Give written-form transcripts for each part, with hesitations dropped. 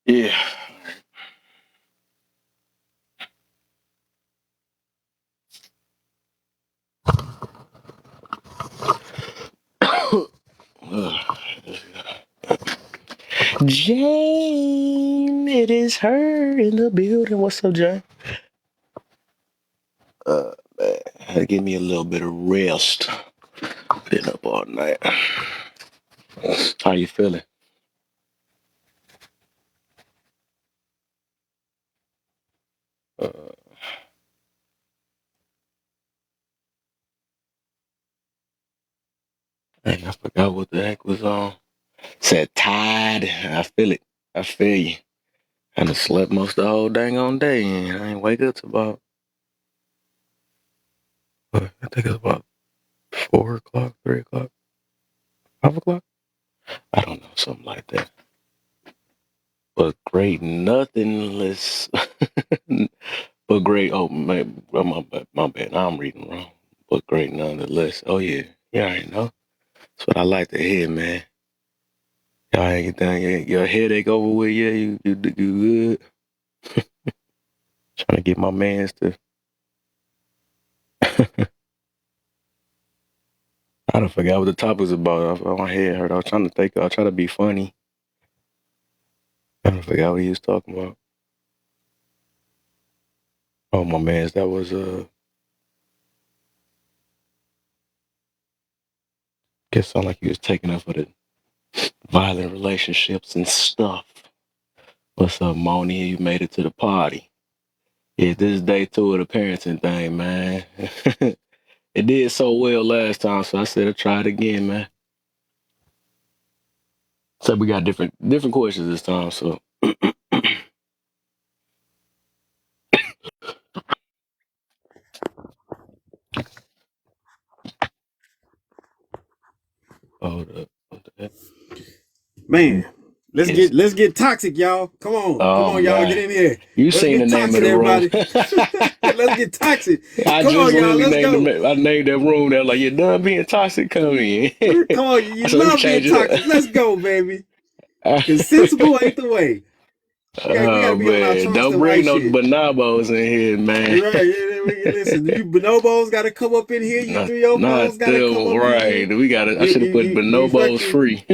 Yeah. Jane, it is her in the building. What's up, Jane? Man, I had to give me a little bit of rest. Been up all night. How you feeling? Uh, Dang, I forgot what the heck was on. Said tired. I feel it. I feel you. I done slept most of the whole dang on day, and I ain't wake up till about, I think it's about 4 o'clock, 3 o'clock, 5 o'clock. I don't know, something like that. But great, nothing less. But great. Oh, my bad. Now I'm reading wrong. But great, nonetheless. Oh yeah, yeah. I know. That's what I like to hear, man. Y'all ain't done your headache over with. Yeah, you good. Trying to get my man's to. I don't forgot what the topic was about. My head hurt. I was trying to think. I was trying to be funny. I don't forgot what he was talking about. Oh, my man's. That was guess sound like he was taking up for the violent relationships and stuff. What's up, Moni? You made it to the party. Yeah, this is day 2 of the parenting thing, man. It did so well last time, so I said I'd try it again, man. So we got different questions this time. So, hold up. What the heck? Man, let's Yes. get toxic, y'all. Come Oh on, y'all, get man, in here. you Let's seen the get name of toxic, the room? everybody. Let's get toxic. I Come just on, y'all. literally Let's named go. the. I named that room. They're like, you're done being toxic. Come in. Come on, you So let me love being change it toxic. Let's go, baby. up. Cause sensible ain't the way. We gotta Oh be on our man, Charleston don't White bring no shit. bonobos in here, man. Right? Listen, you bonobos gotta come up in here. You Not, 305s not gotta come them, up in right? here. We got to. I You should have you put you you bonobos fucking free.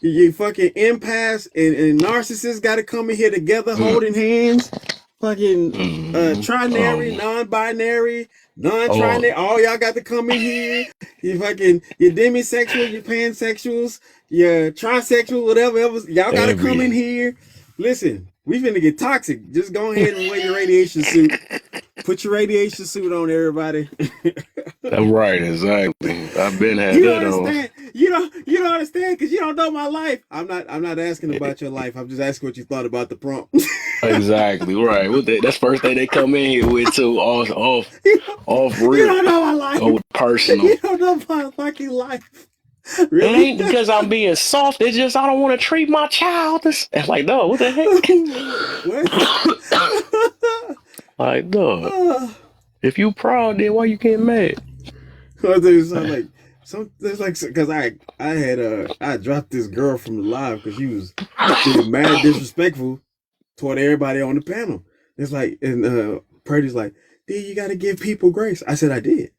you fucking empaths and narcissists got to come in here together, Mm, holding hands. Fucking trinary, um, non-binary, oh, non-trinary. All y'all got to come in here. You fucking your demisexual, your pansexuals, your trisexual, whatever else. Y'all got to come in every. here. Listen, we finna get toxic. Just go ahead and wear your radiation suit. Put your radiation suit on, everybody. Right, exactly. I've been had You don't that on. understand. You don't understand because you don't know my life. I'm not asking about your life. I'm just asking what you thought about the prompt. Exactly right. That's first thing they come in here with too. you, don't, Off you rip. don't know my life. Go personal. You don't know my fucking life. It Really? ain't because I'm being soft. It's just I don't want to treat my child. It's like, no, what the heck? What? Like, no. If you proud, then why you getting mad? There's like there's like because I dropped this girl from the live because she was being mad disrespectful toward everybody on the panel. It's like, and Purdy's like, "Dude, you got to give people grace." I said, "I did."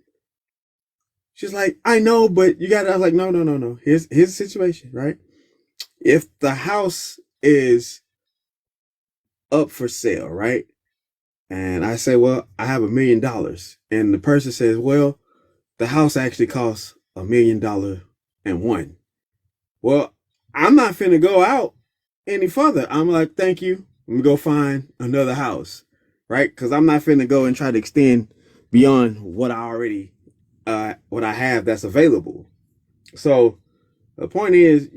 She's like, "I know, but you got to." I was like, "No, no, no, no. Here's the situation, right? If the house is up for sale, right? And I say, well, I have $1 million, and the person says, well, the house actually costs $1 million and one. Well, I'm not finna go out any further. I'm like, thank you. I'm gonna go find another house, right? Because I'm not finna go and try to extend beyond what I have that's available. So the point is,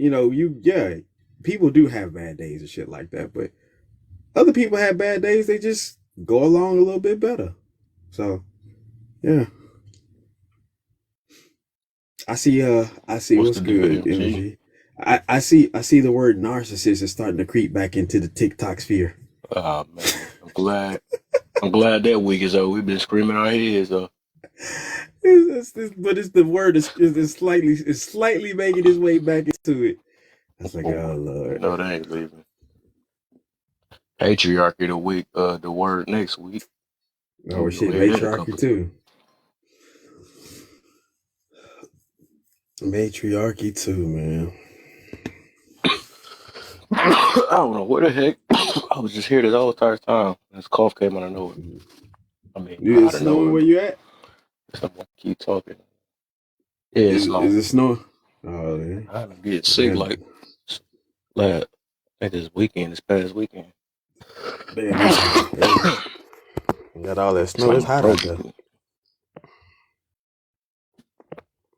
people do have bad days and shit like that, but other people have bad days. They just go along a little bit better. So yeah, I see What's what's the deal, good, MG? MG. I see the word narcissist is starting to creep back into the TikTok sphere. Oh man, I'm glad. I'm glad that week is over. We've been screaming our heads off. But it's the word is slightly making its way back into it. I was like, Boy, oh you Lord. know they ain't leaving. Patriarchy the week, the word next week. Oh Hope you'll shit, hear that a matriarchy couple of too. Matriarchy too, man. I don't know where the heck. I was just here this whole entire time. This cough came out of nowhere. I mean, not Is out it of snowing nowhere, where but you at? someone keep talking. Yeah, it's Is snowing. it snowing? Oh yeah. I'm getting sick Damn, like last, I think this past weekend. damn, got all that It's snow. like It's my hot out throat. there.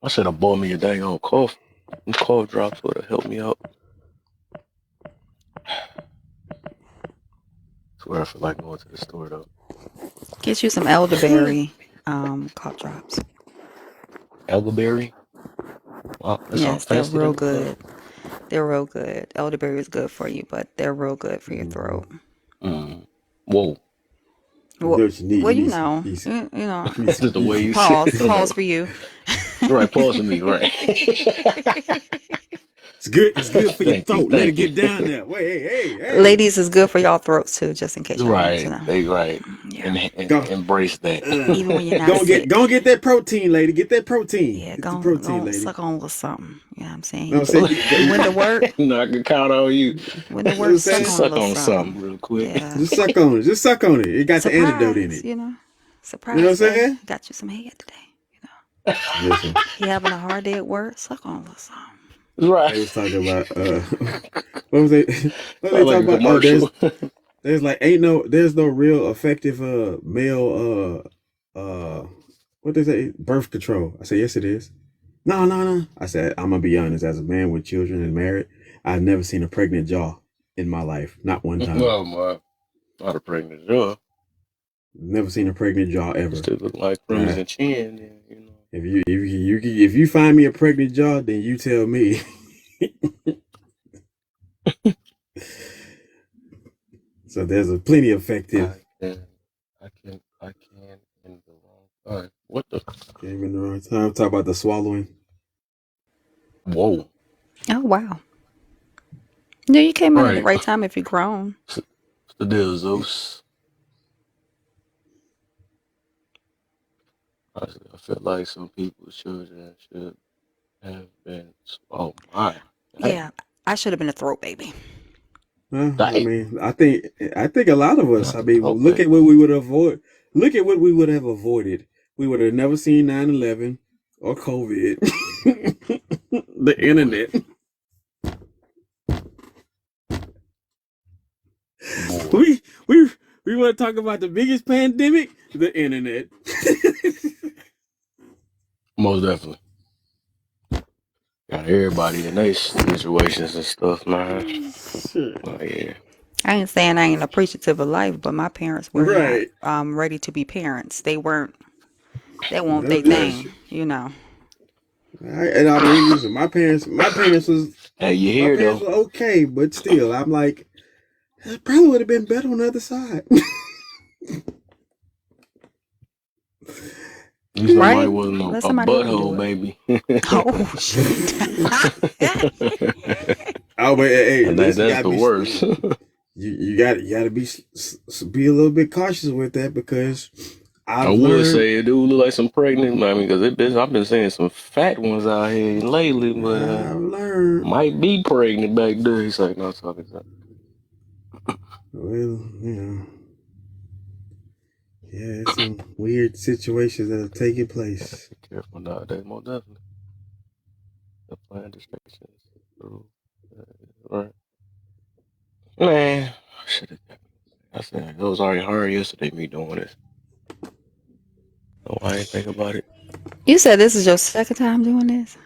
I should have bought me a dang old cough. Them cough drops would have helped me out. Swear I feel like going to the store though. Get you some elderberry cough drops. Elderberry. Wow, that sounds Yes, they're fancy real than it good. They're real good. Elderberry is good for you, but they're real good for your Mm-hmm. throat. Whoa. You know Well, what you need? well, you know, You need Just the way you said pause, it. I'm pause like, for you. right, pause for me, right. It's good. It's good for your Thank you, throat. Let it thank you. get down there. Wait, hey. Ladies is good for y'all throats too, just in case y'all wanted to Right, know. they right. Yeah. And Go. embrace that. Even when you're not Go sick. get that protein, lady. Get that protein. Yeah, Get the go protein, lady. suck on a little something. You know what I'm You know saying? what I'm saying? You went to work, No, I can count on you. went to You know what I'm work, suck saying? on a Suck little on something something. real quick. Yeah. Just suck on it. Just suck on it. It got the antidote in Surprise, it. you know. You know Surprise, what I'm baby. saying? Got you some head today. You know. Listen, You having a hard day at work? Suck on a little something. Right. they was talking about what was they what was they Sound like talking a about? Oh, commercial. there's like there's no real effective male what they say, birth control. I said yes it is. No. I said I'm gonna be honest, as a man with children and married, I've never seen a pregnant jaw in my life. Not one time. Oh my, not a pregnant jaw. Never seen a pregnant jaw ever. Still look like Uh, Crimson Chin, and you know. if you find me a pregnant jaw, then you tell me. So there's a plenty effective. I can in the wrong time. What the? Came in the wrong time. Talk about the swallowing. Whoa. Oh wow. No, you came in at the Right. right time if you're grown. What's the deal, Zeus? Honestly, I feel like some people's children should have been. Oh my. Hey, Yeah, I should have been a throat baby. I dang. mean, I think a lot of us. I Not the mean, throat look at baby. what we would avoid. Look at what we would have avoided. We would have never seen 9/11 or COVID, the Boy. internet. Boy. We we we want to talk about the biggest pandemic, the internet. Most definitely. Got everybody in these situations and stuff, man. Shit. Oh yeah. I ain't saying I ain't appreciative of life, but my parents were not Right. ready to be parents. They weren't. They want their Yeah. thing, you know. And I mean, listen, Hey, you my here parents though? were okay, but still, I'm like, it probably would have been better on the other side. At least nobody Right? wasn't Let a somebody else do butthole, it. baby. Oh shoot. Oh, but hey, And listen, that's gotta the be worst. you gotta be a little bit cautious with that because I I've would learned say it do look like some pregnant. I mean, because I've been seeing some fat ones out here lately, but I've learned. might be pregnant back there. He's like, no, talking to. Well, yeah, it's some weird situations that are taking Gotta place. be careful nowadays, most definitely. The plan distractions. Through. Right. Man, I should have. I said it was already hard yesterday. Me doing this. No, I ain't think about it. You said this is your second time doing this?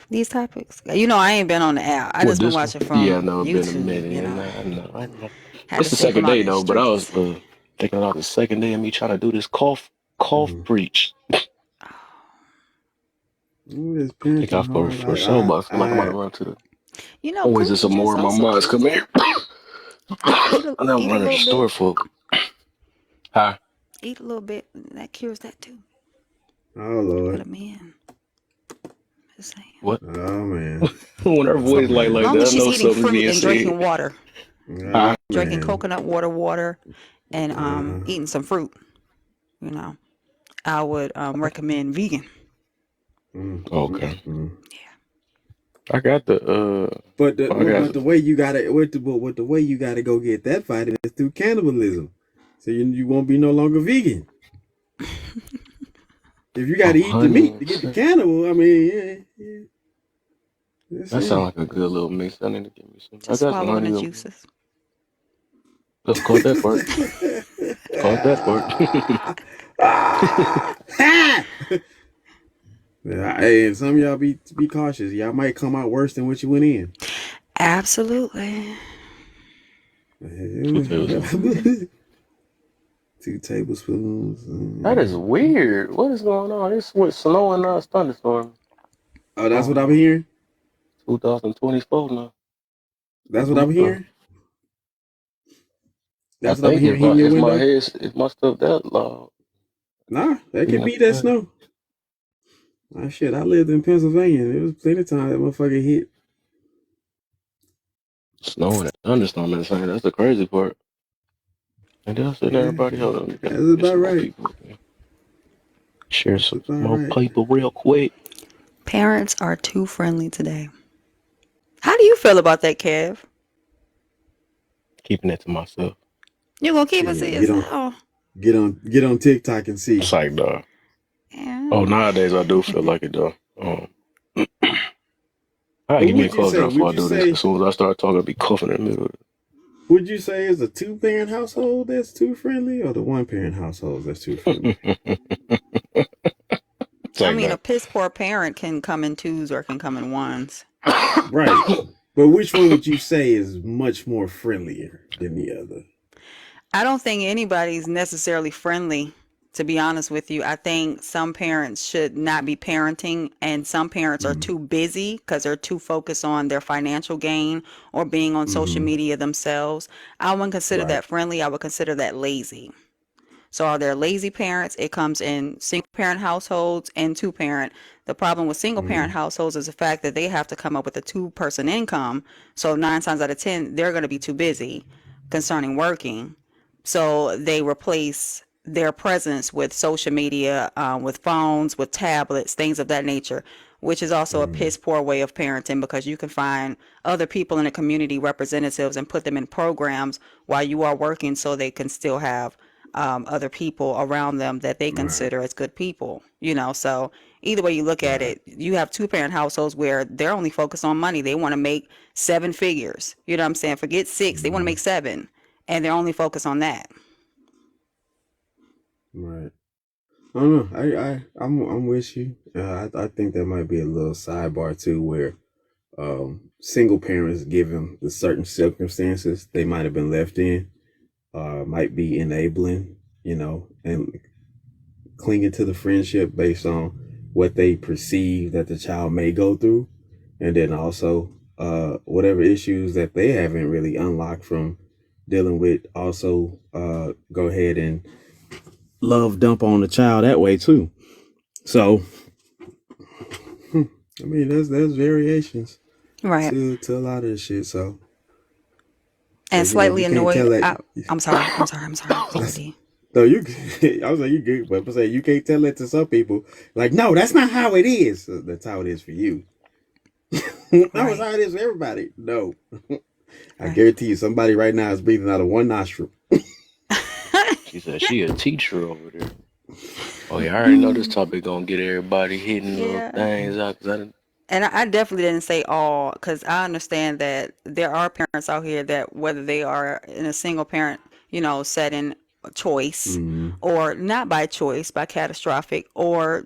These topics? You know I ain't been on the app. I What just been this one? watching Yeah, I from know it's been a YouTube, minute, you and know. I know. Had This to the take second them out day in the though, but I was streets. thinking about the second day of me trying to do this cough Mm-hmm. preach. It's I think I parenting hard. for sure, but I feel like I'm about to run to the. You know, Always just some preaching more is of my also moms come cute. here. And I'm Eat a running the little store bit. for. Huh? Eat a little bit. That cures that too. Oh For Lord. the men. Just saying. What? Oh man. When her Oh voice man. like Long that, as I she's know eating something's fruit being and said. drinking water. Yeah, Huh? drinking Man. coconut water, and Uh-huh. eating some fruit. You know, I would recommend vegan. Okay. Mm. I got the But the I got but the way you gotta with the way you gotta go get that vitamin is through cannibalism. So you won't be no longer vegan. If you gotta eat the meat to get the 100%. cannibal, I mean, yeah, that's That sounds it. like a good little mix. I need to give me some. I Just got some swallowing honey the nut butter. juices. Let's call that work. Call that work. Ah! Ha! Yeah, hey, and some of y'all be cautious. Y'all might come out worse than what you went in. Absolutely. 2 tablespoons. 2 tablespoons. That is weird. What is going on? It's went snowing now. It's thunderstorm. Oh, that's what I'm Oh, hearing. 2024 now. That's what I'm Booster. hearing. I That's what I'm think hearing. Hitting your window. if my stuff that loud, Nah, that you could have be to that cut it. snow. Ah, shit, I lived in Pennsylvania. It was plenty of time that motherfucker hit. Snowing and thunderstorm in the same. That's the crazy part. And they'll send Yeah, everybody. Hold on, you gotta that's get about some more right. people up here. Share That's some about more right. people real quick. Parents are too friendly today. How do you feel about that, Kev? Keeping it to myself. You gonna keep it to Shit, yourself? get on TikTok and see. Psych dog. Oh, Yeah. nowadays I do feel like it though. I gotta But give me a would you cold say? drop before Would I you do this. Cause as say? soon as I start talking, I'll be coughing in the middle. Of it. Would you say is a 2 parent household that's too friendly, or the 1 parent household that's too friendly? I Psych mean, a dog. piss poor parent can come in twos or can come in ones. Right. But which one would you say is much more friendlier than the other? I don't think anybody's necessarily friendly, to be honest with you. I think some parents should not be parenting, and some parents are Mm. too busy because they're too focused on their financial gain or being on social Mm-hmm. media themselves. I wouldn't consider Right. that friendly. I would consider that lazy. So are there lazy parents? It comes in single parent households and two parent. The problem with single parent Mm. households is the fact that they have to come up with a two-person income. So 9 times out of 10, they're going to be too busy concerning working. So they replace their presence with social media, with phones, with tablets, things of that nature, which is also a Mm. piss poor way of parenting because you can find other people in the community representatives and put them in programs while you are working so they can still have other people around them that they Right. consider as good people, you know. So either way you look at Right. it, you have two parent households where they're only focused on money. They want to make 7 figures. You know what I'm saying? Forget six, they want to Mm-hmm. make seven, and they're only focused on that. Right. I don't know. I'm with you. I think that might be a little sidebar too, where single parents, given the certain circumstances they might have been left in, might be enabling, and clinging to the friendship based on what they perceive that the child may go through, and then also whatever issues that they haven't really unlocked from dealing with. Also, go ahead and love dump on the child that way too. So, I mean, there's variations Right. to a lot of this shit. So And if slightly you can't annoyed. tell that, I'm sorry. I'm sorry. Go that's D. no, you. I was like, you good, but I'm saying you can't tell that to some people. Like, no, that's not how it is. That's how it is for you. That was Right. how it is for everybody. No, I Right. guarantee you, somebody right now is breathing out of one nostril. She said she a teacher over there. Oh yeah, I already know this topic gonna get everybody hitting little Yeah. things out. Cause I didn't. And I definitely didn't say all because I understand that there are parents out here that whether they are in a single parent, setting choice Mm, or not by choice, by catastrophic or,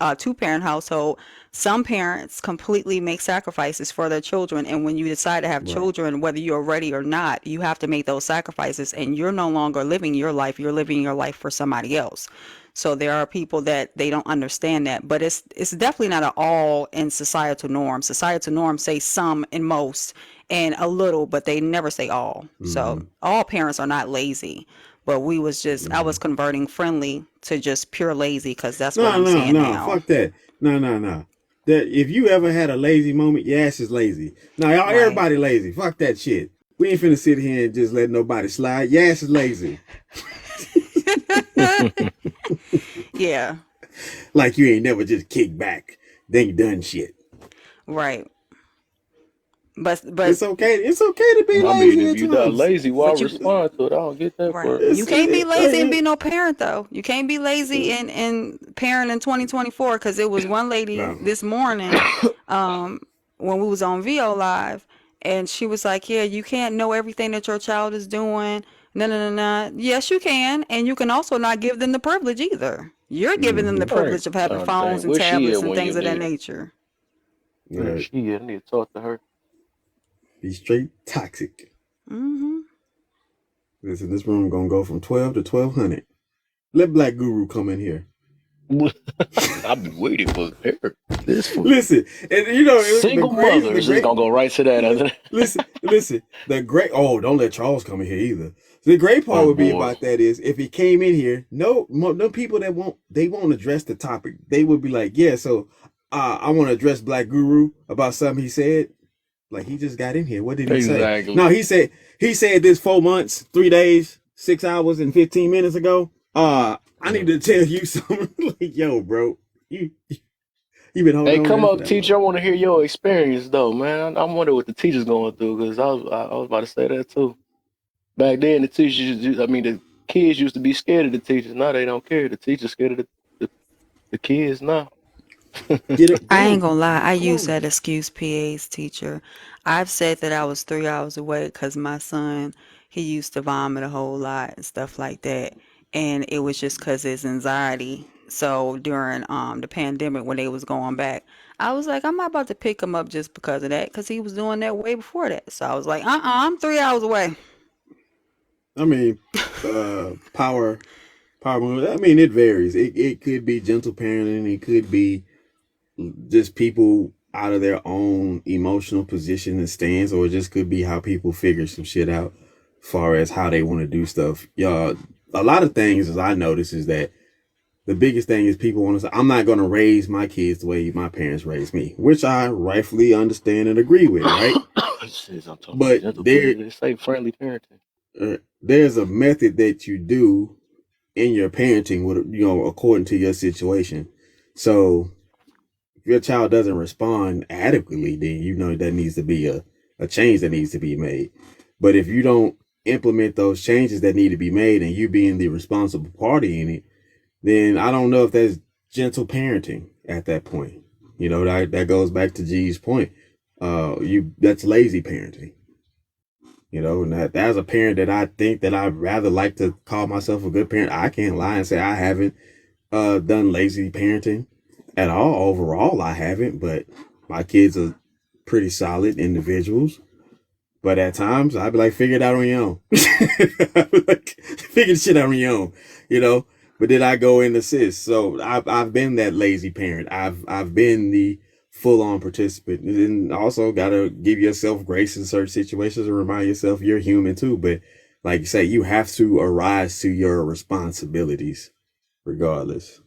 a two-parent household, some parents completely make sacrifices for their children. And when you decide to have right. children, whether you're ready or not, you have to make those sacrifices and you're no longer living your life. You're living your life for somebody else. So there are people that they don't understand that, but it's definitely not at all in societal norms. Societal norms say some and most and a little, but they never say all. So Mm-hmm, all parents are not lazy, but I mm-hmm. was converting friendly to just pure lazy because that's what No, I'm no, seeing no. now. Fuck that. No, no, no. That if you ever had a lazy moment, your ass is lazy. Now, y'all, Right. everybody lazy. Fuck that shit. We ain't finna sit here and just let nobody slide. Your ass is lazy. Yeah, Like you ain't never just kicked back. Then you done shit. right. But It's okay. It's okay to be I mean, lazy if at you're not times. lazy, why but you respond to it? I don't get that right. part. You It's can't be lazy and it, be no parent though. You can't be lazy and parent in 2024 because it was one lady no. this morning um when we was on VO live and she was like, "Yeah, you can't know everything that your child is doing." No, no, no, no. Yes, you can, and you can also not give them the privilege either. You're giving them the Mm-hmm. Right. privilege of having Dang, phones and where she tablets at and when things you of that need her? nature. Where Right. she at? I need to talk to her. Be straight toxic. Hmm. Listen, this room gonna go from 12 to 1200. Let Black Guru come in here. I've been waiting for her. This for Listen, and you know the single crazy, the mothers. Just great. gonna go right to that. After that. Listen. The great. Oh, don't let Charles come in here either. The great part Oh would be boy. about that is if he came in here, no people that won't address the topic. They would be like, yeah, so I want to address Black Guru about something he said. Like he just got in here. What did he say? Exactly. No, he said this 4 months, 3 days, 6 hours, and 15 minutes ago. I need to tell you something. Like, yo, bro, you you been holding Hey, on to come that for up, that teacher. I long. want to hear your experience, though, man. I wonder what the teacher's going through because I was about to say that too. Back then, the teachers, I mean, the kids used to be scared of the teachers. Now they don't care. The teachers scared of the, the kids now. Get it? I Come ain't on, gonna lie, I come use on. that excuse, PA's teacher. I've said that I was 3 hours away because my son, he used to vomit a whole lot and stuff like that. And it was just because his anxiety. So during the pandemic when they was going back, I was like, I'm not about to pick him up just because of that, because he was doing that way before that. So I was like, I'm 3 hours away. I mean, power move. I mean, it varies. It could be gentle parenting. It could be just people out of their own emotional position and stance, or it just could be how people figure some shit out, as far as how they want to do stuff. Yeah, a lot of things, as I notice, is that the biggest thing is people want to say, "I'm not going to raise my kids the way my parents raised me," which I rightfully understand and agree with, right? Says I'm talking about But gentle parenting. They say friendly parenting. there's a method that you do in your parenting with according to your situation. So if your child doesn't respond adequately, then you know that needs to be a change that needs to be made. But if you don't implement those changes that need to be made and you being the responsible party in it, then I don't know if that's gentle parenting at that point. That goes back to G's point. You That's lazy parenting. And that as a parent that I think that I'd rather like to call myself a good parent, I can't lie and say I haven't done lazy parenting at all. Overall, I haven't, but my kids are pretty solid individuals. But at times, I'd be like, figure it out on your own. Like, figure the shit out on your own, you know. But then I go and assist. So I've been that lazy parent. I've been the full on participant, and then also gotta give yourself grace in certain situations and remind yourself you're human too. But like you say, you have to arise to your responsibilities regardless.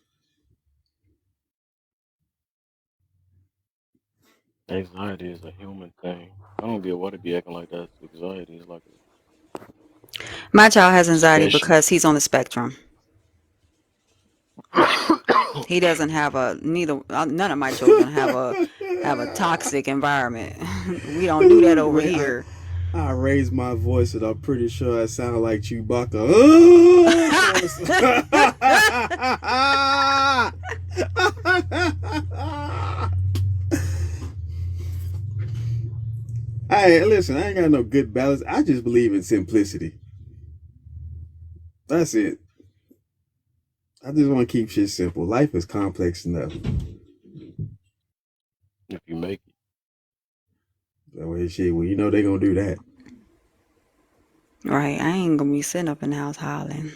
Anxiety is a human thing. I don't get why they be acting like that. Anxiety is like a My child has anxiety special. because he's on the spectrum. He doesn't have a neither none of my children have a toxic environment. We don't do that over Wait, I here. I raised my voice and I'm pretty sure I sound like Chewbacca. Oh, hey, listen, I ain't got no good balance. I just believe in simplicity. That's it. I just want to keep shit simple. Life is complex enough. If you make it, That way, shit. Well, they gonna do that. Right. I ain't gonna be sitting up in the house hollering.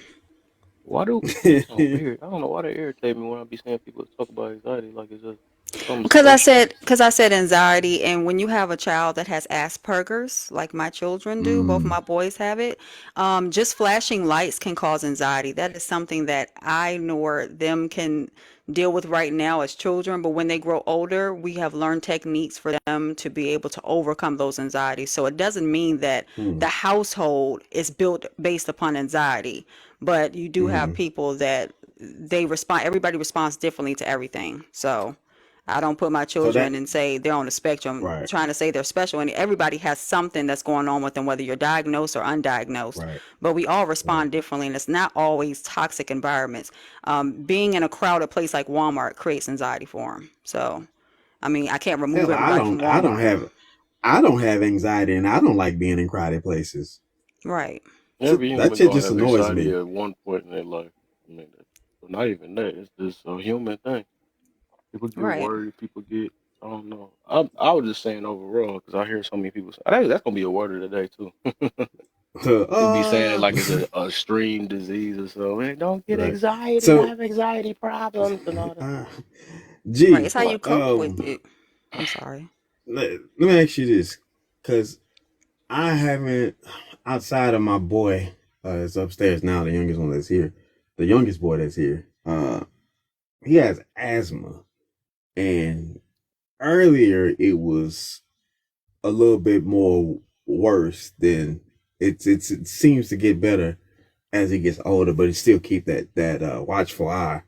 why do it's so weird? I don't know why they irritate me when I be seeing people talk about anxiety like it's just something special. Because I said anxiety, and when you have a child that has Asperger's, like my children do, both Mm. my boys have it. Just flashing lights can cause anxiety. That is something that I nor them can deal with right now as children, but when they grow older, we have learned techniques for them to be able to overcome those anxieties. So it doesn't mean that Hmm. the household is built based upon anxiety, but you do have Hmm. people that they respond, everybody responds differently to everything. So I don't put my So children that and say they're on the spectrum, right, trying to say they're special. And everybody has something that's going on with them, whether you're diagnosed or undiagnosed. right, But we all right. respond differently, and it's not always toxic environments. Being in a crowded place like Walmart creates anxiety for them. So, I mean, I can't remove Hell, everybody from I Walmart. don't have anxiety, and I don't like being in crowded places. Right, So Every that human shit gonna just have annoys anxiety me. at one point in their life. I mean, not even that. It's just a human thing. People get right. worried. People get. I don't know. I was just saying overall because I hear so many people say that's gonna be a word of the day too. People be saying like it's a extreme disease or so. Man, don't get right. anxiety. I So, have anxiety problems and all that. uh, Right. It's G, how you What? cope with it. I'm sorry. let me ask you this, because I haven't, outside of my boy, is upstairs now, the youngest one that's here, the youngest boy that's here, he has asthma, and earlier it was a little bit more worse than it seems to get better as he gets older, but he still keep that watchful eye.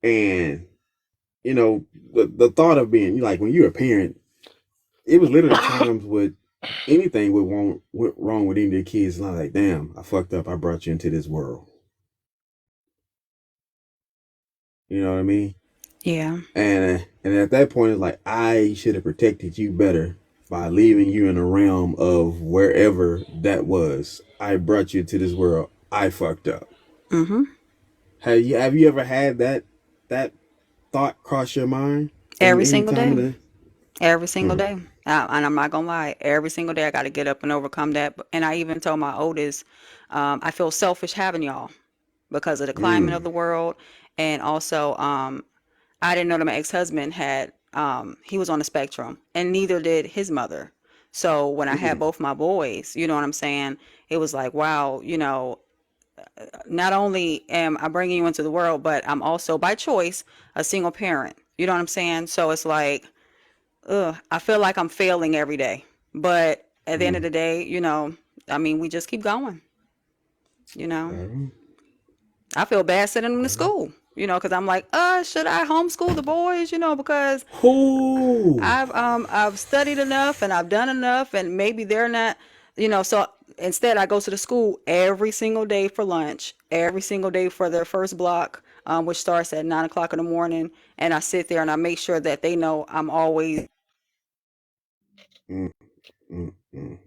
And the thought of being like when you're a parent, it was literally times with anything went wrong with any of the kids. And I'm like, damn, I fucked up. I brought you into this world. You know what I mean? Yeah. And at that point, it's like I should have protected you better by leaving you in the realm of wherever that was. I brought you into this world. I fucked up. Mm-hmm. Have you ever had that thought cross your mind Every any single time of day. the? Every single Hmm. day. And I'm not gonna lie. Every single day I got to get up and overcome that. And I even told my oldest, I feel selfish having y'all because of the climate of Mm. the world, and also, I didn't know that my ex-husband had he was on the spectrum, and neither did his mother. So when I had Mm. both my boys, you know what I'm saying, it was like, wow, not only am I bringing you into the world, but I'm also by choice a single parent. You know what I'm saying? So it's like, I feel like I'm failing every day. But at the end of Mm. the day, I mean, we just keep going, you know. Mm. I feel bad sending them to Mm. school, because I'm like, should I homeschool the boys, because Who? I've studied enough and I've done enough, and maybe they're not, so instead I go to the school every single day for lunch, every single day for their first block, which starts at 9 o'clock in the morning, and I sit there and I make sure that they know I'm always. Mm. Mm. Mm.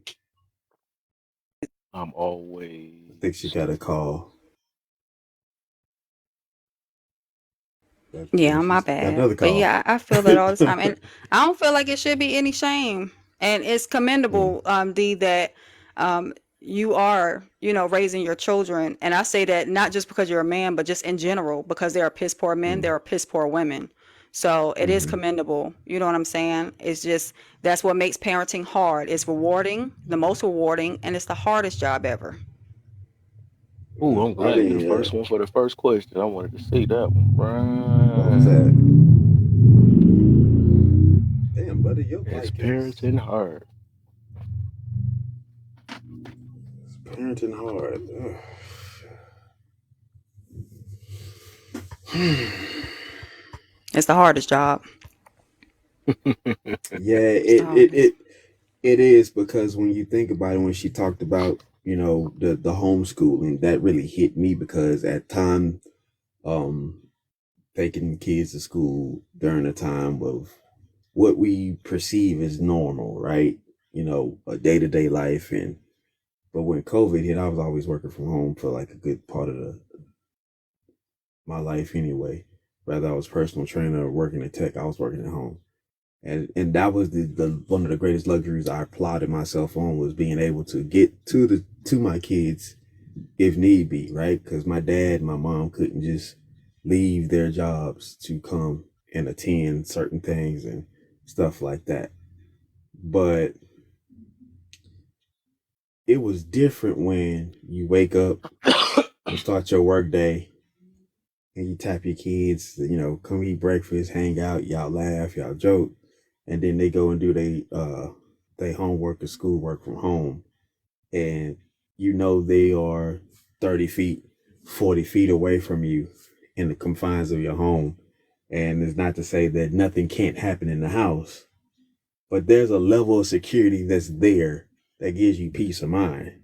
I'm I think she always. got a call. I Yeah, think my she's got bad. another But call. yeah, I feel that all the time. And I don't feel like it should be any shame. And it's Mm. commendable, D, that you are, raising your children. And I say that not just because you're a man, but just in general, because there are piss poor men, Mm. there are piss poor women. So it is Mm-hmm. commendable. You know what I'm saying? It's just that's what makes parenting hard. It's rewarding, the most rewarding, and it's the hardest job ever. Ooh, I'm I glad you the mean, first one for the first question. I wanted to see that one. what was Right. that? Damn, buddy, your It's bike is parenting hard. parenting hard. It's the hardest job. Yeah, It's the hardest. it is, because when you think about it, when she talked about the homeschooling, that really hit me, because at time, um taking kids to school during a time of what we perceive as normal, right? A day-to-day life. And but when COVID hit, I was always working from home for like a good part of my life anyway. Whether I was personal trainer or working in tech, I was working at home. And that was the one of the greatest luxuries I applauded myself on, was being able to get to my kids if need be, right? Because my dad and my mom couldn't just leave their jobs to come and attend certain things and stuff like that. But it was different when you wake up, you start your work day, and you tap your kids, come eat breakfast, hang out, y'all laugh, y'all joke, and then they go and do they homework or schoolwork from home, and they are 30 feet, 40 feet away from you in the confines of your home. And it's not to say that nothing can't happen in the house, but there's a level of security that's there that gives you peace of mind.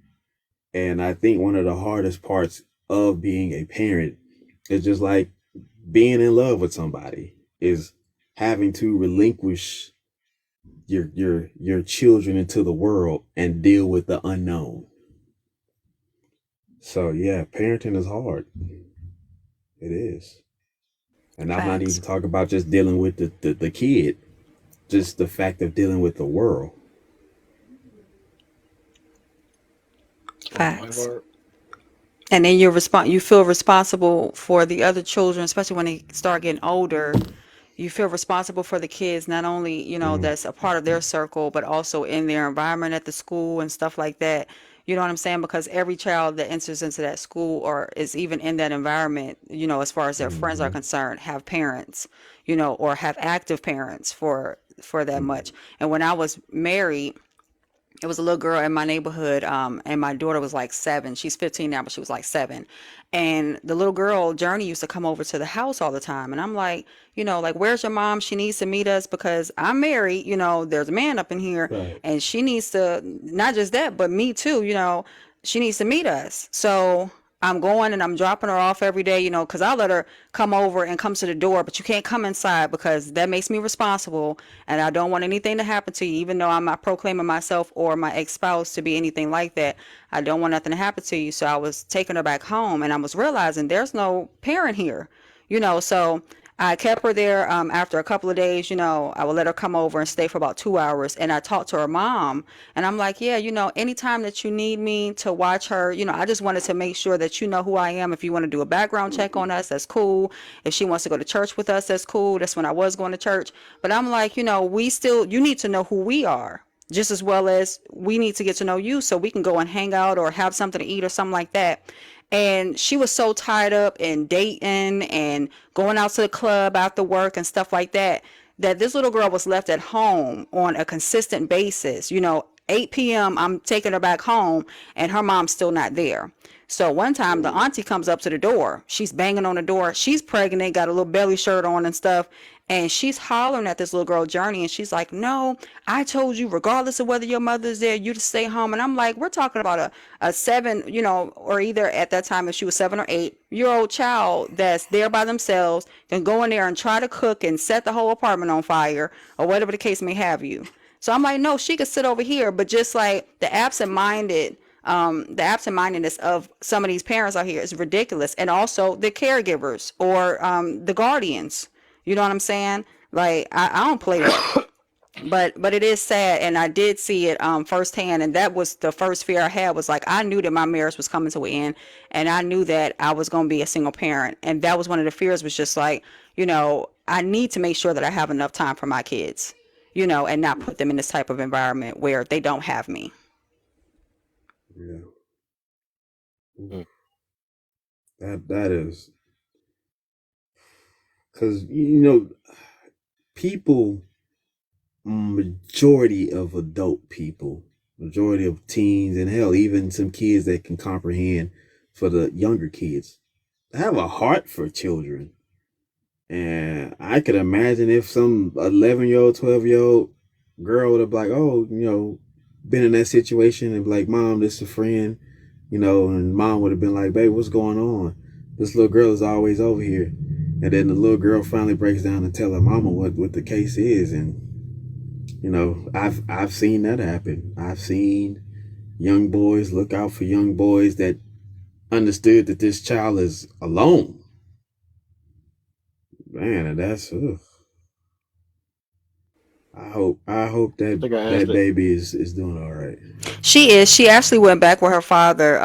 And I think one of the hardest parts of being a parent is just like being in love with somebody, is having to relinquish your children into the world and deal with the unknown. So yeah, parenting is hard. It is. And I'm not Facts. even talking about just dealing with the kid, just the fact of dealing with the world. On my Facts. part, And then you feel responsible for the other children, especially when they start getting older. You feel responsible for the kids, not only, Mm, that's a part of their circle, but also in their environment at the school and stuff like that. You know what I'm saying? Because every child that enters into that school or is even in that environment, as far as their friends are mm-hmm, concerned, have parents, or have active parents for that mm-hmm, much. And when I was married, it was a little girl in my neighborhood, and my daughter was like 7. She's 15 now, but she was like 7. And the little girl, Journey, used to come over to the house all the time. And I'm like, like, where's your mom? She needs to meet us because I'm married. There's a man up in here, right. and she needs to, not just that, but me too, she needs to meet us. So I'm going and I'm dropping her off every day, because I let her come over and come to the door, but you can't come inside because that makes me responsible. And I don't want anything to happen to you, even though I'm not proclaiming myself or my ex spouse to be anything like that. I don't want nothing to happen to you. So I was taking her back home and I was realizing there's no parent here, so I kept her there. After a couple of days, I would let her come over and stay for about 2 hours. And I talked to her mom, and I'm like, yeah, anytime that you need me to watch her, I just wanted to make sure that you know who I am. If you want to do a background check on us, that's cool. If she wants to go to church with us, that's cool. That's when I was going to church. But I'm like, you need to know who we are just as well as we need to get to know you so we can go and hang out or have something to eat or something like that. And she was so tied up in dating and going out to the club after work and stuff like that, that this little girl was left at home on a consistent basis. 8 p.m., I'm taking her back home, and her mom's still not there. So one time the auntie comes up to the door. She's banging on the door. She's pregnant, got a little belly shirt on and stuff. And she's hollering at this little girl, Journey. And she's like, no, I told you, regardless of whether your mother's there, you to stay home. And I'm like, we're talking about a 7, or either at that time, if she was 7 or 8 year old child that's there by themselves, can go in there and try to cook and set the whole apartment on fire or whatever the case may have you. So I'm like, no, she could sit over here. But just like the absent-mindedness of some of these parents out here is ridiculous. And also the caregivers or the guardians. You know what I'm saying? Like, I don't play that. But it is sad, and I did see it firsthand, and that was the first fear I had. Was like, I knew that my marriage was coming to an end, and I knew that I was going to be a single parent, and that was one of the fears. Was just like, I need to make sure that I have enough time for my kids, and not put them in this type of environment where they don't have me. Yeah. mm, That is because people, majority of adult people, majority of teens, and hell, even some kids that can comprehend, for the younger kids, have a heart for children. And I could imagine if some 11-year-old, 12-year-old girl would have like, oh, been in that situation and be like, Mom, this is a friend, and mom would have been like, babe, what's going on? This little girl is always over here. And then the little girl finally breaks down and tell her mama what the case is. And, I've seen that happen. I've seen young boys look out for young boys that understood that this child is alone. Man, and that's ugh. I hope I that think I asked that it. baby is doing all right. She is. She actually went back with her father.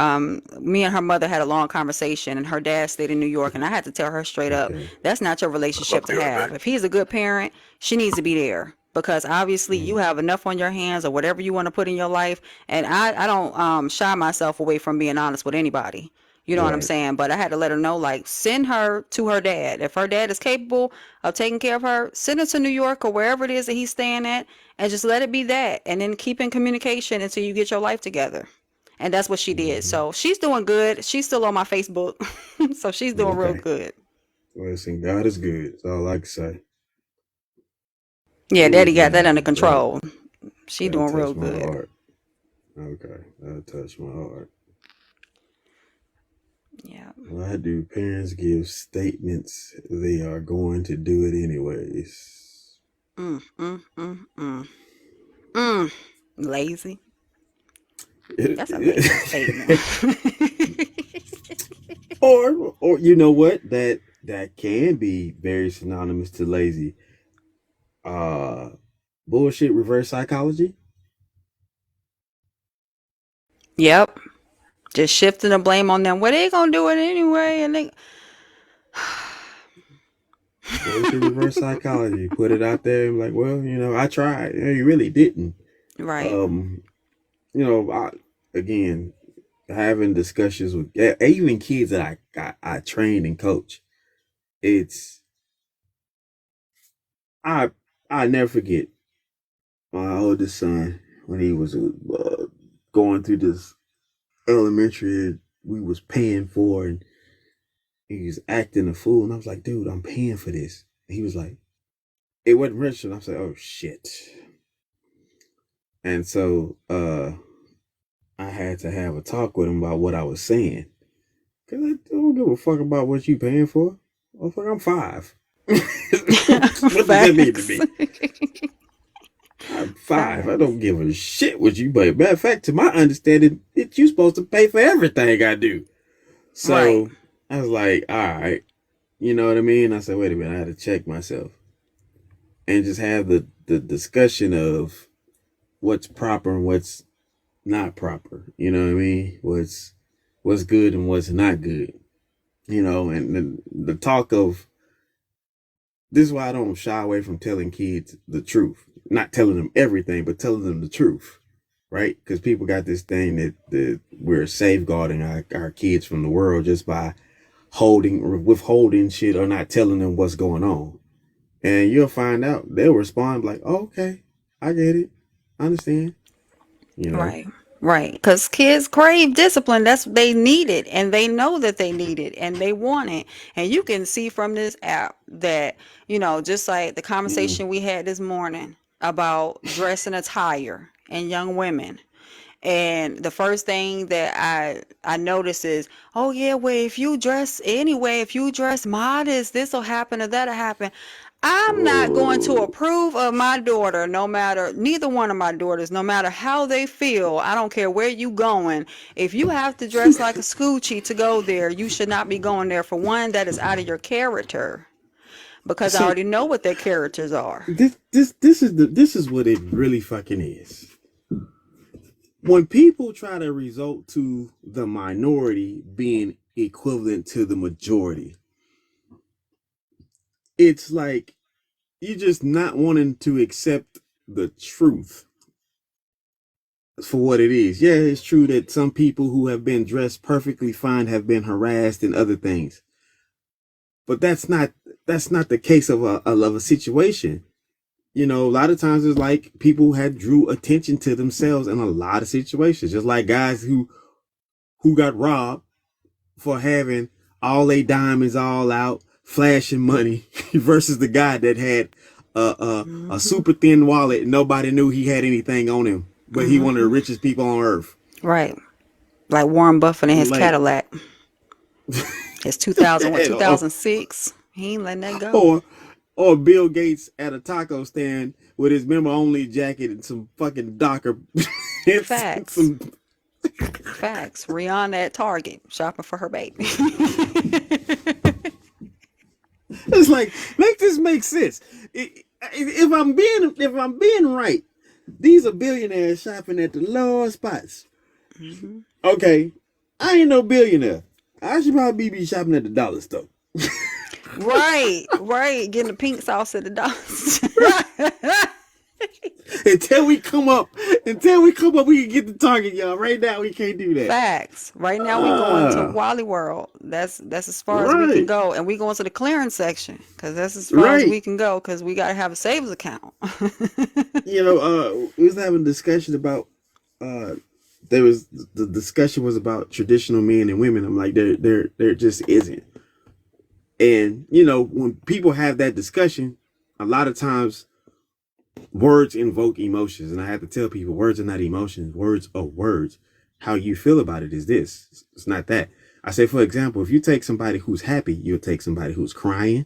Me and her mother had a long conversation, and her dad stayed in New York. And I had to tell her straight up, Okay. that's not your relationship to have. If he's a good parent, she needs to be there because obviously you Mm, have enough on your hands or whatever you want to put in your life. And I don't shy myself away from being honest with anybody. You know what I'm Right. saying? But I had to let her know, like, send her to her dad. If her dad is capable of taking care of her, send her to New York or wherever it is that he's staying at, and just let it be that. And then keep in communication until you get your life together. And that's what she did. Hmm. So she's doing good. She's still on my Facebook. So she's doing real Okay. good. Listen, God is good. That's all I can say. Yeah, Oh Daddy got that under man, control. She that doing real touched my good. heart. Okay, that touched my heart. Yeah. Why do parents give statements they are going to do it anyways? Mm, mm, mm, mm. Mm. Lazy. That's a lazy statement. or you know what? That can be very synonymous to lazy. Uh Bullshit reverse psychology. Yep. Just shifting the blame on them. Well, they gonna do it anyway, and they Bullshit reverse psychology. Put it out there and like, well, I tried. You really didn't. right. Um, I again having discussions with even kids that I train and coach. It's I I never forget my oldest son when he was going through this elementary we was paying for, and he was acting a fool, and I was like, dude, I'm paying for this. And he was like, it wasn't registered. I was like, oh shit. And so I had to have a talk with him about what I was saying. Cause I don't give a fuck about what you paying for. Oh fuck, I'm 5. What does that mean to Facts. me? I'm 5. I Facts. don't give a shit what you pay. Matter of fact, to my understanding, you supposed to pay for everything I do. Right. So I was like, all right, you know what I mean? I said, wait a minute, I had to check myself and just have the discussion of what's proper and what's not proper. You know what I mean? What's good and what's not good. And the talk of this is why I don't shy away from telling kids the truth. Not telling them everything, but telling them the truth. Right? Because people got this thing that we're safeguarding our kids from the world just by holding or withholding shit or not telling them what's going on. And you'll find out they'll respond like, oh, okay, I get it. I understand. You know? Right. Right. Because kids crave discipline. That's they need it, and they know that they need it, and they want it. And you can see from this app that, just like the Mm. conversation we had this morning about dress and attire and young women. And the first thing that I notice is, oh yeah, well if you dress anyway, if you dress modest, this'll happen or that'll happen. I'm not going to Oh. approve of my daughter, no matter neither one of my daughters, no matter how they feel. I don't care where you going. If you have to dress like a scoochie to go there, you should not be going there. For one, that is out of your character because I See, already know what their characters are. this is what it really fucking is. When people try to result to the minority being equivalent to the majority, it's like you just not wanting to accept the truth for what it is. Yeah, it's true that some people who have been dressed perfectly fine have been harassed and other things, but that's not the case of a situation. A lot of times it's like people had drew attention to themselves in a lot of situations, just like guys who got robbed for having all they diamonds all out, flashing money, versus the guy that had a Hmm. super thin wallet and nobody knew he had anything on him, but he one of the Hmm. richest people on earth. Right. Like Warren Buffett and his Like, Cadillac. It's 2000, what, or 2006? He ain't letting that go. or or Bill Gates at a taco stand with his member only jacket and some fucking Docker. it's Facts. some. Facts. Rihanna at Target shopping for her baby. It's like, make this make sense. If I'm being right, these are billionaires shopping at the lowest spots. Hmm. Okay, I ain't no billionaire. I should probably be shopping at the dollar store. Right, right. Getting the pink sauce at the dollar. until we come up, we can get the target, y'all. Right now, we can't do that. Facts. Right now we going to Ah, Wally World. That's as far as we can right, go, and we going to the clearance section because that's as far as right. we can go because we gotta have a savings account. We was having a discussion about. Uh, there was the discussion was about traditional men and women. I'm like, there just isn't. And when people have that discussion, a lot of times words invoke emotions, and I have to tell people words are not emotions. Words are words. How you feel about it is this. It's not that. I say, for example, if you take somebody who's happy, you'll take somebody who's crying.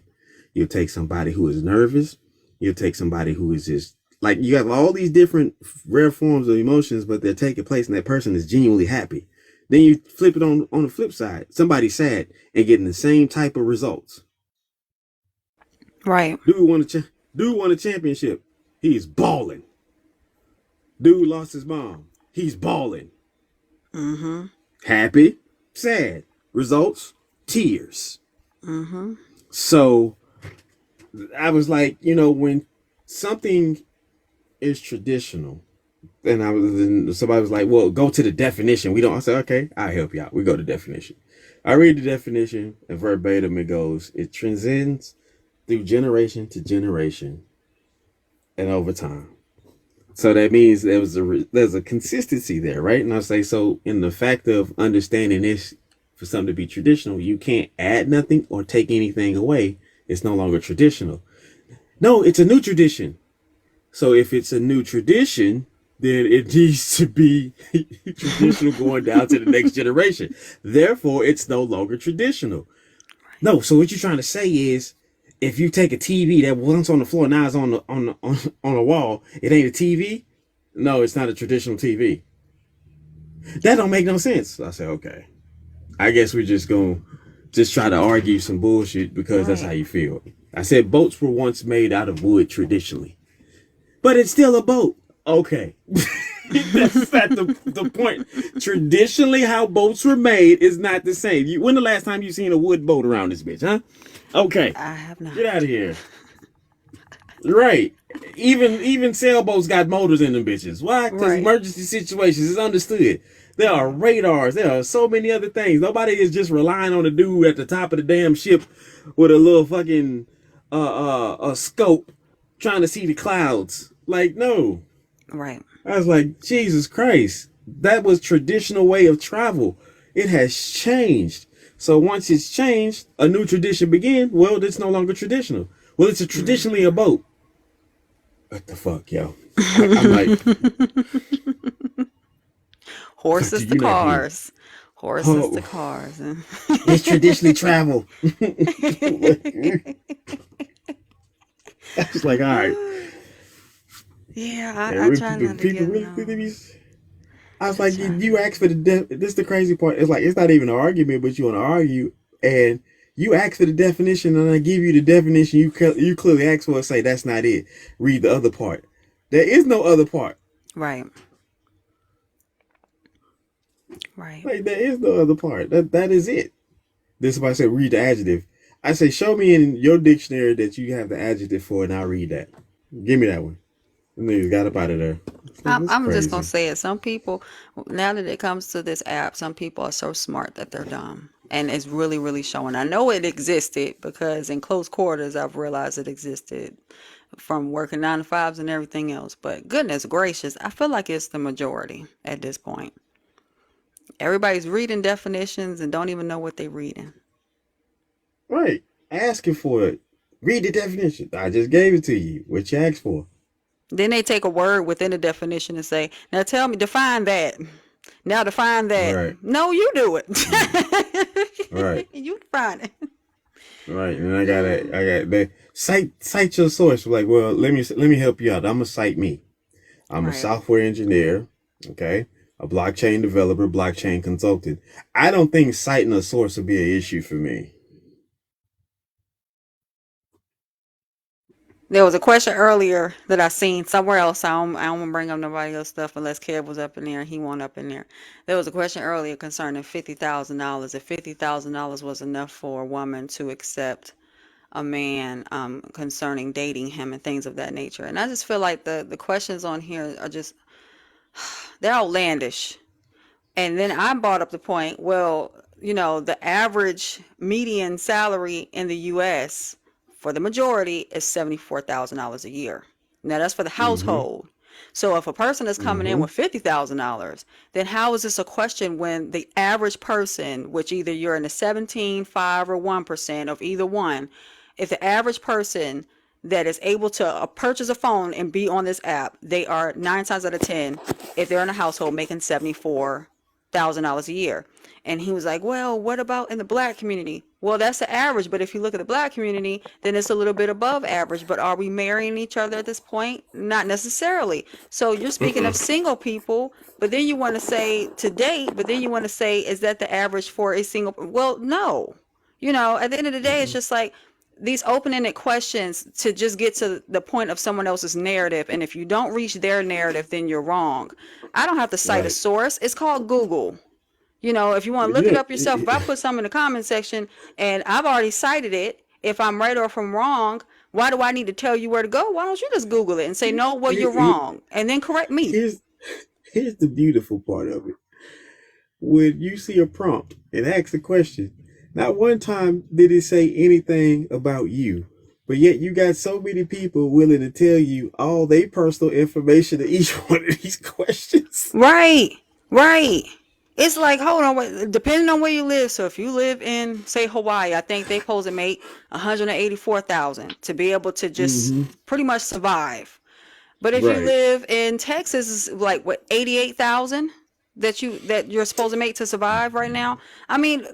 You'll take somebody who is nervous. You'll take somebody who is just like you have all these different rare forms of emotions, but they're taking place, and that person is genuinely happy. Then you flip it on the flip side. Somebody's sad and getting the same type of results. Right. Dude won a championship. He's balling. Dude lost his mom. He's balling. Mm-hmm. Happy, sad. Results, tears. Mm-hmm. So I was like, when something is traditional, and somebody was like, well, go to the definition. We don't. I said, okay, I'll help you out. We go to definition. I read the definition, and verbatim it goes, it transcends through generation to generation and over time. So that means there's a consistency there, right? And I say, so in the fact of understanding this, for something to be traditional, you can't add nothing or take anything away. It's no longer traditional. No, it's a new tradition. So if it's a new tradition, then it needs to be traditional going down to the next generation. Therefore, it's no longer traditional. No, so what you're trying to say is, if you take a TV that once on the floor now is on a wall, it ain't a TV. No, it's not a traditional TV. That don't make no sense. I said, okay, I guess we're just gonna just try to argue some bullshit because that's how Right. you feel. I said boats were once made out of wood traditionally, but it's still a boat. Okay. That's at the point. Traditionally, how boats were made is not the same. When the last time you seen a wood boat around this bitch, huh? Okay, I have get out not. of here. Right. Even sailboats got motors in them bitches. Why? Because Right. emergency situations is understood. There are radars. There are so many other things. Nobody is just relying on the dude at the top of the damn ship with a little fucking a scope trying to see the clouds. Like, no. Right. I was like, Jesus Christ. That was traditional way of travel. It has changed. So once it's changed, a new tradition began. Well, it's no longer traditional. Well, it's traditionally a boat. What the fuck, yo? I'm like, do Horses to you not hear? cars. Horses to Oh, cars. it's traditionally travel. I was like, all right. Yeah, I And try not to people get really no. think these. I was I like, try. you asked for the this is the crazy part. It's like it's not even an argument, but you want to argue, and you ask for the definition, and I give you the definition. You clearly asked for it. Say that's not it. Read the other part. There is no other part. Right. Right. Like there is no other part. That is it. Then somebody said read the adjective. I say show me in your dictionary that you have the adjective for, and I'll read that. Give me that one. And niggas got up out of there. It's like this I'm just gonna crazy. say it. Some people, now that it comes to this app, some people are so smart that they're dumb, and it's really, really showing. I know it existed because in close quarters, I've realized it existed from working 9 to 5s and everything else. But goodness gracious, I feel like it's the majority at this point. Everybody's reading definitions and don't even know what they're reading. Right. Asking for it. Read the definition. I just gave it to you. What you asked for. Then they take a word within the definition and say, "Now tell me, define that." Now define that. Right. No, you do Mm. it. Right. You define it. Right. And I got that. Cite your source. Like, well, let me help you out. I'm gonna cite me. I'm a Right. software engineer. Okay. A blockchain developer, blockchain consultant. I don't think citing a source would be an issue for me. There was a question earlier that I seen somewhere else. I don't want to bring up nobody else stuff unless Kev was up in there and he went up in there. There was a question earlier concerning $50,000. If $50,000 was enough for a woman to accept a man concerning dating him and things of that nature. And I just feel like the questions on here are just they're outlandish. And then I brought up the point, well, the average median salary in the US for the majority is $74,000 a year. Now that's for the Mm-hmm. household. So if a person is coming in Mm-hmm. with $50,000, then how is this a question when the average person, which either you're in the 17, 5, or 1% of either one, if the average person that is able to purchase a phone and be on this app, they are 9 times out of 10, if they're in a household making $74,000 a year. And he was like, well, what about in the black community? Well, that's the average. But if you look at the black community, then it's a little bit above average. But are we marrying each other at this point? Not necessarily. So you're speaking of Uh-uh. single people, but then you want to say to date, but then you want to say, is that the average for a single? Well, no. At the end of the day, it's Mm-mm. just like these open-ended questions to just get to the point of someone else's narrative. And if you don't reach their narrative, then you're wrong. I don't have to cite a Right. source. It's called Google. If you want to look it Yeah. up yourself, if I put something in the comment section and I've already cited it, if I'm right or if I'm wrong, why do I need to tell you where to go? Why don't you just Google it and say, no, well, you're wrong, and then correct me? Here's here's the beautiful part of it. When you see a prompt and ask the question, not one time did it say anything about you, but yet you got so many people willing to tell you all their personal information to each one of these questions. Right, right. It's like, hold on, wait, depending on where you live. So if you live in, say, Hawaii, I think they supposed to make 184,000 to be able to just Mm-hmm. pretty much survive. But if you Right. live in Texas, it's like what 88,000 that you're supposed to make to survive right now. I mean,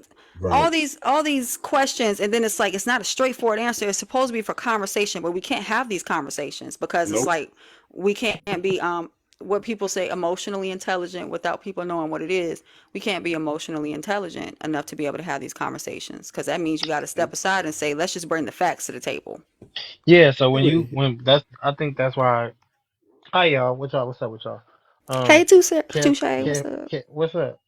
all Right. these questions, and then it's like it's not a straightforward answer. It's supposed to be for conversation, but we can't have these conversations because it's Nope. like we can't be what people say emotionally intelligent without people knowing what it is. We can't be emotionally intelligent enough to be able to have these conversations because that means you got to step aside and say, let's just bring the facts to the table. Yeah, so when you Anyway, when that's I think that's why. Hi y'all, what y'all? What's up with y'all? Hey, Kev, Touche, what's Kev, up? Kev, what's up?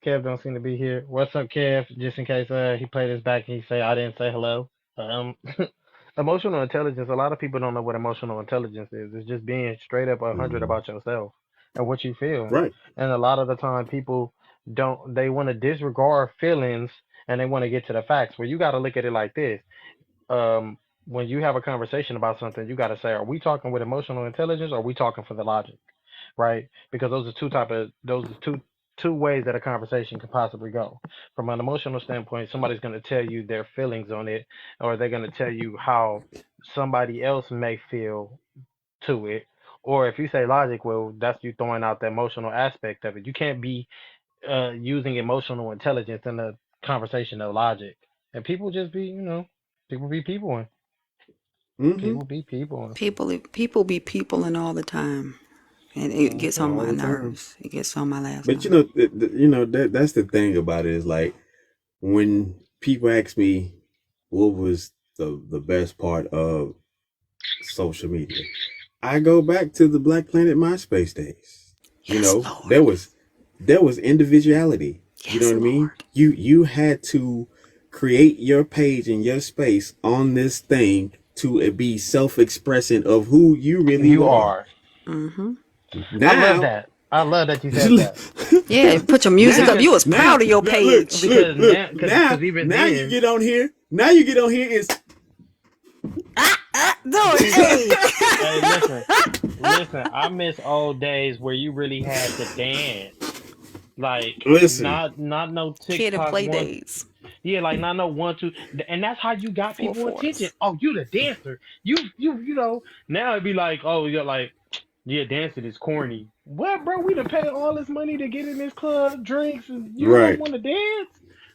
Kev don't seem to be here. What's up, Kev? Just in case he played his back and he say I didn't say hello. Um, emotional intelligence. A lot of people don't know what emotional intelligence is. It's just being straight up 100 mm-hmm. about yourself and what you feel. Right. And a lot of the time, people don't. They want to disregard feelings and they want to get to the facts. Where you got to look at it like this. Um, when you have a conversation about something, you got to say, are we talking with emotional intelligence or are we talking for the logic, right? Because those are two ways that a conversation could possibly go. From an emotional standpoint, somebody's going to tell you their feelings on it, or they're going to tell you how somebody else may feel to it. Or if you say logic, well, that's you throwing out the emotional aspect of it. You can't be using emotional intelligence in a conversation of logic. And people just be, people be people. Mm-hmm. People be people. People be peopling all the time, and it gets on All my the time. nerves. It gets on my last But nerve. that's the thing about it is like when people ask me what was the best part of social media, I go back to the Black Planet MySpace days. You Yes, know, there Lord. was there was individuality. You know Yes, what I mean? Lord. You had to create your page and your space on this thing to be self-expressing of who you really You are. are. Mm-hmm. I love Now, that. I love that you said that. Yeah, put your music up. now, Because You was now, proud of your look, page. look, because look. now because Now, even now you then get on here. Now you get on here is Do it, hey. hey listen, I miss old days where you really had to dance. Like listen. not no Kid and TikTok play one. days. Yeah, like not no one two, and that's how you got Full people attention. force. Oh, you the dancer. You know. Now it'd be like, oh, you're like, yeah, dancing is corny. What, bro? We done pay all this money to get in this club, drinks, and you don't Right. want to dance?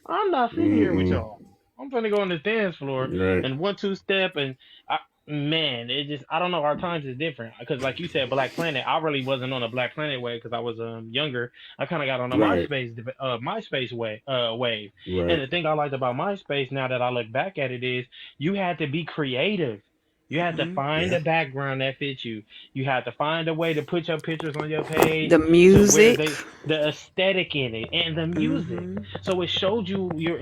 I'm not sitting here with Mm-mm. y'all. I'm gonna go on this dance floor Right. and one two step and I, man, it just I don't know. Our times is different because, like you said, Black Planet. I really wasn't on a Black Planet wave because I was younger. I kind of got on a Right. MySpace wave. And Right. the thing I liked about MySpace now that I look back at it is you had to be creative. You have to find Yeah. a background that fits you. You have to find a way to put your pictures on your page The to where music. they the aesthetic in it and the music. Mhm. So it showed you your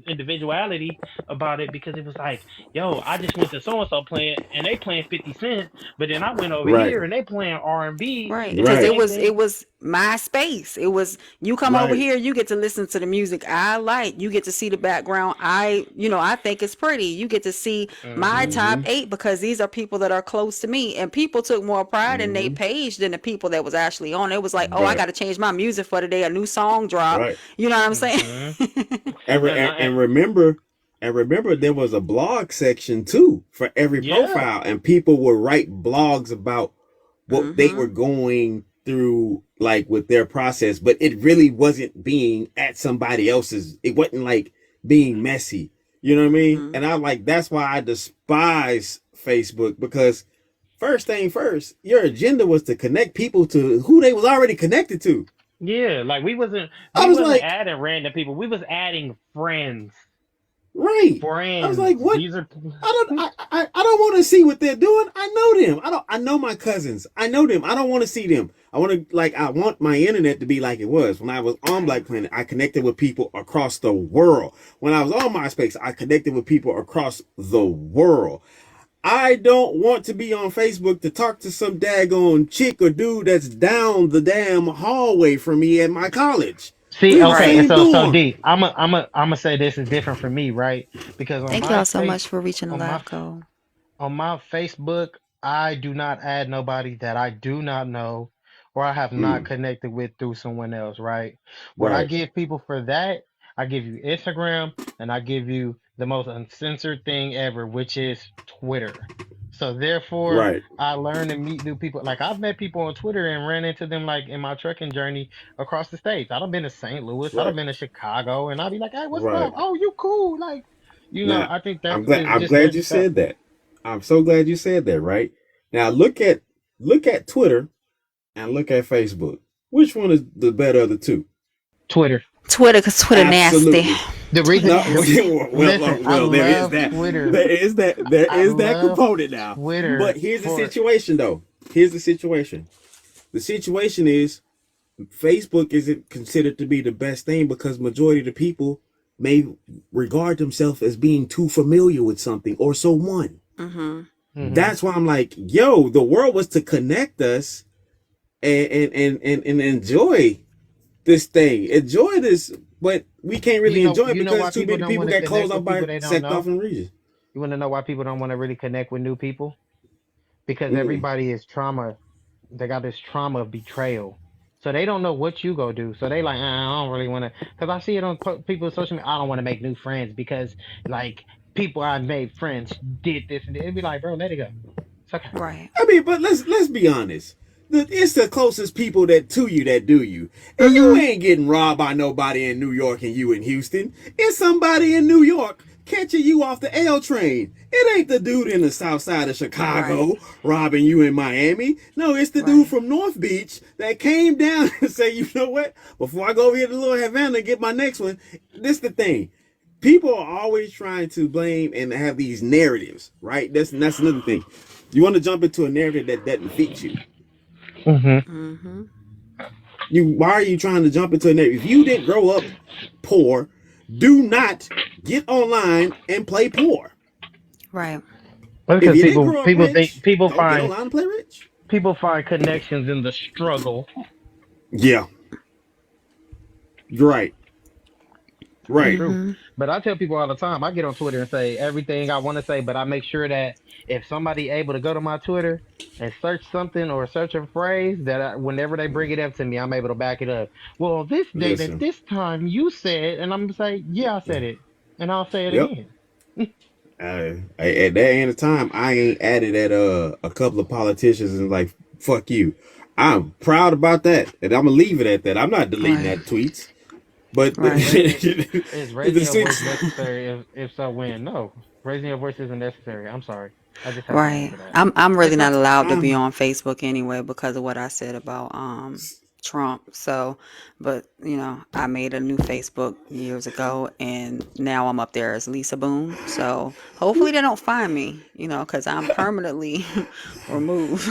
individuality about it because it was like, yo, I just went to so and so playing and they playing 50 Cent, but then I went over Right. here and they playing R&B Right, and the because Right. same it thing. was my space. It was you come over Right. here, you get to listen to the music I like. You get to see the background I think it's pretty. You get to see my Mhm. top Mm-hmm. 8 because these are people that are close to me, and people took more pride in their Mm-hmm. page than the people that was actually on. It was like, "Oh, I Right. got to change my music for today. A new song drop." Right. You know what I'm saying? Mhm. And, And, and remember there was a blog section too for every yeah. profile, and people would write blogs about what they were Mhm. going through, like with their process, but it really wasn't being at somebody else's. It wasn't like being messy. You know what I mean? Mhm. And I like that's why I despise Facebook, because first thing first, your agenda was to connect people to who they was already connected to. Yeah, like I we was wasn't like, adding random people. We was adding friends. right. I was Friends. like, what? These are I don't want to see what they're doing. I know them. I know my cousins. I know them. I don't want to see them. I want my internet to be like it was when I was on Right. Black Planet. I connected with people across the world. When I was on MySpace, I connected with people across the world. I don't want to be on Facebook to talk to some daggone chick or dude that's down the damn hallway from me at my college. See, We on the okay, and Right. same so dorm. D, I'm gonna say this is different for me, right? Because Thank y'all so much for reaching the live goal. on my Facebook, I do not add nobody that I do not know or I have not Mm, connected with through someone else, right? What I right, give people for that, I give you Instagram and I give you the most uncensored thing ever, which is Twitter. So therefore, right, I learn to meet new people. Like I've met people on Twitter and ran into them like in my trucking journey across the states. I've been to St. Louis, I've right, been to Chicago, and I'll be like, "Hey, what's up? right. Oh, you cool?" Like, Now, I think that's I'm glad. I'm just glad there's you just that said that. I'm so glad you said that. Right now, look at Twitter and look at Facebook. Which one is the better of the two? Twitter. Twitter, cause Twitter nasty. Absolutely. The Twitter reason, No. nasty. listen, I Well, there is love that. Twitter. I There is that love component now. But Twitter here's the for situation, though. Here's the situation. The situation is Facebook isn't considered to be the best thing because majority of the people may regard themselves as being too familiar with something or someone. Mhm. hmm That's why I'm like, yo, the world was to connect us and enjoy this thing. Enjoy this, but we can't really enjoy it you know because why too people many don't people want to got closed connect off with people by they don't sect off know? in regions. You want to know why people don't want to really connect with new people? Because Mm, everybody is trauma. They got this trauma of betrayal. So they don't know what you go do. So they like, I don't really want to. Because I see it on people's social media. I don't want to make new friends because like people I made friends did this and it'd be like, bro, let it go. It's okay. Right. I mean, but let's be honest. It's the closest people that to you that do you, and you Mhm. ain't getting robbed by nobody in New York and you in Houston. It's somebody in New York catching you off the L train. It ain't the dude in the south side of Right. Chicago robbing you in Miami. No, it's the dude Right. from North Beach that came down and say, you know what? Before I go over here to Little Havana and get my next one, this the thing. People are always trying to blame and have these narratives, right? That's another thing. You want to jump into a narrative that doesn't fit you. hmm Mhm. Why are you trying to jump into a narrative? If you didn't grow up poor, do not get online and play poor. Right. If Because you didn't grow up people think rich, don't get online and play rich. people find connections in the struggle. Yeah, right, It's right. true. Mhm. But I tell people all the time, I get on Twitter and say everything I want to say, but I make sure that if somebody able to go to my Twitter and search something or search a phrase that whenever they bring it up to me, I'm able to back it up. Well, this date at Listen, this time you said, and I'm gonna say, yeah, I said it, and I'll say it yep. again. At that end of time, I ain't added at a couple of politicians and like fuck you. I'm proud about that, and I'm gonna leave it at that. I'm not deleting Right. that tweets. But the, Right. Is the raising your voice necessary? If so, when? No, raising your voice isn't necessary. I'm sorry. I just have to Right. answer that. I'm really it's not not. allowed to be on Facebook anyway because of what I said about Trump. So, but I made a new Facebook years ago, and now I'm up there as Lisa Boone. So hopefully they don't find me, because I'm permanently removed.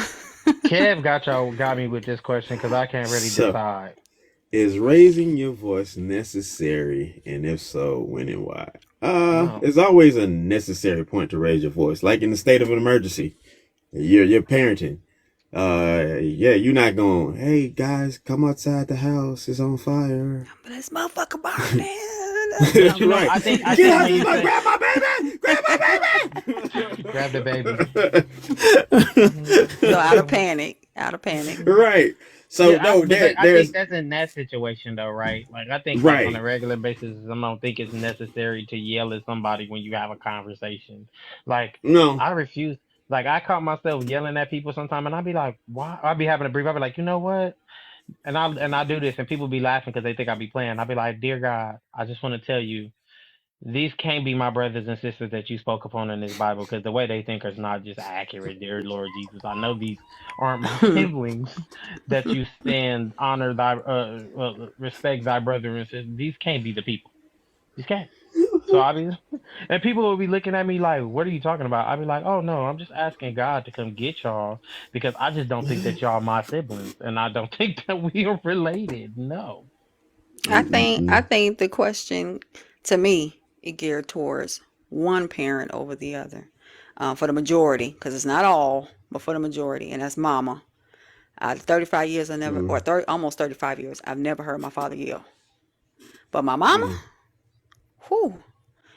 Kev got me with this question because I can't really So, decide. is raising your voice necessary? And if so, when and why? No. It's always a necessary point to raise your voice. Like in the state of an emergency, you're parenting. Yeah, you're not going, hey guys, come outside, the house is on fire. But this motherfucker burning. But Right. I Get think out when of you my, say grab my baby! Grab grab the baby. my Hmm. So out of baby! panic, out of panic. Right. So Yeah, no, I think there's that's in that situation though, right? Like I think like on a right. regular basis, I don't think it's necessary to yell at somebody when you have a conversation. Like No. I refuse. Like I caught myself yelling at people sometime, and I'd be like, "Why?" I'd be having a brief. I'd be like, "You know what?" And I do this, and people be laughing because they think I be playing. I'd be like, "Dear God, I just want to tell you, these can't be my brothers and sisters that you spoke upon in this Bible because the way they think is not just accurate, dear Lord Jesus. I know these aren't my siblings that you stand, honor thy, respect thy brother and sister. These can't be the people. These can't. So I be, and people will be looking at me like, "What are you talking about?" I'd be like, "Oh no, I'm just asking God to come get y'all because I just don't think that y'all my siblings, and I don't think that we are related. No." I Mm-mm-mm. think the question to me is geared towards one parent over the other, for the majority, because it's not all, but for the majority, and that's mama. 35 years I never, or Mm, 30, almost 35 years, I've never heard my father yell. But my mama, mm, whew.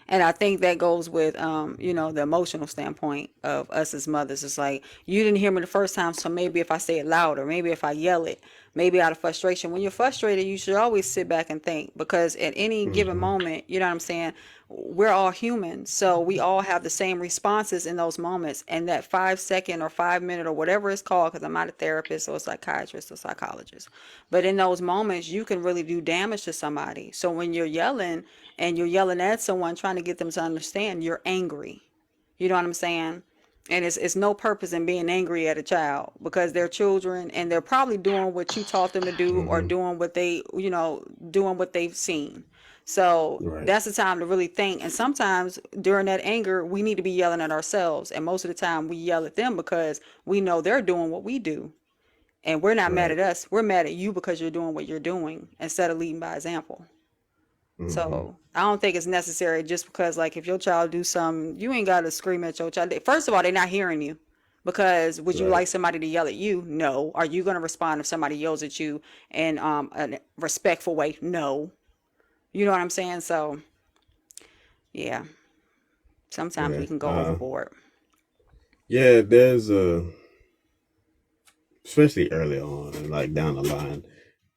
And I think that goes with, the emotional standpoint of us as mothers. It's like, you didn't hear me the first time, so maybe if I say it louder, maybe if I yell it, maybe out of frustration. When you're frustrated, you should always sit back and think, because at any given mm-hmm. moment, you know what I'm saying? We're all human. So we all have the same responses in those moments. And that 5 second or 5 minute or whatever it's called, because I'm not a therapist or a psychiatrist or psychologist, but in those moments, you can really do damage to somebody. So when you're yelling, and you're yelling at someone trying to get them to understand, you're angry. You know what I'm saying? And it's no purpose in being angry at a child, because they're children and they're probably doing what you taught them to do, or Mm-hmm. doing what doing what they've seen. So Right. that's the time to really think. And sometimes during that anger, we need to be yelling at ourselves. And most of the time, we yell at them because we know they're doing what we do. And we're not mad Right. at us. We're mad at you because you're doing what you're doing instead of leading by example. Mm-hmm. So I don't think it's necessary, just because, like, if your child do something, you ain't gotta scream at your child. First of all, they're not hearing you. Because would you Right. like somebody to yell at you? No. Are you gonna respond if somebody yells at you in a respectful way? No. You know what I'm saying? So yeah, sometimes Yeah. we can go overboard. Yeah, there's especially early on and like down the line,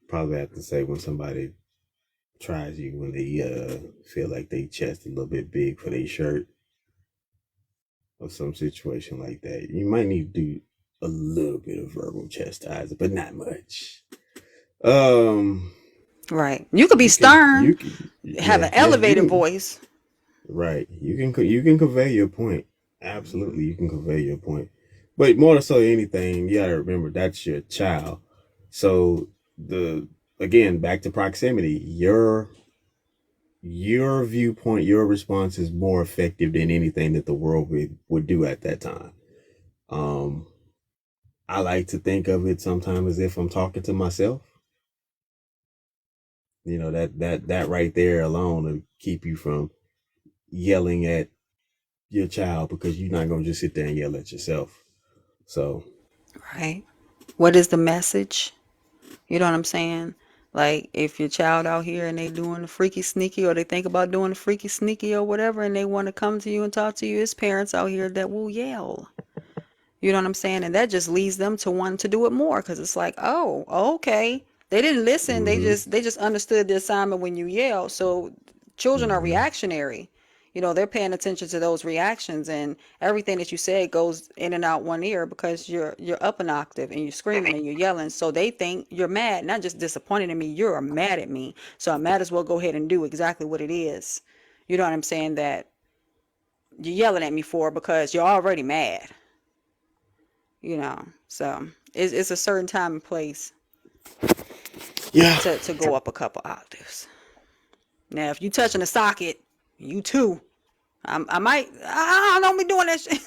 probably have to say when somebody tries you when they feel like they chest a little bit big for their shirt or some situation like that. You might need to do a little bit of verbal chastising, but not much. Um, Right. You could be you stern, can, have yeah, an yeah, you elevated can, voice. right. You can convey your point. Absolutely, you can convey your point. But more so than anything, you gotta remember that's your child. So the again back to proximity, your viewpoint, your response is more effective than anything that the world would do at that time. Um, I like to think of it sometimes as if I'm talking to myself. You know that right there alone will keep you from yelling at your child because you're not gonna just sit there and yell at yourself. So, Right. What is the message? You know what I'm saying? Like, if your child out here and they doing the freaky sneaky, or they think about doing the freaky sneaky or whatever, and they want to come to you and talk to you, it's parents out here that will yell. You know what I'm saying? And that just leads them to want to do it more, because it's like, oh, okay. They didn't listen. They mm-hmm, just they just understood the assignment when you yell. So children are mm-hmm, reactionary. They're paying attention to those reactions, and everything that you said goes in and out one ear, because you're up an octave and you're screaming and you're yelling. So they think you're mad, not just disappointed in me, you're mad at me. So I might as well go ahead and do exactly what it is. You know what I'm saying? That you're yelling at me for, because you're already mad. So it's a certain time and place. Yeah. to go up a couple octaves. Now, if you touching a socket, you too. I might. I don't be doing that shit.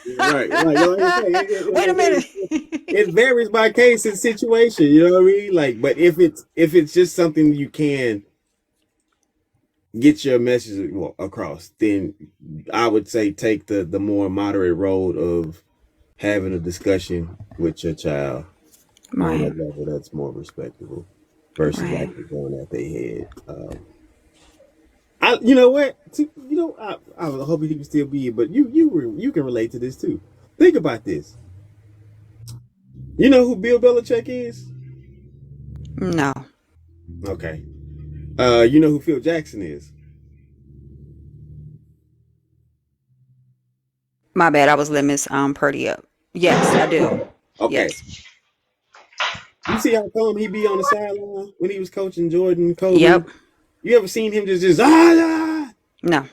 Right, right. Like I say, Wait a minute. it varies by case and situation. You know what I mean? Like, but if it's just something you can get your message across, then I would say take the more moderate road of having a discussion with your child on a Right, level that's more respectable versus right. actually going at their head. You know what? I hope he can still be here, but you can relate to this too. Think about this. You know who Bill Belichick is? No, Okay. You know who Phil Jackson is? my bad. I was letting Miss Purdy up. Yes, I do. Okay. Yes. You see how calm he be on the sideline when he was coaching Jordan, Kobe? Yep. You ever seen him just No.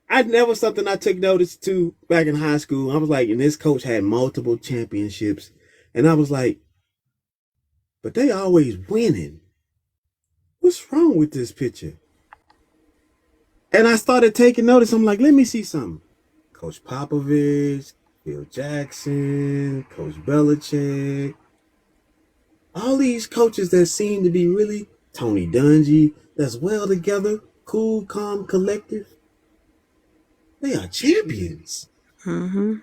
I never something I took notice to back in high school. I was like, and this coach had multiple championships, and I was like, but they always winning. What's wrong with this picture? And I started taking notice. I'm like, let me see something. Coach Popovich, Phil Jackson, Coach Belichick, all these coaches that seem to be really Tony Dungy, that's well together, cool, calm, collective. They are champions. Mm-hmm.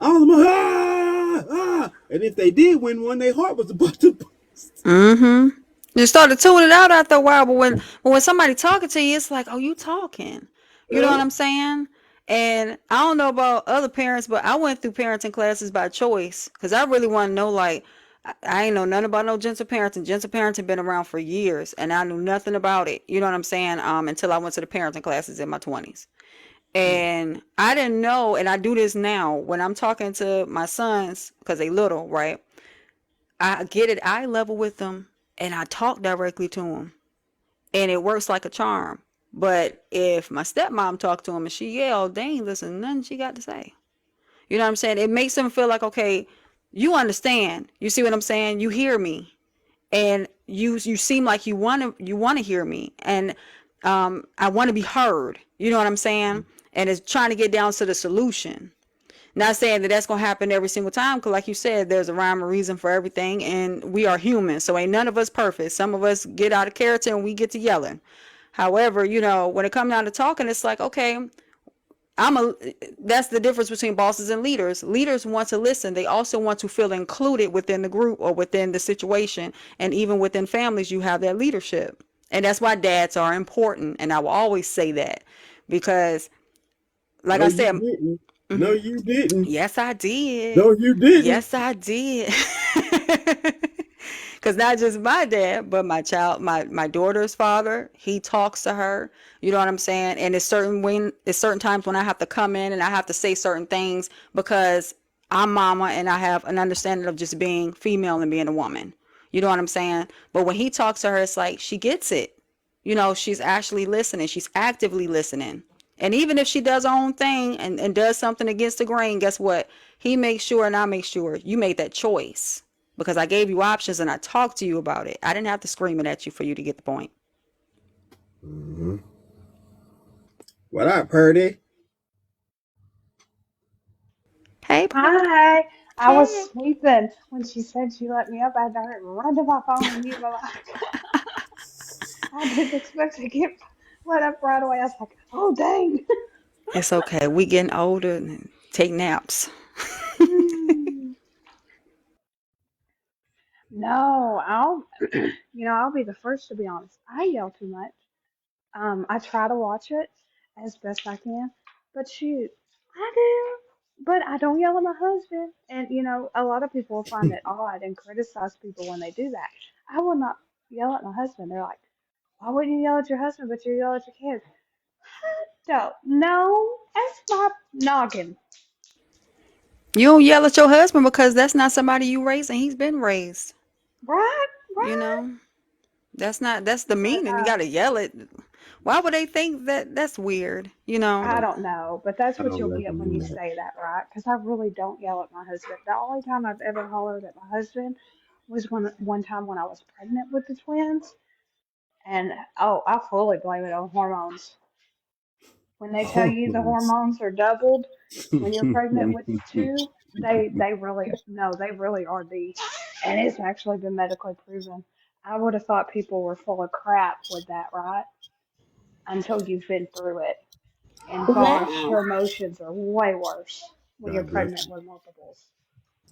All of them are, and if they did win one, their heart was about to bust. Mm-hmm. You started tuning it out after a while, but when somebody talking to you, it's like, oh, you talking. You know what Uh, I'm saying? And I don't know about other parents, but I went through parenting classes by choice because I really want to know. Like, I ain't know nothing about no gentle parenting. Gentle parenting been around for years, and I knew nothing about it. You know what I'm saying? Until I went to the parenting classes in my 20s. And I didn't know, and I do this now when I'm talking to my sons because they little, right? I get it eye level with them and I talk directly to them and it works like a charm. But if my stepmom talked to him and she yelled, they ain't listening to nothing she got to say. You know what I'm saying? It makes them feel like, okay, you understand. You see what I'm saying? You hear me. And you seem like you wanna hear me. And I wanna be heard. You know what I'm saying? And it's trying to get down to the solution. Not saying that that's gonna happen every single time, because like you said, there's a rhyme or reason for everything, and we are human, so ain't none of us perfect. Some of us get out of character and we get to yelling. However, when it comes down to talking, it's like, okay, I'm a. That's the difference between bosses and leaders. Leaders want to listen. They also want to feel included within the group or within the situation, and even within families, you have that leadership, and that's why dads are important. And I will always say that because, like no, I you said, didn't. No, mhm, you didn't. yes, I did. No, you didn't. Yes, I did. Cause not just my dad, but my daughter's father, he talks to her. You know what I'm saying? And it's certain times when I have to come in and I have to say certain things because I'm mama and I have an understanding of just being female and being a woman. You know what I'm saying? But when he talks to her, it's like she gets it. She's actually listening. She's actively listening. And even if she does her own thing and does something against the grain, guess what? He makes sure and I make sure you made that choice because I gave you options and I talked to you about it. I didn't have to scream it at you for you to get the point. Mm-hmm. What up, Purdy? Hey, Purdy. Hi. I was Hey. sleeping when she said she let me up. I had to run to my phone and mute my mic. I didn't expect to get let up right away. I was like, oh dang. It's okay. We getting older and take naps. Hmm. No, I'll be the first to be honest. I yell too much. I try to watch it as best I can, but shoot, I do. But I don't yell at my husband. And a lot of people will find it odd and criticize people when they do that. I will not yell at my husband. They're like, why wouldn't you yell at your husband, but you yell at your kids? Don't. No, that's my noggin. You don't yell at your husband because that's not somebody you raised and he's been raised. Right, You right. know, that's the But meaning. You got to yell it. Why would they think that that's weird? I I don't. don't know. But that's I what don't you'll get when you recommend that. say that, right? Because I really don't yell at my husband. The only time I've ever hollered at my husband was one time when I was pregnant with the twins, and oh, I fully blame it on hormones. When they tell you the Hormones. hormones are doubled when you're pregnant with two, they really no, they really are the, and it's actually been medically proven. I would have thought people were full of crap with that, right? Until you've been through it. And That gosh, your emotions are way worse when you're God bless pregnant you. with multiples.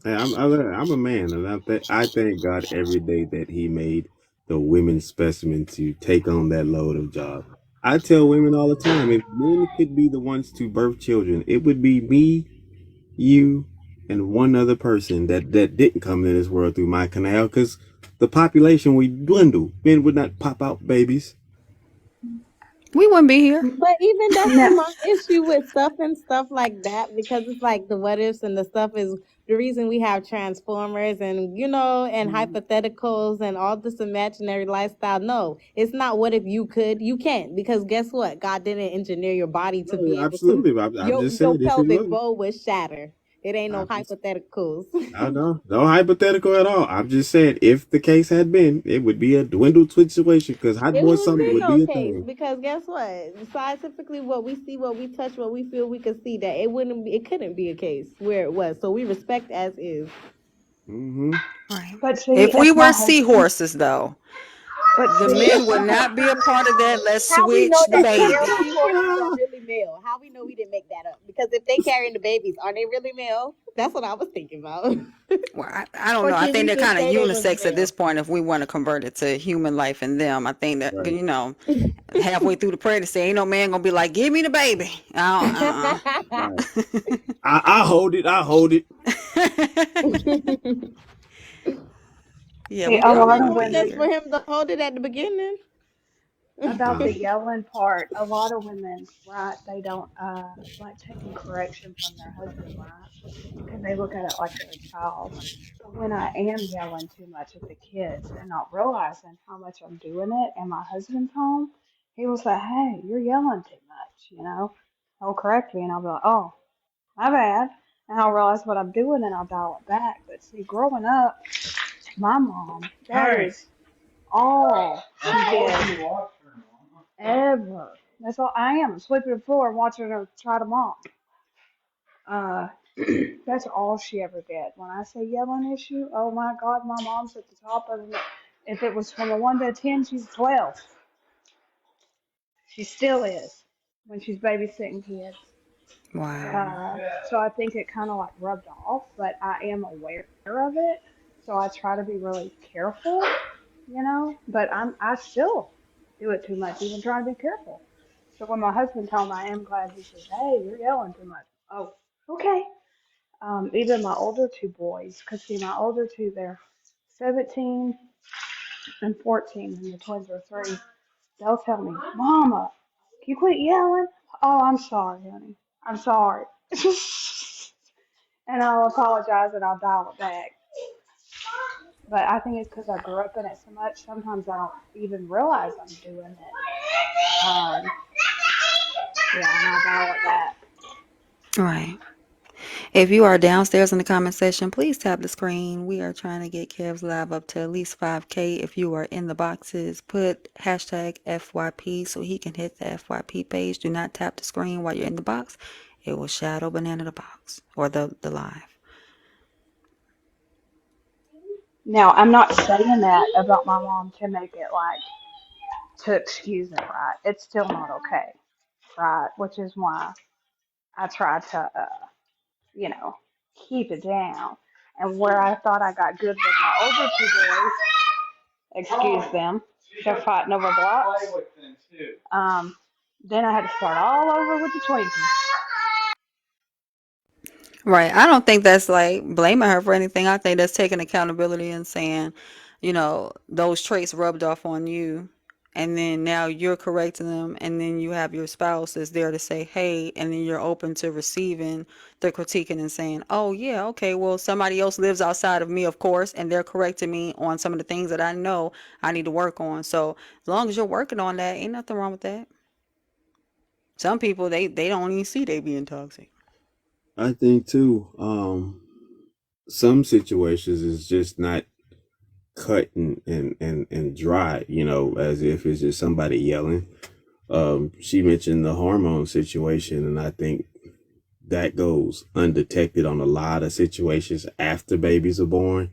Hey, I'm a man, and I thank God every day that He made the women specimen to take on that load of job. I tell women all the time, if men could be the ones to birth children, it would be me, you, and one other person that didn't come in this world through my canal, because the population would dwindle. Men would not pop out babies. We wouldn't be here. But even that's No, my issue with stuff and stuff like that because it's like the what ifs and the stuff is the reason we have transformers and and hypotheticals and all this imaginary lifestyle. No, it's not what if you could. You can't because guess what? God didn't engineer your body to be No, able to. absolutely. I'm Your just your saying if it pelvic was. bowl would shatter. It ain't no I'm just, hypotheticals. I know, no hypothetical at all. I'm just saying if the case had been, it would be a dwindled situation because hot It boy wouldn't summer be would no be a case thing. because guess what? Scientifically, what we see, what we touch, what we feel, we could see that it couldn't be a case where it was. So we respect as is. Mm-hmm. Right. but see, If we if were my husband, seahorses, though, but the see, men if would my not be a part of that. Let's How we know switch the that the male baby. seahorses are really male? How we know we didn't make that up? Because if they carrying the babies, are they really male? That's what I was thinking about. Well, I don't Or know. I can think we they're just kind of say they was unisex at this male? point if we want to convert it to human life in them. I think that, Right. halfway through the pregnancy, ain't no man going to be like, give me the baby. Right. I hold it. I hold it. Yeah, see we a It lot probably of makes won't be sense women for here. him to hold it at the beginning. about Uh, the yelling part, a lot of women, right? They don't like taking correction from their husband, right? Because they look at it like they're a child. But when I am yelling too much at the kids and not realizing how much I'm doing it, and my husband's home, he will say, "Hey, you're yelling too much," you know. He'll correct me, and I'll be like, "Oh, my bad," and I'll realize what I'm doing, and I'll dial it back. But see, growing up, my mom, that is all she did ever. That's all I am. Sweeping the floor and watching her try to mop. Uh, that's all she ever did. When I say yelling issue, oh my God, my mom's at the top of it. If it was from a 1 to a 10, she's a 12. She still is when she's babysitting kids. Wow. Uh, so I think it kind of like rubbed off, but I am aware of it. So I try to be really careful, you know. But I still do it too much, even trying to be careful. So when my husband told me, I am glad he says, "Hey, you're yelling too much." Oh, okay. Even my older two boys, because see, my older two, they're 17 and 14, and the twins are 3. They'll tell me, "Mama, can you quit yelling?" "Oh, I'm sorry, honey. I'm sorry." And I'll apologize and I'll dial it back. But I think it's because I grew up in it so much. Sometimes I don't even realize I'm doing it. Yeah, and I'll dial it back. Right. If you are downstairs in the comment section, please tap the screen. We are trying to get Kev's Live up to at least 5K. If you are in the boxes, put hashtag FYP so he can hit the FYP page. Do not tap the screen while you're in the box. It will shadow banana the box or the live. Now, I'm not saying that about my mom to make it like to excuse it, right? It's still not okay, right? Which is why I try to, you know, keep it down. And where I thought I got good with my older two boys, excuse them, they're fighting over blocks. Um, then I had to start all over with the Twinkies. Right. I don't think that's like blaming her for anything. I think that's taking accountability and saying, those traits rubbed off on you. And then now you're correcting them. And then you have your spouse is there to say, hey, and then you're open to receiving the critiquing and saying, oh, yeah, okay, well, somebody else lives outside of me, of course, and they're correcting me on some of the things that I know I need to work on. So as long as you're working on that, ain't nothing wrong with that. Some people, they don't even see they being toxic. I think too. Some situations is just not. cut and dry, as if it's just somebody yelling. She mentioned the hormone situation, and I think that goes undetected on a lot of situations after babies are born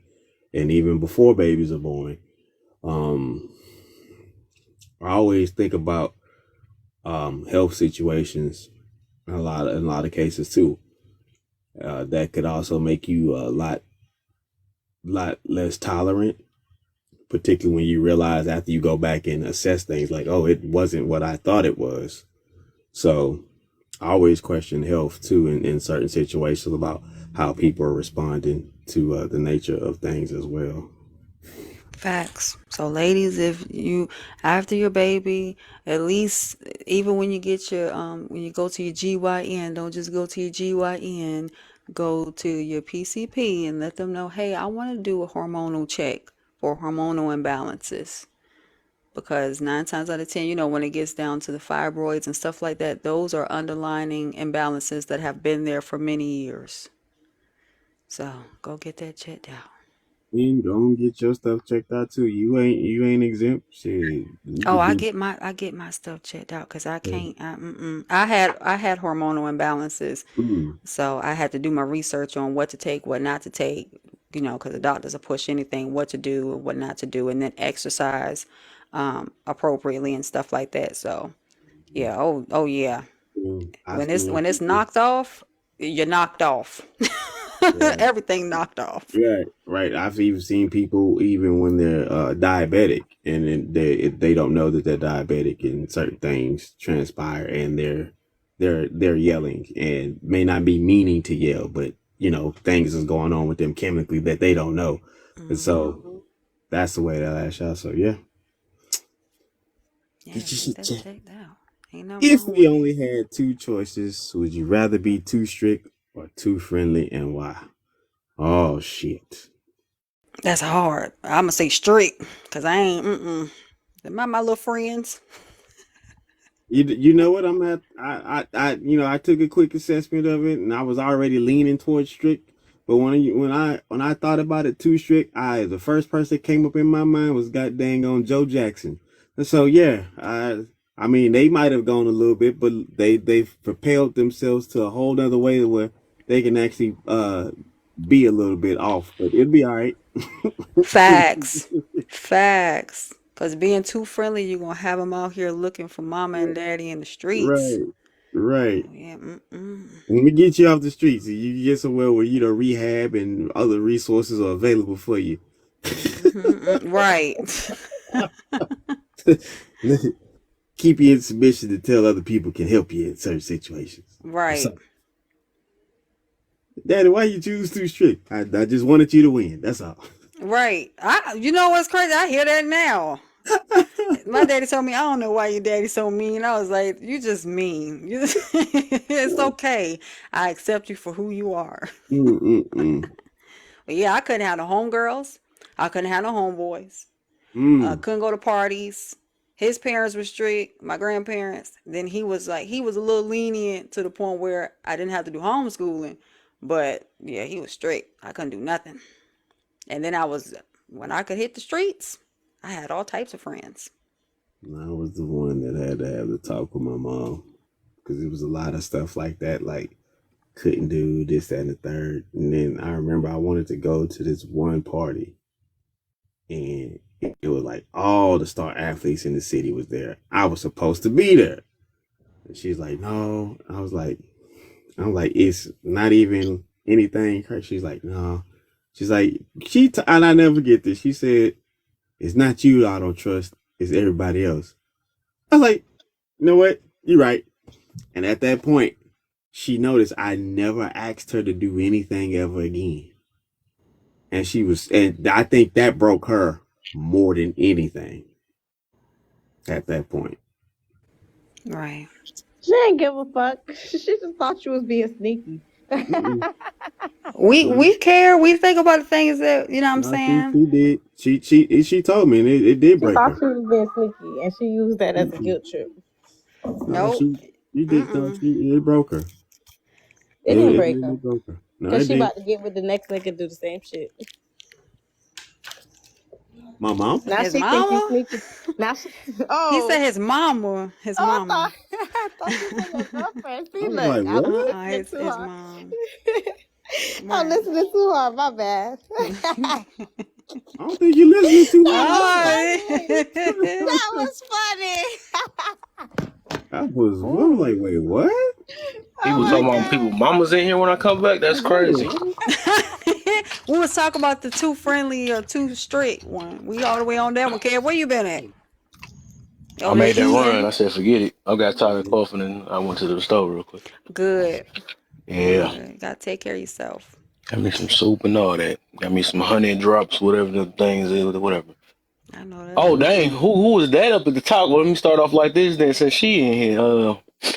and even before babies are born. Um, I always think about health situations in a lot of cases too. That could also make you a lot less tolerant, particularly when you realize after you go back and assess things like, oh, it wasn't what I thought it was. So I always question health too in certain situations about how people are responding to the nature of things as well. Facts. So, ladies, if you after your baby, at least even when you get your when you go to your GYN, don't just go to your GYN. Go to your PCP and let them know, hey, I want to do a hormonal check for hormonal imbalances. Because 9 times out of 10, when it gets down to the fibroids and stuff like that, those are underlying imbalances that have been there for many years. So go get that checked out. And go and get your stuff checked out too. You ain't exempt. Shit, you Oh, could I do. get my stuff checked out because I can't. I had hormonal imbalances, Mm, so I had to do my research on what to take, what not to take. Because the doctors will push anything, what to do, what not to do, and then exercise appropriately and stuff like that. So yeah, oh yeah. I've When it's people. knocked off, you're knocked off. Everything knocked off. Right, right. I've even seen people even when they're diabetic, and then they don't know that they're diabetic, and certain things transpire, and they're yelling, and may not be meaning to yell, but things is going on with them chemically that they don't know, and Hmm. so that's the way that I lash out. So yeah, Yeah, get your get shit that checked. checked out. Ain't nothing If wrong we with it. only had two choices, would you rather be too strict or too friendly, and why? Oh shit. That's hard. I'm gonna say strict, cause I ain't. Am I my little friends? You know what I'm at? I took a quick assessment of it, and I was already leaning towards strict. But when I thought about it too strict, the first person that came up in my mind was god dang on Joe Jackson. And so yeah, I mean they might have gone a little bit, but they've propelled themselves to a whole other way where they can actually be a little bit off, but it'll be all right. Facts, facts. Cause being too friendly, you're gonna have them out here looking for mama and daddy in the streets. Right, right. Oh yeah. Mm-mm. When we get you off the streets, you get somewhere where rehab and other resources are available for you. Right. Keep you in submission to tell other people can help you in certain situations. Right. So, Daddy, why you choose too strict? I just wanted you to win. That's all. Right. You know what's crazy? I hear that now. My daddy told me, I don't know why your daddy's so mean. I was like, you just mean. It's okay. I accept you for who you are. Mm-mm-mm. But yeah, I couldn't have no homegirls. I couldn't have no homeboys. Mm. Couldn't go to parties. His parents were strict, my grandparents. Then he was a little lenient to the point where I didn't have to do homeschooling. But yeah, he was strict. I couldn't do nothing. And then when I could hit the streets, I had all types of friends. I was the one that had to have the talk with my mom because it was a lot of stuff like that, like couldn't do this, that, and the third. And then I remember I wanted to go to this one party, and it was like all the star athletes in the city was there. I was supposed to be there. And she's like, no. I'm like, it's not even anything. She's like, no. She's like, and I never get this. She said, it's not you I don't trust, it's everybody else. I was like, you know what? You're right. And at that point, she noticed I never asked her to do anything ever again. And I think that broke her more than anything at that point. Right. She didn't give a fuck. She just thought she was being sneaky. Mm-mm. We No, care. We think about the things that what I'm no, she saying. she did. She told me, and it did She break thought her. she was being sneaky, and she used that as a Mm-mm. guilt trip. No, Nope. she did. No, Mm-mm. it broke her. It didn't It break really her broke her. No, because it she did. about to get with the next nigga and do the same shit. My mom? Now His she think you mama? sneaking. Now she. He said Oh. his mama. His Oh, mama. I thought you said your girlfriend. I See, was look, like, I'm what? listening too His hard. mom. I'm Right. listening too hard. My bad. I don't think you're listening too That hard was at all. funny. Oh. That was funny. I'm Ooh. like, wait, what? Oh People my talking What? about god. people mamas in here when I come back. That's crazy. What? We was talking about the too friendly or too strict one. We all the way on that one. Kev, where you been at? I Over there made that run. eating? I said, forget it. I got tired of coughing and I went to the store real quick. Good. Yeah. Good. Gotta take care of yourself. Got me some soup and all that. Got me some honey drops, whatever the things is, whatever. I know that's Oh right. dang, who was that up at the top? Well, let me start off like this then, since she in here.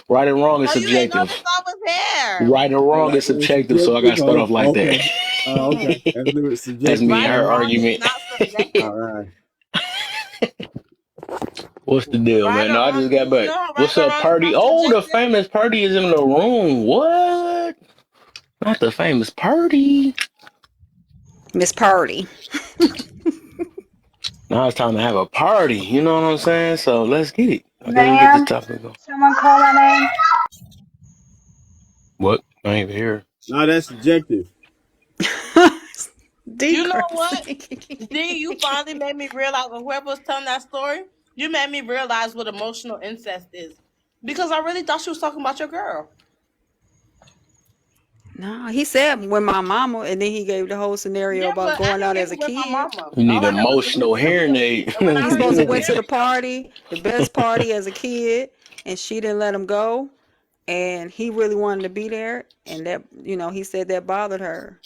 Right and wrong is Oh, you didn't subjective. notice I was there. Right and wrong is It's subjective, so I got subjective. to start off like that. Okay. Okay. That's a little That's subjective me and Right her and then. wrong is argument. not subjective. All right. What's the deal, Right man? No, or I wrong, just got you back. know how right What's or up, wrong is Purdy? not Oh, the subjective? famous Purdy is in the room. What? Not the famous Purdy. Miss Purdy. Now it's time to have a party. You know what I'm saying? So let's get it. I guess we get this Ma'am, topic going. someone call my name. What? I ain't even here. No, that's subjective. D You know what? crazy. Then you finally made me realize, or whoever was telling that story, you made me realize what emotional incest is. Because I really thought she was talking about your girl. No, he said with my mama, and then he gave the whole scenario Yeah, about but I going didn't out hear as the a with my kid. mama. You need All I an heard was the emotional hearing subjective. aid. And when I He heard supposed the to went to the subjective, party, the best party as a kid, and she didn't let him go, and he really wanted to be there, and that he said that bothered her.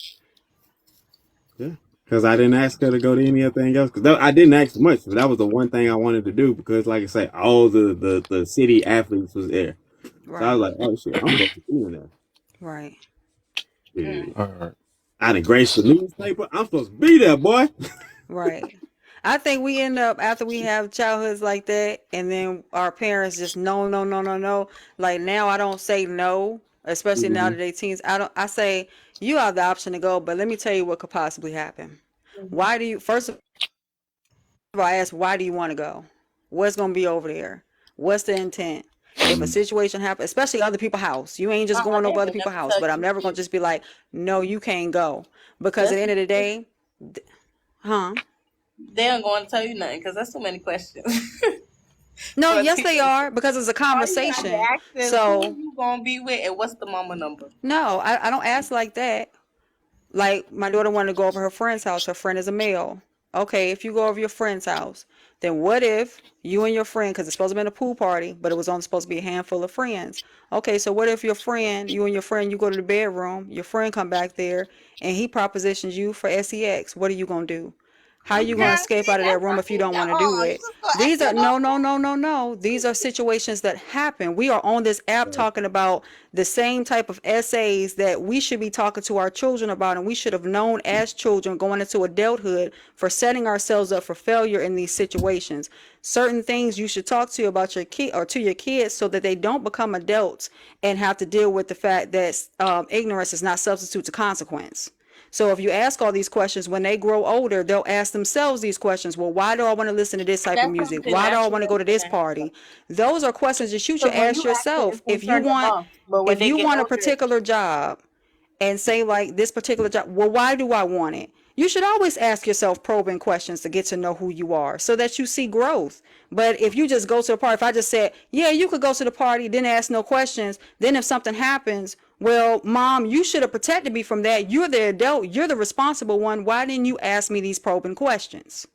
Yeah. Because I didn't ask her to go to anything else. Because I didn't ask much, but that was the one thing I wanted to do. Because, like I say, all the city athletes was there. So I was Right, like, oh shit, I'm going to be in there. right, Yeah. mm, All right. I done graced the newspaper. I'm supposed to be there, boy. right. I think we end up after we have childhoods like that, and then our parents just no, no, no, no, no. Like now, I don't say no, especially now Hmm. that they teens. I don't. I say you have the option to go, but let me tell you what could possibly happen. mhm. Why do you? First of all, I ask why do you want to go? What's gonna be over there? What's the intent? If a situation happens, especially other people's house, you ain't just going They over ain't other gonna people's never house. tell But I'm you never gonna shit. just be like, no, you can't go, because at That's the end of the day, huh? they ain't going to tell you nothing because that's too many questions No, for a yes, they teenager. are because it's a All you have to conversation. ask is who So you gonna be with and what's the mama number. no, I don't ask like that. Like my daughter wanted to go over her friend's house. Her friend is a male. Okay, if you go over your friend's house, then what if you and your friend, because it's supposed to be in a pool party, but it was only supposed to be a handful of friends. Okay, so what if your friend, you and your friend, you go to the bedroom, your friend come back there, and he propositions you for sex? What are you gonna do? How are you gonna Girl, escape see, out of that that's room not if you even don't that want to do hard. You it? just gonna ask These are your no, number. no, no, no, no. These are situations that happen. We are on this app Right. talking about the same type of essays that we should be talking to our children about, and we should have known as children going into adulthood for setting ourselves up for failure in these situations. Certain things you should talk to about your kid or to your kids so that they don't become adults and have to deal with the fact that ignorance is not substitute to consequence. So if you ask all these questions, when they grow older, they'll ask themselves these questions. Well, why do I want to listen to this type of That's music? something Why do I naturally want to go that's to this gonna happen. party? Those are questions that you should Because when ask you ask it, yourself. it's gonna turn them off. But when If they you get want a older, particular job and say like this particular job, well, why do I want it? You should always ask yourself probing questions to get to know who you are so that you see growth. But if you just go to the party, if I just said, yeah, you could go to the party, didn't ask no questions, then if something happens, well, mom, you should have protected me from that. You're the adult, you're the responsible one. Why didn't you ask me these probing questions?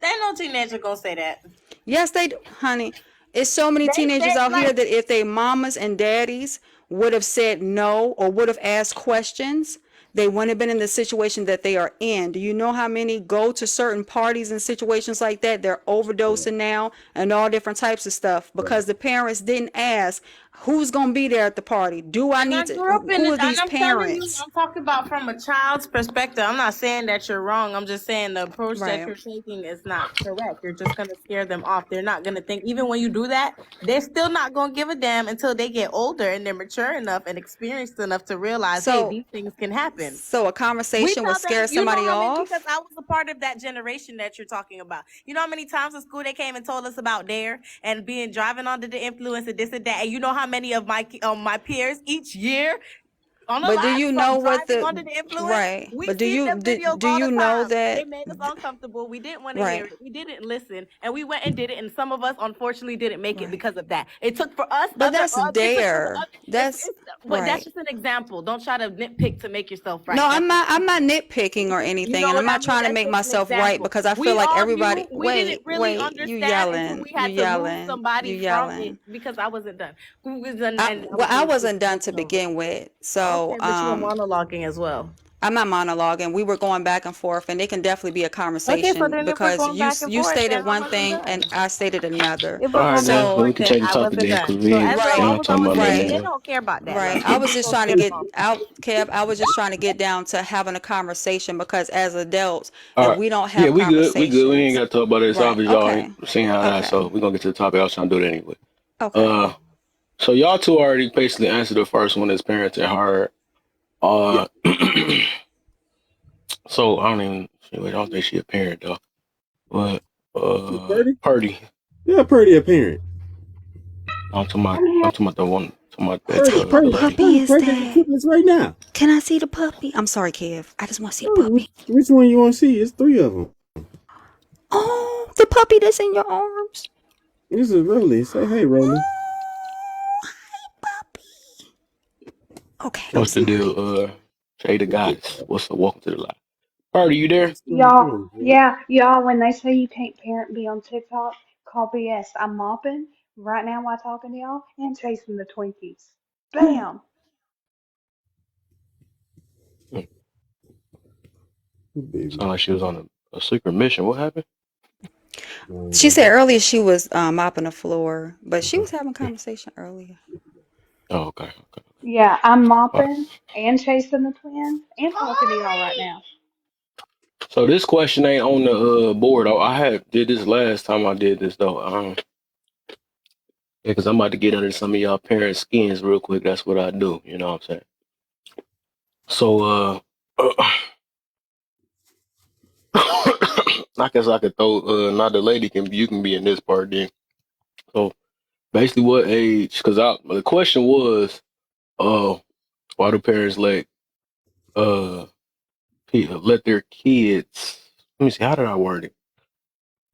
there ain't no teenager gonna say that. Yes, they do, honey. It's so many They teenagers say out here like that if their mamas and daddies would have said no or would have asked questions, they wouldn't have been in the situation that they are in. Do you know how many go to certain parties and situations like that? They're Right. overdosing now and all different types of stuff Right. because the parents didn't ask, Who's gonna be there at the party? Do I And I need to? grew up in Who it, are and these I'm telling you, parents? I'm talking about from a child's perspective. I'm not saying that you're wrong. I'm just saying the approach that Right. you're taking is not correct. You're just gonna scare them off. They're not gonna think. Even when you do that, they're still not gonna give a damn until they get older and they're mature enough and experienced enough to realize, hey, So, these things can happen. so a We conversation will tell them, scare you know somebody how many, because off. I was a part of that generation that you're talking about. You know how many times in school they came and told us about dare and being driving under the influence and this and that. And you know how many of my peers each year But do unalive you from know what driving the under the influence? right? We But do see you them do, videos do all the you know time. They that made us uncomfortable. We didn't want to hear right? it. We didn't listen, and we went and did it. And some of us, unfortunately, didn't make it Right. because of that. It took for us. But that's It took for the. dare. That's But that's right. just an example. Don't try to nitpick to make yourself No, right. That's just I'm not nitpicking or you anything, know and I'm what I not mean? trying to That's make just an myself right example. because I feel We like argue. everybody. We didn't really You understand until yelling, we had to move you somebody from it yelling. because I wasn't done. And I Well, was I being wasn't done to taken over. begin with, so Okay, but you were monologuing as well. I'm not monologuing. We were going back and forth, and it can definitely be a Okay, so conversation then if we're because going back and you forth, stated then I one wasn't thing and done. I stated another. If All we're right, going back then. and So Well, we forth, can then change the I topic wasn't then because done. we So ain't, as we right, ain't talking about nothing they right, else. don't care about that. right. Like I we was just just gonna trying to scare them get off. out, Kev. I was just trying to get down to having a conversation because as adults, All if right. we don't Yeah, have we good. We good. We ain't conversations, got to talk about it. It's right? obvious y'all ain't Okay, seeing how that, okay, so we're going to get to the topic. I was trying to do that anyway. okay. Uh, so y'all two already basically answered the first one as parenting hard. Yeah. Uh, so I don't even, I don't think she a parent though. But, Purdy? Purdy. Yeah, Purdy a parent. I'm here. I'm talking about the one, talking about What Purdy, type the of Purdy, lady. puppy Purdy is pregnant with that? triplets right now. Can I see the puppy? I'm sorry, Kev. I just want to see the Oh, puppy. which one you want to see? It's three of them. Oh, the puppy that's in your arms. This is Rolly. Say hey, Rolly. Oh, hi, puppy. Okay, I'm What's the sorry. deal? Shay the goddess. What's the welcome to the light? Purdy, you there? What's going Y'all, on, boy? yeah, y'all, when they say you can't parent be on TikTok, call BS. I'm mopping right now while talking to y'all and chasing the Twinkies. Bam! Hmm. Baby. Sound like she was on a secret mission. What happened? She said Man, earlier she was mopping the floor, but she was having conversation earlier. Oh, okay. Okay. Yeah, I'm All right. mopping and chasing the twins and talking to y'all right now. So this question ain't on the board. I had did this last time I did this though. Yeah, because I'm about to get under some of y'all parents' skins real quick. That's what I do. You know what I'm saying? So I guess I could throw not the lady can you can be in this part then. So basically, what age? Because the question was, uh, why do parents uh let their kids? Let me see. How did I word it?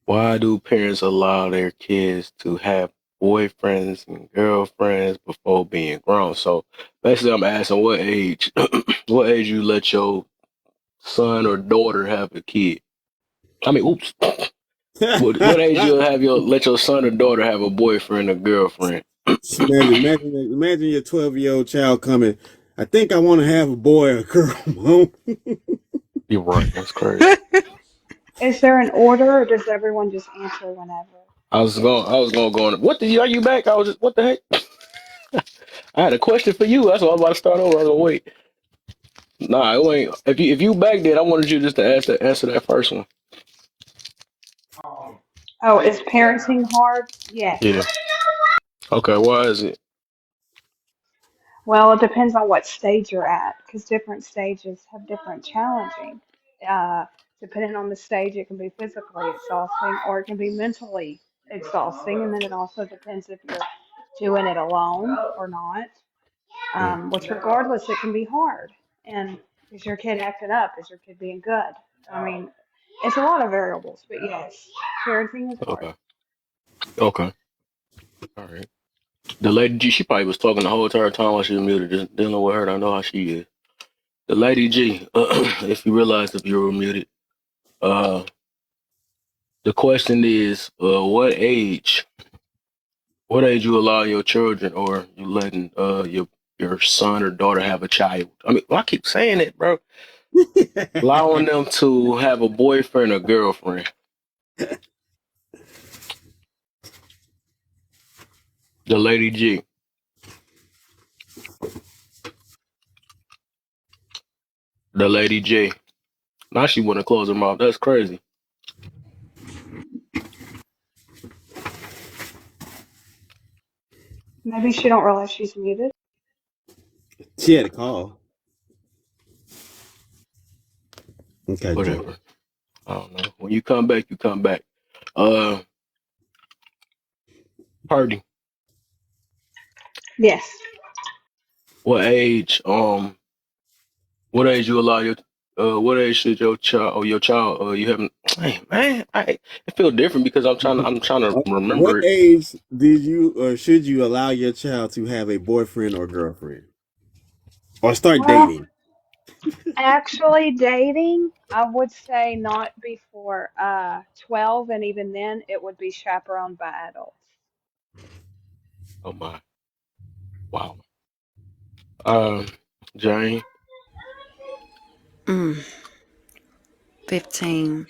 Why do parents allow their kids to have boyfriends and girlfriends before being grown? So basically, I'm asking what age, what age you let your son or daughter have a kid? I mean, oops. What age you have let your son or daughter have a boyfriend or girlfriend? imagine your 12-year-old child coming. I think I want to have a boy or a girl, Mom. You're right. That's crazy. Is there an order or does everyone just answer whenever? I was gonna go on. What the? Are you back? I was just. What the heck? I had a question for you. That's why I was about to start over. I was gonna wait. Nah, it ain't. If you back there, I wanted you just to answer that first one. Oh, is parenting hard? Yes. Yeah. Okay. Why is it? Well, it depends on what stage you're at, because different stages have different challenging. Uh, Depending on the stage, it can be physically exhausting or it can be mentally exhausting. And then it also depends if you're doing it alone or not. Mm, Which, regardless, it can be hard. And is your kid acting up? Is your kid being good? I mean, it's a lot of variables, but yes, parenting is hard. okay. Okay. All right. The lady G, she probably was talking the whole entire time while she was muted, just dealing with her. I know how she is. The lady G, if you realize if you were muted, uh, the question is, what age you allow your children or you letting your son or daughter have a child? I mean, I keep saying it, bro. Allowing them to have a boyfriend or girlfriend. The lady G. The lady J. Now she want to close her mouth. That's crazy. Maybe she don't realize she's muted. She had a call. Okay, Joe. Whatever. I don't know. When you come back, you come back. Uh, Party. Yes. What age? What age you allow your? What age should your child or your child? You haven't. Hey, man, it feel different because I'm trying to What remember it. age did you or should you allow your child to have a boyfriend or girlfriend or start Well, dating? actually, dating, I would say not before 12, and even then, it would be chaperoned by adults. Oh my, wow. Um, Jane. Mm, 15.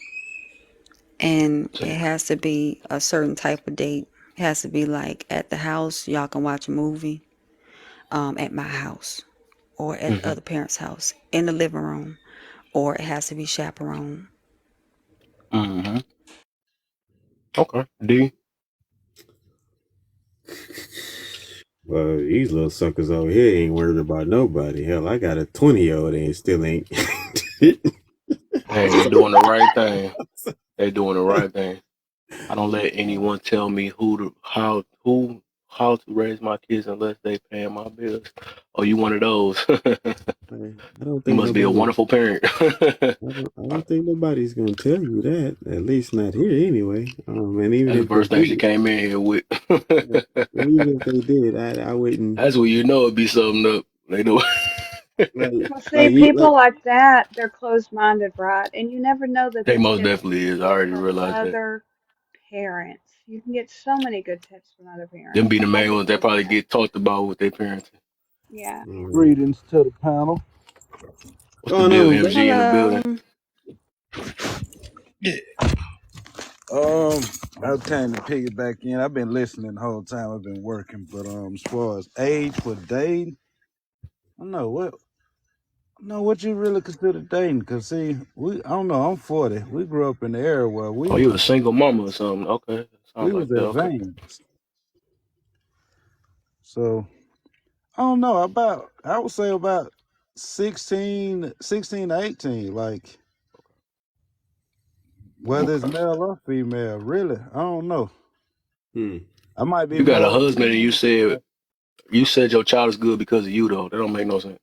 And it Jane. has to be a certain type of date. It has to be like at the house, y'all can watch a movie, at my house or at the Mm-hmm. other parent's house in the living room, or it has to be chaperone. Mm-hmm. Okay. D. Well, these little suckers over here ain't worried about nobody. Hell, I got a 20-year-old and still ain't. Hey, they doing the right thing. They doing the right thing. I don't let anyone tell me how to raise my kids unless they paying my bills. Oh, you one of those? I don't You think must be a nobody. wonderful parent. I don't think nobody's gonna tell you that. At least not here, anyway. And even That's the if they first thing she did, came in here with. and even if they did, I wouldn't That's when you know it'd be something up. They know. like Well, see, like people like that, they're closed-minded, right? And you never know that They these most tips can definitely be is. I good already from realized that. other parents. You can get so many good tips from other Them parents. be the I main just ones that wouldn't probably trust get them. talked about with their parents. Yeah. mm, Greetings to the panel. What's the going deal, on, MG Zay? in the building? Hello. Yeah. Um, I came to piggyback in. I've been listening the whole time. I've been working, but as far as age for dating, I don't know what. No, what you really consider dating? Cause see, I don't know. I'm 40. We grew up in the era where Oh, you a single mama or something? Okay, we sound like was that. Okay. advanced. So I don't know about. I would say about 16 to 18. Like whether it's Okay. male or female, really, I don't know. Hmm. I might be You got a more husband and lenient. you said your child is good because of you though. That don't make no sense.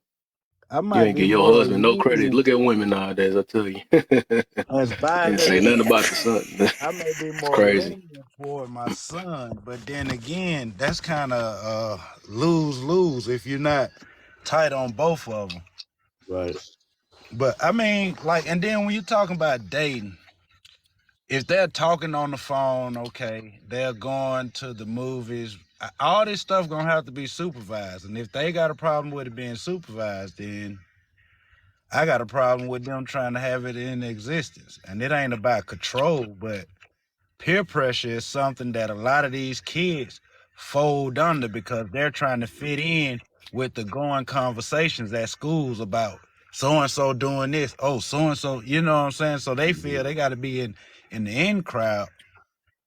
I You might ain't be give your more husband no credit. lenient Look at women nowadays. I tell you, as and say violent. nothing about the son. I may be It's more crazy. lenient toward my son, but then again, that's kind of lose lose if you're not tight on both of them. Right. But I mean, like, and then when you're talking about dating, if they're talking on the phone, okay, they're going to the movies. All this stuff gonna have to be supervised, and if they got a problem with it being supervised, then I got a problem with them trying to have it in existence. And it ain't about control, but peer pressure is something that a lot of these kids fold under because they're trying to fit in with the going conversations at schools about so and so doing this. Oh, so and so, you know what I'm saying? So they feel Mhm. they got to be in the in crowd.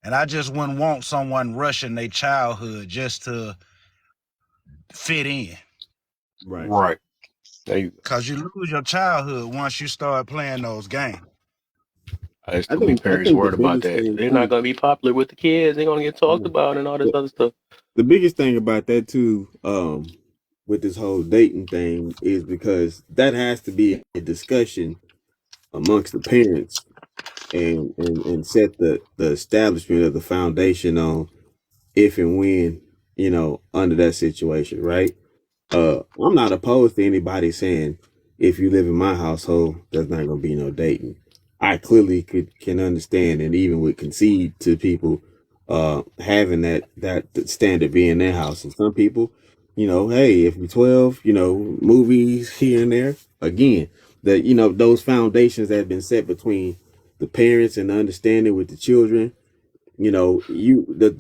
And I just wouldn't want someone rushing their childhood just to fit in. Right. Right. There you go. Cause you lose your childhood once you start playing those games. There's I too many think I parents think the worried about biggest that. thing They're not too. gonna be popular with the kids. They're gonna get talked Yeah. about and all this The, other stuff. the biggest thing about that too, with this whole dating thing is because that has to be a discussion amongst the parents and set the establishment of the foundation on if and when, under that situation, right? I'm not opposed to anybody saying if you live in my household, there's not gonna be no dating. I clearly can understand and even would concede to people having that standard be in their house. And some people, hey, if we're 12, movies here and there. Again, that those foundations that have been set between the parents and the understanding with the children,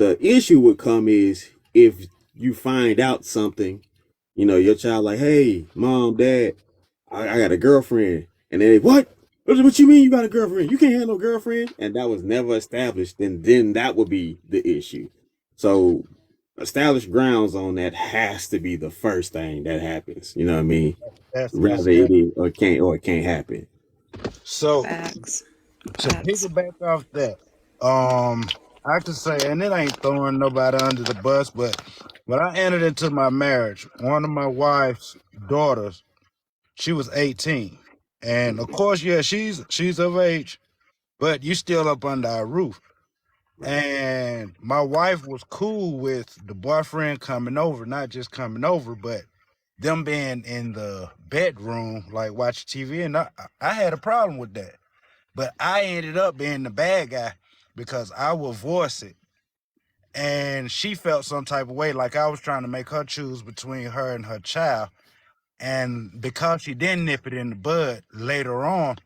the issue would come is if you find out something Your child like, hey, mom, dad, I got a girlfriend. And they, what? What you mean you got a girlfriend? You can't have no girlfriend. And that was never established. And then that would be the issue. So established grounds on that has to be the first thing that happens. You know what I mean? That's Rather exactly. it can't happen. So Facts. to Facts. piggyback off that, I could say, and it ain't throwing nobody under the bus, but when I entered into my marriage, one of my wife's daughters, she was 18, and of course, yeah, she's of age, but you still up under our roof. Right. And my wife was cool with the boyfriend coming over, not just coming over, but them being in the bedroom, like watching TV. And I had a problem with that. But I ended up being the bad guy because I would voice it. And she felt some type of way, like I was trying to make her choose between her and her child. And because she didn't nip it in the bud later on,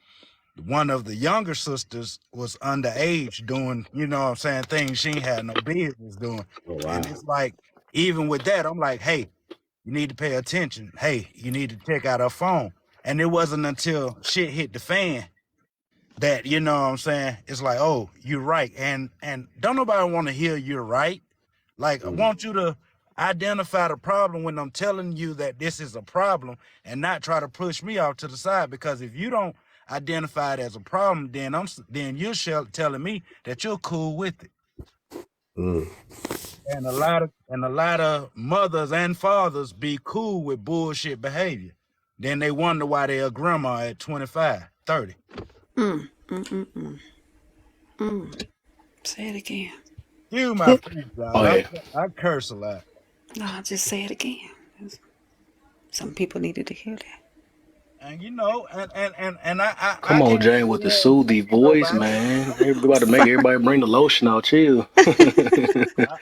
one of the younger sisters was underage doing, what I'm saying, things she ain't had no business doing. Oh And wow. it's like, even with that, I'm like, hey, you need to pay attention. Hey, you need to check out her phone. And it wasn't until shit hit the fan that, what I'm saying, it's like, oh, you're right. And don't nobody want to hear you're right. Like, I Mm, want you to identify the problem when I'm telling you that this is a problem and not try to push me off to the side. Because if you don't identify it as a problem, then you're telling me that you're cool with it. mm. And a lot of mothers and fathers be cool with bullshit behavior. Then they wonder why they're a grandma at 25, 30. Mm, mm, mm, mm, mm. Say it again. You my friend, Oh y'all. I yeah. I curse a lot. No, just say it again. Some people needed to hear that. And I Come on, can't Jane, sit with the here and soothy preach to voice, nobody. man. Everybody make everybody bring the lotion out. Chill.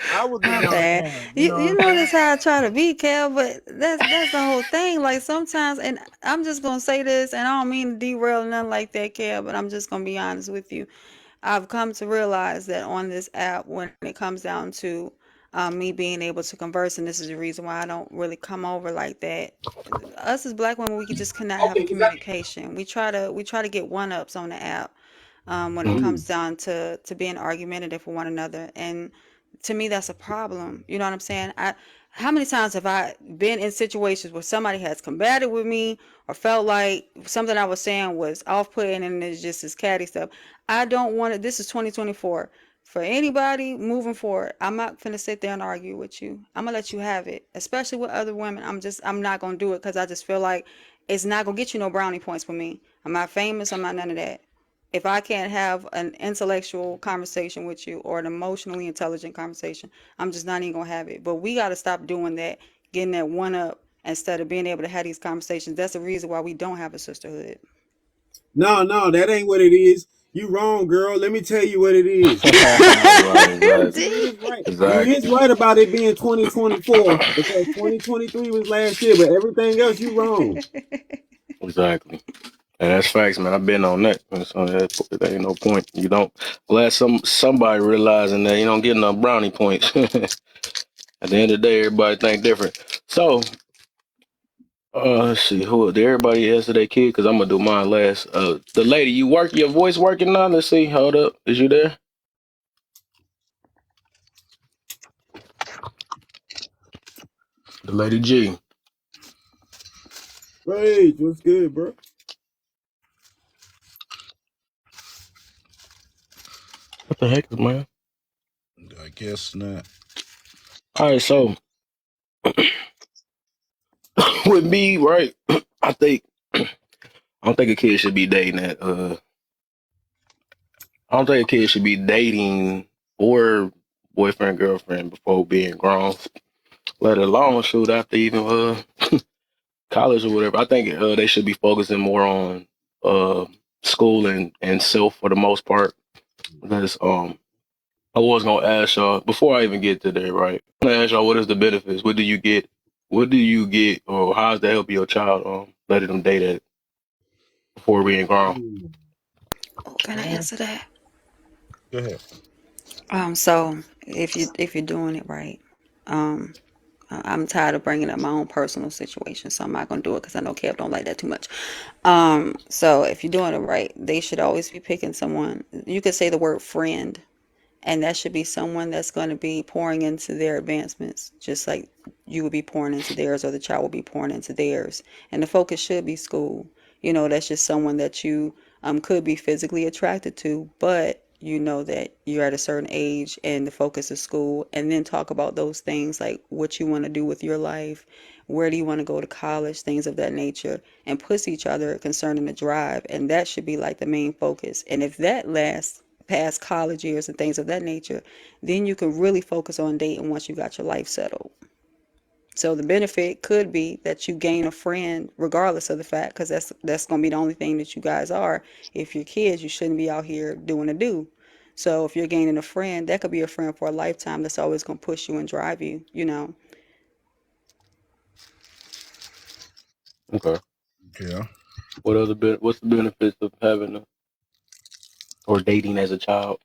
I was a My young bad. man, you know You what I'm notice how I try to be, Cal, but that's the whole thing. Like sometimes, and I'm just gonna say this, and I don't mean to derail nothing like that, Cal, but I'm just gonna be honest with you. I've come to realize that on this app, when it comes down to me being able to converse, and this is the reason why I don't really come over like that. Us as black women, we just cannot have a communication. We try to get one ups on the app when it Mhm. Mm. comes down to being argumentative with one another, and to me that's a problem. You know what I'm saying? How many times have I been in situations where somebody has combated with me or felt like something I was saying was off-putting and it's just this catty stuff? I don't want it. This is 2024. For anybody moving forward, I'm not gonna sit there and argue with you. I'm gonna let you have it, especially with other women. I'm not gonna do it because I just feel like it's not gonna get you no brownie points with me. I'm not famous. I'm not none of that. If I can't have an intellectual conversation with you or an emotionally intelligent conversation, I'm just not even gonna have it. But we gotta stop doing that, getting that one up instead of being able to have these conversations. That's the reason why we don't have a sisterhood. No, no, that ain't what it is. You wrong, girl. Let me tell you what it is. Right, exactly. You is right. You Exactly. is right about it being 2024 because 2023 was last year, but everything else you wrong. Exactly. And that's facts, man. I've been on that. And so that ain't no point. You don't glad somebody realizing that you don't get enough brownie points. At the end of the day, everybody think different. So, let's see, who did everybody answer their kid? Because I'm gonna do mine last. The lady, your voice working now? Let's see. Hold up, is you there? The lady G. Rage, what's good, bro? What the heck, man? I guess not. All right, so with me, right? I think I don't think a kid should be dating at. I don't think a kid should be dating or boyfriend girlfriend before being grown. Let alone shoot after even college or whatever. I think they should be focusing more on uh school and self for the most part. Because I was gonna ask y'all before I even get to there, right? I'm gonna ask y'all what is the benefits? What do you get? What do you get, or how does that help your child? Letting them date it before being grown. Mm. Oh, can I Um, answer that? Go ahead. So if you're doing it right, um, I'm tired of bringing up my own personal situation, so I'm not gonna do it because I know Kev don't like that too much. So if you're doing it right, they should always be picking someone. You could say the word friend, and that should be someone that's going to be pouring into their advancements, just like you would be pouring into theirs, or the child will be pouring into theirs. And the focus should be school. That's just someone that you could be physically attracted to, but you know that you're at a certain age and the focus is school. And then talk about those things like what you want to do with your life, where do you want to go to college, things of that nature, and push each other concerning the drive. And that should be like the main focus. And if that lasts past college years and things of that nature, then you can really focus on dating once you got your life settled. So the benefit could be that you gain a friend regardless of the fact, because that's going to be the only thing that you guys are. If you're kids, you shouldn't be out here doing a do. So if you're gaining a friend, that could be a friend for a lifetime that's always going to push you and drive you. Okay. Yeah. What's the benefits of having or dating as a child?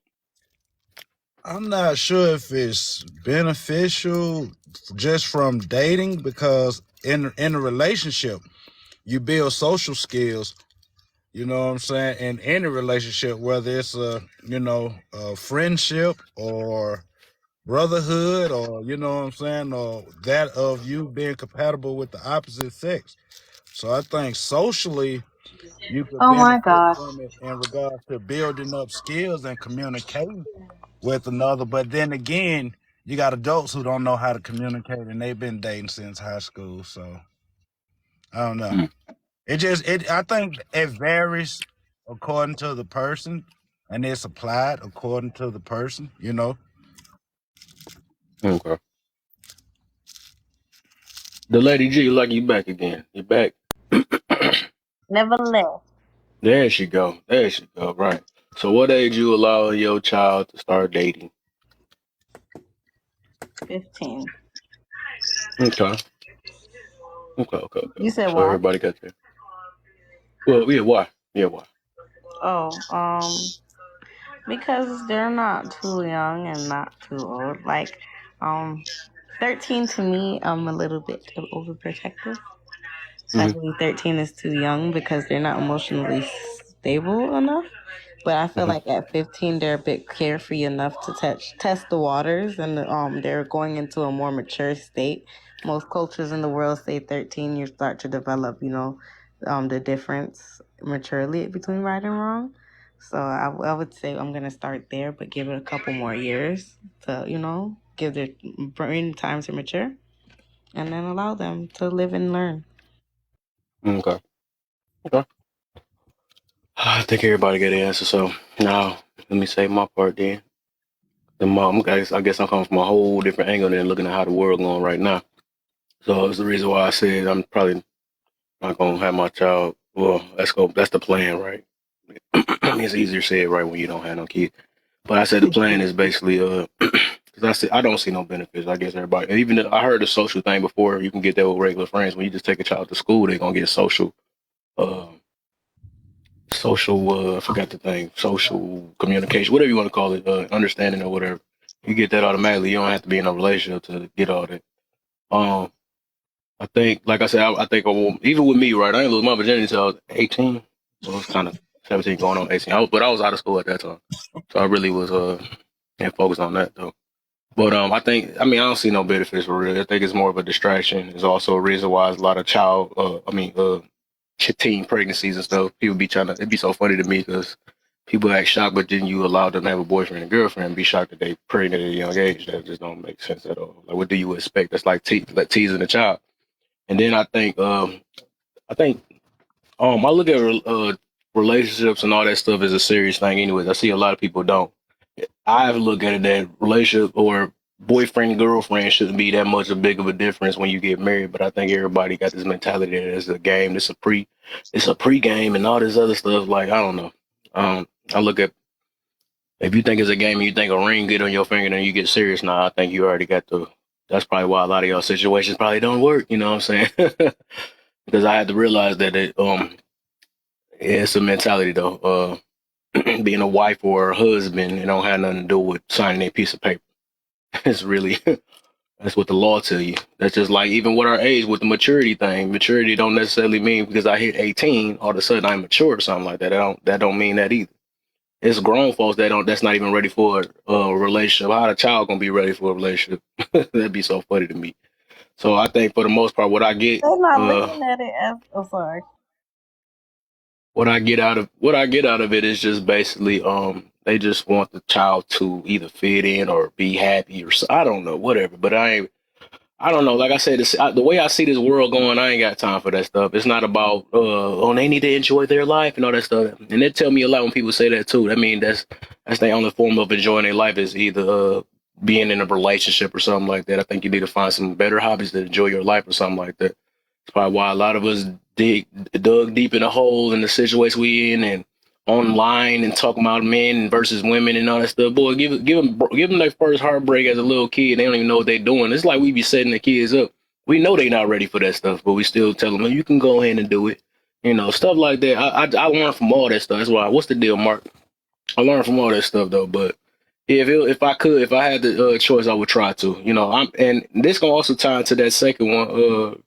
I'm not sure if it's beneficial just from dating, because in a relationship you build social skills. You know what I'm saying? In any relationship, whether it's a friendship or brotherhood, or you know what I'm saying, or that of you being compatible with the opposite sex. So I think socially you could Oh my benefit gosh. from it in regards to building up skills and communicating with another. But then again, you got adults who don't know how to communicate, and they've been dating since high school. So I don't know. Mm, I think it varies according to the person, and it's applied according to the person. okay. The lady G, like you back again. You back. Never left. There she go. There she go. Right. So what age you allow your child to start dating? 15. Okay. Okay. Okay. Okay. You said So why? everybody got there. Well, yeah. Why? Yeah. Why? Oh, because they're not too young and not too old. Like, um, 13 to me, I'm a little bit overprotective. So I Hmm. believe 13 is too young because they're not emotionally stable enough. But I feel Hmm. like at 15, they're a bit carefree enough to test the waters, and they're going into a more mature state. Most cultures in the world say 13, you start to develop, the difference maturely between right and wrong. So I would say I'm going to start there, but give it a couple more years to, give their brain time to mature, and then allow them to live and learn. Okay. Okay. I think everybody got an answer. So now let me say my part then. The mom, I guess I'm coming from a whole different angle than looking at how the world going right now. So it's the reason why I said I'm probably not gonna have my child. Well, that's go. That's the plan, right? It's easier said right when you don't have no kid. But I said the plan is basically because I said I don't see no benefits. I guess everybody, and even I heard the social thing before. You can get that with regular friends. When you just take a child to school, they're gonna get uh, I forgot the thing, social communication, whatever you want to call it, understanding or whatever. You get that automatically. You don't have to be in a relationship to get all that. Um, I think, like I said, I think even with me, right? I didn't lose my virginity until I was 18. Well, it was kind of 17 going on 18. But I was out of school at that time, so I really was and focused on that though. But I don't see no benefits for real. I think it's more of a distraction. It's also a reason why there's a lot of teen pregnancies and stuff. People be trying to. It'd be so funny to me because people act shocked, but then you allow them to have a boyfriend and girlfriend and be shocked that they pregnant at a young age. That just don't make sense at all. Like, what do you expect? That's like teasing a child. And then I think I look at relationships and all that stuff as a serious thing. Anyways, I see a lot of people don't. I look at it that relationship or boyfriend girlfriend shouldn't be that much of big of a difference when you get married. But I think everybody got this mentality that it's a game, it's a pre game and all this other stuff. Like I don't know. I look at if you think it's a game and you think a ring get on your finger, then you get serious. Now I think you already got the. That's probably why a lot of y'all situations probably don't work. You know what I'm saying? Because I had to realize that it's a mentality though. Being a wife or a husband, it don't have nothing to do with signing a piece of paper. It's really That's what the law tell you. That's just like even with our age, with the maturity thing. Maturity don't necessarily mean because I hit 18, all of a sudden I'm mature or something like that. That don't mean that either. It's grown folks that don't that's not even ready for a relationship. How the child gonna be ready for a relationship? That'd be so funny to me. So I think for the most part, They're not looking at it as. Oh, sorry. what I get out of it is just basically they just want the child to either fit in or be happy or so, I don't know whatever. But I don't know. Like I said, the way I see this world going, I ain't got time for that stuff. It's not about oh they need to enjoy their life and all that stuff. And they tell me a lot when people say that too. I mean that's the only form of enjoying their life is either being in a relationship or something like that. I think you need to find some better hobbies to enjoy your life or something like that. It's probably why a lot of us dug deep in a hole in the situation we in and online and talking about men versus women and all that stuff. Boy, give them their first heartbreak as a little kid. They don't even know what they're doing. It's like we be setting the kids up. We know they not ready for that stuff, but we still tell them, you can go ahead and do it. Stuff like that. I learned from all that stuff. That's why. What's the deal, Mark? I learned from all that stuff though, but if I had the choice, I would try to. And this gonna also tie into that second one.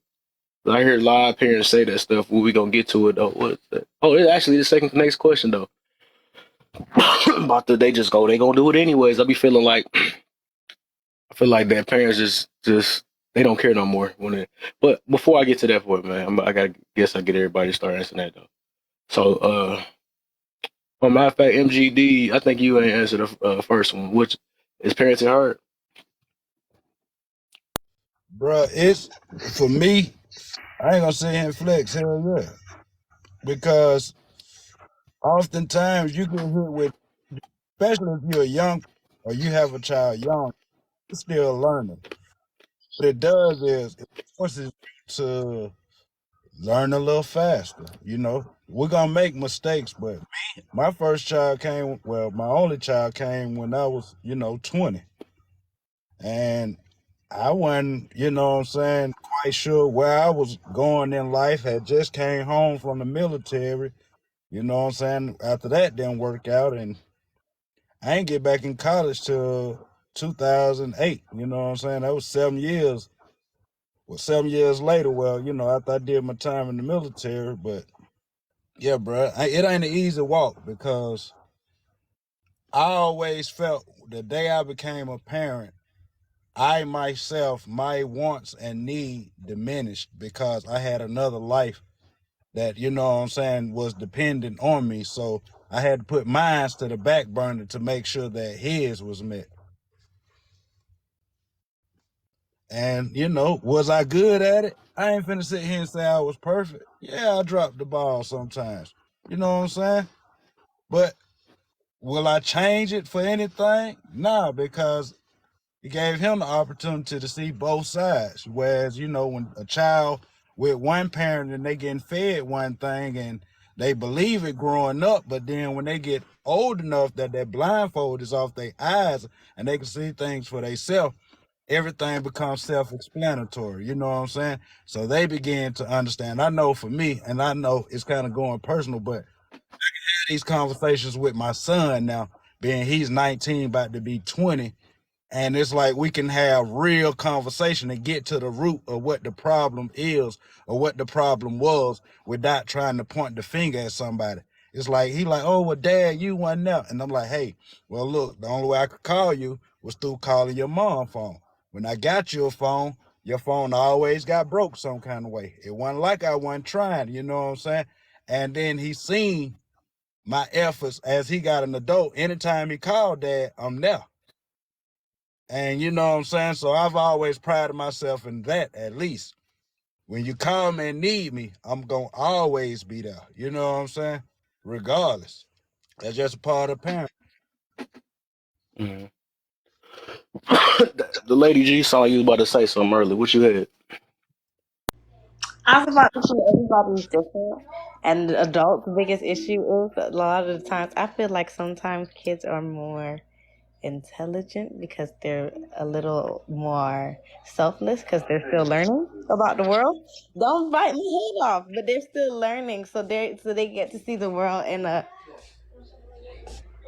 I hear a lot of parents say that stuff. We gonna get to it though. What is that? Oh, it's actually the second next question though. About they just go, they gonna do it anyways. I feel like that parents just they don't care no more when it. But before I get to that point, man, I gotta guess I get everybody to start answering that though. So, well, matter of fact, MGD, I think you ain't answered the first one, which is parenting hard. Bruh, it's for me. I ain't gonna sit here and flex. Hell yeah, because oftentimes you get hit with, especially if you're young or you have a child young, you're still learning. What it does is it forces you to learn a little faster. We're gonna make mistakes, but my first child came. Well, my only child came when I was, 20, and I wasn't, what I'm saying, quite sure where I was going in life. Had just came home from the military. What I'm saying? After that didn't work out, and I ain't get back in college till 2008. You know what I'm saying? That was 7 years. Well, 7 years later, well, after I did my time in the military, but yeah, bro, it ain't an easy walk because I always felt the day I became a parent, I myself, my wants and need diminished because I had another life that, what I'm saying, was dependent on me. So I had to put mine to the back burner to make sure that his was met. And, was I good at it? I ain't finna sit here and say I was perfect. Yeah, I dropped the ball sometimes. You know what I'm saying? But will I change it for anything? Nah, because it gave him the opportunity to see both sides. Whereas, when a child with one parent and they getting fed one thing and they believe it growing up, but then when they get old enough that that blindfold is off their eyes and they can see things for themselves, everything becomes self-explanatory. You know what I'm saying? So they begin to understand. I know for me, and I know it's kind of going personal, but these conversations with my son now, being he's 19, about to be 20, and it's like we can have real conversation and get to the root of what the problem is or what the problem was without trying to point the finger at somebody. It's like he like, oh well, Dad, you wasn't there, and I'm like, hey, well look, the only way I could call you was through calling your mom phone. When I got your phone always got broke some kind of way. It wasn't like I wasn't trying, you know what I'm saying? And then he seen my efforts as he got an adult. Anytime he called Dad, I'm there. And you know what I'm saying? So I've always prided myself in that, at least. When you come and need me, I'm going to always be there. You know what I'm saying? Regardless. That's just a part of parent. Mhm. The lady G saw you was about to say something earlier. What you had? I was about to say everybody's different, and the adult's biggest issue is a lot of the times I feel like sometimes kids are more intelligent because they're a little more selfless because they're still learning about the world. Don't bite my head off, but they're still learning, so they get to see the world in a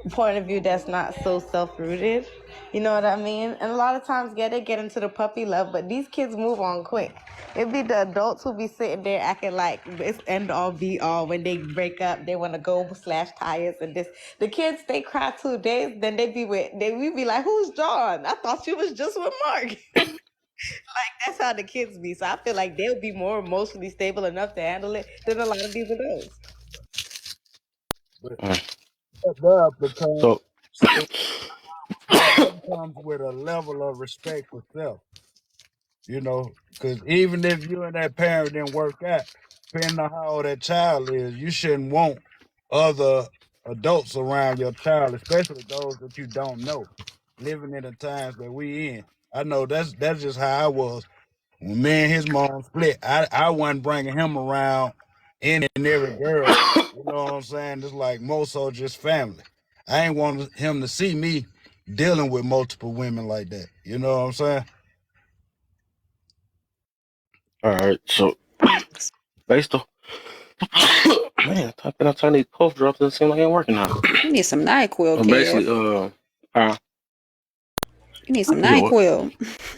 point of view that's not so self rooted. You know what I mean? And a lot of times, yeah, they get into the puppy love, but these kids move on quick. It be the adults who be sitting there acting like it's end all be all when they break up. They want to go slash tires and this. The kids they cry 2 days, then they be with they we be like, "Who's John? I thought you was just with Mark." Like that's how the kids be. So I feel like they'll be more emotionally stable enough to handle it than a lot of these adults. But Mm. that becomes So, that comes with a level of respect for self. You know, because even if you and that parent didn't work out, depending on how old that child is, you shouldn't want other adults around your child, especially those that you don't know, living in the times that we in. I know that's just how I was when me and his mom split. I wasn't bringing him around any and every girl. You know what I'm saying? It's like more so just family. I ain't want him to see me dealing with multiple women like that. You know what I'm saying? all right. So, Thanks. based on man, I turn these cough drops doesn't seem like it ain't working now. You need some NyQuil, Basically, Kev. You need some you know what? NyQuil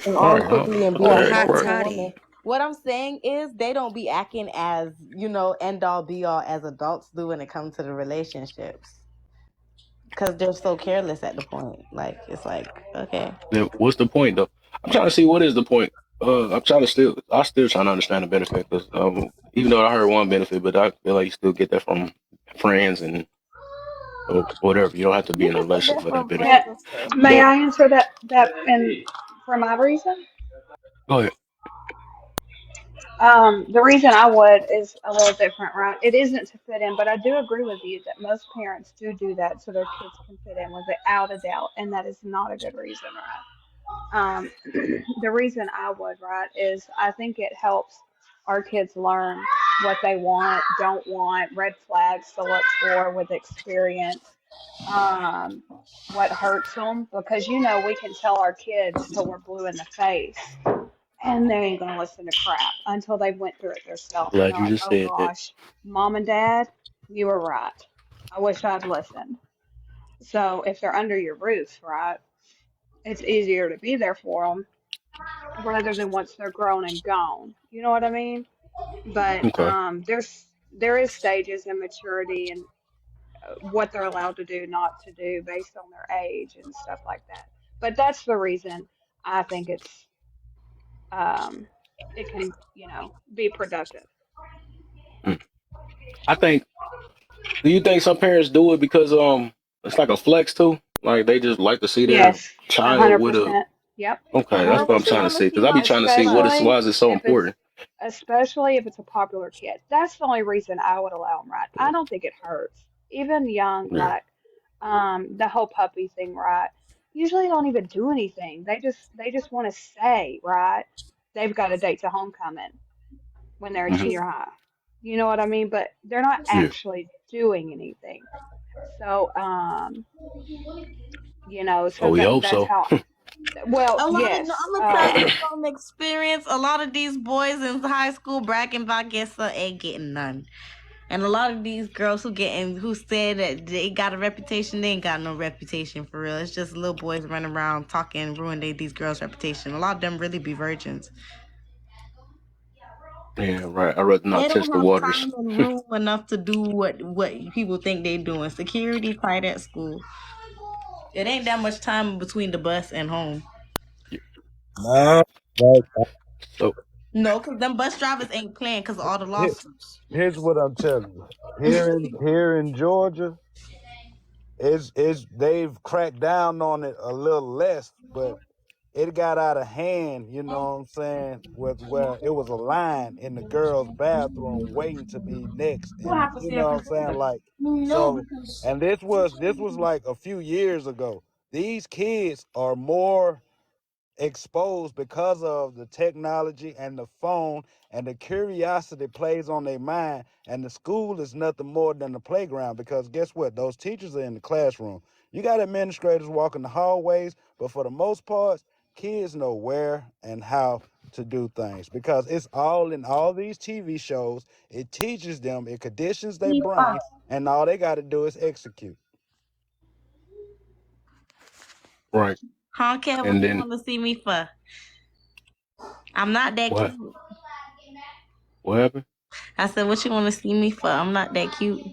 And All all right, quickly and be or an a right, hot right. emotional woman. toddy. What I'm saying is they don't be acting as, end all be all as adults do when it comes to the relationships. Because they're so careless at the point. Like, it's like, okay. Then what's the point though? I'm trying to see what is the point. I still trying to understand the benefit because even though I heard one benefit, but I feel like you still get that from friends and or whatever. You don't have to be You in a can get relationship that for that from benefit. May, friends and stuff. may But I answer that in for my reason? go ahead. The reason I would is a little different, right? It isn't to fit in, but I do agree with you that most parents do that so their kids can fit in without a doubt, and that is not a good reason, right? The reason I would, right, is I think it helps our kids learn what they want, don't want, red flags to look for with experience, um, what hurts them, because we can tell our kids till we're blue in the face and they ain't gonna listen to crap until they went through it themselves. And Glad they're you like, just "Oh said that. gosh, mom and dad, you were right. I wish I'd listened." So if they're under your roof, right, it's easier to be there for them rather than once they're grown and gone. You know what I mean? But Okay. there is stages in maturity and what they're allowed to do, not to do, based on their age and stuff like that. But that's the reason I think um, it can be productive. Mm. I think. Do you think some parents do it because it's like a flex too? Like they just like to see their Yes, a child hundred with a. percent. Yep, a Okay, that's hundred Girl, what I'm what you trying to percent. want to see see because I be my trying to see what love? is why Especially is it so if it's important? especially if it's a popular kid. That's the only reason I would allow them, right? I don't think it hurts. Even young, Yeah. like the whole puppy thing, right? Usually don't even do anything. They just want to say, right? They've got a date to homecoming when they're in Hmm. junior high. You know what I mean? But they're not Yeah. actually doing anything. So so So we hope that's so. how. Well, A lot of, no, yes. I'm gonna tell you from experience. A lot of these boys in high school bragging about getting ain't getting none, and a lot of these girls who said that they got a reputation, they ain't got no reputation for real. It's just little boys running around talking, ruining these girls' reputation. A lot of them really be virgins. Yeah, right. I'd rather They not test don't the have waters. time and room enough to do what people think they doing. Security tight at school. It ain't that much time between the bus and home. Yeah. No, right. So No, because them bus drivers ain't playing because of all the Here- lawsuits. Here's what I'm telling you. Here in Georgia, it's they've cracked down on it a little less, but it got out of hand, you know what I'm saying, with where it was a line in the girls' bathroom waiting to be next. And you know what I'm saying? Like so and this was like a few years ago. These kids are more exposed because of the technology and the phone, and the curiosity plays on their mind, and the school is nothing more than the playground because guess what, those teachers are in the classroom. You got administrators walking the hallways, but for the most part kids know where and how to do things because it's all in all these TV shows. It teaches them, it conditions their brain, and all they got to do is execute. right. Huh, Kev, what And you then want to see me for? I'm not that what? cute. What happened? I said, what you want to see me for? I'm not that cute.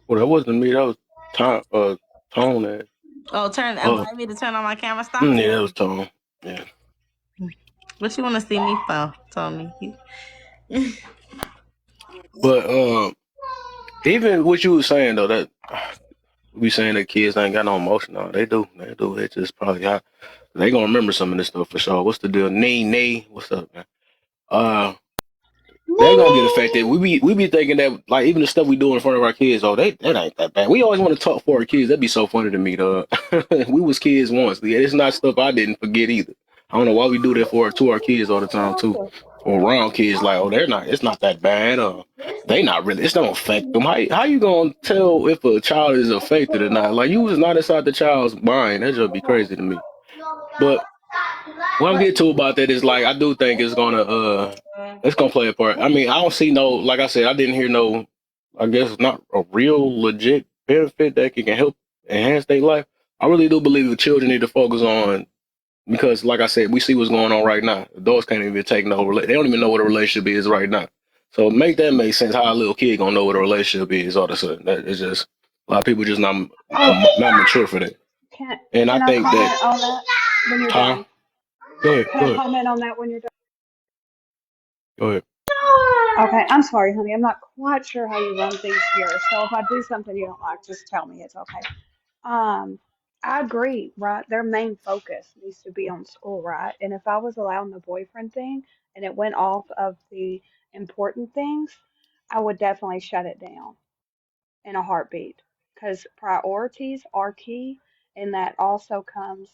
Well, that wasn't me. That was Tom. Tone. That. Oh, turn. Oh, Invite me to turn on my camera. Stop yeah, that playing. was Tone. Yeah. What you want to see me for, Tony? But even what you was saying though, that we saying that kids ain't got no emotion. No, they do. They do. They just probably got. They gonna remember some of this stuff for sure. What's the deal? Nee. What's up, man? Uh, they're gonna get affected. We be thinking that like even the stuff we do in front of our kids, oh, that ain't that bad. We always want to talk for our kids. That'd be so funny to me, dog. We was kids once. Yeah, it's not stuff I didn't forget either. I don't know why we do that for to our kids all the time too. Or around kids, like, oh, they're not. It's not that bad. They not really. It's don't affect them. How you gonna tell if a child is affected or not? Like you was not inside the child's mind. That just be crazy to me. But what I'm getting to about that is like I do think it's gonna play a part. I mean, I don't see no like I said, I didn't hear no I guess not a real legit benefit that can help enhance their life. I really do believe the children need to focus on because like I said, we see what's going on right now. Adults can't even take no they don't even know what a relationship is right now. So make that make sense how a little kid gonna know what a relationship is all of a sudden. That is just a lot of people just not Oh, mature for that. can And I can I think that comment on that when you're Ty, done? go ahead, Can go I ahead, comment on that when you're done? go ahead. Okay, I'm sorry, honey. I'm not quite sure how you run things here. So if I do something you don't like, just tell me. It's okay. Um, I agree, right? Their main focus needs to be on school, right? And if I was allowing the boyfriend thing and it went off of the important things, I would definitely shut it down in a heartbeat because priorities are key, and that also comes,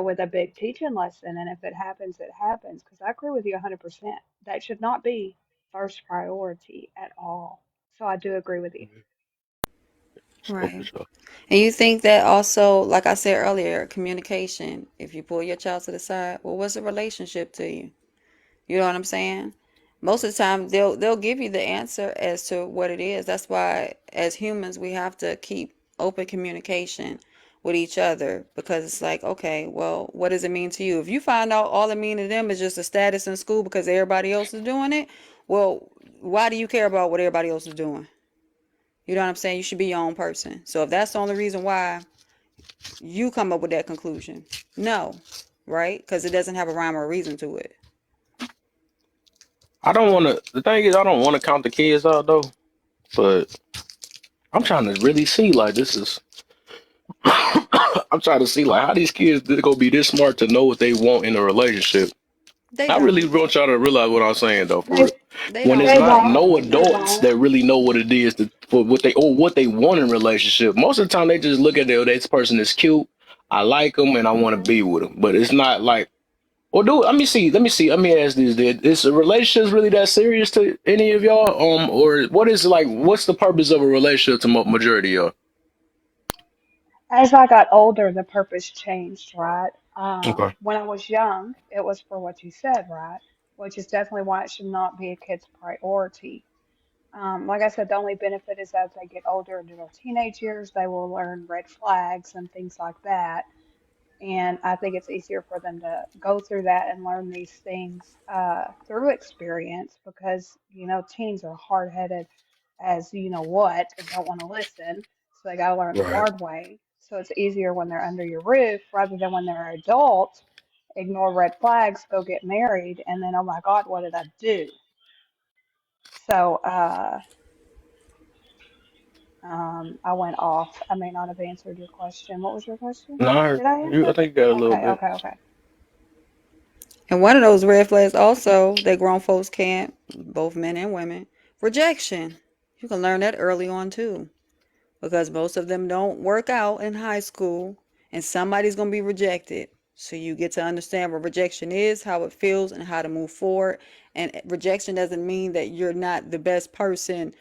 with a big teaching lesson. And if it happens, it happens. Because I agree with you 100%. That should not be first priority at all. So I do agree with you. For Right. sure. And you think that also, like I said earlier, communication, if you pull your child to the side, well, what's a relationship to you? You know what I'm saying? Most of the time they'll give you the answer as to what it is. That's why as humans we have to keep open communication with each other because it's like, okay, well, what does it mean to you? If you find out all it means to them is just a status in school because everybody else is doing it, well, why do you care about what everybody else is doing? You know what I'm saying? You should be your own person. So if that's the only reason why you come up with that conclusion, no, right? Because it doesn't have a rhyme or a reason to it. I don't want to. The thing is, I don't want to count the kids out though. But I'm trying to really see like this is. I'm trying to see like how these kids they gonna be this smart to know what they want in a relationship. They I really don't. want y'all to realize what I'm saying though, for They real. They When it's don't. they not won't. no They adults won't. that really know what it is for what they want in a relationship. Most of the time they just look at this person is cute. I like them and I want to be with them. But it's not like or do let me see. Let me see. Let me ask this: is a relationship really that serious to any of y'all? Or what is like? What's the purpose of a relationship to majority of As I got older, the purpose changed, right? y'all? When I was young, it was for what you said, right? Which is definitely why it should not be a kid's priority. Like I said, the only benefit is as they get older into their teenage years, they will learn red flags and things like that. And I think it's easier for them to go through that and learn these things through experience because, teens are hard headed as you know what and don't want to listen. So they got to learn the Right. hard way. So it's easier when they're under your roof rather than when they're adults. Ignore red flags, go get married, and then, oh my God, what did I do? So I went off. I may not have answered your question. What was your question? No, Did I I answer? think you got a little Okay, bit. okay, okay. And one of those red flags also that grown folks can't, both men and women, rejection. You can learn that early on too. Because most of them don't work out in high school and somebody's going to be rejected. So you get to understand what rejection is, how it feels, and how to move forward. And rejection doesn't mean that you're not the best person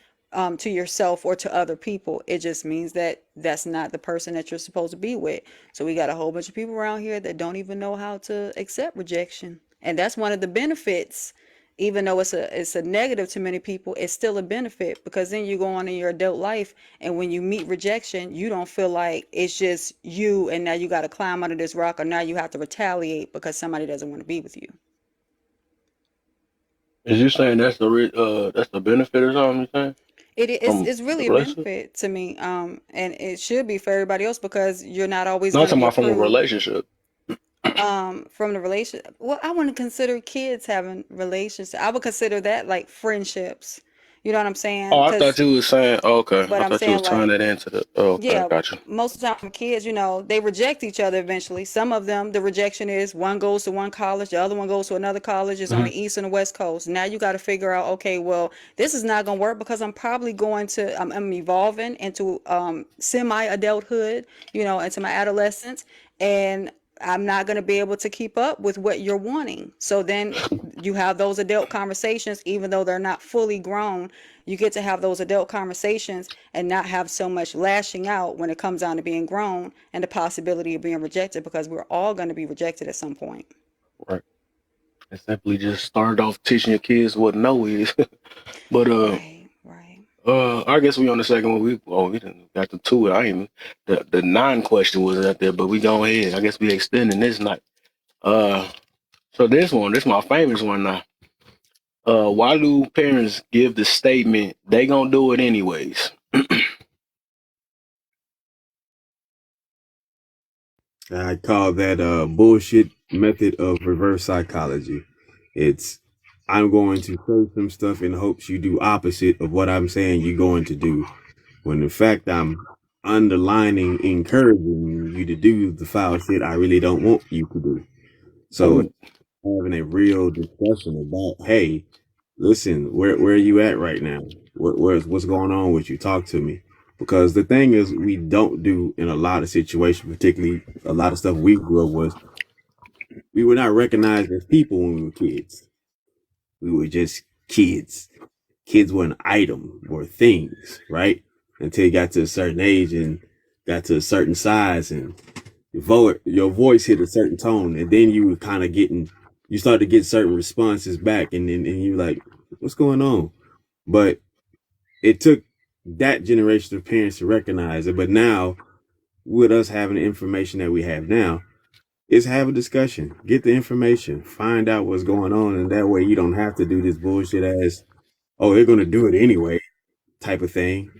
to yourself or to other people. It just means that that's not the person that you're supposed to be with. So we got a whole bunch of people around here that don't even know how to accept rejection. And that's one of the benefits Even though it's a negative to many people, it's still a benefit, because then you go on in your adult life, and when you meet rejection, you don't feel like it's just you and now you got to climb under this rock, or now you have to retaliate because somebody doesn't want to be with you. Is you saying that's the benefit or something? You saying from It's the really a relationship? benefit to me, and it should be for everybody else, because you're not always No, I'm going to talking be about from a approved relationship. from the relationship. Well, I wouldn't consider kids having relationships. I would consider that like friendships. You know what I'm saying? Oh, I thought Because, you was saying. Oh, okay, but I I'm thought you was saying tying like, that into the. Oh, okay, yeah, gotcha. most of the time kids, they reject each other eventually. Some of them, the rejection is one goes to one college, the other one goes to another college, is on Hmm. the east and the west coast. Now you got to figure out, okay, well, this is not going to work, because I'm probably I'm evolving into semi-adulthood, into my adolescence, and I'm not going to be able to keep up with what you're wanting. So then you have those adult conversations, even though they're not fully grown. You get to have those adult conversations and not have so much lashing out when it comes down to being grown and the possibility of being rejected, because we're all going to be rejected at some point. Right. And simply just started off teaching your kids what no is. But Right, right. I guess we on the second one. We didn't got to two. I ain't the nine question was out there, but we go ahead. I guess we extending this night. Uh, so this my famous one now. Why do parents give the statement they gonna do it anyways? I call that a bullshit method of reverse psychology. It's I'm going to say some stuff in hopes you do opposite of what I'm saying you're going to do. When in fact I'm underlining, encouraging you to do the foul shit I really don't want you to do. So Ooh, having a real discussion about, hey, listen, where are you at right now? What's going on with you? Talk to me. Because the thing is, we don't do in a lot of situations, particularly a lot of stuff we grew up with, we were not recognized as people when we were kids. We were just kids. Kids were an item or things, right? Until you got to a certain age and got to a certain size and your voice hit a certain tone, and then you were kind of you start to get certain responses back, and then and you're like, what's going on? But it took that generation of parents to recognize it. But now, with us having the information that we have now, is have a discussion, get the information, find out what's going on, and that way you don't have to do this bullshit ass, oh, they're gonna do it anyway type of thing.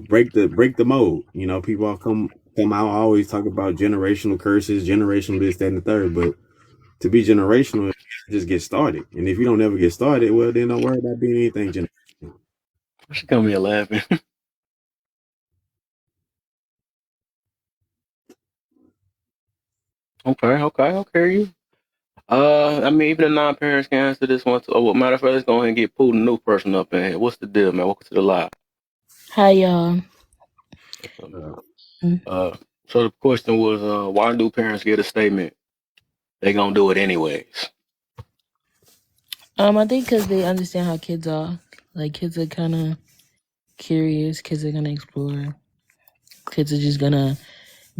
Break the mold. People all come out always talk about generational curses, generational this, that, and the third. But to be generational, just get started. And if you don't ever get started, well, then don't worry about being anything generational. she come here laughing. Okay. You. I mean, even the non-parents can answer this one too. Oh, well, matter of fact, let's go ahead and get pulled a new person up in here. What's the deal, man? Welcome to the live. Hi y'all. What's up, man? Uh, Mm. Uh, so the question was, why do parents get a statement they gonna do it anyways? I think because they understand how kids are. Like kids are kind of curious. Kids are gonna explore. Kids are just gonna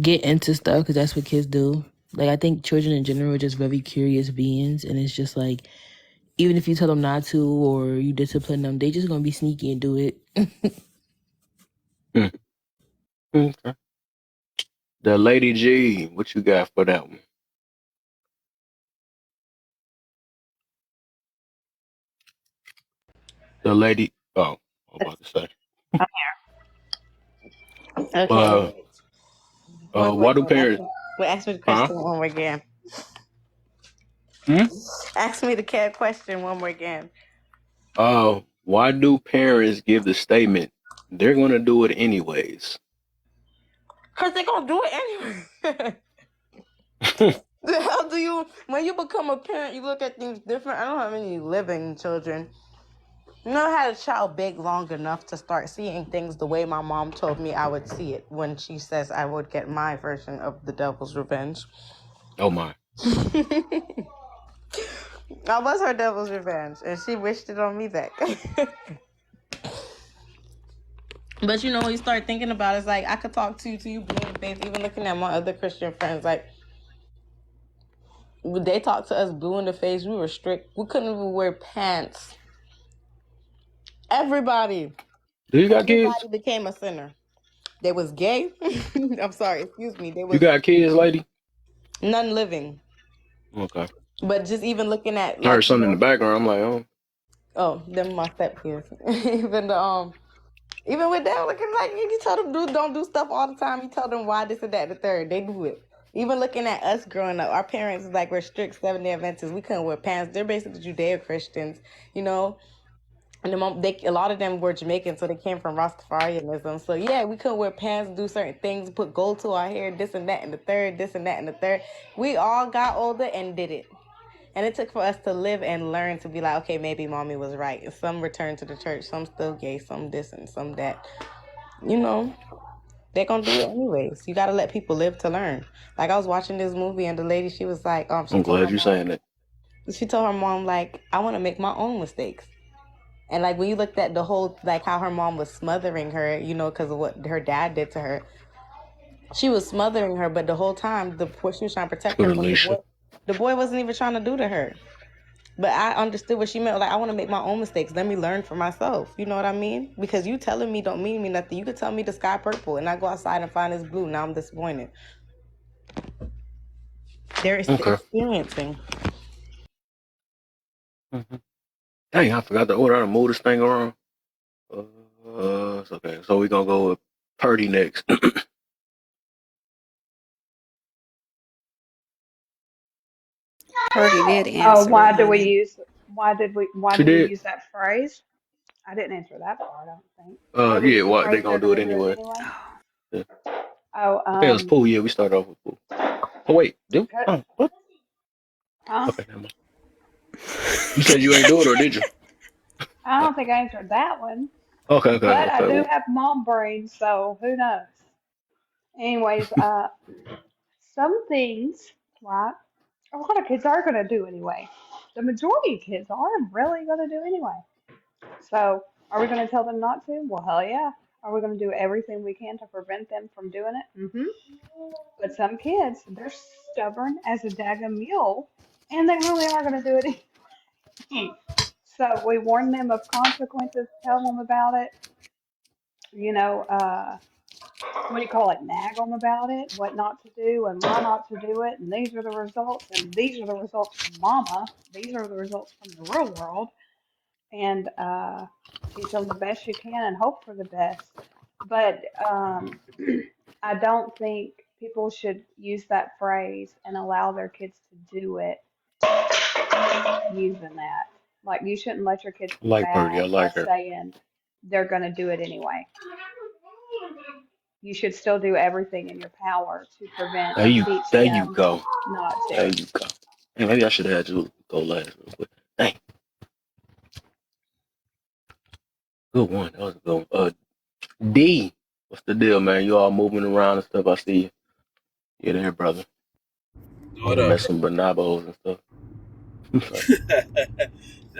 get into stuff because that's what kids do. Like I think children in general are just very curious beings, and it's just like even if you tell them not to or you discipline them, they just gonna be sneaky and do it. Hmm. Okay. The Lady G, what you got for that one? The lady. Oh, I'm about to say. Okay. Uh, One more why do again. parents? Ask me the Huh? question one more again. Hmm? Ask me the cat question one more again. Why do parents give the statement they're gonna do it anyways? Cause they're gonna do it anyway. How do you when you become a parent you look at things different? I don't have any living children. Never had a child big long enough to start seeing things the way my mom told me I would see it when she says I would get my version of the devil's revenge. Oh my. I was her devil's revenge, and she wished it on me back. But when you start thinking about it, it's like I could talk to you, being faith, even looking at my other Christian friends, like They talked to us blue in the face. We were strict. We couldn't even wear pants. Everybody, Do you got kids? everybody became a sinner. They was gay. I'm sorry, excuse me. There You was got kids, lady? none living. Okay. But just even looking at I heard like, something in the background. I'm like, oh, oh, them my stepkids. even the even with them looking like you tell them don't do stuff all the time. You tell them why this and that and the third. They do it. Even looking at us growing up, our parents like were strict 7-day Adventists. We couldn't wear pants. They're basically Judeo Christians, you know. And a lot of them were Jamaican, so they came from Rastafarianism. So yeah, we couldn't wear pants, do certain things, put gold to our hair, this and that and the third, this and that and the third. We all got older and did it. And it took for us to live and learn to be like, okay, maybe mommy was right. And some returned to the church, some still gay, some this and some that. You know, they're gonna do it anyways. You gotta let people live to learn. Like I was watching this movie and the lady, she was like, she I'm told glad her you're mom, saying that. like, I wanna make my own mistakes. And like when you looked at the whole, like how her mom was smothering her, you know, because of what her dad did to her, she was smothering her. But the whole time, she was trying to protect her from Alicia. the boy wasn't even trying to do to her. But I understood what she meant. Like I want to make my own mistakes. Let me learn for myself. You know what I mean? Because you telling me don't mean me nothing. You could tell me the sky purple, and I go outside and find it's blue. Now I'm disappointed. They're Okay. experiencing. Mm-hmm. Dang, I forgot to order how to move this thing around. It's okay. So we're gonna go with Purdy next. Purdy did Oh, answer it, honey. why She do we did. use that phrase? I didn't answer that part, I don't think. What is Yeah. the What they phrase gonna they're do it gonna do it anyway? anyway? Yeah. Oh, I think it was pool. Yeah, we started off with pool. Oh wait, do cut, oh what? huh? Okay, never mind. You said you ain't do it, or did you? I don't think I answered that one, Okay, okay, but I okay. do Well, have mom brain, so who knows? Anyways, some things, right? A lot of kids are gonna do anyway. The majority of kids are really gonna do anyway. So, are we gonna tell them not to? Well, hell yeah. Are we gonna do everything we can to prevent them from doing it? Mm-hmm. But some kids, they're stubborn as a daggum mule, and they really are gonna do it. So we warn them of consequences, tell them about it, you know, what do you call it, nag them about it, what not to do and why not to do it, and these are the results, and these are the results from mama, these are the results from the real world, and teach them the best you can and hope for the best. But I don't think people should use that phrase and allow their kids to do it using that. Like, you shouldn't let your kids I be like Purdy. I bad by like her. saying they're going to do it anyway. You should still do everything in your power to prevent There and you, teach there you them go. not There to. you go. Hey, maybe I should have had you go last real quick. Dang, good one. That was a good one. D, what's the deal, man? You all moving around and stuff. I see you. You there, brother? What You up? met some bonobos and stuff.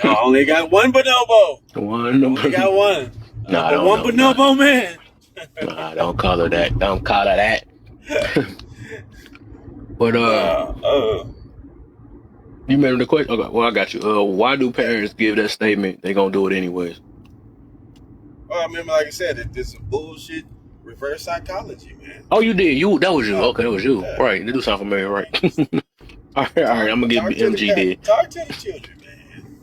I only got one bonobo. One Only number. got one. Nah, I I'm a don't one know. Nah, bonobo man. nah, don't call her that. Don't call her that. But Nah, you remember the question? Okay, well, I got you. Why do parents give that statement? They gonna do it anyways. well, I remember, like I said, it's some bullshit reverse psychology, man. Oh, you did. You that was you. Oh, Okay, that was you. yeah. Right. They do sound familiar, right? Man, just All right, all right. talk, I'm gonna give talk to the MG did. talk to the children, man.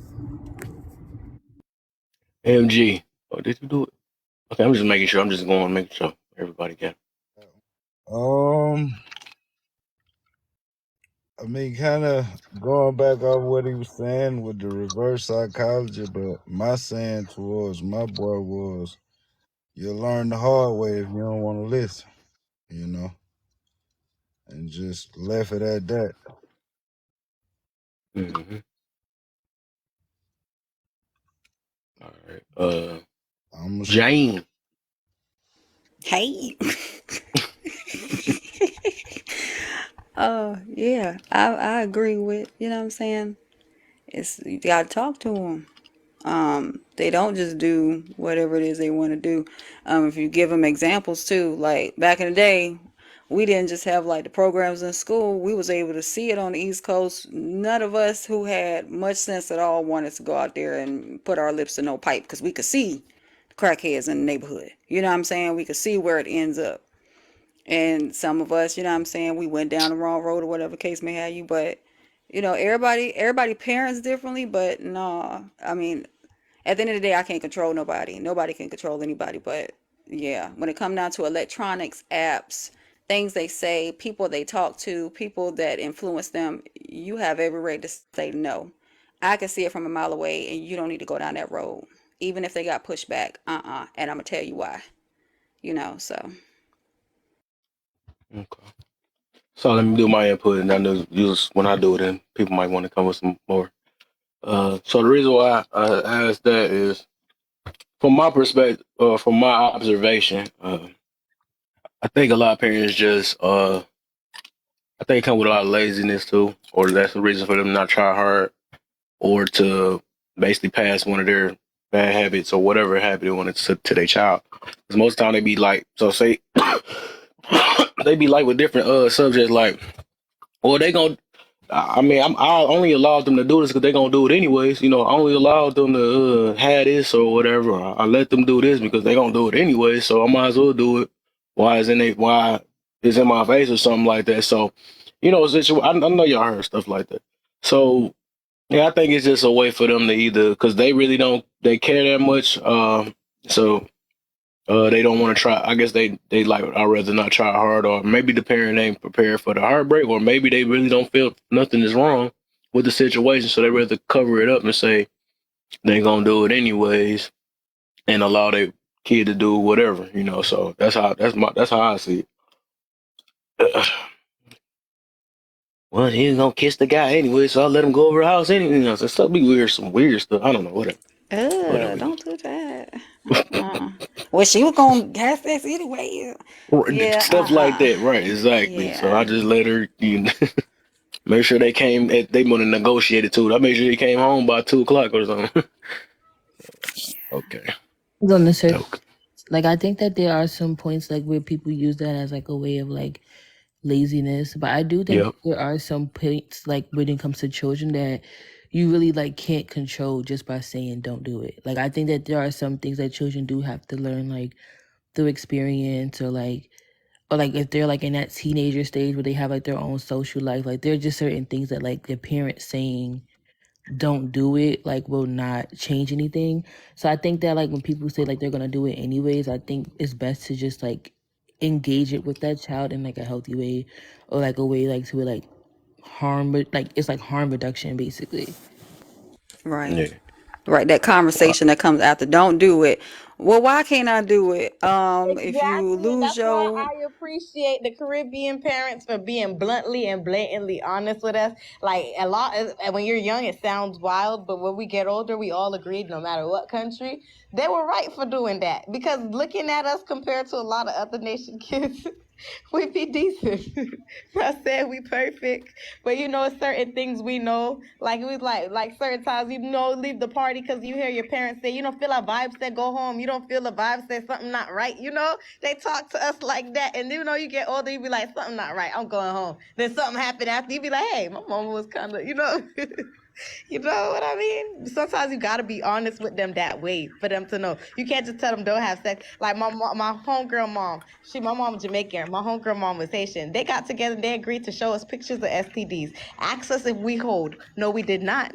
MG. Oh, did you do it? Okay, I'm just making sure. I'm just going to make sure everybody got it. Um, I mean, kind of going back off what he was saying with the reverse psychology, but my saying towards my boy was, you learn the hard way if you don't want to listen, you know, and just left it at that. Mm-hmm. All right. I'm a, Jane. Hey. Oh, yeah. I agree with, you know what I'm saying? It's you got to talk to them. They don't just do whatever it is they want to do. If you give them examples too, like back in the day, we didn't just have like the programs in school. We was able to see it on the East Coast. None of us who had much sense at all wanted to go out there and put our lips to no pipe because we could see crackheads in the neighborhood. You know what I'm saying? We could see where it ends up. And some of us, you know what I'm saying, we went down the wrong road or whatever case may have you. But everybody parents differently. But no, I mean, at the end of the day, I can't control nobody. Nobody can control anybody. But yeah, when it comes down to electronics, apps, things they say, people they talk to, people that influence them, you have every right to say no. I can see it from a mile away, and you don't need to go down that road, even if they got pushed back. And I'm gonna tell you why. So Okay. So let me do my input, and I know just when I do it, then people might want to come with some more. So the reason why I asked that is, from my perspective, from my observation, I think a lot of parents just, I think, come with a lot of laziness too, or that's the reason for them not try hard, or to basically pass one of their bad habits or whatever habit they want to their child. Because most of the time they be like, so say, they be like with different subjects, like, well, they gonna. I mean, I only allowed them to do this because they gonna do it anyways. I only allowed them to have this or whatever. I let them do this because they gonna do it anyway. So I might as well do it. Why it's in my face or something like that. So, I know y'all heard stuff like that. So yeah, I think it's just a way for them to either because they really don't they care that much. So they don't want to try. I guess they like, I'd rather not try hard, or maybe the parent ain't prepared for the heartbreak, or maybe they really don't feel nothing is wrong with the situation, so they rather cover it up and say they gonna do it anyways and allow their kid to do whatever. So that's how I see it. Well, he was gonna kiss the guy anyway, so I let him go over the house anyway. So stuff be weird, some weird stuff. I don't know, whatever. don't do that. Well, she was gonna have sex anyway. Yeah, Stuff like that, right? Exactly. So I yeah. just let her. Make sure they came. They want to negotiate it too. I make sure he came home by 2 o'clock or something. Okay. On the surface, Okay. like I think that there are some points like where people use that as like a way of like laziness, but I do think Yep. that there are some points like when it comes to children that you really like can't control just by saying don't do it. Like I think that there are some things that children do have to learn like through experience, or like if they're like in that teenager stage where they have like their own social life, like there are just certain things that like their parents saying don't do it like will not change anything. So I think that like when people say like they're gonna do it anyways, I think it's best to just like engage it with that child in like a healthy way, or like a way like to like harm, but like it's like harm reduction basically. Right. Yeah. Right. That Uh, conversation that comes after, don't do it. Well, why can't I do it? If you Exactly. lose That's why your I appreciate the Caribbean parents for being bluntly and blatantly honest with us. Like a lot, when you're young, it sounds wild, but when we get older, we all agreed, no matter what country, they were right for doing that. Because looking at us compared to a lot of other nation kids, we be decent. Not saying we perfect, but certain things we know. Like we like certain times leave the party because you hear your parents say you don't feel a vibes that go home. You don't feel the vibes that something not right. They talk to us like that, and you get older, you be like something not right. I'm going home. Then something happened after, you be like, hey, my mama was kind of. You know what I mean? Sometimes you gotta be honest with them that way for them to know. You can't just tell them don't have sex. Like my homegirl mom, my mom's Jamaican. My homegirl mom was Haitian. They got together and they agreed to show us pictures of STDs. Ask us if we hold. No, we did not.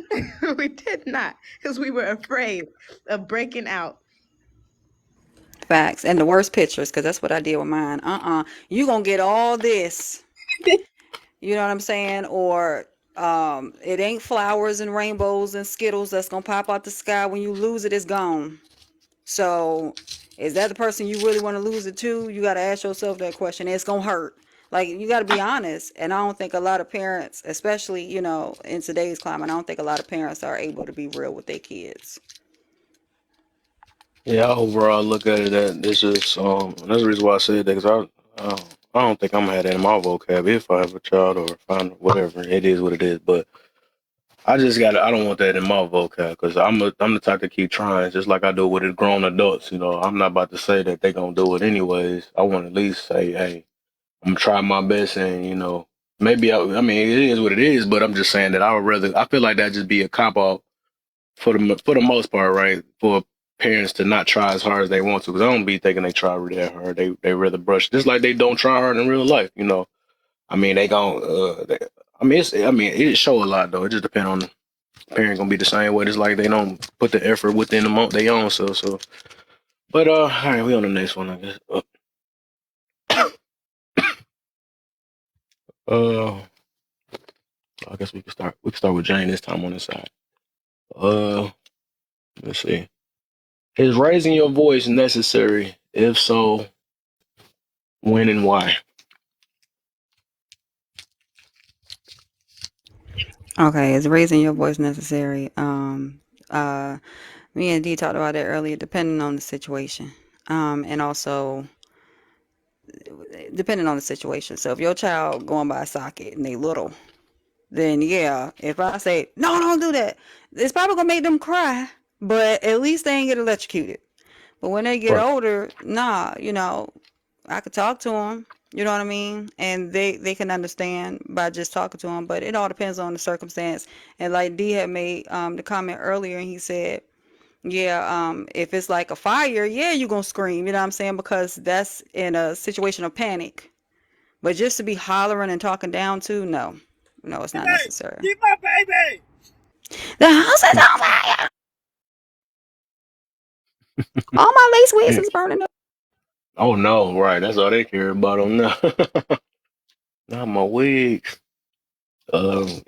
We did not, because we were afraid of breaking out. facts and the worst pictures, because that's what I did with mine. You gonna get all this. You know what I'm saying? Or it ain't flowers and rainbows and Skittles that's gonna pop out the sky. When you lose it, it's gone. So, is that the person you really want to lose it to? You got to ask yourself that question. It's going to hurt. Like, you got to be honest. And I don't think a lot of parents, especially, in today's climate, I don't think a lot of parents are able to be real with their kids. yeah. Overall, look at it that it's just that's the reason why I said that, because I don't think I'm gonna have that in my vocab if I have a child or find whatever. It is what it is. But I don't want that in my vocab because I'm the type to keep trying, just like I do with the grown adults. I'm not about to say that they gonna do it anyways. I want to at least say, hey, I'm trying my best, and maybe I mean it is what it is. But I'm just saying that I would rather. I feel like that just be a cop out for the most part, right? For parents to not try as hard as they want to, because I don't be thinking they try really that hard. They rather brush, just like they don't try hard in real life. I mean they gon' I mean it show a lot though. It just depends on the parent gonna be the same way. It's like they don't put the effort within their own self. So, but all right, we on the next one, I guess. Uh, I guess we can start. We can start with Jane this time on this side. Uh, let's see. Is raising your voice necessary? If so, when and why? Okay, is raising your voice necessary? Uh, Me and Dee talked about that earlier, depending on the situation. And also depending on the situation. So if your child going by a socket and they little, then yeah, if I say, no, don't do that, it's probably gonna make them cry, but at least they ain't get electrocuted. But when they get Right. older, nah, I could talk to them, you know what I mean? And they can understand by just talking to them, but it all depends on the circumstance. And like D had made the comment earlier, and he said, yeah, if it's like a fire, yeah, you gonna scream, you know what I'm saying? Because that's in a situation of panic. But just to be hollering and talking down to, no. No, it's not Hey, necessary. get my baby. The house is on fire! All my lace wigs Yeah. is burning up. Oh no, right. That's all they care about on now. Not my wigs.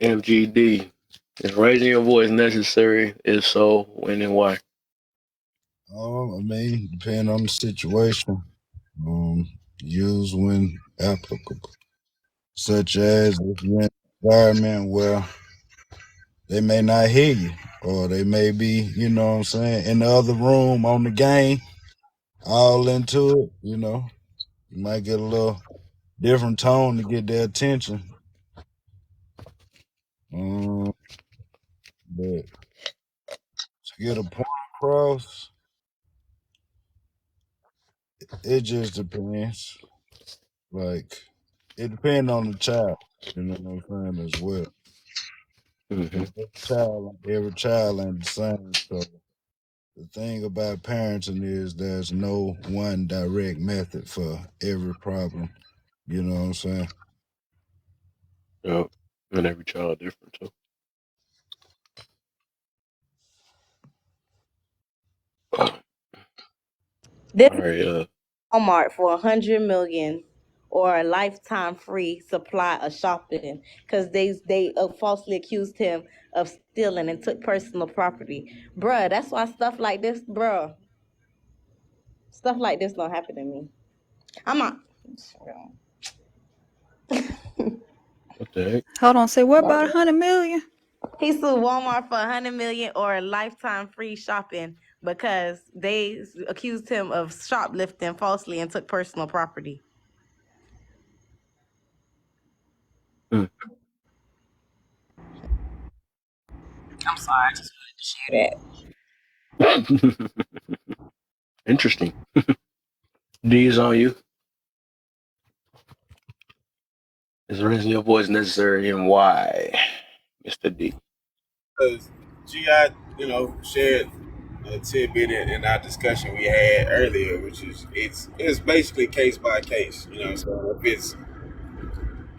MGD. Is raising your voice necessary? If so, when and why? I mean, depending on the situation, use when applicable. Such as if you're in an environment where they may not hear you, or they may be, what I'm saying, in the other room on the game, all into it, you might get a little different tone to get their attention. Um, but to get a point across, it just depends. Like, it depends on the child, you know what I'm saying, as well. Hmm. Every child ain't the same. So the thing about parenting is there's no one direct method for every problem. You know what I'm saying? Yeah. And every child different too. All This right. Walmart for 100 million or a lifetime free supply of shopping because they falsely accused him of stealing and took personal property. Bruh, that's why stuff like this don't happen to me. I'm not. What the heck? Hold on, say what about 100 million? He sued Walmart for 100 million or a lifetime free shopping because they accused him of shoplifting falsely and took personal property. Hmm. I'm sorry, I just wanted to share Interesting. D is on you. Is raising your voice necessary and why, Mr. D? Because GI, shared a tidbit in our discussion we had earlier, which is it's basically case by case. So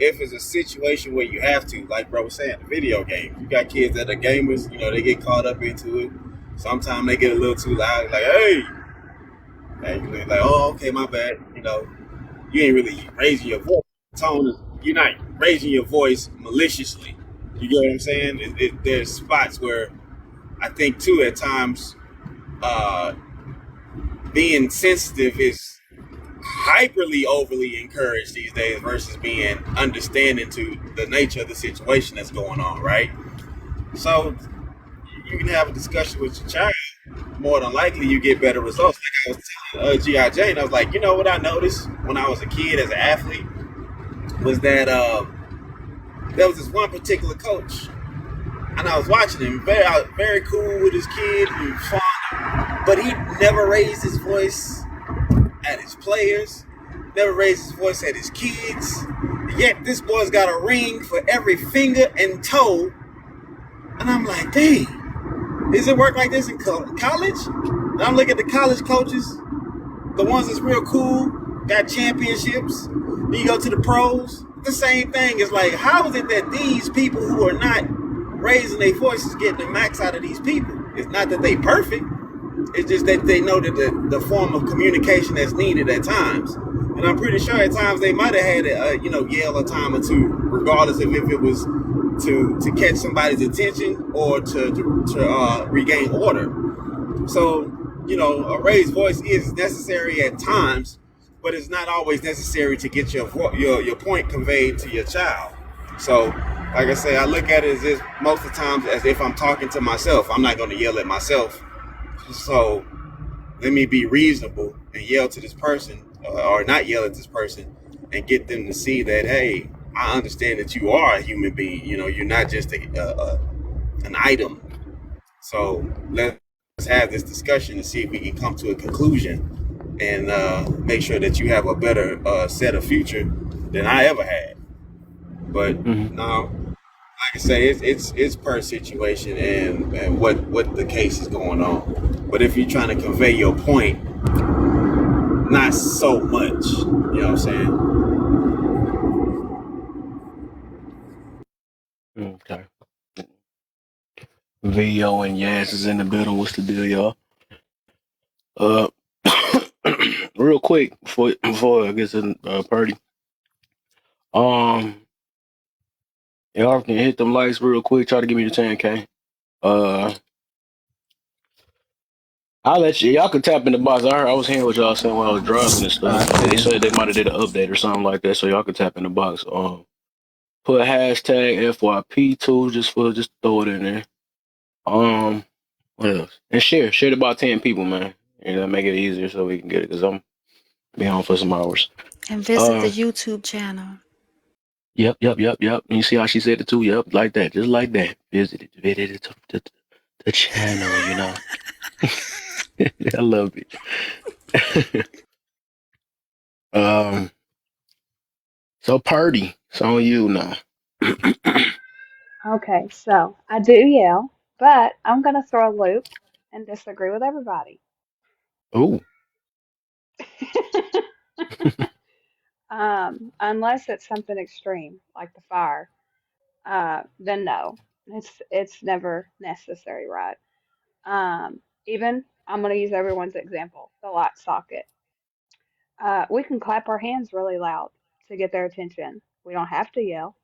if it's a situation where you have to, like bro was saying, video games. You got kids that are gamers. They get caught up into it. Sometimes they get a little too loud. Like, hey, and you're like, oh, okay, my bad. You ain't really raising your voice. Tone is you're not raising your voice maliciously. You get what I'm saying? There's spots where I think too at times uh, being sensitive is hyperly overly encouraged these days versus being understanding to the nature of the situation that's going on, right? So you can have a discussion with your child. More than likely, you get better results. Like I was telling G.I. Jane, I was like, what I noticed when I was a kid as an athlete was that there was this one particular coach, and I was watching him, very cool with his kid, and fun, but he never raised his voice at his players, never raised his voice at his kids. Yet this boy's got a ring for every finger and toe. And I'm like, dang, does it work like this in college? And I'm looking at the college coaches, the ones that's real cool, got championships. Then you go to the pros. The same thing is like, how is it that these people who are not raising their voices getting the max out of these people? It's not that they perfect. It's just that they know that the form of communication that's needed at times. And I'm pretty sure at times they might have had to, yell a time or two, regardless of if it was to catch somebody's attention or to regain order. So, a raised voice is necessary at times, but it's not always necessary to get your point conveyed to your child. So, like I say, I look at it as if most of the times as if I'm talking to myself. I'm not going to yell at myself. So let me be reasonable and yell to this person, or not yell at this person, and get them to see that, hey, I understand that you are a human being. You're not just an item. So let's have this discussion and see if we can come to a conclusion and make sure that you have a better set of future than I ever had. But Mm-hmm. no, like I say, it's per situation and what the case is going on. But if you're trying to convey your point, not so much. You know what I'm saying? Okay. VO and Yaz is in the building. What's the deal, y'all? Uh, real quick before I get to party. Um, y'all can hit them likes real quick. Try to give me the 10K. Uh, I'll let y'all can tap in the box. I was hearing what y'all saying while I was driving and stuff. They said they might have did an update or something like that, so y'all can tap in the box. Put hashtag FYP2 just throw it in there. What else? And share it about 10 people, man. And that make it easier so we can get it because I'm be on for some hours. And visit the Uh, YouTube channel. yep. And you see how she said it too? Yep, like that, just like that. Visit the channel, I love it. So party, it's on you now. Okay, so I do yell, but I'm going to throw a loop and disagree with everybody. Oh, Unless it's something extreme like the fire, then no, it's never necessary, right? Even I'm going to use everyone's example, the light socket. We can clap our hands really loud to get their attention. We don't have to yell.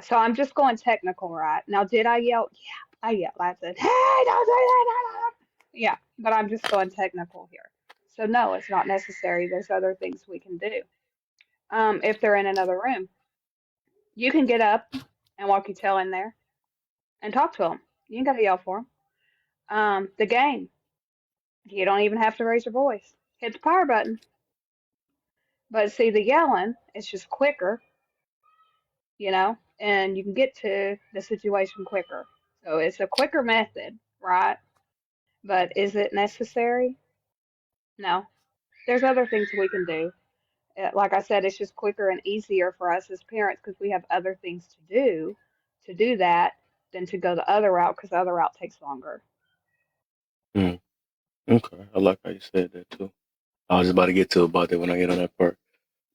So I'm just going technical, right? Now, did I yell? Yeah, I yelled. I said, "Hey, don't do that!" Yeah, but I'm just going technical here. So no, it's not necessary. There's other things we can do. If they're in another room, you can get up and walk your tail in there and talk to them. You ain't got to yell for them. The game, you don't even have to raise your voice. Hit the power button. But see, the yelling, it's just quicker, and you can get to the situation quicker. So it's a quicker method, right? But is it necessary? No. There's other things we can do. Like I said, it's just quicker and easier for us as parents because we have other things to do that than to go the other route because the other route takes longer. mm, okay. I like how you said that too. I was about to get to about that when I get on that part.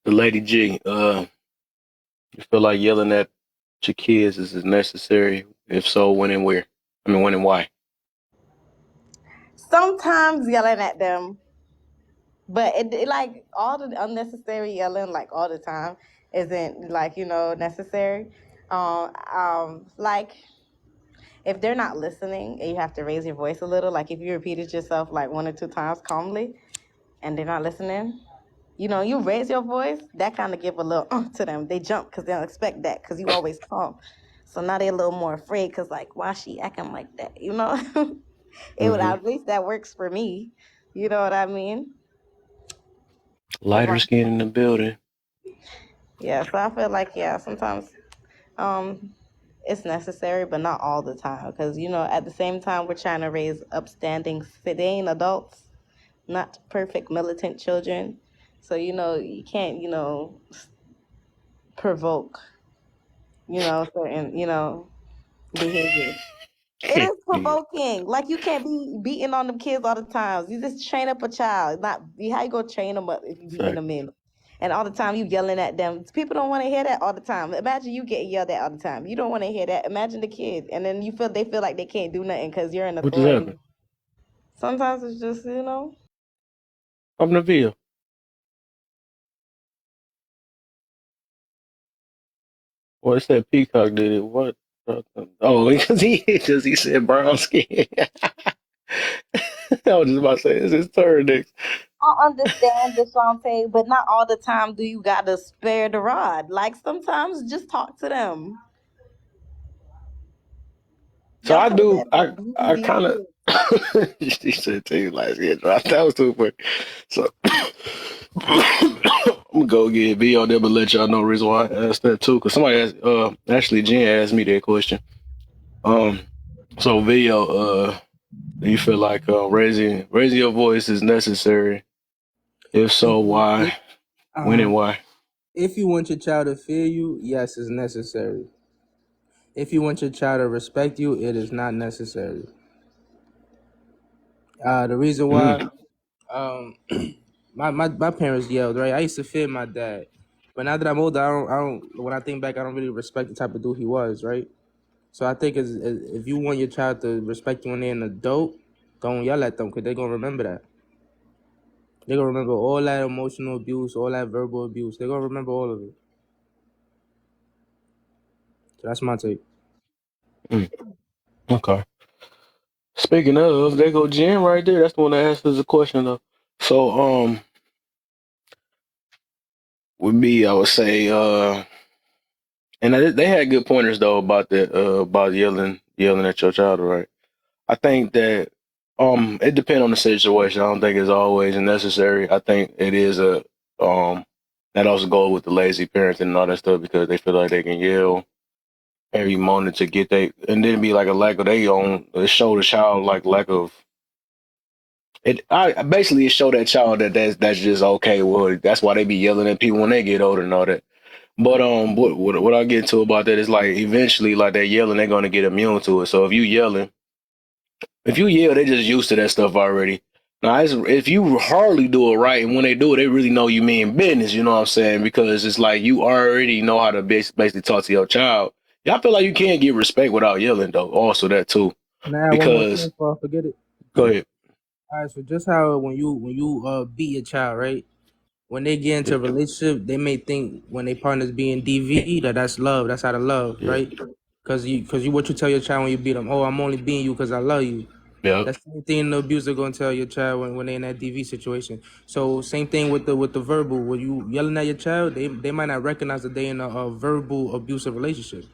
The Lady G, you feel like yelling at your kids is necessary? If so, when and where? I mean, when and why? Sometimes yelling at them, but it like all the unnecessary yelling like all the time isn't like necessary. Like if they're not listening and you have to raise your voice a little, like if you repeated yourself like one or two times calmly and they're not listening, you raise your voice, that kind of give a little to them. They jump because they don't expect that because you always calm. So now they're a little more afraid because like, why she acting like that? It would Mm-hmm. at least that works for me. You know what I mean? Lighter Right. skin in the building. Yeah. So I feel like sometimes um it's necessary, but not all the time because at the same time we're trying to raise upstanding, sane adults, not perfect militant children. So you can't provoke certain behavior. It is Yeah. provoking. Like you can't be beating on them kids all the time. You just train up a child. Not how you gonna train them up if you beating Fact. them in, and all the time you yelling at them. People don't want to hear that all the time. Imagine you getting yelled at all the time. You don't want to hear that. Imagine the kids, and then they feel like they can't do nothing because you're an What just authority. happened? Sometimes it's just Open the video. Well, it said Peacock did it. What? Oh, because he said brown skin. I was just about to say it's his turn next. I understand this, Shantae, but not all the time do you gotta spare the rod. Like sometimes just talk to them. So Y'all I play do. that I like I these kind of. kids. He said to you like, yeah, that was too quick. So I'm gonna go get B on there, but let y'all know the reason why I asked that too. Cause somebody asked, actually Jen asked me that question. Um, so video, do you feel like raising your voice is necessary? If If so, you if why? When uh and why? if you want your child to fear you, yes, it's necessary. If you want your child to respect you, it is not necessary. The reason why, Mm, um, my parents yelled, right? I used to fear my dad, but now that I'm older, I don't. When I think back, I don't really respect the type of dude he was, right? So I think if you want your child to respect you when they're an adult, don't yell at them because they're gonna remember that. They're gonna remember all that emotional abuse, all that verbal abuse. They're gonna remember all of it. So that's my take. mm, okay. Speaking of, there go Jen right there. That's the one that asked us a question though. So, with me, I would say, and they had good pointers though about that, about yelling at your child, right? I think that, it depends on the situation. I don't think it's always necessary. I think it is um, that also goes with the lazy parenting and all that stuff because they feel like they can yell every moment to get and then be like a lack of they own. It show the child like lack of it. I basically it show that child that that's just okay. Well, that's why they be yelling at people when they get older and all that. But what I get to about that is like eventually like they're yelling, they're gonna get immune to it. So if you yell, they just used to that stuff already. Now, if you hardly do it right, and when they do it, they really know you mean business. You know what I'm saying? Because it's like you already know how to basically talk to your child. Y'all feel like you can't get respect without yelling, though. Also, that too. Can I add one more thing Because before I forget it? go ahead. All right, so just how when you beat your child, right? When they get into Yeah, a relationship, they may think when they partners being DV that's love. That's out of love, yeah, right? Because you what you tell your child when you beat them. Oh, I'm only beating you because I love you. yeah. That's the same thing the abuser gonna tell your child when they in that DV situation. So same thing with the verbal. When you yelling at your child, they might not recognize that they in a verbal abusive relationship.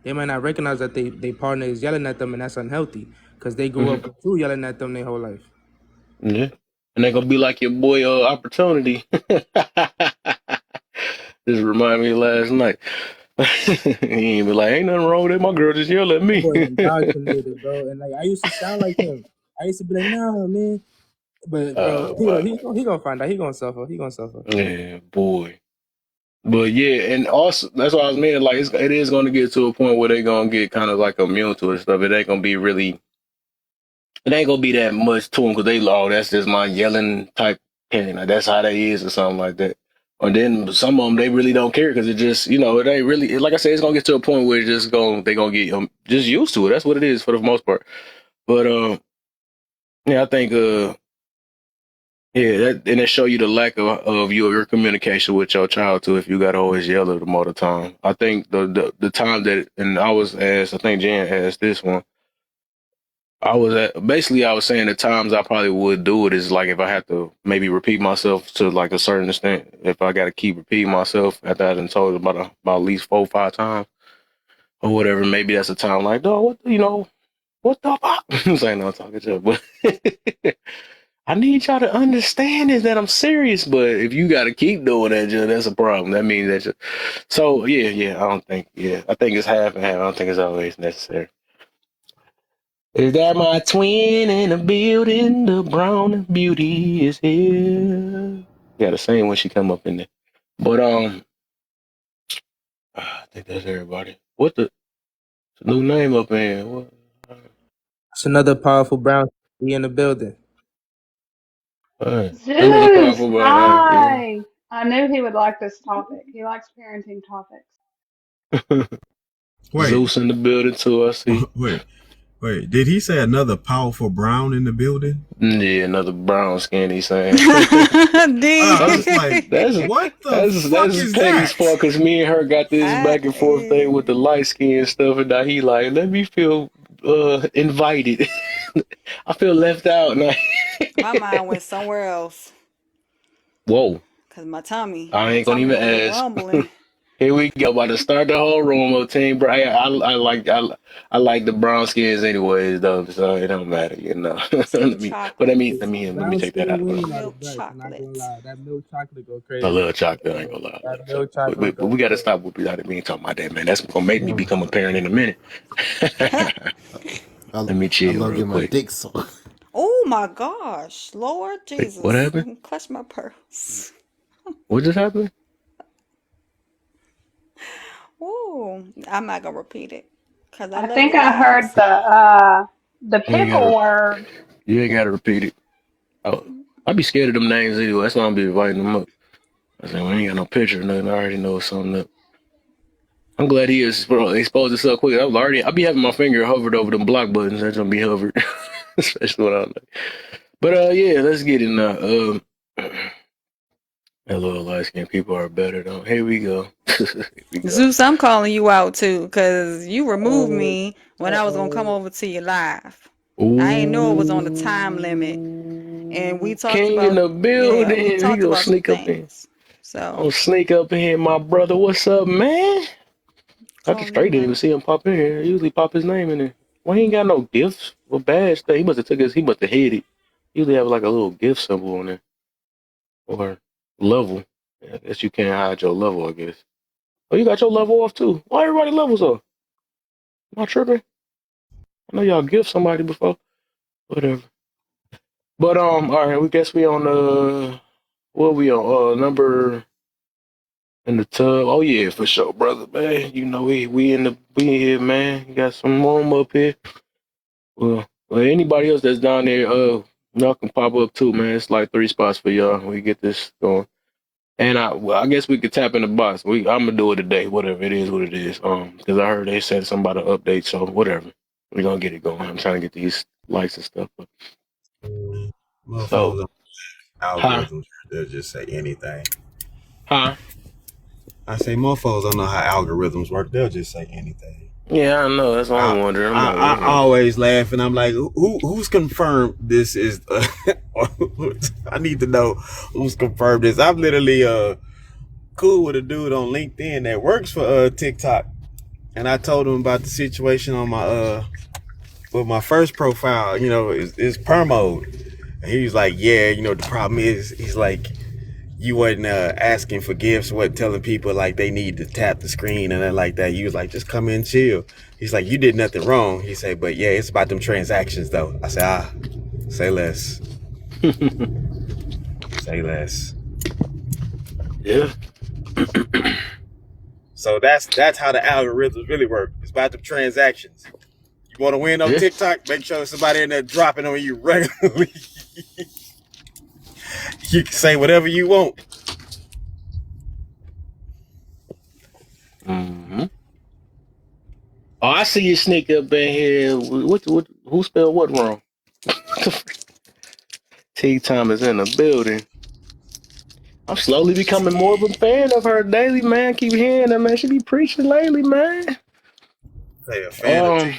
They might not recognize that they partner is yelling at them and that's unhealthy because they grew Hmm. up with you yelling at them their whole life. Yeah. And they gonna be like your boy, Opportunity. Just remind me of last night. He ain't be like, ain't nothing wrong with it. My girl just yelled at That me. boy indoctrinated, bro. And like I used to sound like him. I used to be like, nah, man. But bro, Oh wow. he gonna find out. He gonna suffer. He gonna suffer. Yeah, boy. But yeah, and also that's what I was meaning. Like it is going to get to a point where they're gonna get kind of like immune to it stuff. It ain't gonna be really. It ain't gonna be that much to them because they, oh, that's just my yelling type parent. Like, that's how they is or something like that. Or then some of them they really don't care because it just it ain't really like I said. It's gonna get to a point where they gonna get just used to it. That's what it is for the most part. But yeah, I think yeah, and it show you the lack of your communication with your child too. If you got to always yell at them all the time, I think the time that and I was asked, I think Jan asked this one. I was saying the times I probably would do it is like if I have to maybe repeat myself to like a certain extent. If I got to keep repeating myself after I've been told about at least 4 or 5 times or whatever, maybe that's a time like, oh, what the fuck? I'm saying no, I'm talking to you, but I need y'all to understand is that I'm serious, but if you got to keep doing that, that's a problem. That means that so yeah, I don't think, I think it's half and half. I don't think it's always necessary. Is that my twin in the building? The brown beauty is here. Yeah, the same when she come up in there. But I think that's everybody. What the new name up in here? What? It's another powerful brown be in the building. Another Zeus, powerful yeah. hi. I knew he would like this topic. He likes parenting topics. Wait, Zeus in the building too. I see. wait, wait. Did he say another powerful brown in the building? Yeah, another brown skin. He's saying. I was that's just like, D. that's what the fuck that's is Peggy's that? fault because me and her got this back and forth thing with the light skin stuff, and now he like, let me feel invited. I feel left out now. My mind went somewhere else Whoa, because my tummy, I my ain't gonna tummy even was ask. rumbling. Here we go. About to start the whole room of team. Bro, I like the brown skins anyways though, so it don't matter, you know. Two chocolates, Let me Brown take that skin out. Hold on. women are the milk best. I'm not gonna chocolate. lie. That milk chocolate go A crazy. little chocolate, I ain't gonna lie, a That little milk chocolate. chocolate But go we gotta crazy. stop what we ain't talking about that, man. That's gonna make me become a parent in a minute. I, Let me I chill love real getting my quick. dick sucked. Oh my gosh, Lord Wait, what Jesus, happened? clutch my purse. What just happened? Ooh, I'm not gonna repeat it because I I love think to I heard laugh. the You ain't pickle gotta word. you ain't gotta repeat it. Oh, I be scared of them names anyway. That's why I'm be inviting them up. I said, we ain't got no picture or nothing. I already know it's something up. I'm glad he is exposed it so quick. I be having my finger hovered over them block buttons. That's gonna be hovered, especially when I'm like. But yeah, let's get it now. Hello, light skinned people are better though. Here we go. Here we go. Zeus, I'm calling you out too because you removed Oh, me when I was gonna come over to your live. I ain't know it was on the time limit, and Ooh, King in the we building. He talked gonna about some sneak up in. things. So I'll sneak up in here, my brother. What's up, man? I just calling straight you didn't even out. see him pop in here. I usually pop his name in there. Well, he ain't got no gifts or badge thing. He must have took his. He must have hid it. Usually have like a little gift symbol on there or level. Yeah, I guess you can't hide your level. I guess. Oh, you got your level off too. Why everybody levels off? Am I tripping? I know y'all gift somebody before. Whatever. But all right. We guess we on what we on number in the tub. Oh yeah, for sure, brother, man. You know we in here, man. You got some room up here. Well, anybody else that's down there, y'all can pop up too, man. It's like 3 spots for y'all. We get this going. And I guess we could tap in the box. I'm gonna do it today. Whatever it is, what it is. Because I heard they said something about an update, so whatever. We're gonna get it going. I'm trying to get these likes and stuff. So, Motherfuckers huh, algorithms, they'll just say anything. huh. I say motherfuckers don't know how algorithms work. They'll just say anything. Yeah, I know. That's what I'm I wondering. I'm like, I always laugh and I'm like, who's confirmed this is? I need to know who's confirmed this. I'm literally cool with a dude on LinkedIn that works for TikTok, and I told him about the situation on my with my first profile. You know, is perm mode. And he was like, yeah, you know, the problem is, he's like, you wasn't asking for gifts, what telling people like they need to tap the screen and then like that. You was like, just come in, chill. He's like, you did nothing wrong. He said, but yeah, it's about them transactions though. I said, say less, say less. yeah, So that's how the algorithms really work. It's about the transactions. You want to win on yeah. TikTok? Make sure somebody in there dropping on you regularly. You can say whatever you want. Mm-hmm. Oh, I see you sneak up in here. What? Who spelled what wrong? T Time is in the building. I'm slowly becoming more of a fan of her daily, man. Keep hearing her, man. She be preaching lately, man. Say a fan of T. Um,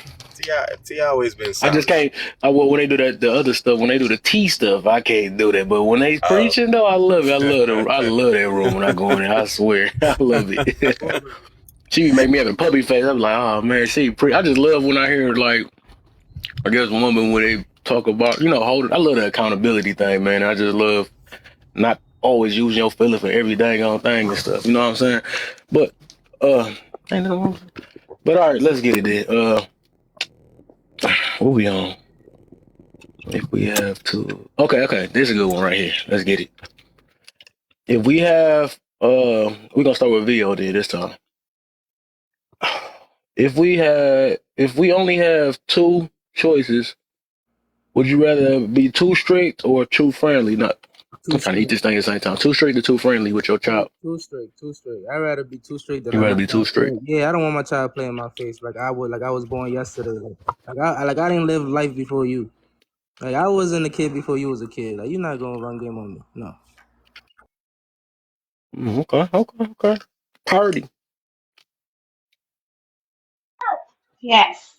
T always been I just solid. can't. When they do the other stuff, when they do the T stuff, I can't do that. But when they Oh. preaching though, I love it. I love that room when I go in there. I swear, I love it. She be make me have a puppy face. I'm like, oh man, I just love when I hear like, I guess women when they talk about, hold it. I love the accountability thing, man. I just love not always using your feelings for every dang on thing and stuff. You know what I'm saying? But ain't nothing wrong. But all right, let's get it then. What we on? If we have to, okay, this is a good one right here. Let's get it. If we have, we're gonna start with VOD this time. If we only have two choices, would you rather be too strict or too friendly? Not, Too I'm trying to eat straight. this thing at the same time. Too strict or too friendly with your child? Too straight. Too straight. I'd rather be too straight than You let rather my be too child strict? play. Yeah, I don't want my child playing in my face like I would. Like I was born yesterday. Like I didn't live life before you. Like I wasn't a kid before you was a kid. Like you're not gonna run game on me. No. Okay. Party. Yes.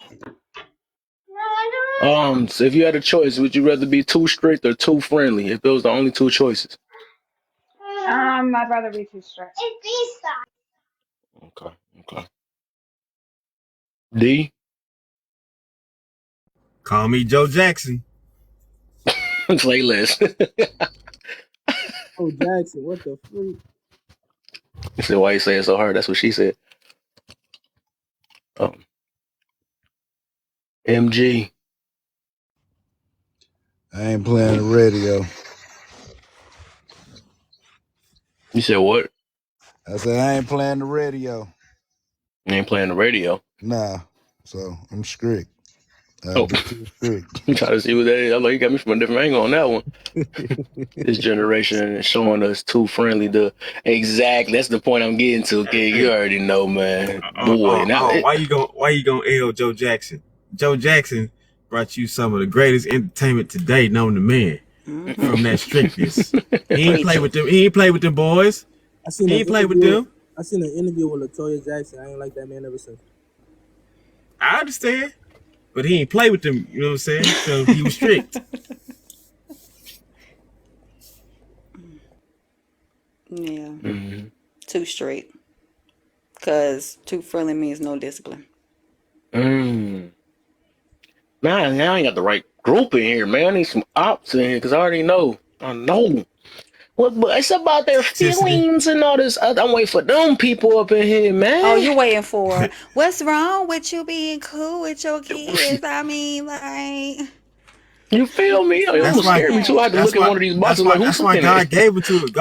So if you had a choice, would you rather be too strict or too friendly? If those the only two choices. I'd rather be too strict. Okay. D. Call me Joe Jackson. Say less. Oh Jackson, what the freak? You said why you say it so hard? That's what she said. Um, MG. I ain't playing the radio. You said what? I said I ain't playing the radio. You ain't playing the radio. Nah. So I'm strict. I'll Oh, be too strict. I'm trying to see what that is. I'm like, you got me from a different angle on that one. This generation is showing us too friendly to exactly. That's the point I'm getting to, kid. You Hey, already know, man. Boy, now why you gonna L Joe Jackson? Joe Jackson brought you some of the greatest entertainment today known to man. From that strictness, he ain't play Preach it. with them. He ain't play with them boys. I seen He an ain't play with interview. them. I seen an interview with Latoya Jackson. I ain't like that man ever since. I understand, but he ain't play with them. You know what I'm saying? So he was strict. Yeah, mm-hmm. too straight. Cause too friendly means no discipline. Now I ain't got the right group in here, man. I need some ops in here because I already know. I know. What? But it's about their Tiffany. feelings and all this. I'm waiting for them people up in here, Oh, man. you waiting for what's wrong with you being cool with your kids? I mean, like, You feel me? It That's almost why. scared me too. I relax. had to look at one of these boxes like, who's That's why looking God at? gave it to it.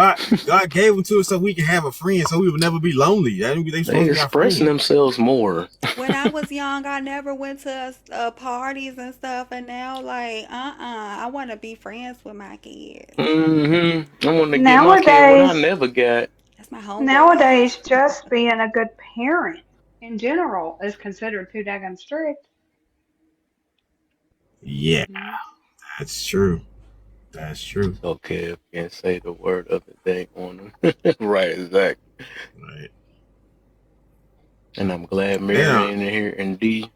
God gave it to us so we can have a friend, so we would never be lonely. They They supposed to be our expressing friend. themselves more. When I was young, I never went to parties and stuff, and now, like, I want to be friends with my kids. I want to get my kid what I Nowadays, never got. That's my homegirl. nowadays, just being a good parent in general is considered too daggum strict. Yeah, that's true. That's true. Okay, I can't say the word of the day on them. Right, exactly. Right. And I'm glad Yeah. Mary ain't in here and D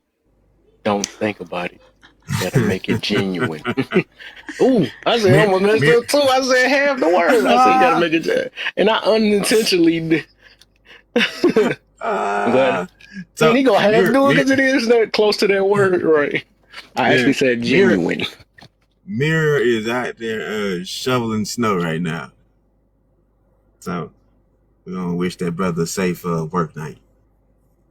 don't think about it. Gotta make it genuine. Ooh, I said I Mir, almost messed Mir, up too. I said half the word. I said you gotta make it, and I unintentionally did. I'm glad. And so he gonna have to do it Mir, because it is that close to that word, right? I yeah, actually said Mir, genuine. Mirror is out there shoveling snow right now. So we're gonna wish that brother a safe work night.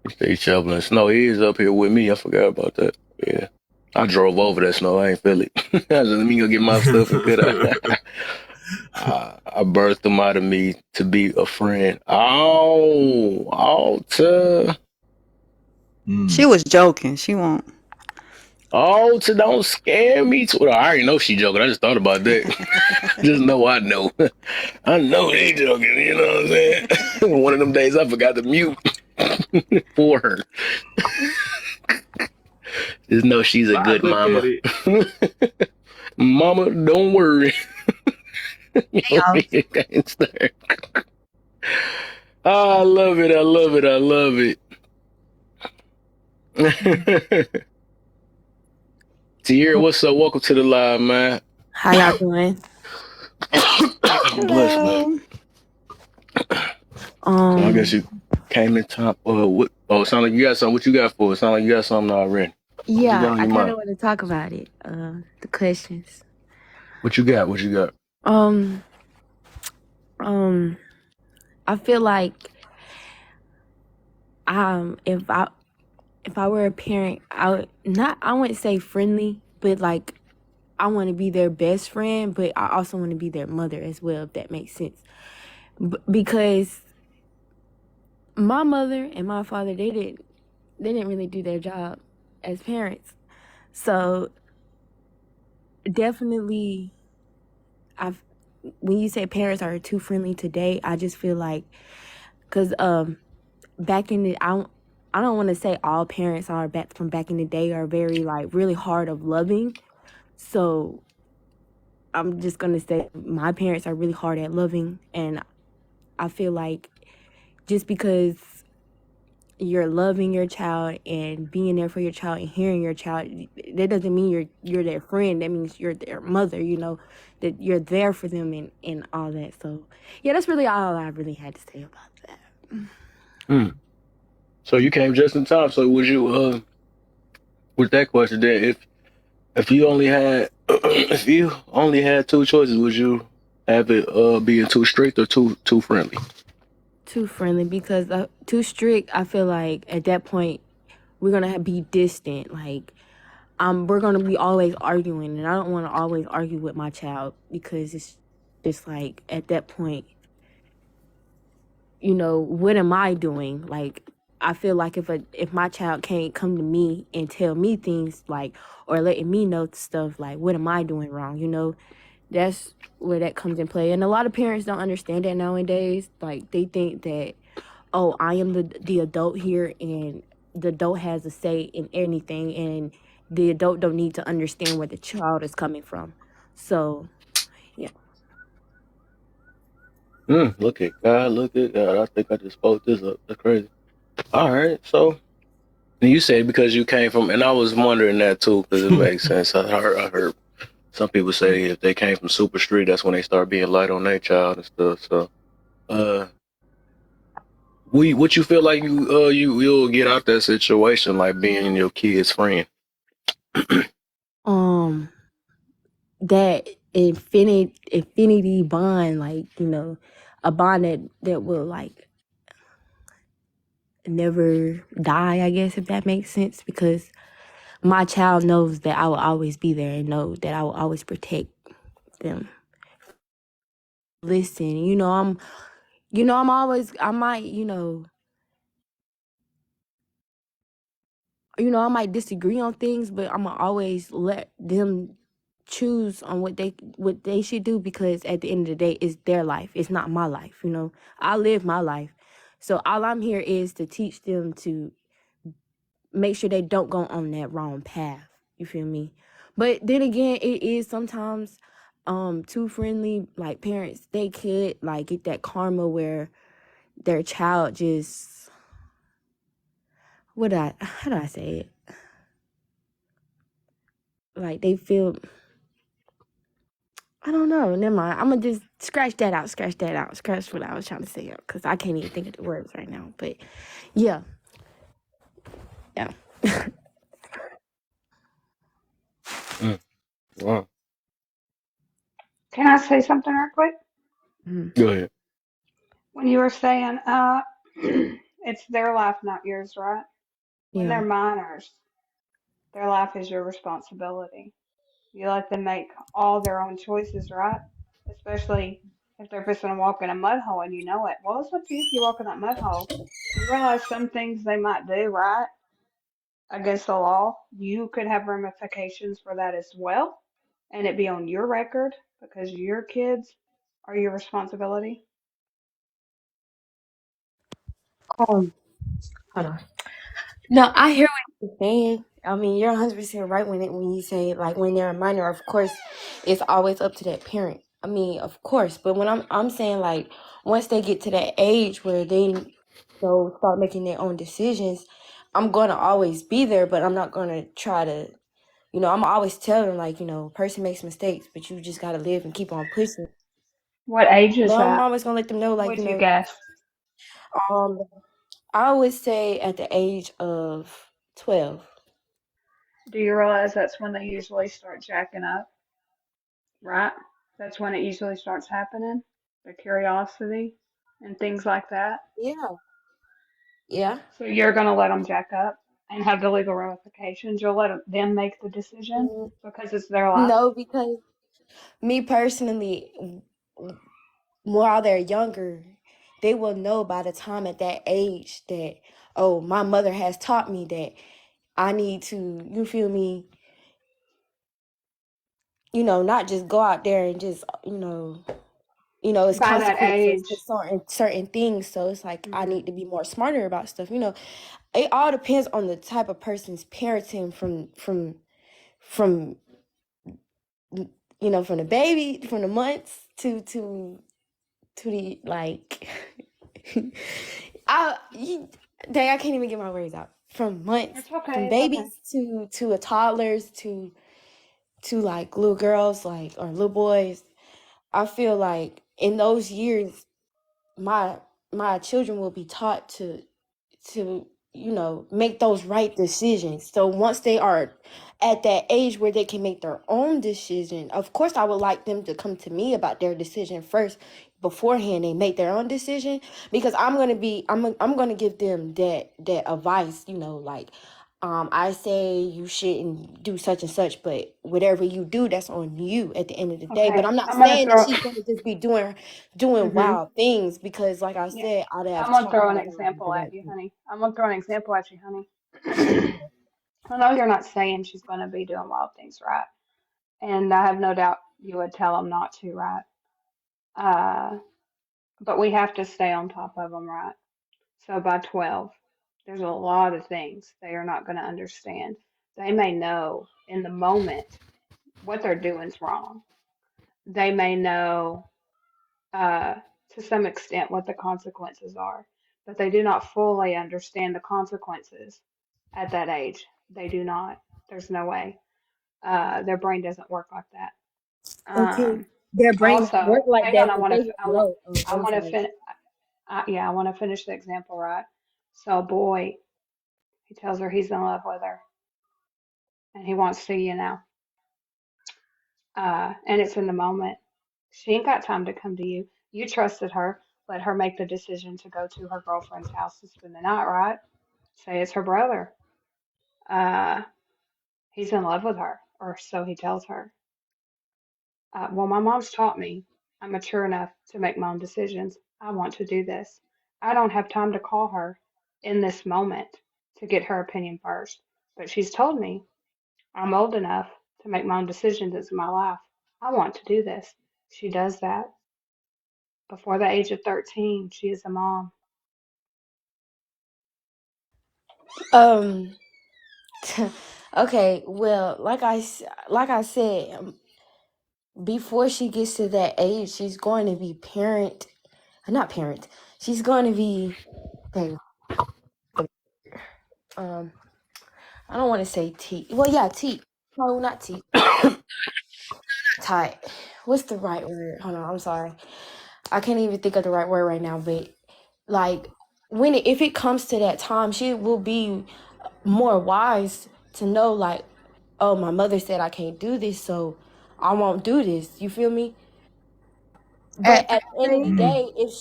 Stay shoveling snow. He is up here with me. I forgot about that. Yeah. I drove over that snow. I ain't feel it. I said, let me go get my stuff and get out. I birthed him out of me to be a friend. She was joking. She won't. To don't scare me. I already know she joking. I just thought about that. Just know I know. I know they joking. You know what I'm saying? One of them days I forgot to mute for her. Just know she's a I good look at mama. it. Mama, don't worry. You'll Y'all. be a gangster. Oh, I love it. I love it. I love it. Tierra, what's up? Welcome to the live, man. How y'all doing? Bless, man. Hello. So I guess Um, you came in top. What? Oh, it sound like you got something. What you got for it? Sound like you got something already. What you got yeah, on I your kind mind? of want to talk about it. The questions. What you got? What you got? Um, I feel like if I were a parent, I would not. I wouldn't say friendly, but like I want to be their best friend, but I also want to be their mother as well, if that makes sense. Because my mother and my father, they didn't really do their job as parents. So definitely, I've when you say parents are too friendly today, I just feel like because back in the I don't want to say all parents are back in the day are very like really hard of loving. So I'm just gonna say my parents are really hard at loving, and I feel like just because you're loving your child and being there for your child and hearing your child, that doesn't mean you're their friend. That means you're their mother, that you're there for them and all that. So yeah, that's really all I really had to say about that. Hmm. So you came just in time. So would you with that question then, if you only had if you only had two choices, would you have it being too strict or too friendly? Too friendly because too strict. I feel like at that point we're gonna be distant. Like we're gonna be always arguing, and I don't want to always argue with my child because it's just like at that point, what am I doing? Like I feel like if my child can't come to me and tell me things like or letting me know stuff like what am I doing wrong? That's where that comes in play. And a lot of parents don't understand that nowadays. Like they think that, oh, I am the adult here and the adult has a say in anything and the adult don't need to understand where the child is coming from. So yeah. Look at God, look at God. I think I just spoke this up. That's crazy. All right, so you said because you came from, and I was wondering that too because it makes sense. I heard some people say if they came from super street, that's when they start being light on their child and stuff. So, uh, what you feel like you'll get out that situation, like being your kid's friend? um that infinity bond, like a bond that will like never die, I guess, if that makes sense, because my child knows that I will always be there and know that I will always protect them. Listen, I'm always I might I might disagree on things, but I'm gonna always let them choose on what they should do because at the end of the day, it's their life. It's not my life. I live my life, so all I'm here is to teach them to make sure they don't go on that wrong path. You feel me? But then again, it is sometimes too friendly. Like parents, they could like get that karma where their child just how do I say it? Like they feel I don't know. Never mind. I'm gonna just scratch that out. Scratch that out. Scratch what I was trying to say out because I can't even think of the words right now. But yeah, yeah. Mm, wow. Can I say something real quick? Mhm. Go ahead. When you were saying, it's their life, not yours, right? When Yeah. they're minors, their life is your responsibility. You let them make all their own choices, right? Especially if they're fixing to walk in a mud hole and you know it. Well, it's up to you if you walk in that mud hole. You realize some things they might do, right? Against the law, you could have ramifications for that as well, and it be on your record because your kids are your responsibility. Um, Hold on. No, I hear what you're saying. I mean, you're 100% right when you say like when they're a minor. Of course, it's always up to that parent. I mean, of course, but when I'm saying like once they get to that age where they start making their own decisions, I'm gonna always be there, but I'm not gonna try to. I'm always tell them like person makes mistakes, but you just gotta live and keep on pushing. What age is But I'm that? always gonna let them know like Would you guess? um I would say at the age of 12. Do you realize that's when they usually start jacking up, right? That's when it usually starts happening, the curiosity and things like that. Yeah. Yeah. So you're going to let them jack up and have the legal ramifications. You'll let them make the decision Mm, because it's their life. No, because me personally, while they're younger, they will know by the time at that age that, oh, my mother has taught me that I need to, you feel me, not just go out there and just, it's By that consequences age. for certain things. So it's like I Hmm. need to be more smarter about stuff. It all depends on the type of person's parenting from from the baby, from the months to the like dang, I can't even get my words out. From months, It's okay. from It's okay. babies to a toddlers to like little girls, like, or little boys. I feel like in those years my my children will be taught to make those right decisions. So once they are at that age where they can make their own decision, of course I would like them to come to me about their decision first beforehand they make their own decision, because I'm going to give them that advice, like, I say you shouldn't do such and such, but whatever you do, that's on you at the end of the day. But Okay. I'm not I'm gonna saying that throw. she's going to just be doing Hmm. wild things, because like I Yeah. said, I'd have I'm gonna taught throw her an the example right at you, thing. honey. I'm gonna throw an example at you, honey. I know you're not saying she's gonna be doing wild things, right? And I have no doubt you would tell them not to, right? Uh, but we have to stay on top of them, right? So by 12, there's a lot of things they are not going to understand. They may know in the moment what they're doing is wrong. They may know uh, to some extent what the consequences are, but they do not fully understand the consequences at that age. They do not. There's no way. Their brain doesn't work like that. Okay, Um, their brain don't also, work like hang on. that, but they know. Oh, I I'm want to sorry. fin. Yeah, I want to finish the example, right? So, a boy, he tells her he's in love with her and he wants to, and it's in the moment. She ain't got time to come to you. You trusted her, let her make the decision to go to her girlfriend's house to spend the night, right? Say it's her brother. Uh, he's in love with her, or so he tells her. Well, my mom's taught me I'm mature enough to make my own decisions. I want to do this. I don't have time to call her in this moment to get her opinion first, but she's told me I'm old enough to make my own decisions in my life. I want to do this. She does that. Before the age of 13, she is a mom. Um. Okay. Well, like I said, before she gets to that age, she's going to be not parent. She's going to be, dang, um. I don't want to say T. Well, yeah, T. No, not T. Tight. What's the right word? Hold on. I'm sorry. I can't even think of the right word right now. But like, if it comes to that time, she will be more wise to know, like, oh, my mother said I can't do this, so I won't do this. You feel me? But At at the end of the 13? day, if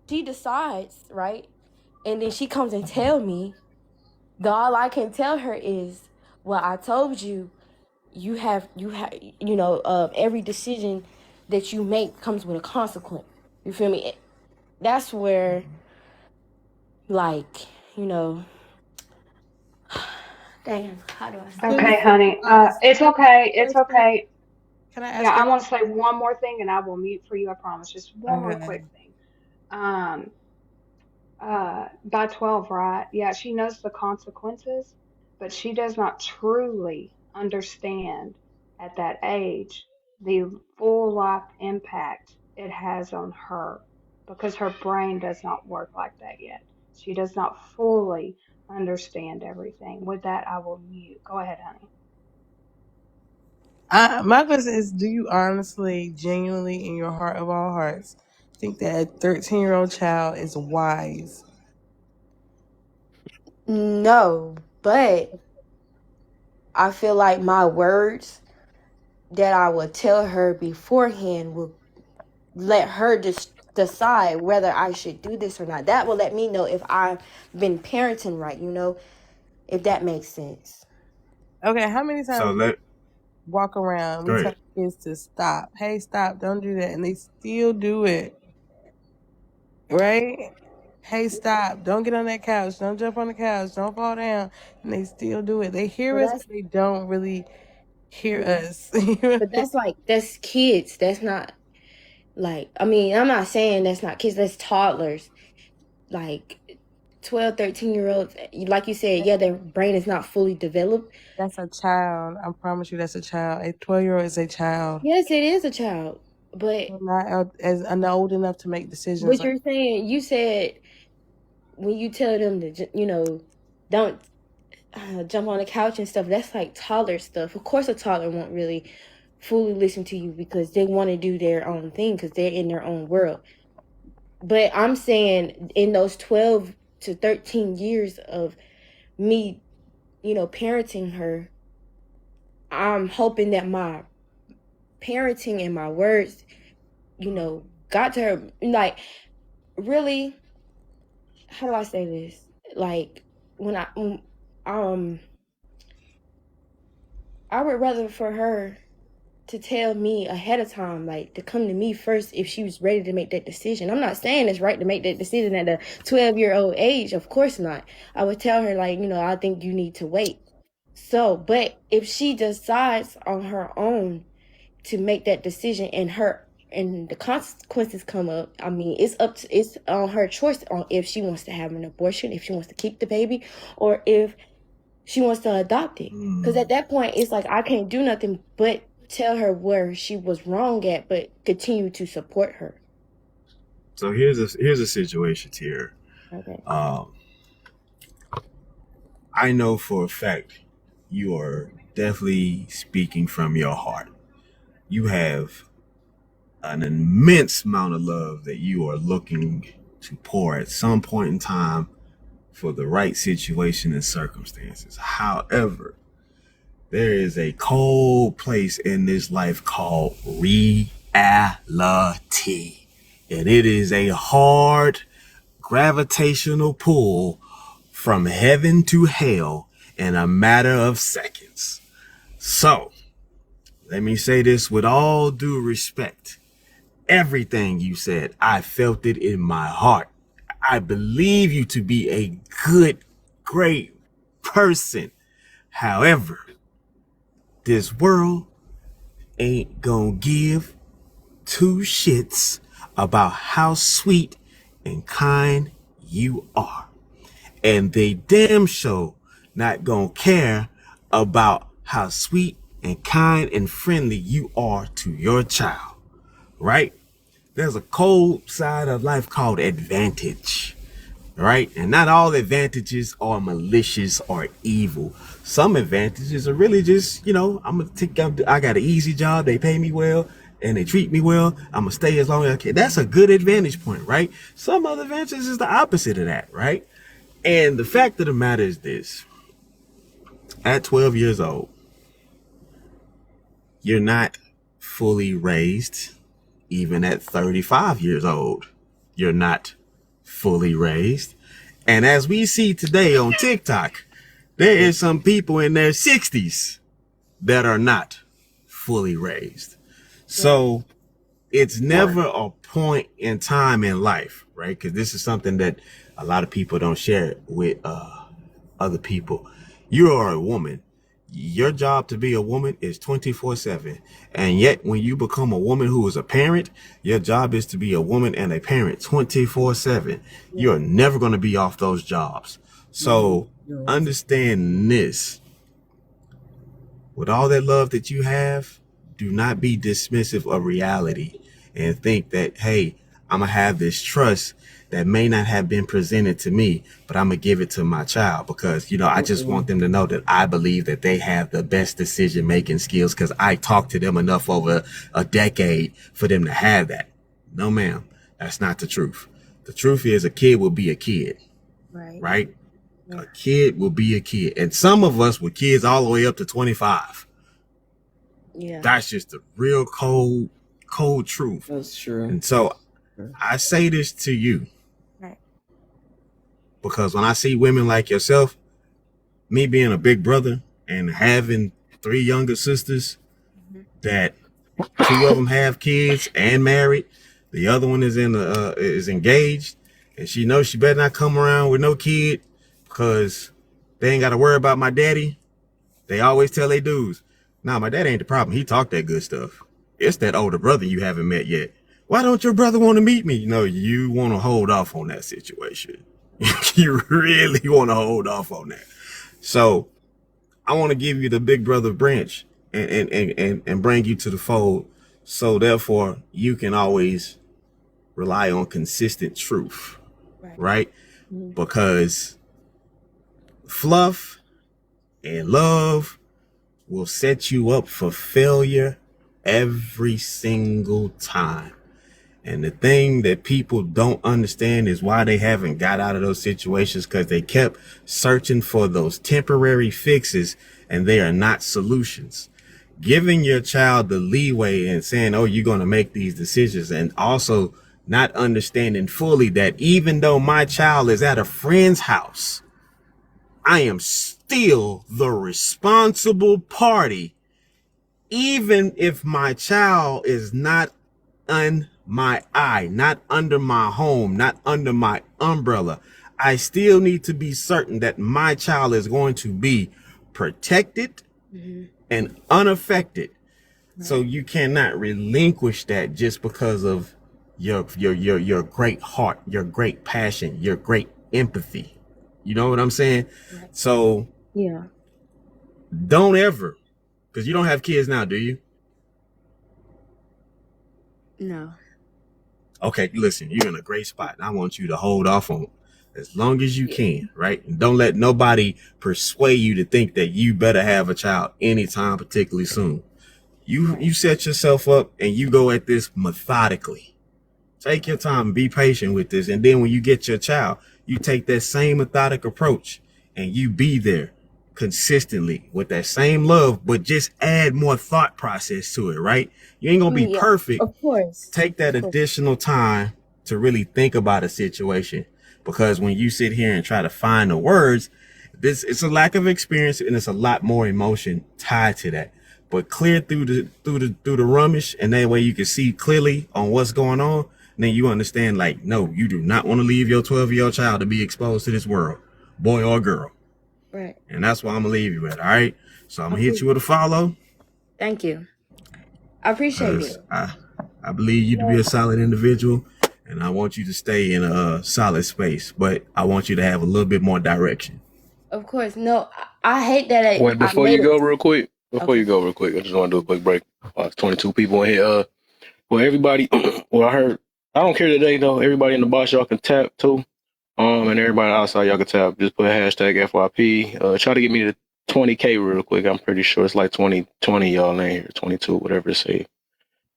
she decides, right, and then she comes and tell me, all I can tell her is, well, I told you, every decision that you make comes with a consequence. You feel me? That's where, like, you know, damn, how do I say Can we Okay, this? just be honey. honest? It's Can I ask okay. a It's question? okay. Can I Yeah, ask a I want to say one more thing and I will mute for you, I promise. Just one more okay. quick thing. Um, by 12, right? Yeah, she knows the consequences, but she does not truly understand at that age the full life impact it has on her because her brain does not work like that yet. She does not fully understand everything. With that, I will mute. Go ahead, honey. My question is, do you honestly, genuinely, in your heart of all hearts, think that a 13-year-old child is wise? No, but I feel like my words that I would tell her beforehand will let her just decide whether I should do this or not. That will let me know if I've been parenting right, if that makes sense. Okay, how many So times do you let walk around? go We tell ahead. is to stop. Hey, stop! Don't do that, and they still do it. Right? Hey, stop! Don't get on that couch. Don't jump on the couch. Don't fall down. And they still do it. They hear Well, us, that's but they don't really hear us. but that's kids. That's not like, I mean, I'm not saying that's not kids. That's toddlers. Like 12, 13-year olds, like you said, yeah, their brain is not fully developed. That's a child. I promise you, that's a child. A 12-year-old is a child. Yes, it is a child, but They're not as old enough to make decisions. what you're saying, you said when you tell them to, don't jump on the couch and stuff, that's like toddler stuff. Of course, a toddler won't really fully listen to you because they want to do their own thing because they're in their own world. But I'm saying in those 12 to 13 years of me, parenting her, I'm hoping that my parenting and my words, got to her. Like, really, how do I say this? Like, I would rather for her to tell me ahead of time, like to come to me first if she was ready to make that decision. I'm not saying it's right to make that decision at a 12-year-old age. Of course not. I would tell her, like, I think you need to wait. So, but if she decides on her own to make that decision and the consequences come up, I mean, it's on her choice on if she wants to have an abortion, if she wants to keep the baby, or if she wants to adopt it. Because at that point, it's like I can't do nothing but tell her where she was wrong at, but continue to support her. So here's a situation here. Okay. I know for a fact you are definitely speaking from your heart. You have an immense amount of love that you are looking to pour at some point in time for the right situation and circumstances. However, there is a cold place in this life called reality. And it is a hard gravitational pull from heaven to hell in a matter of seconds. So, let me say this with all due respect. Everything you said, I felt it in my heart. I believe you to be a good, great person. However, this world ain't gonna give two shits about how sweet and kind you are. And they damn sure not gonna care about how sweet and kind and friendly you are to your child, right? There's a cold side of life called advantage, right? And not all advantages are malicious or evil. Some advantages are really just, I got an easy job, they pay me well, and they treat me well. I'm gonna stay as long as I can. That's a good advantage point, right? Some other advantages is the opposite of that, right? And the fact of the matter is this: at 12 years old, you're not fully raised. Even at 35 years old, you're not fully raised. And as we see today on TikTok, there is some people in their 60s that are not fully raised. So it's never a point in time in life, right? Because this is something that a lot of people don't share with other people. You are a woman. Your job to be a woman is 24/7. And yet when you become a woman who is a parent, your job is to be a woman and a parent 24/7. You're never going to be off those jobs. So understand this. With all that love that you have, do not be dismissive of reality and think that, hey, I'm going to have this trust that may not have been presented to me, but I'm going to give it to my child because, I just want them to know that I believe that they have the best decision-making skills because I talked to them enough over a decade for them to have that. No, ma'am, that's not the truth. The truth is a kid will be a kid, right? Yeah. A kid will be a kid. And some of us were kids all the way up to 25. Yeah. That's just the real cold truth. That's true. And so I say this to you. Because when I see women like yourself, me being a big brother and having 3 younger sisters that Two of them have kids and married. The other one is engaged, and she knows she better not come around with no kid because they ain't got to worry about my daddy. They always tell their dudes, "Nah, my daddy ain't the problem. He talk that good stuff. It's that older brother you haven't met yet. Why don't your brother want to meet me?" No, you want to hold off on that situation. You really want to hold off on that. So I want to give you the big brother branch and bring you to the fold. So therefore you can always rely on consistent truth, Right. right? Mhm. Because fluff and love will set you up for failure every single time. And the thing that people don't understand is why they haven't got out of those situations, because they kept searching for those temporary fixes and they are not solutions. Giving your child the leeway and saying, oh, you're going to make these decisions, and also not understanding fully that even though my child is at a friend's house, I am still the responsible party, even if my child is not on my eye, not under my home, not under my umbrella. I still need to be certain that my child is going to be protected and unaffected. So you cannot relinquish that just because of your great heart, your great passion, your great empathy. You know what I'm saying? Right. So Yeah. don't ever, because you don't have kids now, do you? No. Okay, listen, you're in a great spot. And I want you to hold off on as long as you Yeah. can, right? And don't let nobody persuade you to think that you better have a child anytime, particularly soon. You Right. set yourself up and you go at this methodically. Take your time and be patient with this. And then when you get your child, you take that same methodic approach and you be there consistently with that same love, but just add more thought process to it, right? You ain't I gonna be mean, yeah. perfect. Of course. Take that Of course. additional time to really think about a situation, because when you sit here and try to find the words, this it's a lack of experience and it's a lot more emotion tied to that. But clear through the rubbish, and that way you can see clearly on what's going on. And then you understand, like, no, you do not want to leave your 12-year-old child to be exposed to this world, boy or girl. Right. And that's why I'm gonna leave you at. All right. So I'm I gonna hit you with a appreciate. follow, Thank you. I appreciate it. because I believe you to be No, a solid individual, and I want you to stay in a solid space, but I want you to have a little bit more direction. of course. No, I hate that Wait, I before made you it. go, real quick. Before Okay. you go, real quick, I just want to do a quick break. 22 people in here. Well, everybody. Well, I heard. I don't care today though. Everybody in the box, y'all can tap too. And everybody outside, y'all can tap. Just put hashtag FYP. Try to get me to 20K real quick. I'm pretty sure it's like 20 y'all in here, 22, whatever it say.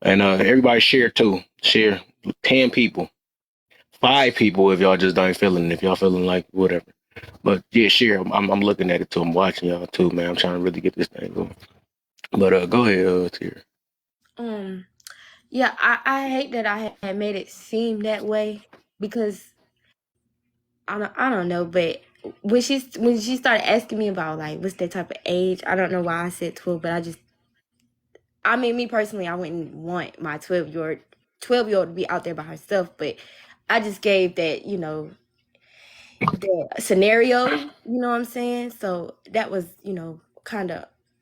And everybody share too. Share 10 people, 5 people if y'all just ain't feeling. If y'all feeling like whatever. But yeah, share. I'm looking at it too. I'm watching y'all too, man. I'm trying to really get this thing going. But go ahead, Tier. Um. Yeah. I hate that I had made it seem that way because I don't know, but when she started asking me about like what's that type of age, I don't know why I said 12, but I mean me personally, I wouldn't want my 12-year old to be out there by herself, but I just gave that, the scenario, you know what I'm saying? So that was, kind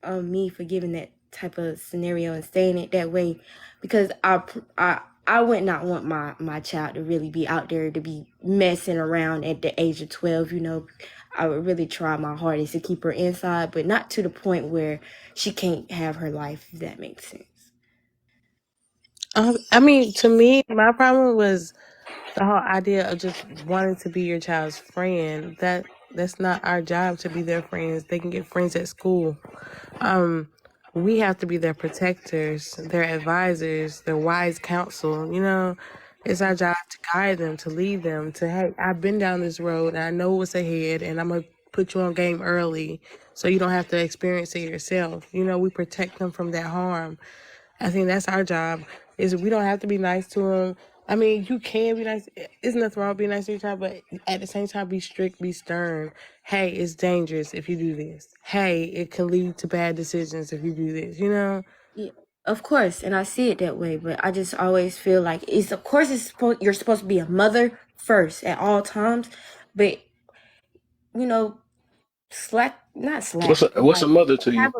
of me for giving that type of scenario and saying it that way because I would not want my child to really be out there to be messing around at the age of 12, I would really try my hardest to keep her inside, but not to the point where she can't have her life, if that makes sense. I mean, to me, my problem was the whole idea of just wanting to be your child's friend. That's not our job to be their friends. They can get friends at school. Um, we have to be their protectors, their advisors, their wise counsel. It's our job to guide them, to lead them, to, hey, I've been down this road and I know what's ahead and I'm gonna put you on game early so you don't have to experience it yourself. We protect them from that harm. I think that's our job. Is we don't have to be nice to them. I mean, you can be nice. There's nothing wrong with being nice to your child, but at the same time, be strict, be stern. Hey, it's dangerous if you do this. Hey, it can lead to bad decisions if you do this. Yeah. Of course, and I see it that way, but I just always feel like it's of course you're supposed to be a mother first at all times, but you know, not slack, but What's a like mother to you? have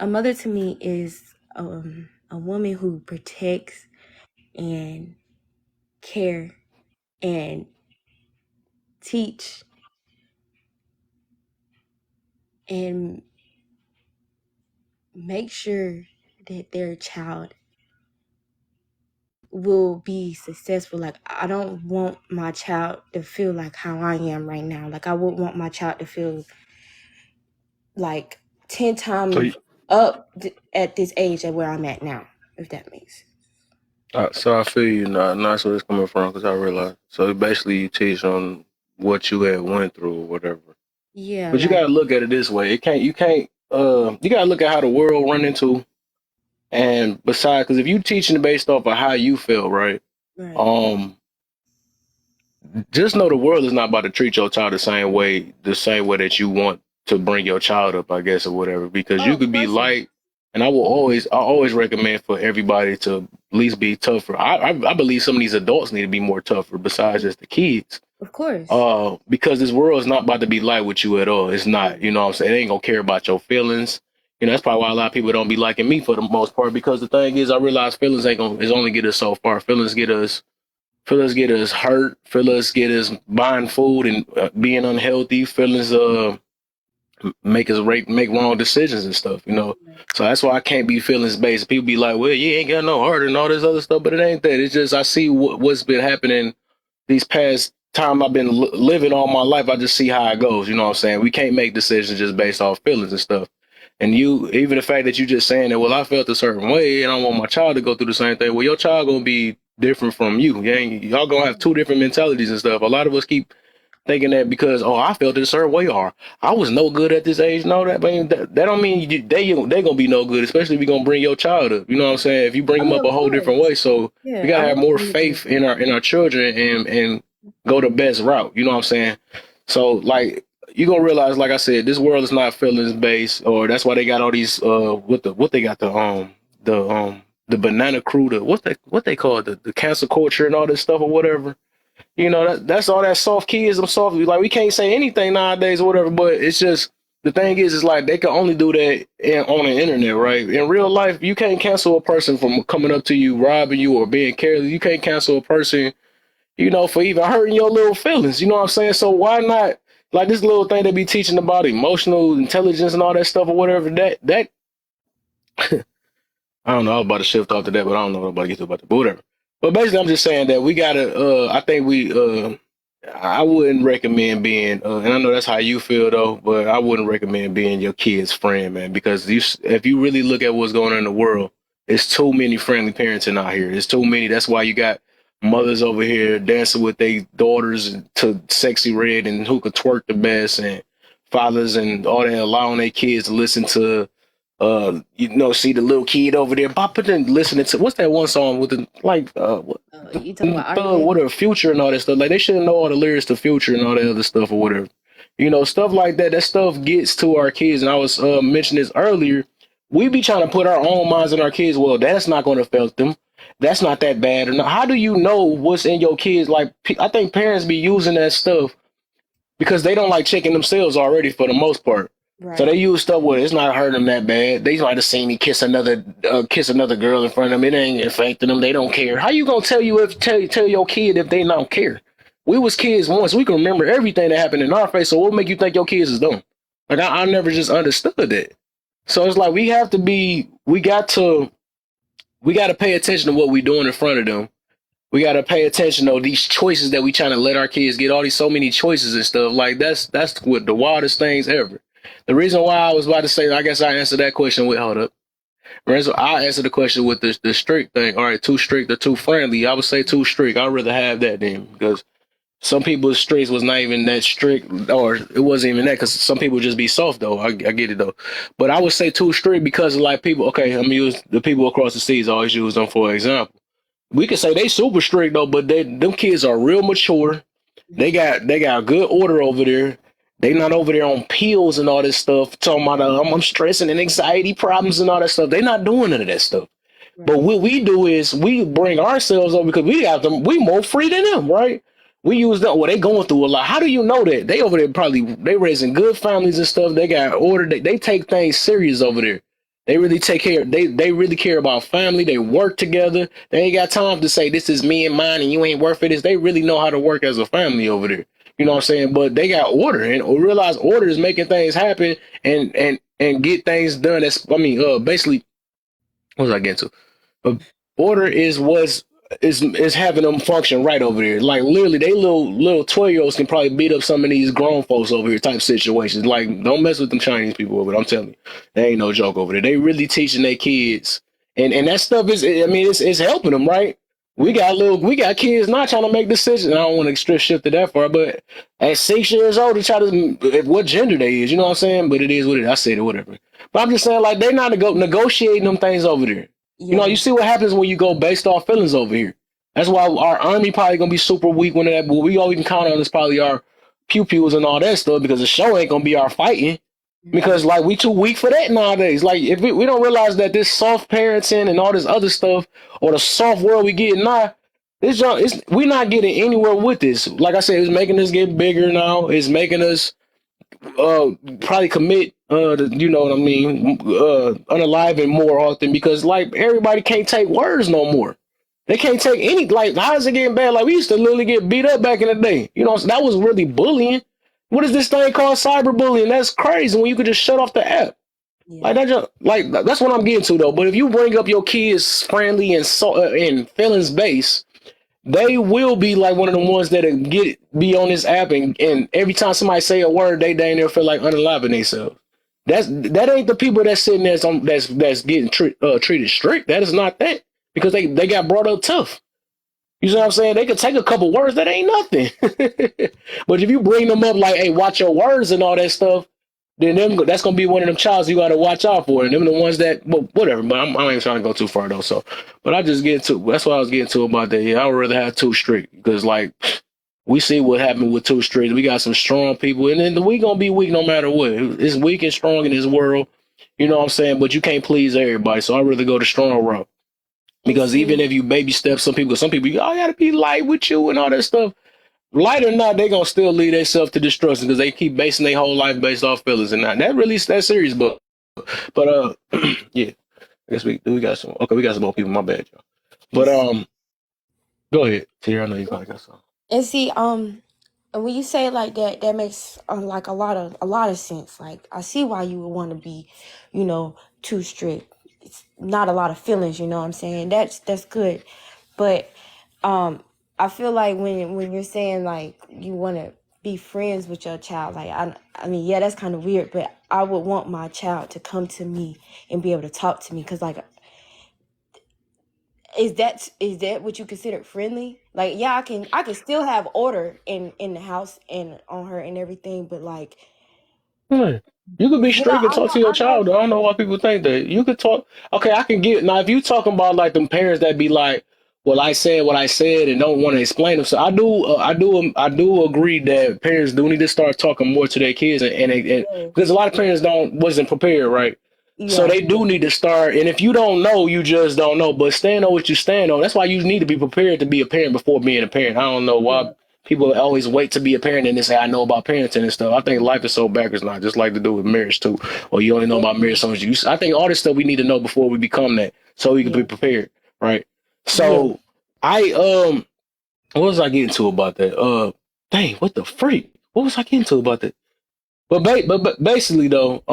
a mother to me is a woman who protects and care and teach and make sure that their child will be successful. Like I don't want my child to feel like how I am right now. Like I would want my child to feel like 10 So, times up at this age at where I'm at now, if that makes sense. so I feel you. Not where it's coming from because I realize. So basically, you teach on what you had went through or whatever. Yeah, But you like gotta look at it this way. It can't. You can't. You gotta look at how the world run into. And besides, because if you teaching it based off of how you feel, right? right. Um, just know the world is not about to treat your child the same way that you want to bring your child up, I guess, or whatever. Because Oh, you of could be course not. light, and I always recommend for everybody to at least be tougher. I believe some of these adults need to be more tougher besides just the kids. Of course. Because this world is not about to be light with you at all. It's not. Right. You know what I'm saying? They ain't gonna care about your feelings. You know, that's probably why a lot of people don't be liking me for the most part. Because the thing is, I realize feelings ain't gonna is only get us so far. Feelings get us hurt. Feelings get us buying food and being unhealthy. Feelings make us make wrong decisions and stuff. You know, Right. so that's why I can't be feelings based. People be like, "Well, you ain't got no heart and all this other stuff," but it ain't that. It's just I see what's been happening these past time I've been living all my life. I just see how it goes. You know what I'm saying? We can't make decisions just based off feelings and stuff. And you, even the fact that you just saying that, well, I felt a certain way, and I want my child to go through the same thing. Well, your child gonna be different from you. Y'all gonna have two different mentalities and stuff. A lot of us keep thinking that because I felt this certain way or I was no good at this age. No, that don't mean they gonna be no good, especially if you're gonna bring your child up. You know what I'm saying? If you bring them Oh, up a of whole different course. way, so we Yeah, I gotta have want more them to be. faith in our children and go the best route. You know what I'm saying? So like you gonna realize, like I said, this world is not feelings based, or that's why they got all these what they got the banana crew, what they call it, the cancel culture and all this stuff or whatever. You know, that's all that soft kids, them soft, like we can't say anything nowadays or whatever, but it's just the thing is like they can only do that on the internet, right? In real life, you can't cancel a person from coming up to you, robbing you, or being careless. You can't cancel a person, you know, for even hurting your little feelings. You know what I'm saying? So why not like this little thing they be teaching about emotional intelligence and all that stuff or whatever? That I don't know. I was about to shift off to that, but I don't know what I'm about to get to about that. But whatever. But basically, I'm just saying that we gotta. I think we. I wouldn't recommend being. And I know that's how you feel though, but I wouldn't recommend being your kid's friend, man. Because if you really look at what's going on in the world, it's too many friendly parenting out here. It's too many. That's why you got mothers over here dancing with their daughters to sexy red and who could twerk the best, and fathers and all that allowing their kids to listen to see the little kid over there, Bob, put in listening to what's that one song with the like, You talking about thug, REO? what a future and all that stuff. Like they shouldn't know all the lyrics to Future and all that other stuff or whatever. You know, stuff like that. That stuff gets to our kids. And I was mentioning this earlier. We be trying to put our own minds in our kids. Well, that's not going to affect them. That's not that bad. Or not. How do you know what's in your kids? Like, I think parents be using that stuff because they don't like checking themselves already for the most part. So they Right. use stuff where it's not hurting them that bad. They might have seen me kiss another girl in front of them. It ain't affecting them. They don't care. How you gonna tell your kid if they don't care? We was kids once. We can remember everything that happened in our face. So what make you think your kids is dumb? Like I never just understood that. So it's like we got to pay attention to what we doing in front of them. We got to pay attention to these choices that we trying to let our kids get, all these so many choices and stuff. Like that's what the wildest things ever. The reason why I was about to say, I guess I answered that question with, hold up. I answered the question with the strict thing. All right, too strict or too friendly. I would say too strict. I'd rather have that then, because some people's streets was not even that strict, or it wasn't even that, because some people just be soft though. I get it though, but I would say too strict because of like people. Okay, I'm gonna use the people across the seas. I always use them for example. We could say they super strict though, but them kids are real mature. They got good order over there. They not over there on pills and all this stuff, talking about I'm stressing and anxiety problems and all that stuff. They not doing none of that stuff. But Right. what we do is we bring ourselves over because we got them. We more free than them, right? We use them. Well, they going through a lot. How do you know that they over there? Probably they raising good families and stuff. They got order. They take things serious over there. They really take care. They really care about family. They work together. They ain't got time to say this is me and mine and you ain't worth it. They really know how to work as a family over there. You know what I'm saying? But they got order and realize order is making things happen and get things done. That's basically what was I getting to? But order is having them function right over there. Like literally, they little 12-year-olds can probably beat up some of these grown folks over here type situations. Like don't mess with them Chinese people over there. I'm telling you, they ain't no joke over there. They really teaching their kids, and that stuff is. I mean, it's helping them, right? We got kids not trying to make decisions. I don't want to strip shift to that far, but at 6 years old, they try to what gender they is. You know what I'm saying? But it is what it. I said it, whatever. But I'm just saying, like they're not negotiating them things over there. You know, Yeah. you see what happens when you go based off feelings over here. That's why our army probably gonna be super weak when that. But we all we can count on is probably our pew pews and all that stuff because the show ain't gonna be our fighting Hmm. because like we too weak for that nowadays. Like if we don't realize that this soft parenting and all this other stuff or the soft world we get now, we not getting anywhere with this. Like I said, it's making us get bigger now. It's making us probably commit you know what I mean unaliving more often because like everybody can't take words no more. They can't take any like how's it getting bad? Like we used to literally get beat up back in the day. You know, so that was really bullying. What is this thing called cyberbullying? That's crazy when you could just shut off the app. Like Yeah. that just like that's what I'm getting to though. But if you bring up your kids friendly and and feelings based, they will be like one of the ones that be on this app and every time somebody say a word, they dang near feel like unaliving themselves. That ain't the people that's sitting there that's getting treated strict. That is not that because they got brought up tough. You see what I'm saying? They could take a couple words that ain't nothing. But if you bring them up like, hey, watch your words and all that stuff, then that's gonna be one of them childs you got to watch out for, and them the ones that well, whatever. But I ain't trying to go too far though. So, but I just get to that's what I was getting to about that. Yeah, I would rather have too strict because like we see what happened with too strict. We got some strong people, and then we gonna be weak no matter what. It's weak and strong in this world. You know what I'm saying? But you can't please everybody, so I'd rather go the strong route. And Because even see, if you baby step some people, I gotta be light with you and all that stuff. Light or not, they gonna still lead themselves to destruction because they keep basing their whole life based off feelings and not that really that serious. But yeah, I guess we got some. Okay, we got some more people. My bad, y'all. and But s- go ahead, Terry. I know you probably got some. and see, and when you say it like that, that makes like a lot of sense. Like I see why you would want to be, too strict. It's not a lot of feelings. You know what I'm saying? That's good, but I feel like when you're saying like you want to be friends with your child, like I mean, yeah, that's kind of weird, but I would want my child to come to me and be able to talk to me, because like is that what you consider friendly? Like, yeah, I can still have order in the house and on her and everything, but like, Yeah. You could be yeah, strict and I talk know, to your I know. child. I don't know why people think that. You could talk. Okay, I can get now. If you talking about like them parents that be like, "Well, I said what I said," and don't want to explain them. So I do agree that parents do need to start talking more to their kids, and Yeah, because a lot of parents don't wasn't prepared, right? So yeah, they do need to start. And if you don't know, you just don't know. But stand on what you stand on. That's why you need to be prepared to be a parent before being a parent. I don't know why yeah, people always wait to be a parent and they say I know about parenting and stuff. I think life is so backwards now, just like to do with marriage too. Or you only know about marriage so much. I think all this stuff we need to know before we become that, so we can be yeah, prepared, right? yeah. So I what was I getting to about that? Dang, what the freak? What was I getting to about that? But basically though,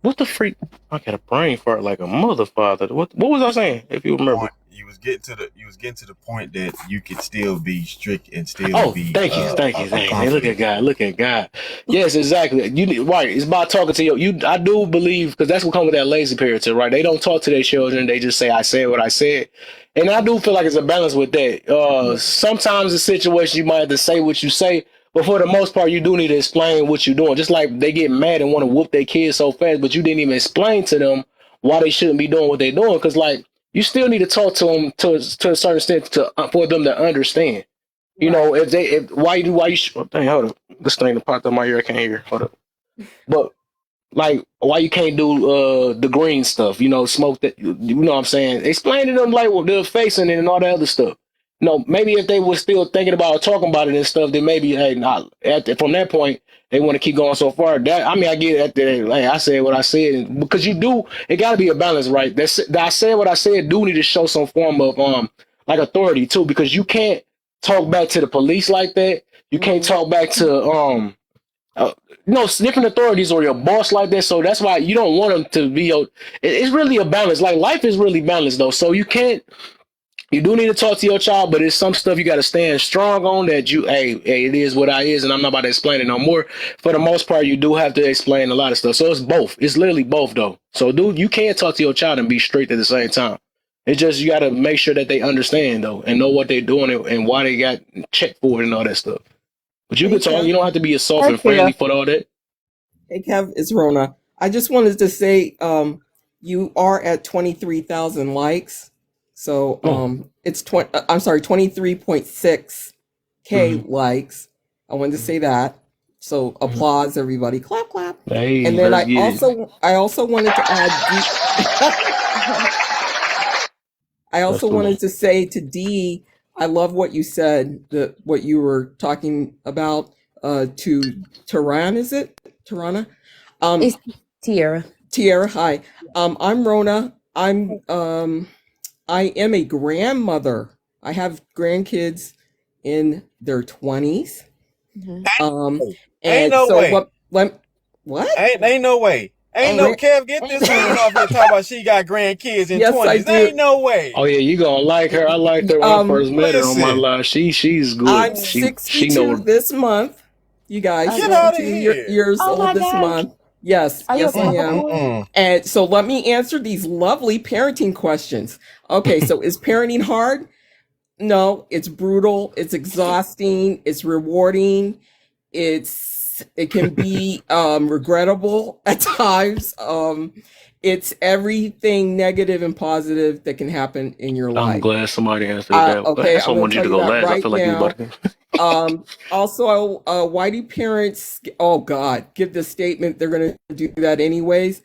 what the freak? I got a brain fart like a mother father. What was I saying? If you remember. Point you was getting to the point that you could still be strict and still Oh, be thank you, thank you. Hey, look at confident. God, look at God. Yes, exactly. Right. It's about talking to you. I do believe because that's what comes with that lazy parenting, right? They don't talk to their children. They just say, "I said what I said," and I do feel like it's a balance with that. Yeah. Sometimes the situation you might have to say what you say, but for the most part, you do need to explain what you're doing. Just like they get mad and want to whoop their kids so fast, but you didn't even explain to them why they shouldn't be doing what they're doing. Because like you still need to talk to them to a certain extent for them to understand. You Right. know, if why you oh, dang, hold up. This thing that popped up my ear, I can't hear. Hold up. But like why you can't do the green stuff, you know, smoke that, you know what I'm saying? Explain to them like what they're facing it and all that other stuff. No, maybe if they were still thinking about or talking about it and stuff, then maybe hey, not from that point they want to keep going so far. That I mean, I get it at the like I said what I said because you do it got to be a balance, right? That I said what I said. Do need to show some form of like authority too, because you can't talk back to the police like that. You can't Mm-hmm. talk back to uh, no, different authorities or your boss like that. So that's why you don't want them to be. It's really a balance. Like life is really balanced though. So you can't. You do need to talk to your child, but it's some stuff you got to stand strong on. That hey, it is what I is, and I'm not about to explain it no more. For the most part, you do have to explain a lot of stuff. So it's both. It's literally both though. So dude, you can't talk to your child and be strict at the same time. It's just you got to make sure that they understand though and know what they're doing and why they got checked for it and all that stuff. But you Hey, could talk. You Kev. don't have to be soft Hi, and friendly Kev. for all that. Hey, Kev, it's Rona. I just wanted to say, you are at 23,000 likes. So, Oh. it's I'm sorry, 23.6 K Mhm. likes. I wanted to say that. So, Mhm. applause, everybody. Clap, clap. Hey, And then let's get it. I also wanted to add I Let's also do wanted it. to say to Dee, I love what you said, what you were talking about to Taran, is it? Tarana? Um, It's Tierra. Tierra, hi. I'm Rona. I am a grandmother. I have grandkids in their 20s. Mm-hmm. Um, Ain't and no so way. what? Ain't no way. Ain't no Ain't Kev, get this woman off here talking about she got grandkids in Yes, I 20s. do. Ain't no way. Oh yeah, you gonna like her. I liked her when I Um, first met her on my Listen, live. She's good. I'm yeah. She 62 know. this month. You guys, get Okay. out of 62 here. years Oh old my this gosh. month. Yes, Are you a yes, I Papa am. boy? Mm-mm-mm. And so let me answer these lovely parenting questions. Okay, so is parenting hard? No, it's brutal, it's exhausting, it's rewarding, it can be regrettable at times. It's everything negative and positive that can happen in your I'm life. glad somebody answered that. Okay, That's I'm why I going to wanted you tell to you go that last. I right feel like you was about now. to. Also, why do parents, oh God, give this statement? They're going to do that anyways.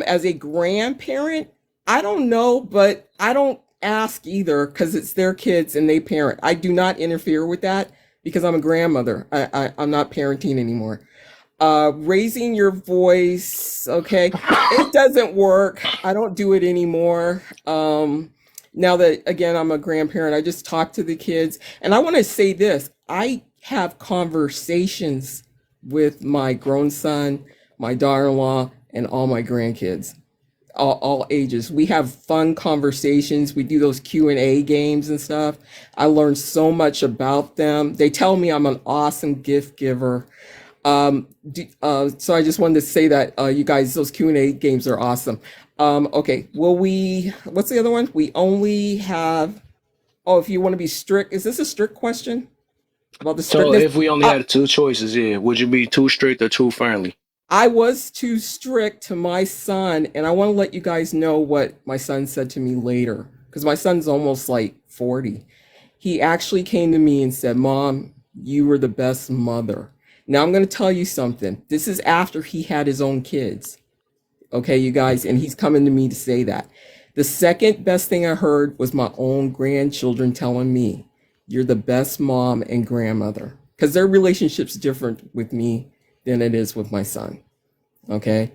As a grandparent, I don't know, but I don't ask either because it's their kids and they parent. I do not interfere with that because I'm a grandmother. I'm not parenting anymore. Raising your voice, okay, it doesn't work. I don't do it anymore. Now that again I'm a grandparent, I just talk to the kids, and I want to say this: I have conversations with my grown son, my daughter-in-law, and all my grandkids, all ages. We have fun conversations. We do those Q&A games and stuff. I learn so much about them. They tell me I'm an awesome gift giver. So I just wanted to say that you guys, those Q&A games are awesome. Okay, what's the other one? We only have, oh, if you want to be strict, is this a strict question about the So strictness? if we only Uh, had two choices, yeah, would you be too strict or too friendly? I was too strict to my son, and I want to let you guys know what my son said to me later, because my son's almost like 40. He actually came to me and said, Mom, you were the best mother. Now I'm going to tell you something. This is after he had his own kids. Okay, you guys, and he's coming to me to say that. The second best thing I heard was my own grandchildren telling me, you're the best mom and grandmother. Because their relationship's different with me than it is with my son. Okay.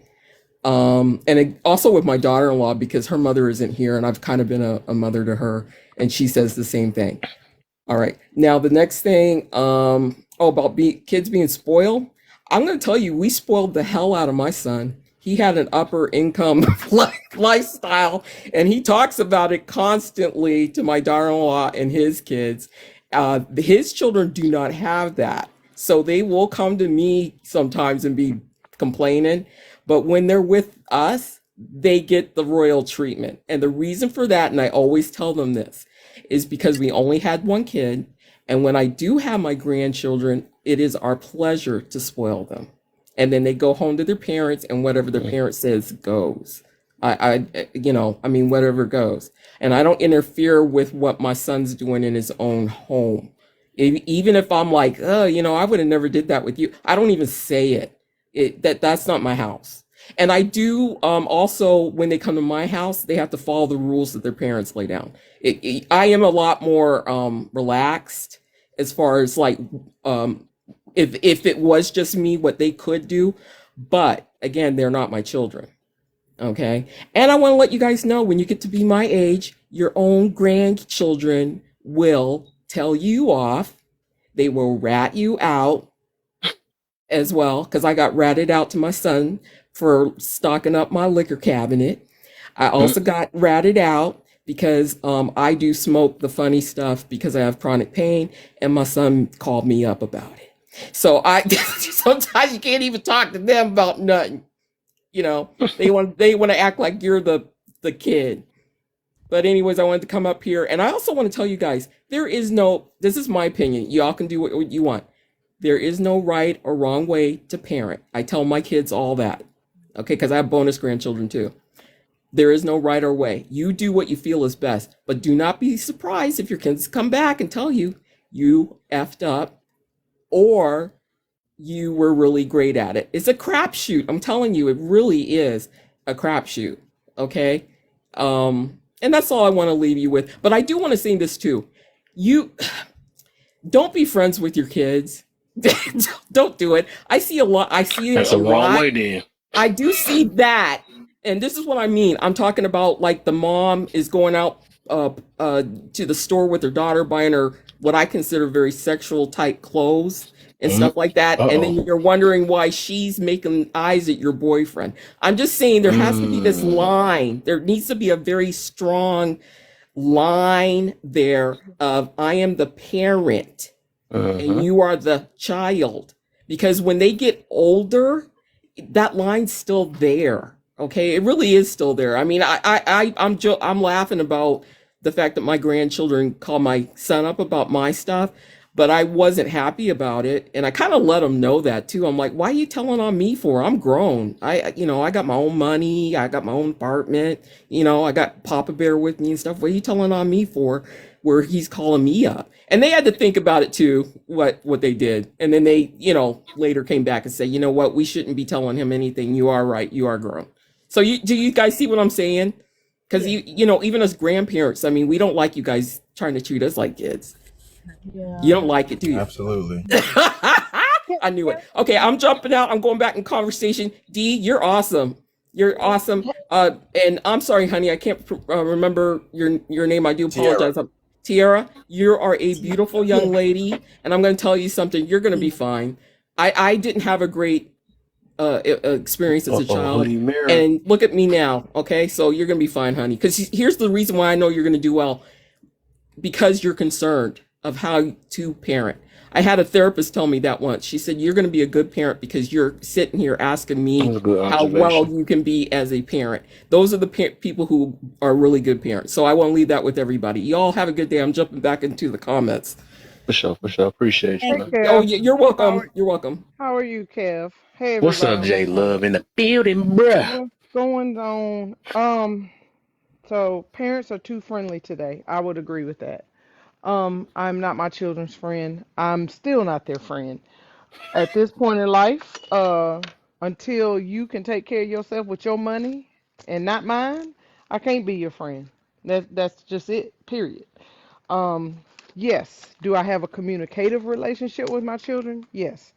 Also with my daughter-in-law, because her mother isn't here and I've kind of been a mother to her, and she says the same thing. All right. Now the next thing, about kids being spoiled. I'm going to tell you, we spoiled the hell out of my son. He had an upper income lifestyle, and he talks about it constantly to my daughter-in-law and his kids. His children do not have that, so they will come to me sometimes and be complaining. But when they're with us, they get the royal treatment. And the reason for that, and I always tell them this, is because we only had one kid. And when I do have my grandchildren, it is our pleasure to spoil them. And then they go home to their parents, and whatever their parent says goes. I mean, whatever goes. And I don't interfere with what my son's doing in his own home. Even if I'm like, oh, I would have never did that with you. I don't even say it. That's not my house. And I do also when they come to my house, they have to follow the rules that their parents lay down. I am a lot more relaxed as far as like um, if it was just me, what they could do. But again, they're not my children. Okay. And I want to let you guys know when you get to be my age, your own grandchildren will tell you off. They will rat you out as well, because I got ratted out to my son for stocking up my liquor cabinet. I also got ratted out because I do smoke the funny stuff because I have chronic pain, and my son called me up about it. So I sometimes you can't even talk to them about nothing. They want to act like you're the kid. But anyways, I wanted to come up here, and I also want to tell you guys, this is my opinion. Y'all can do what you want. There is no right or wrong way to parent. I tell my kids all that. Okay, because I have bonus grandchildren too. There is no right or way. You do what you feel is best, but do not be surprised if your kids come back and tell you effed up or you were really great at it. It's a crapshoot. I'm telling you, it really is a crapshoot. Okay. And that's all I want to leave you with. But I do want to say this too. You don't be friends with your kids. Don't do it. I see a lot. I see it That's a the wrong lot. way then. I do see that. And this is what I mean. I'm talking about like the mom is going out to the store with her daughter, buying her what I consider very sexual type clothes and Mm. stuff like that. And then Uh-oh. you're wondering why she's making eyes at your boyfriend. I'm just saying there has to be this Mm. line. There needs to be a very strong line there of I am the parent and Uh-huh. you are the child. Because when they get older, that line's still there. Okay, it really is still there. I mean, I'm laughing about the fact that my grandchildren call my son up about my stuff, but I wasn't happy about it, and I kind of let them know that too. I'm like, why are you telling on me for? I'm grown. I got my own money. I got my own apartment. I got Papa Bear with me and stuff. What are you telling on me for? Where he's calling me up, and they had to think about it too. What they did, and then they, later came back and say, you know what, we shouldn't be telling him anything. You are right. You are grown. So do you guys see what I'm saying? Because even as grandparents, I mean, we don't like you guys trying to treat us like kids. You Yeah. don't like it, do you? Absolutely. I knew it. Okay, I'm jumping out. I'm going back in conversation. D, you're awesome. You're awesome. And I'm sorry, honey, I can't remember your name. I do Tierra. apologize. Tiara, you are a beautiful Yeah. young lady, and I'm going to tell you something. You're going to be fine. I didn't have a great experience as a Uh-oh. Who child, you marrying? and look at me now. Okay, so you're going to be fine, honey. Because here's the reason why I know you're going to do well, because you're concerned of how to parent. I had a therapist tell me that once. She said, you're going to be a good parent because you're sitting here asking That me was a good how well observation. you can be as a parent. Those are the people who are really good parents. So I want to leave that with everybody. Y'all have a good day. I'm jumping back into the comments. For sure, for sure. Appreciate you, Hey, man. Oh, Kev. you're How welcome. are, You're welcome. how are you, Kev? Hey, What's up, everybody. J Love in the building, bruh? What's going on? So parents are too friendly today. I would agree with that. I'm not my children's friend. I'm still not their friend. At this point in life, until you can take care of yourself with your money and not mine, I can't be your friend. That's just it. Period. Um, yes. Do I have a communicative relationship with my children? Yes.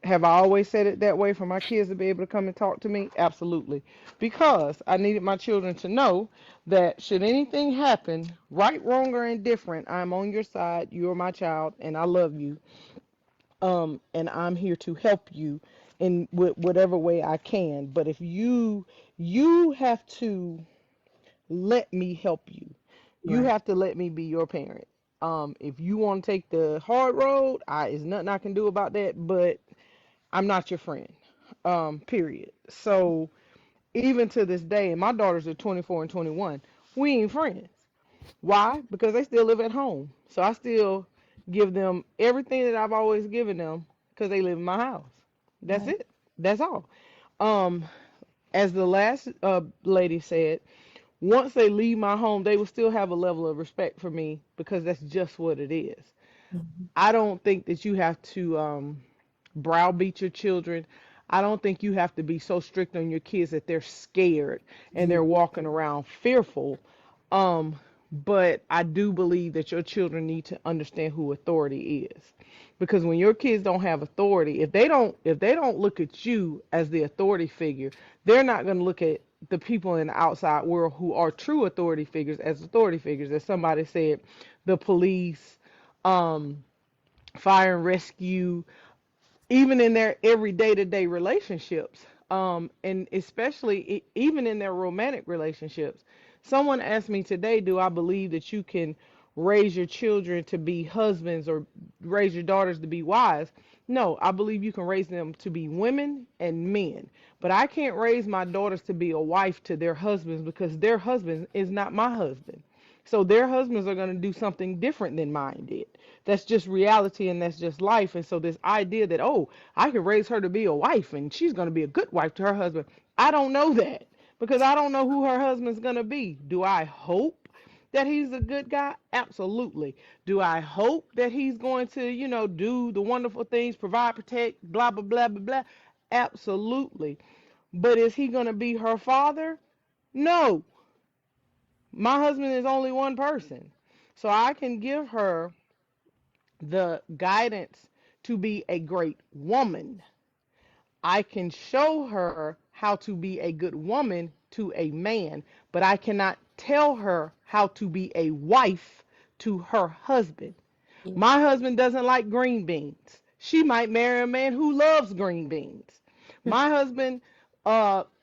Have I always said it that way for my kids to be able to come and talk to me? Absolutely. Because I needed my children to know that should anything happen, right, wrong, or indifferent, I'm on your side. You're my child, and I love you. And I'm here to help you in whatever way I can. But if you have to let me help you. You Right. have to let me be your parent. If you want to take the hard road, is nothing I can do about that. But I'm not your friend. Period. So even to this day, and my daughters are 24 and 21, we ain't friends. Why? Because they still live at home. So I still give them everything that I've always given them because they live in my house. That's Right. it. That's all. Um, as the last lady said, once they leave my home, they will still have a level of respect for me because that's just what it is. Mhm. I don't think that you have to browbeat your children. I don't think you have to be so strict on your kids that they're scared and they're walking around fearful. Um, but I do believe that your children need to understand who authority is. Because when your kids don't have authority, if they don't look at you as the authority figure, they're not going to look at the people in the outside world who are true authority figures as authority figures. As somebody said, the police, um, fire and rescue, even in their everyday to day relationships, and especially even in their romantic relationships. Someone asked me today, do I believe that you can raise your children to be husbands or raise your daughters to be wives? No, I believe you can raise them to be women and men. But I can't raise my daughters to be a wife to their husbands because their husband is not my husband. So their husbands are going to do something different than mine did. That's just reality and that's just life. And so this idea that, oh, I can raise her to be a wife and she's going to be a good wife to her husband. I don't know that because I don't know who her husband's going to be. Do I hope that he's a good guy? Absolutely. Do I hope that he's going to, do the wonderful things, provide, protect, blah, blah, blah, blah, blah? Absolutely. But is he going to be her father? No. My husband is only one person. So I can give her the guidance to be a great woman. I can show her how to be a good woman to a man, but I cannot tell her how to be a wife to her husband. Yeah. My husband doesn't like green beans. She might marry a man who loves green beans. My husband,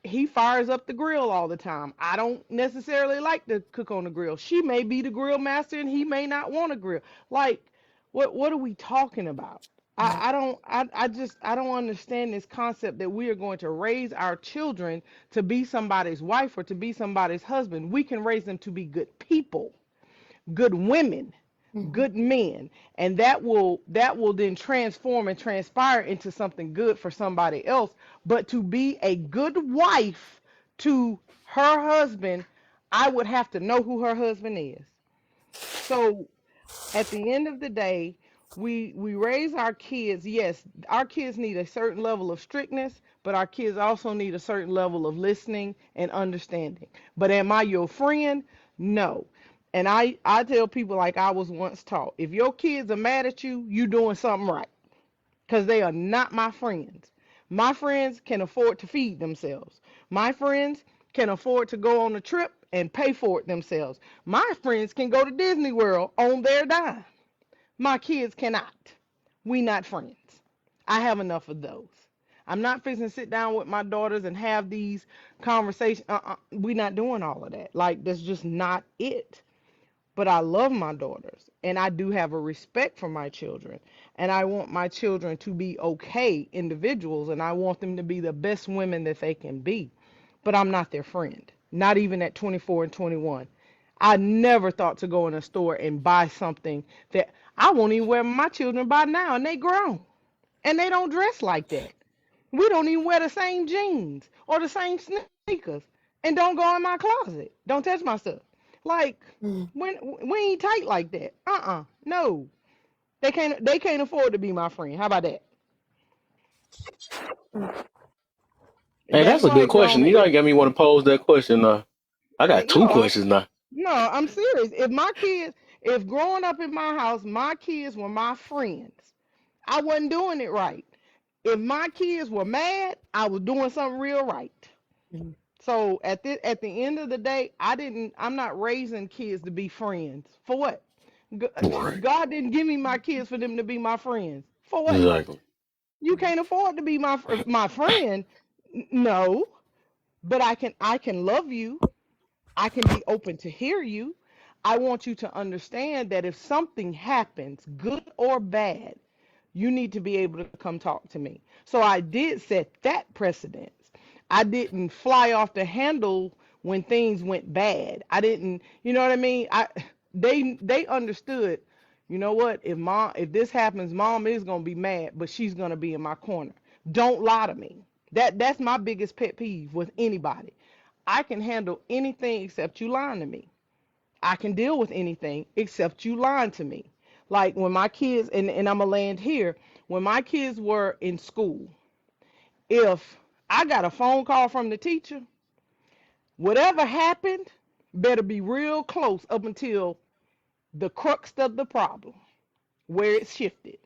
he fires up the grill all the time. I don't necessarily like to cook on the grill. She may be the grill master and he may not want to grill. Like, what are we talking about? I don't understand this concept that we are going to raise our children to be somebody's wife or to be somebody's husband. We can raise them to be good people, good women, Mhm. good men, and that will then transform and transpire into something good for somebody else. But to be a good wife to her husband, I would have to know who her husband is. So at the end of the day, we raise our kids. Yes, our kids need a certain level of strictness, but our kids also need a certain level of listening and understanding. But am I your friend? No. And I tell people like I was once taught, if your kids are mad at you, you doing something right because they are not my friends. My friends can afford to feed themselves. My friends can afford to go on a trip and pay for it themselves. My friends can go to Disney World on their dime. My kids cannot. We not friends. I have enough of those. I'm not fixing to sit down with my daughters and have these conversations. We not doing all of that. Like that's just not it. But I love my daughters and I do have a respect for my children. And I want my children to be okay individuals and I want them to be the best women that they can be. But I'm not their friend, not even at 24 and 21. I never thought to go in a store and buy something that I won't even wear my children by now and they grown and they don't dress like that. We don't even wear the same jeans or the same sneakers and don't go in my closet. Don't touch my stuff. Like Mhm. when we ain't tight like that. No. They can't afford to be my friend. How about that? Hey, That's that's a why good if y'all question. You if got me want to pose that question. I got no, two questions now. no, I'm serious. If growing up in my house, my kids were my friends, I wasn't doing it right. If my kids were mad, I was doing something real right. Mhm. So at the end of the day, I'm not raising kids to be friends. For what? Right. God didn't give me my kids for them to be my friends. For what? Exactly. You can't afford to be my friend. No, but I can love you. I can be open to hear you. I want you to understand that if something happens, good or bad, you need to be able to come talk to me. So I did set that precedence. I didn't fly off the handle when things went bad. I didn't, you know what I mean? They understood, you know what? If this happens, mom is gonna be mad, but she's gonna be in my corner. Don't lie to me. That's my biggest pet peeve with anybody. I can handle anything except you lying to me. I can deal with anything except you lying to me. Like when my kids, and I'm going to land here, when my kids were in school, if I got a phone call from the teacher, whatever happened better be real close up until the crux of the problem where it shifted.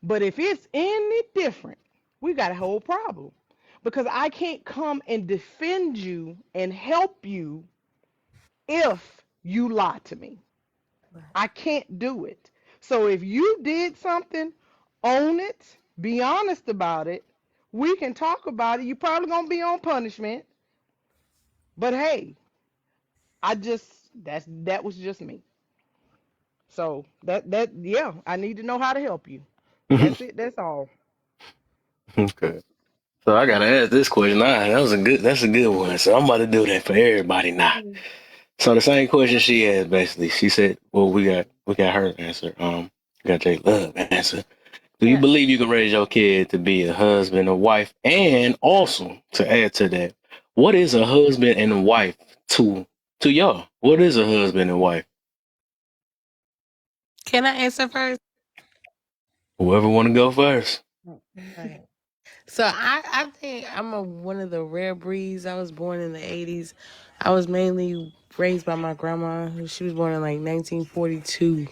But if it's any different, we got a whole problem because I can't come and defend you and help you if you lie to me. I can't do it. So if you did something, own it, be honest about it. We can talk about it. You're probably gonna be on punishment, but hey, that was just me. So that yeah, I need to know how to help you. That's it. That's all. Okay. So I gotta ask this question. That's a good one. So I'm about to do that for everybody now. So the same question she asked basically. She said, well, we got her answer. Got J Love answer. Do you Yeah. believe you can raise your kid to be a husband or wife? And also to add to that, what is a husband and wife to y'all? What is a husband and wife? Can I answer first? Whoever want to go first. Right. So I think I'm one of the rare breeds. I was born in the 80s. I was mainly raised by my grandma. She was born in like 1942,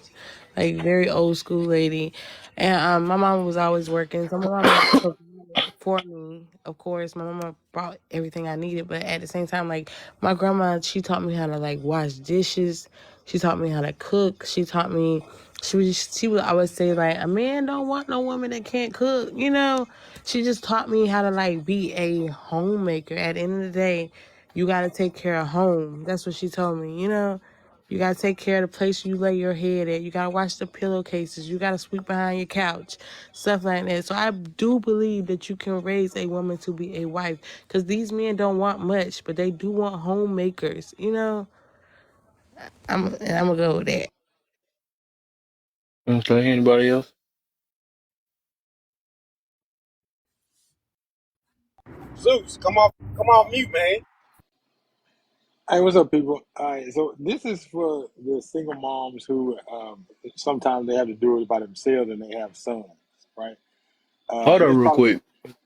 like very old school lady. And my mom was always working. So my mama provided for me. Of course, my mama brought everything I needed. But at the same time, like my grandma, she taught me how to like wash dishes. She taught me how to cook. She taught me. She would always say like a man don't want no woman that can't cook. She just taught me how to like be a homemaker. At the end of the day, you gotta take care of home. That's what she told me. You gotta take care of the place you lay your head at. You gotta wash the pillowcases. You gotta sweep behind your couch, stuff like that. So I do believe that you can raise a woman to be a wife, because these men don't want much, but they do want homemakers. I'm gonna go with that. Okay, anybody else? Zeus, come off mute, man. Hey, what's up, people? All right, so this is for the single moms who sometimes they have to do it by themselves and they have sons, right? Hold And on it's real probably quick.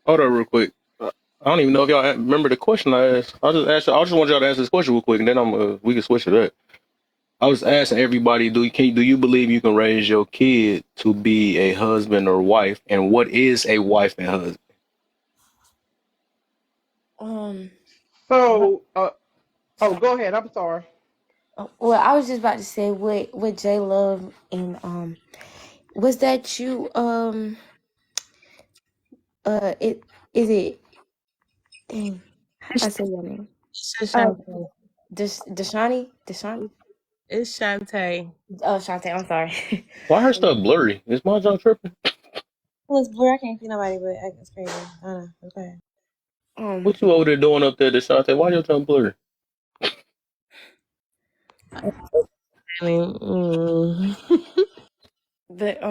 Hold on real quick. I don't even know if y'all remember the question I asked. I just want y'all to answer this question real quick, and then we can switch to that. I was asking everybody, do you believe you can raise your kid to be a husband or wife, and what is a wife and husband? Um, So oh, go ahead. I'm sorry. well, I was just about to say what J Love and was that you it is it dang I It's said your name. Uh Shante. Deshani? It's Shantae. Oh, Shantae, I'm sorry. Why her stuff blurry? Is my job tripping? Well, it's blur. I can't see nobody, but it's crazy. I don't know. It's okay. um What you over there doing up there, Deshante? Why your tongue blurry? I mean, but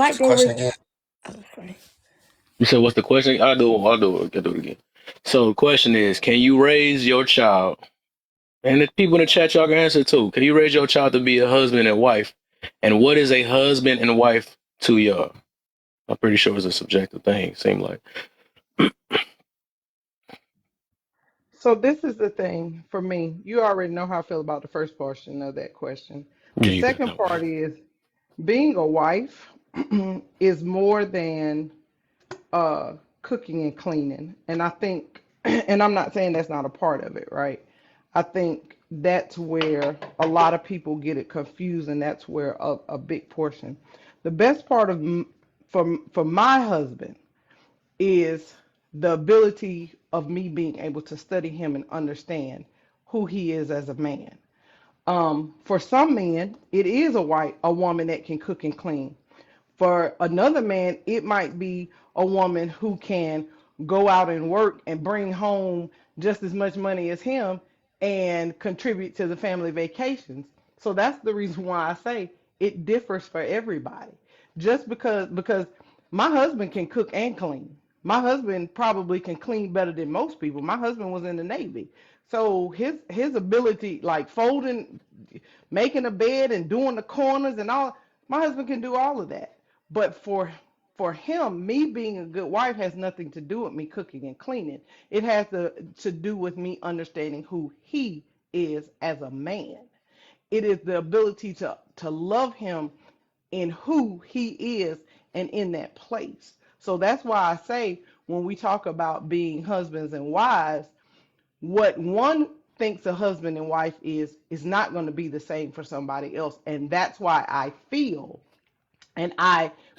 What's like the they were question again? oh, sorry. You said, what's the question? I'll do it again. So the question is, can you raise your child? And the people in the chat, y'all can answer too. Can you raise your child to be a husband and wife? And what is a husband and wife to y'all? I'm pretty sure it's a subjective thing. Seem like So this is the thing for me. You already know how I feel about the first portion of that question. yeah, The you better second know. part is being a wife is more than cooking and cleaning. And I think, and I'm not saying that's not a part of it, right? I think that's where a lot of people get it confused, and that's where a big portion. The best part of for my husband is the ability of me being able to study him and understand who he is as a man. For some men, it is a woman that can cook and clean. For another man, it might be a woman who can go out and work and bring home just as much money as him and contribute to the family vacations. So that's the reason why I say it differs for everybody. Just because my husband can cook and clean. My husband probably can clean better than most people. My husband was in the Navy. So his ability like folding, making a bed and doing the corners and all, My husband can do all of that. But for him, me being a good wife has nothing to do with me cooking and cleaning. It has to do with me understanding who he is as a man. It is the ability to love him in who he is and in that place. So that's why I say when we talk about being husbands and wives, what one thinks a husband and wife is not going to be the same for somebody else. And that's why I feel, and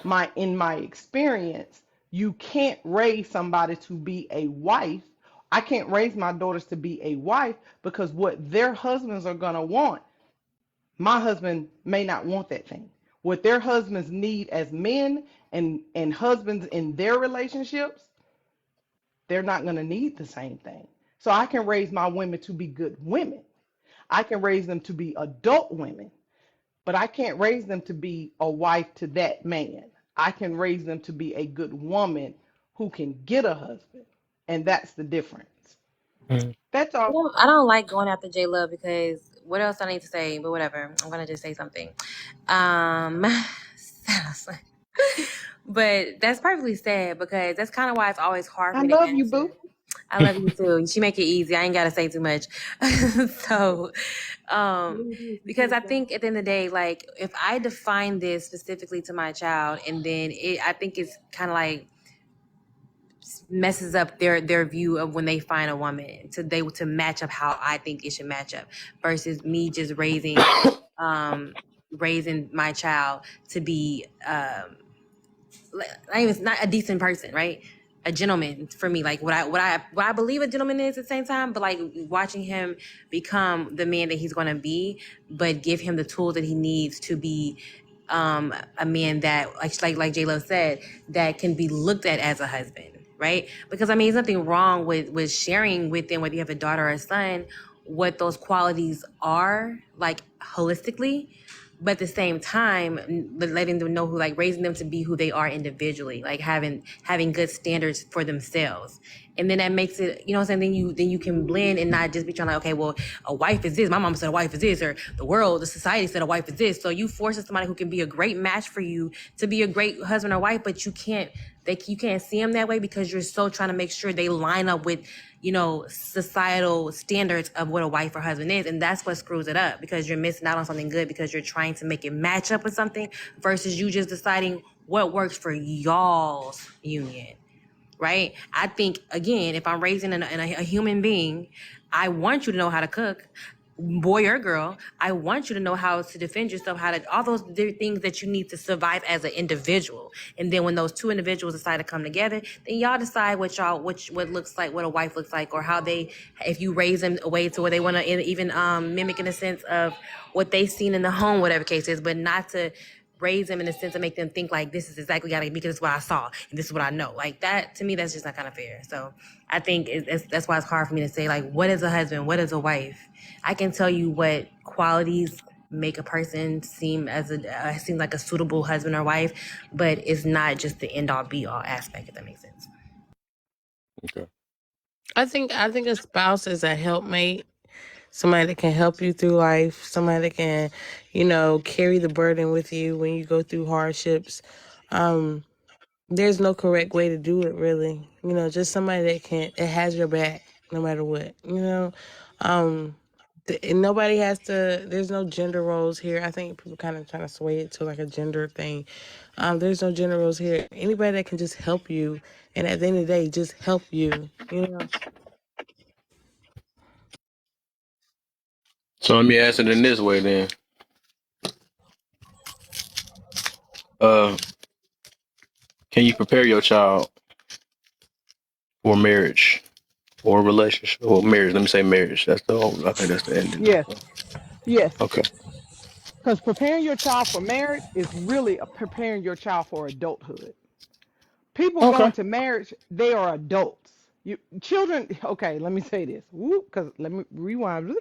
my in my experience, you can't raise somebody to be a wife. I can't raise my daughters to be a wife because what their husbands are going to want, my husband may not want that thing. What their husbands need as men and husbands in their relationships, they're not going to need the same thing. So I can raise my women to be good women. I can raise them to be adult women, but I can't raise them to be a wife to that man. I can raise them to be a good woman who can get a husband. And that's the difference. Mm. That's all. I don't like going after J Love because what else I need to say? But whatever, I'm gonna just say something. Um, but that's perfectly sad because that's kind of why it's always hard I for me to love you, answer. boo. I love you too. She make it easy. I ain't gotta say too much. so, because I think at the end of the day, like if I define this specifically to my child, and then I think it's kind of like messes up their view of when they find a woman to match up how I think it should match up versus me just raising my child to be not even not a decent person, right? A gentleman for me, like what I believe a gentleman is at the same time, but like watching him become the man that he's gonna be, but give him the tools that he needs to be a man that like J Lo said, that can be looked at as a husband, right? Because I mean there's nothing wrong with sharing with them, whether you have a daughter or a son, what those qualities are, like holistically, but at the same time letting them know who, like raising them to be who they are individually, like having good standards for themselves. And then that makes it, you know what I'm saying, then you can blend and not just be trying to, okay, well, a wife is this, my mom said a wife is this, or the society said a wife is this. So you force somebody who can be a great match for you to be a great husband or wife, but you can't see them that way because you're so trying to make sure they line up with, societal standards of what a wife or husband is. And that's what screws it up, because you're missing out on something good because you're trying to make it match up with something versus you just deciding what works for y'all's union, right? I think, again, if I'm raising a human being, I want you to know how to cook, boy or girl. I want you to know how to defend yourself, how to, all those things that you need to survive as an individual. And then when those two individuals decide to come together, then y'all decide what looks like, what a wife looks like, or how they, if you raise them a way to where they want to even mimic in a sense of what they've seen in the home, whatever case is, but not to raise them in a sense to make them think like this is exactly gotta be because it's what I saw and this is what I know. Like that, to me, that's just not kind of fair. So I think that's why it's hard for me to say like what is a husband, what is a wife. I can tell you what qualities make a person seem seem like a suitable husband or wife, but it's not just the end all be all aspect, if that makes sense. Okay. I think a spouse is a helpmate, somebody that can help you through life, somebody that can, carry the burden with you when you go through hardships. Um, there's no correct way to do it, really. Just somebody that has your back no matter what. Um, and nobody has to. There's no gender roles here. I think people kind of trying to sway it to like a gender thing. There's no gender roles here. Anybody that can just help you, and at the end of the day, just help you. So let me ask it in this way then. Uh, can you prepare your child for marriage or relationship or marriage? Let me say marriage. That's the whole. I think that's the ending. Yes, yes. Okay. Because preparing your child for marriage is really preparing your child for adulthood. People Okay. going to marriage, they are adults. Children, okay, let me say this. Because let me rewind.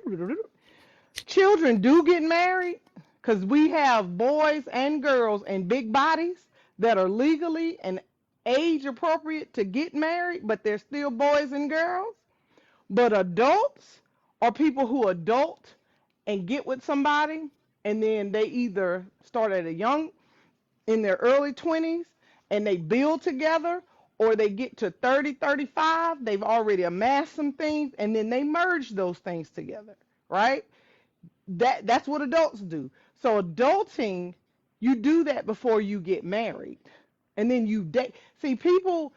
Children do get married because we have boys and girls and big bodies that are legally and age appropriate to get married, but they're still boys and girls. But adults are people who adult and get with somebody, and then they either start at a young in their early 20s and they build together, or they get to 30, 35, they've already amassed some things and then they merge those things together, right? That's what adults do. So adulting, you do that before you get married. And then you date. See, people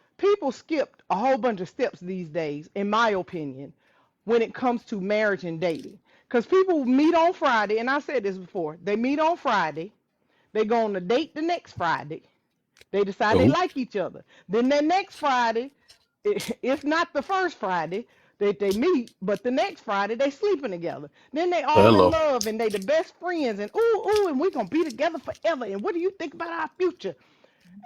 skipped a whole bunch of steps these days, in my opinion, when it comes to marriage and dating. Because people meet on Friday, and I said this before, they meet on Friday, they go on a date the next Friday, they decide they Oh, like each other. Then that next Friday, it's not the first Friday that they meet, but the next Friday they sleeping together. Then they all in hello. love and they the best friends and ooh, and we gonna be together forever. And what do you think about our future?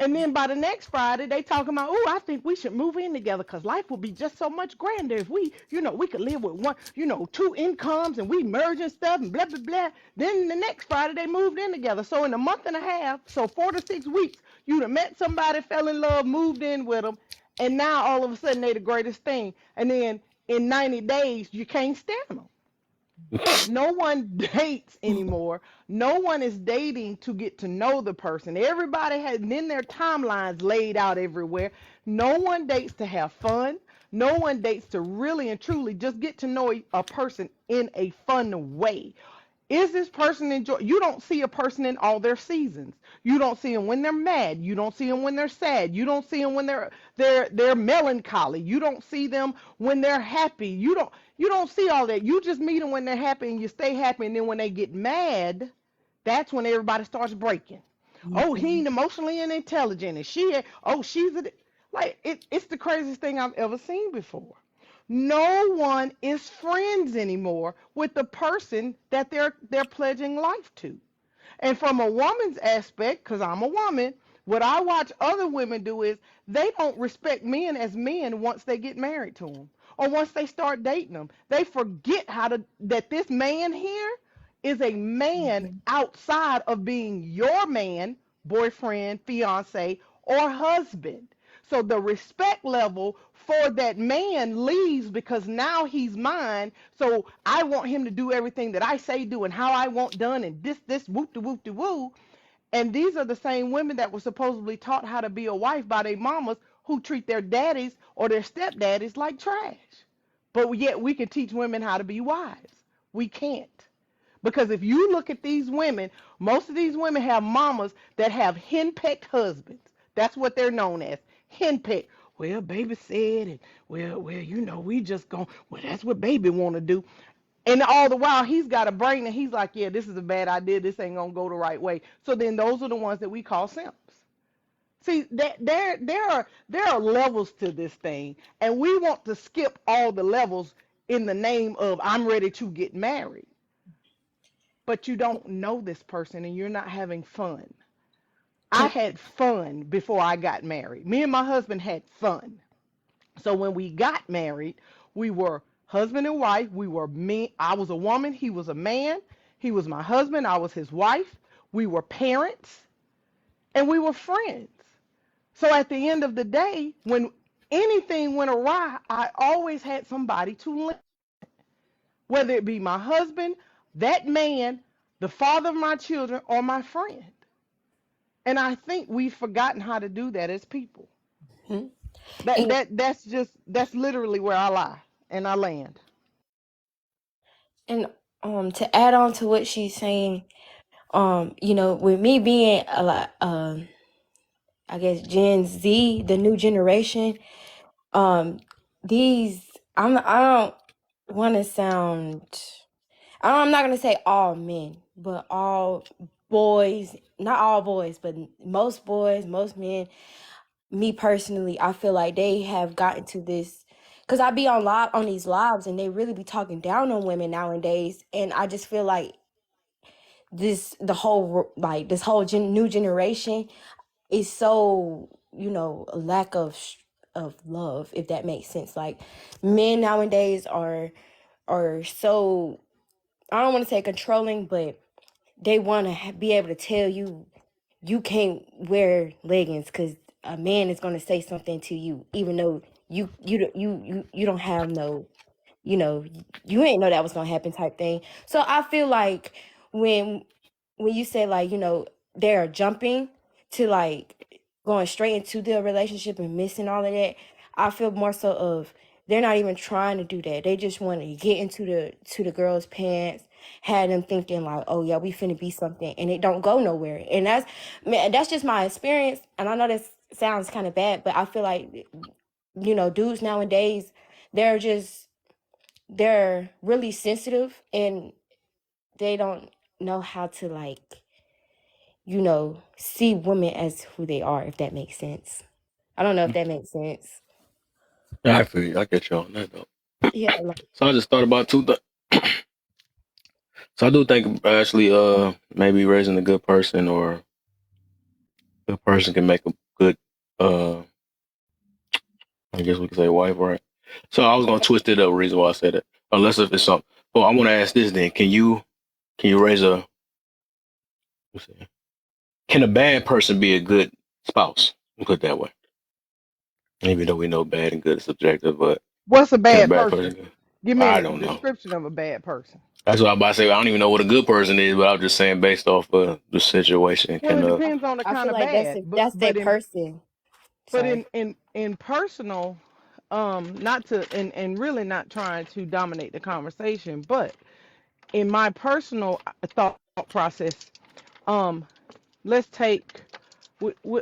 And then by the next Friday, they talking about, oh, I think we should move in together because life would be just so much grander if we, we could live with one, two incomes and we merge and stuff and blah, blah, blah. Then the next Friday, they moved in together. So in a month and a half, so 4 to 6 weeks, you'd have met somebody, fell in love, moved in with them, and now all of a sudden they the greatest thing. And then in 90 days, you can't stand them. No one dates anymore. No one is dating to get to know the person. Everybody has then their timelines laid out everywhere. No one dates to have fun. No one dates to really and truly just get to know a person in a fun way. Is this person enjoy? You don't see a person in all their seasons. You don't see them when they're mad. You don't see them when they're sad. You don't see them when they're melancholy. You don't see them when they're happy. You don't see all that. You just meet them when they're happy and you stay happy. And then when they get mad, that's when everybody starts breaking. Oh, he ain't emotionally intelligent, and she's it's the craziest thing I've ever seen before. No one is friends anymore with the person that they're pledging life to. And from a woman's aspect, because I'm a woman, what I watch other women do is they don't respect men as men once they get married to them or once they start dating them. They forget that this man here is a man outside of being your man, boyfriend, fiance, or husband. So the respect level for that man leaves because now he's mine. So I want him to do everything that I say do and how I want done and this whoop de whoop de woo. And these are the same women that were supposedly taught how to be a wife by their mamas who treat their daddies or their stepdaddies like trash. But yet we can teach women how to be wives. We can't. Because if you look at these women, most of these women have mamas that have henpecked husbands. That's what they're known as, henpecked. Well, baby said, and we just going, well, that's what baby want to do. And all the while, he's got a brain and he's like, yeah, this is a bad idea. This ain't going to go the right way. So then those are the ones that we call simps. See, there are levels to this thing, and we want to skip all the levels in the name of I'm ready to get married. But you don't know this person and you're not having fun. I And had fun before I got married. Me and my husband had fun. So when we got married, we were husband and wife. We were me. I was a woman. He was a man. He was my husband. I was his wife. We were parents and we were friends. So at the end of the day, when anything went awry, I always had somebody to lend, whether it be my husband, that man, the father of my children, or my friend. And I think we've forgotten how to do that as people. and That's literally where I lie and I land. and to add on to what she's saying, with me being a lot, I guess Gen Z, the new generation, um, these I don't want to sound. I'm not gonna say all men, but all boys. Not all boys, but most boys, most men. Me personally, I feel like they have gotten to this because I be on these lives and they really be talking down on women nowadays, and I just feel like this whole new generation is so a lack of love, if that makes sense. Like men nowadays are so, I don't want to say controlling, but they want to be able to tell you you can't wear leggings because a man is going to say something to you, even though you don't have no, you know you ain't know that was going to happen type thing. So I feel like when when you say like they're jumping, to like going straight into the relationship and missing all of that. I feel more so of they're not even trying to do that. They just want to get into the girl's pants, had them thinking like, oh yeah, we finna be something, and it don't go nowhere. And that's, man, that's just my experience. And I know this sounds kind of bad, but I feel like, you know, dudes nowadays, they're just they're really sensitive and they don't know how to like, you know, see women as who they are, if that makes sense. I don't know if that makes sense. Yeah, I feel you. I get you on that though. Yeah, like, So I just thought about two things. So I do think actually, maybe raising a good person or a good person can make a good, uh, I guess we could say wife, right? So I was gonna twist it up. Reason why I said it, unless if it's something. Well, I want to ask this then: can you raise a? Let's see, can a bad person be a good spouse? Put it that way. Even though we know bad and good is subjective, but What's a can a bad bad person? person? Give me I a don't know. description of a bad person. That's what I'm about to say. I don't even know what a good person is, but I was just saying based off the situation. Well, Can it depends on the I kind feel of like bad, that's their person. but Sorry. in personal, not to and really not trying to dominate the conversation, but in my personal thought process, um, let's take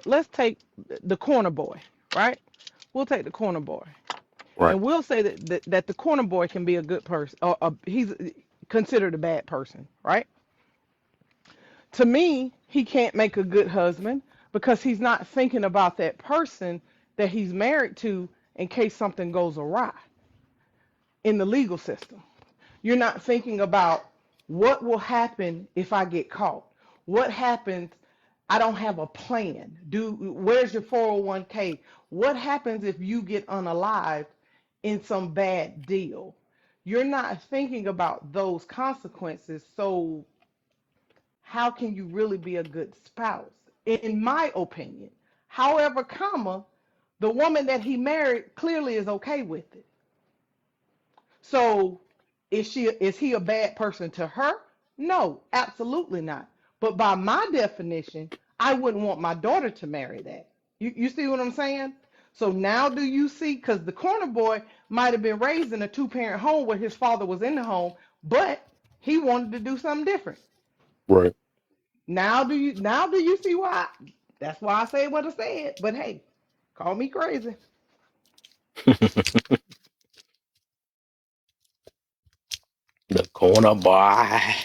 let's take the corner boy, right? We'll take the corner boy, right? and we'll say that the corner boy can be a good person, or he's considered a bad person, right? To me, he can't make a good husband because he's not thinking about that person that he's married to in case something goes awry in the legal system. You're not thinking about what will happen if I get caught. What happens? I don't have a plan. Where's your 401k? What happens if you get unalived in some bad deal? You're not thinking about those consequences. So how can you really be a good spouse? In my opinion. However, comma, the woman that he married clearly is okay with it. So is he a bad person to her? No, absolutely not. But by my definition, I wouldn't want my daughter to marry that. You see what I'm saying? So now do you see? Because the corner boy might have been raised in a two-parent home where his father was in the home, but he wanted to do something different. Right. Now do you see why? That's why I said what I said. But hey, call me crazy. The corner boy. I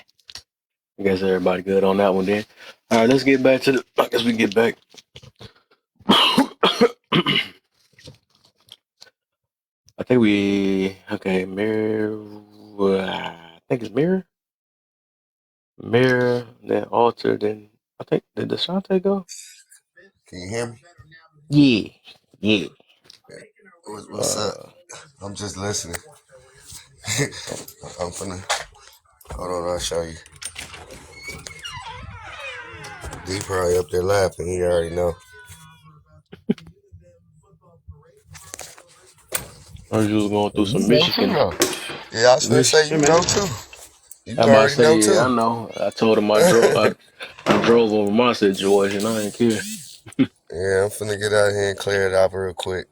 guess everybody good on that one then. All right, let's get back to the. I guess we get back. I think we okay. Mirror. I think it's mirror. Mirror. Then alter. Then I think did Deshante go? Can you hear me? Yeah. Yeah. What's up? Uh. I'm just listening. Oh, I'm finna. Hold on, I'll show you. D probably up there laughing. He already know. I was just going through You some know too, Michigan. though. Yeah, I was finna say Hey you know man. too. You I'm about to already know say, yeah, too. I know. I told him I drove. I drove over my situation. I ain't care. Yeah, I'm finna get out here and clear it up real quick.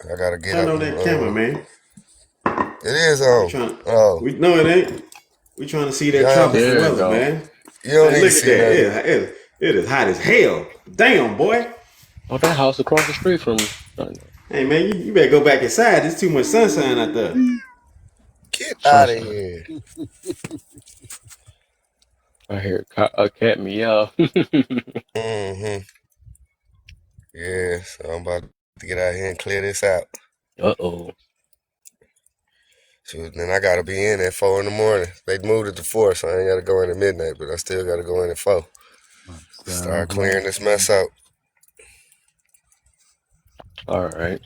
I gotta get Turn up. on that camera, man. It is We on. trying. Oh, We no, it ain't. We trying to see that yeah. tropical There you weather, go. man. You don't Man, need to look at see that. nothing. It is hot as hell. Damn, boy. Oh, that house across the street from me. I know. Hey man, you better go back inside. There's too much sunshine out there. Get out of Sunshine. here. I hear a cat meow. Mm-hmm. Yeah, so I'm about to get out here and clear this out. Uh-oh. So then I gotta be in at 4 in the morning. They moved it to 4, so I ain't gotta go in at midnight, but I still gotta go in at 4. Start Sounds clearing like this mess out. All right.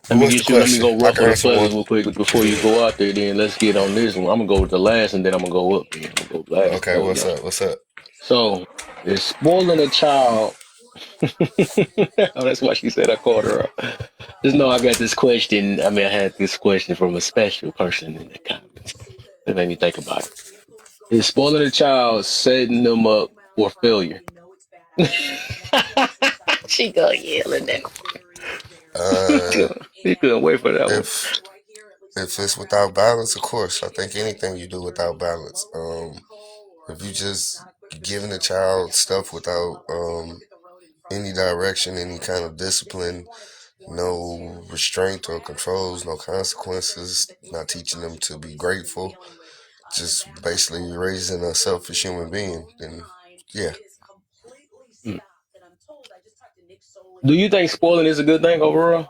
But what's the Let me question? go I ruffle can the answer one. feathers real quick before you go out there. Then let's get on this one. I'm gonna go with the last, and then I'm gonna go up. Then I'm gonna go last. Okay, Go what's again. up? What's up? So, is spoiling a child? Oh, that's why she said I called her up. Just know I got this question. I mean, I had this question from a special person in the comments. It made me think about it. Is spoiling a child setting them up for failure? She gonna yell in there. Uh, He couldn't wait for that one. if if it's without balance, of course, I think anything you do without balance. If you just giving a child stuff without any direction, any kind of discipline, no restraint or controls, no consequences, not teaching them to be grateful, just basically raising a selfish human being, then yeah. Mm. Do you think spoiling is a good thing overall?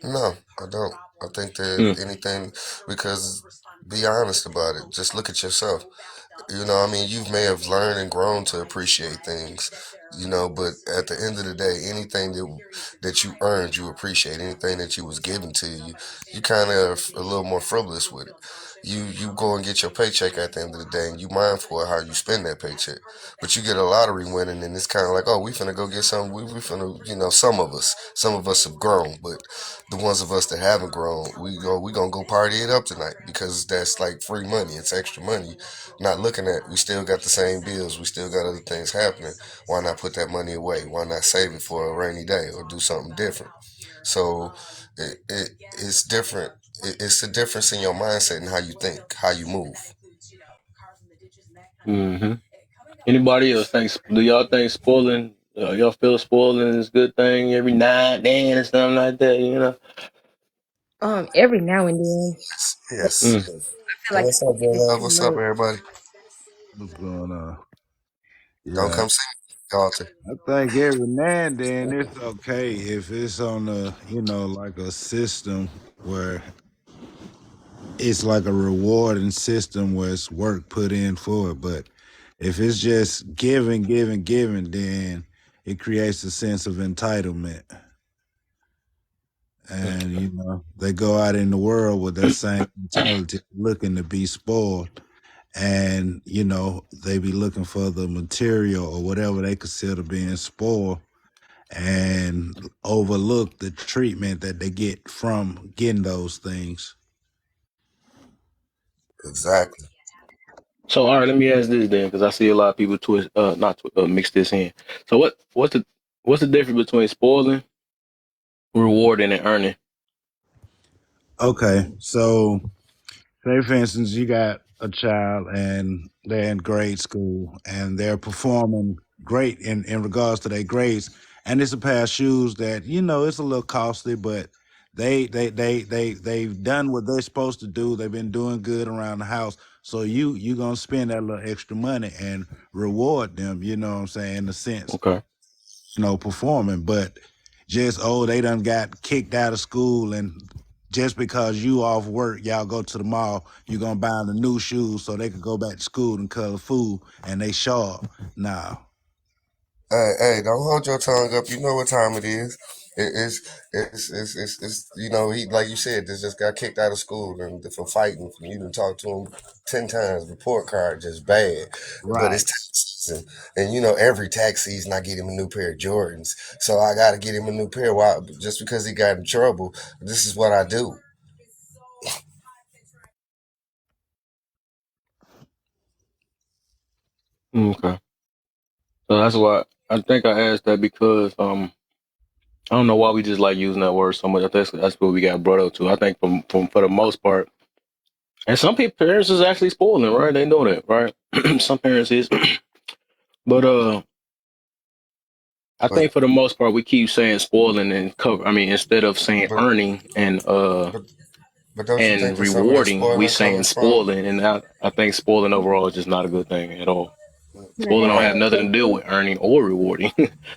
No, I don't. I think that Mm. anything, because be honest about it. Just look at yourself. You know, I mean, you may have learned and grown to appreciate things, but at the end of the day, anything that you earned, you appreciate. Anything that you was given to you, you kind of a little more frivolous with it. You go and get your paycheck at the end of the day, and you mindful of how you spend that paycheck. But you get a lottery winning, and it's kind of like, oh, we finna go get some. We finna, some of us have grown, but the ones of us that haven't grown, we gonna go party it up tonight because that's like free money. It's extra money. Not looking at, we still got the same bills. We still got other things happening. Why not put that money away? Why not save it for a rainy day or do something different? So it's different. It's the difference in your mindset and how you think, how you move. Hmm. Anybody else think? Do y'all think spoiling? Y'all feel spoiling is a good thing every now and then and something like that? Every now and then. Yes. Mm. I feel like What's up, bro? it's too What's up, much. everybody? What's going on? Don't Yeah, come see me, Carlton. I think every now and then it's okay if it's on like a system where it's like a rewarding system where it's work put in for it. But if it's just giving, giving, giving, then it creates a sense of entitlement. And, Okay. they go out in the world with that same mentality, looking to be spoiled. And, they be looking for the material or whatever they consider being spoiled and overlook the treatment that they get from getting those things. Exactly. So, all right, let me ask this then, because I see a lot of people not mix this in. So, what's the difference between spoiling, rewarding, and earning? Okay, so say for instance, you got a child and they're in grade school and they're performing great in regards to their grades, and it's a pair of shoes that it's a little costly, but they've done what they're supposed to do. They've been doing good around the house, so you gonna spend that little extra money and reward them. You know what I'm saying? In a sense, Okay. performing, but just they done got kicked out of school, and just because you off work, y'all go to the mall, you gonna buy them the new shoes so they could go back to school and color food and they sharp. Nah. Hey, don't hold your tongue up. You know what time it is. He, like you said, this just got kicked out of school and for fighting. You done talk to him 10 times. Report card just bad. But it's Right. tax season. And every tax season I get him a new pair of Jordans. So I got to get him a new pair. Why? Just because he got in trouble. This is what I do. Okay. So that's why I think I asked that because I don't know why we just like using that word so much. I think that's what we got brought up to. I think from for the most part, and some people parents is actually spoiling, right? They know that, right? Some parents is, but I But think for the most part we keep saying spoiling and cover. I mean, instead of saying but earning but but don't you think and that some of that rewarding, we spoiling saying comes from? spoiling, and I think spoiling overall is just not a good thing at all. Can I Spoiling don't ask have you a nothing to do question? with earning or rewarding.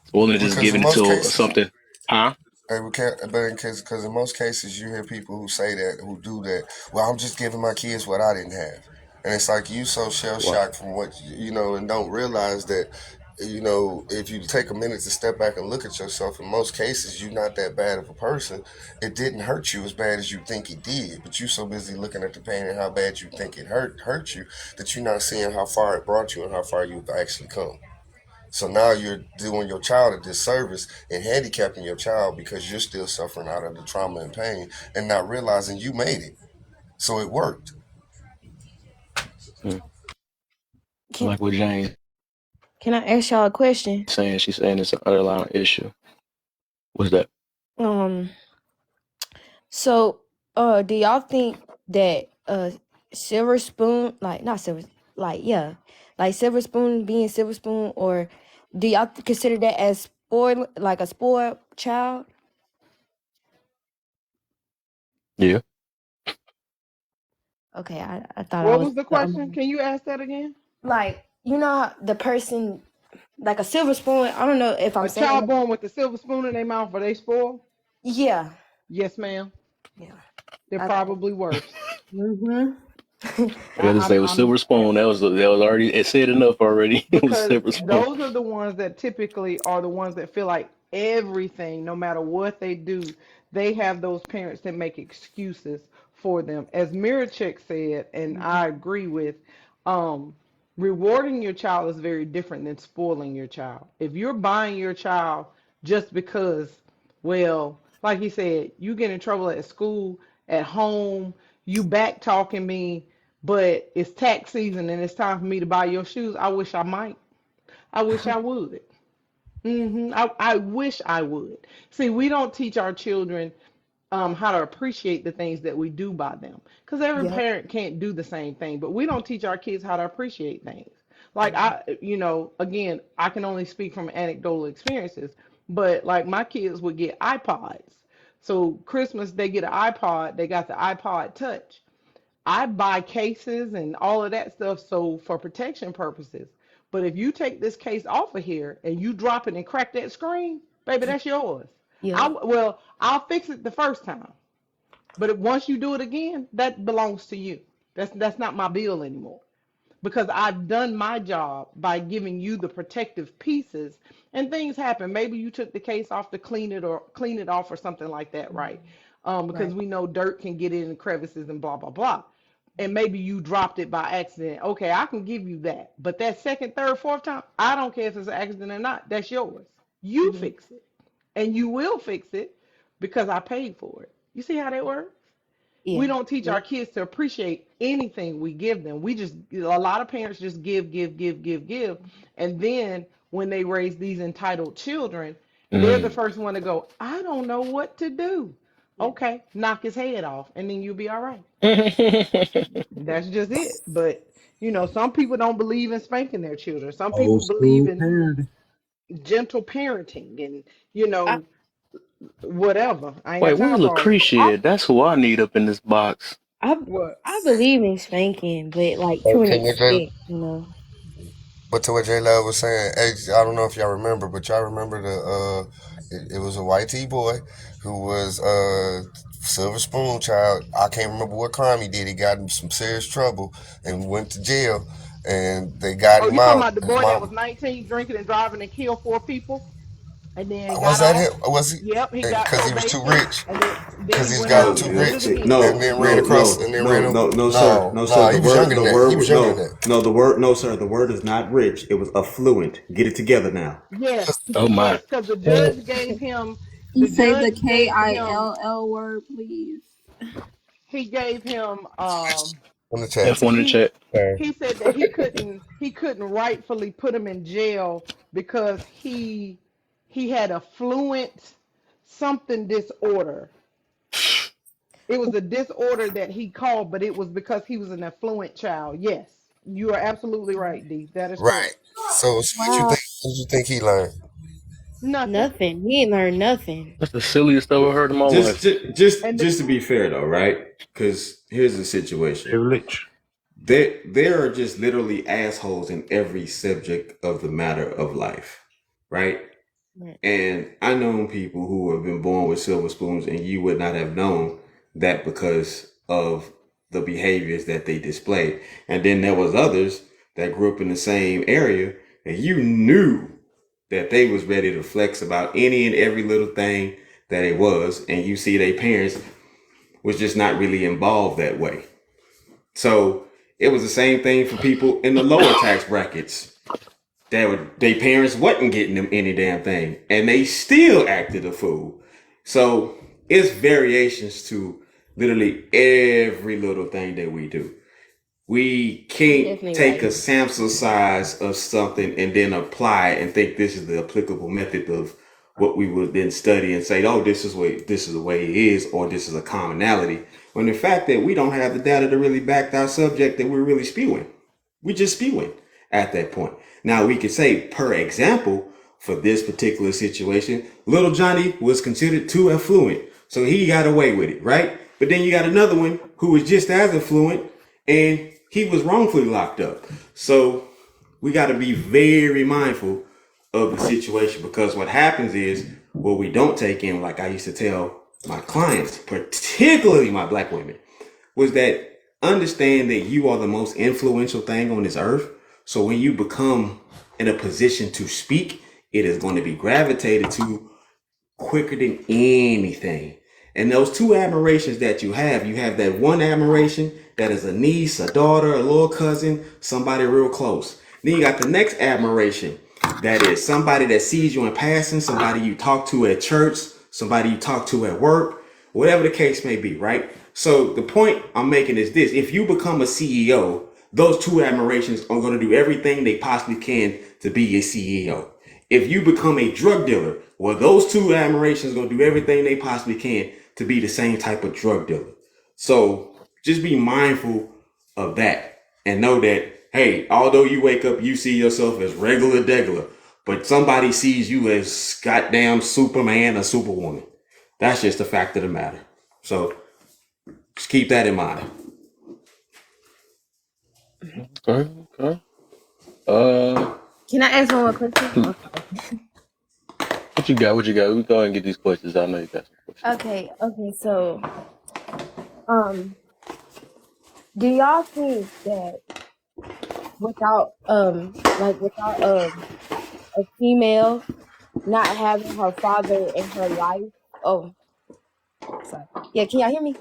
Spoiling is just Because in giving it most to cases, something, huh? hey, we can't, but because in most cases you hear people who say that, who do that. Well, I'm just giving my kids what I didn't have, and it's like you so shell Right. shocked from what and don't realize that if you take a minute to step back and look at yourself, in most cases you're not that bad of a person. It didn't hurt you as bad as you think it did, but you so busy looking at the pain and how bad you think it hurt you that you're not seeing how far it brought you and how far you've actually come. So now you're doing your child a disservice and handicapping your child because you're still suffering out of the trauma and pain and not realizing you made it. So it worked. Mm. Can Like with James. Can I ask y'all a question? She's saying it's an underlying issue. What's that? Um, so, do y'all think that silver spoon, like not silver, like yeah, like silver spoon being silver spoon, or do y'all consider that as spoiled, like a spoiled child? Yeah. Okay, I thought I What was was the the question? Can you ask that again? like you know how the person like a silver spoon. I don't know if I'm A saying child it. born with a silver spoon in their mouth, are they spoiled? Yeah, Yes, ma'am. yeah. They're I thought. probably worse. Mm-hmm. I gotta say, with I'm silver spoon, that was already it said enough already. It was because silver spoon. those are the ones that typically are the ones that feel like everything, no matter what they do, they have those parents that make excuses for them. As Miracek said, and I agree with, um, rewarding your child is very different than spoiling your child. If you're buying your child just because, well, like he said, you get in trouble at school, at home, you back talking me, but it's tax season and it's time for me to buy your shoes. I wish I might. I wish I would. I wish I would. See, we don't teach our children how to appreciate the things that we do by them, because every Yep. parent can't do the same thing. But we don't teach our kids how to appreciate things. Like again, I can only speak from anecdotal experiences, but like my kids would get iPods. So Christmas they get an iPod. They got the iPod Touch. I buy cases and all of that stuff so for protection purposes. But if you take this case off of here and you drop it and crack that screen, baby, that's yours. Yep. I'll fix it the first time. But once you do it again, that belongs to you. That's not my bill anymore, because I've done my job by giving you the protective pieces, and things happen. Maybe you took the case off to clean it or clean it off or something like that, right? Because Right. we know dirt can get in crevices and blah blah blah. And maybe you dropped it by accident. Okay, I can give you that. But that second, third, fourth time, I don't care if it's an accident or not. That's yours. You Yeah. fix it. And you will fix it because I paid for it. You see how that works? We Yeah. don't teach our Yep. kids to appreciate anything we give them. We just, a lot of parents just give, give, give, give, give. And then when they raise these entitled children, they're the Mm. first one to go, I don't know what to do. Yeah. Okay, knock his head off, and then you'll be all right. That's just it. But, some people don't believe in spanking their children. Some people Old believe school in parenting. gentle parenting and, I, whatever. I ain't Wait, got where's time for all I, Lucretia at? That's who I need up in this box. I, what. I believe in spanking, but like to an Okay, with J, extent, you know. but to what J Love was saying, hey, I don't know if y'all remember, but y'all remember it was a white T boy who was silver spoon child. I can't remember what crime he did. He got in some serious trouble and went to jail, and they got Oh, him you talking out. about the His boy that mom was 19 drinking and driving and killed 4 people and then was got that off? him? Was he? Yep, he got Because he was too probation rich. and then Because he he's went out gotten No, and too did no, it rich, again. and then ran across, and then ran. no, sir, No, no, sir. no, he The was younger word, than the that. He word, was younger than no, that. no, the word, no, sir. The word is not rich. It was affluent. Get it together now. Yes, Oh my. yes, because Uh, Can you the say the judge gave him, KILL word, please? he gave him, On the chat. F1 in the he chat. he said that he couldn't rightfully put him in jail because he had a fluent something disorder. It was a disorder that he called, but it was because he was an affluent child. Yes, you are absolutely right, D. That is Right. correct. So what you Wow. think? What you think he learned? Nothing. Nothing. He ain't learned nothing. That's the silliest stuff I've heard in my Just, life. just, just, And the, just to be fair, though, right? Because here's the situation. Privilege. There are just literally assholes in every subject of the matter of life, right? Right. And I know people who have been born with silver spoons, and you would not have known that because of the behaviors that they displayed. And then there was others that grew up in the same area, and you knew that they was ready to flex about any and every little thing that it was, and you see their parents was just not really involved that way. So it was the same thing for people in the lower tax brackets. Their parents wasn't getting them any damn thing, and they still acted a fool. So it's variations to literally every little thing that we do. We You're can't definitely take right. a sample size of something and then apply it and think this is the applicable method of what we would then study and say, oh, this is the way it is, or this is a commonality. When the fact that we don't have the data to really back our subject that we're really spewing. We just spewing at that point. Now we could say, per example, for this particular situation, little Johnny was considered too affluent, so he got away with it, right? But then you got another one who was just as affluent, and he was wrongfully locked up. So we got to be very mindful of the situation, because what happens is what we don't take in, like I used to tell my clients, particularly my black women, was that understand that you are the most influential thing on this earth. So when you become in a position to speak, it is going to be gravitated to quicker than anything. And those two admirations that you have that one admiration that is a niece, a daughter, a little cousin, somebody real close. Then you got the next admiration that is somebody that sees you in passing, somebody you talk to at church, somebody you talk to at work, whatever the case may be, right? So the point I'm making is this: if you become a CEO, those two admirations are going to do everything they possibly can to be a CEO. If you become a drug dealer, well, those two admirations are going to do everything they possibly can to be the same type of drug dealer. So just be mindful of that and know that, hey, although you wake up, you see yourself as regular degular, but somebody sees you as goddamn Superman or Superwoman. That's just the fact of the matter. So just keep that in mind. Okay, okay. Uh, Can I ask one more question? I'm sorry. what you got? What you got? We go ahead and get these questions. I know you got some questions. Okay, so um do y'all think that without without a female not having her father in her life, oh sorry. Yeah, can y'all hear me?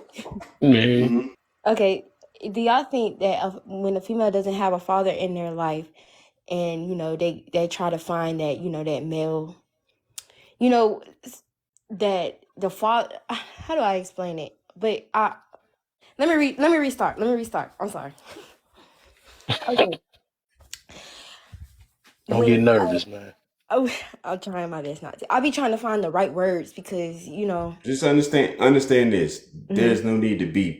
Yeah. Mm-hmm. Okay. Do y'all think that when a female doesn't have a father in their life, and they try to find that that male, you know that the father, how do I explain it? But let me restart. I'm sorry. Okay. Don't get When nervous, man. oh, I'm trying my best not to. I'll be trying to find the right words because Just understand this. mhm. There's no need to be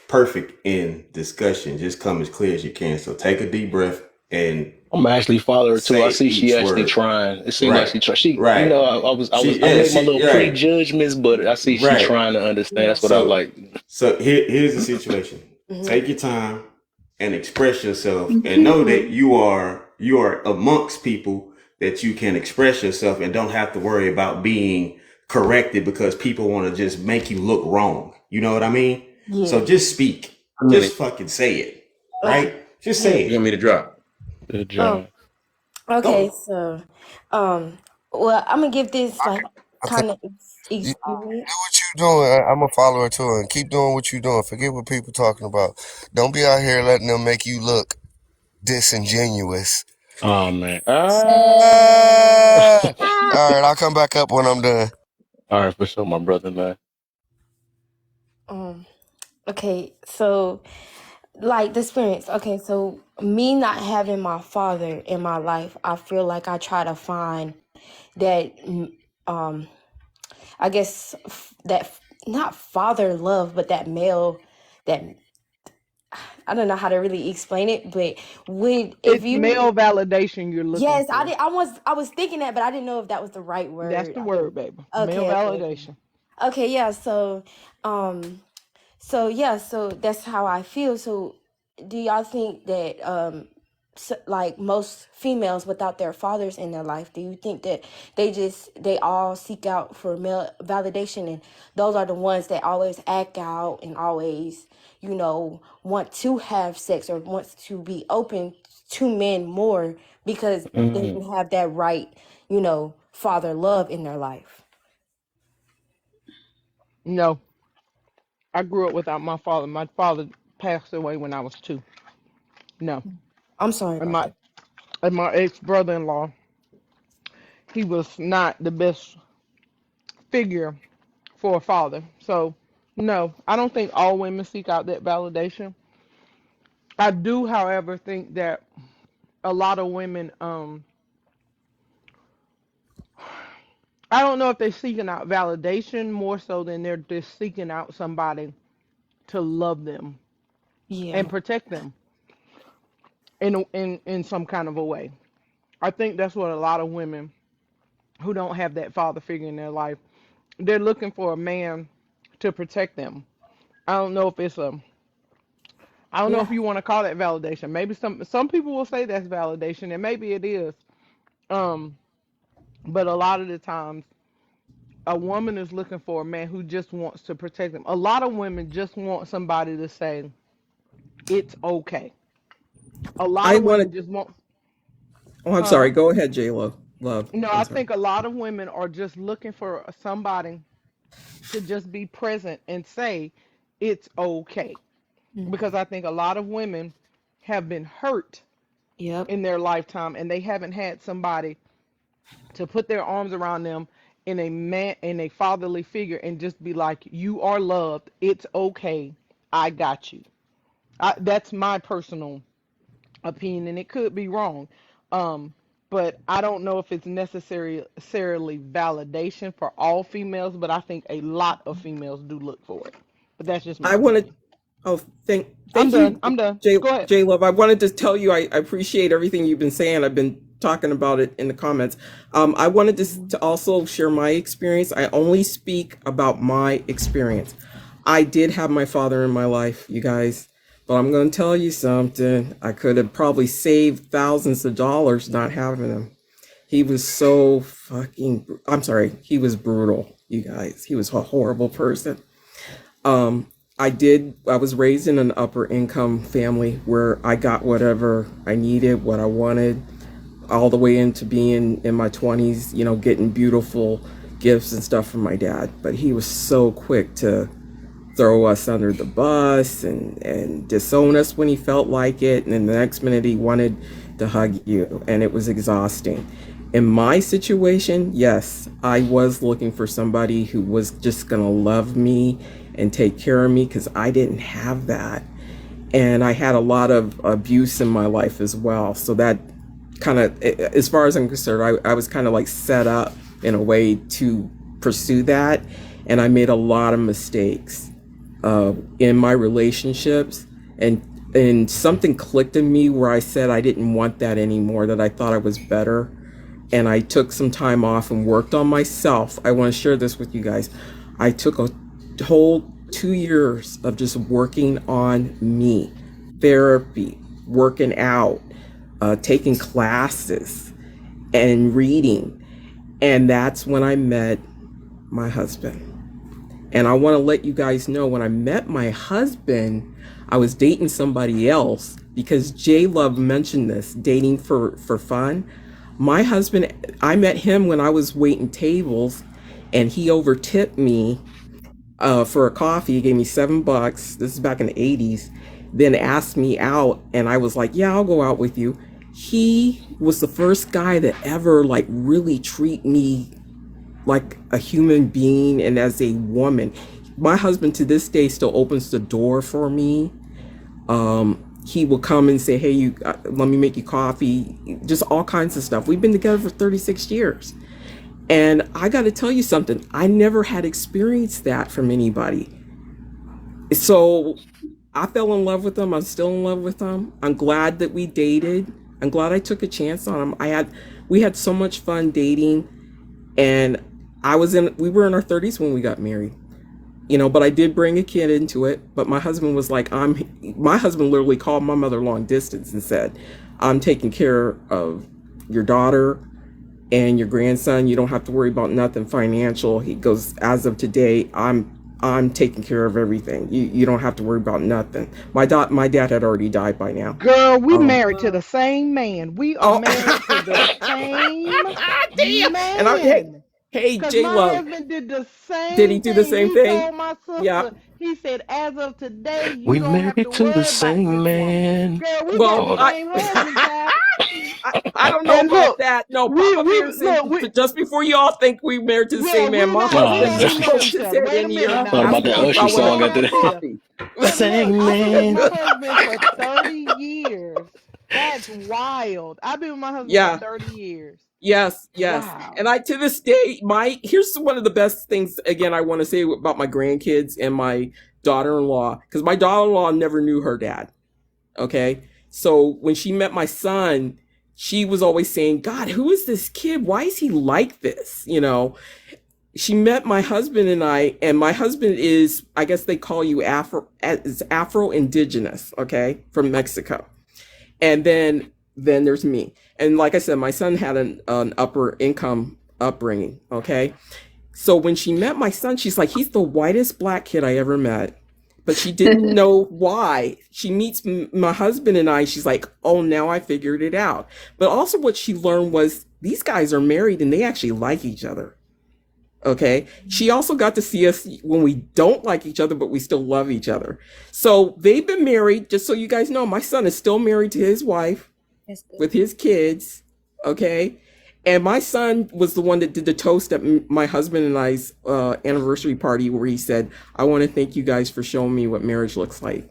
perfect in discussion. Just come as clear as you can. So take a deep breath and I'm actually follow her too. I say see she each actually word. trying. It seemed like Right. she try. She, Right. I made my She little right. prejudgments, but I see she Right. trying to understand. Yeah. That's what I So like. here's the situation. Mhm. Take your time and express yourself, and know that you are amongst people that you can express yourself and don't have to worry about being corrected because people want to just make you look wrong. You know what I mean? So Yeah. just speak. A minute. Just fucking say it. Okay. Right? Just Yeah. say You want it. me to drop? Good Um. job. Okay. Go. So, well, I'm gonna give this like Okay, kind of you experience. what you doing. I'm a follower too, and keep doing what you doing. Forget what people talking about. Don't be out here letting them make you look disingenuous. Oh man. Ah! All right, I'll come back up when I'm done. All right, for sure, my brother, man. Um. Okay. So, like the experience. Okay. So, me not having my father in my life, I feel like I try to find that. Um. I guess not father love, but that male that I don't know how to really explain it, but would if It's you male validation you're looking yes, for. I was thinking that, but I didn't know if that was the right That's word. the I think word, baby. Male okay. validation. Okay, yeah, um so yeah, so that's how I feel. So do y'all think that like most females without their fathers in their life, do you think that they all seek out for male validation, and those are the ones that always act out and always, want to have sex or wants to be open to men more because they Mm. didn't have that right, father love in their life? No, I grew up without my father. My father passed away when I was 2. No, I'm sorry and about my that. and my ex brother-in-law, he was not the best figure for a father. So no, I don't think all women seek out that validation. I do, however, think that a lot of women, I don't know if they're seeking out validation more so than they're just seeking out somebody to love them Yeah. and protect them in some kind of a way. I think that's what a lot of women who don't have that father figure in their life, they're looking for a man to protect them. I don't know if it's a I don't know if Yeah. you want to call that validation. Maybe some people will say that's validation, and maybe it is. Um, but a lot of the times, a woman is looking for a man who just wants to protect them. A lot of women just want somebody to say it's okay. A lot I of wanted. women just want, Oh, I'm sorry. huh? Go ahead, J Lo. Love. No, I'm I sorry. think a lot of women are just looking for somebody to just be present and say it's okay. Because I think a lot of women have been hurt Yep. in their lifetime and they haven't had somebody to put their arms around them in a fatherly figure and just be like, you are loved, it's okay, I got you. That's my personal opinion, and it could be wrong. um but I don't know if it's necessarily validation for all females, but I think a lot of females do look for it. But that's just I my wanted. opinion. Oh, I'm thank done, you, I'm done, J go ahead. J Love. I wanted to tell you I appreciate everything you've been saying. I've been talking about it in the comments. I wanted to also share my experience. I only speak about my experience. I did have my father in my life, you guys, but I'm going to tell you something. I could have probably saved thousands of dollars not having him. He was so I'm sorry. He was brutal, you guys. He was a horrible person. Um, I was raised in an upper income family where I got whatever I needed, what I wanted, all the way into being in my 20s, getting beautiful gifts and stuff from my dad. But he was so quick to throw us under the bus and disown us when he felt like it. And then the next minute he wanted to hug you, and it was exhausting. In my situation, yes, I was looking for somebody who was just going to love me and take care of me because I didn't have that. And I had a lot of abuse in my life as well. So that kind of, as far as I'm concerned, I was kind of like set up in a way to pursue that. And I made a lot of mistakes in my relationships, and something clicked in me where I said I didn't want that anymore, that I thought I was better. And I took some time off and worked on myself. I want to share this with you guys. I took a whole 2 years of just working on me, therapy, working out, taking classes, and reading. And that's when I met my husband. And I want to let you guys know, when I met my husband, I was dating somebody else, because J Love mentioned this, dating for fun. My husband, I met him when I was waiting tables, and he overtipped me for a coffee. He gave me $7. This is back in the 80s. Then asked me out, and I was like, yeah, I'll go out with you. He was the first guy that ever like really treat me like a human being and as a woman. My husband to this day still opens the door for me. He will come and say, hey, let me make you coffee, just all kinds of stuff. We've been together for 36 years. And I got to tell you something, I never had experienced that from anybody. So I fell in love with him. I'm still in love with him. I'm glad that we dated. I'm glad I took a chance on him. We had so much fun dating, and we were in our 30s when we got married. But I did bring a kid into it. But my husband was like, my husband literally called my mother long distance and said, I'm taking care of your daughter and your grandson. You don't have to worry about nothing financial. He goes, as of today, I'm taking care of everything. You don't have to worry about nothing. My dad had already died by now. Girl, we Um, married to the same man. We are oh, married to the same damn. And hey, man. hey, Because J my Love, husband did the did he same do the thing. same He thing? told my Yeah. sister, he said, as of today, you We don't have married to to the worry about same this woman. man. Girl, we got Well, the Oh, same husband, child. I don't know And about look, that. No, we Papa we Bear said look we just before y'all think we married to the yeah same man. My we Nah, husband not is that's, married to supposed each to other. say it Wait a in here. minute thought now. I about would that if Usher I would have Hold song had after a on that. here. copy. Cause look, Sing I've been with man. my husband for 30 years. That's wild. I've been with my husband for Yeah. 30 years. Yes, yes. And Wow. I to this day, my here's one of the best things again I want to say about my grandkids and my daughter-in-law, because my daughter-in-law never knew her dad. Okay. So when she met my son, she was always saying, God, who is this kid? Why is he like this? She met my husband and my husband is, I guess they call you Afro indigenous, okay, from Mexico. And then there's me. And like I said, my son had an upper income upbringing, okay? So when she met my son, she's like, he's the whitest black kid I ever met. But she didn't know why. She meets my husband and I. She's like, oh, now I figured it out. But also, what she learned was these guys are married and they actually like each other. Okay. She also got to see us when we don't like each other, but we still love each other. So they've been married. Just so you guys know, my son is still married to his wife That's good. with his kids. Okay. And my son was the one that did the toast at my husband and I's anniversary party where he said, I want to thank you guys for showing me what marriage looks like.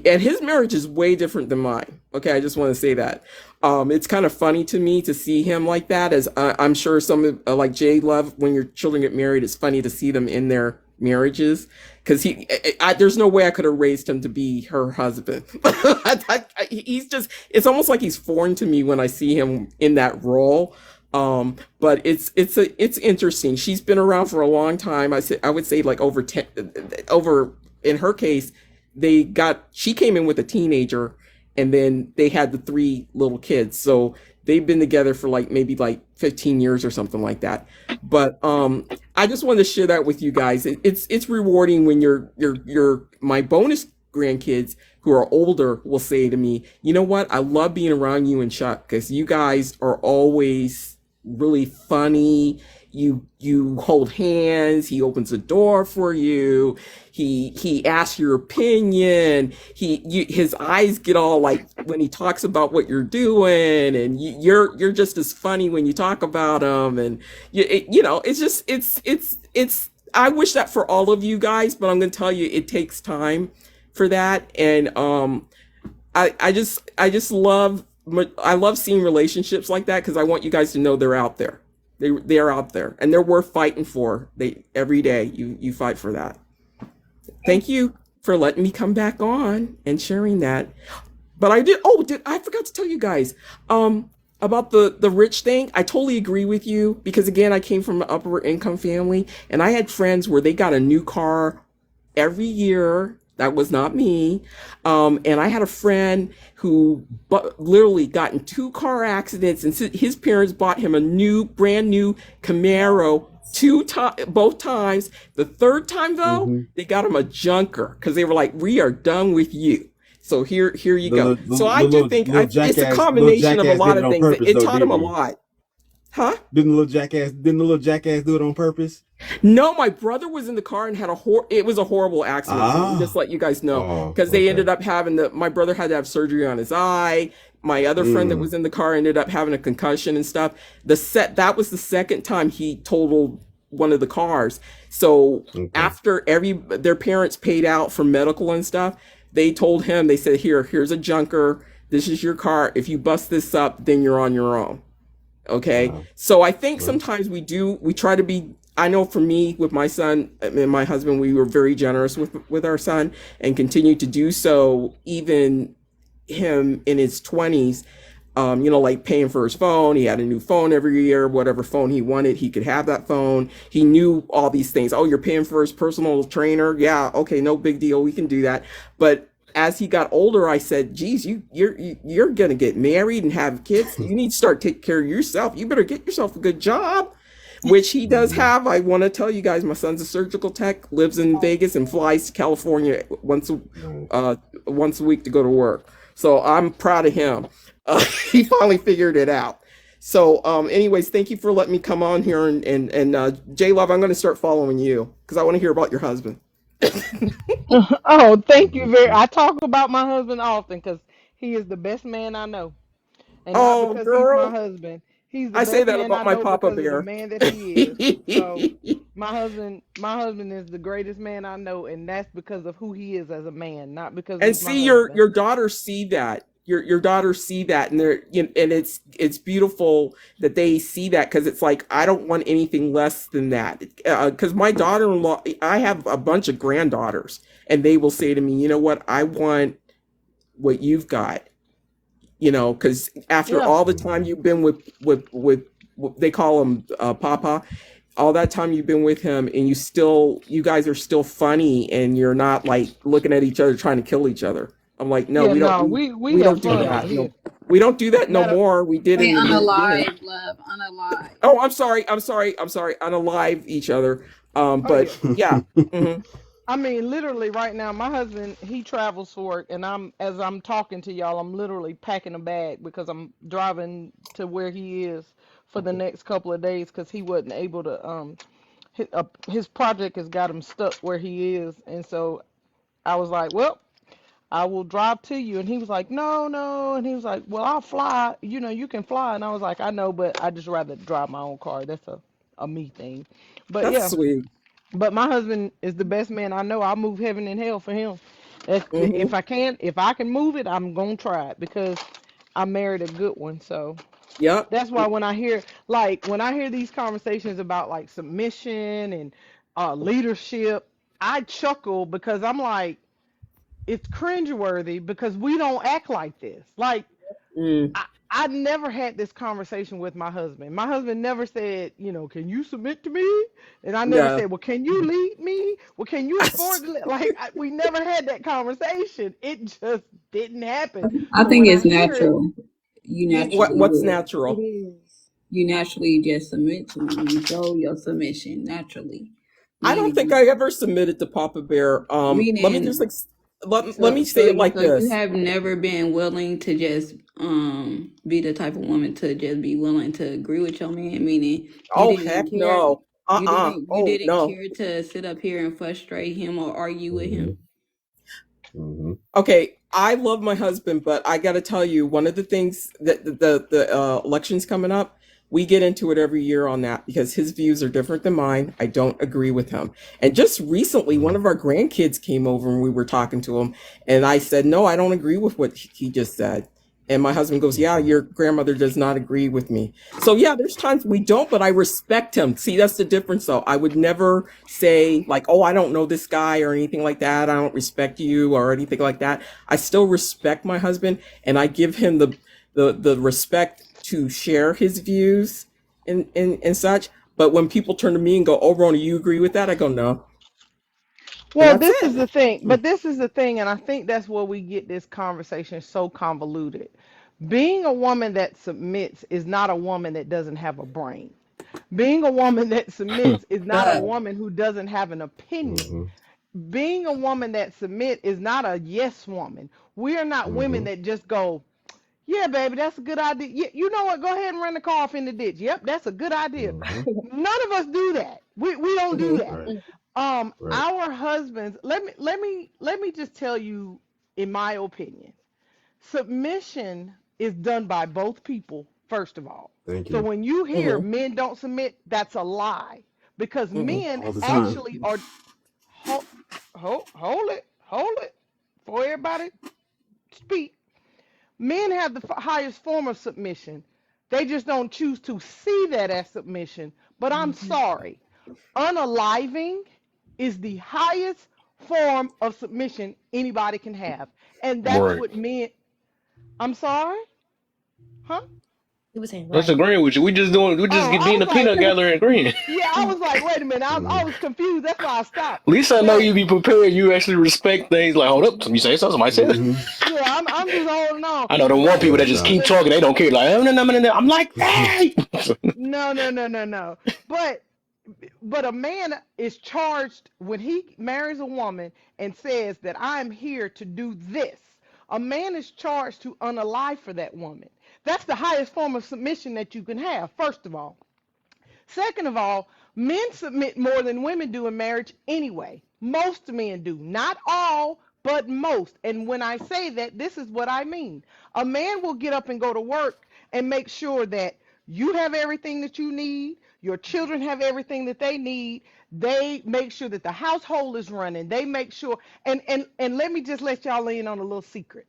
And his marriage is way different than mine. Okay, I just want to say that. It's kind of funny to me to see him like that, as I'm sure some like Jay Love, when your children get married, it's funny to see them in their marriages because there's no way I could have raised him to be her husband. He's just, it's almost like he's foreign to me when I see him in that role. But it's interesting. She's been around for a long time. I would say like over 10, over in her case she came in with a teenager and then they had the three little kids. So they've been together for like maybe like 15 years or something like that. But I just wanted to share that with you guys. It's rewarding when my bonus grandkids who are older will say to me, you know what? I love being around you and Chuck because you guys are always really funny. You hold hands. He opens the door for you. He asks your opinion. His eyes get all like when he talks about what you're doing, and you're just as funny when you talk about him. And it's just it's. I wish that for all of you guys, but I'm gonna tell you it takes time for that. And I just love seeing relationships like that because I want you guys to know they're out there. They're out there and they're worth fighting for. Every day you fight for that. Thank you for letting me come back on and sharing that. But I forgot to tell you guys about the rich thing. I totally agree with you because again, I came from an upper income family and I had friends where they got a new car every year. That was not me. And I had a friend who literally got in two car accidents, and his parents bought him a brand new Camaro both times. The third time though, Mm-hmm. they got him a junker because they were like, "We are done with you." So here you The, go. the, So I the do little, think little it's a jackass, little combination of a jackass lot did it of on things. purpose It though, taught him didn't a he? lot, huh? Didn't the little jackass do it on purpose? No, my brother was in the car and had it was a horrible accident. So let me just Ah, let you guys know oh, because they ended okay. up having my brother had to have surgery on his eye. My other friend that Mm, was in the car ended up having a concussion and stuff. That was the second time he totaled one of the cars. So okay. after their parents paid out for medical and stuff, they told him, they said, here's a junker. This is your car. If you bust this up, then you're on your own. Okay. Wow. So I think Well, sometimes we try to be, I know for me with my son and my husband, we were very generous with our son and continue to do so, even him in his 20s, like paying for his phone. He had a new phone every year, whatever phone he wanted, he could have that phone. He knew all these things. Oh, you're paying for his personal trainer. Yeah. Okay. No big deal. We can do that. But as he got older, I said, geez, you're going to get married and have kids. You need to start taking care of yourself. You better get yourself a good job, which he does mm, have. I want to tell you guys, my son's a surgical tech, lives in Vegas and flies to California nice. once a week to go to work. So I'm proud of him. He finally figured it out. So, anyways, thank you for letting me come on here and J Love, I'm going to start following you because I want to hear about your husband. Oh, thank you very. Mhm. I talk about my husband often because he is the best man I know, and not Oh, because he's my girl. husband. He's the I say best that man I about my know Papa because of the Bear. man that he is. So my husband is the greatest man I know, and that's because of who he is as a man, not because And he's my see husband. your daughters see that. Your daughters see that, and and it's beautiful that they see that, because it's like, I don't want anything less than that. Because my daughter-in-law, I have a bunch of granddaughters, and they will say to me, you know what, I want what you've got. Because after Yeah. all the time you've been with they call him Papa, all that time you've been with him, and you guys are still funny, and you're not like looking at each other trying to kill each other. I'm like, no, Yeah, we don't no, do we we have don't do fun Uh, out that. here. No, we don't do that no Matter more. We did Say in the very beginning. unalive, love, unalive. Oh, I'm sorry, unalive each other. oh yeah. But yeah. Hmm. I mean, literally right now, my husband, he travels for work, and as I'm talking to y'all, I'm literally packing a bag because I'm driving to where he is for the next couple of days because he wasn't able to his project has got him stuck where he is, and so I was like, well, I will drive to you. And he was like, no, no. And he was like, well, I'll fly. You can fly. And I was like, I know, but I just rather drive my own car. That's a me thing. But That's yeah, sweet. but my husband is the best man I know. I'll move heaven and hell for him. Hmm. If I can move it, I'm gonna try it because I married a good one. So Yep. that's why when I hear these conversations about like submission and leadership, I chuckle because I'm like, it's cringeworthy because we don't act like this. Like Mm, I never had this conversation with my husband. My husband never said, can you submit to me? And I never yeah. said, well, can you lead me? Well, can you afford to we never had that conversation. It just didn't happen. I So think when I it's hear it, natural. You it naturally What's would. It natural? is. You naturally just submit to me. You show your submission naturally. I don't think Meaning, I ever submitted to Papa Bear. Let me just meaning, like let me so say so it you like so you this. have never been willing to just be the type of woman to just be willing to agree with your man. Meaning, you Oh didn't heck care. no. You didn't. You Oh didn't no. care to sit up here and frustrate him or argue with Hmm. him. Hmm. Okay, I love my husband, but I got to tell you, one of the things that the elections coming up, we get into it every year on that because his views are different than mine. I don't agree with him. And just recently, one of our grandkids came over and we were talking to him, and I said, "No, I don't agree with what he just said." And my husband goes, "Yeah, your grandmother does not agree with me." So yeah, there's times we don't, but I respect him. See, that's the difference though. I would never say like, "Oh, I don't know this guy" or anything like that. I don't respect you or anything like that. I still respect my husband, and I give him the respect to share his views and such. But when people turn to me and go, "Oh, Rona, you agree with that?" I go, "No," and well, that's this is it. the thing, and I think that's where we get this conversation so convoluted. Being a woman that submits is not a woman that doesn't have a brain. Being a woman that submits is not a But woman who doesn't have an opinion. Hmm. Being a woman that submit is not a yes woman. We are not women Hmm. that just go, yeah, baby, that's a good idea. Yeah, you know what? Go ahead and run the car off in the ditch. Yep, that's a good idea. Hmm. None of us do that. We don't do Hmm. that. Right. Right. Our husbands. Let me just tell you, in my opinion, submission is done by both people, first of all. Thank So you. when you hear Hmm. men don't submit, that's a lie. Because Hmm. men All the time. actually are hold, hold it for everybody speak. Men have the highest form of submission. They just don't choose to see that as submission. But I'm sorry, unaliving is the highest form of submission anybody can have. And that's right. what men, I'm sorry? Huh? He was saying That's right. agreeing with you. We just Oh, I being was a peanut like, gallery and agreeing. yeah, I was like, wait a minute. I Hmm. was confused. That's why I stopped. At least I know But you be prepared. You actually respect things. Like, hold up, you say something, somebody said it. Hmm. yeah, I'm just holding on. I know the one But people Real that just keep talk. but talking. They don't care. Like, oh, no, no, no, no. I'm like, hey. no, no, no, no, no. But a man is charged when he marries a woman and says that I'm here to do this. A man is charged to unalive for that woman. That's the highest form of submission that you can have, first of all. Second of all, men submit more than women do in marriage anyway. Most men do. Not all, but most. And when I say that, this is what I mean. A man will get up and go to work and make sure that you have everything that you need, your children have everything that they need. They make sure that the household is running. They make sure, and let me just let y'all in on a little secret.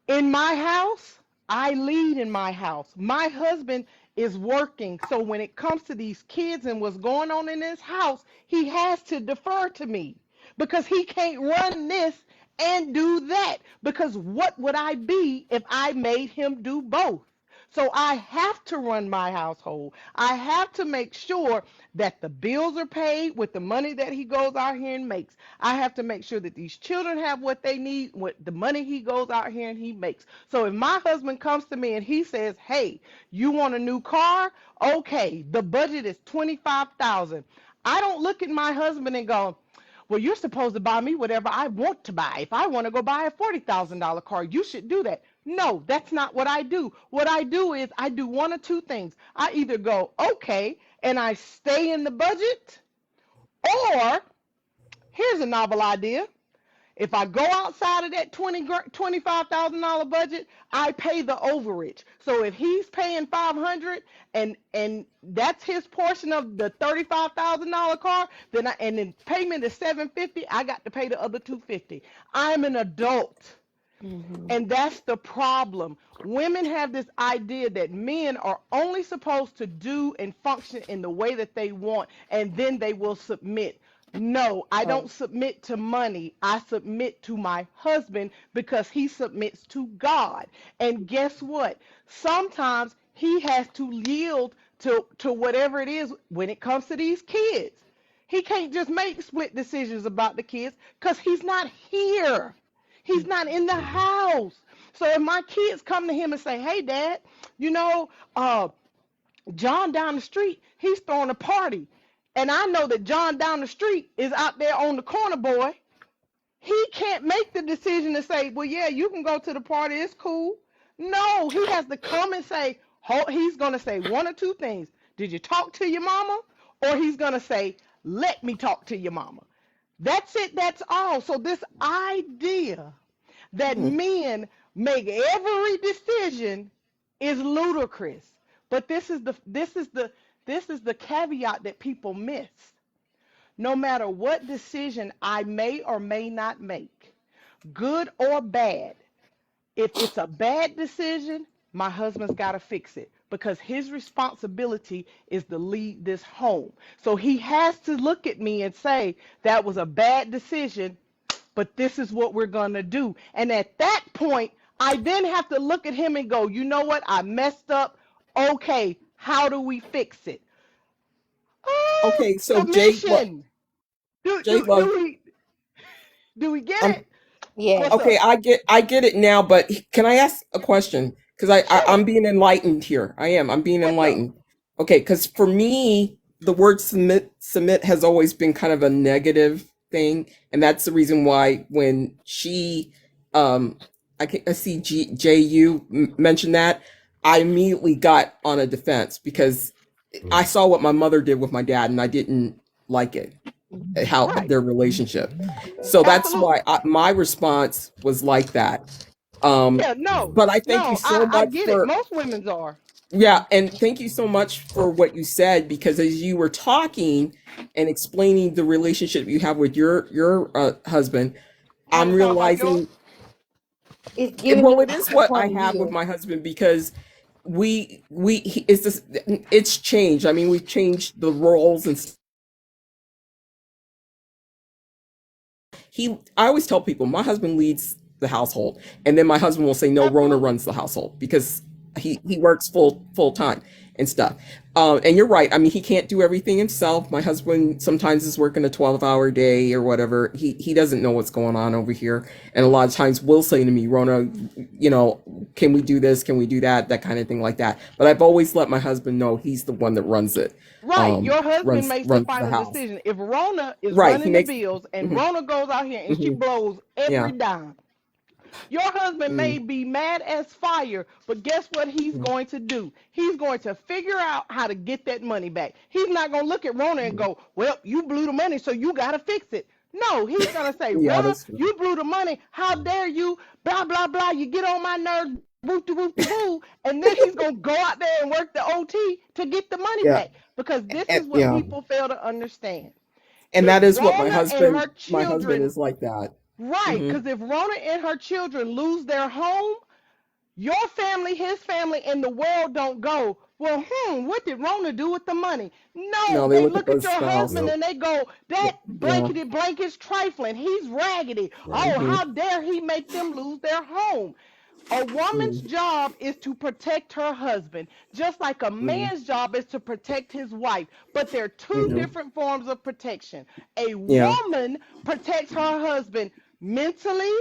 In my house, I lead in my house. My husband is working. So when it comes to these kids and what's going on in this house, he has to defer to me because he can't run this and do that. Because what would I be if I made him do both? So I have to run my household. I have to make sure that the bills are paid with the money that he goes out here and makes. I have to make sure that these children have what they need with the money he goes out here and he makes. So if my husband comes to me and he says, "Hey, you want a new car? Okay, the budget is 25,000." I don't look at my husband and go, "Well, you're supposed to buy me whatever I want to buy. If I want to go buy a $40,000 car, you should do that." No, that's not what I do. What I do is I do one or two things. I either go, "Okay," and I stay in the budget, or here's a novel idea. If I go outside of that $25,000 budget, I pay the overage. So if he's paying 500 and that's his portion of the $35,000 car, then and then payment is 750, I got to pay the other 250. I'm an adult. Hmm. And that's the problem. Women have this idea that men are only supposed to do and function in the way that they want, and then they will submit. No, I Oh, don't submit to money. I submit to my husband because he submits to God. And guess what? Sometimes he has to yield to whatever it is when it comes to these kids. He can't just make split decisions about the kids because he's not here. He's not in the house. So if my kids come to him and say, "Hey, Dad, you know, uh, John down the street, he's throwing a party," and I know that John down the street is out there on the corner, boy, he can't make the decision to say, "Well, yeah, you can go to the party. It's cool." No, he has to come and say, he's going to say one or two things. "Did you talk to your mama?" Or he's going to say, "Let me talk to your mama." That's it. That's all. So this idea that Mhm. men make every decision is ludicrous. But this is the caveat that people miss. No matter what decision I may or may not make, good or bad, if it's a bad decision, my husband's got to fix it because his responsibility is to lead this home. So he has to look at me and say, "That was a bad decision, but this is what we're going to do." And at that point, I then have to look at him and go, "You know what? I messed up. Okay, how do we fix it?" Oh, Okay, so submission. Do, J do, Love. do, we, do we get I'm it? Yes. What's okay. up? I get it now, but can I ask a question? Because I'm Sure. being enlightened here. I am. I'm being What's up? enlightened. Okay, because for me, the word submit has always been kind of a negative thing, and that's the reason why when she, um, I see JU mention that, I immediately got on a defense because I saw what my mother did with my dad, and I didn't like it, how Right. their relationship. So that's why Absolutely. my response was like that. Yeah, no. But I thank you No, so I much get it. for, Most women's are. yeah, and thank you so much for what you said, because as you were talking and explaining the relationship you have with your husband, Has I'm it sound like yours? realizing, It's giving me well, it a is hard what I point of have with view. my husband, because it's this, it's changed. I mean, we've changed the roles and I always tell people my husband leads the household, and then my husband will say no, Rona Absolutely. runs the household, because he works full time and stuff. And you're right. I mean, he can't do everything himself. My husband sometimes is working a 12-hour day or whatever. He doesn't know what's going on over here, and a lot of times will say to me, Rona, can we do this, can we do that, that kind of thing, like that. But I've always let my husband know he's the one that runs it, Right. Your husband makes the runs the final house. decision. If Rona is Right, he running the makes. bills and Mhm, Rona goes out here and she mhm, blows every yeah. dime, your husband may Mm, be mad as fire, but guess what he's mm, going to do? He's going to figure out how to get that money back. He's not going to look at Rona and mm. go, "Well, you blew the money, so you got to fix it." No, he's going to say, Yeah, "Rona, that's true. you blew the money. How dare you? Blah, blah, blah. You get on my nerves." whoop de whoop de woo, and then he's gonna go out there and work the OT to get the money Yeah, back. Because this and, is what yeah, people fail to understand. and If that is what Rona and her my husband children, is like that. right, Hmm. because if Rona and her children lose their home, your family, his family, and the world don't go, well, what did Rona do with the money? No, No, they they look at look at the your spouse. husband Nope. and they go, that Yeah. blankety blank is trifling. He's raggedy. Right. Oh, Hmm. how dare he make them lose their home? A woman's Hmm. job is to protect her husband, just like a Hmm. man's job is to protect his wife. But they're two Hmm. Mm-hmm. different forms of protection. A Yeah. woman protects her husband mentally,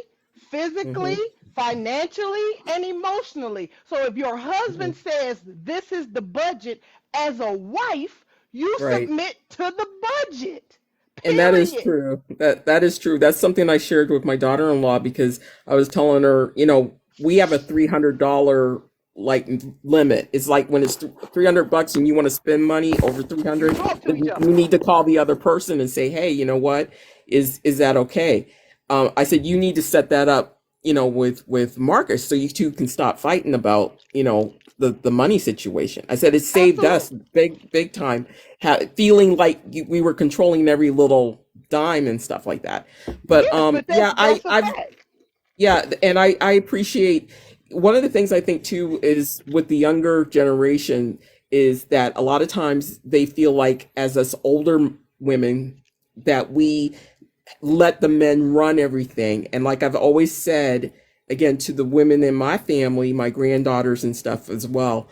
physically, Hmm. financially, and emotionally. So if your Hmm. husband says this is the budget, as a wife, you Right. submit to the budget. And that is Period. true. That is true. That's something I shared with my daughter-in-law because I was telling her, we have a $300 like limit. It's like when it's $300 and you want to spend money over 300, Talk to each then other. you need to call the other person and say, "Hey, you know what? Is that okay?" I said you need to set that up, with Marcus so you two can stop fighting about, the money situation. I said it saved us Absolutely. big time feeling like we were controlling every little dime and stuff like that. But Yes, but yeah, that's a fact. and I appreciate one of the things I think too is with the younger generation is that a lot of times they feel like as us older women that we let the men run everything. And like I've always said, again, to the women in my family, my granddaughters and stuff as well,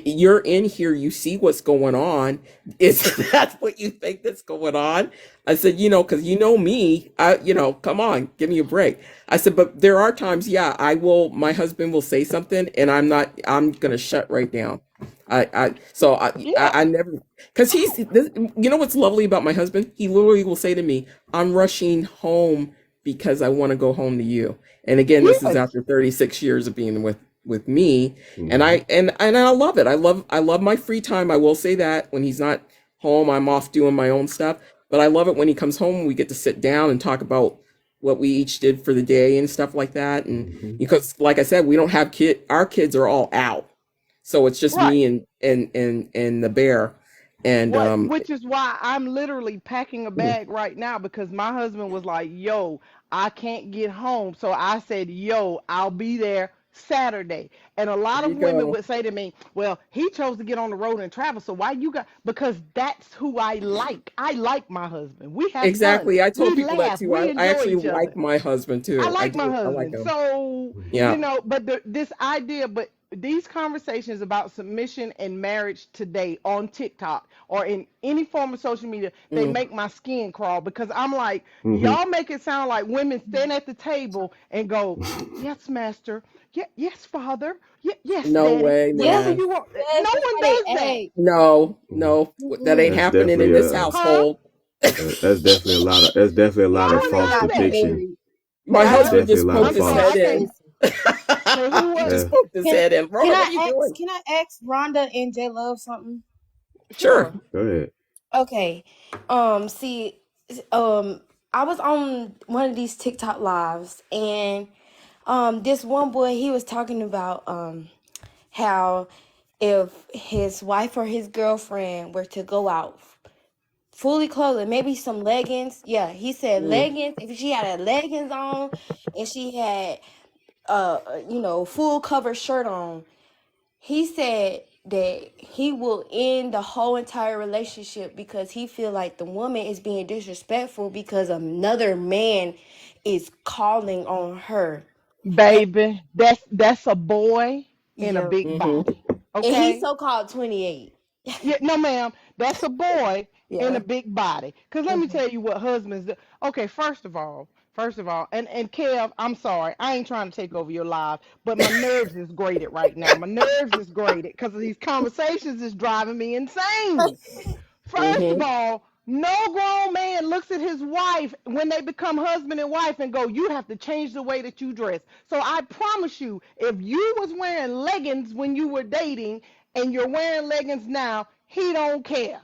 you're in here, you see what's going on. Is that what you think that's going on? I said, because me, come on, give me a break. I said, but there are times, yeah, my husband will say something and I'm going to shut right down. Yeah. I never, because what's lovely about my husband? He literally will say to me, I'm rushing home because I want to go home to you. And again, this is Yes. after 36 years of being with me, and Mm-hmm. I love it. I love my free time. I will say that when he's not home, I'm off doing my own stuff. But I love it when he comes home. We get to sit down and talk about what we each did for the day and stuff like that. And Mm-hmm. because, like I said, we don't have our kids are all out, so it's just Right. me and the bear. And What which is why I'm literally packing a bag right now because my husband was like, "Yo, I can't get home." So I said, "Yo, I'll be there Saturday." And a lot there of you women go. would say to me, "Well, he chose to get on the road and travel, so why you got?" Because that's who I like. I like my husband. We have fun. Exactly. I told We people that laugh. too. We I enjoy actually each like other. my husband I too. I like my do. I like husband. him. So, Yeah. but this idea, but these conversations about submission and marriage today on TikTok or in any form of social media, they Mm. make my skin crawl because I'm like, Mm-hmm. y'all make it sound like women stand at the table and go, yes, master. Yes, father. Yes, No daddy. way, Whatever Yes, man. you want. yes, No that's one how they does that. act. No, Mm-hmm. no, that ain't Mm-mm. That's happening in definitely this Huh? household. that's definitely a No lot of I one may false does not be that. depiction. married, but My I That's know. husband definitely just a lot of I'm poked his sorry. head false. I can't. in. Listen, Say who He what? just Yeah. poked his can head in. can Rhoda, what I are you doing? can I ask Rhonda and J Love something? Sure. Sure. Go ahead. Okay. See, I was on one of these TikTok lives, and this one boy he was talking about how if his wife or his girlfriend were to go out fully clothed, and maybe some leggings. Yeah, he said Mm, leggings. If she had a leggings on and she had full cover shirt on, he said that he will end the whole entire relationship because he feel like the woman is being disrespectful because another man is calling on her. And Baby, that's a boy in a yeah, big mm-hmm. body. and he's Okay? so called 28. Yeah, no, ma'am. That's a boy in a Yeah. big body. Cause let me Hmm. tell you what husbands do. Okay, first of all, and Kev, I'm sorry, I ain't trying to take over your life, but my nerves is grated right now. My nerves is grated because these conversations is driving me insane. First of Mm-hmm. all, no grown man looks at his wife when they become husband and wife and go, you have to change the way that you dress. So I promise you, if you was wearing leggings when you were dating and you're wearing leggings now, he don't care.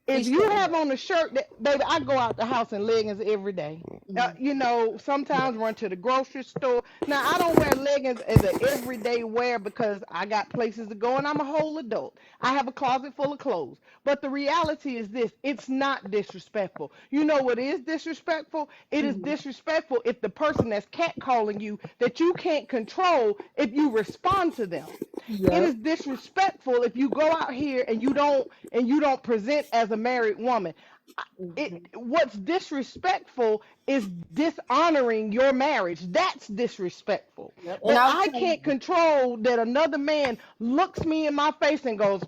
if Each you day. have on a shirt that, baby, I go out the house in leggings every day. Mhm. You know, sometimes run to the grocery store. Now I don't wear leggings as an everyday wear because I got places to go and I'm a whole adult. I have a closet full of clothes. But the reality is this: it's not disrespectful. You know what is disrespectful? It is Mhm. disrespectful if the person that's catcalling you that you can't control if you respond to them. It Yep. is disrespectful if you go out here and you don't present as a married woman. It Mhm. what's disrespectful is dishonoring your marriage. That's disrespectful. Yep. And But I'll I tell can't you. control that another man looks me in my face and goes,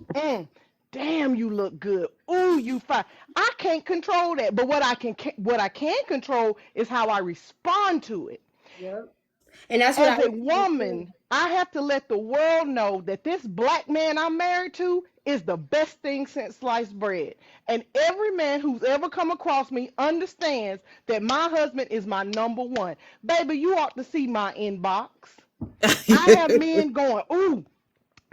damn, you look good. Ooh, you fine. I can't control that. But what I can control is how I respond to it. Yep. And that's what I As a was saying too. woman, I have to let the world know that this black man I'm married to is the best thing since sliced bread. And every man who's ever come across me understands that my husband is my number one. Baby, you ought to see my inbox. I have men going, ooh,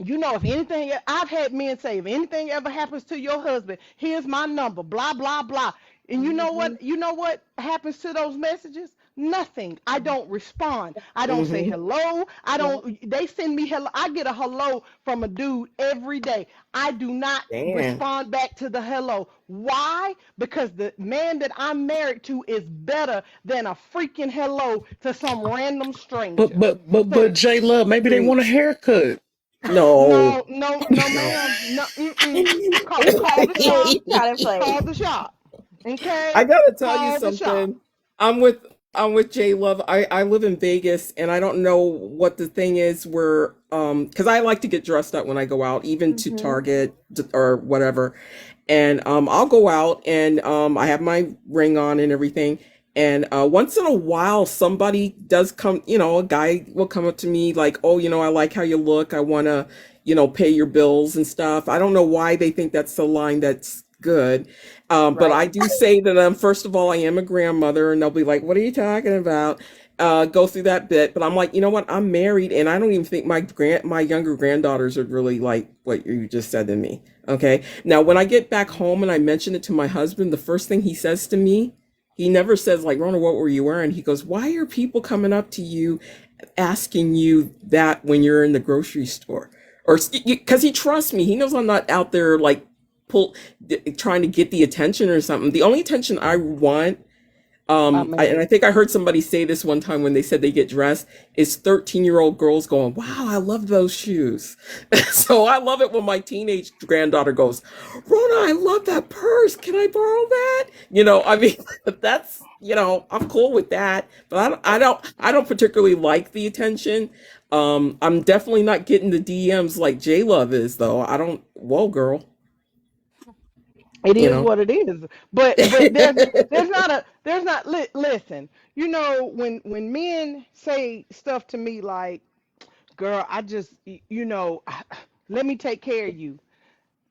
you know, if anything, I've had men say, if anything ever happens to your husband, here's my number, blah, blah, blah. And you know Mhm. what? You know what happens to those messages? Nothing. I don't respond. I don't say Mm-hmm. hello. I Yep. don't, they send me hello. I get a hello from a dude every day. I do not Damn. respond back to the hello. Why? Because the man that I'm married to is better than a freaking hello to some random But stranger. but but So but J Love, maybe they want a Preach. haircut. No. no, no, no, No. ma'am. No, call the Hey, shop. you try to play. Call the shop. I Okay? gotta tell you Call the shop. something. I'm with I'm with Jay Love. I live in Vegas and I don't know what the thing is where because I like to get dressed up when I go out, even to Mhm. Target or whatever. And I'll go out and I have my ring on and everything. And once in a while somebody does come, a guy will come up to me like, "Oh, I like how you look. I want to, pay your bills and stuff." I don't know why they think that's the line that's good. But Right. I do say that first of all, I am a grandmother, and they'll be like, "What are you talking about?" Go through that bit, but I'm like, you know what? I'm married, and I don't even think my younger granddaughters would really like what you just said to me. Okay, now when I get back home and I mention it to my husband, the first thing he says to me, he never says like, "Rona, what were you wearing?" He goes, "Why are people coming up to you asking you that when you're in the grocery store?" Or because he trusts me, he knows I'm not out there like pull trying to get the attention or something. The only attention I want, My and I man. think I heard somebody say this one time when they said they get dressed, is 13-year-old girls going, "Wow, I love those shoes." So I love it when my teenage granddaughter goes, "Rona, I love that purse. Can I borrow that?" I mean, that's, I'm cool with that, but I don't particularly like the attention. I'm definitely not getting the DMs like J Love is though. I don't, whoa, girl, It you is know. what it is. But there's not listen. You know when men say stuff to me like, "Girl, I just let me take care of you."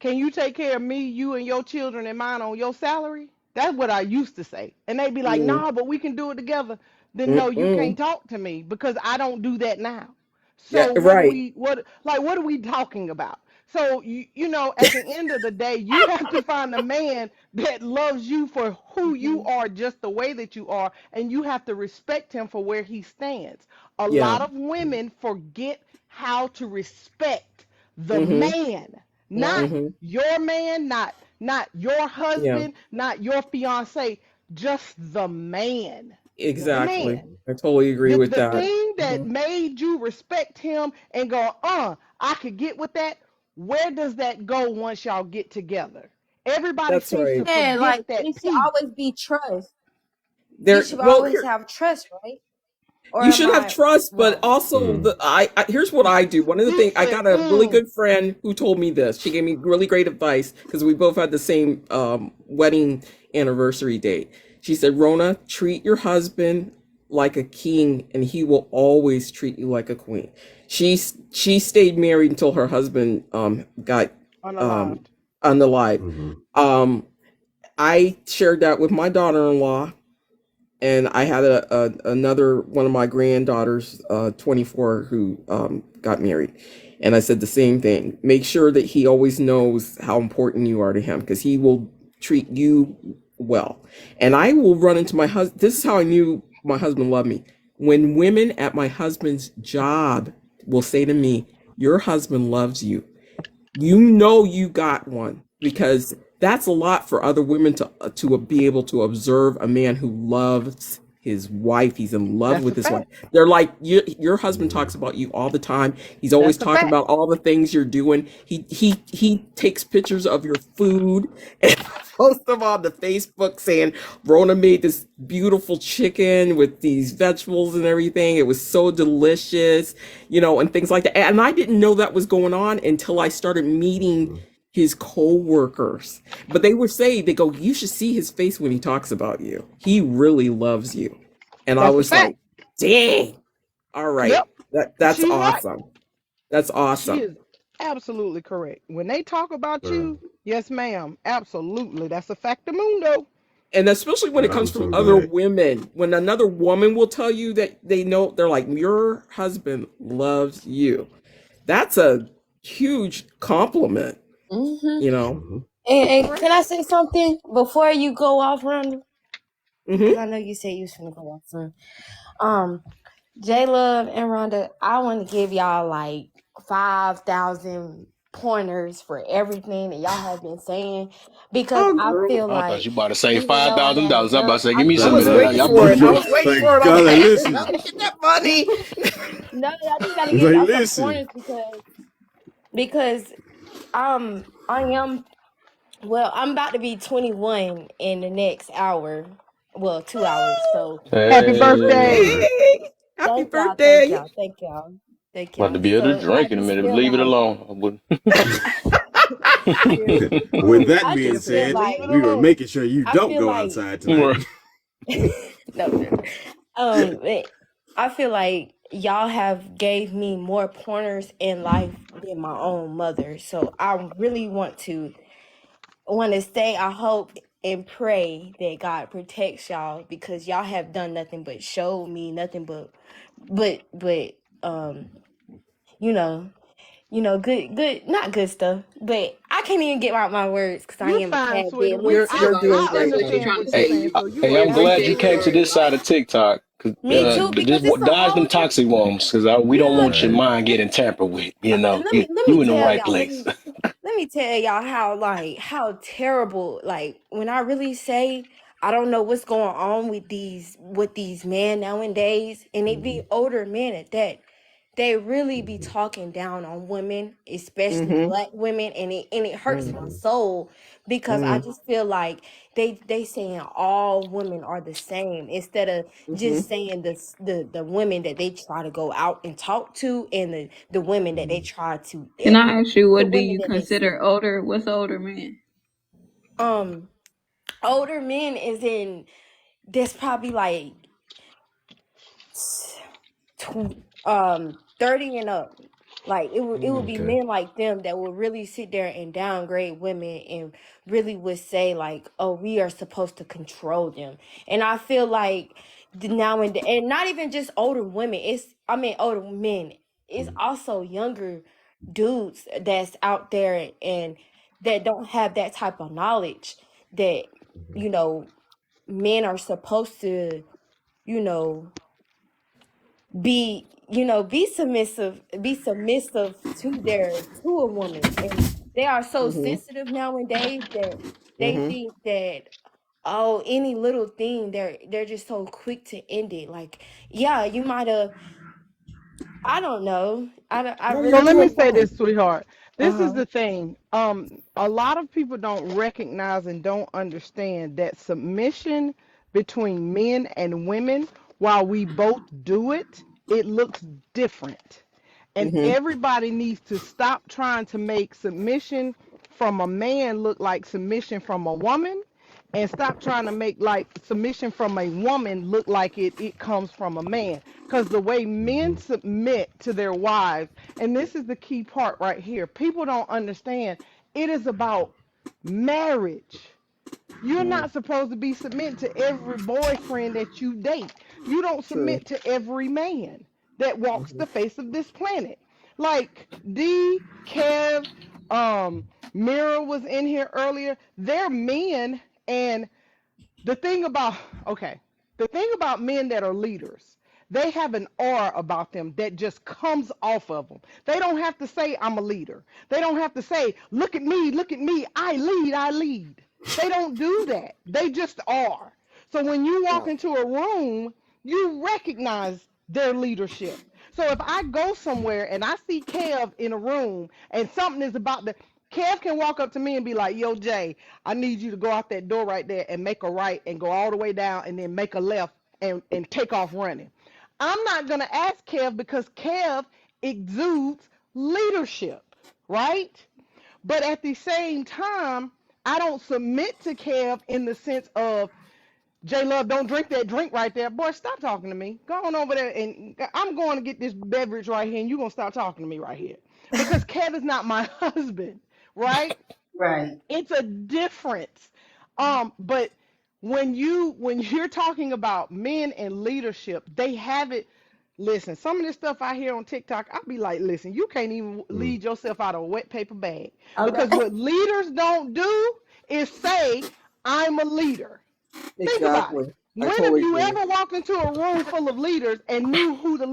Can you take care of me, you and your children and mine on your salary? That's what I used to say. And they'd be like, Mm, nah, but we can do it together. Then no, you can't mm-mm. talk to me because I don't do that now. Yeah, So right. what are we talking about? So at the end of the day, you have to find a man that loves you for who you Mhm. are, just the way that you are, and you have to respect him for where he stands. A Yeah. lot of women forget how to respect the Mm-hmm. man, not Yep. Mm-hmm. your man, not your Yeah, husband, not your fiance, just the man. The Yep. exactly. man. I totally agree The with the that. thing that Hmm. made you respect him and go, I could get with that. Where does that go once y'all get together? Everybody That's seems to right. Yeah, forget like that it should piece. always be trust. You There, should well, always here, have trust, right? Or you am should have I trust, but wrong? also here's what I do. One of the He things, I said, got a really good friend who told me this. She gave me really great advice because we both had the same wedding anniversary date. She said, "Rona, treat your husband like a king and he will always treat you like a queen." She stayed married until her husband got um unalived. unalive. Mm-hmm. Um I shared that with my daughter-in-law, and I had another one of my granddaughters, 24, who got married, and I said the same thing. Make sure that he always knows how important you are to him, because he will. treat you well. And I will run into my husband. This is how I knew my husband loved me. When women at my husband's job will say to me, "Your husband loves you," you know you got one, because that's a lot for other women to be able to observe a man who loves his wife. He's in love That's with a his wife. fact. They're like, your husband talks about you all the time. He's always That's a talking fact. about all the things you're doing. He takes pictures of your food and posts them on the Facebook saying, "Rona made this beautiful chicken with these vegetables and everything. It was so delicious," and things like that. And I didn't know that was going on until I started meeting his co-workers. But they would say, they go, "You should see his face when he talks about you. He really loves you." And I That's a was fact. like, dang, all right. Yep. That's She's right. awesome. That's She awesome. is absolutely correct. When they talk about you, yes, ma'am. Absolutely. That's a factamundo. And especially when it I'm comes from so other glad. women, when another woman will tell you that they know, they're like, "Your husband loves you." That's a huge compliment, Mm-hmm. you know? Hmm. And can I say something before you go off, Rhonda? Because Mm-hmm. I know you said you was gonna go off soon. Um, J Love and Rhonda, I want to give y'all like 5,000 pointers for everything that y'all have been saying, because Oh, I girl. feel I thought like you about to say even though I got a $5,000. I'm about to girl, say, I give me I do some Thank of was too. that. waiting Y'all for put it. me I on. was waiting thank for it. I'm God like, I I listened. gotta get that money. No, I just got to It's give like, y'all some listen. pointers because I am, well, I'm about to be 21 in the next hour, well, 2 hours. So Happy Hey, birthday. Hey, happy thank y'all, thank birthday. y'all, thank y'all, thank about to y'all. be able to So I drink in a just minute. feel Leave it like, alone. I wouldn't. seriously, With that I being just feel said, Leave like, it we are alone. making sure you I don't feel go like, outside tonight. Right. no, no, no. I feel like y'all have gave me more pointers in life than my own mother. So I really want to say I hope and pray that God protects y'all, because y'all have done nothing but show me nothing but you know good, not good stuff, but I can't even get out my words because I You're am a fine, tad sweetie. bit We You're I you're loose. doing I great, love. understand what you're Hey, saying, so you are hey, I'm glad you absolutely came to right. this side of TikTok. Me too, because it's a Dodge them whole different. toxic ones, because we don't Yeah, want your Right. mind getting tampered with. let You me let me you in the tell right y'all. place. Let me tell y'all how terrible. Like, when I really say I don't know what's going on with these men nowadays, and they be older men at that. They really be talking down on women, especially Mm-hmm. black women, and it hurts my Mm-hmm. soul, because I Mm-hmm. just feel like they saying all women are the same, instead of Mm-hmm. just saying the women that they try to go out and talk to, and the women that they try to, Can I ask you, the what do women you that they see. consider older? What's older man? Um, older men is in, there's probably like tw 30 and up. Like, it would be Okay. men like them that would really sit there and downgrade women, and really would say like, "Oh, we are supposed to control them." And I feel like now and not even just older women. Older men. It's also younger dudes that's out there and that don't have that type of knowledge, that you know men are supposed to, you know be submissive to a woman. And they are so Mm-hmm. sensitive nowadays that they Mm-hmm. think that, oh, any little thing, they're just so quick to end it. Like, yeah, you might have, I don't know, I No, So you're really let me doing don't say know. this, fine. sweetheart. This is Uh-huh. the thing. A lot of people don't recognize and don't understand that submission between men and women, while we both do it, it looks different. And Mm-hmm. everybody needs to stop trying to make submission from a man look like submission from a woman, and stop trying to make like submission from a woman look like it comes from a man. Because the way men submit to their wives, and this is the key part right here, people don't understand, it is about marriage. You're Mm-hmm. not supposed to be submitting to every boyfriend that you date. You don't True. submit to every man that walks Mm-hmm. the face of this planet. Like D, Kev, Mira was in here earlier. They're men, and the thing about okay, the thing about men that are leaders, they have an aura about them that just comes off of them. They don't have to say I'm a leader. They don't have to say look at me, I lead. They don't do that. They just are. So when you walk Yeah. into a room, you recognize their leadership. So if I go somewhere and I see Kev in a room and something is about to Kev can walk up to me and be like, "Yo, Jay, I need you to go out that door right there and make a right and go all the way down and then make a left and take off running." I'm not going to ask Kev because Kev exudes leadership, right? But at the same time, I don't submit to Kev in the sense of, J Love, don't drink that drink right there. Boy, stop talking to me. Go on over there and I'm going to get this beverage right here and you're going to stop talking to me right here. Because Kevin's not my husband, right? Right. It's a difference. But when you're talking about men and leadership, they have it. Listen, some of this stuff I hear on TikTok, I'll be like, listen, you can't even Mm. lead yourself out of a wet paper bag. Because Okay. what leaders don't do is say, I'm a leader. Think about it. Exactly. I When have totally you agree. ever walked into a room full of leaders and knew who the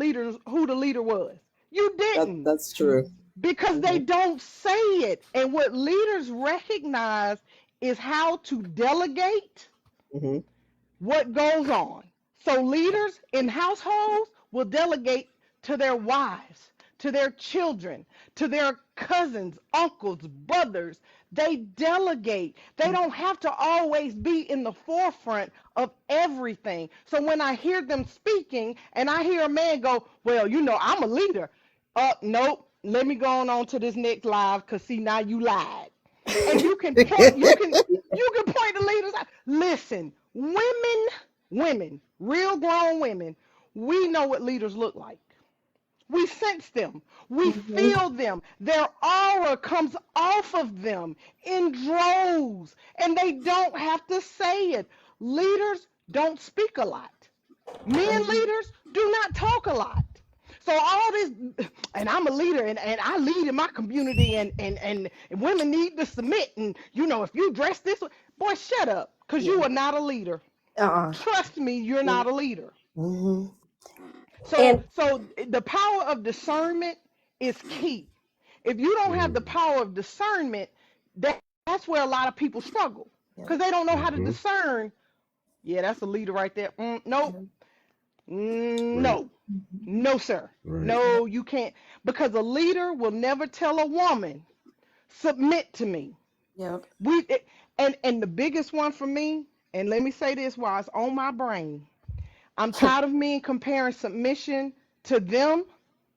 leader was? You didn't, That's true. because they Hmm. don't say it. And what leaders recognize is how to delegate Hmm. what goes on. So leaders in households will delegate to their wives, to their children, to their cousins, uncles, brothers. They delegate. They don't have to always be in the forefront of everything. So when I hear them speaking and I hear a man go, "Well, I'm a leader." Nope. Let me go on to this next live because see, now you lied. And you can point, you can point the leaders out. Listen, women, real grown women, we know what leaders look like. We sense them. We Hmm. feel them. Their aura comes off of them in droves, and they don't have to say it. Leaders don't speak a lot. Men leaders do not talk a lot. So all this, and I'm a leader, and I lead in my community, and women need to submit. And if you dress this way, boy, shut up, because you Yeah. are not a leader. Uh-uh. Trust me, you're not a leader. Hmm. So And so the power of discernment is key. If you don't have the Mm. power of discernment, that's where a lot of people struggle, yeah. because they don't know how to Mm-hmm. discern. Yeah, that's a leader right there. Nope. Yeah. Right. No. No, sir. Right. Yeah. No, you can't. Because a leader will never tell a woman, submit to me. Yep. We and the biggest one for me, and let me say this while it's on my brain. I'm tired of men comparing submission to them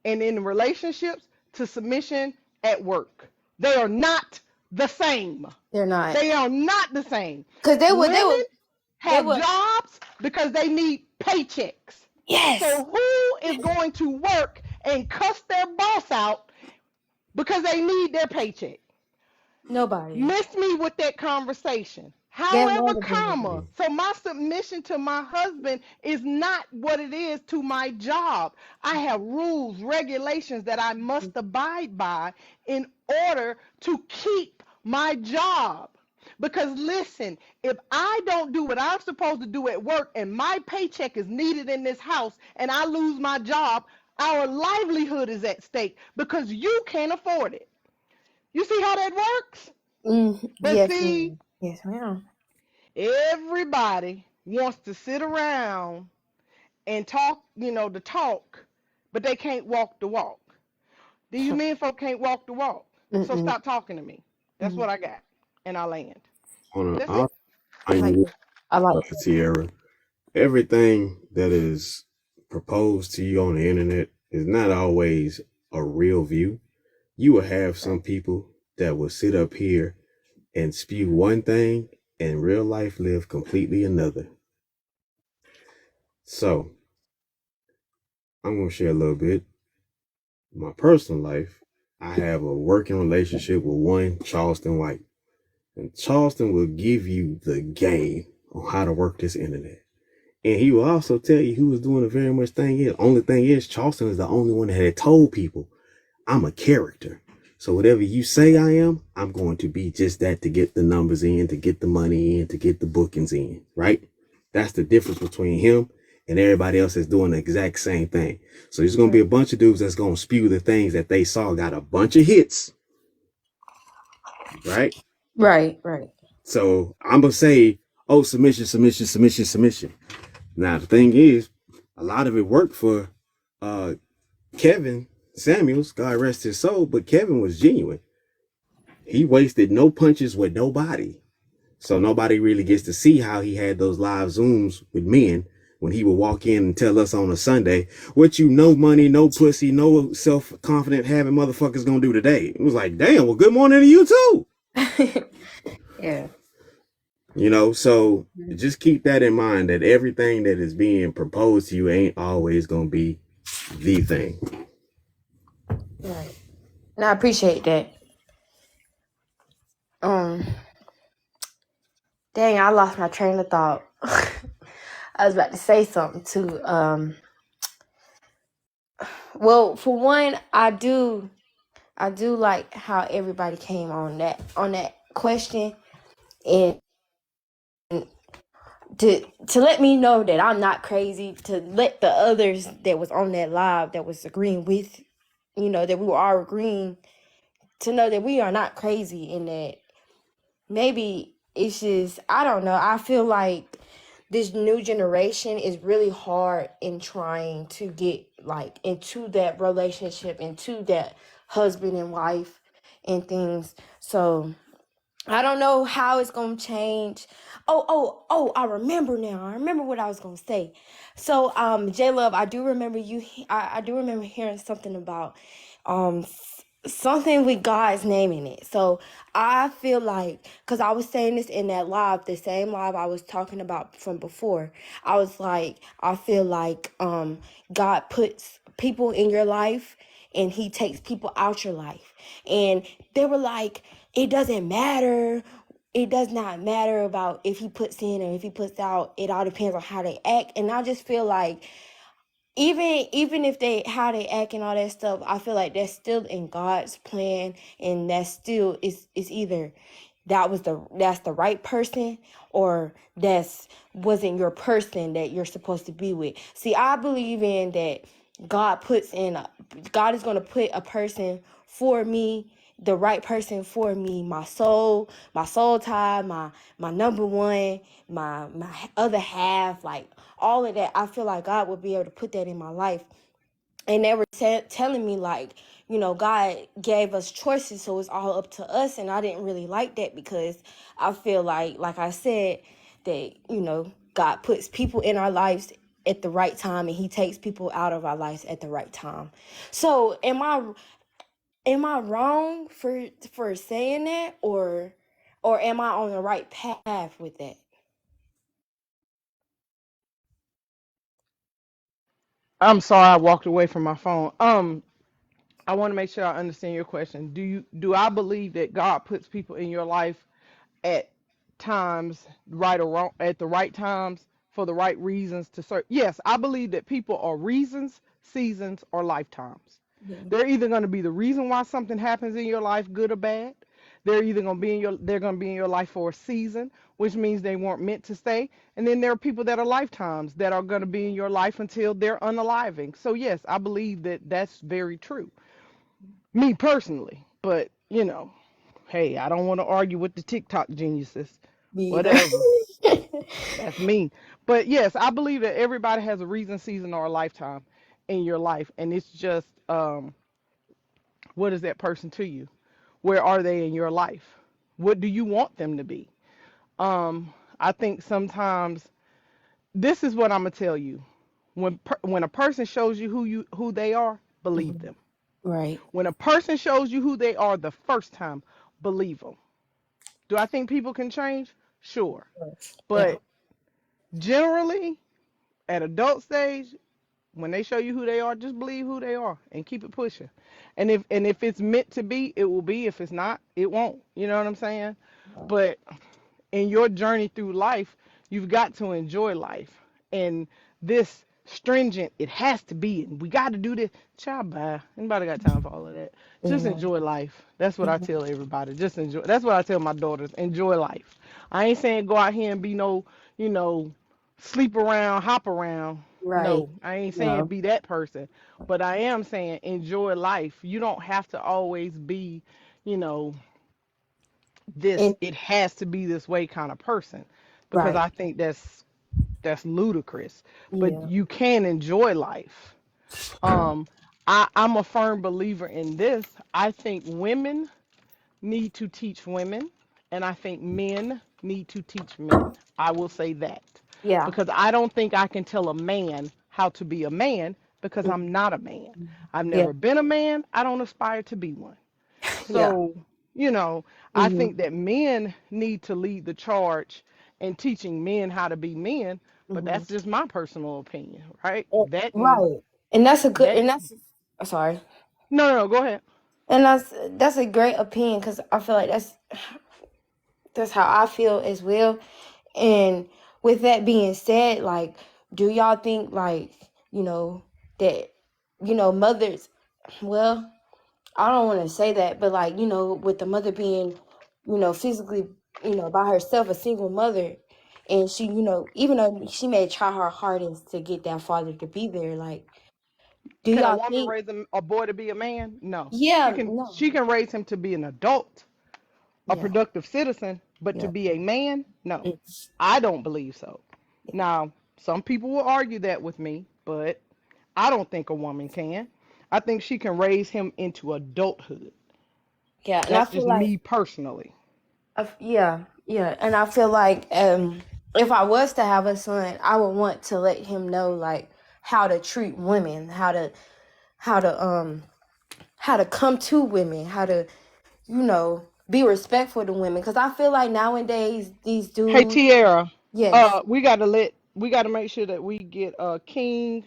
and in relationships to submission at work. They are not the same. They're not. They are not the same. Cause Women they have would. jobs because they need paychecks. Yes. So who is going to work and cuss their boss out because they need their paycheck? Nobody. Miss me with that conversation. That However, motivated. so my submission to my husband is not what it is to my job. I have rules, regulations that I must abide by in order to keep my job. Because listen, if I don't do what I'm supposed to do at work and my paycheck is needed in this house and I lose my job, our livelihood is at stake because you can't afford it. You see how that works? But Yes, see, ma'am. Yes, ma'am. everybody wants to sit around and talk, the talk, but they can't walk the walk. These men folk can't walk the walk. So Mm-mm. stop talking to me. That's Mm. what I got. And I land. On That's a it. I like I that. I like Tierra, everything that is proposed to you on the internet is not always a real view. You will have some people that will sit up here and spew one thing and real life live completely another. So I'm gonna share a little bit. In my personal life, I have a working relationship with one Charleston White. And Charleston will give you the game on how to work this internet. And he will also tell you who was doing the very much thing is. Only thing is, Charleston is the only one that had told people, I'm a character. So whatever you say I am, I'm going to be just that to get the numbers in, to get the money in, to get the bookings in, right? That's the difference between him and everybody else that's doing the exact same thing. So there's going to be a bunch of dudes that's going to spew the things that they saw got a bunch of hits, right? Right, right. So I'm going to say, oh, submission, submission, submission, submission. Now, the thing is, a lot of it worked for uh, Kevin Samuels, God rest his soul, but Kevin was genuine. He wasted no punches with nobody. So nobody really gets to see how he had those live Zooms with men when he would walk in and tell us on a Sunday, what you no money, no pussy, no self-confident having motherfuckers gonna do today. It was like, damn, well, good morning to you too. Yeah. You know, so just keep that in mind that everything that is being proposed to you ain't always gonna be the thing. Right. And I appreciate that. Um, dang, I lost my train of thought. I was about to say something too. Well, for one, I do like how everybody came on that question and to let me know that I'm not crazy, to let the others that was on that live that was agreeing with, that we were all agreeing, to know that we are not crazy, and that maybe it's just, I don't know, I feel like this new generation is really hard in trying to get like into that relationship, into that husband and wife and things. So I don't know how it's gonna change. Oh! I remember now. I remember what I was gonna say. So, J Love, I do remember you. I do remember hearing something about, something with God's name in it. So I feel like, cause I was saying this in that live, the same live I was talking about from before. I was like, I feel like, God puts people in your life, and He takes people out your life, and they were like, it doesn't matter. It does not matter about if He puts in or if He puts out. It all depends on how they act. And I just feel like even if they how they act and all that stuff, I feel like that's still in God's plan, and that's still is either that's the right person, or that's wasn't your person that you're supposed to be with. See, I believe in that God is going to put a person for me, the right person for me, my soul tie, my number one, my other half, like all of that. I feel like God will be able to put that in my life. And they were telling me like, God gave us choices, so it's all up to us. And I didn't really like that, because I feel like I said, that God puts people in our lives at the right time, and He takes people out of our lives at the right time. So am I wrong for saying that, or am I on the right path with that? I'm sorry, I walked away from my phone. I want to make sure I understand your question. Do I believe that God puts people in your life at times, right or wrong, at the right times for the right reasons to serve? Yes, I believe that people are reasons, seasons, or lifetimes. Yeah. They're either going to be the reason why something happens in your life, good or bad. They're going to be in your life for a season, which means they weren't meant to stay. And then there are people that are lifetimes that are going to be in your life until they're unaliving. So yes, I believe that that's very true. Me personally, but hey, I don't want to argue with the TikTok geniuses. Me either. Whatever. That's me. But yes, I believe that everybody has a reason, season, or a lifetime in your life. And it's just, what is that person to you? Where are they in your life? What do you want them to be? I think sometimes this is what I'm gonna tell you. When a person shows you who they are, believe Mhm. them. Right. When a person shows you who they are the first time, believe them. Do I think people can change? Sure. Yeah. But generally, at adult stage, when they show you who they are, just believe who they are and keep it pushing. And if it's meant to be, it will be. If it's not, it won't. You know what I'm saying? But in your journey through life, you've got to enjoy life. And this stringent. It has to be, and we got to do this. Child, bye. Anybody got time for all of that? Just Yeah. enjoy life. That's what I Mhm. tell everybody. Just enjoy. That's what I tell my daughters. Enjoy life. I ain't saying go out here and be no, you know, sleep around, hop around. Right. No, I ain't saying No. be that person. But I am saying enjoy life. You don't have to always be, you know, this And it has to be this way kind of person, because right. I think that's ludicrous. But Yeah. you can enjoy life. um I'm a firm believer in this. I think women need to teach women, and I think men need to teach men. I will say that, Yeah. because I don't think I can tell a man how to be a man, because Mhm. I'm not a man. I've Yeah. never been a man. I don't aspire to be one. Yeah. So, you know, I Mhm. think that men need to lead the charge in teaching men how to be men, but Mhm. that's just my personal opinion, right? That and Right. And that's a good. that. And that's. Sorry. No, no, no, go ahead. And that's a great opinion because I feel like that's how I feel as well. And with that being said, like, do y'all think like that mothers? Well, I don't want to say that, but like with the mother being physically by herself, a single mother, and she even though she may try her hardest to get that father to be there, like, do Can a y'all woman think? raise a boy to be a man? No. She Yeah, can no, she can raise him to be an adult, a yeah, productive citizen, but to yeah, be a man? No. mm, I don't believe so. yeah, Now, some people will argue that with me, but I don't think a woman can. I think she can raise him into adulthood. yeah, and I That's feel just like, me personally. yeah, yeah, and I feel like if I was to have a son, I would want to let him know like how to treat women, how to how to come to women, how to be respectful to women, because I feel like nowadays these Hey dudes, Tiara, yes, we gotta make sure that we get King,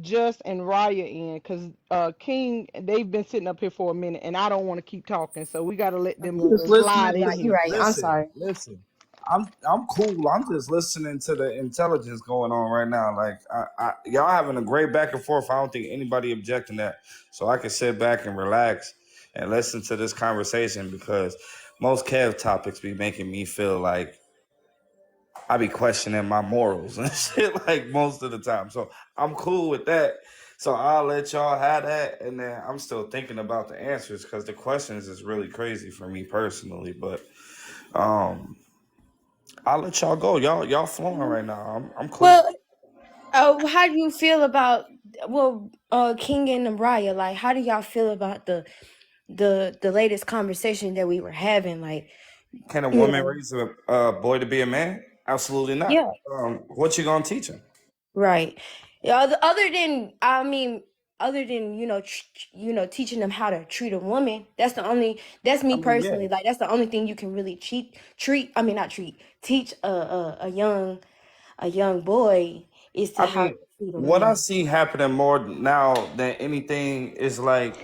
Just, and Raya in, because King, they've been sitting up here for a minute and I don't want to keep talking, so we gotta let oh, them yeah, Just slide listening you're in right, you're here. right. I'm listen, sorry. listen. I'm cool. I'm just listening to the intelligence going on right now. Like y'all having a great back and forth. I don't think anybody objecting that. So I can sit back and relax and listen to this conversation, because most Kev topics be making me feel like I be questioning my morals and shit like most of the time. So I'm cool with that. So I'll let y'all have that, and then I'm still thinking about the answers, because the questions is really crazy for me personally. But um, I'll let y'all go. Y'all flowing right now. I'm cool. Well, how do you feel about King and Mariah? Like, how do y'all feel about the latest conversation that we were having? Like, Can a you woman know, raise a boy to be a man? Absolutely not. yeah, What you gonna teach him? right. Yeah, other than I mean, other than teaching them how to treat a woman. That's I me mean, yeah. personally. Like, that's the only thing you can really treat. I mean, not treat. Teach a young boy is to I how mean, to treat a what I woman. see happening more now than anything is like,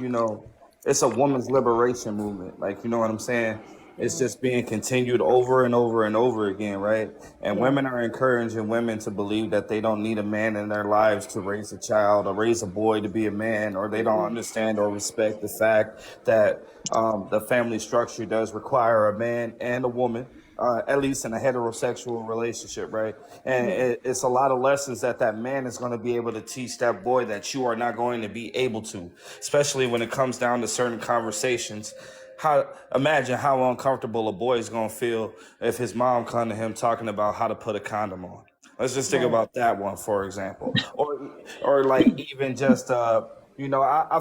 it's a woman's liberation movement. Like, you know what I'm saying? It's Yeah, just being continued over and over and over again, right? And yeah, women are encouraging women to believe that they don't need a man in their lives to raise a child or raise a boy to be a man, or they don't mm-mm, understand or respect the fact that the family structure does require a man and a woman, at least in a heterosexual relationship, right? And yeah, it's a lot of lessons that man is going to be able to teach that boy that you are not going to be able to, especially when it comes down to certain conversations. Imagine how uncomfortable a boy is going to feel if his mom come to him talking about how to put a condom on. Let's just think right, about that one, for example, or like even just I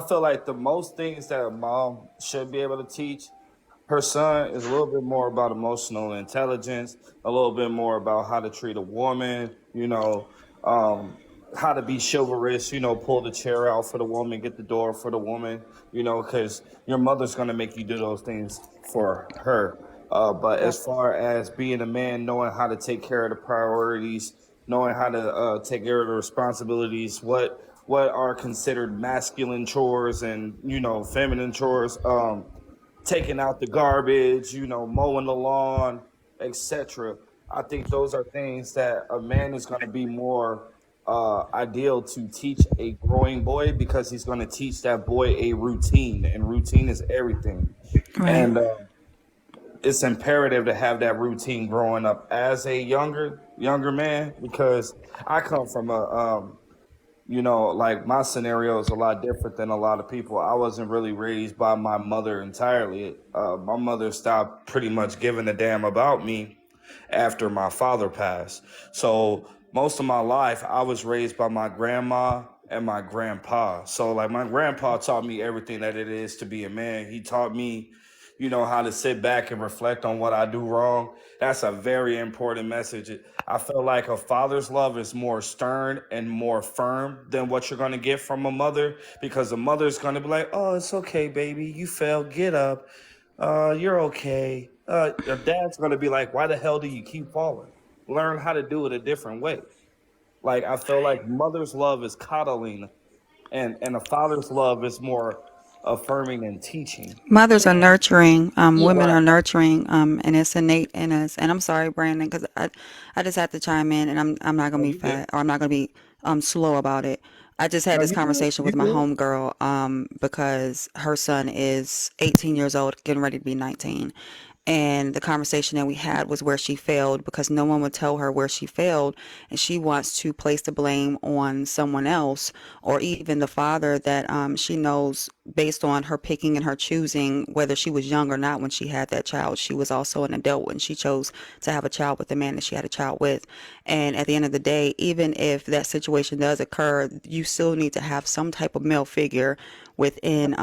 feel like the most things that a mom should be able to teach her son is a little bit more about emotional intelligence, a little bit more about how to treat a woman, how to be chivalrous, pull the chair out for the woman, get the door for the woman, because your mother's going to make you do those things for her. But right, as far as being a man, knowing how to take care of the priorities, knowing how to take care of the responsibilities, what are considered masculine chores and feminine chores, taking out the garbage, mowing the lawn, etc. I think those are things that a man is going to be more. ideal to teach a growing boy because he's going to teach that boy a routine, and routine is everything. Right. And it's imperative to have that routine growing up as a younger man because I come from a like my scenario is a lot different than a lot of people. I wasn't really raised by my mother entirely. My mother stopped pretty much giving a damn about me after my father passed. So most of my life, I was raised by my grandma and my grandpa. So like my grandpa taught me everything that it is to be a man. He taught me, how to sit back and reflect on what I do wrong. That's a very important message. I feel like a father's love is more stern and more firm than what you're going to get from a mother because a mother's going to be like, "Oh, it's okay, baby. You fell. Get up. You're okay." Your dad's going to be like, "Why the hell do you keep falling? Learn how to do it a different way." Like I feel like mother's love is coddling and a father's love is more affirming and teaching. Mothers are nurturing, Yeah. women Right. are nurturing, and it's innate in us. And I'm sorry, Brandon, because I just have to chime in, and I'm not gonna No, be you good. fat or I'm not gonna be slow about it. I just had No, this you good. conversation You with my good. homegirl because her son is 18 years old, getting ready to be 19. And the conversation that we had was where she failed because no one would tell her where she failed. And she wants to place the blame on someone else or even the father that she knows based on her picking and her choosing, whether she was young or not when she had that child. She was also an adult when she chose to have a child with the man that she had a child with. And at the end of the day, even if that situation does occur, you still need to have some type of male figure within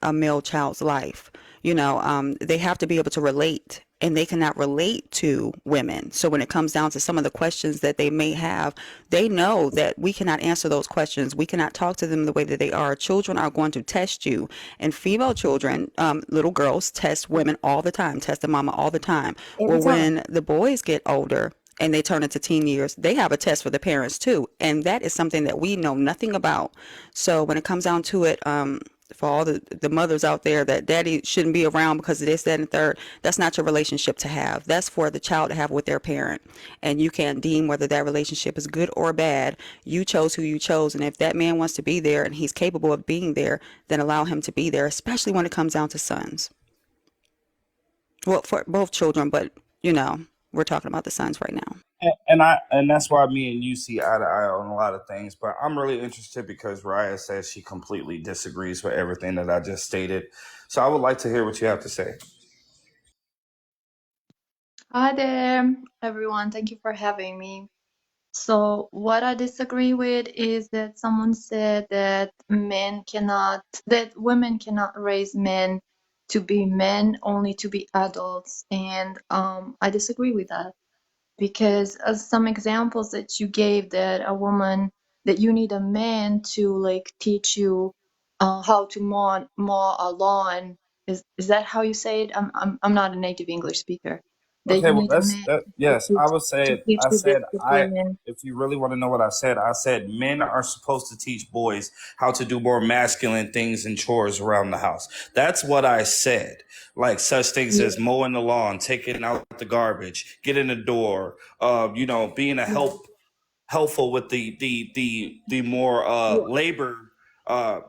a male child's life. They have to be able to relate, and they cannot relate to women. So when it comes down to some of the questions that they may have, they know that we cannot answer those questions. We cannot talk to them the way that they are. Children are going to test you, and female children, little girls, test women all the time, test the mama all the time. Every Well, time. when the boys get older, and they turn into teen years, they have a test for the parents too. And that is something that we know nothing about. So when it comes down to it, for all the mothers out there that daddy shouldn't be around because of this, that, and the third, that's not your relationship to have. That's for the child to have with their parent. And you can't deem whether that relationship is good or bad. You chose who you chose. And if that man wants to be there and he's capable of being there, then allow him to be there, especially when it comes down to sons. Well, for both children, but we're talking about the sons right now. And that's why me and you see eye to eye on a lot of things. But I'm really interested because Raya says she completely disagrees with everything that I just stated. So I would like to hear what you have to say. Hi there, everyone. Thank you for having me. So, what I disagree with is that someone said that that women cannot raise men to be men, only to be adults. And I disagree with that because some examples that you gave that that you need a man to like teach you how to mow a lawn. Is that how you say it? I'm not a native English speaker. That Okay, you well need a man to yes, I would to say teach I you said I discipline. if you really want to know what I said men are supposed to teach boys how to do more masculine things and chores around the house. That's what I said. Like such things as Yeah, mowing the lawn, taking out the garbage, getting the door, being a yeah, helpful with the more yeah. labor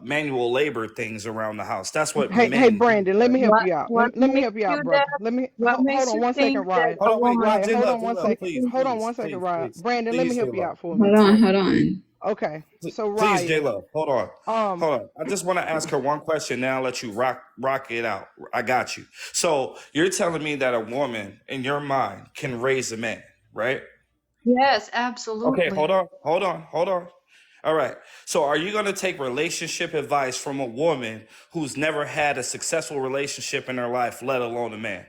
manual labor things around the house. That's what Hey, men do, Brandon, let right? me help you out. What Let me makes help you you out, brother. that? Let me What hold makes on you one second, think that Ryan. Hold a on, wait, no, woman? J Hold Love, on J one Love, second. please, Hold on please, one second, please, Ryan. please, Brandon, let me please, J help you Love. out for a Hold minute. on, hold on. Okay, so Please, J Ryan, Love, hold on. um, Hold on. I just want to ask her one question. Now I'll let you rock it out. I got you. So you're telling me that a woman in your mind can raise a man, right? Yes, Okay, absolutely. hold on. All right. So are you going to take relationship advice from a woman who's never had a successful relationship in her life, let alone a man?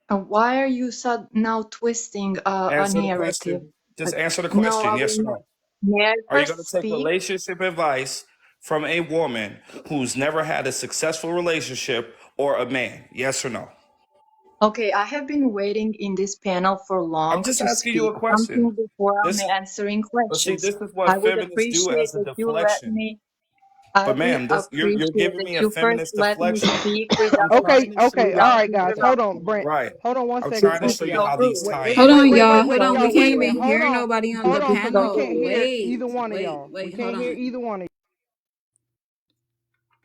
Why are you so now twisting a Answer the narrative? question. Just Uh, answer the No, question. I Yes will or not. no? May I Are you going first to take speak? relationship advice from a woman who's never had a successful relationship or a man? Yes or no? Okay, I have been waiting in this panel for I'm long just to asking you speak a question. something before I'm This, answering but see, questions. this is I what would feminists do appreciate as a that you let deflection. me. I But ma'am, this you're appreciate giving that me a you first feminist let me deflection. speak I'm without trying Okay, to show okay, you all without right, guys. Hold on, interrupting me. Brent. right. Hold on one I'm second, trying to This both show of is you so y'all. how these rude. tie Wait, Hold wait, in. wait, on, wait, y'all. wait, Hold wait, on. We y'all. can't Wait, wait. even Hold hear on. nobody on Hold the on, because we panel. can't hear Wait, either one of wait, y'all. We wait. Hold can't hear on. either one of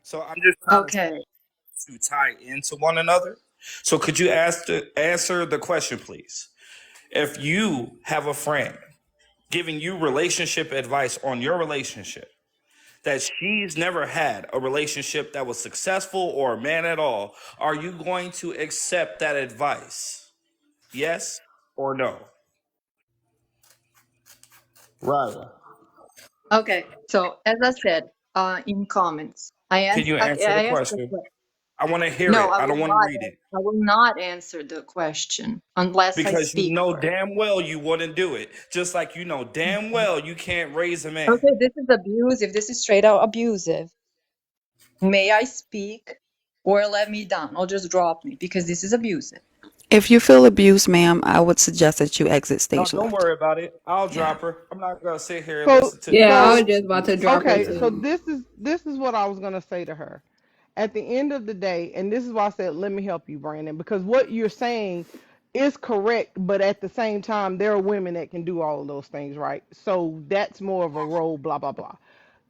So I'm just trying to Okay. tie into one another. So could you answer the question, please? If you have a friend giving you relationship advice on your relationship, that she's never had a relationship that was successful or a man at all, are you going to accept that advice? Yes or no? Right. Okay. So as I said, in comments, Can you answer the I asked the question? question. I want to hear No, it. I don't want to read it. I will not answer the question unless I Because you speak know first. damn well you wouldn't do it. Just like you know damn well you can't raise a man. Okay, this is abusive. This is straight out abusive. May I speak or let me down or just drop me because this is abusive. If you feel abused, ma'am, I would suggest that you exit No, stage don't left. you. Worry about it. I'll Yeah. drop her. I'm not gonna sit here and you. listen to Yeah, I So was just about to drop her okay, Yeah. so too. this is what I was gonna say to her. At the end of the day, and this is why I said, let me help you, Brandon, because what you're saying is correct, but at the same time, there are women that can do all of those things, right? So that's more of a role, blah blah blah.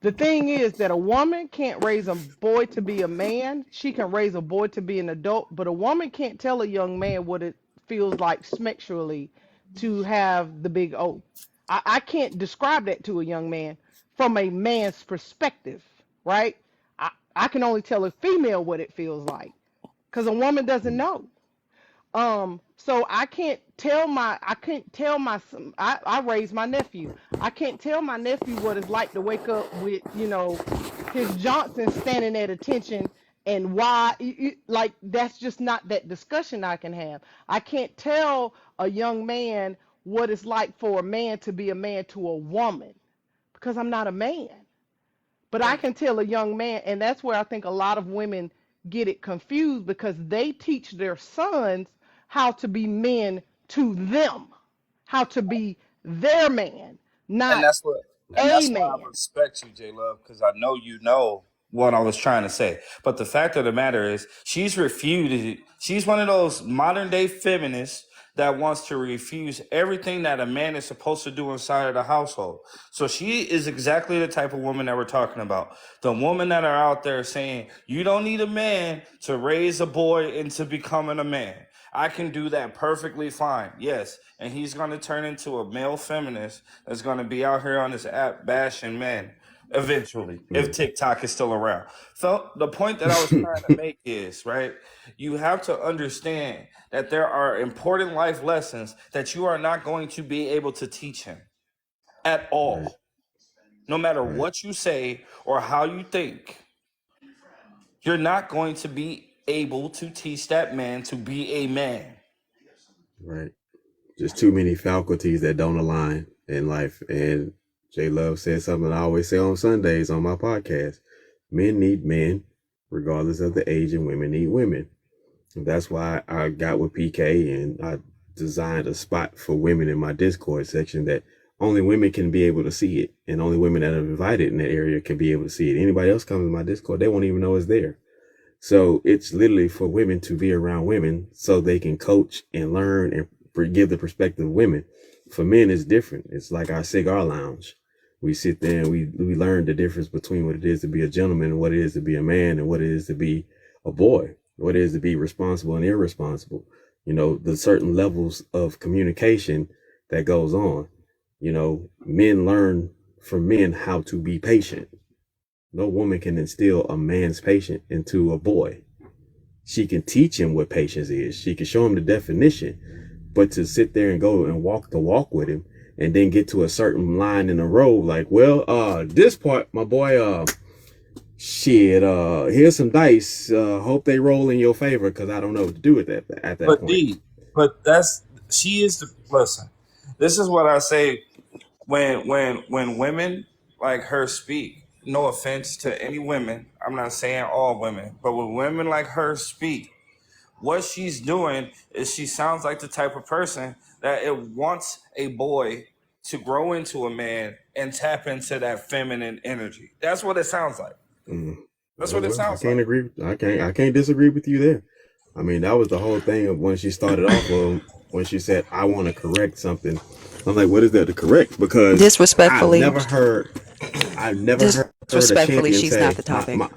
The thing is that a woman can't raise a boy to be a man. She can raise a boy to be an adult, but a woman can't tell a young man what it feels like sexually to have the big O. I can't describe that to a young man from a man's perspective, right? I can only tell a female what it feels like because a woman doesn't know. So I can't tell my son. I raised my nephew. I can't tell my nephew what it's like to wake up with, his Johnson standing at attention and why, like, that's just not that discussion I can have. I can't tell a young man what it's like for a man to be a man to a woman because I'm not a man. But I Thank you. can tell a young man, and that's where I think a lot of women get it confused because they teach their sons how to be men to them, how to be their man, And not that's what and a that's why I man. respect you, J Love, because I know you know what I was trying to say. But the fact of the matter is she's refused. She's one of those modern day feminists that wants to refuse everything that a man is supposed to do inside of the household. So she is exactly the type of woman that we're talking about. The woman that are out there saying, you don't need a man to raise a boy into becoming a man. I can do that perfectly fine. Yes. And he's going to turn into a male feminist that's going to be out here on this app bashing men eventually, if Mm. TikTok is still around. So the point that I was trying to make is, right, you have to understand that there are important life lessons that you are not going to be able to teach him at Right, all. No matter right, what you say or how you think, you're not going to be able to teach that man to be a man. right. Just too many faculties that don't align in life. And J Love said something I always say on Sundays on my podcast. Men need men, regardless of the age, and women need women. And that's why I got with PK and I designed a spot for women in my Discord section that only women can be able to see it. And only women that are invited in that area can be able to see it. Anybody else comes in my Discord, they won't even know it's there. So it's literally for women to be around women so they can coach and learn and give the perspective of women. For men, it's different. It's like our cigar lounge. We sit there and we learn the difference between what it is to be a gentleman and what it is to be a man and what it is to be a boy, what it is to be responsible and irresponsible. The certain levels of communication that goes on. Men learn from men how to be patient. No woman can instill a man's patience into a boy. She can teach him what patience is. She can show him the definition, but to sit there and go and walk the walk with him and then get to a certain line in a row, like, well, this part, my boy, shit, here's some dice. Hope they roll in your favor because I don't know what to do at that But point. D, but that's she is the listen. This is what I say when women like her speak. No offense to any women, I'm not saying all women, but when women like her speak, what she's doing is she sounds like the type of person that it wants a boy to grow into a man and tap into that feminine energy. That's what it sounds like. Mm. That's Oh what it well, I sounds can't like. agree. I can't disagree with you there. I mean, that was the whole thing of when she started off when she said, "I want to correct something." I'm like, "What is there to correct?" Because I've Disrespectfully, never heard, I've never heard a disrespectfully, champion she's not say, the topic. my."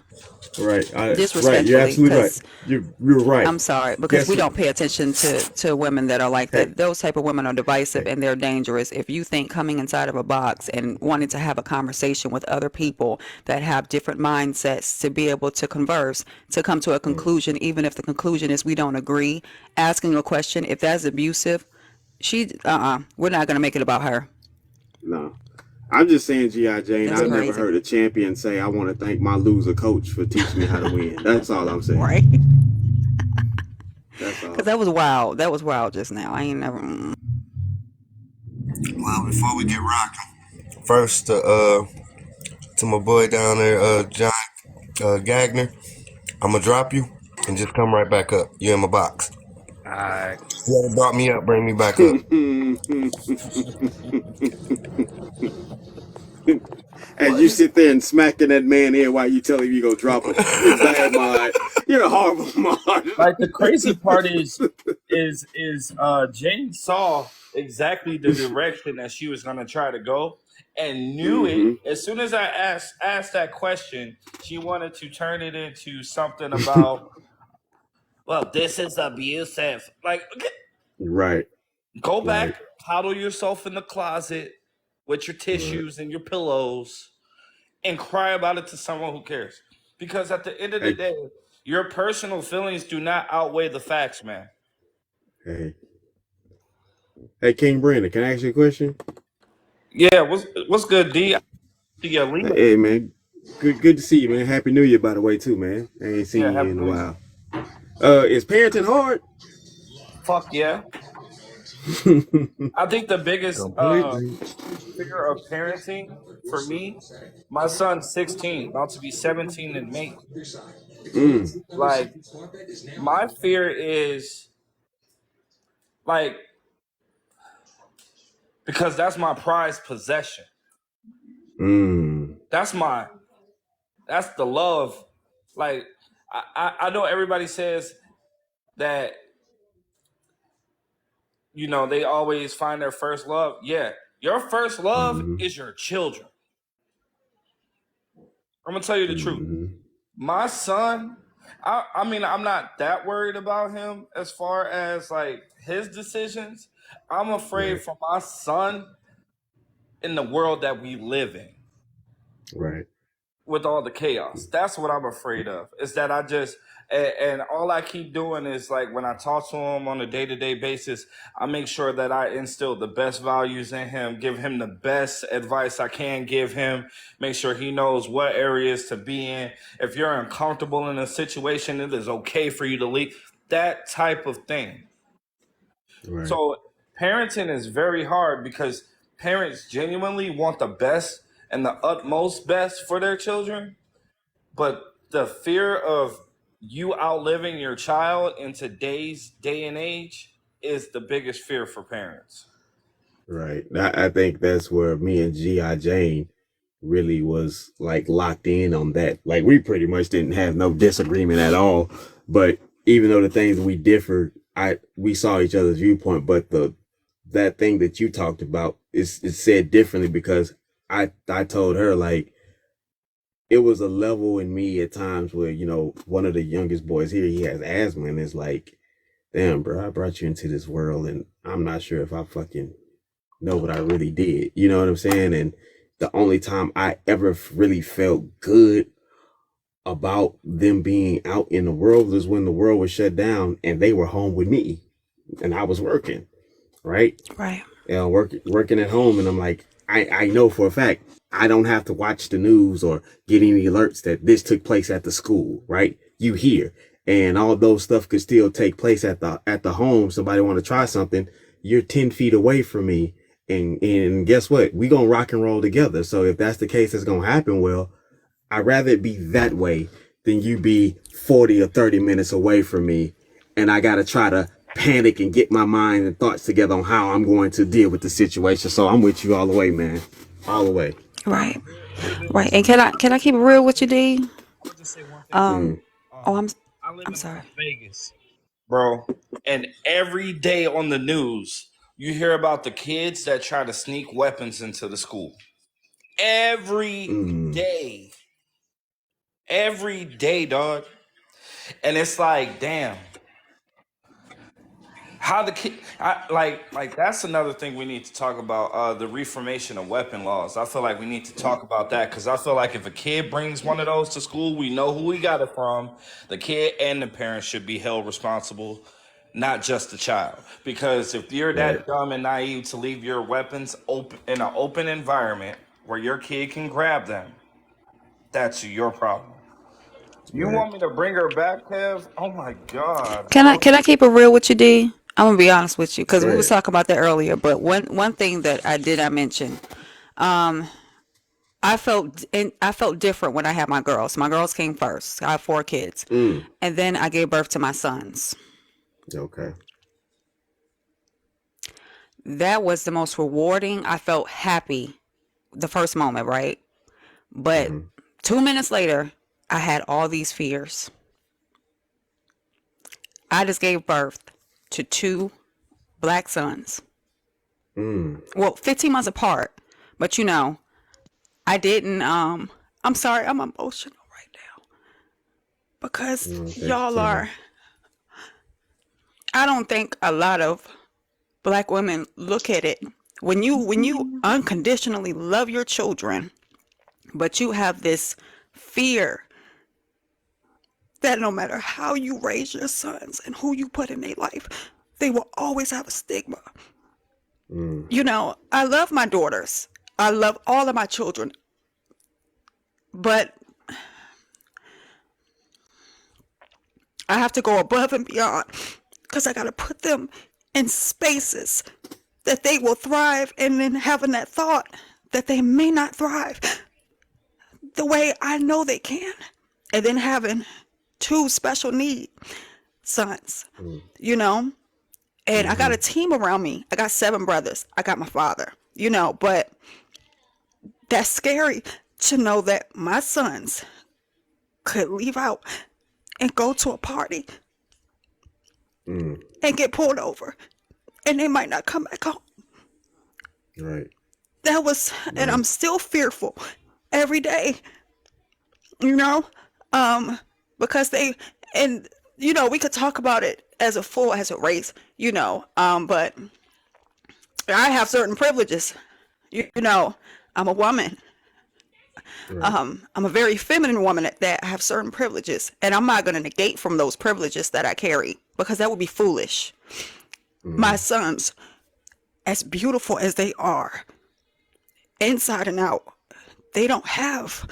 Right, right. You're Disrespectfully, absolutely right. because You're right. I'm sorry, because Guess we who? don't pay attention to women that are like Hey, that. Those type of women are divisive hey. and they're dangerous. If you think coming inside of a box and wanting to have a conversation with other people that have different mindsets to be able to converse, to come to a Mm, conclusion, even if the conclusion is we don't agree, asking a question, if that's abusive, we're not gonna make it about her. no, I'm just saying, GI Jane. That's I've never crazy, heard a champion say, "I want to thank my loser coach for teaching me how to win." That's all I'm saying. right? That's Because all. that was wild. That was wild just now. I ain't never. Well, before we get rocking, first to my boy down there, John Gagner, I'm gonna drop you and just come right back up. You in my box. All right. Whoever brought me up, bring me back up. As you sit there and smacking that man here while you tell him you go drop him. You bad mod. You're a horrible mod. Like the crazy part is Jane saw exactly the direction that she was gonna try to go and knew it Mm-hmm. as soon as I asked that question. She wanted to turn it into something about, well, this is abusive. Like, okay, Right. go Right. back, huddle yourself in the closet with your Right. tissues and your pillows and cry about it to someone who cares. Because at the end of the Hey. day, your personal feelings do not outweigh the facts, man. Hey. Hey, King Brandon, can I ask you a question? Yeah, what's good, D? Yeah, Lena. Hey, man. Good to see you, man. Happy New Year, by the way, too, man. I ain't Yeah, seen you Happy in a New Year. while. Is parenting hard? Fuck yeah. I think the biggest Completely. fear of parenting for me, my son's 16, about to be 17 in May. Mm. Like, my fear is like, because that's my prized possession. Mm. That's my that's the love. Like, I know everybody says that, they always find their first love. Yeah, your first love Mm-hmm. is your children. I'm gonna tell you the truth. Mm-hmm. My son, I mean, I'm not that worried about him as far as like his decisions. I'm afraid Right. for my son in the world that we live in Right. with all the chaos. That's what I'm afraid of. Is that and all I keep doing is like when I talk to him on a day-to-day basis, I make sure that I instill the best values in him, give him the best advice I can give him, make sure he knows what areas to be in. If you're uncomfortable in a situation, it is okay for you to leave. That type of thing. Right. So parenting is very hard because parents genuinely want the best and the utmost best for their children, but the fear of you outliving your child in today's day and age is the biggest fear for parents. Right. I think that's where me and G.I. Jane really was like locked in on that. Like we pretty much didn't have no disagreement at all. But even though the things we differed, we saw each other's viewpoint. But that thing that you talked about is said differently because I told her like it was a level in me at times where, one of the youngest boys here, he has asthma and it's like, damn, bro, I brought you into this world and I'm not sure if I fucking know what I really did. You know what I'm saying? And the only time I ever really felt good about them being out in the world was when the world was shut down and they were home with me and I was working, right? Right. Working at home, and I'm like, I know for a fact I don't have to watch the news or get any alerts that this took place at the school, right? You hear, and all those stuff could still take place at the home. Somebody want to try something, you're 10 feet away from me, and guess what? We gonna rock and roll together. So if that's the case, it's gonna happen. Well, I'd rather it be that way than you be 40 or 30 minutes away from me and I gotta try to panic and get my mind and thoughts together on how I'm going to deal with the situation. So I'm with you all the way, man. All the way. Right. Right. And can I keep it real with you, D? I'm gonna just say one thing, bro. Um, Mm. oh, Um, I live I'm in sorry. Las Vegas, bro, and every day on the news you hear about the kids that try to sneak weapons into the school. Every Mm. day, every day, dog. And it's like, damn, how the kid, like that's another thing we need to talk about. The reformation of weapon laws. I feel like we need to talk about that because I feel like if a kid brings one of those to school, we know who we got it from. The kid and the parents should be held responsible, not just the child. Because if you're Right. that dumb and naive to leave your weapons open in an open environment where your kid can grab them, that's your problem. You Right. want me to bring her back, Kev? Oh my god, Can I bro. can I keep it real with you, D? I'm gonna be honest with you because Go we was ahead. talking about that earlier. But one thing that I did not mention, um, I felt different when I had my girls. My girls came first. I have 4 kids, Mm. and then I gave birth to my sons. Okay. That was the most rewarding. I felt happy the first moment, right? But Mm-hmm. 2 minutes later, I had all these fears. I just gave birth to 2 black sons. Mm. Well, 15 months apart, but I didn't. I'm sorry, I'm emotional right now because No, take y'all your time. are. I don't think a lot of black women look at it when you unconditionally love your children, but you have this fear that no matter how you raise your sons and who you put in their life, they will always have a stigma. Mm. I love my daughters. I love all of my children, but I have to go above and beyond because I got to put them in spaces that they will thrive, and then having that thought that they may not thrive the way I know they can. And then having 2 special need sons, Mm. you know? And I got Mm-hmm. a team around me. I got 7 brothers. I got my father, but that's scary to know that my sons could leave out and go to a party Mm. and get pulled over and they might not come back home. Right. That was, and Right. I'm still fearful every day, you know, um, because we could talk about it as a race, but I have certain privileges, I'm a woman. Right. I'm a very feminine woman at that. I have certain privileges, and I'm not going to negate from those privileges that I carry because that would be foolish. My Mm-hmm. sons, as beautiful as they are, inside and out, they don't have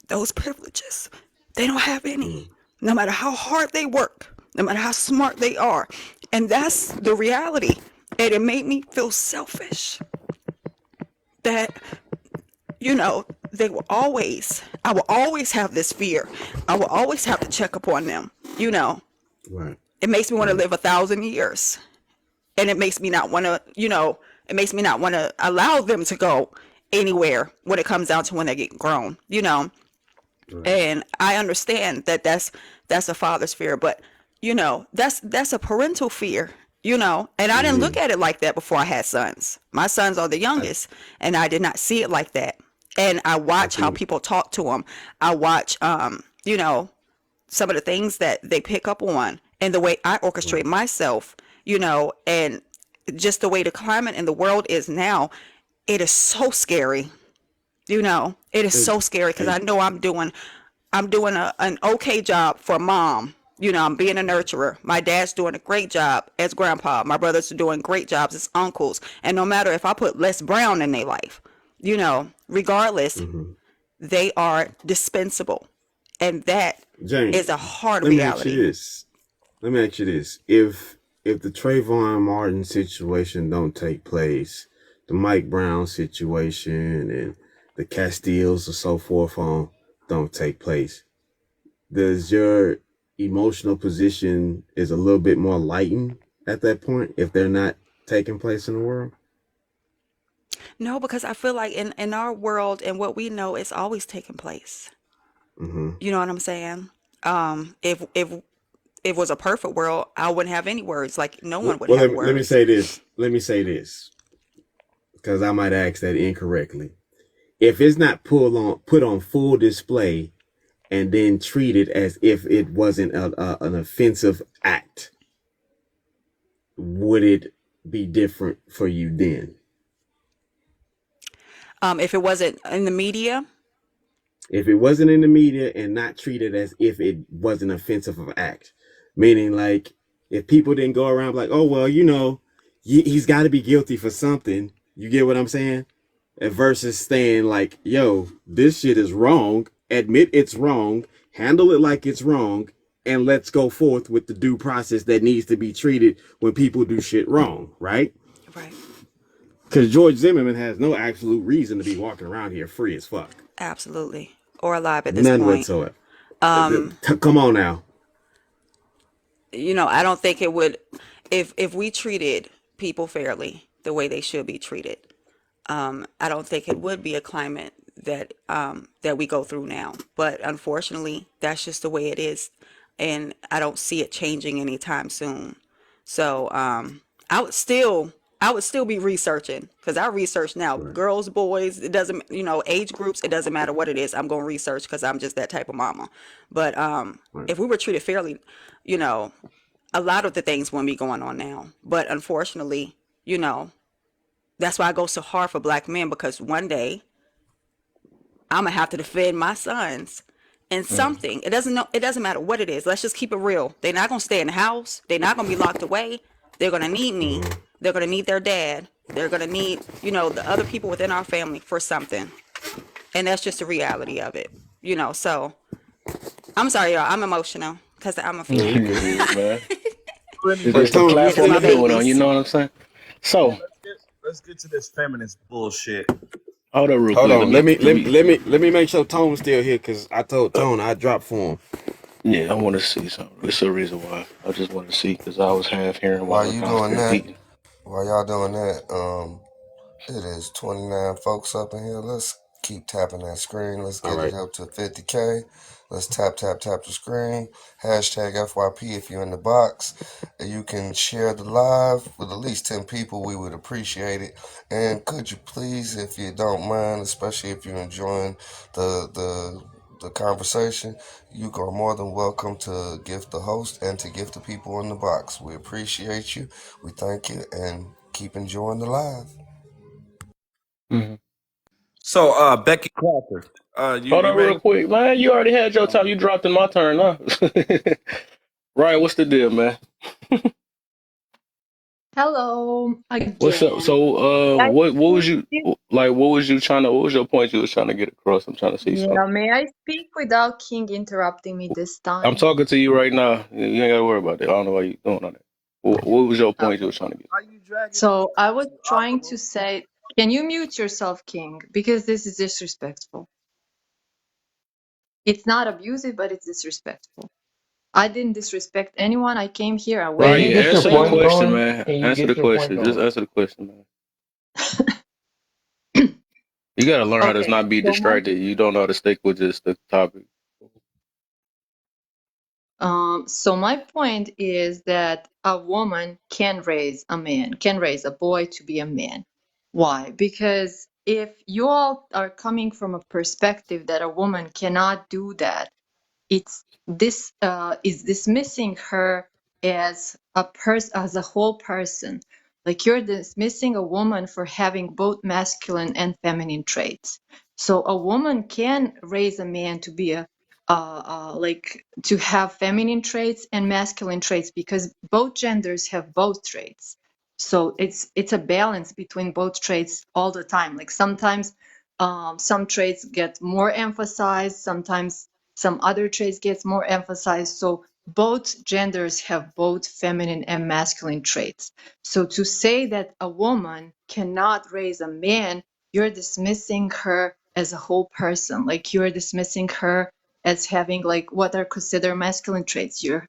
those privileges. They don't have any. Mm. No matter how hard they work, no matter how smart they are. And that's the reality. And it made me feel selfish that, I will always have this fear. I will always have to check up on them. You know, Right. it makes me want to Right. live 1,000 years. And it makes me not want to, allow them to go anywhere when it comes down to when they get grown. Right. And I understand that that's a father's fear, but that's a parental fear. And I didn't look Mm-hmm. at it like that before I had sons. My sons are the I youngest, and I did not see it like that. And I I watch how think people talk to them. I watch some of the things that they pick up on and the way I orchestrate right. myself, and just the way the climate in the world is now, it is so scary. It is And, so scary because I and know I'm doing an okay job for mom. I'm being a nurturer. My dad's doing a great job as grandpa. My brothers are doing great jobs as uncles. And no matter if I put Les Brown in their life, regardless, mm-hmm. they are dispensable. And that Jane, is a hard let me ask you reality. this. Let me ask you this. If the Trayvon Martin situation don't take place, the Mike Brown situation and the Castilles or so forth on don't take place, does your emotional position is a little bit more lightened at that point if they're not taking place in the world? No, because I feel like in our world and what we know, it's always taking place. Mm-hmm. You know what I'm saying? If it was a perfect world, I wouldn't have any words. Like no Well, one would well, have let me words. say this. Let me say this, because I might ask that incorrectly. If it's not put on full display and then treated as if it wasn't an offensive act, would it be different for you then? If it wasn't in the media, If it wasn't in the media and not treated as if it was an offensive of act, meaning like if people didn't go around like, oh well, he's got to be guilty for something. You get what I'm saying? And versus saying like, yo, this shit is wrong. Admit it's wrong. Handle it like it's wrong. And let's go forth with the due process that needs to be treated when people do shit wrong, right? right? Because George Zimmerman has no absolute reason to be walking around here free as fuck. Absolutely, or alive at this None point. whatsoever. Um, Come on now. I don't think it would if we treated people fairly the way they should be treated. I don't think it would be a climate that we go through now. But unfortunately, that's just the way it is, and I don't see it changing anytime soon. So I would still I would still be researching because I research now. Right. Girls, boys, it doesn't age groups. It doesn't matter what it is. I'm going to research because I'm just that type of mama. But Right. if we were treated fairly, you know, a lot of the things wouldn't be going on now. But unfortunately, that's why I go so hard for black men because one day I'm gonna have to defend my sons and something. It doesn't matter what it is. Let's just keep it real. They're not gonna stay in the house. They're not gonna be locked away. They're gonna need me. Mm-hmm. They're gonna need their dad. They're gonna need, the other people within our family for something. And that's just the reality of it. So I'm sorry, y'all. I'm emotional because I'm a Yeah, you female. You good. good, man. It's But just a Tone, you These are still my platform to here? do it on. You babies. know what I'm saying? So Let's get to this feminist bullshit. hold up real Hold quick. Let on. Let me me let let, me. let me make sure Tone's still here because I told Tone I dropped for him. Yeah, I want to see something. It's a reason why. I just want to see because I was half hearing While while you I was doing that, competing. while y'all doing that, it is 29 folks up in here. Let's keep tapping that screen. Let's All get it right. up to 50K. Let's tap, tap, tap the screen. Hashtag FYP if you're in the box. You can share the live with at least 10 people. We would appreciate it. And could you please, if you don't mind, especially if you're enjoying the conversation, you are more than welcome to gift the host and to gift the people in the box. We appreciate you. We thank you and keep enjoying the live. Hmm. So, Becky Clocker, you Hold you up ready? real quick, man. You already had your time. You dropped in my turn, huh? Right. What's the deal, man? Hello What's up? again. So, I what was speak you with- like? What was you trying to? What was your point you was trying to get across? I'm trying to see yeah, something. may I speak without King interrupting me this I'm time? talking to you right now. You ain't got to worry about that. I don't know why you doing all that. What was your point you Okay. was trying to get? Are you dragging me So I was to trying to Aqua? say, can you mute yourself, King? Because this is disrespectful. It's not abusive, but it's disrespectful. I didn't disrespect anyone. I came here. I Can Right. you waited. get I your Answer the point waited. question, going? man. Can you Answer the get your point question. Just going? answer the question, man. You got to learn how to Okay. not be So my distracted. You don't know how to stick with just the topic. So my point is that a woman can raise a man, can raise a boy to be a man. Why? Because if you all are coming from a perspective that a woman cannot do that, it's this is dismissing her as a as a whole person. Like you're dismissing a woman for having both masculine and feminine traits. So a woman can raise a man to be a like to have feminine traits and masculine traits because both genders have both traits. So it's a balance between both traits all the time. Like sometimes some traits get more emphasized, sometimes some other traits gets more emphasized. So both genders have both feminine and masculine traits. So to say that a woman cannot raise a man, you're dismissing her as a whole person. Like you're dismissing her as having like what are considered masculine traits. You're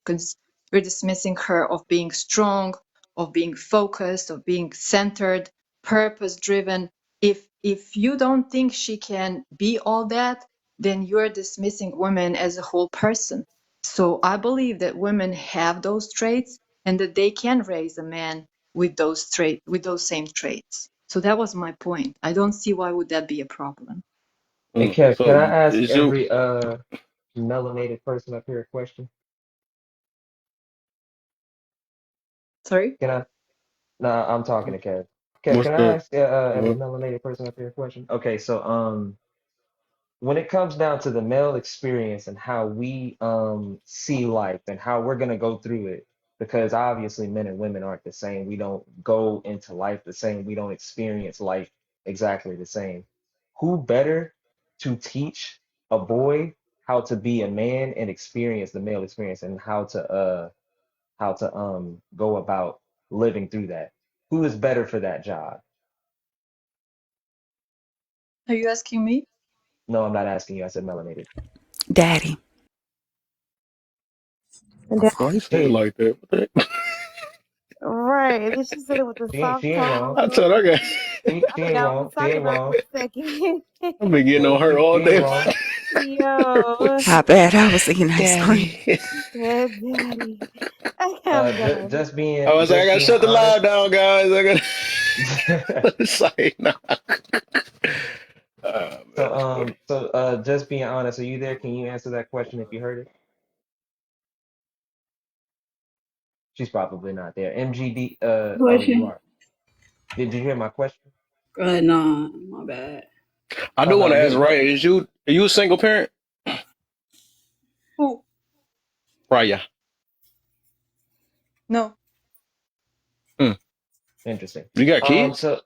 dismissing her of being strong, of being focused, of being centered, purpose driven. If you don't think she can be all that, then you're dismissing women as a whole person. So I believe that women have those traits and that they can raise a man with with those same traits. So that was my point. I don't see why would that be a problem. Hey, Kev, can So I ask is you every melanated person up here a question? Sorry? Can I? Nah, I'm talking to Kev. Kev, what's can I the ask every melanated person up here a question? Okay, so when it comes down to the male experience and how we see life and how we're gonna go through it, because obviously men and women aren't the same. We don't go into life the same. We don't experience life exactly the same. Who better to teach a boy how to be a man and experience the male experience and how to go about living through that? Who is better for that job? Are you asking me? No, I'm not asking you. I said melanated. Daddy. And then, why you say it She like that? What the heck? right. And then she said it with a she soft ain't wrong. I tone. told her I got She I ain't forgot what we wrong. was She talking ain't about wrong. for a second. I've been getting on her She all ain't day. wrong. Yo, I bet I was eating ice cream. Daddy. yeah, daddy. I'm done. I was like, I Just gotta being shut the honest. live down, guys. I gotta it's like, nah. Man, that's funny. Just being honest, are you there? Can you answer that question if you heard it? She's probably not there. MGD, oh, you Question. are. Did you hear my question? Nah, my bad. I Oh do want no, to ask good. Ryan, are you a single parent? Who? Raya. No. Hmm. Interesting. You got kids? So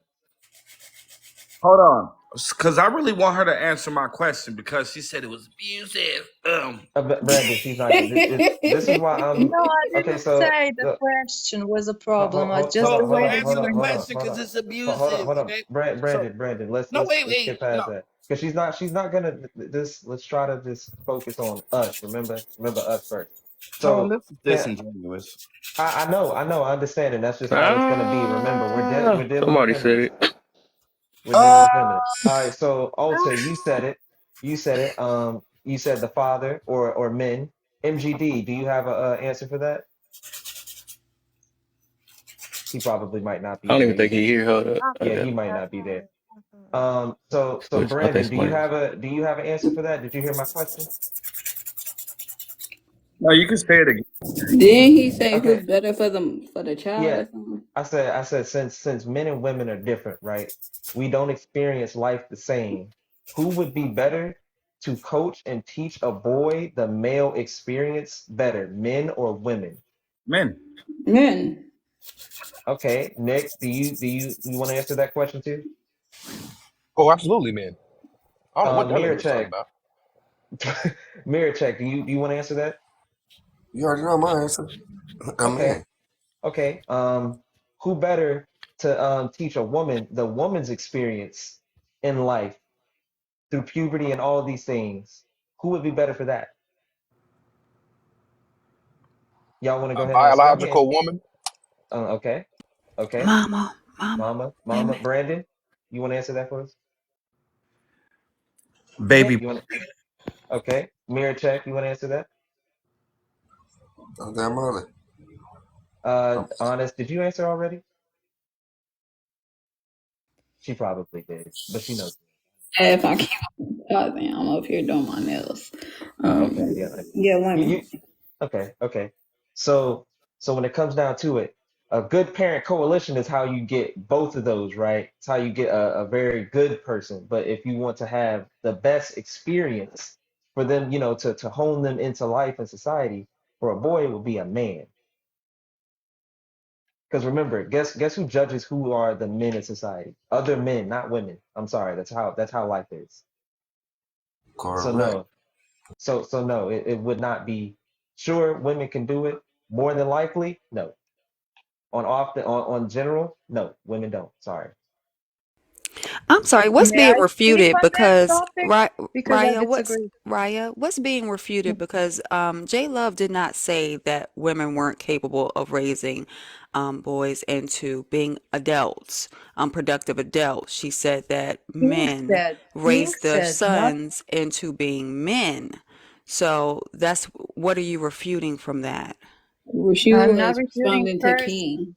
Hold on, because I really want her to answer my question because she said it was abusive. Brandon, she's not gonna. This is why I'm. No, I Okay, didn't so say the question was a problem. I hold just on, the hold way on, that hold you Answer on, the were hold on, question hold because on. it's Hold on, abusive. hold on. Okay? So Brandon, no, let's get wait, past no. that because she's not gonna this. Let's try to just focus on us. Remember us first. Oh, So this is can disingenuous. I understand, and that's just how it's gonna be. Remember, we're dealing with Somebody said feminists. it. We're dealing Uh, with feminists. All right, so Alta, you said it. You said it. You said the father or men. MGD, do you have a answer for that? He probably might not I be don't there even think either. he here. Hold up. I Yeah, he got might I'm not be there. sorry. I'm sorry. So switch. I think Brandon, somebody else. do you have an answer for that? Did you hear my question? no, you can say it again. Didn't he say who's Okay, better for the child yeah. or something? I said since men and women are different, right? We don't experience life the same. Who would be better to coach and teach a boy the male experience better, men or women? Men. Men. Okay, Nick, you want to answer that question too? Oh, absolutely, man. I don't know what that nigga Mirror was talking check. about. Mirror check. Do you want to answer that? You already know my answer. I'm Okay. in. Okay. Who better to teach a woman the woman's experience in life through puberty and all these things? Who would be better for that? Y'all want to go A ahead and answer that? Yeah. biological woman. Okay. Okay. Mama. Wait a minute. Brandon, you want to answer that for us? Baby. You want to? Okay. Mirror check. You want to answer that? Oh, damn mother. Honest, did you answer already? She probably did, but she knows. If I keep pausing, I'm up here doing my nails. Oh, okay. Yeah. Yeah, You women. okay, okay. So when it comes down to it, a good parent coalition is how you get both of those, right? It's how you get a very good person. But if you want to have the best experience for them, to hone them into life and society, for a boy it will be a man. Because remember, guess who judges who are the men in society? Other men, not women. I'm sorry, that's how life is. So Correct. no. So no, it would not be sure women can do it. More than likely, no. On general, no, women don't. Sorry. I'm sorry, what's May being I speak refuted? on that Because topic? Because I disagree. What's being refuted? Because J Love did not say that women weren't capable of raising boys into being adults, productive adults. She said that men King raise their said, not sons into being men. So that's what are you refuting from that? Well, she I'm not was refuting responding to first. King.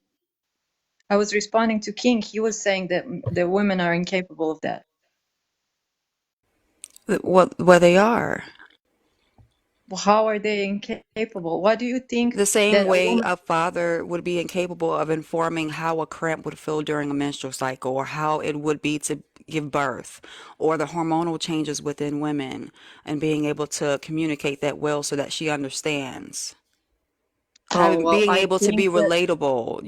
I was responding to King. He was saying that the women are incapable of that. What where they are? Well, how are they incapable? What do you think The same that a way woman? a father would be incapable of informing how a cramp would feel during a menstrual cycle or how it would be to give birth or the hormonal changes within women and being able to communicate that well so that she understands. Oh, Having well, being I able to think be that. relatable,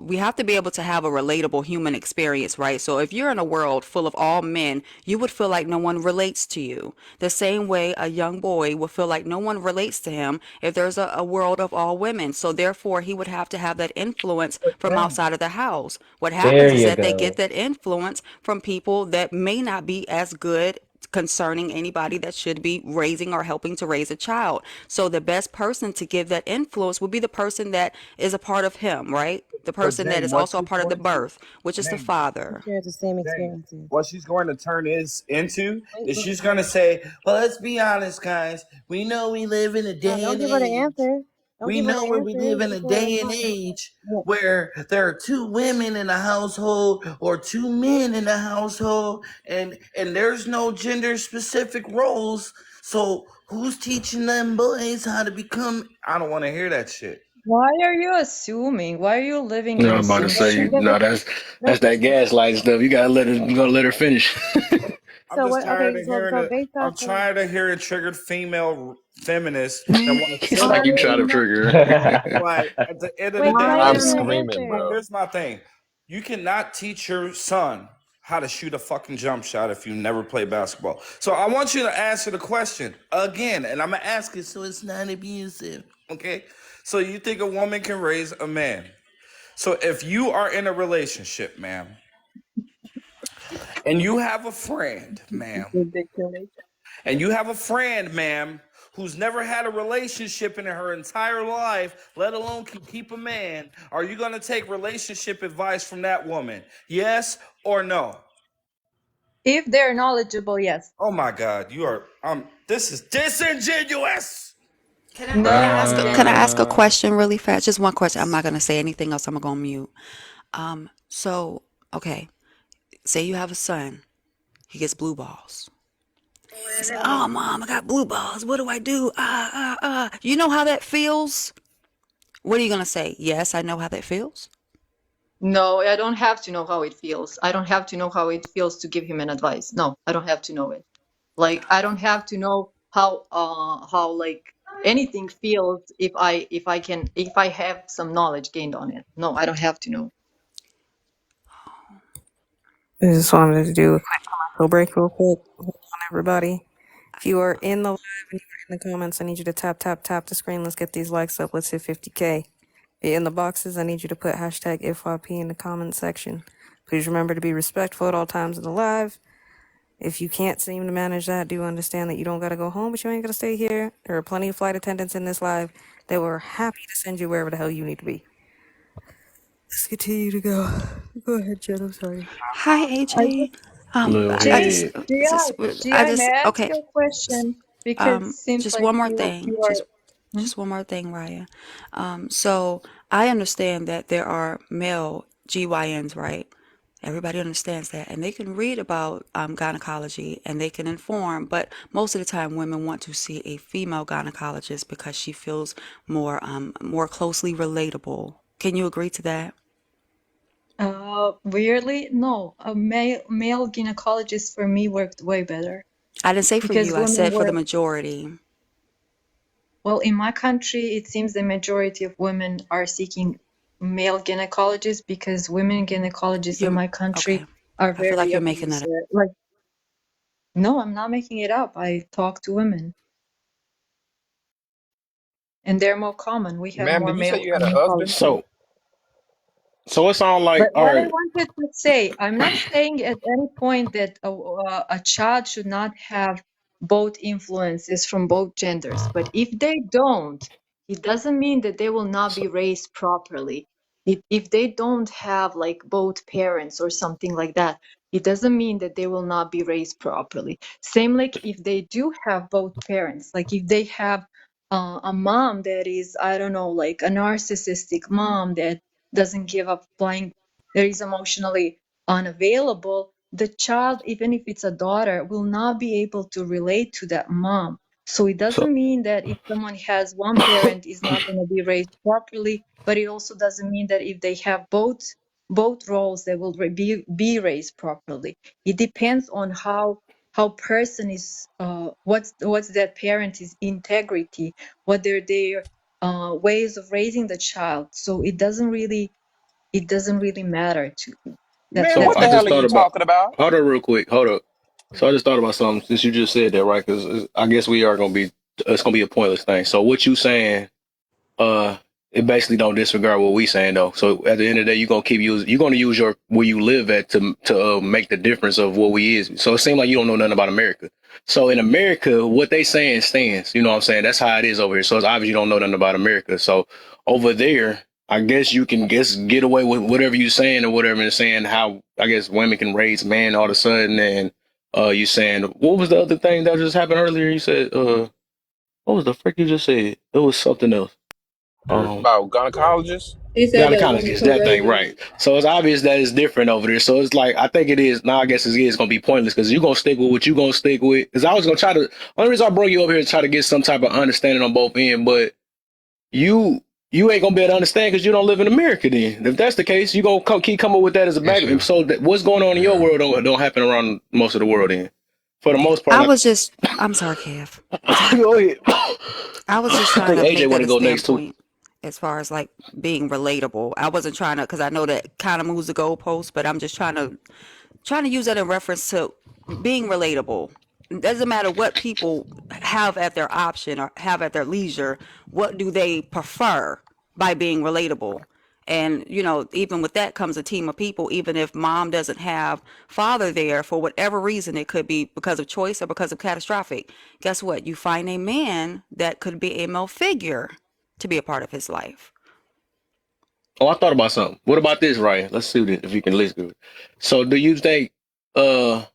we have to be able to have a relatable human experience, right? So if you're in a world full of all men, you would feel like no one relates to you. The same way a young boy would feel like no one relates to him if there's a world of all women. So therefore, he would have to have that influence from Yeah. outside of the house. What There happens is you that they get go. that influence from people that may not be as good concerning anybody that should be raising or helping to raise a child. So the best person to give that influence would be the person that is a part of him, right? The But person that Dane, is what also a she's part of the going to birth, which is the Dane, father. Share the same Dane, experiences. what she's going to turn is into Wait, is wait, she's going to say, "Well, let's be honest, guys. We know we live in a no, day don't and give her the age. answer. Don't We give her know the where we answer live in a before day and talking. age Yeah. where there are two women in a household or two men in a household, and there's no gender specific roles. So who's teaching them boys how to become?" I don't want to hear that shit. Why are you assuming? Why are you living No, in I'm about to say, Because assumption? no, that's that gaslight stuff. You gotta let her finish. I'm so just what? tired Okay, of hearing so it. based off I'm of tired of hearing triggered female feminists that want to It's sit like up you here. try I'm to not. trigger her. Like at the end of the wait, Why Claudia day, I'm are didn't you? screaming, answer. bro. here's my thing. You cannot teach your son how to shoot a fucking jump shot if you never play basketball. So I want you to answer the question again, and I'm gonna ask it so it's not abusive. Okay? So you think a woman can raise a man? So if you are in a relationship, ma'am, and you have a friend, ma'am, Ridiculous. and you have a friend, ma'am, who's never had a relationship in her entire life, let alone can keep a man, are you going to take relationship advice from that woman? Yes or no? If they're knowledgeable, yes. Oh my God, you are, this is disingenuous. No, I'm Can I genuine. ask a Uh, question really fast? Just one question. I'm not gonna say anything else. I'm gonna go on mute. So okay, say you have a son. He gets blue balls. He said, "Oh, mom, I got blue balls. What do I do? You know how that feels?" What are you gonna say? Yes, I know how that feels. No, I don't have to know how it feels. I don't have to know how it feels to give him an advice. No, I don't have to know it. Like I don't have to know how like anything feels if I have some knowledge gained on it. No, I don't have to know. I just wanted to do a quick commercial break real quick. Hold on, everybody. If you are in the live and you're in the comments, I need you to tap, tap, tap the screen. Let's get these likes up. Let's hit 50K. In the boxes, I need you to put hashtag IFYP in the comment section. Please remember to be respectful at all times in the live. If you can't seem to manage that, do understand that you don't got to go home, but you ain't got to stay here. There are plenty of flight attendants in this live that were happy to send you wherever the hell you need to be. Let's continue to go. Go ahead, Jen. I'm sorry. Hi, I AJ. just Little I Jay, just, head. May I ask okay. you a question? Because it seems Just like one more you thing. are. Hmm? Just one more thing, Raya. So I understand that there are male GYNs, right? Everybody understands that, and they can read about gynecology and they can inform. But most of the time, women want to see a female gynecologist because she feels more closely relatable. Can you agree to that? Weirdly, no. A male gynecologist for me worked way better I didn't say for because you. I women said for the were. majority. Well, in my country, it seems the majority of women are seeking male gynecologists because women gynecologists in You're my country okay. are I feel very like you're making that up. abusive. Like, no, I'm not making it up. I talk to women, and they're more common. We have ma'am, more did you say male you had a husband? gynecologists. So So it sounds But like, all what I right. wanted to say, I'm not saying at any point that a child should not have both influences from both genders. But if they don't, it doesn't mean that they will not So, be raised properly. If they don't have like both parents or something like that, it doesn't mean that they will not be raised properly. Same like if they do have both parents, like if they have a mom that is, I don't know, like a narcissistic mom that doesn't give up flying, that is emotionally unavailable, the child, even if it's a daughter, will not be able to relate to that mom. So it so doesn't mean that if someone has one parent is not going to be raised properly, but it also doesn't mean that if they have both roles, they will be raised properly. It depends on how person is, what's that parent's integrity, what are their ways of raising the child. So it doesn't really matter to me. That's Man, so that's what I the my hell just are thought you about, talking about? hold up real quick. Hold up. So I just thought about something since you just said that, right? Because I guess we are going to be, it's going to be a pointless thing. So what you saying, uh, it basically don't disregard what we saying though. So at the end of the day, you're going to use your, where you live at to make the difference of what we is. So it seems like you don't know nothing about America. So in America, what they saying stands, you know what I'm saying? That's how it is over here. So it's obvious you don't know nothing about America. So over there, I guess you can get away with whatever you're saying or whatever and saying how, I guess women can raise man all of a sudden. And, you saying, what was the other thing that just happened earlier? You said, what was the frick you just said? It was something else. About gynecologists? He said that women Gynecologist, could that raise thing, them. right. So it's obvious that it's different over there. So it's like, I think it is, now I guess it is going to be pointless because you're going to stick with what you're going to stick with. Because I was going to try to, only reason I brought you over here to try to get some type of understanding on both ends, but you you ain't going to be able to understand because you don't live in America then. If that's the case, you're going to keep coming with that as a back. Yeah, So that, what's going on in your yeah. world don't happen around most of the world then. For the most part, I was just, I'm sorry, Kev. go ahead. I was just I trying think to AJ make want that to a go next too. standpoint as far as like being relatable. I wasn't trying to, because I know that kind of moves the goalpost, but I'm just trying to use that in reference to being relatable. It doesn't matter what people have at their option or have at their leisure. What do they prefer by being relatable? And, even with that comes a team of people. Even if mom doesn't have father there for whatever reason, it could be because of choice or because of catastrophic. Guess what? You find a man that could be a male figure to be a part of his life. Oh, I thought about something. What about this, Ryan? Let's see if you can listen. So, do you think? Because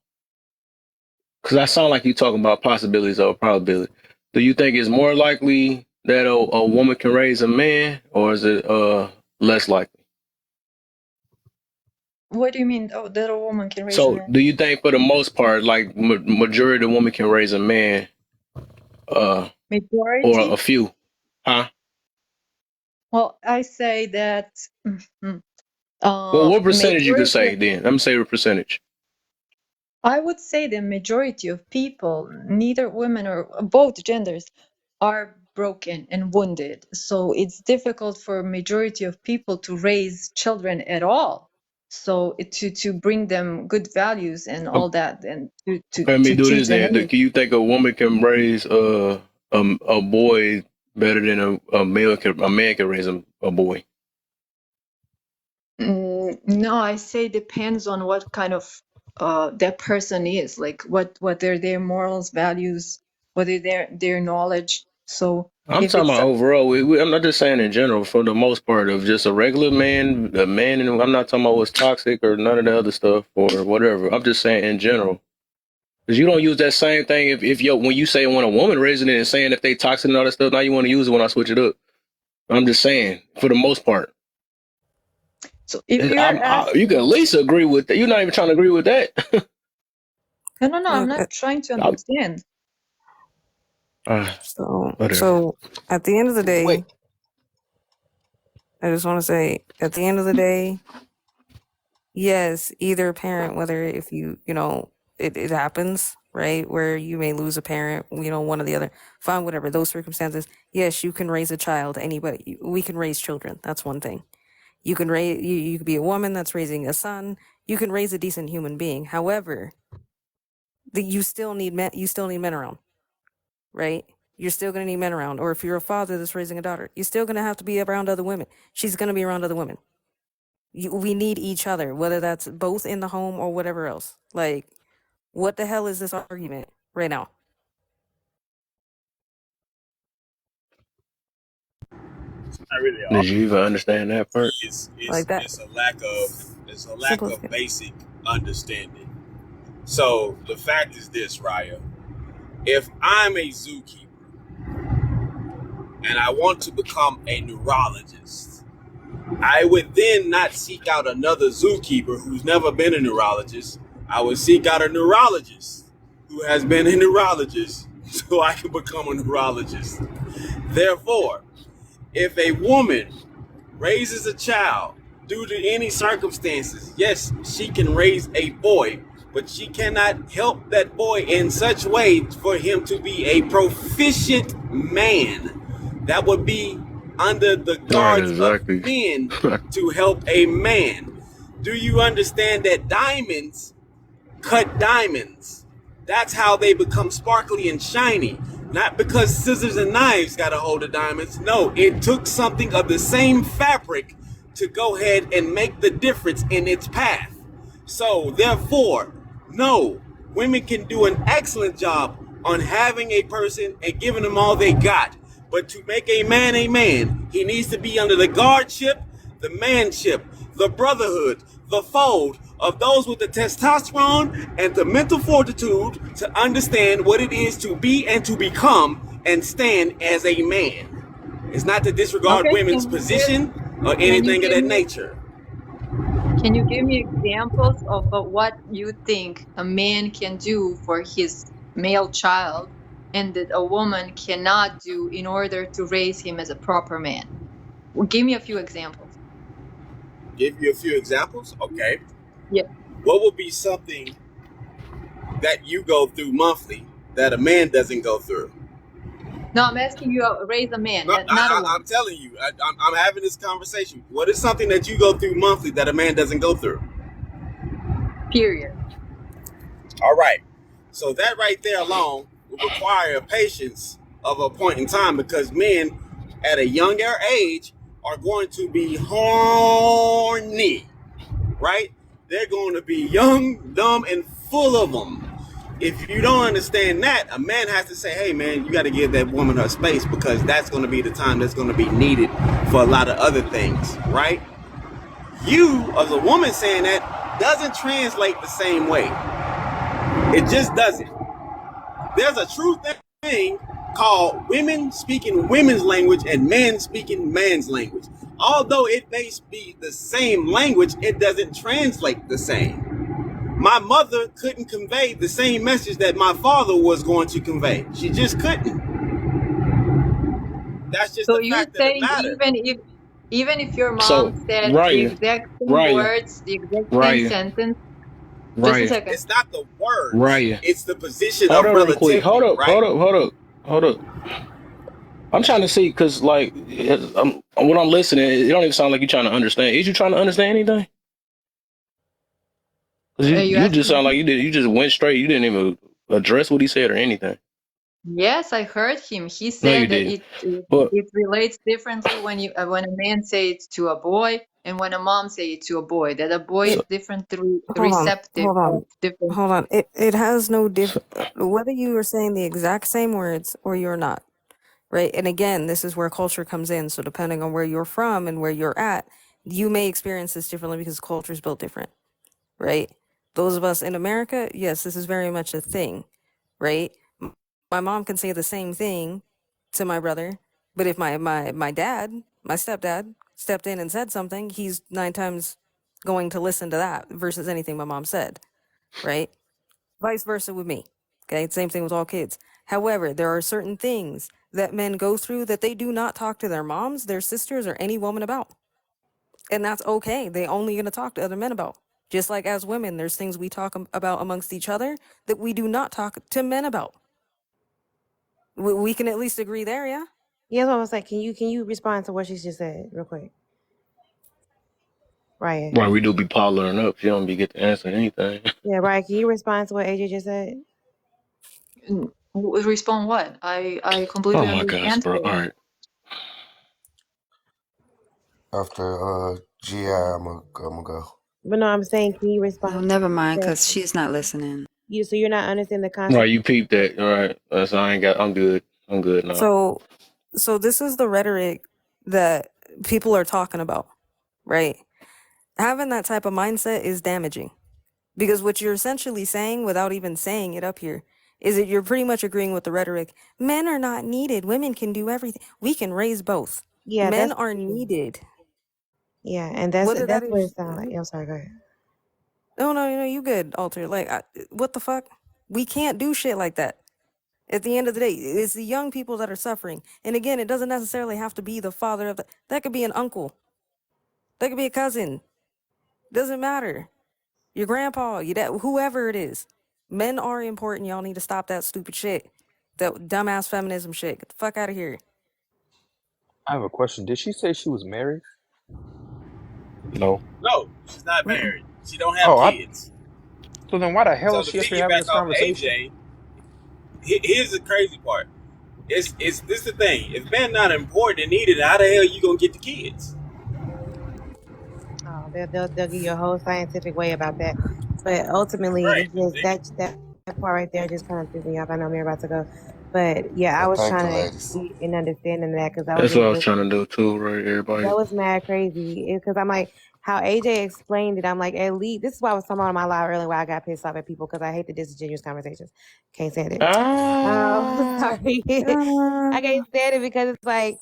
I sound like you talking about possibilities or probability. Do you think it's more likely that a woman can raise a man, or is it less likely? What do you mean? Oh, that a woman can raise a So, man? do you think for the most part, like majority of the woman can raise a man, uh, or a Majority? few? Huh? Well, I say that mhm, Well, what percentage you could majority say of, then? Let me say a percentage. I would say the majority of people, neither women or both genders, are broken and wounded. So it's difficult for majority of people to raise children at all. So to bring them good values and all that, and to to Okay, let me to do teach this them then. anything. Can you think a woman can raise a boy better than a man can raise a boy? No, I say depends on what kind of that person is, like what are their morals, values, what are their knowledge. So I'm if talking it's about overall. I'm not just saying in general. For the most part, of just a regular man, a man, and I'm not talking about what's toxic or none of the other stuff or whatever. I'm just saying in general. Because you don't use that same thing if when you say when a woman raising it and saying if they toxic and all that stuff, now you want to use it when I switch it up. I'm just saying for the most part. so if you're You can at asking, least agree with that. You're not even trying to agree with that. no, I'm Okay. not trying to I'm, understand. So, whatever. so at the end of the Wait, day, I just want to say, at the end of the day, yes, either parent, whether if it happens, right, where you may lose a parent, one or the other, fine, whatever, those circumstances, yes, you can raise a child, anybody, we can raise children. That's one thing. You can raise, you could be a woman that's raising a son. You can raise a decent human being. However, you still need men around, right? You're still going to need men around. Or if you're a father that's raising a daughter, you're still going to have to be around other women. She's going to be around other women. We need each other, whether that's both in the home or whatever else. Like, what the hell is this argument right now? Not really an Did you even argument. understand that part? Like that. It's a lack Simple as of that. basic understanding. So the fact is this, Raya. If I'm a zookeeper and I want to become a neurologist, I would then not seek out another zookeeper who's never been a neurologist. I would seek out a neurologist who has been a neurologist so I can become a neurologist. Therefore, if a woman raises a child due to any circumstances, yes, she can raise a boy, but she cannot help that boy in such way for him to be a proficient man. That would be under the Right, guards of exactly. men to help a man. Do you understand that diamonds cut diamonds? That's how they become sparkly and shiny. Not because scissors and knives got a hold of diamonds. No, it took something of the same fabric to go ahead and make the difference in its path. So, therefore, no, women can do an excellent job on having a person and giving them all they got. But to make a man, he needs to be under the guardship, the manship, the brotherhood, the fold of those with the testosterone and the mental fortitude to understand what it is to be and to become and stand as a man. It's not to disregard Okay, women's position or can you anything of give that me nature. can you give me examples of what you think a man can do for his male child and that a woman cannot do in order to raise him as a proper man? Well, give me a few examples. Give you a few examples. Okay. Yeah. What would be something that you go through monthly that a man doesn't go through? No, I'm asking you raise a man, No, not a I'm woman. telling you, I'm having this conversation. What is something that you go through monthly that a man doesn't go through? Period. All right. So that right there alone will require patience of a point in time because men at a younger age are going to be horny, right? They're going to be young, dumb, and full of them. If you don't understand that, a man has to say, hey, man, you got to give that woman her space because that's going to be the time that's going to be needed for a lot of other things, right? You, as a woman saying that, doesn't translate the same way. It just doesn't. There's a true thing called women speaking women's language and men speaking man's language. Although it may be the same language, it doesn't translate the same. My mother couldn't convey the same message that my father was going to convey. She just couldn't. That's just So the you're fact of the saying matter. even if your mom So, said the Raya, exact same Raya, words, the exact same Raya, sentence, just a Raya, second. It's not the words, Raya. it's the position Hold of up real quick. Hold relativity, up, right? hold up, hold up, hold up. I'm trying to see because, like, when I'm listening, it don't even sound like you're trying to understand. Is you trying to understand anything? Because You you just asking sound like me? you did. You just went straight. You didn't even address what he said or anything. Yes, I heard him. He No, you said that didn't. it But it relates differently when a man say it to a boy and when a mom say it to a boy. That a boy is It, so, differently hold on, receptive hold of on, different. hold on. It has no so whether you are saying the exact same words or you're not, right? And again, this is where culture comes in. So depending on where you're from and where you're at, you may experience this differently because culture is built different, right? Those of us in America, yes, this is very much a thing, right? My mom can say the same thing to my brother, but if my dad, my stepdad, stepped in and said something, he's 9 times going to listen to that versus anything my mom said, right? Vice versa with me. Okay, same thing with all kids. However, there are certain things that men go through that they do not talk to their moms, their sisters, or any woman about. And that's okay. They only going to talk to other men about. Just like as women, there's things we talk about amongst each other that we do not talk to men about. We can at least agree there, yeah? Yeah, that's what I was like. Can you respond to what she just said real quick? Raya. why we do be pollering up? You don't be get to answer anything. Yeah, Raya, can you respond to what AJ just said? Respond what? I Oh completely my gosh, understand bro. her. All right. After GI, I'm gonna go. But no, I'm saying, can you No, respond never to mind, that? because she's not listening. You so you're not understanding the Right, concept. you peeped that. All right. So I ain't got. I'm good. I'm good now. So this is the rhetoric that people are talking about, right? Having that type of mindset is damaging because what you're essentially saying without even saying it up here is that you're pretty much agreeing with the rhetoric. Men are not needed. Women can do everything. We can raise both. Yeah, Men that's are needed. yeah, and Whether that that's what is it sounds like. I'm sorry, go ahead. no, you good, Alter. Like, what the fuck? We can't do shit like that. At the end of the day, it's the young people that are suffering. And again, it doesn't necessarily have to be the father of the. That could be an uncle. That could be a cousin. Doesn't matter. Your grandpa, your dad, whoever it is. Men are important. Y'all need to stop that stupid shit. That dumbass feminism shit. Get the fuck out of here. I have a question. Did she say she was married? No. No, she's not Mm-mm. married. She don't have Oh, kids. so then why the hell So is to she up here having piggyback this off conversation? AJ, here's the crazy part. It's this the thing. If men not important and needed, how the hell you gonna get the kids? Oh, they'll give you a whole scientific way about that. But ultimately, Right. it's just that part right there just kind of threw me off. I know I'm about to go, but yeah, I was Thank you, trying to ladies. be in understanding that because I was That's what just I was trying to do too, right? that Everybody. was mad crazy because I'm like how AJ explained it. I'm like, at least this is why I was talking about in my live earlier why I got pissed off at people because I hate the disingenuous conversations. Can't stand it. Ah. Sorry, I can't stand it because it's like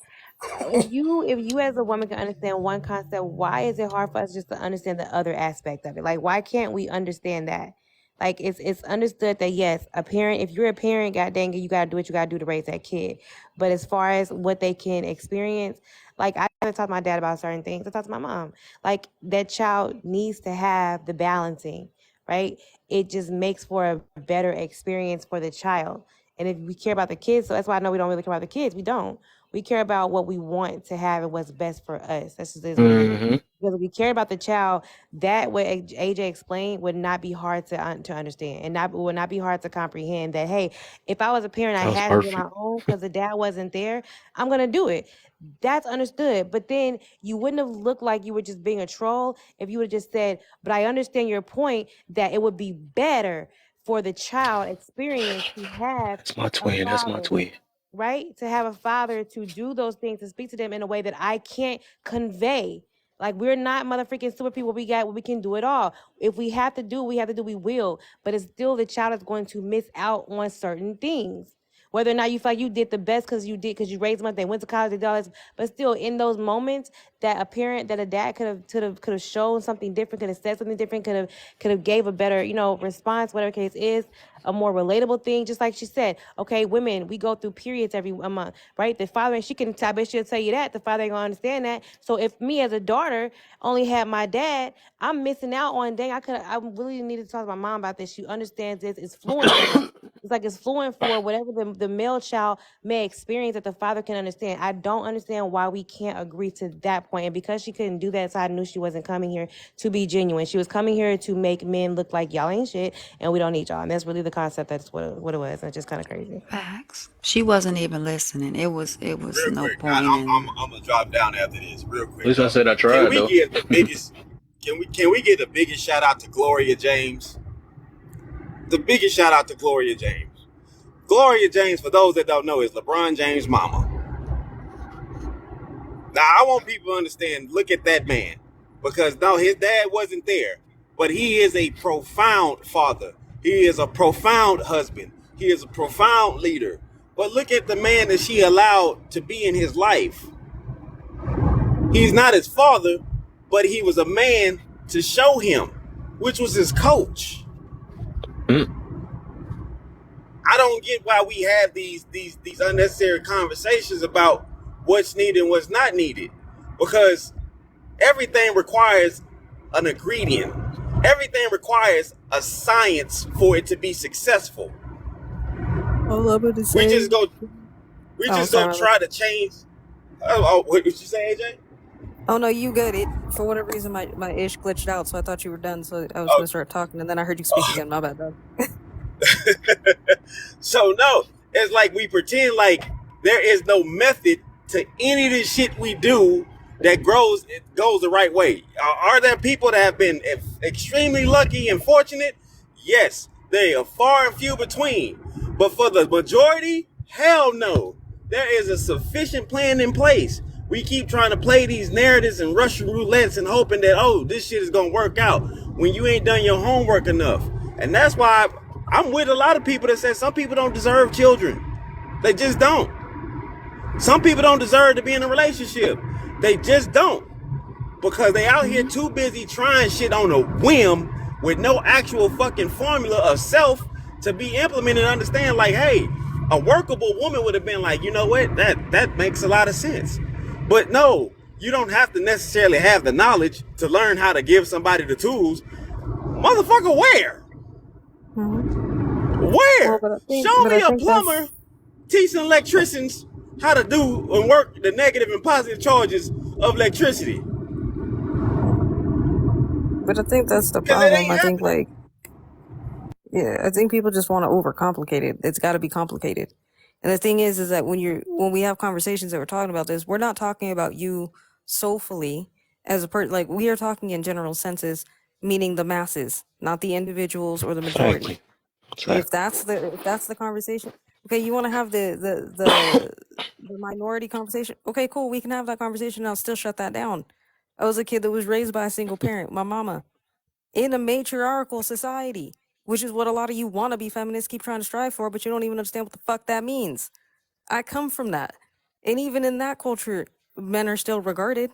if you as a woman can understand one concept, why is it hard for us just to understand the other aspect of it? Like, why can't we understand that? Like, it's understood that yes, a parent, if you're a parent, god dang it, you gotta do what you gotta do to raise that kid. But as far as what they can experience, like I gotta talk to my dad about certain things. I talk to my mom. Like that child needs to have the balancing, right? It just makes for a better experience for the child. And if we care about the kids, so that's why I know we don't really care about the kids. We don't. We care about what we want to have and what's best for us. That's just is what it is. Mm-hmm. Because if we care about the child, that what AJ explained would not be hard to understand, and would not be hard to comprehend. That hey, if I was a parent, I That was had to do my perfect. own because the dad wasn't there. I'm gonna do it. That's understood. But then you wouldn't have looked like you were just being a troll if you would have just said, "But I understand your point that it would be better for the child experience to have That's my a twin. That's my father." twin. Right? To have a father to do those things, to speak to them in a way that I can't convey. Like we're not motherfucking super people. We got we can do it all. If we have to do, we have to do, we will. But it's still the child is going to miss out on certain things. Whether or not you feel like you did the best because you raised them up, they went to college, they did all this, but still in those moments that a parent, that a dad could have shown something different, could have said something different, could have gave a better, response, whatever case is, a more relatable thing. Just like she said, okay, women, we go through periods every a month, right? The father, and she can, I bet she'll tell you that the father ain't gonna understand that. So if me as a daughter only had my dad, I'm missing out on. Dang, I really needed to talk to my mom about this. She understands this. It's fluent for her. It's like it's fluent for whatever the male child may experience that the father can understand. I don't understand why we can't agree to that point. And because she couldn't do that, so I knew she wasn't coming here to be genuine. She was coming here to make men look like y'all ain't shit and we don't need y'all. And that's really the concept. That's what it was. And it's just kind of crazy. Facts. She wasn't even listening. It was Real no quick, point in. I'm gonna drop down after this. Real At quick least I though. said I Can tried we though. give the biggest? Can we get the biggest shout out to Gloria James? The biggest shout out to Gloria James. Gloria James, for those that don't know, is LeBron James' mama. Now I want people to understand. Look at that man, because no, his dad wasn't there, but he is a profound father. He is a profound husband. He is a profound leader. But look at the man that she allowed to be in his life. He's not his father, but he was a man to show him, which was his coach. Mm. I don't get why we have these unnecessary conversations about what's needed and what's not needed, because everything requires an ingredient. Everything requires a science for it to be successful. All I'm gonna We say. just go, we Oh, just go sorry. try to change. Oh, what did you say, AJ? Oh no, you good. It for whatever reason my ish glitched out, so I thought you were done. So I was Oh, gonna start talking, and then I heard you speak again. My bad, dog. so no, it's like we pretend like there is no method to any of the shit we do, that goes the right way. Are there people that have been extremely lucky and fortunate? Yes, they are far and few between. But for the majority, hell no. There is a sufficient plan in place. We keep trying to play these narratives and Russian roulettes and hoping that, oh, this shit is gonna work out when you ain't done your homework enough. And that's why I'm with a lot of people that say some people don't deserve children. They just don't. Some people don't deserve to be in a relationship. They just don't. Because they out here too busy trying shit on a whim with no actual fucking formula of self to be implemented and understand, like, hey, a workable woman would have been like, you know what, that makes a lot of sense. But no, you don't have to necessarily have the knowledge to learn how to give somebody the tools. Motherfucker, where? Hmm. Well, Where? Show but I me a think plumber that's teaching electricians how to do and work the negative and positive charges of electricity. but I think that's the Because it problem. ain't I think happening. like yeah, I think people just want to overcomplicate it. It's got to be complicated. And the thing is that when we have conversations that we're talking about this, we're not talking about you soulfully as a person. Like we are talking in general senses, meaning the masses, not the individuals or the majority. Exactly. Exactly. If that's the conversation, okay, you want to have the minority conversation. Okay, cool, we can have that conversation. I'll still shut that down. I was a kid that was raised by a single parent, my mama, in a matriarchal society, which is what a lot of you wannabe feminists keep trying to strive for, but you don't even understand what the fuck that means. I come from that. And even in that culture, men are still regarded.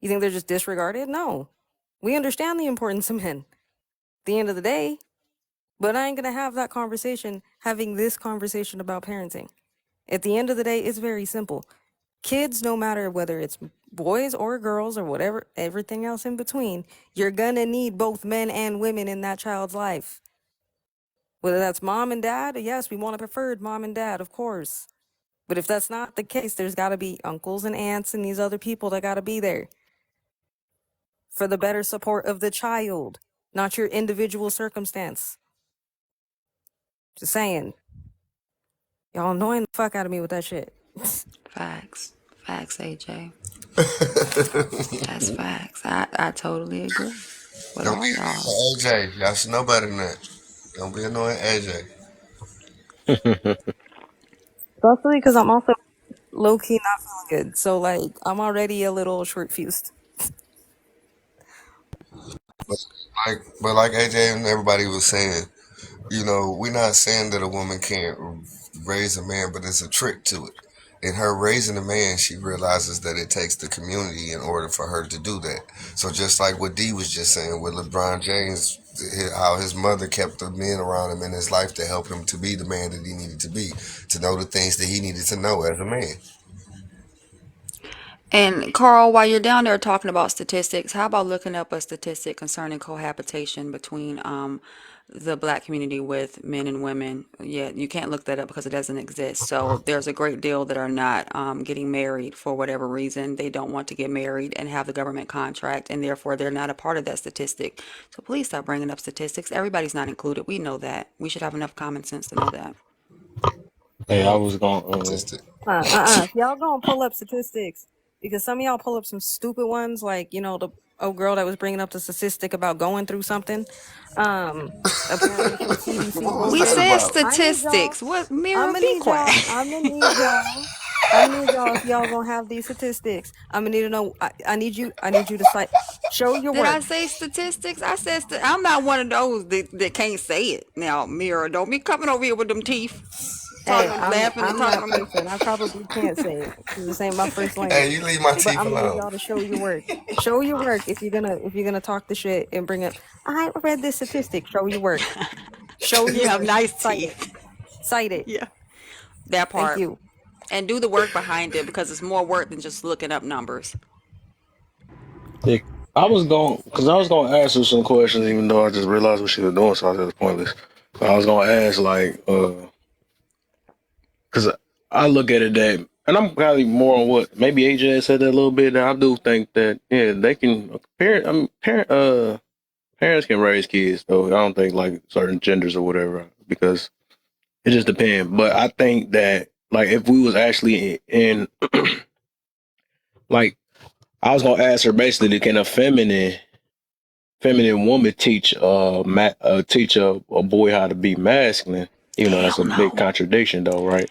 You think they're just disregarded? No. We understand the importance of men. At the end of the day, but I ain't gonna have that conversation having this conversation about parenting. At the end of the day, it's very simple. Kids, no matter whether it's boys or girls or whatever, everything else in between, you're gonna need both men and women in that child's life. Whether that's mom and dad, yes, we want a preferred mom and dad, of course. But if that's not the case, there's gotta be uncles and aunts and these other people that gotta be there for the better support of the child, not your individual circumstance. Just saying. Y'all annoying the fuck out of me with that shit. Facts. Facts, AJ. That's facts. I totally agree with Don't all be y'all. annoying AJ. Y'all should know better than that. Don't be annoying AJ. Especially because I'm also low key not feeling good. So like I'm already a little short fused. But but like AJ and everybody was saying, we're not saying that a woman can't raise a man, but it's a trick to it. In her raising a man, she realizes that it takes the community in order for her to do that. So just like what D was just saying with LeBron James, how his mother kept the men around him in his life to help him to be the man that he needed to be, to know the things that he needed to know as a man. And Carl, while you're down there talking about statistics, how about looking up a statistic concerning cohabitation between the black community with men and women? Yeah, you can't look that up because it doesn't exist. So there's a great deal that are not getting married for whatever reason. They don't want to get married and have the government contract, and therefore they're not a part of that statistic. So please stop bringing up statistics. Everybody's not included. We know that. We should have enough common sense to know that. Hey, I was going. Statistic. If y'all gonna pull up statistics, because some of y'all pull up some stupid ones, like the old girl that was bringing up the statistic about going through something. Apparently from CDC What was We that bullshit. said about? I need y'all. statistics. What I'm mirror? gonna Be need quiet. y'all. I'm gonna need y'all. I'm gonna need y'all if y'all gonna have these statistics. I'm gonna need to know. I need you. I need you to cite. Show your Did I work. say statistics? I said I'm not one of those that can't say it. Now, Mira, don't be coming over here with them teeth, Hey, laughing and I'm talking that to me. person. I probably can't say it because this ain't my first Hey, language. you leave my But teeth I'm gonna need alone. y'all to show your work. Show your work if you're gonna talk the shit and bring up. I read this statistic. Show your work. Show your You have work. nice Cite it. teeth. Cite it. Yeah, that Thank part. you. And do the work behind it because it's more work than just looking up numbers. Yeah, I was going to ask her some questions, even though I just realized what she was doing, so I said it's pointless. I was going to ask, like, because I look at it that, and I'm probably more on what maybe AJ said that a little bit. That I do think that they can parents can raise kids though. I don't think like certain genders or whatever because it just depends. But I think that like if we was actually in like I was gonna ask her basically, can a feminine woman teach a boy how to be masculine? You know, that's a Hell big no. contradiction though, right?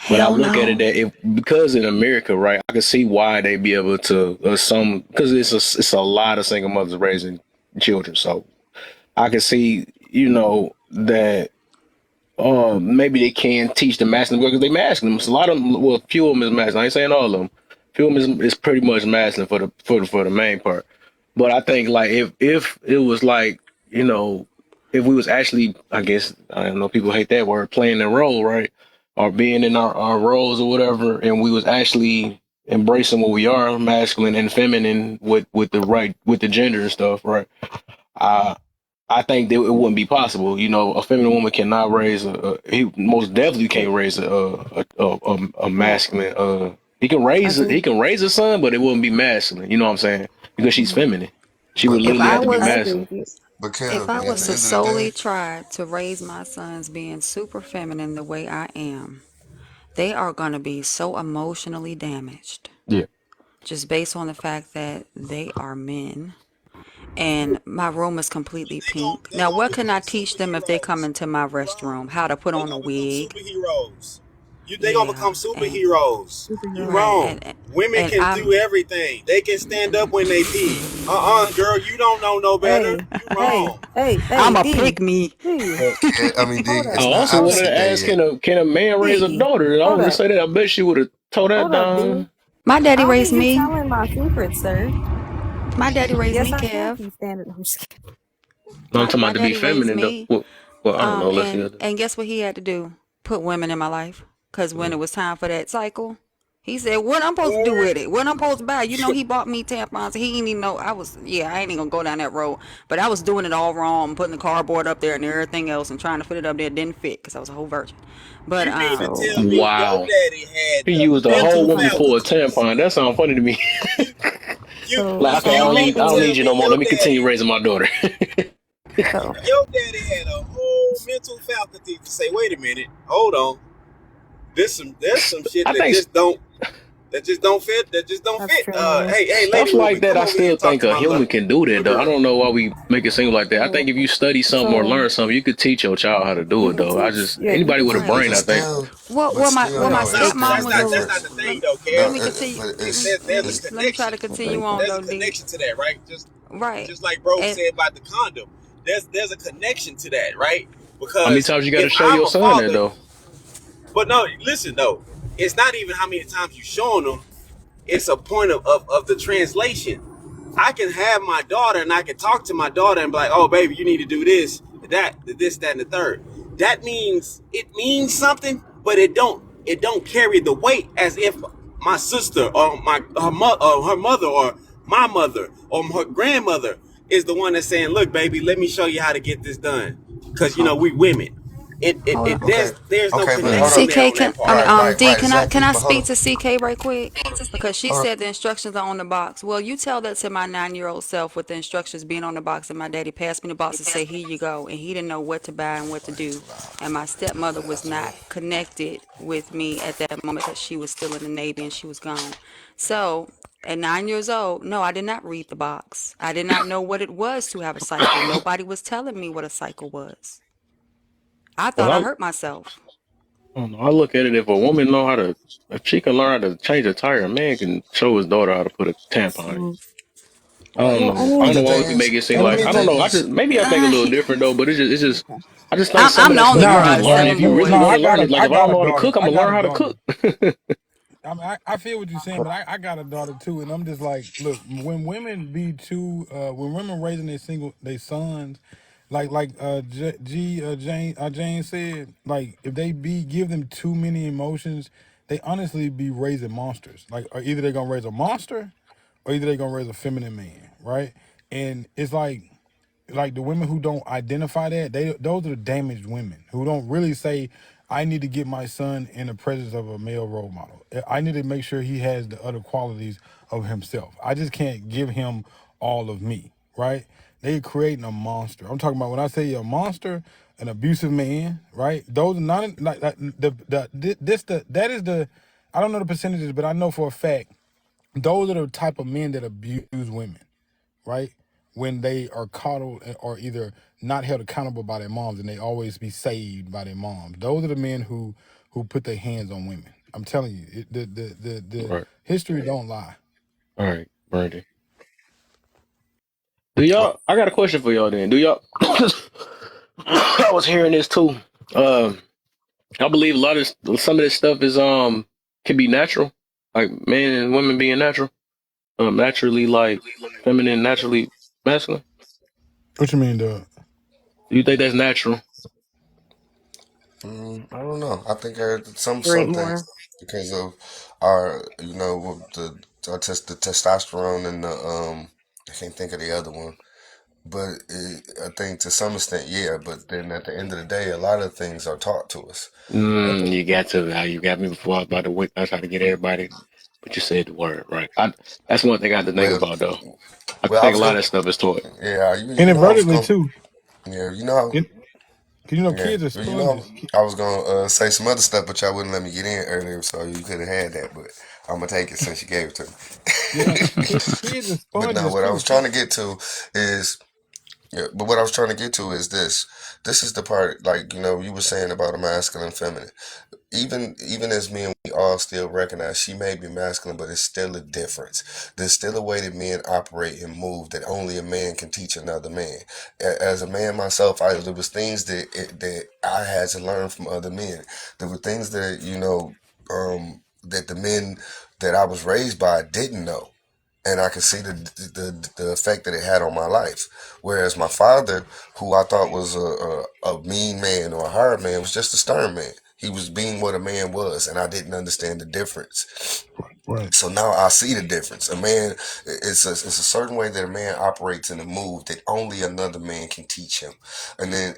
But I Hell look at it no. that if because in America, right, I can see why they be able to some because it's a lot of single mothers raising children, so I can see that maybe they can teach the masculine because they masculine. It's a lot of them, well, few of them is masculine. I ain't saying all of them. Few of them is pretty much masculine for the main part. But I think like if it was like if we was actually, I guess I don't know, people hate that word, playing a role, right, or being in our roles or whatever, and we was actually embracing what we are, masculine and feminine with the gender and stuff, right? I think that it wouldn't be possible. You know, a feminine woman cannot raise he most definitely can't raise a Well, masculine. He can I think. raise a son, but it wouldn't be masculine. You know what I'm saying? Because she's Mhm. feminine. She would But If literally I have to be was I agree masculine. with you. but if Kev, I at was the to end of the day, solely try to raise my sons being super feminine the way I am, they are going to be so emotionally damaged Yeah. just based on the fact that they are men. And my room is completely pink. They Now, gonna what can I become teach them if they come superheroes. into my You wrong. restroom? How to put They on a gonna become wig? superheroes. They gonna Yeah, become and superheroes. You Superhero. right, wrong. Women and can do I'm everything. They can stand up when they pee. Girl, you don't know no better. Hey, You hey, wrong. hey, hey, I'm a D, pick me. D. yeah, I mean, Hold it's I up, not also hold wanted up, opposite to day ask, yet. can a man raise a D. daughter? And I Hold wanted to up, say that. I bet she would have tore that hold up, D. down. My daddy I don't raised need you me. telling my secrets, sir. My daddy raised Yes, me, I can Kev. keep standing. I'm just kidding. No, I'm My talking my about to be daddy raised feminine though. me. Well, I don't know. Let's see. And guess what he had to do? Put women in my life. Cause when it was time for that cycle, he said, "What I'm supposed to do Or with it? What I'm supposed to buy?" You know, he bought me tampons. He didn't even know I was. Yeah, I ain't even gonna go down that road. But I was doing it all wrong, putting the cardboard up there and everything else, and trying to fit it up there. It didn't fit because I was a whole virgin. But you mean to So, tell me your Wow. daddy had He the used a whole mental woman for a faculties? tampon. That sounds funny to me. You you so, Like, so okay, you my mean I to don't thing need tell you me no more. Let me continue raising my daughter. so, your daddy had a whole mental faculty to say, wait a minute, hold on. There's some shit I think that just don't that's fit. true, man. Hey, Lady stuff Ruby, like that, come I over here still and talk think to a my human can do that, little though. I girl. don't know why we make it seem like that. I Yeah. think if you study something or So, learn something, you could teach your child how to do you it, can though. teach, yeah, you Anybody can with a teach. But brain, it's I think. still, well, but well, my still well, my though, That's not stepmom that's was. not So, that's not the thing Let, though, let no, Kev. me continue. but Let me it's let me try to continue on There's a though, D. connection to that, right? Right, Just like bro and said about the condom. There's a connection to that, right? How many Because times you got to if show I'm your a son that, father, though? but no, listen though, it's not even how many times you showing them. It's a point of the translation. I can have my daughter and I can talk to my daughter and be like, oh baby, you need to do this, that, and the third. That means it means something, but it don't carry the weight as if my sister or her mother or my mother or her grandmother is the one that's saying, look, baby, let me show you how to get this done. Cause hold, we women. hold on. okay, There's no okay. But hold connection up, there CK, on can that I part. mean D, right, can exactly. I But hold speak up, to CK right quick? Because she hold up. said the instructions are on the box. Well, you tell that to my 9-year-old self with the instructions being on the box, and my daddy passed me the box and say, "Here you go," and he didn't know what to buy and what to do. And my stepmother was not connected with me at that moment because she was still in the Navy and she was gone. So at 9 years old, no, I did not read the box. I did not know what it was to have a cycle. Nobody was telling me what a cycle was. I thought I Well, hurt myself. I don't know. I look at it, if she can learn how to change a tire, a man can show his daughter how to put a tampon in. so, I don't well, I know. I But don't mean, know the why thing we make is, it seem but like, the I don't thing know. is, Maybe I think a little different though, but okay. I just think some I'm of the that only stuff you girl. can Nah, It's learn right. seven if you No, really boys. want I to got learn a it. Like I if I got don't a know how to daughter. cook, I'm I gonna got learn a how to daughter. cook. I mean, I feel what you're saying, but I got a daughter too, and I'm just like, look, when women be too, when women raising their sons, Jane said, like if they give them too many emotions, they honestly be raising monsters. Like, or either they're gonna raise a monster, or either they're gonna raise a feminine man, right? And it's like the women who don't identify that, those are the damaged women who don't really say, I need to get my son in the presence of a male role model. I need to make sure he has the other qualities of himself. I just can't give him all of me, right? They creating a monster. I'm talking about, when I say a monster, an abusive man, right? Those are not like that. That is the, I don't know the percentages, but I know for a fact those are the type of men that abuse women, right? When they are coddled or either not held accountable by their moms, and they always be saved by their moms. Those are the men who put their hands on women. I'm telling you, the Right. history don't lie. All right, Brandy. Do y'all? I got a question for y'all. Then, do y'all? I was hearing this too. Um, I believe a lot of some of this stuff is can be natural, like men and women being natural, naturally like feminine, naturally masculine. What you mean, dog? Do you think that's natural? I don't know. I think Great some things more. because of our, with the testosterone and the I can't think of the other one, but I think to some extent, yeah. But then at the end of the day, a lot of things are taught to us. At the, You got to. You got me before I was about to wait. I was trying to get everybody, but you said the word right. That's one thing I have to think well, about though. I well, I think a was lot of going. that stuff is taught. Yeah, I was Inadvertently going. too. Yeah, you know. It, Cause you know Yeah, kids are well, sponges. I was gonna say some other stuff, but y'all wouldn't let me get in earlier, so you could have had that. But I'm gonna take it since you gave it to Yeah, me. kids are But no, sponges what I too. was trying to get to is, yeah, but what I was trying to get to is this. This is the part, like you were saying about a masculine, feminine. Even as men, we all still recognize she may be masculine, but it's still a difference. There's still a way that men operate and move that only a man can teach another man. As a man myself, there was things that I had to learn from other men. There were things that that the men that I was raised by didn't know, and I could see the effect that it had on my life. Whereas my father, who I thought was a mean man or a hard man, was just a stern man. He was being what a man was, and I didn't understand the difference. Right. So now I see the difference. A man, it's a certain way that a man operates in a move that only another man can teach him. And then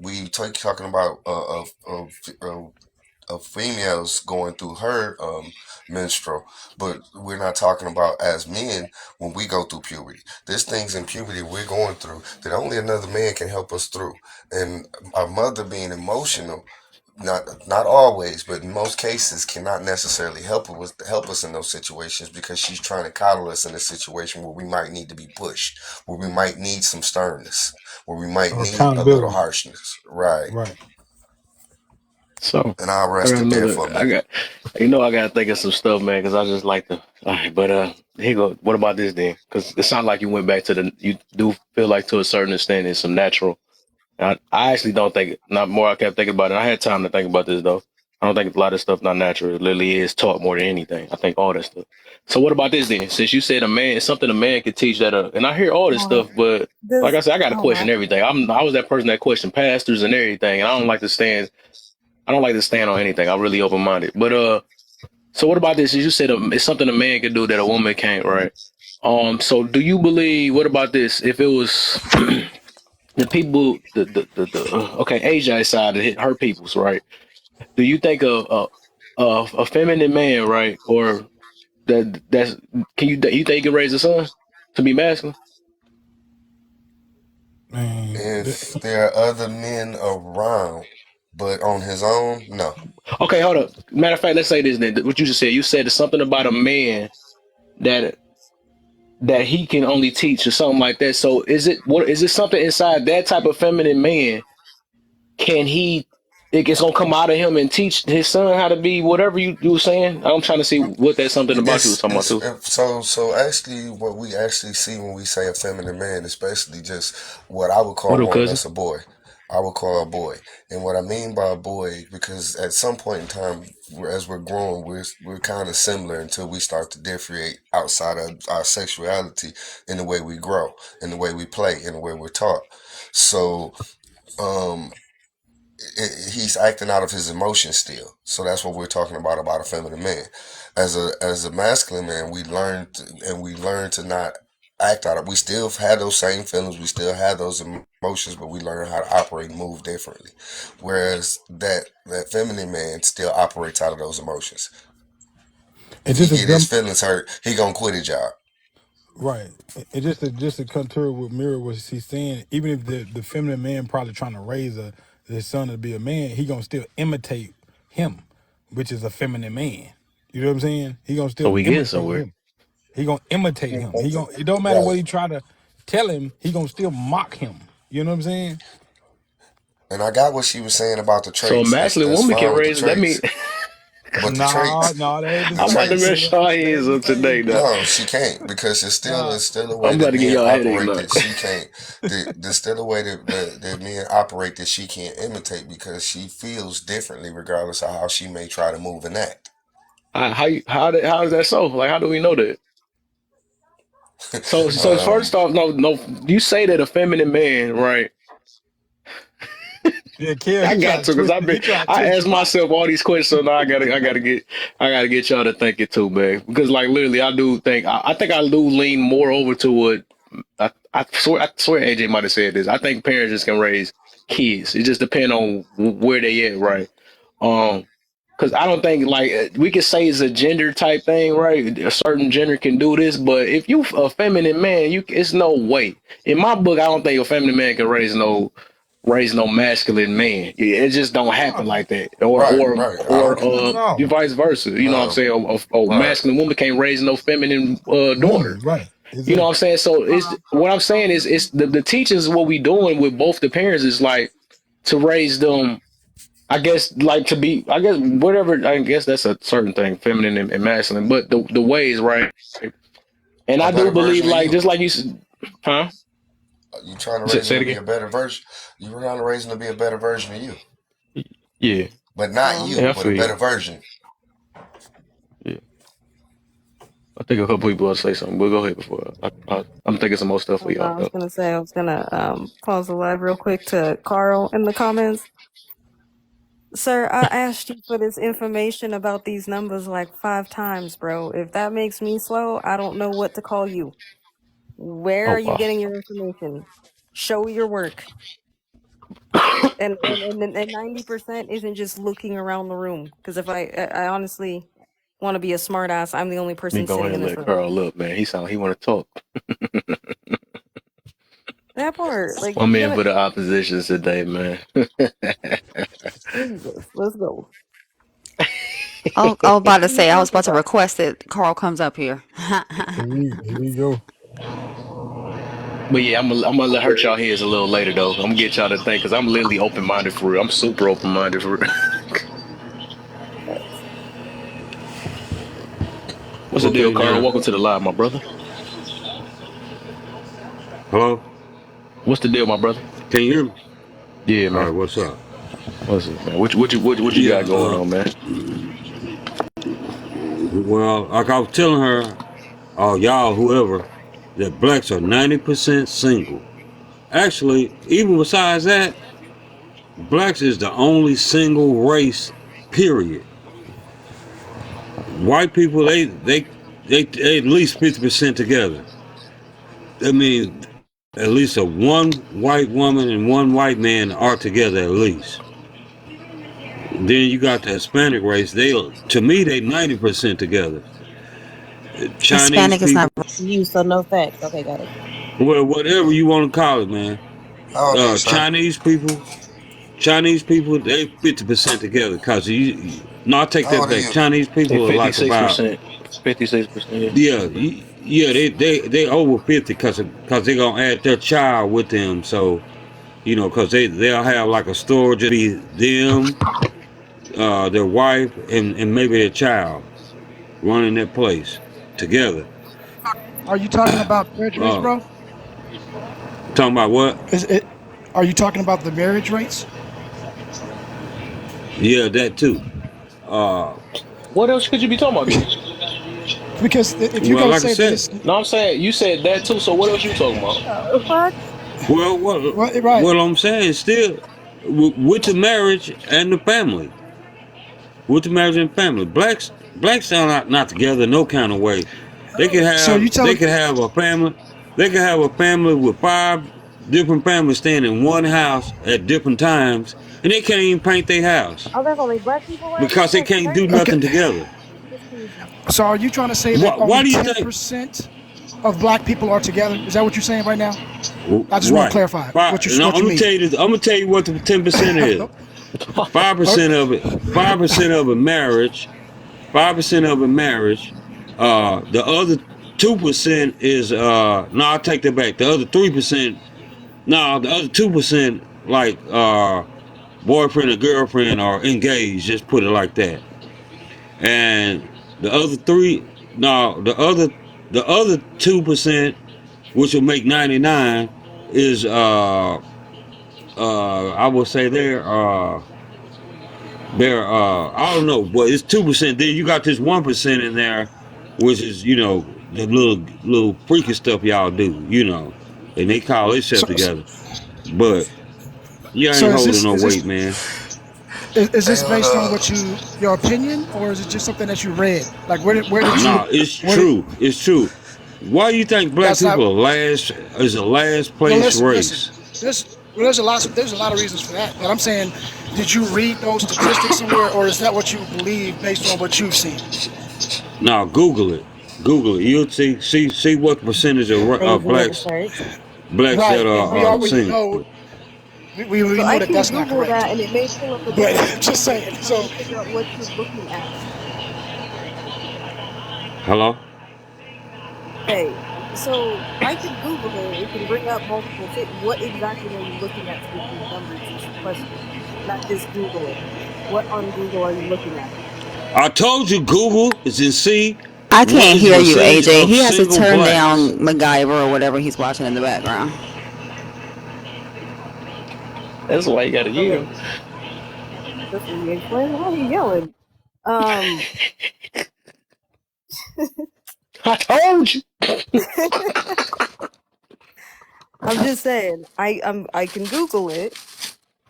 we talking about of females going through her menstrual, but we're not talking about as men when we go through puberty. There's things in puberty we're going through that only another man can help us through. And our mother being emotional, not always, but in most cases, cannot necessarily help us in those situations because she's trying to coddle us in a situation where we might need to be pushed, where we might need some sternness, where we might Or need a little accountability. harshness. Right. Right. So And I'll I rest got it there another. for a I minute. got. I got to think of some stuff, man, because I just like to. All right, but here you go. What about this then? Because it sounds like you went back to the. You do feel like to a certain extent it's some natural. I actually don't think. Not more. I kept thinking about it. I had time to think about this though. I don't think a lot of stuff not natural. It literally is taught more than anything. I think all that stuff. So what about this then? Since you said a man, it's something a man could teach that. And I hear all this Oh, stuff, but like I does said, I got to oh my question everything. I was that person that questioned pastors and everything, and I don't like to stand. I don't like to stand on anything. I'm really open minded. But so what about this? You said it's something a man can do that a woman can't, right? So do you believe? What about this? If it was the people, okay, Asia side, her peoples, right? Do you think a feminine man, right, or that's can you think he can raise a son to be masculine? Man, If there are other men around, but on his own, no. Okay, hold up. Matter of fact, let's say this then. What you just said, you said it's something about a man that he can only teach or something like that. So is it something inside that type of feminine man? Can he it's gonna come out of him and teach his son how to be whatever you were saying? I'm trying to see what that something about you was talking about It's too. so actually what we actually see when we say a feminine man is basically just what I would call What up, more or cousin? less a boy. I would call a boy, and what I mean by a boy, because at some point in time, as we're growing, we're kind of similar until we start to differentiate outside of our sexuality in the way we grow, in the way we play, in the way we're taught. So um he's acting out of his emotions still. So that's what we're talking about a feminine man. As a masculine man, we learn to not act out of. We still have those same feelings. We still have those emotions, but we learn how to operate and move differently. Whereas that feminine man still operates out of those emotions. If it's he just a get his dumb feelings hurt, he gonna quit his job. right. It just to concur with Mirror what she's saying. Even if the feminine man probably trying to raise his son to be a man, he gonna still imitate him, which is a feminine man. You know what I'm saying? He gonna So still we getting imitate somewhere. him. He gonna imitate him. He gonna. It don't matter Right. what he try to tell him. He gonna still mock him. You know what I'm saying? And I got what she was saying about the So a traits. masculine That's woman can fine with the raise. That mean traits, but the Nah, traits, nah, that ain't the the I'm about to same, mess traits. nigga. y'all That heads ain't the up same, today. bro. Now No, she can't because Nah. it's still a way I'm about that to give men y'all a headache operate now. that she can't. There's still a way that men operate that she can't imitate because she feels differently regardless of how she may try to move and act. How is that so? Like, how do we know that? So um, first off, no. You say that a feminine man, right? Yeah, Kill. I He got tried to to because twist. He tried to I twist ask your arm. myself all these questions. So now I gotta get y'all to think it too, man. Because like literally, I do think I think I do lean more over to what I swear AJ might have said this. I think parents just can raise kids. It just depends on where they at, right? Um, because I don't think like we could say it's a gender type thing, right? A certain gender can do this, but if you a feminine man, it's no way. In my book, I don't think a feminine man can raise no masculine man. Yeah, it just don't happen No, like that. right, right. I Or no. vice versa. You know what I'm um, saying? A right. masculine woman can't raise no feminine daughter. Woman, right? You know what Exactly. I'm saying? So it's what I'm saying is it's the teachings what we doing with both the parents is like to raise them. I guess like to be. I guess whatever. I guess that's a certain thing, feminine and masculine. But the ways right. And A I do better believe version of like you. just like you, said, huh? You trying to raise them Say it to be again. a better version. You trying to raise them to be a better version of you, Yeah, but not yeah, you, I but a feel you. better version. Yeah. I think a couple people will say something. We'll go ahead before I'm thinking some more stuff for Oh, no, y'all I was though. gonna say I was gonna pause the live real quick to Carl in the comments. Sir, I asked you for this information about these numbers like 5 times, bro. If that makes me slow, I don't know what to call you. Where Oh are you wow. getting your information? Show your work. And 90% isn't just looking around the room. Because if I honestly want to be a smartass, I'm the only Let me person go sitting ahead in and this let room. Carl up, man. He want to talk. That part, like, I'm you're in gonna for the oppositions today, man. Jesus. Let's go. I was about to What are you say, I was talking about to about? request that Carl comes up here. Here we go. But yeah, I'm gonna hurt y'all heads a little later though. I'm gonna get y'all to think because I'm literally open minded for real. I'm super open minded for real. What's the deal, Okay, Carl? now. Welcome to the live, my brother. Hello? What's the deal, my brother? Can you hear me? Yeah, All man. right, what's up? What's up, man? What you Yeah, got going on, man? well, like I was telling her, or y'all, whoever, that blacks are 90% single. Actually, even besides that, blacks is the only single race, period. White people, they at least 50% together. That means at least a one white woman and one white man are together at least. Then you got the Hispanic race. To me, they 90% together. Chinese Hispanic is not. people, You, so no facts. Okay, got it. well, whatever you want to call it, man. How old are you, son? Chinese people, they 50% together. Cause no, I take How that old are back. you? Chinese Hey, people are like about 56%. 56%, yeah. yeah, yeah. They over 50 cause they gonna add their child with them. So cause they'll have like a storage be them, their wife, and maybe their child running that place together. Are you talking about marriage rates, Uh, bro? talking about what? Is it? Are you talking about the marriage rates? Yeah, that too. Uh, What else could you be talking about then? Because if you're well, gonna like I say that said, it's No, I'm saying you said that too. So what else you talking about? Fuck. well, well, right, what I'm saying is still with the marriage and the family, with the marriage and family, blacks are not together no kind of way. They could so you have they telling could have a family, they could have a family with 5 different families staying in one house at different times, and they can't even paint their house Oh, there's only black people around this because they bitch. can't do okay? nothing together. That's crazy. So are you trying to say that Why only do you think? 10% of black people are together? Is that what you're saying right now? I just want to Right. clarify No, what I'm you gonna mean. tell you this. I'm gonna tell you what the 10% is. 5% of it. 5% of it marriage. 5% of it marriage. The other 2% is no, I take that back. The other 3%, no, the other 2% like boyfriend or girlfriend are engaged. Just put it like that. And the other three, no, the other 2%, which will make 99, is I would say they're I don't know, but it's 2%. Then you got this 1% in there, which is the little freaky stuff y'all do, and they call So, themselves together. But you so ain't holding no is weight, this man. is Hey, this based on what your opinion, or is it just something that you read? Like, where did you No, it's where did true. It's true. Why do you think black that's not people are last is a last well, place listen. race? There's a lot of reasons for that. But I'm saying, did you read those statistics somewhere, or is that what you believe based on what you've seen? Now Google it. Google it. You'll see what percentage of Thank you, blacks research. that Right, and we are already single. know we So know I that can that's not Google correct. that and it may pull up a But different just statistic. saying. I'm trying So to figure out what you're looking at. Hello. Okay, so I can Google it. It can bring up multiple things. What exactly are you looking at to get these numbers? Is the question. Not just Googling. What on Google are you looking at? I told you Google is in see I what can't is the hear you, percentage AJ. of He has to single turn blacks. down MacGyver or whatever he's watching in the background. That's why you gotta Okay, yield. this will be explained why he's yelling. Um, I told you. I'm just saying. I can Google it.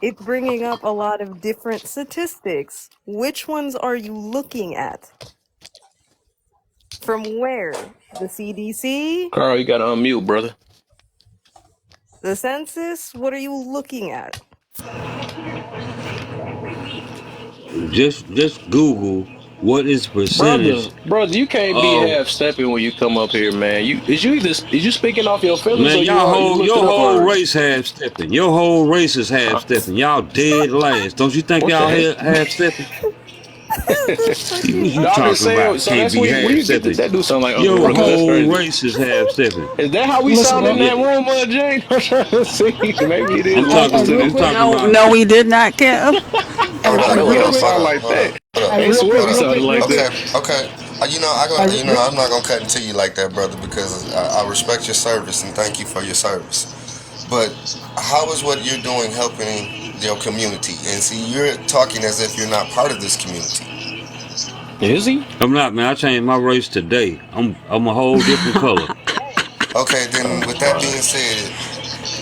It's bringing up a lot of different statistics. Which ones are you looking at? From where? The CDC? Carl, you gotta unmute, brother. The census? What are you looking at? Just Google what is Brother, percentage brother, you can't be of half stepping when you come up here, man. Is you speaking off your feelings man. or you looked it Your up whole already? race half stepping. Your whole race is half Huh? stepping. Y'all dead last. Don't you think What the y'all heck? half stepping? This What fucking you No, I'm just talking saying. about? So Can't that's be where half you get stepping. that. Do sound like Uncle Your Ruckus. okay. That's whole crazy. race is half stepping. Is that how we listen, sound in bro. that Yeah, room, Jane? I'm trying to see. Maybe it is I'm Ruckus talking. to Real this I'm quick. day. talking No, about. no, we did not, Kev. Hold I up, Hey, know real it hold up, quick. hold sound up, like hold up, that. hold up. I Hey, ain't real swear quick. we Real sounded quick. Real like quick. Okay, that. okay. Hey, I'm not gonna cut into you like that, brother, because I respect your service and thank you for your service. But how is what you're doing helping your community? And see, you're talking as if you're not part of this community. Is he? I'm not, man. I changed my race today. I'm a whole different color. Okay, then Oh with that my. being said,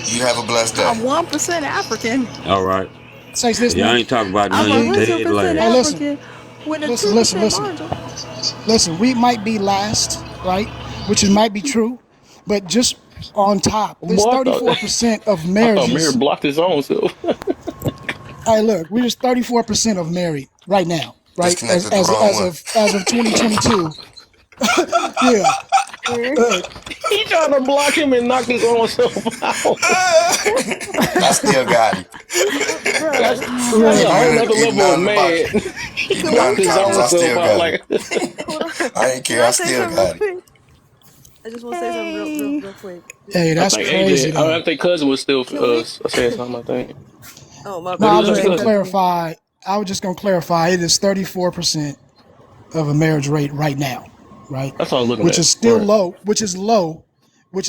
you have a blessed day. I'm 1% African. All right. say this, Yeah, I man. ain't talking about I'm none. Do You you? 100% dead Hey, last. listen. African with a Listen. 2% Listen. margin. Listen. We might be last, right? Which is might be true, but just on top, there's Boy, 34% of I thought Mirror marriages. blocked his own self. Hey, look, we're just 34% of married right now, right? As Disconnected the as wrong as one. of as of 2022. Yeah. Look, He tried to block him and knocked his own self out. I still got him. That's Bruh. that's look, a He whole man. nother done eaten level of out of the box. mad. He Eaten Can out blocked of the we his crackers. own I self still out got him. like hold on? I ain't Can care. I I say still something real got him. quick? I just want to say something Hey. real quick. Hey, I that's think AJ crazy I though. think cousin was still Can we? saying something, I think. Oh, my No, What I did was you go say, just ahead, gonna cousin? cousin. clarify. I was just gonna clarify. It is 34% of a marriage rate right now, right? That's all I'm looking Which at. is still Right. low. Which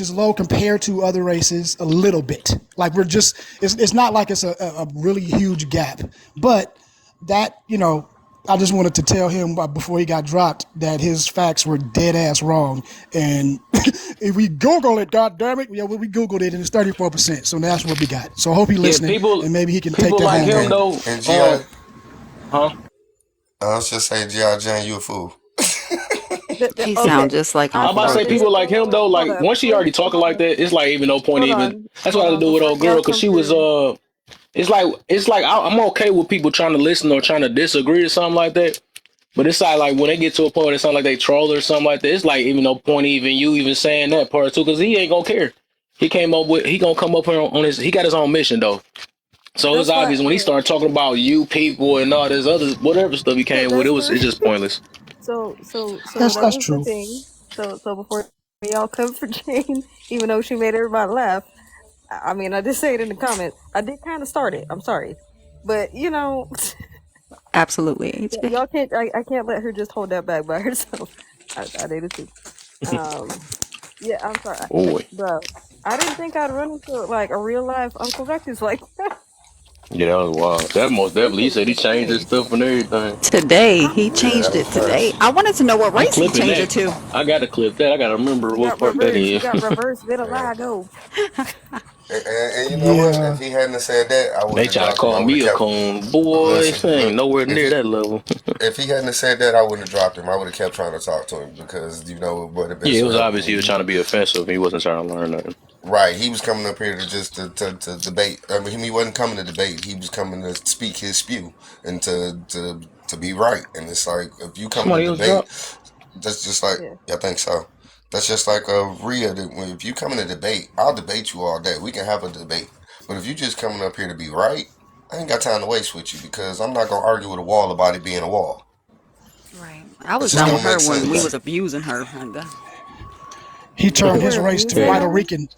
is low compared to other races a little bit. Like we're just, it's not like it's a really huge gap, but that I just wanted to tell him before he got dropped that his facts were dead ass wrong. And if we Google it, God damn it, yeah, we Googled it and it's 34%. So that's what we got. So I hope he's Yeah, listening and maybe he can take people that like home with him him. though, And G.I., huh? I was just saying, G.I. Jane, you a fool. He Okay, sounds just like I I'm Uncle about to say found it. people Ruckus. like him though, Hold like up. once she Wait, already talking hold like on. that, it's like even no point Hold even. on. That's what Hold I had to on. do with Before old girl y'all because come she was through. I'm okay with people trying to listen or trying to disagree or something like that. But it's like when they get to a point, it sounds like they troll or something like that. It's like even no point even you even saying that part too, because he ain't gonna care. He gonna come up here on his. He got his own mission though. So it's That's why. obvious when he Yeah. started talking about you people and all this other whatever stuff he came with. That's It's fine. just pointless. So that That's was the true. thing. So before y'all come for Jane, even though she made everybody laugh. I mean, I did say it in the comments. I did kind of start it. I'm sorry, but Absolutely, AJ. y'all can't. I can't let her just hold that back by herself. I did it too. Um, yeah, I'm sorry, Boy. bro. I didn't think I'd run into like a real life Uncle Ruckus like that. Yeah, that was wild. That most This definitely. He is said he changed his insane. stuff and everything. Today, he I'm Yeah, that changed was it today. fresh. I wanted to know what I'm race he clipping changed it that. to. I gotta clip that. I gotta remember He what got part that reverse. He is. got reverse Yeah. vitiligo. And you know what? If Yeah. he hadn't have said that, I wouldn't They have try to dropped him. I call would have me a kept. coon. Boy, Listen, she ain't look. nowhere near that level. If he hadn't have said that, I wouldn't have dropped him. I would have kept trying to talk to him because it would have been Yeah, it so was helpful obvious he when was you. trying to be offensive. He wasn't trying to learn nothing. Right, he was coming up here to just to debate. I mean, he wasn't coming to debate. He was coming to speak his spew and to be right. And it's like if you come to Somebody else debate, dropped. that's just like Yeah. yeah, I think so. That's just like Rhea. That if you come in a debate, I'll debate you all day. We can have a debate. But if you just coming up here to be right, I ain't got time to waste with you because I'm not gonna argue with a wall about it being a wall. Right. I It was just done Right. with don't her make when we sense. Okay. was abusing her. And, He We turned were his race to abusing yeah. Puerto her. Rican.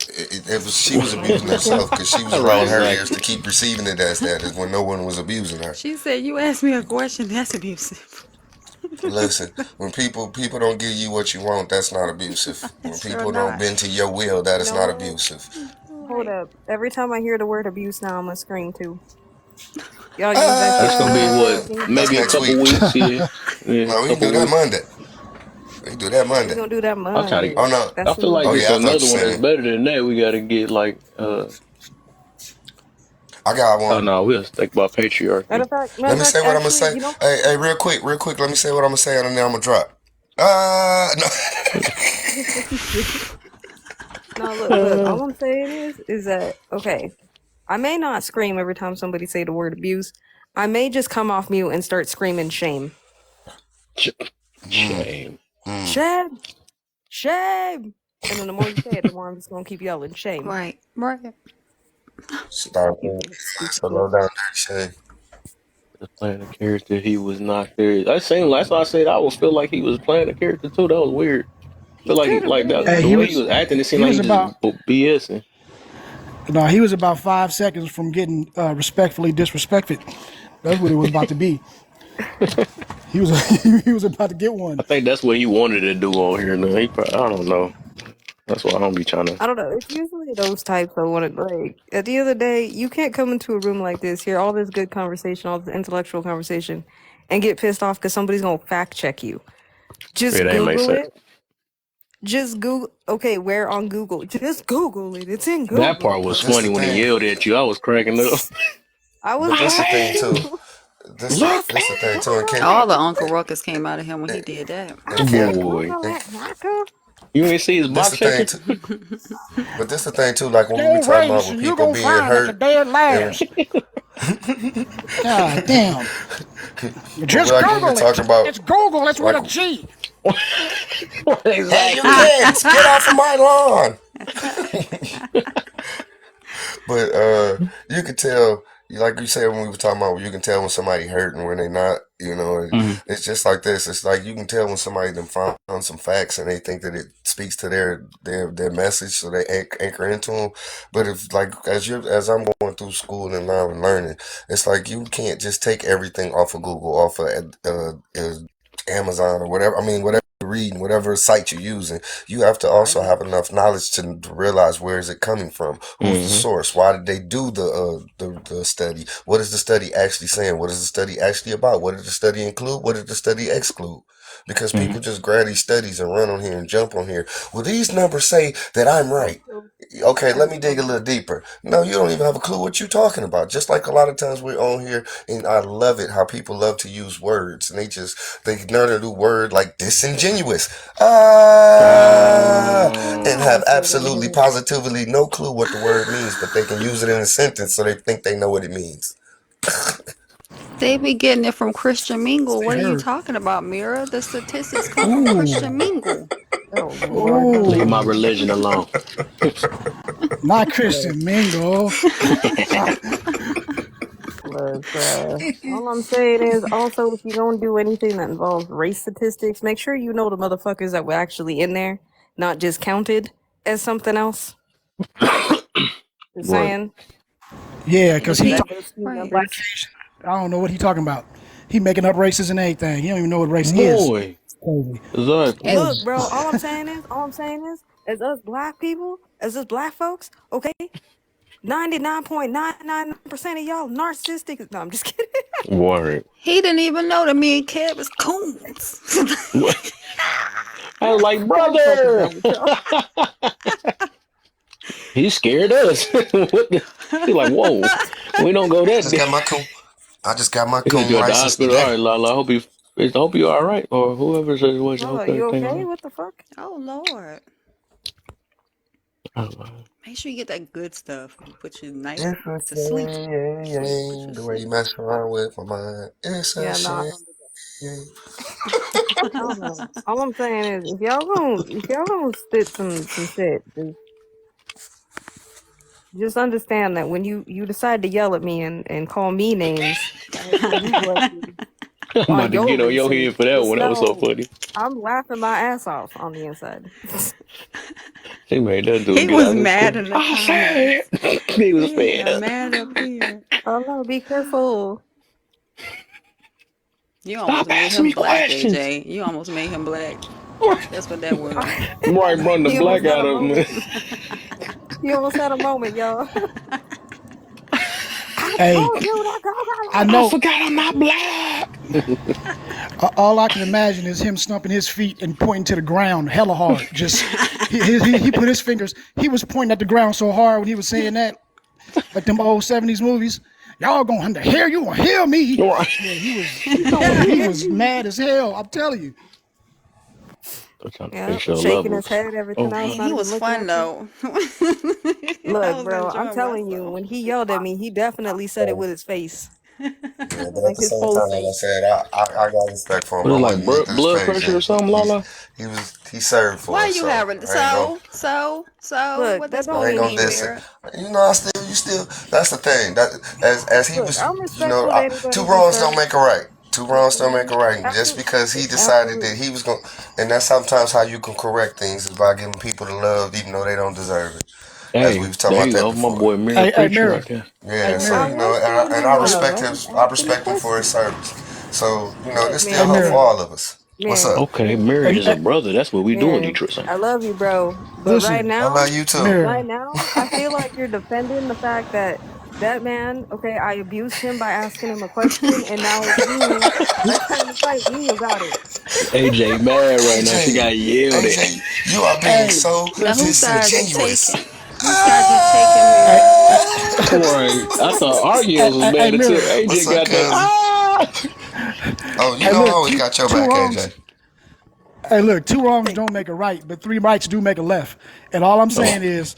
It was she was Puerto abusing Rican. herself because she was right. allowing her ears Exactly. to keep receiving it as that is when no one was abusing her. She said, "You asked me a question. That's abusive." Listen, when people don't give you what you want, that's not abusive. When It's sure people don't not. bend to your will, that You is know not what? abusive. Hold Right. up. Every time I hear the word abuse now, I'm gonna scream too. Y'all use that shit That's to gonna be defend what? me. That's Maybe a next couple week. weeks. Yeah. Yeah. A No, we can do couple that weeks. Monday. We can do that We Monday. gonna do that I'm trying to. Oh Monday. no. I That's feel enough. like Oh it's yeah, I thought you another one that's saying better than that. We got to get like. I got Oh one. no, we'll think about Matter patriarchy. of fact, Let me say what I'm gonna actually, say. Hey, real quick. Let me say what I'm gonna say, and then I'm gonna drop. No. no, look. All I'm saying is that okay. I may not scream every time somebody say the word abuse. I may just come off mute and start screaming shame, mm, Shame. mm. shame, shame. And then the more you say it, the more I'm just gonna keep yelling shame. Right. Right. Start People with stupid so low shit. down dirty shame. Just playing a character he was not there. That same. That's why I said I would feel like he was playing a character too. That was weird. He Feel like could have that Hey, been. the way he was acting. It seemed he like was he just about BSing. no, he was about 5 seconds from getting respectfully disrespected. That's what it was about to be. He was he was about to get one. I think that's what he wanted to do on here. Now he probably, I don't know. That's why I don't be trying to. I don't know. It's usually those types that want to like. At the end of the day, you can't come into a room like this, hear all this good conversation, all this intellectual conversation, and get pissed off because somebody's gonna fact check you. It Just ain't make Google sense. it. Just Google. Okay, where on Google? Just Google it. It's in That Google. part was But this funny the when he thing. yelled at you. I was cracking up. I was But this the laughing thing Laughing, too. too. laughing. This the thing Don't too. And go Ken All the at Uncle Ruckus came out of him when he and, did that. and I Ken said, don't Boy, go and at Naka. you ain't see his this box the thing shaking? too. But this the thing too. Like when we were Go talking about race with and you people gonna being find that the hurt dead and last. God damn. but Just like we were Google talking it. about It's Google. It's with like a G. hey you Exactly. kids get off of my lawn. But you could tell, like you said when we were talking about, you can tell when somebody hurt and when they not. You know, Mhm. it's just like this. It's like you can tell when somebody done found some facts and they think that it speaks to their message, so they anchor into them. But if like as I'm going through school and now and learning, it's like you can't just take everything off of Google, off of Amazon or whatever. I mean, whatever you're reading, whatever site you're using, you have to also Right. have enough knowledge to realize where is it coming from, who's the Mhm. source, why did they do the study, what is the study actually saying, what is the study actually about, what did the study include, what did the study exclude? Because Mhm. people just grab these studies and run on here and jump on here. Well, these numbers say that I'm right. Okay, let me dig a little deeper. No, you don't even have a clue what you're talking about. Just like a lot of times we're on here, and I love it how people love to use words, and they learn a new word like disingenuous, and I have Ah. say that absolutely again. positively no clue what the word means, but they can use it in a sentence, so they think they know what it means. They be getting it from Christian Mingle. They What are you heard. talking about, Mira? The statistics come from Christian Ooh. Mingle. Oh Lord, have Leave Ooh. my mercy. religion alone. Not Look, Christian Mingle. all I'm saying is also if you're gonna do anything that involves race statistics, make sure you know the motherfuckers that were actually in there, not just counted as something else. Just Right. saying. Yeah, The because Because he people, that does skew right? black numbers. Asian. I don't know what he talking about. He making up races and everything. He don't even know what race is. Boy. It's crazy. Exactly. Look, Crazy. bro, all I'm saying is, as us black people, as us black folks, okay, 99.99% of y'all narcissistic. No, I'm just kidding. Word. He didn't even know that me and Kev is coons. I was like, I'm fucking brother. done with y'all. He scared us. What the? He like, whoa. We don't go I that just deep. got my coon. I just got my He said coon you at the license hospital. All today. right, Lala. I hope you all right, or whoever says what. I Hold hope on, you everything all okay? right. What the fuck? Oh Lord. I was like, Make sure you get that good stuff. Put you nice It's a to sleep. Put you shame to the way sleep. you mess around with my mind. It's a Yeah, no, I shame. don't do that. I don't know. All I'm saying is, if y'all gonna spit some shit, just understand that when you decide to yell at me and call me names, right, and be aggressive I'm on about to your get on your research, head for that just one. That was so know funny. I'm laughing my ass off on the inside. He made that dude He get was out his mad feelings. in the I said comments. he was He fed got up. mad up here. Oh no, be careful. You almost Stop made asking him me black, questions. AJ. You almost made him black. That's what that was. Right, run the He black almost had out a of him. moment. He almost had a moment, y'all. I Hey, told you to go. I I know. forgot I'm not black. All I can imagine is him stumping his feet and pointing to the ground hella hard. Just he put his fingers. He was pointing at the ground so hard when he was saying that, like them old '70s movies. Y'all gonna hear you gonna hear me. Right. Yeah, You gonna he hear was me? mad as hell. I'm telling you. I'm trying to Yeah, fix your shaking his levels. head, everything Oh else, no. He not even was looking fun at you. though. I Look, was bro, I'm enjoying telling you, myself. when he yelled at me, he definitely said it with his face, Yeah, but at like the his same whole time, like I face. said, I got respect for him. Was I it like wasn't mean through his blood face, pressure or and something, Lala? he served for Why us, you so having I ain't gonna so? Look, What that that don't I supposed ain't to mean gonna mean, shit. diss it. Mirror? You still. That's the thing. That as he Look, was, I'm you know, respectful to two anybody who wrongs don't serves. make a right. Two wrongs don't make a right. And just Absolutely, because he decided that absolutely. he was going, and that's sometimes how you can correct things is by giving people the love, even though they don't deserve it. As we Hey, was talking there about you that go. My before. boy Mirror Hey, preaching right Mirror. there. Hey, Yeah, so I Mirror. you know, was telling and him I love. respect I him. was I asking him respect him for his questions. service. So you know, Look, this still Hey, help man, for Mirror. all of us. What's man, up? Okay, man, Mirror Hey, is a brother. That's what we doing, man. Detroit Center. I love you, bro. But listen, I love you too. right Mirror. now, I feel like you're defending the fact that that man, okay, I abused him by asking him a question, and now you are trying to fight me about it. AJ mad right now. She AJ, got yelled at. AJ, you are being Hey, so Now whose listen. side you disingenuous. taking? Whose side you taking, Hey, Mirror? Right. I thought our yells was hey, bad until Mirror. What's AJ up, got the cousin? Oh, you Hey, know I look, always got your two back, wrongs. AJ. Hey, look, two wrongs Thank don't you. make a right, but three rights do make a left. And all I'm Oh, saying is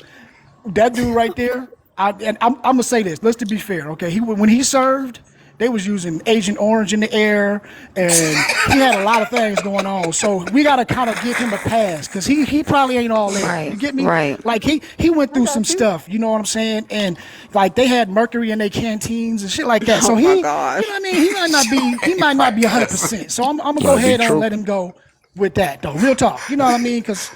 that dude right there. I'm gonna say this. Let's to be fair, okay? When he served, they was using Agent Orange in the air, and he had a lot of things going on. So we gotta kind of give him a pass because he probably ain't all there. Right, You get me? right. Like he went I through some got you. stuff. You know what I'm saying? And like they had mercury in their canteens and shit like that. Oh So my you gosh. know what I mean? He might not be he Hey, might my not be cousin. 100%. So I'm gonna go might be ahead on let true. him go with that though. Real talk. You know what I mean? Because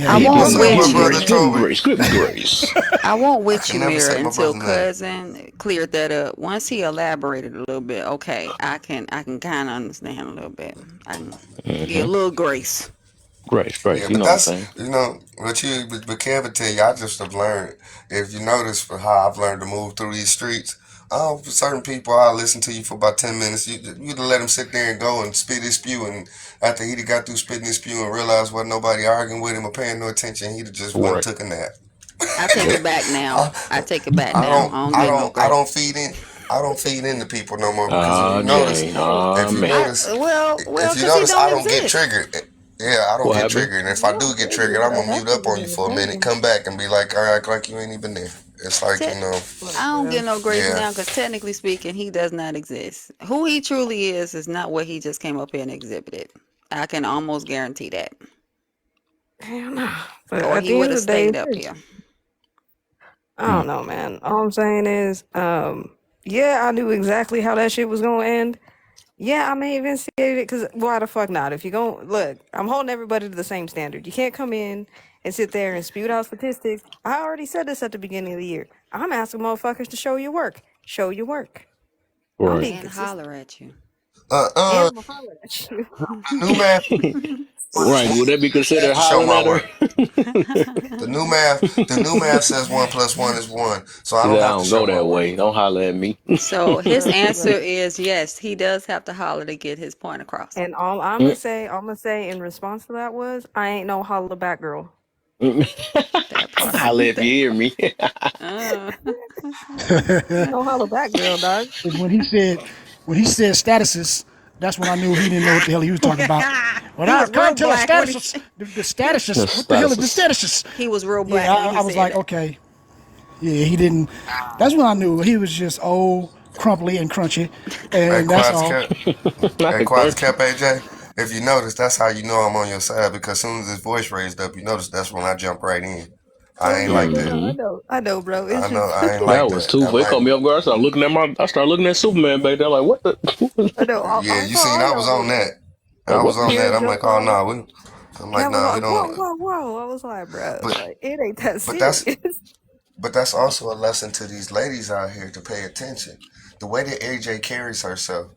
I he Give did won't me, some What's up, dumb my give me with shit, you. brother grace. Give man. me Toby? grace. Give me grace. I won't I with can you, never Mirror, say my until brother's name. cousin cleared that up. Once he elaborated a little bit, okay, I can kind of understand a little bit. I can get a Hmm. little grace. Grace, grace. Yeah, You but know what I'm that's saying? but Kevin tell you, I just have learned. If you notice for how I've learned to move through these streets, for certain people, I'll listen to you for about 10 minutes. You to let him sit there and go and spit his spew, and after he'd got through spitting his spew and realized wasn't nobody arguing with him or paying no attention, he'd have just went and Right. took a nap. I take it Yep. back now. I, I take it back I now. don't I don't I get no don't I grace. don't feed in. I don't feed into people no more because Ah, Jane. Ah, if you man. I notice, well, if you cause he notice, I don't don't get exist. triggered. Yeah, I don't What get happened? triggered. And if You I do don't get trigger, triggered, I'm bro. gonna That mute shit up is on you for a minute, irritating. come back and be like, all right, act like you ain't even there. It's like, Te- Look, I don't bro. get no grace yeah. now because technically speaking, he does not exist. Who he truly is not what he just came up here and exhibited. I can almost guarantee that. Hell no. But Or at he the would end have of the day, stayed up here. I Hmm. don't know, man. All I'm saying is, yeah, I knew exactly how that shit was gonna end. Yeah, I may even say it because why the fuck not? If you go look, I'm holding everybody to the same standard. You can't come in and sit there and spew out statistics. I already said this at the beginning of the year. I'm asking motherfuckers to show your work. Show your work. I'm Right. being And consistent. holler at you. And Uh-uh. I'm gonna holler at you. The new math, Right. Would that be I have considered to show hollering my at her? work. The new math says 1 + 1 is 1. So I She said, don't I have to don't show go my that work. way. Don't holler at me. So his Look, answer look. is yes, he does have to holler to get his point across. And all I'm gonna say in response to that was, I ain't no holler back girl. That part. Holler if you That hear me. Uh, ain't no holler back girl, dog. When he said statuses, that's when I knew he didn't know what the hell he was talking about. Well, he I was real can't tell us black when statuses. The he was statuses. That's What the hell is the statuses. statuses? he was real Yeah, black when I he was said like, that. okay. Yeah, he didn't. That's when I knew he was just old, crumply, and crunchy, Hey, and that's Quats all. Cap. Not Hey, the Quats crunchy. Cap AJ. If you notice, that's how you know I'm on your side because as soon as his voice raised up, you notice that's when I jump right in. Oh I ain't no, like no, that. no, Hmm. I know, bro. I It's know just I ain't like That was that. too. I It like, caught me off guard. I started looking at Superman back there. Like, what the? I know yeah, you seen all I y'all was on did. that. Like, I was what? on Pierre that. I'm like, jumped oh off. no, I'm like, Kev was no, we like, whoa, don't. whoa, whoa. I was like, bro, But like it ain't that but serious. that's but that's also a lesson to these ladies out here to pay attention. The way that AJ carries herself,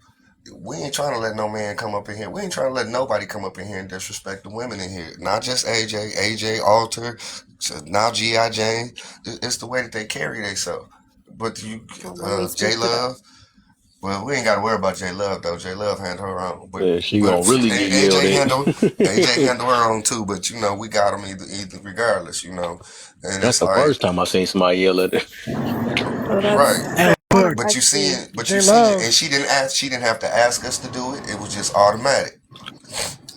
we ain't trying to let no man come up in here. We ain't trying to let nobody come up in here and disrespect the women in here. Not just AJ, Alter, now G.I. Jane. It's the way that they carry themselves. But you, Well, let me J speak to that. Love. Well, we ain't got to worry about J Love though. J Love handle her own. But Yeah, she but gonna really get yelled AJ at. handle her own too. But we got them either regardless. And That's it's the like first time I seen somebody yell at her. So right. that's Hey, so I want look, to actually. But you J seen it, and Love. she didn't ask. She didn't have to ask us to do it. It was just automatic.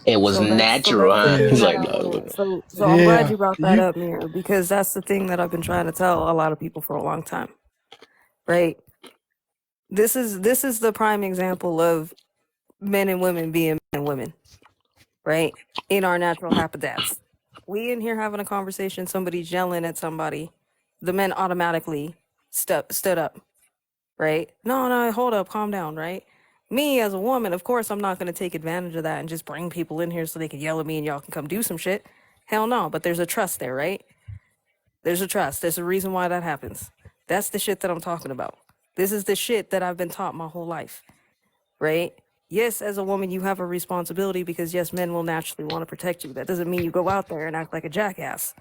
It was So that's natural, the huh? thing He's Yeah, that like, I no, want look. to. So I'm glad yeah. you brought that You up, Mira, because that's the thing that I've been trying to tell a lot of people for a long time. Right. This is the prime example of men and women being men and women. Right, in our natural habitats. We in here having a conversation. Somebody's yelling at somebody. The men automatically stood up. Right. No, no, hold up, calm down. Right. Me as a woman, of course, I'm not going to take advantage of that and just bring people in here so they can yell at me and y'all can come do some shit. Hell no. But there's a trust there, right? There's a trust. There's a reason why that happens. That's the shit that I'm talking about. This is the shit that I've been taught my whole life, right? Yes, as a woman, you have a responsibility because yes, men will naturally want to protect you. That doesn't mean you go out there and act like a jackass.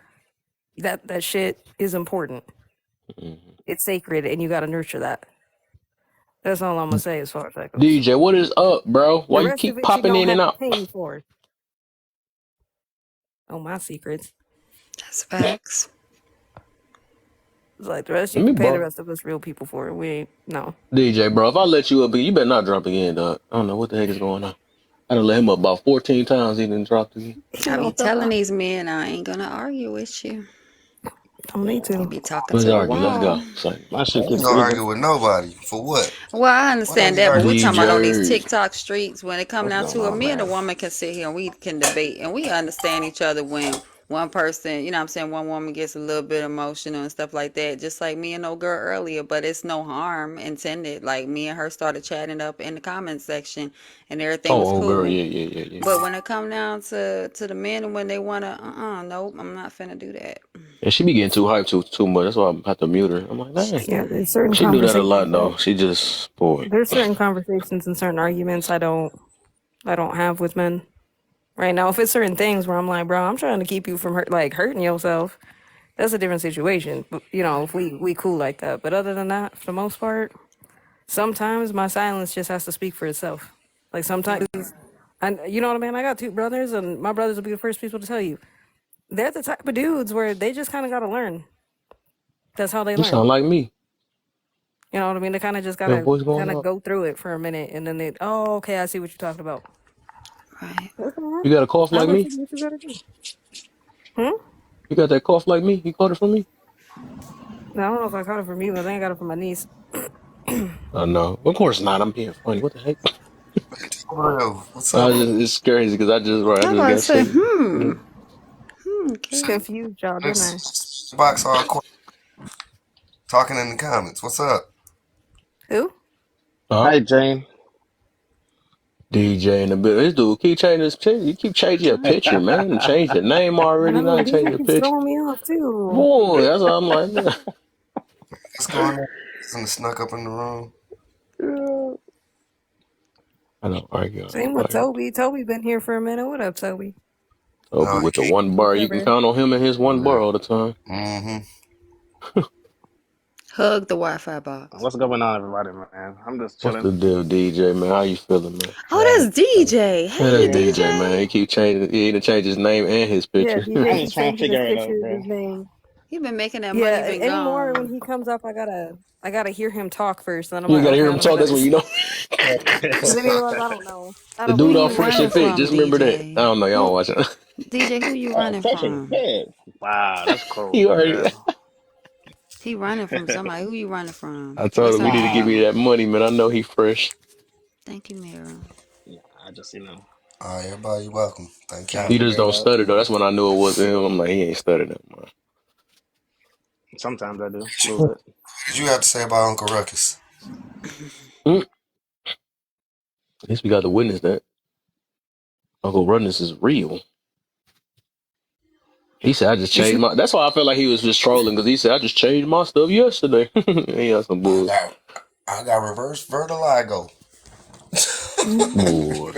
That shit is important. Mhm. It's sacred, and you got to nurture that. That's all I'm gonna say as far as that goes. DJ, what is up, bro? Why The you rest of keep it, you popping don't in and have to out? pay me for. Oh, my secrets. That's facts. It's like the rest Let you me can pay the borrow. rest of us real people for. We ain't no. DJ, bro, if I let you up, you better not drop again, dog. I don't know what the heck is going on. I done let him up about 14 times. He didn't drop again. He I be don't telling know. these men I ain't gonna argue with you. Don't need They to. be talking Let's to the argue. Let's wall. go. So, My I shit ain't keep gonna freezing. argue with nobody. For what? Well, I What I understand need to that, but argue we're with talking you about for? on these DJ. TikTok streets when it come What's down going to a on, me and a man? woman can sit here and we can debate and we understand each other when one person, you know what I'm saying, one woman gets a little bit emotional and stuff like that, just like me and no girl earlier, but it's no harm intended. Like me and her started chatting up in the comment section and everything was Oh, girl, cool. yeah, yeah, yeah, yeah, But yeah. when it come down to the men and when they wanna, nope, I'm not finna do that. And she be getting too hyped too much. That's why I have to mute her. I'm like, dang. Yeah, there's certain She do that a conversations lot that though. She just, boy. there's certain conversations and certain arguments I don't have with men. Right now, if it's certain things where I'm like, bro, I'm trying to keep you from hurting yourself, that's a different situation. But, if we cool like that. But other than that, for the most part, sometimes my silence just has to speak for itself. Like sometimes, and you know what I mean. I got two brothers, and my brothers will be the first people to tell you they're the type of dudes where they just kind of got to learn. That's how they You learn. sound like me. You know what I mean? They kind of just Your gotta voice going kind of up. go through it for a minute, and then okay, I see what you're talking about. Right. That's all right. You got a cough I like let me? you do what you gotta do. Hmm? You got that cough like me? You caught it from me? No, I don't know if I got it from you, but I ain't got it from my niece. Oh, no. Of course not. I'm being funny. What the heck? Bro, what's up? It's crazy because I I'm just about to got say, sick. Mm. okay. Confused y'all, didn't I? Box all talking in the comments. What's up? Who? Huh? Hey, Jane. DJ in the building. This dude keep changing his picture. You keep changing your picture, man. And change your name I already. Now know you change DJ your keeps picture. throwing me off too. Boy, that's what I'm like, man. What's going on? Something snuck up in the room. I don't argue on Same with nobody. Toby. Toby been here for a minute. What up, Toby? Oh, but No, he with the came. one bar, you can Whatever. count on him and his one Yeah. bar all the time. Mm-hmm. Hug the Wi-Fi box. What's going on, everybody, man? I'm just What's chilling. the deal, DJ, man? How you feeling, man? Oh, Chilling. that's DJ. Man, Hey, that's Yeah, DJ, man. DJ. He keep changing. He even changed his name and his Yeah, picture. DJ I'm just keeps trying to changing his figure it out, pictures, bro. his name. You been making that money, Yeah, been anymore when he gone. comes up, I gotta hear him talk first. Then I'm You like, gotta okay, hear I him know who talk. that That's when is. you know. Cause then he was, I don't know. I The don't know Who dude who on you he Fresh running and is. Fit. Just from, remember that. I DJ? don't know. Y'all Who watching. DJ? Who you Oh, running fresh and from? fit. Wow, that's cool. You already. Yeah. He running from somebody. Who you running from? I told What's him you her need to give Nah, me name? that money, man. I know he fresh. Thank you, Mira. nah, I just, All right, everybody, welcome. Thank trying to He y'all. just figure it don't out. stutter though. That's when I knew it wasn't him. I'm like, he ain't stuttering, man. Sometimes I do, a little What bit. did you have to say about Uncle Ruckus? Mm. At least we got to witness that. Uncle Runners is real. He said, I just Did changed you? my. That's why I felt like he was just trolling because he said, I just changed my stuff yesterday. He had some I bull. got, I got reverse vertigo. Mhm. Boy.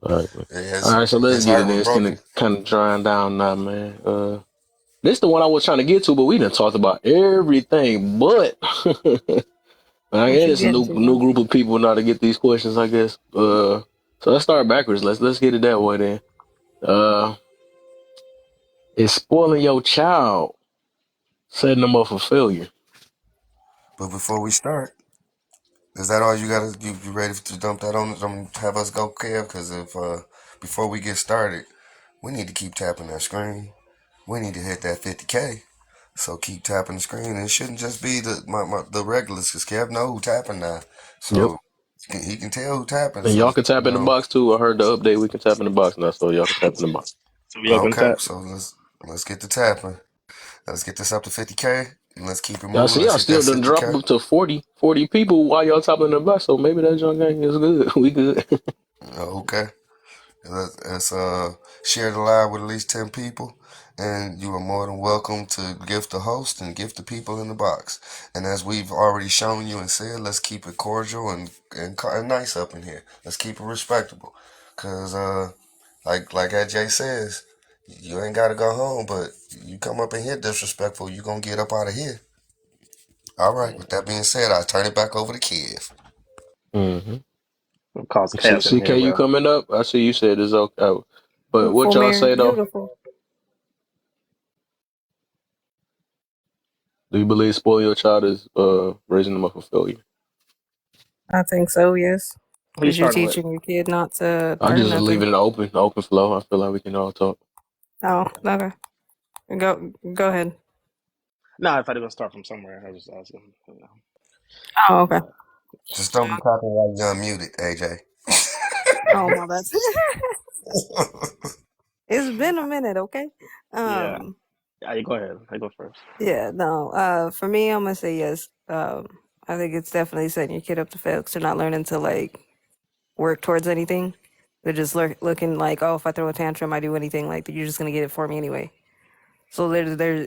All right, man. All his right, so let's his get heart it in. was It's broken. gonna kind of drying down now, man. This the one I was trying to get to, but we done talked about everything. But I What guess you it's a getting new to? group of people now to get these questions. I guess. So let's start backwards. Let's get it that way then. Uh, is spoiling your child setting them up for failure? But before we start, is that all you gotta? You ready to dump that on? Have us go, Kev? Because if before we get started, we need to keep tapping that screen. We need to hit that 50K. So keep tapping the screen. It shouldn't just be the regulars, because Kev know who tapping now. Yep. So he can tell who tapping. And So y'all can tap in the box too. I heard the update. We can tap in the box now, so y'all can tap in the box. So we open okay. tap. So let's get to tapping. Let's get this up to 50K and let's keep it Y'all moving. see, Let's y'all hit that still done drop 60K. up to 40 people while y'all tapping the box. So maybe that junk gang is good. We good. Okay. Let's share the live with at least 10 people. And you are more than welcome to gift the host and gift the people in the box. And as we've already shown you and said, let's keep it cordial and nice up in here. Let's keep it respectable. Cause like AJ says, you ain't gotta go home, but you come up in here disrespectful, you gonna get up out of here. All right. With that being said, I turn it back over to Kev. hmm It cause chaos in CK, here, you bro. coming up? I see you said it's okay. But what Beautiful, y'all Mary. say though? Beautiful. Do you believe spoil your child is raising them up for failure? I think so. Yes. Who you Because you're starting with? teaching your kid not to I learn just leave nothing. it open flow. I feel like we can all talk. Oh, okay. Go ahead. Nah, I thought he was gonna start from somewhere. I was just asking. Oh, okay. Yeah. Just don't be talking while you're unmuted, AJ. Oh my bad. It's been a minute. Okay. Yeah. Um. Yeah, you go ahead. I go first. Yeah. No. For me, I'm gonna say yes. I think it's definitely setting your kid up to fail because they're not learning to like work towards anything. They're just looking like, oh, if I throw a tantrum, I do anything, like you're just gonna get it for me anyway. So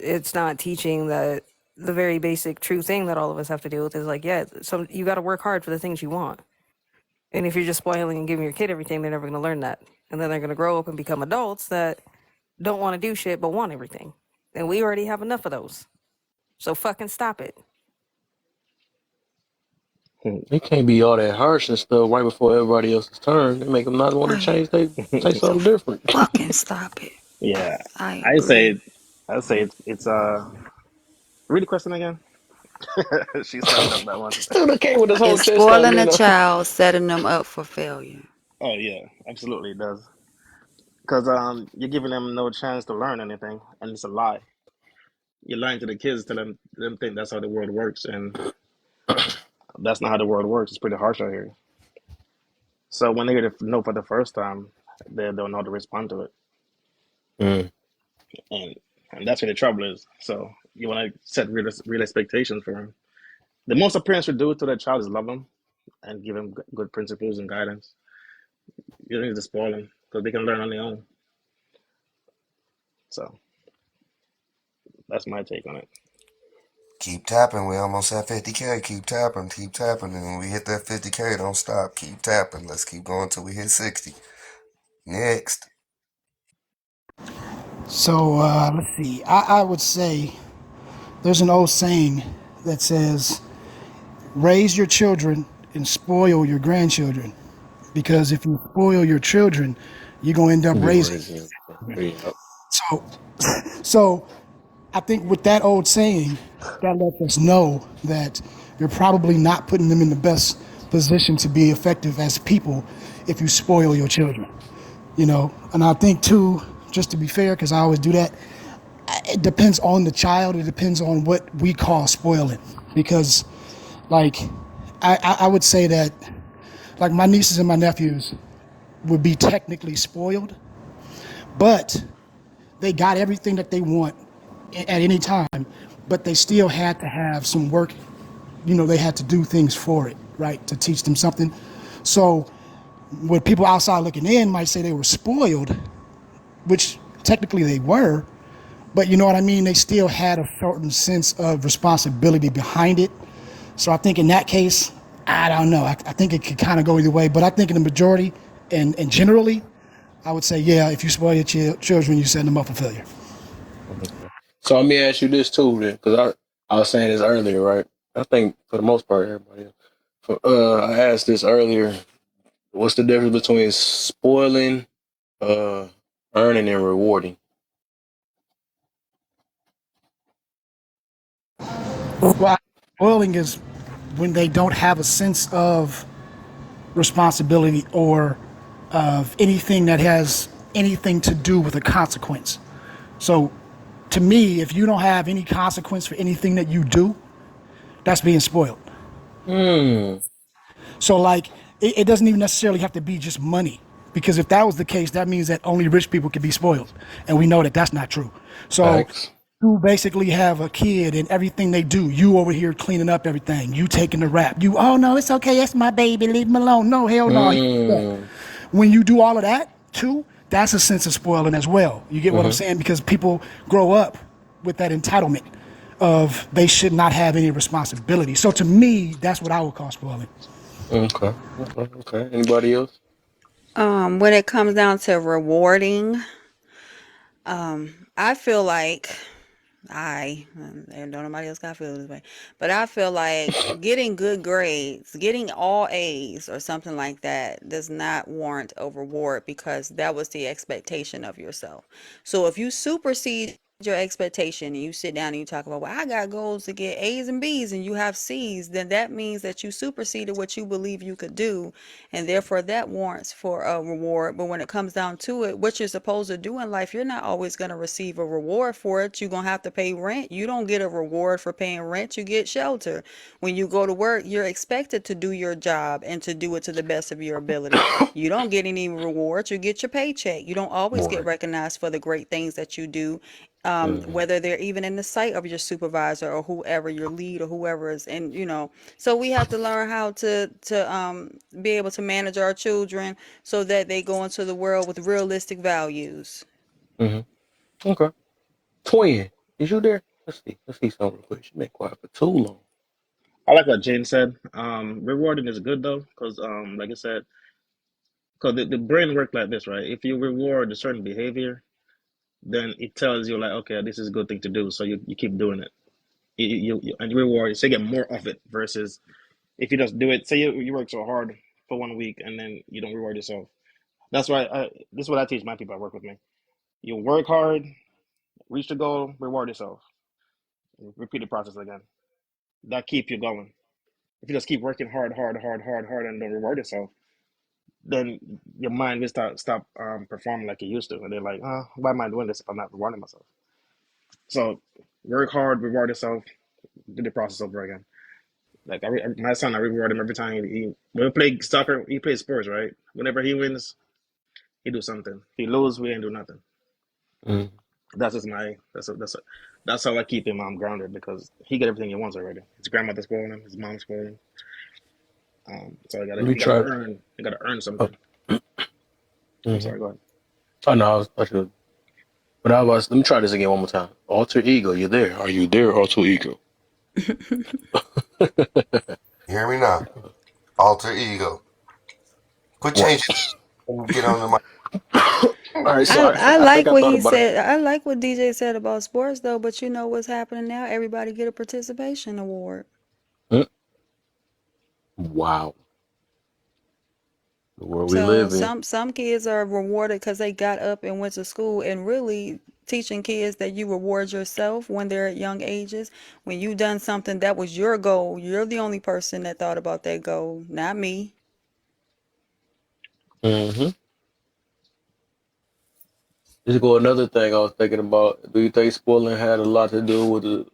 it's not teaching the very basic true thing that all of us have to deal with is like, yeah, so you got to work hard for the things you want. And if you're just spoiling and giving your kid everything, they're never gonna learn that. And then they're gonna grow up and become adults that don't want to do shit but want everything. And we already have enough of those. So fucking stop it. It can't be all that harsh and stuff right before everybody else's turn. They make them not want to Right. change. They say So something different. fucking stop it. Yeah. I I agree. say it's read the question again. She stepped up that one. Still done came with his whole Is chest out, spoiling you a know. child setting them up for failure? Oh yeah, absolutely it does. Because you're giving them no chance to learn anything, and it's a lie. You're lying to the kids, to them think that's how the world works, and that's not how the world works. It's pretty harsh out here. So when they hear the no for the first time, they don't know how to respond to it, Mm. and that's where the trouble is. So you want to set real expectations for them. The most a parent should do to their child is love them, and give them good principles and guidance. You don't need to spoil them because they can learn on their own. So that's my take on it. Keep tapping. We almost at 50K. Keep tapping. Keep tapping. And when we hit that 50K, don't stop. Keep tapping. Let's keep going till we hit 60. Next. So let's see. I would say there's an old saying that says, raise your children and spoil your grandchildren. Because if you spoil your children, you're going to end up Be raising. raising. Yeah. So, so I think with that old saying, that lets us know that you're probably not putting them in the best position to be effective as people if you spoil your children. You know, and I think too, just to be fair, because I always do that, it depends on the child. It depends on what we call spoiling. Because, like, I would say that, like, my nieces and my nephews would be technically spoiled, but they got everything that they want at any time, but they still had to have some work. You know, they had to do things for it, right, to teach them something. So, what people outside looking in might say they were spoiled, which technically they were, but you know what I mean? They still had a certain sense of responsibility behind it. So I think in that case, I don't know. I think it could kind of go either way, but I think in the majority and generally, I would say, yeah, if you spoil your children, you set them up for failure. Okay. So let me ask you this too, then, because I was saying this earlier, right? I think for the most part, everybody else. I asked this earlier. What's the difference between spoiling, uh, earning, and rewarding? Well, spoiling is when they don't have a sense of responsibility or of anything that has anything to do with a consequence. So, to me, if you don't have any consequence for anything that you do, that's being spoiled. Hmm. So, like, it doesn't even necessarily have to be just money. Because if that was the case, that means that only rich people can be spoiled. And we know that that's not true. So, Facts. you basically have a kid and everything they do, you over here cleaning up everything, you taking the rap. You, oh no, it's okay, that's my baby, leave him alone. No, hell no. Hmm. When you do all of that, too, that's a sense of spoiling as well. You get what I'm Mm-hmm. saying? Because people grow up with that entitlement of they should not have any responsibility. So to me, that's what I would call spoiling. Okay. Okay. Okay. Anybody else? When it comes down to rewarding, I feel like and don't nobody else got to feel this way, but I feel like getting good grades, getting all A's or something like that does not warrant a reward because that was the expectation of yourself. So if you supersede your expectation and you sit down and you talk about, well, I got goals to get A's and B's and you have C's, then that means that you superseded what you believe you could do, and therefore that warrants for a reward. But when it comes down to it, what you're supposed to do in life, you're not always going to receive a reward for it. You're going to have to pay rent. You don't get a reward for paying rent, you get shelter. When you go to work, you're expected to do your job and to do it to the best of your ability. You don't get any rewards, you get your paycheck. You don't always get Boy. recognized for the great things that you do, Mm-hmm. whether they're even in the sight of your supervisor or whoever your lead or whoever is. And so we have to learn how to be able to manage our children so that they go into the world with realistic values. Mm-hmm. Okay. Twin, is you there? Let's see. Let's see something real quick. She been quiet for too long. I like what Jane said. Rewarding is good though, because like I said, because the brain works like this, right? If you reward a certain behavior, then it tells you like, okay, this is a good thing to do, so you keep doing it. And you reward, so you get more of it. Versus if you just do it, say you work so hard for 1 week and then you don't reward yourself. That's why this is what I teach my people that work with me. You work hard, reach the goal, reward yourself. Repeat the process again. That keep you going. If you just keep working hard, and don't reward yourself, then your mind will stop performing like it used to, and they're like, why am I doing this if I'm not rewarding myself? So work hard, reward yourself, do the process over again. Like my son, I reward him every time he when we play soccer, he plays sports, right? Whenever he wins, he do something. If he lose, we ain't do nothing. Mm-hmm. That's just that's how I keep him grounded because he get everything he wants already. His grandmother's spoiling him, his mom's spoiling him. So Let me you gotta try. earn Oh, something. I'm hmm sorry. Go ahead. oh no, I was about to. But I was. Let me try this again one more time. Alter ego, you there? Are you there, alter ego? Hear me now. Alter ego. Quit What? changing. Get on the mic. All right, so I I think like I what thought he about it. said. I like what DJ said about sports though, but you know what's happening now? Everybody get a participation award. Hmm? Wow, the world we So live in. some kids are rewarded because they got up and went to school, and really teaching kids that you reward yourself when they're at young ages. When you done something that was your goal, you're the only person that thought about that goal, not me. Mm-hmm. Just go another thing I was thinking about. Do you think spoiling had a lot to do with the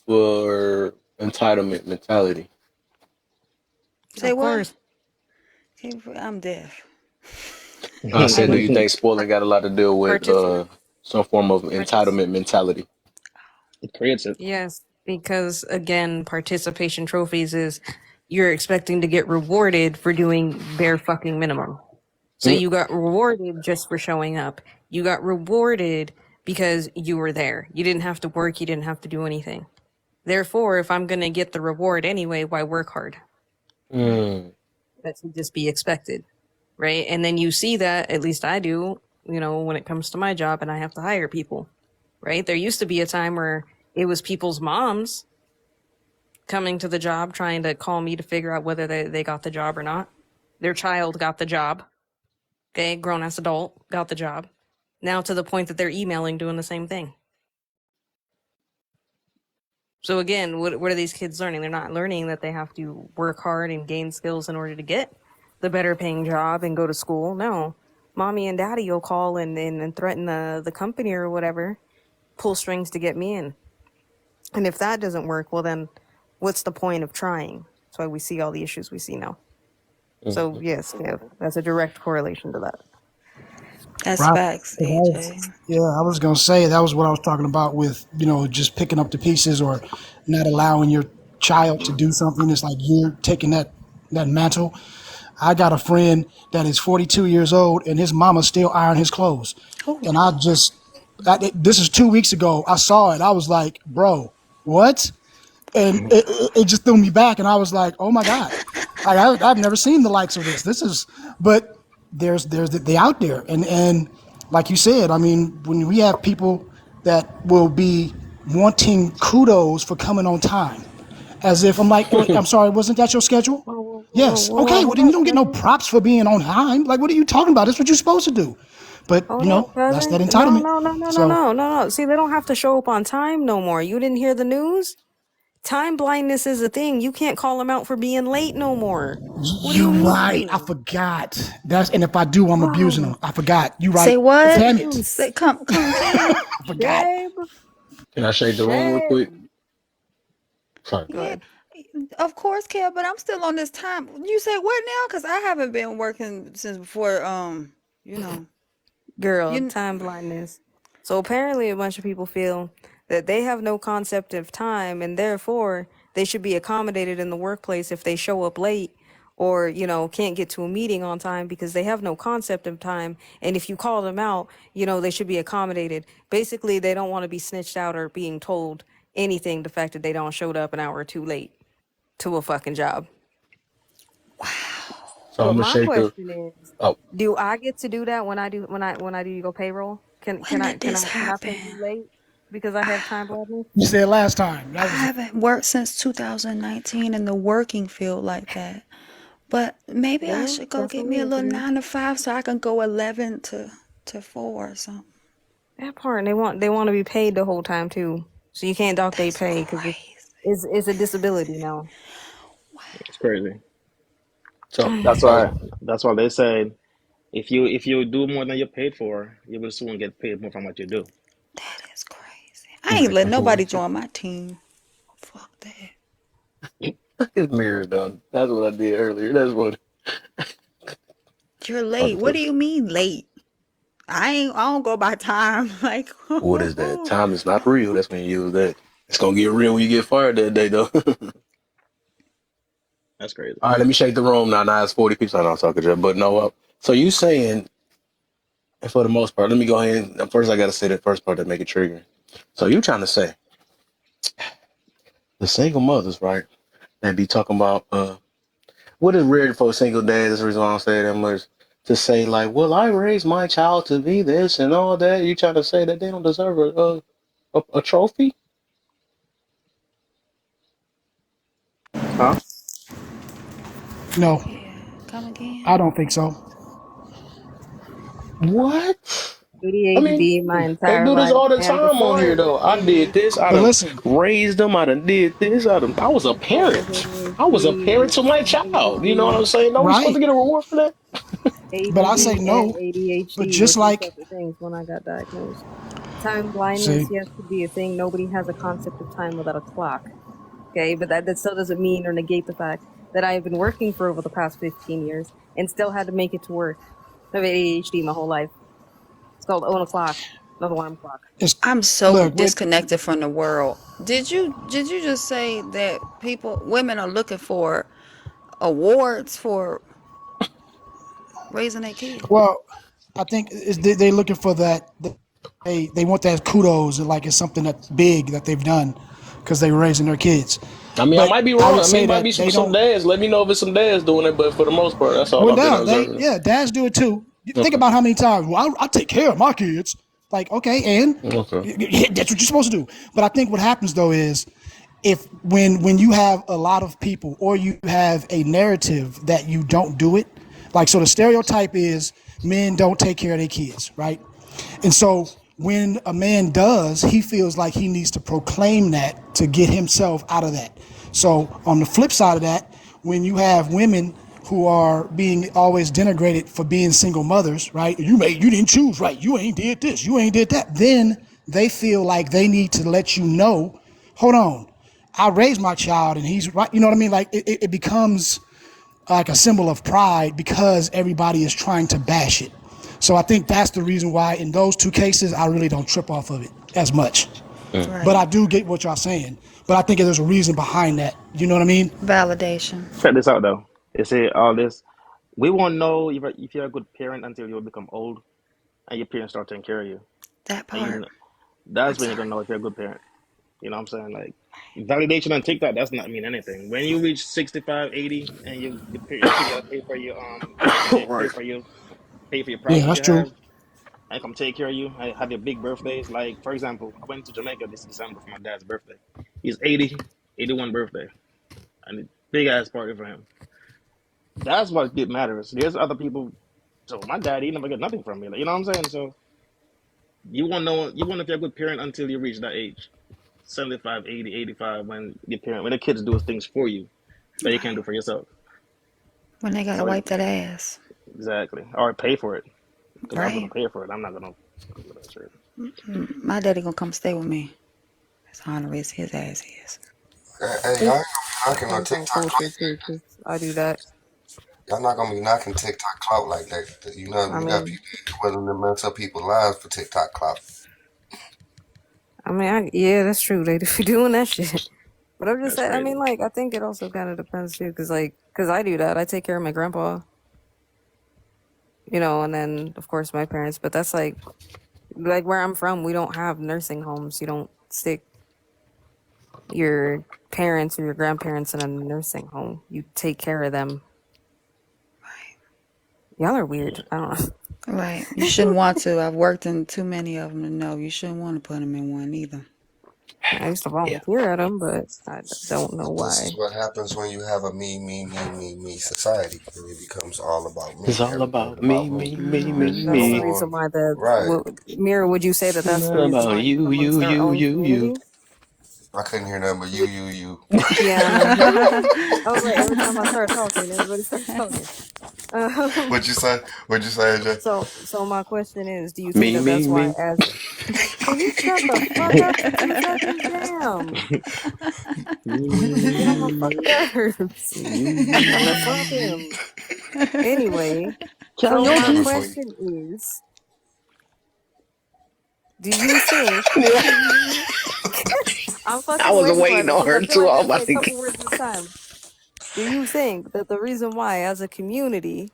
for entitlement mentality? Say Of what? course. I'm deaf. I I said, do would you think spoiling got a lot to do with participate. some form of entitlement mentality? It creates it. Yes, because again, participation trophies is you're expecting to get rewarded for doing bare fucking minimum. So Mm, you got rewarded just for showing up. You got rewarded because you were there. You didn't have to work, you didn't have to do anything. Therefore, if I'm going to get the reward anyway, why work hard? mm, That should just be expected, right? And then you see that, at least I do, when it comes to my job and I have to hire people, right? There used to be a time where it was people's moms coming to the job trying to call me to figure out whether they got the job or not. Their child got the job. Okay, grown ass adult got the job. Now to the point that they're emailing doing the same thing. So again, what are these kids learning? They're not learning that they have to work hard and gain skills in order to get the better paying job and go to school. No. Mommy and daddy will call and threaten the company or whatever, pull strings to get me in. And if that doesn't work, well then what's the point of trying? That's why we see all the issues we see now. So mm. yes, yeah, that's a direct correlation to that. That's Right. facts, 'Cause AJ. yeah, I was gonna say that was what I was talking about with just picking up the pieces or not allowing your child to do something. It's like you're taking that mantle. I got a friend that is 42 years old and his mama still iron his clothes, Oh, and this is 2 weeks ago. I saw it. I was like, bro, what? And it just threw me back, and I was like, "Oh my god, I've never seen the likes of this. This is." But there's they out there, and like you said, I mean, when we have people that will be wanting kudos for coming on time, as if I'm like, "Wait, I'm sorry, wasn't that your schedule?" Yes. Okay. Well, then you Hold don't up, get no cousin. props for being on time. Like, what are you talking about? That's what you're supposed to do. But Hold up, that's that cousin. No, entitlement. no, no, no, no, So no, no, no. See, they don't have to show up on time no more. You didn't hear the news? Time blindness is a thing. You can't call them out for being late no more. What do you're you right. I mean? forgot. And if I do, I'm abusing Bro, them. I forgot. You say right. what? Damn it. Say come again. I forgot. shame, Can I shake the room real quick? shame. Sorry. Go Yeah, ahead. of course, Kev, but I'm still on this time. You say what now? Because I haven't been working since before. You know, Girl, you. time blindness. So apparently, a bunch of people feel that they have no concept of time, and therefore they should be accommodated in the workplace if they show up late or can't get to a meeting on time because they have no concept of time. And if you call them out, they should be accommodated. Basically, they don't want to be snitched out or being told anything. The fact that they don't showed up an hour or two late to a fucking job. So I'm But gonna my shake the. question is, Oh, do I get to do that when I do your payroll? Can When can I did can this I can I pay happen? you late because I have time blindness? You said last time. I That was haven't worked since 2019 in the working field like that. But maybe I Well, should go that's get what me a it is little then. 9 to 5 so I can go 11 to 4 or something. That part, and they want to be paid the whole time too, so you can't dock they That's pay because crazy. it's a disability now. It's crazy. so That's uh, why they say if you do more than you're paid for, you will soon get paid more from what you do. That is crazy. I ain't letting nobody join my team. Fuck that. it's mirror done. That's what I did earlier. That's what. You're About late. to What say, do you mean late? I don't go by time. Like what is that? Time is not real. That's when you use that. It's gonna get real when you get fired that day, though. That's crazy. All right, let me shake the room now. Now it's 40 people. I know I'm talking to you, but no. So you saying, and for the most part, let me go ahead and first I got to say the first part to make it triggering. So you trying to say the single mothers, right? That be talking about what is weird for single dads? That's the reason why I don't say that much. To say like, well, I raised my child to be this and all that. You trying to say that they don't deserve a trophy? Huh? No, Yeah. Come again? I don't think so. What? I mean, ADHD my they entire do this life all the and time on here, before though. I did this. I But ADHD. done listen, raised them. I done did this. I was a Before it was parent. I was a parent ADHD, to my child. You know what ADD, I'm saying? Don't we supposed right? to get a reward for that? But I say ADD and no. But ADHD were just two like, separate things when I got diagnosed. Time blindness, see, yes, could be a thing. Nobody has a concept of time without a clock. Okay, but that still doesn't mean or negate the fact that I have been working for over the past 15 years and still had to make it to work. I've had ADHD my whole life. It's called own a clock, not alarm clock. it's I'm so look with disconnected from the world. Did you just say that women are looking for awards for raising their kids? well, I think they looking for that. They want that kudos and like it's something that's big that they've done because they were raising their kids. I mean, I But might be I wrong. would I mean, say it might be that they some don't. dads. Let me know if it's some dads doing it. But for the most part, that's all Well, I've been no, observing. dads do it too. You think Okay. about how many times. Well, I take care of my kids. Like, okay, and Okay. that's what you're supposed to do. But I think what happens though is if when you have a lot of people or you have a narrative that you don't do it, like so the stereotype is men don't take care of their kids, right? And so when a man does, he feels like he needs to proclaim that to get himself out of that. So on the flip side of that, when you have women who are being always denigrated for being single mothers, right? You didn't choose right. You ain't did this. You ain't did that. Then they feel like they need to let you know, hold on, I raised my child and he's right. You know what I mean? Like it becomes like a symbol of pride because everybody is trying to bash it. So I think that's the reason why in those two cases I really don't trip off of it as much. Mm. But Right. I do get what y'all saying. But I think there's a reason behind that. You know what I mean? Validation. Check this out though. You see all this. We won't know if you're a good parent until you become old and your parents start taking care of you. That And part. I'm that's when you're sorry. gonna know if you're a good parent. You know what I'm saying? Like validation on TikTok, that's not mean anything. When you reach 65, 80, and your kids gotta pay for your Right. pay for your Yeah, problems that's you true. have, I come take care of you. I have your big birthdays. Like for example, I went to Jamaica this December for my dad's birthday. He's 80, 81 birthday. And a big ass party for him. That's what it matters. There's other people. So my dad, he never got nothing from me. Like, you know what I'm saying? So you won't know if you're a good parent until you reach that age. 75, 80, 85. When the kids do things for you that you can't Right. do for yourself. When they gotta So wipe that ass. exactly. Or pay for it. Because I'm gonna Right. pay for it. I'm not gonna do that shit. My daddy gonna come stay with me. As honorary as his ass is. Hey, y'all It ain't gonna be knocking on depends on TikTok culture like too, because I do that. that. Y'all not gonna be knocking TikTok clout like that. You know, I you got mean, people willing to mess up people's lives for TikTok clout. yeah, that's true. They be doing that shit. But I'm just That's saying, I crazy. mean, like, I think it also kind of depends too, because I do that. I take care of my grandpa, and then of course my parents. But that's like where I'm from, we don't have nursing homes. You don't stick your parents or your grandparents in a nursing home. You take care of them. Y'all are weird. I don't Right. You know. shouldn't want to. I've worked in too many of them to know you shouldn't want to put them in one either. I used to Yeah. volunteer at them, but I don't know This is why. what happens when you have a me society, and it becomes all about me. It's all Everything's about me, about me. me, me, me, It's That's no the me. reason more why right. Mira, would you say that that's Not the reason about why even you, amongst you, our you, own you, you. community? I couldn't hear nothing but Would, you. yeah. I was like, every time I start talking, everybody starts talking. Um, What you say? What you say, AJ? so my question is, do you think Me, that me, that's why me. can you shut the fuck up for 2 seconds? Damn. You get on my fucking nerves. I'm gonna slap him. Anyway, so my Coming for you. question is, do you think I'm I fucking was waiting for waiting it on because her I feel too. like I I'm say about a to couple words at a time. Do you think that the reason why, as a community,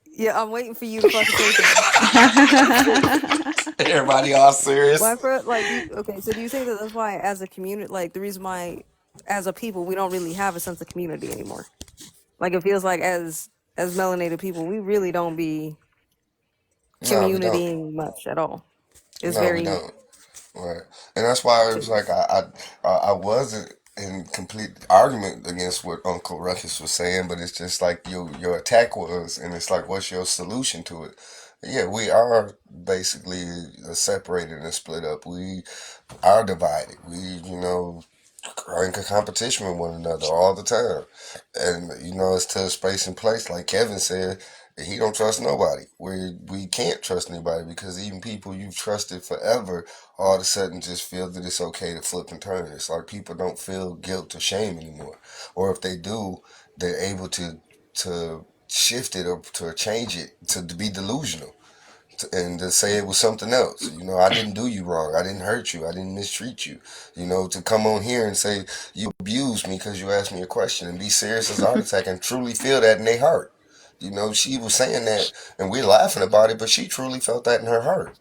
yeah, I'm waiting for you to fucking say something. Everybody all serious. Why for like okay, so do you think that that's why as a community, like the reason why as a people we don't really have a sense of community anymore? Like it feels like as melanated people, we really don't be No, we don't. communitying much at all. It's No, we very don't. Right, and that's why it was like I wasn't in complete argument against what Uncle Ruckus was saying, but it's just like your attack was, and it's like, what's your solution to it? Yeah, we are basically separated and split up. We are divided. We, are in competition with one another all the time, and it's to a space and place. Like Kevin said, he don't trust nobody. We can't trust anybody because even people you've trusted forever, all of a sudden just feel that it's okay to flip and turn. It's like people don't feel guilt or shame anymore, or if they do, they're able to shift it or to change it to be delusional and to say it was something else. I didn't do you wrong. I didn't hurt you. I didn't mistreat you. To come on here and say you abused me because you asked me a question and be serious as a heart attack and truly feel that in their heart. She was saying that and we're laughing about it, but she truly felt that in her heart.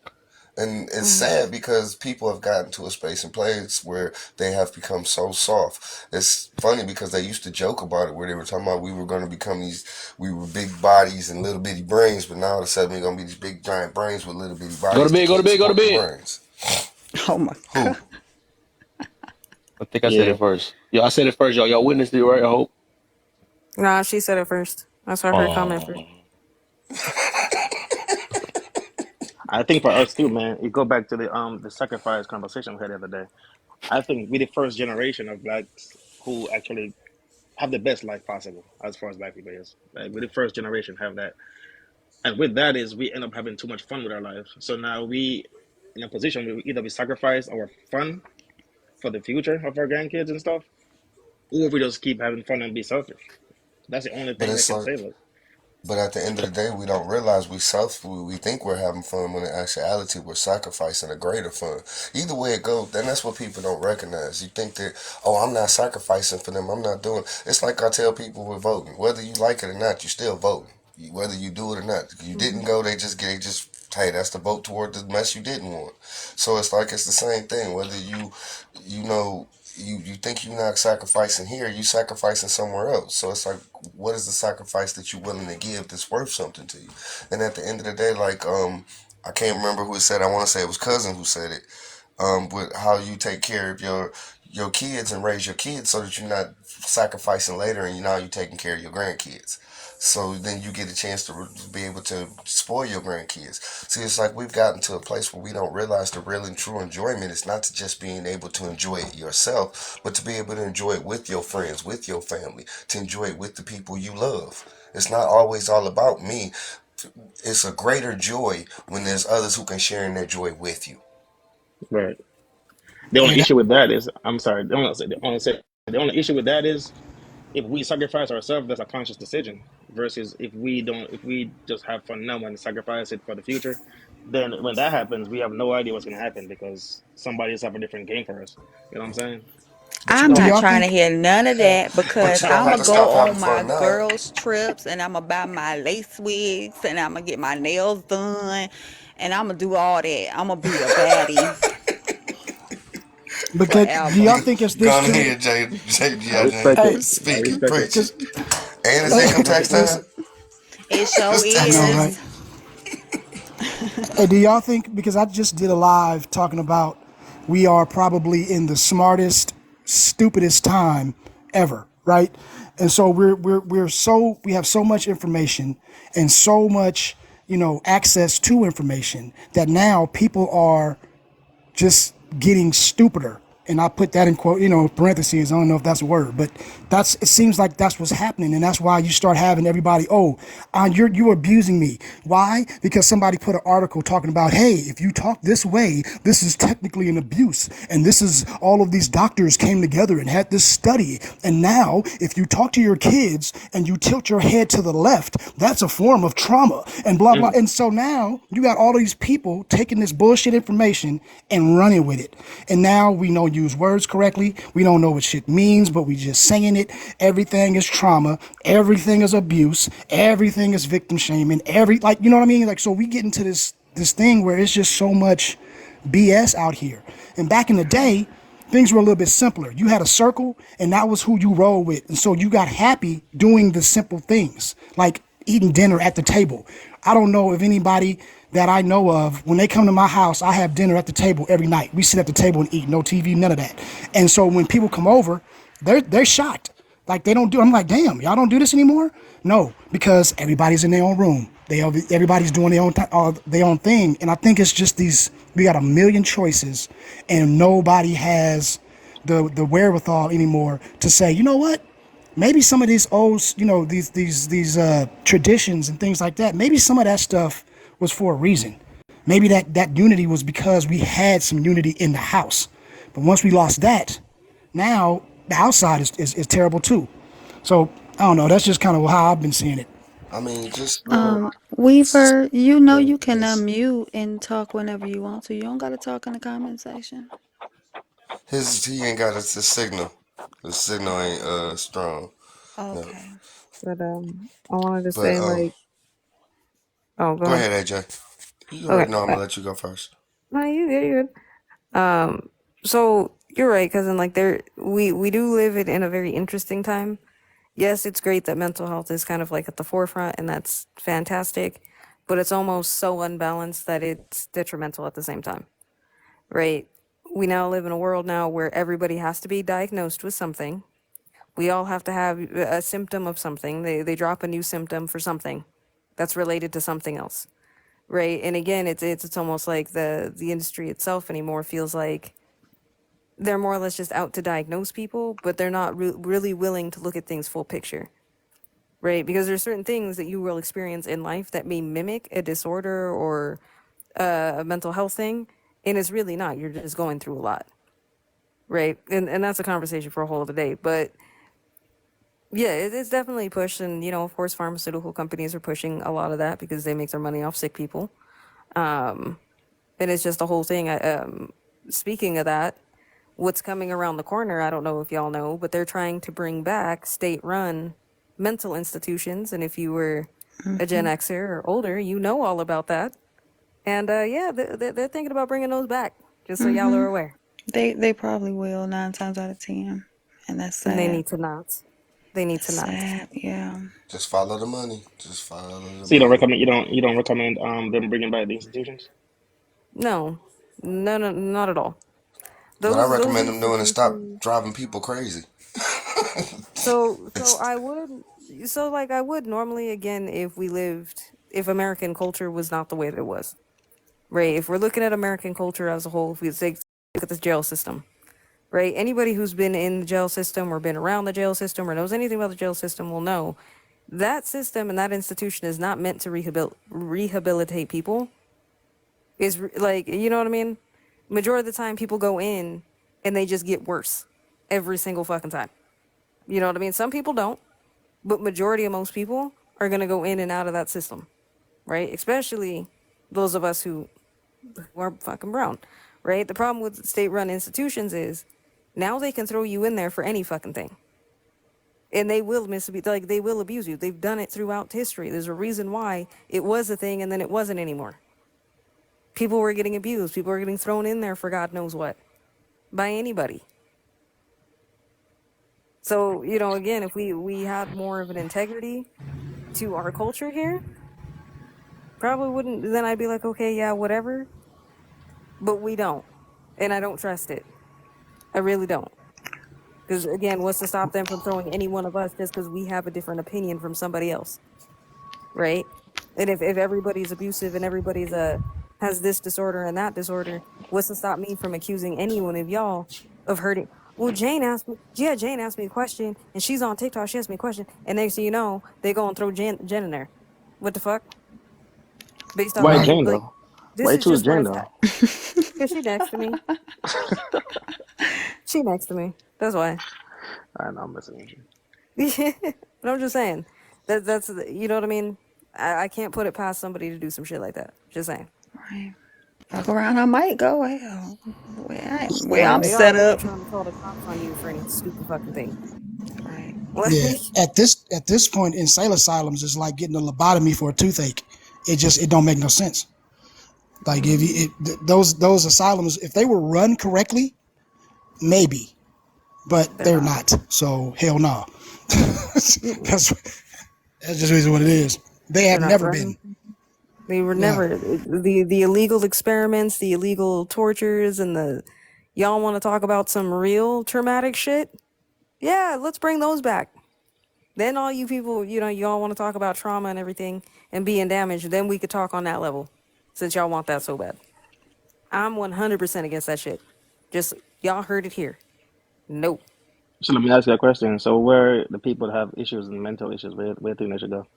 And it's sad because people have gotten to a space and place where they have become so soft. It's funny because they used to joke about it where they were talking about we were going to become we were big bodies and little bitty brains, but now all of a sudden we're going to be these big giant brains with little bitty Go to bodies that bed. Go to can't bed. Go to support the bed. brains. Oh my Who? God. I think I said Yeah, it first. Yo, I said it first. Y'all witnessed it, right? I hope. nah. She said it first. I saw her comment first. Oh, I think for us too, man. You go back to the sacrifice conversation we had the other day. I think we're the first generation of blacks who actually have the best life possible as far as black people is. Like we're the first generation have that, and with that is we end up having too much fun with our lives. So now we in a position where either we sacrifice our fun for the future of our grandkids and stuff, or we just keep having fun and be selfish. That's the only But thing that it's can like, save us. but at the end of the day, we don't realize we think we're having fun when in actuality we're sacrificing a greater fun. Either way it goes, then that's what people don't recognize. You think that, oh, I'm not sacrificing for them. I'm not doing. It's like I tell people with voting, whether you like it or not, you still voting. Whether you do it or not, you didn't go. They just hey, that's the vote toward the mess you didn't want. So it's like it's the same thing. Whether you know you think you're not sacrificing here, you sacrificing somewhere else. So it's like, what is the sacrifice that you're willing to give that's worth something to you? And at the end of the day, like I can't remember who said. I want to say it was cousin who said it. With how you take care of your kids and raise your kids, so that you're not sacrificing later, and now you're taking care of your grandkids. So then you get a chance to be able to spoil your grandkids. See, it's like we've gotten to a place where we don't realize the real and true enjoyment is not to just being able to enjoy it yourself, but to be able to enjoy it with your friends, with your family, to enjoy it with the people you love. It's not always all about me. It's a greater joy when there's others who can share in their joy with you. Right. The only And issue with that is, I'm sorry. The only issue with that is if we sacrifice ourselves, that's a conscious decision. Versus if we don't, if we just have fun now and sacrifice it for the future, then when that happens, we have no idea what's going to happen because somebody's have a different game for us. You know what I'm saying? But you I'm do don't. not y'all trying to think? hear none of that But because you don't I'm have going to to go stop having on my fun now. girls' trips and I'm going to buy my lace wigs and I'm going to get my nails done and I'm going to do all that. I'm going to be a baddie Because do forever. y'all think it's Go this on too? ahead, Jay. I Yeah, Jay. respect it. Hey, I Speak it, respect it. preach it. because And I it's income respect it. tax time. listen, It sure It's I tax know, season. right? is. Hey, do y'all think? Because I just did a live talking about we are probably in the smartest, stupidest time ever, right? And so we have so much information and so much access to information that now people are just getting stupider. And I put that in quote, parentheses. I don't know if that's a word, but it seems like that's what's happening, and that's why you start having everybody. Oh, you're abusing me. Why? Because somebody put an article talking about, hey, if you talk this way, this is technically an abuse, and this is all of these doctors came together and had this study, and now if you talk to your kids and you tilt your head to the left, that's a form of trauma, and blah blah. Mm. And so now you got all these people taking this bullshit information and running with it. And now we know don't use words correctly. We don't know what shit means, but we just saying it. Everything is trauma. Everything is abuse. Everything is victim shaming. Like, you know what I mean? Like, so we get into this thing where it's just so much BS out here. And back in the day, things were a little bit simpler. You had a circle, and that was who you roll with. And so you got happy doing the simple things, like eating dinner at the table. I don't know if anybody that I know of, when they come to my house, I have dinner at the table every night. We sit at the table and eat, no TV, none of that. And so when people come over, they're shocked. Like they don't do. I'm like, damn, y'all don't do this anymore. No, because everybody's in their own room. Everybody's doing their own thing. And I think it's just these. We got a million choices, and nobody has the wherewithal anymore to say, you know what? Maybe some of these old, these traditions and things like that. Maybe some of that stuff was for a reason. Maybe that unity was because we had some unity in the house. But once we lost that, now the outside is terrible too. So I don't know. That's just kind of how I've been seeing it. I mean, just look. Weaver, you know you can His unmute and talk whenever you want to. You don't got to talk in the comment section. he ain't got his signal. The signal ain't strong. No. Okay. But I wanted to But say like, oh, go go ahead. ahead, AJ. You already Okay, know I'm gonna let you go first. no, you good, you good. So you're right, cousin. Like we do live in a very interesting time. Yes, it's great that mental health is kind of like at the forefront, and that's fantastic. But it's almost so unbalanced that it's detrimental at the same time, right? We now live in a world now where everybody has to be diagnosed with something. We all have to have a symptom of something. They drop a new symptom for something that's related to something else, right? And again, it's almost like the industry itself anymore feels like they're more or less just out to diagnose people, but they're not really willing to look at things full picture, right? Because there's certain things that you will experience in life that may mimic a disorder or a mental health thing, and it's really not. You're just going through a lot, right? And that's a conversation for a whole other day. But yeah, it's definitely pushed, and of course, pharmaceutical companies are pushing a lot of that because they make their money off sick people, and it's just the whole thing. Speaking of that, what's coming around the corner, I don't know if y'all know, but they're trying to bring back state-run mental institutions, and if you were a Gen Hmm. Xer or older, you know all about that. And yeah, they're thinking about bringing those back, just so y'all are Hmm. aware. They probably will 9 times out of 10, and that's And they sad. need to not. They need That's to not. sad. Yeah. Just follow the money. Just follow the So you don't money. recommend them bringing back the institutions? No, no, no, not at all. But I Those recommend them doing is stop institutions. driving people crazy. So It's I would, so like I would normally again if American culture was not the way that it was, right? If we're looking at American culture as a whole, if we say look at the jail system, right? Anybody who's been in the jail system or been around the jail system or knows anything about the jail system will know that system and that institution is not meant to rehabilitate people. Like, you know what I mean? Majority of the time, people go in and they just get worse every single fucking time. You know what I mean? Some people don't, but majority of most people are gonna go in and out of that system, right? Especially those of us who are fucking brown, right? The problem with state-run institutions is now they can throw you in there for any fucking thing, and they will they will abuse you. They've done it throughout history. There's a reason why it was a thing and then it wasn't anymore. People were getting abused. People were getting thrown in there for God knows what by anybody. So, again, if we had more of an integrity to our culture here, probably wouldn't, then I'd be like, okay, yeah, whatever. But we don't. And I don't trust it. I really don't. Because, again, what's to stop them from throwing any one of us just because we have a different opinion from somebody else? Right? And if everybody's abusive and everybody's has this disorder and that disorder, what's to stop me from accusing any one of y'all of hurting? Well, Jane asked me a question, and she's on TikTok. She asked me a question, and next thing you know, they go and throw Jen in there. What the fuck? Based off Why of Right. Jane like, though? Why this you is choose just what Jane I've though? had. Cause she next to me. She next to me. That's why. I know I'm messing with you. But I'm just saying you know what I mean. I can't put it past somebody to do some shit like that. Just saying. Right. Fuck around, I might go. Hell, where Yeah, I'm they set already up. trying to call the cops on you for any stupid fucking thing. Right. Yeah, Like, at this point, insane asylums is like getting a lobotomy for a toothache. It don't make no sense. Like if you those asylums, if they were run correctly, maybe, but they're they're not. not. So hell no. Mm-mm. That's just what it is. They They're have not never been. running. They were Yeah. never the illegal experiments, the illegal tortures, and the y'all want to talk about some real traumatic shit? Yeah, let's bring those back. Then all you people, y'all want to talk about trauma and everything and being damaged. Then we could talk on that level, since y'all want that so bad. I'm 100% against that shit. Just y'all heard it here. Nope. So let me ask you a question. So where the people that have issues and mental issues, where do you think they should go?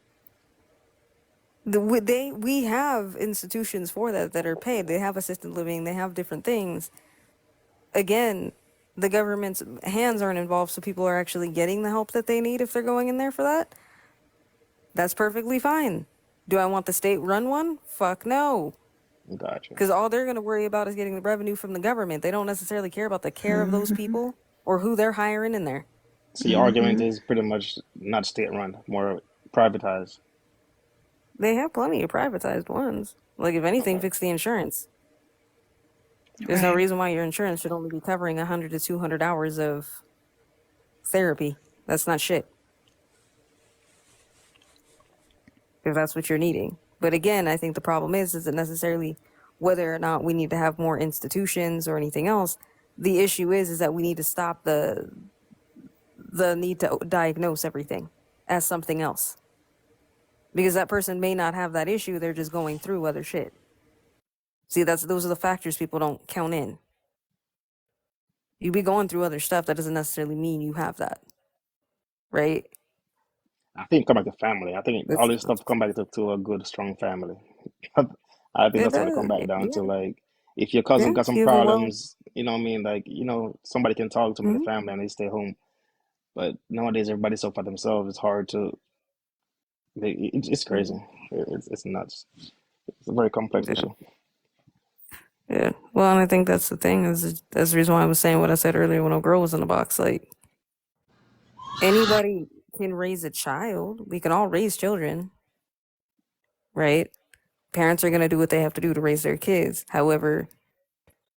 We have institutions for that are paid. They have assisted living. They have different things. Again, the government's hands aren't involved, so people are actually getting the help that they need if they're going in there for that. That's perfectly fine. Do I want the state run one? Fuck no. Gotcha. Because all they're going to worry about is getting the revenue from the government. They don't necessarily care about the care of those people or who they're hiring in there. So your argument is pretty much not state run, more privatized. They have plenty of privatized ones. Like, if anything, Okay. fix the insurance. There's no Right. reason why your insurance should only be covering 100 to 200 hours of therapy. That's not shit, if that's what you're needing. But again, I think the problem isn't necessarily whether or not we need to have more institutions or anything else. The issue is that we need to stop the need to diagnose everything as something else. Because that person may not have that issue, they're just going through other shit. See, those are the factors people don't count in. You be going through other stuff, that doesn't necessarily mean you have that, right? I think come back to family. I think all That's, this stuff come back to a good, strong family. I think it that's what it come does. back down to. Yeah, Like, if your cousin yeah. got some You have a well. problems, you know what I mean? Like, somebody can talk to them in the Mhm. family and they stay home. But nowadays, everybody's so for themselves. It's hard to. It's crazy. Mhm. It's nuts. It's a very complex Yeah, issue. yeah. Well, and I think that's the thing. That's the reason why I was saying what I said earlier when a girl was in the box. Like, anybody can raise a child. We can all raise children, right? Parents are gonna do what they have to do to raise their kids. However,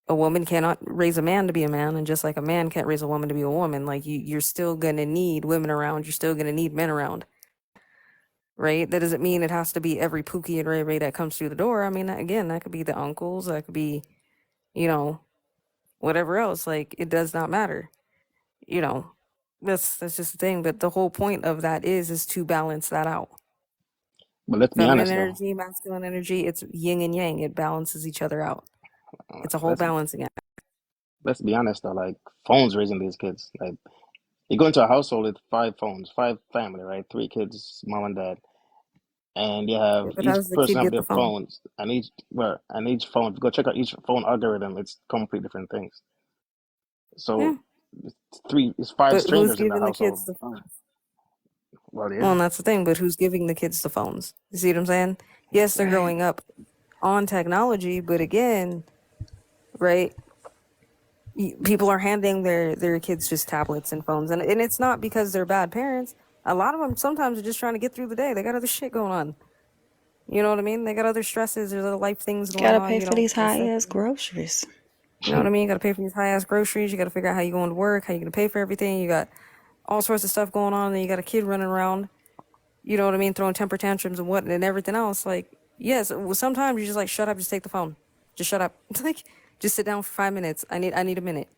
a woman cannot raise a man to be a man, and just like a man can't raise a woman to be a woman, like you're still gonna need women around. You're still gonna need men around, right? That doesn't mean it has to be every Pookie and Ray Ray that comes through the door. I mean, again, that could be the uncles. That could be, you know, whatever else. Like, it does not matter. You know, that's just the thing. But the whole point of that is to balance that out. But let's be Feminine honest though. energy, masculine energy. It's yin and yang. It balances each other out. It's a whole Let's balancing act. let's be honest though. Like phones raising these kids. Like you go into a household with five phones, five family, right? Three kids, mom and dad, and you have But how each does the person kid have get the their phone? phones, and each phone. If you go check out each phone algorithm, it's completely different things. Yeah. So it's five But who's strangers in the giving the household. kids the phones? Well, Well, yeah, and that's the thing. But who's giving the kids the phones? You see what I'm saying? Yes, they're Right. growing up on technology, but again, right? People are handing their kids just tablets and phones, and it's not because they're bad parents. A lot of them sometimes are just trying to get through the day. They got other shit going on. You know what I mean? They got other stresses. There's other life things going Gotta on. pay You for know, these high ass groceries. you know what I mean? You got to pay for these high ass groceries. You got to figure out how you going to work, how you going to pay for everything. You got all sorts of stuff going on. And you got a kid running around. You know what I mean? Throwing temper tantrums and what and everything else. Like, yes, well, sometimes you're just like, shut up, just take the phone, just shut up, like, just sit down for 5 minutes. I need a minute,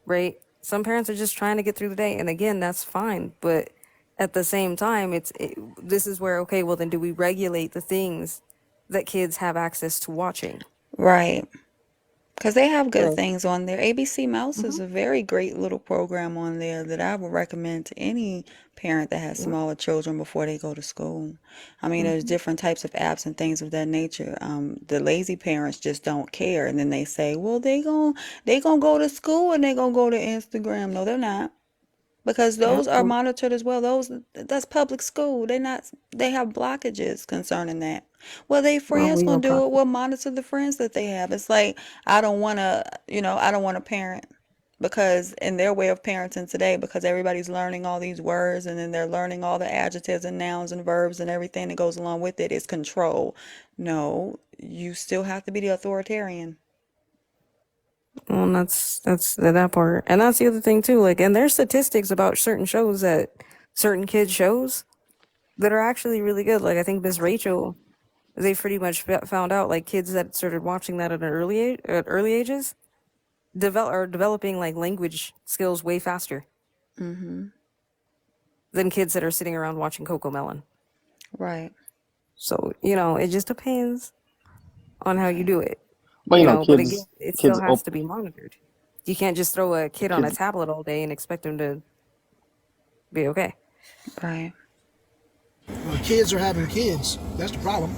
right? Some parents are just trying to get through the day, and again, that's fine. But at the same time, this is where, okay, well then, do we regulate the things that kids have access to watching? Right. Because they have good Right. things on there. ABC Mouse Mm-hmm. is a very great little program on there that I would recommend to any parent that has Yeah. smaller children before they go to school. I mean, there's Mm-hmm. different types of apps and things of that nature. The lazy parents just don't care, and then they say, "Well, they gon' go to school and they gonna go to Instagram." No, they're not. because Yep. those are monitored as well. Those that's public school. They have blockages concerning that. Well, they Well, friends we are gonna do it. property. We'll monitor the friends that they have. It's like I don't want to parent because in their way of parenting today, because everybody's learning all these words and then they're learning all the adjectives and nouns and verbs and everything that goes along with it is control. No, you still have to be the authoritarian. Well, and that's that part, and that's the other thing too. Like, and there's statistics about certain shows that certain kids shows that are actually really good. Like, I think Miss Rachel, they pretty much found out like kids that started watching that at an early ages are developing like language skills way faster Mhm. than kids that are sitting around watching Coco Melon. Right. So it just depends on how you Right. do it. But But again, it still kids has up to be monitored. You can't just throw a kid on a kids. tablet all day and expect him to be okay. Right. Well, kids are having kids. That's the problem.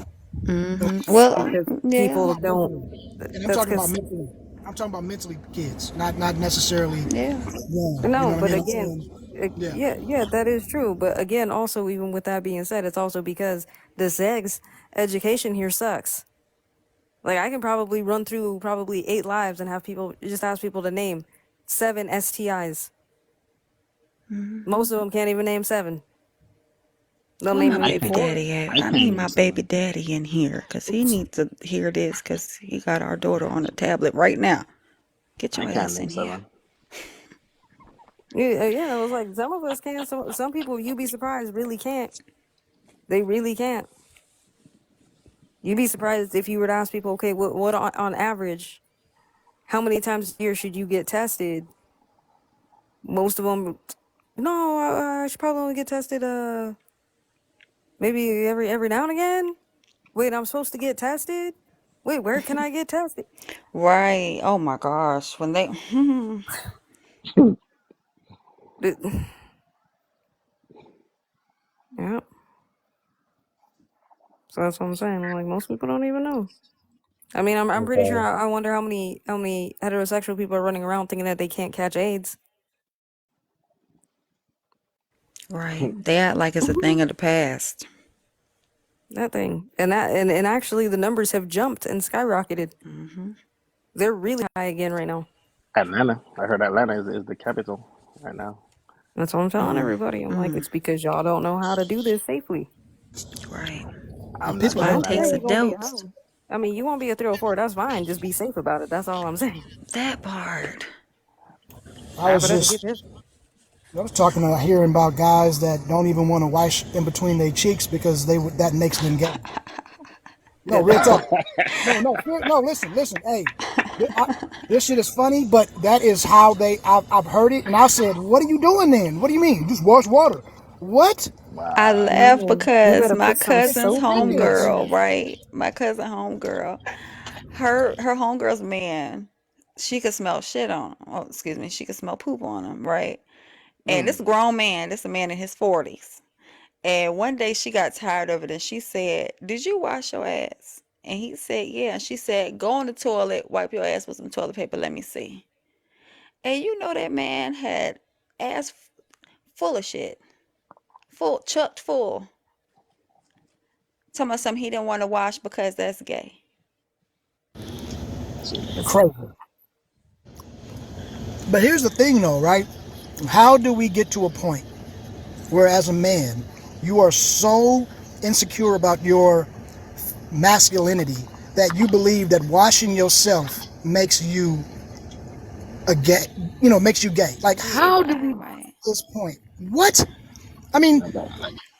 Mhm. That's Well, because I'm talking yeah. people about don't. mentally, and I'm That's talking about because mentally. I'm talking about mentally kids, not necessarily Yeah. young. You know no, what I but mean? I'm again, saying, yeah. yeah, that is true. But again, also even with that being said, it's also because the sex education here sucks. Like I can probably run through probably 8 lives and have people just ask people to name 7 STIs. Mhm. Most of them can't even name 7. They'll Where name my maybe baby can't. 4. daddy at? I I can't need name my baby seven. daddy in here because he needs to hear this because he got our daughter on the tablet right now. Get I your can't ass name in here. seven. Yeah, it was like some of us can. Some people, you'd be surprised, really can't. They really can't. You'd be surprised if you were to ask people, okay, what on average, how many times a year should you get tested? Most of them, no, I should probably only get tested, maybe every now and again. Wait, I'm supposed to get tested? Wait, where can I get tested? Right. Oh my gosh. When they Th- Yeah, so that's what I'm saying. Like most people don't even know. I mean, I'm pretty sure. Okay. I wonder how many heterosexual people are running around thinking that they can't catch AIDS. right. They act like it's a thing of the past. That thing, and actually, the numbers have jumped and skyrocketed. Mhm. They're really high again right now. Atlanta. I heard Atlanta is the capital right now. That's what I'm telling Mm. everybody. I'm like, Mm. it's because y'all don't know how to do this safely. Right. I'm That's not People why in it don't Yeah, takes care. you're gonna be adults. high. I mean, you won't be a 304. That's fine. Just be safe about it. That's all I'm saying. That part. I Half of was them get just, this. I was talking hearing about guys that don't even want to wash in between their cheeks because that makes them gay. No, That real part. talk. No. Listen. Hey, this shit is funny, but that is how I've heard it, and I said, "What are you doing then? What do you mean? Just wash water? What? I Wow. laugh No, you because better my put some It's cousin's soap in your ridiculous." homegirl, drink. right? My cousin homegirl, her homegirl's man, she could smell shit on him. Oh, excuse me, she could smell poop on him, right? And Mm. this grown man, this a man in his 40s. And one day she got tired of it and she said, "Did you wash your ass?" And he said, "Yeah." And she said, "Go on the toilet, wipe your ass with some toilet paper, let me see." And you know that man had ass full of shit, full, chucked full. Talking about something he didn't want to wash because that's gay. Jesus. Crazy. But here's the thing, though, right? How do we get to a point where, as a man, you are so insecure about your masculinity that you believe that washing yourself makes you a gay, makes you gay? Like, Yeah, how do we get right. to this point? What? I mean, That,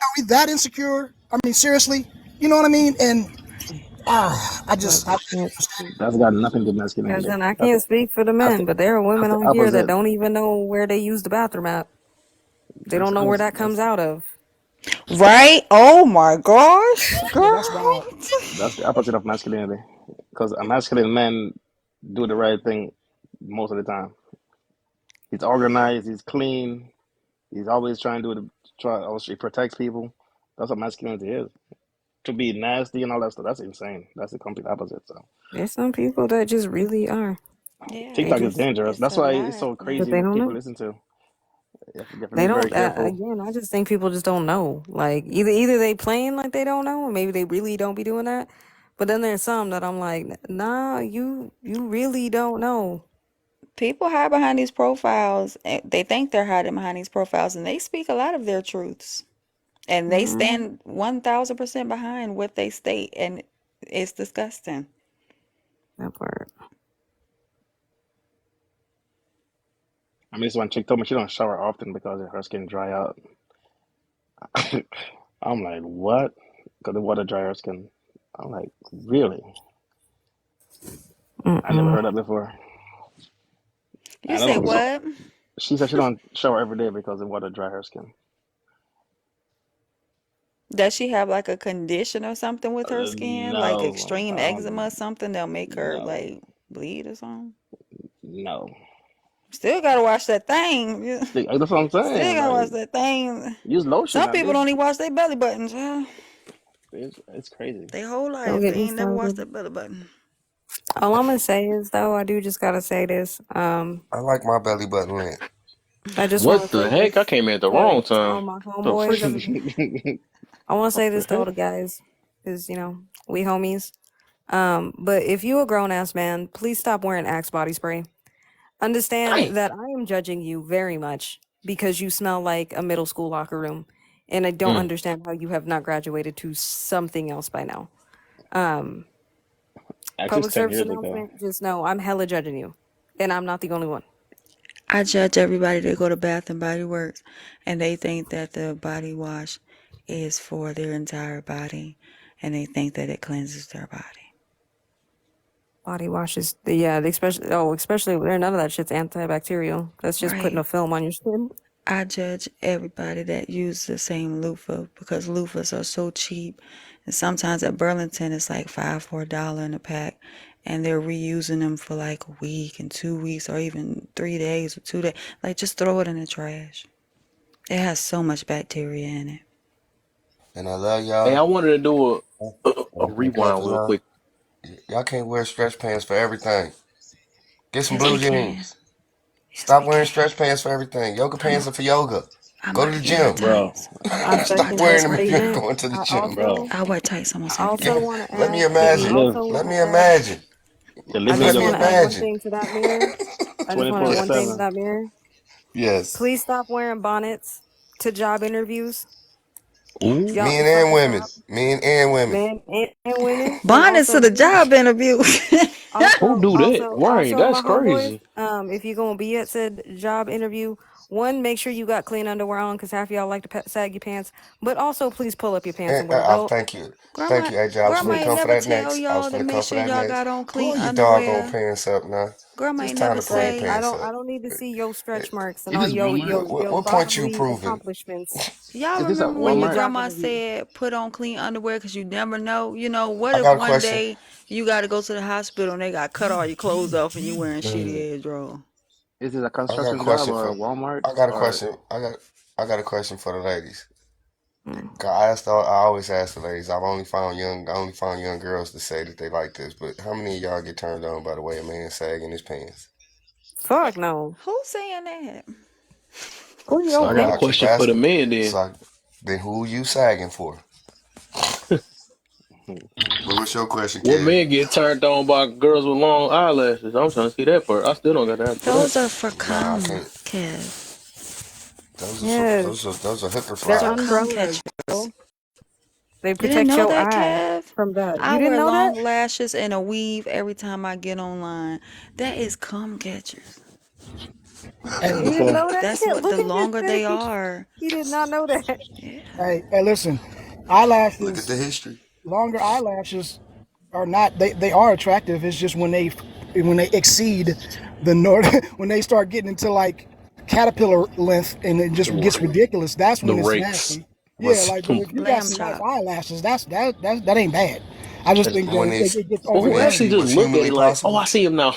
are we that insecure? I mean, seriously, you know what I mean? And I Look, just, I I, can't speak. that's got nothing to do with As masculinity. in, I That's can't speak for the that's men, the but there are that's women the on here that opposite. don't even know where they use the bathroom at. They don't know where that comes out of. Right? Oh my gosh, yeah, that's wild. girl. That's the opposite of masculinity. Because a masculine man do the right thing most of the time. He's organized. He's clean. He's always trying to do try. Also, he protects people. That's what masculinity is. To be nasty and all that stuff, that's insane. That's the complete opposite. So There's some people that just really are. Yeah, They TikTok is just, dangerous. it's That's a why it's lot so but crazy they now. what don't people know. listen to. You have to They be very don't. careful. Again, I just think people just don't know. Like either they playing like they don't know, or maybe they really don't be doing that. But then there's some that I'm like, nah, you really don't know. People hide behind these profiles. They think they're hiding behind these profiles, and they speak a lot of their truths. And they Mm-hmm. stand 1000% behind what they state, and it's disgusting. That part. I mean, this one chick told me she don't shower often because her skin dry out. I'm like, what? Because the water dry her skin. I'm like, really? I never Mm-mm. heard that before. You I don't say know. So what? she said she don't shower every day because the water dry her skin. Does she have like a condition or something with her skin, like No, extreme I eczema don't. or something that'll make her No, like bleed or something? no. Still gotta watch that thing. That's what I'm Still saying. gotta watch Like, that thing. use lotion Some at people least. don't even watch their belly buttons. Yeah. It's crazy. Their whole Don't life, get they me ain't never watched started. their belly button. All I'm gonna say is though, I do just gotta say this. I like my belly button lint. I just want What to say the heck? I this came in at the wrong to all time. my The freak? homeboys. I want to What say the this to all heck? the guys, because we homies. But if you a grown ass man, please stop wearing Axe body spray. Understand Dang. that I am judging you very much because you smell like a middle school locker room, and I don't Mm. understand how you have not graduated to something else by now. Um, Actually, it's Public 10 service years ago. announcement. Just know I'm hella judging you, and I'm not the only one. I judge everybody that go to Bath and Body Works, and they think that the body wash is for their entire body, and they think that it cleanses their body. Body washes, yeah, especially there. None of that shit's antibacterial. That's just putting Right. a film on your skin. I judge everybody that uses the same loofah because loofahs are so cheap. And sometimes at Burlington, it's like $5 for $1 in a pack. And they're reusing them for like a week and 2 weeks or even 3 days or 2 days. Like, just throw it in the trash. It has so much bacteria in it. And I love Hey, I y'all. wanted to do a And rewind real Kevin, quick. y'all can't wear stretch pants for everything. Get some Yes, blue we can. jeans. Yes, we Stop wearing can. stretch pants for everything. Yoga I'm pants are for yoga. I'm Go to the about to wear my gym. Bro, tights. I My Stop second tights wearing that them if work. you're statement. going to the I gym. bro. I wear tights almost every also day. want to Let me add. You I imagine. live also Let want me to add. imagine. you live I in Let just me your want to add one imagine. thing to that mirror. I just want to add one thing to 24/7. that mirror. Yes. Please stop wearing bonnets to job interviews. Ooh. Y'all, Men and stop, women. stop, Men and women. men and women, and Bonnets also to the please, job interview. Who do that? Right, also, that's my homeboys. crazy. If you're gonna be at said job interview, one, make sure you got clean underwear on, cause half of y'all like to sag your pants. But also, please pull up your pants And, and wear a belt. thank you. Thank Grandma, you, AJ. I was grandma finna ain't come for never that tell next. I was y'all to finna make come for sure that y'all next. got on clean Pull your doggone underwear. pants up now. Grandma It's ain't time never to pull your Look, say. pants I up. don't need to see your Eh, stretch marks and Is all this Walmart? your what point you bodily proving? accomplishments Y'all Is this at remember in when the your Walmart? job grandma interview. said put on clean underwear because you never know? What I if got a one question. day you got to go to the hospital and they got cut all your clothes off and you wearing shitty ass drawers? Is this a I got a construction job question or for. a Walmart I got a or question. I got a question for the ladies. Mm. 'Cause I always ask the ladies. I only found young girls to say that they like this. But how many of y'all get turned on by the way a man sag in his pants? Fuck no. Who's saying that? Who So your I got a I bitch? keep question for the asking. men then. So then who you sagging for? What's your question, What Kev? men get turned on by girls with long eyelashes? I'm trying to see that part. I still don't got the answer for that. Those are for Nah, I cum, can't. Kev. Yes, Those are hooker Those they're are flies. cum umbrellas, catchers. bro. They You didn't protect know your that, eye Kev? from that. I You didn't wear know that? long lashes and a weave every time I get online. That is cum catchers. Hey, You didn't know That's that? what Look the at his longer they face. are. He did not know that. Yeah. hey, listen, Look at eyelashes, the history. longer eyelashes are not. They are attractive. It's just when they exceed the north, when they start getting into like caterpillar length and it just The, gets ridiculous. That's the when it's rakes. nasty. Yeah, Was like but if you got Lamb some nice chop. eyelashes, that ain't bad. I just think when that it's it gets Or who actually overtrained. just was look at humanly it like, oh, possible. I see him now.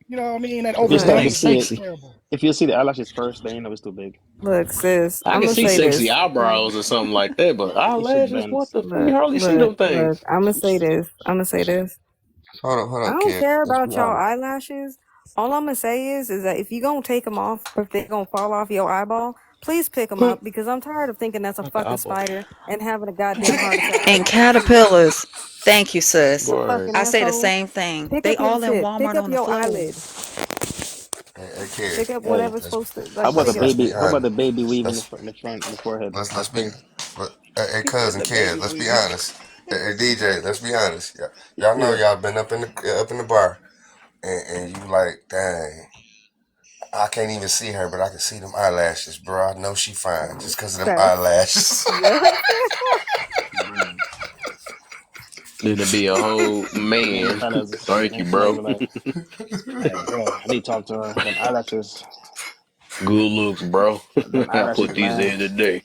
You know what I mean? That It's you not have to even overtrained see shit it. is sexy. terrible. If you see the eyelashes first, then you know it's too big. Look, sis, I I'm can gonna see say sexy this. Okay. eyebrows or something like that, but It should eyelashes, bend. what the fuck? You hardly see them Look. things. I'm gonna say this. I'm gonna say this. Hold I up, don't kid. care Let's about be y'all honest. eyelashes. All I'm gonna say is that if you gonna take them off, or if they're gonna fall off your eyeball, please pick them up because I'm tired of thinking that's a Not the fucking apple. spider and having a goddamn heart attack And trying to see it. caterpillars. Thank you, sis. You Right. fucking I say the asshole. same thing. Pick They up your all in shit. Pick Walmart up on the your floor. eyelid. Hey, kid. Pick up Hey, whatever's Let's supposed to How like about the pick it up. let's be baby? How about honest. the baby weave Let's in the front, in the forehead? let's That's be. crazy. Hey, cousin The kid, baby let's be weaving. honest. Hey, DJ, let's be honest. Y'all know Yeah. y'all been up in the bar, and you like, dang, I can't even see her, but I can see them eyelashes, bro. I know she fine just because of them Facts. eyelashes. What? Bruh. then to be a whole And then the man. fellas, Thank and you, the fellas bro. be like, bro, I need to talk to her. Them eyelashes, Good looks, bro. them I eyelashes, put these man. in today.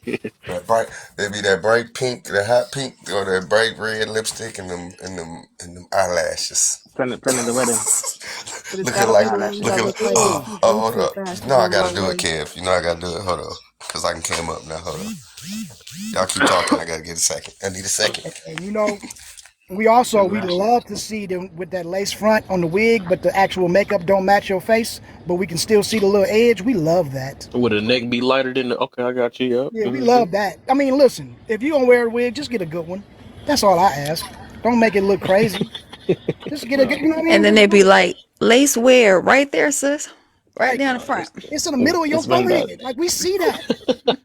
That bright, they be that bright pink, the hot pink, or that bright red lipstick, and them eyelashes. Planning the wedding. But it's Looking gotta Them like, be the ones eyelashes. that looking like, look like they can oh, move hold too up. fast You to know go I the gotta wrong do it, way. Kev. You know I gotta do it. Hold on, cause I can came up now. Hold on. Y'all keep talking. I gotta get a second. I need a second. And you know, we Them love lashes. to see them with that lace front on the wig, but the actual makeup don't match your face, but we can still see the little edge. We love that. Would the neck be lighter than the? Okay, I got you. Yep. Yeah, we Mm-hmm. love that. I mean, listen, if you gonna wear a wig, just get a good one. That's all I ask. Don't make it look crazy. Just get a good, Bro, you know what I And mean? then Just they do be it. like, lace wear right there, sis. Right Like down the front. it's in the middle of your it's when the forehead. Like we see that.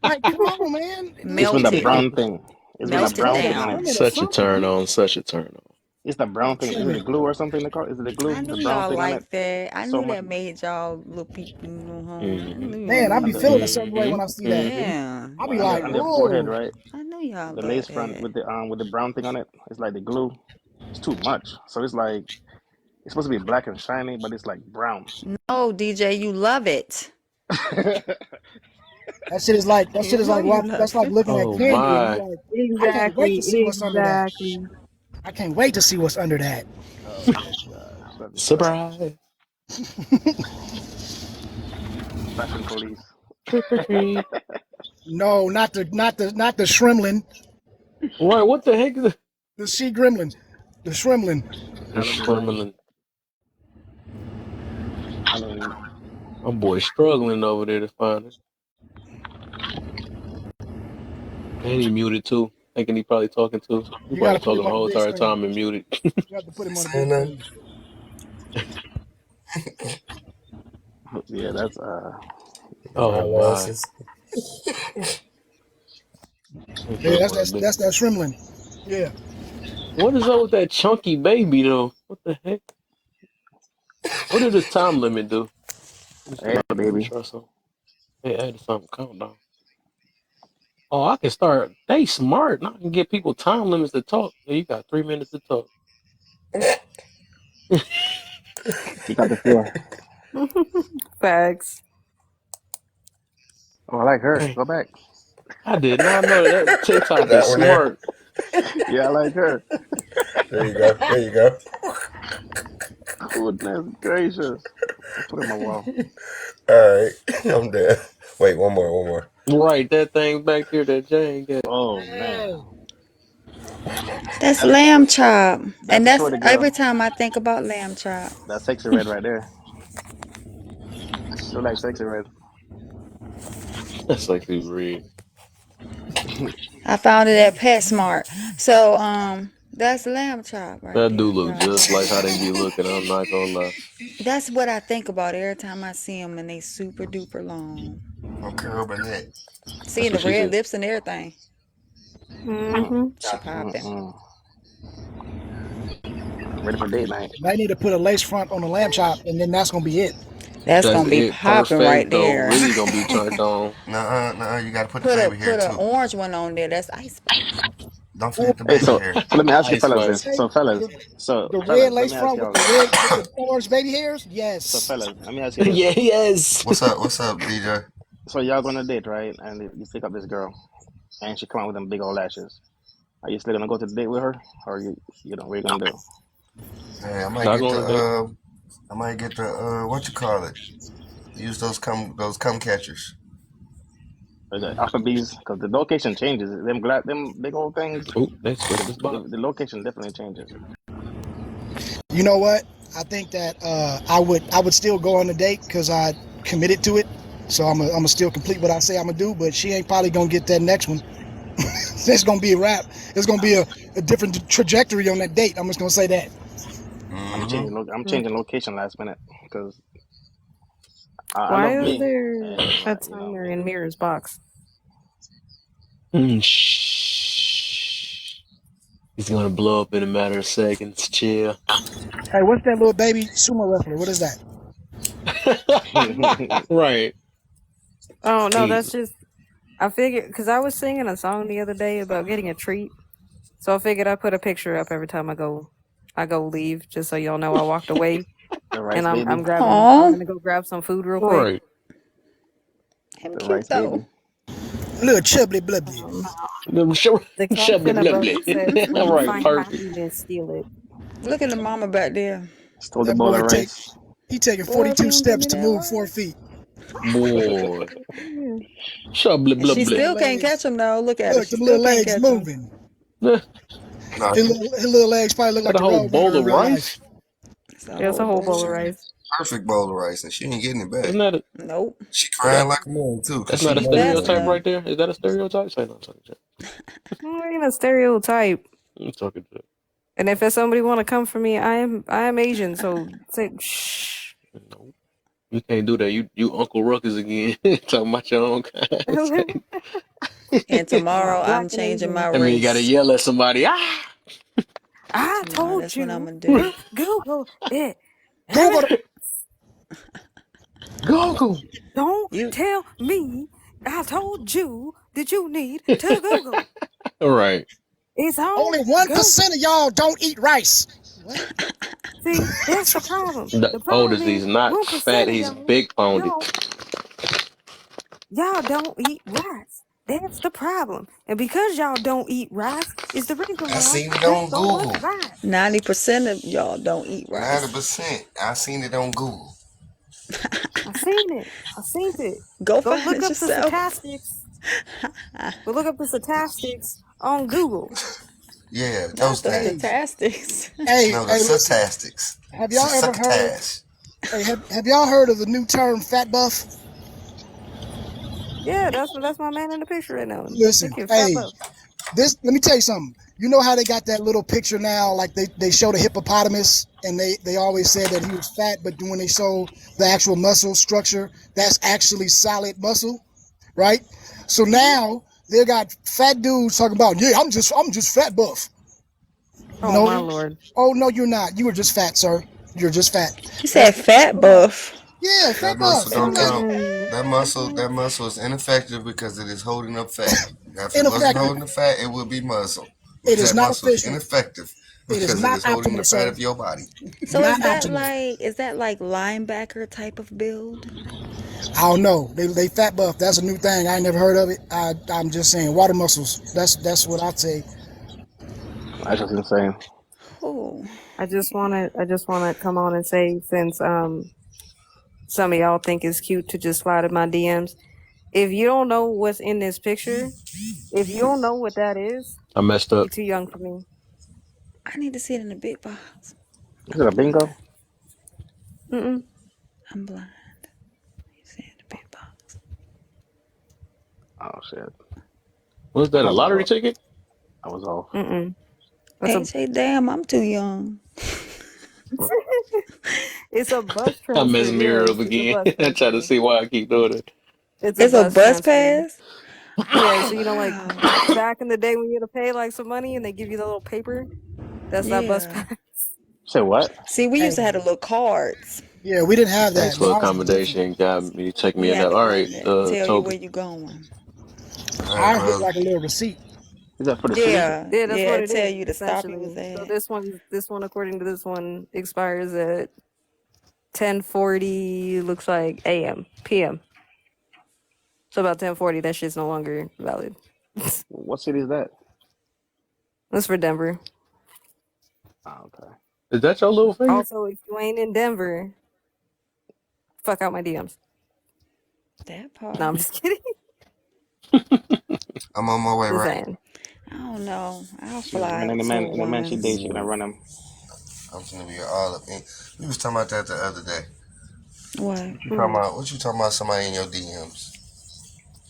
Like, come on, man. it's when the Melted. brown thing. It's when the Just Melted brown color thing on it. down. down it or Such a something, turn man. on. Such a turn on. It's the brown thing. Is it the glue or something they call it? Is it the glue? I The knew brown y'all thing on it? liked that. I So knew much. that made y'all little people. I Mm-hmm. knew Man, I y'all On be loved the feeling that. a certain way when I see that. Mm-hmm. Yeah. I be on like, the forehead, whoa. right? I knew y'all The loved lace front that. with the brown thing on it. It's like the glue. It's too much. So it's like it's supposed to be black and shiny, but it's like brown. No, DJ, you love it. That shit You is know like you love that's like it. looking at Oh candy and my. you like, I can't wait to Exactly, see what's under that. exactly. I can't wait to see what's under that. Oh my gosh, that'd be fun. Surprise. Fashion police. Trick or treat. No, not the Shrimlin, Right. What the heck is it? the She Gremlin, the Shrimlin. The Halloween night. Shremlin. Halloween. My boy struggling over there to find it. And he muted too. Thinking he probably talking to. He You got probably to put talking him the on the whole big entire screen. time and muted. You have to put him on the big Saying nothing. screen. Yeah, that's Them Oh my. eyelashes. I'm Yeah, trying to find it. that's that Shrimlin. Yeah, What is up with that chunky baby though? What the heck? What did this time limit do? Let me see. hey Let me baby. try something. They added something countdown. Oh, I can start. They smart. Now I can get people time limits to talk. Yeah, you got 3 minutes to talk. You got the floor. Facts. Oh, I like her. Hey, Go back. I did not know that TikTok is That one there. smart. Yeah, I like her. There you go. There you go. Goodness gracious. I'll put it on my wall. All right, I'm dead. Wait, one more, one more. Right, that thing back there that Jane got. Oh man. That's That's lamb chop. that's And a that's shorty every girl. time I think about lamb chop. That's sexy red right there. Look like sexy red. That's actually weird. I found it at PetSmart. So, that's lamb chop right That do there, look y'all. just like how they be looking. I'm not gonna lie. That's what I think about every time I see them, and they super duper long. No curl but net. Seeing That's the what she red said. lips and everything. Mm-hmm. She popping. Mm-mm. Ready for date night. they need to put a lace front on the lamb chop, and then that's gonna be it. That's That's gonna be it. popping right Perfect though. there. Really gonna be turned on. Nuh-uh. You gotta put the Put a baby hair put a too. orange one on there. That's ice spice. Don't Ooh, forget the Hey, baby so hair. so let me ask you Ice fellas then. Spice. say the red Let lace me ask front with y'all. the orange baby hairs. So Yes. fellas, let me ask you this. Yeah, yes. What's up? What's up, DJ? So y'all going on a date, right? And you pick up this girl, and she come out with them big old lashes. Are you still gonna go to the date with her, or you know what you gonna do? Hey, Not going to date. I might get the what you call it? Use those cum catchers. Or the Applebee's, because the location changes. Them big old things. Oh, they switched this box. The location definitely changes. You know what? I think that I would still go on the date because I committed to it. So I'm gonna still complete what I say I'm gonna do. But she ain't probably gonna get that next one. It's gonna be a wrap. It's gonna be a different trajectory on that date. I'm just gonna say that. Mm-hmm. I'm Hmm. changing location last minute because I Why love is me, there and a you know timer in Mirror's box? Shh. He's gonna blow up in a matter of seconds. Chill. Hey, what's that little baby sumo wrestler? What is that? Right. Oh no, He that's just I figured because I was singing a song the other day about getting a treat, so I figured I put a picture up every time I go leave, just so y'all know I walked away, the and rice I'm baby, grabbing. I'm Aw, gonna go grab some food real quick. right. him the cute rice though. baby. Little chubbly blubly. Um, the Shubbly caption above says, blubbly. "When All you right, find perfect. happiness, steal it." Look at the mama back there. Stole the That bowl boy of rice. he taking Boy, if you 42 don't give steps me to that move 4 rice. feet. Boy. Yeah. Shubbly And she Them blubbly. little still can't legs. catch him though. Look at her. Look, She them still little can't legs catch him. moving. Got No, His little legs probably look like a the whole road runner bowl in of real life. rice. It's a Yeah, it's whole a whole bowl bowl of of she rice. rice. perfect bowl of rice, and she ain't getting it back. Isn't that a Nope. She that crying like a man too, cause that's she not a She's know you fast ain't stereotype enough. getting right there? Is that a stereotype? Say no, sorry, Jack. Ain't a stereotype. I'm talking to And if somebody want to come for me, I am Asian, so say shh. no. You can't do that. You Uncle Ruckus again. Talking about your own kind. Say- And I'm tomorrow black I'm and changing my Asian. I mean, you gotta race. yell at somebody. Ah! I Tomorrow, told that's what I'm you. gonna do. Google it. Google the Google. Don't You tell me I told you that you need to Google. All right. It's on only 1% Google. of y'all don't eat rice. What? See, that's the problem. The The problem oldest, he's is not fat. 1% of He's big boned. y'all y'all don't eat rice. That's the problem. And because y'all don't eat rice is the reason I why seen it there's on so much Google. rice. 90% of y'all don't eat rice. 90%. I seen it on Google. I seen it. I seen it. Go Go find look it up the yourself. statistics. Go look up the statistics on Google. Yeah, those Not the Hey, things. statistics. hey, No, the hey, listen. statistics. Have y'all ever heard? Succotash. Hey, have y'all heard of the new term fat buff? Yeah, that's my man in the picture right now. Listen, Look at Fat hey, Buff. this. Let me tell you something. You know how they got that little picture now? Like they show the hippopotamus, and they always said that he was fat, but when they show the actual muscle structure, that's actually solid muscle, right? So Hmm. now they got fat dudes talking about, yeah, I'm just fat buff. Oh my No, lord. oh no, you're not. You were just fat, sir. You're just fat. He That's said fat buff. yeah, That fat muscle buff. I'm don't like count. Mm-mm. That muscle is ineffective because it is holding up fat. Now, if it wasn't ineffective. holding the fat, it would be muscle. It But is that not muscle is efficient. ineffective It is because it not is holding the optimal, fat sir. of your body. So Not optimal. is that like linebacker type of build? I don't know. They fat buff. That's a new thing. I ain't never heard of it. I'm just saying water muscles. That's what I'd say. That's just insane. Oh, I just wanna come on and say since some of y'all think it's cute to just slide in my DMs. If you don't know what's in this picture, if you don't know what that is, I messed you're up. too young for me. I need to see it in the big box. Is it a I'm blind. bingo? Mm-mm. I'm blind. You see it in the big box. Oh shit! Was that I a was lottery off. ticket? I was off. Mm-mm. That's a AJ, damn, I'm too young. it's a bus I transfer. messed mirror Yes, up it's a again. bus I try to transfer. see why I keep doing it. It's a It's a bus bus transfer. pass? Yeah, so like Wow. back in the day when you had to pay like some money and they give you the little paper, that's that bus Yeah. pass. Say what? See, we used to have Hey, the little cards. yeah, we didn't have Thanks that. for Mine's was different. accommodation. Got me. Take We me in had there. the All one right, that tell you Toby. where you going. All right, I hit brother. like a little receipt. Is that for the city? Yeah, Yeah, that's yeah, what it it tell is, you to stop you was essentially. So at. this one according to this one expires at 10:40 looks like AM, PM. So about 10:40 that shit's no longer valid. What city is that? That's for Denver. Oh, okay. Is that your little finger? Also, if you ain't in Denver, fuck out my DMs. That No, part. I'm just kidding. I'm on my way Just right. saying. I don't know. I'll Shoot, man, fly any to man, it any man she dates, she gonna once. run him. I'm gonna be all up in. We was talking about that the other day. What? What you talking Hmm. about? What you talking about? Somebody in your DMs?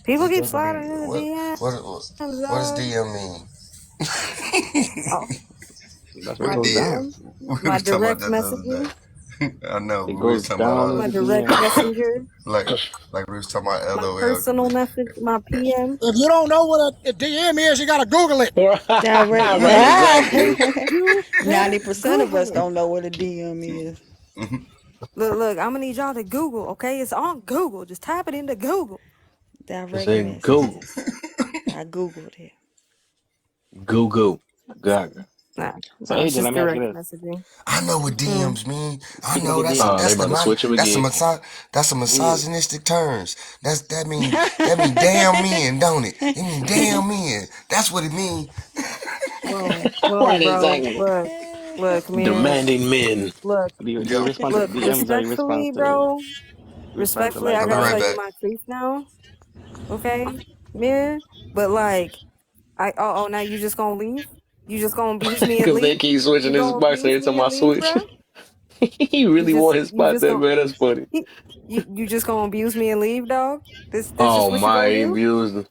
People It's keep supposed to be sliding in the what? DMs, What does dog. DM mean? Oh, That's where it my What goes DM? down. DMs, We my was talking about direct that the other messages, day. I know, It but we was goes talking about down in my the direct DM. messenger, like we was talking about my LOL. personal message, my PM. If you don't know what a DM is, you gotta Google it. Direct Right, message. exactly. You better 90% of us Google it. don't know what a DM is. Look, I'm gonna need y'all to Google, okay? It's on Google. Just type it into Google. It's Direct in Google. messages. I Googled it. Google. Gaga. Nah, So no, it's AJ, just let me ask you direct this. messaging. I know what Hmm. DMs mean. I Speaking of know the that's Oh, they DMs, that's the about to switch him that's a again. that's a yeah. misogynistic terms. That mean damn men, don't it? It mean damn men. That's what it mean. Whoa, Right, bro. exactly. Look, man. Demanding men. Look, Do you Yo, respond to look. DMs or you respond Respectfully, to bro. Respectfully, I I'll be gotta right tell direct? you back. my truth now, okay, man. But like, now you just gonna leave? You just gonna abuse me and Because they leave? keep You switching his gonna spots abuse every me time and I leave, switch. bro? He really want his You spot just there, gonna man. That's funny. you just gonna abuse me and leave, dog? This just Oh what you my, gonna he do? abused him.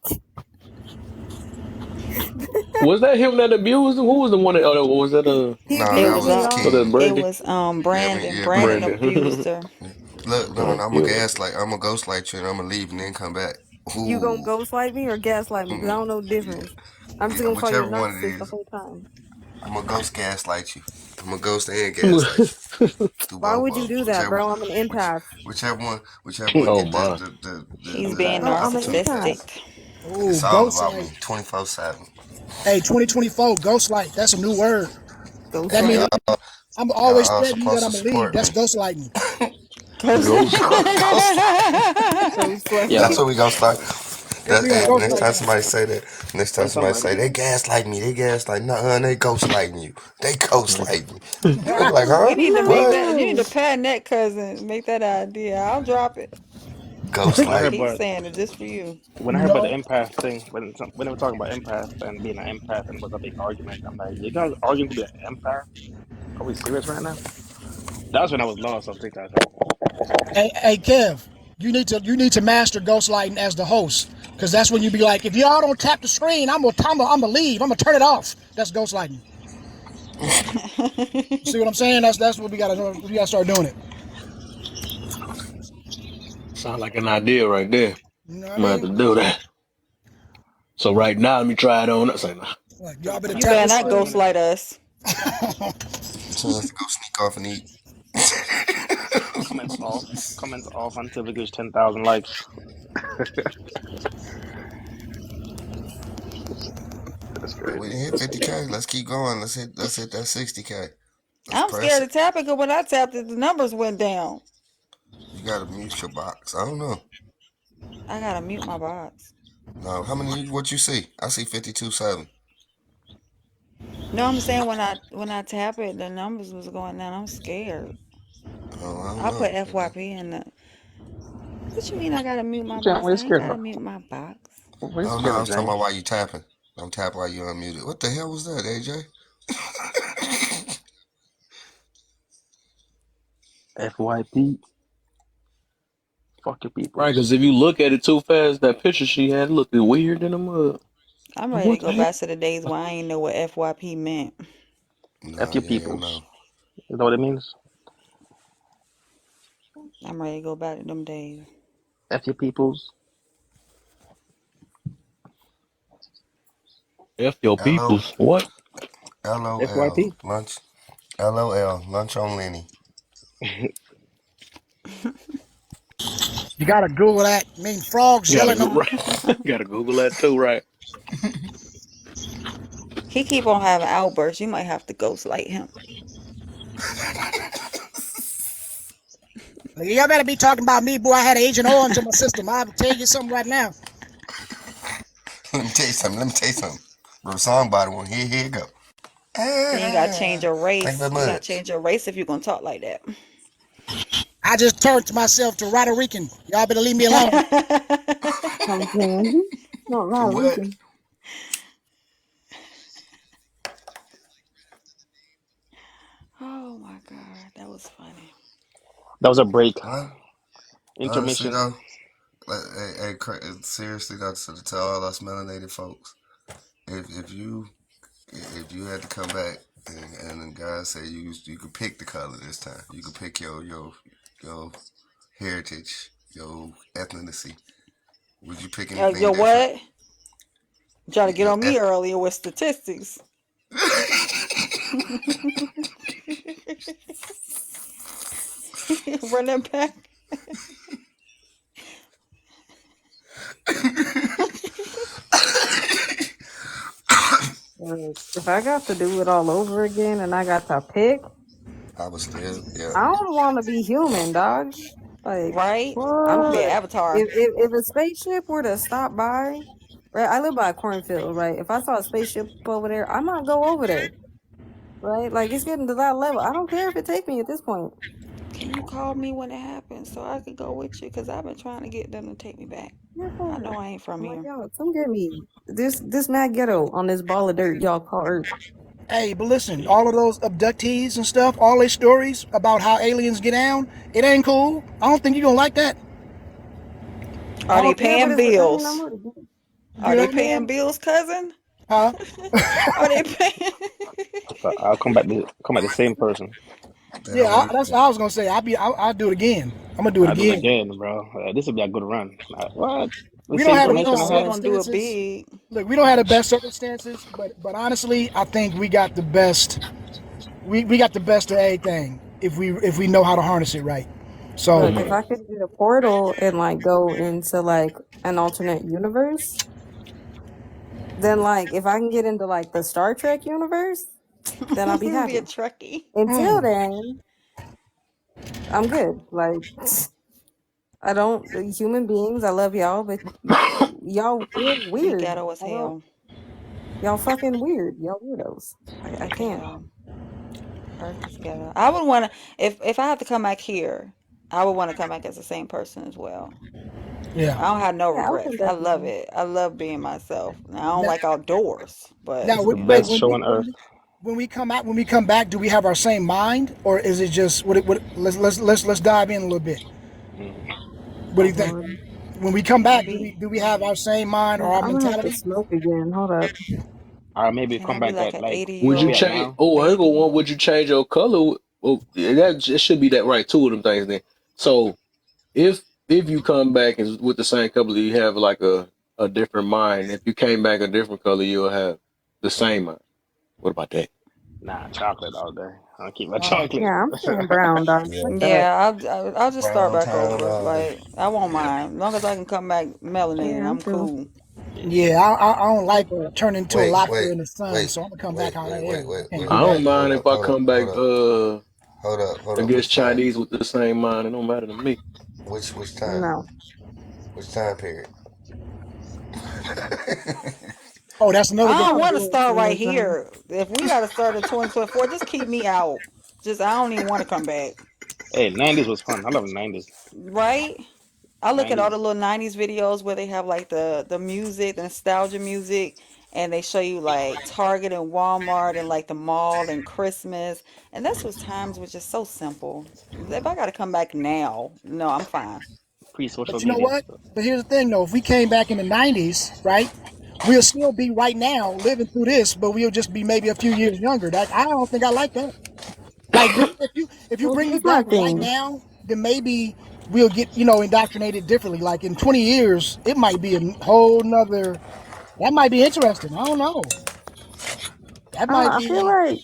Was that him that abused him? Who was the one that, oh, was that, He No, It that abused was me, was dog. King. Brandy? Yeah, I mean, Brandon. yeah, Brandon Brandon. abused Brandon. her. Look, no, Oh, I'm a yeah. gaslight. I'm a ghostlight you, and I'm gonna leave and then come back. You gonna Ooh, ghostlight me or gaslight me? Cause I don't know the difference. I'm just yeah, gonna call you a whichever one it narcissist the is. whole time. I'm gonna ghost gaslight you. I'm gonna ghost and gaslight you. Do Why both would you of them. do that, bro? I'm an empath. Whichever one Oh get my. He's the being Bro, I'm an empath. opportunity. narcissistic. Oh, It's all ghost about light. me, 24/7. Hey, 2024, ghost light. That's a new word. That See, Ghostlight. means y'all, I'm y'all always all threatening you that supposed to I'm gonna leave. support That's me. ghost lightning. Cause Ghost. Ghostlight. yeah, That's Ghostlight. what we gonna start. Yeah, we gonna ghost Next light time now. somebody say that, next time When somebody somebody, say they gaslight me, they gaslight, nah, they ghostlighting you. They ghostlight me. I be like, we huh? need to make What? that. You need to No. patent that, cousin. Make that idea. I'll drop it. when I heard Ghostlight. Keep about saying it just for you. when I You heard about the know, empath thing, when they were talking about empath and being an empath and was a big argument, I'm like, you guys arguing to be an empath? Are we serious right now? That's when I was lost on TikTok. hey, Kev, you need to master ghost lighting as the host, because that's when you be like, if y'all don't tap the screen, I'm gonna leave. I'm gonna turn it off. That's ghost lighting. You see what I'm saying? That's what we gotta do. We gotta start doing it. Sound like an idea right there. You know what I I'm gonna have mean? to do that. So right now, let me try it on. I say, nah. Like, y'all better Try You it tap better the for not 5 screen. minutes. ghostlight us. Tell us to go sneak off and eat. Comments off. Comments off until we reach 10,000 likes. That's Well, we crazy. didn't hit 50K. Let's keep going. Let's hit that 60K. Let's I'm press scared it. to tap it because when I tapped it, the numbers went down. You gotta mute your box. I don't know. I gotta mute my box. No, how many? What you see? I see 52.7. No, I'm saying when I tap it, the numbers was going down. I'm scared. Oh, I don't I know. put FYP in the. What you mean I gotta mute my John, box? what are you I ain't scared gotta of? mute my box. What are you Oh no, scared I of, was talking James? about why you tapping. I'm tapping while you unmuted. What the hell was that, AJ? FYP. Fuck your Right, peoples. because if you look at it too fast, that picture she had looked weird in the mud. I'm Like, ready to what the go hell? back to the days where I ain't know what FYP meant. No, F your you ain't gonna peoples. know. You know what it means? I'm ready to go back to them days. F your peoples. F your LO, peoples. What? LOL, FYP. lunch. LOL, lunch on Lenny. You gotta Google that. I mean, frogs Gotta yelling. go right. Gotta Google that too, right? He keep on having outbursts. You might have to ghostlight him. Like, y'all better be talking about me, boy. I had Agent Orange in my system. I'll tell you something right now. Let me tell you something. Let me tell you something. The song by the one. Here you go. Then you gotta change your Thank you race. very You gotta much. change your race if you're gonna talk like that. I just turned myself to Puerto Rican. Y'all better leave me alone. I'm saying. No, not What? Rican. Oh was funny. That was a break. Honestly Intermission. though, like, seriously though, to all us melanated folks, if you had to come back and the guy said you could pick the color this time, you could pick your heritage, your ethnicity. Would you pick anything Yo, different? what? Trying to get Your on me earlier with statistics. Run that back. If I got to do it all over again and I got to pick, I was still, yeah. I don't want to be human, dog. Like, Right? I'm gonna be an what? avatar. If a spaceship were to stop by, right? I live by a cornfield, right? If I saw a spaceship over there, I might go over there, right? Like, it's getting to that level. I don't care if it take me at this point. Can you call me when it happens so I could go with you? Cause I've been trying to get them to take me back. Yeah, I know I ain't from I'm like, here. y'all, come get me. This mad ghetto on this ball of dirt y'all call Earth. Hey, but listen, all of those abductees and stuff, all their stories about how aliens get down, it ain't cool. I don't think you're gonna like that. I Are they don't, Yeah, but paying it's, I mean, I'm bills? with it. you Are know they what I paying mean? bills, cousin? Huh? Are they paying? So I'll come back. Come back the same person. They Yeah, don't want that's what I was gonna say. I'll do it again. I'm gonna do it I'll do it again. again, bro. This will be a good run. What? The We don't same have the we information best I gon' we had. gonna do it circumstances. big. Look, we don't have the best circumstances, but honestly, I think we got the best. We got the best of everything if we know how to harness it right. So Look, if I could get a portal and like go into like an alternate universe, then like if I can get into like the Star Trek universe, then I'll be Be a happy. truckie. Until then, I'm good. Like I don't human beings, I love y'all, but y'all We weird. ghetto as I don't hell. y'all fucking weird. Y'all weirdos. I can't. Ghetto. Earth is ghetto. I would wanna if I have to come back here, I would want to come back as the same person as well. yeah. I don't have no Yeah, I can regrets. I love definitely. it. I love being myself. Now, I don't Now, like outdoors, but now, This is the you know. wait. best When show we on when earth. we when we come back, do we have our same mind, or is it just what? Let's dive in a little bit. Mm. What do Oh you think? Lord. When we come back, do we Maybe do we have our same mind or our I'm gonna have to mentality? smoke again. Hold up. Or maybe can I come be back like at an like 80 Would year where you we at old change? now. Oh, I ain't gonna baby? want. Would you change your color? Oh, yeah, that it should be that right. Two of them things. Then, so if you come back and with the same color, you have like a different mind. If you came back a different color, you'll have the same mind. What about that? Nah, chocolate all day. I'll keep my Uh, chocolate. Yeah, I'm staying brown, dog. yeah. Fuck that. Yeah, I'll just start Brown back time over. all day. Like I won't mind, as long as I can come back melanated. Yeah, I'm I'm cool. cool. Yeah. yeah, I don't Fuck like that. turning into a Wait, lobster wait, in the sun, wait, so I'm gonna come back wait, how I wait, wait, am. wait, I can't wait, do I that. don't wait. Hold mind if up, I hold up, come back hold up, hold up. Which against time? Chinese with the same mind. It don't matter to me. Which time? No. Which time period? Oh, that's another I good don't Y'all want to question. doing start too right much, man. here. If we got to start in 2024, just keep me out. Just I don't even want to come back. Hey, 90s was fun. I love 90s. Right? I look at all the 90s. little 90s videos where they have like the music, the nostalgia music, and they show you like Target and Walmart and like the mall and Christmas. And that's what times was just so simple. If I got to come back now, no, I'm fine. Pre-social But you know media. what? But here's the thing, though. If we came back in the '90s, right, we'll still be right now living through this, but we'll just be maybe a few years younger. That I don't think I like that. Like if you Well, bring me here's my back right thing. now, then maybe we'll get indoctrinated differently. Like in 20 years, it might be a whole nother. That might be interesting. I don't know. That I don't know. might I feel be. like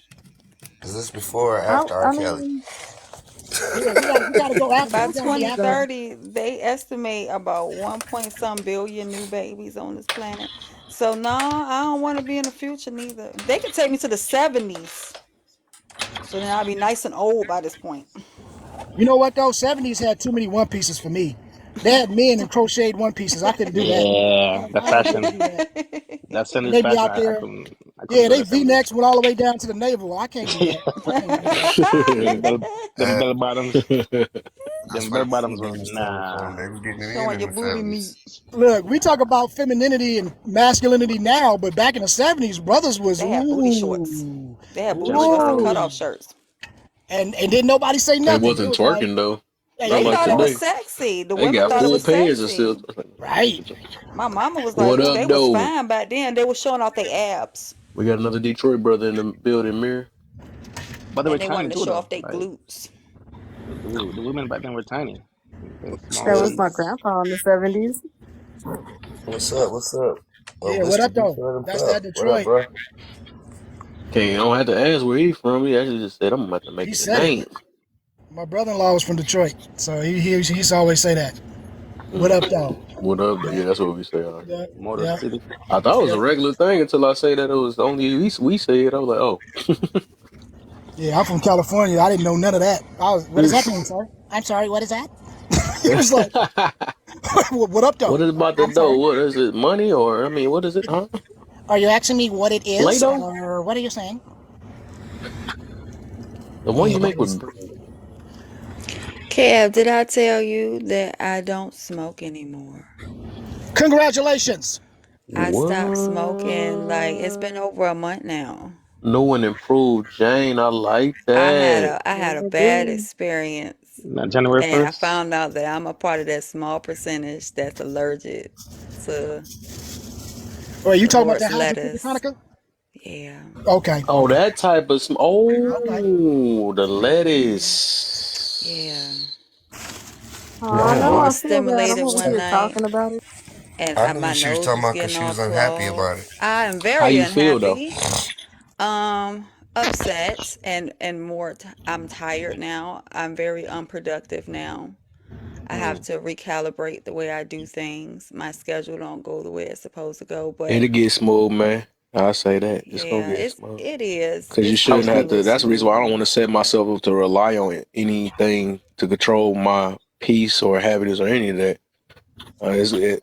Is this before or after R. I Kelly? mean, Yeah, we gotta go after. By We gotta be after. 2030, they estimate about 1 point some billion new babies on this planet. So no, I don't want to be in the future neither. They could take me to the 70s. So then I'll be nice and old by this point. You know what though? '70s had too many one pieces for me. They had men in crocheted one pieces. I couldn't do that. Yeah, the I ain't gonna fashion. do that. That And 70s they be fashion, out there. I couldn't Yeah, do they the 70s. V-necks went all the way down to the navel. I can't do that. I can't do that. Them Uh, bell bottoms. that's Them where bell the bottoms baby was boomers came nah. from. They was getting it Showing in your the booty meat. 70s. Look, we talk about femininity and masculinity now, but back in the '70s, brothers was They had booty shorts. ooh, They had booty Jelly shorts and bells. ooh. cutoff shirts. and then nobody say They nothing. It wasn't was like, twerking though. hey, Not They hey, like thought it was today. sexy. The They women got thought it full was pants and sexy. still. right. My mama was like, What "Ooh, up, they was though? fine back then. They was showing off their abs, We got another Detroit brother in the building, mirror. But they were and they tiny wanted to too, show though. off their Like glutes." the women back then were tiny. They're small That was my waist. grandpa in the 70s. What's up? What's up? Oh, Yeah, what Mr. up though? Detroit That's himself. that What up, Detroit. bro? Okay, I don't have to ask where he from. He actually just said, I'm about to He make it a said it. name. My brother-in-law was from Detroit, so he used to always say that. What Mm. up though? What up, though? Yeah, Yeah, that's what we say out here. yeah, Motor yeah, City. I thought it was yeah. a regular thing until I say that it was only we say it. I was like, oh. Yeah, I'm from California. I didn't know none of that. What does that mean, sir? I'm sorry, what is that? He was like, what up though? What is about the I'm sorry. dough? What is it? Money or I mean, what is it? Huh? Are you asking me what it is, Play-Doh? or what are you saying? The one Yeah, you that make was. with Kev, did I tell you that I don't smoke anymore? Congratulations. I stopped smoking like it's what? been over a month now. No one improved, Jane. I like I had that. a I had a Never bad do. experience, Not January and I 1st. found out that I'm a part of that small percentage that's allergic to Wait, you the talking about Lord's that hydrogen lettuce. Hanukkah? Yeah, Okay, Oh, okay, that type of okay. oh, the yeah. lettuce. Oh I no, I Wow. feel bad. I'm overstimulated over one here night, talking about it. and I knew my she was nose talking was about because getting she all was unhappy about clogged. it. I am How very you feel though? unhappy. Upset and more. I'm tired now. I'm very unproductive now. I have Mm. to recalibrate the way I do things. My schedule don't go the way it's supposed to go, but It'll get smooth, man. I say that it's gonna yeah, get smooth. it is. Cause you It's shouldn't getting a have to. little That's the reason why I don't smoother. want to set myself up to rely on anything to control my peace or happiness or any of that.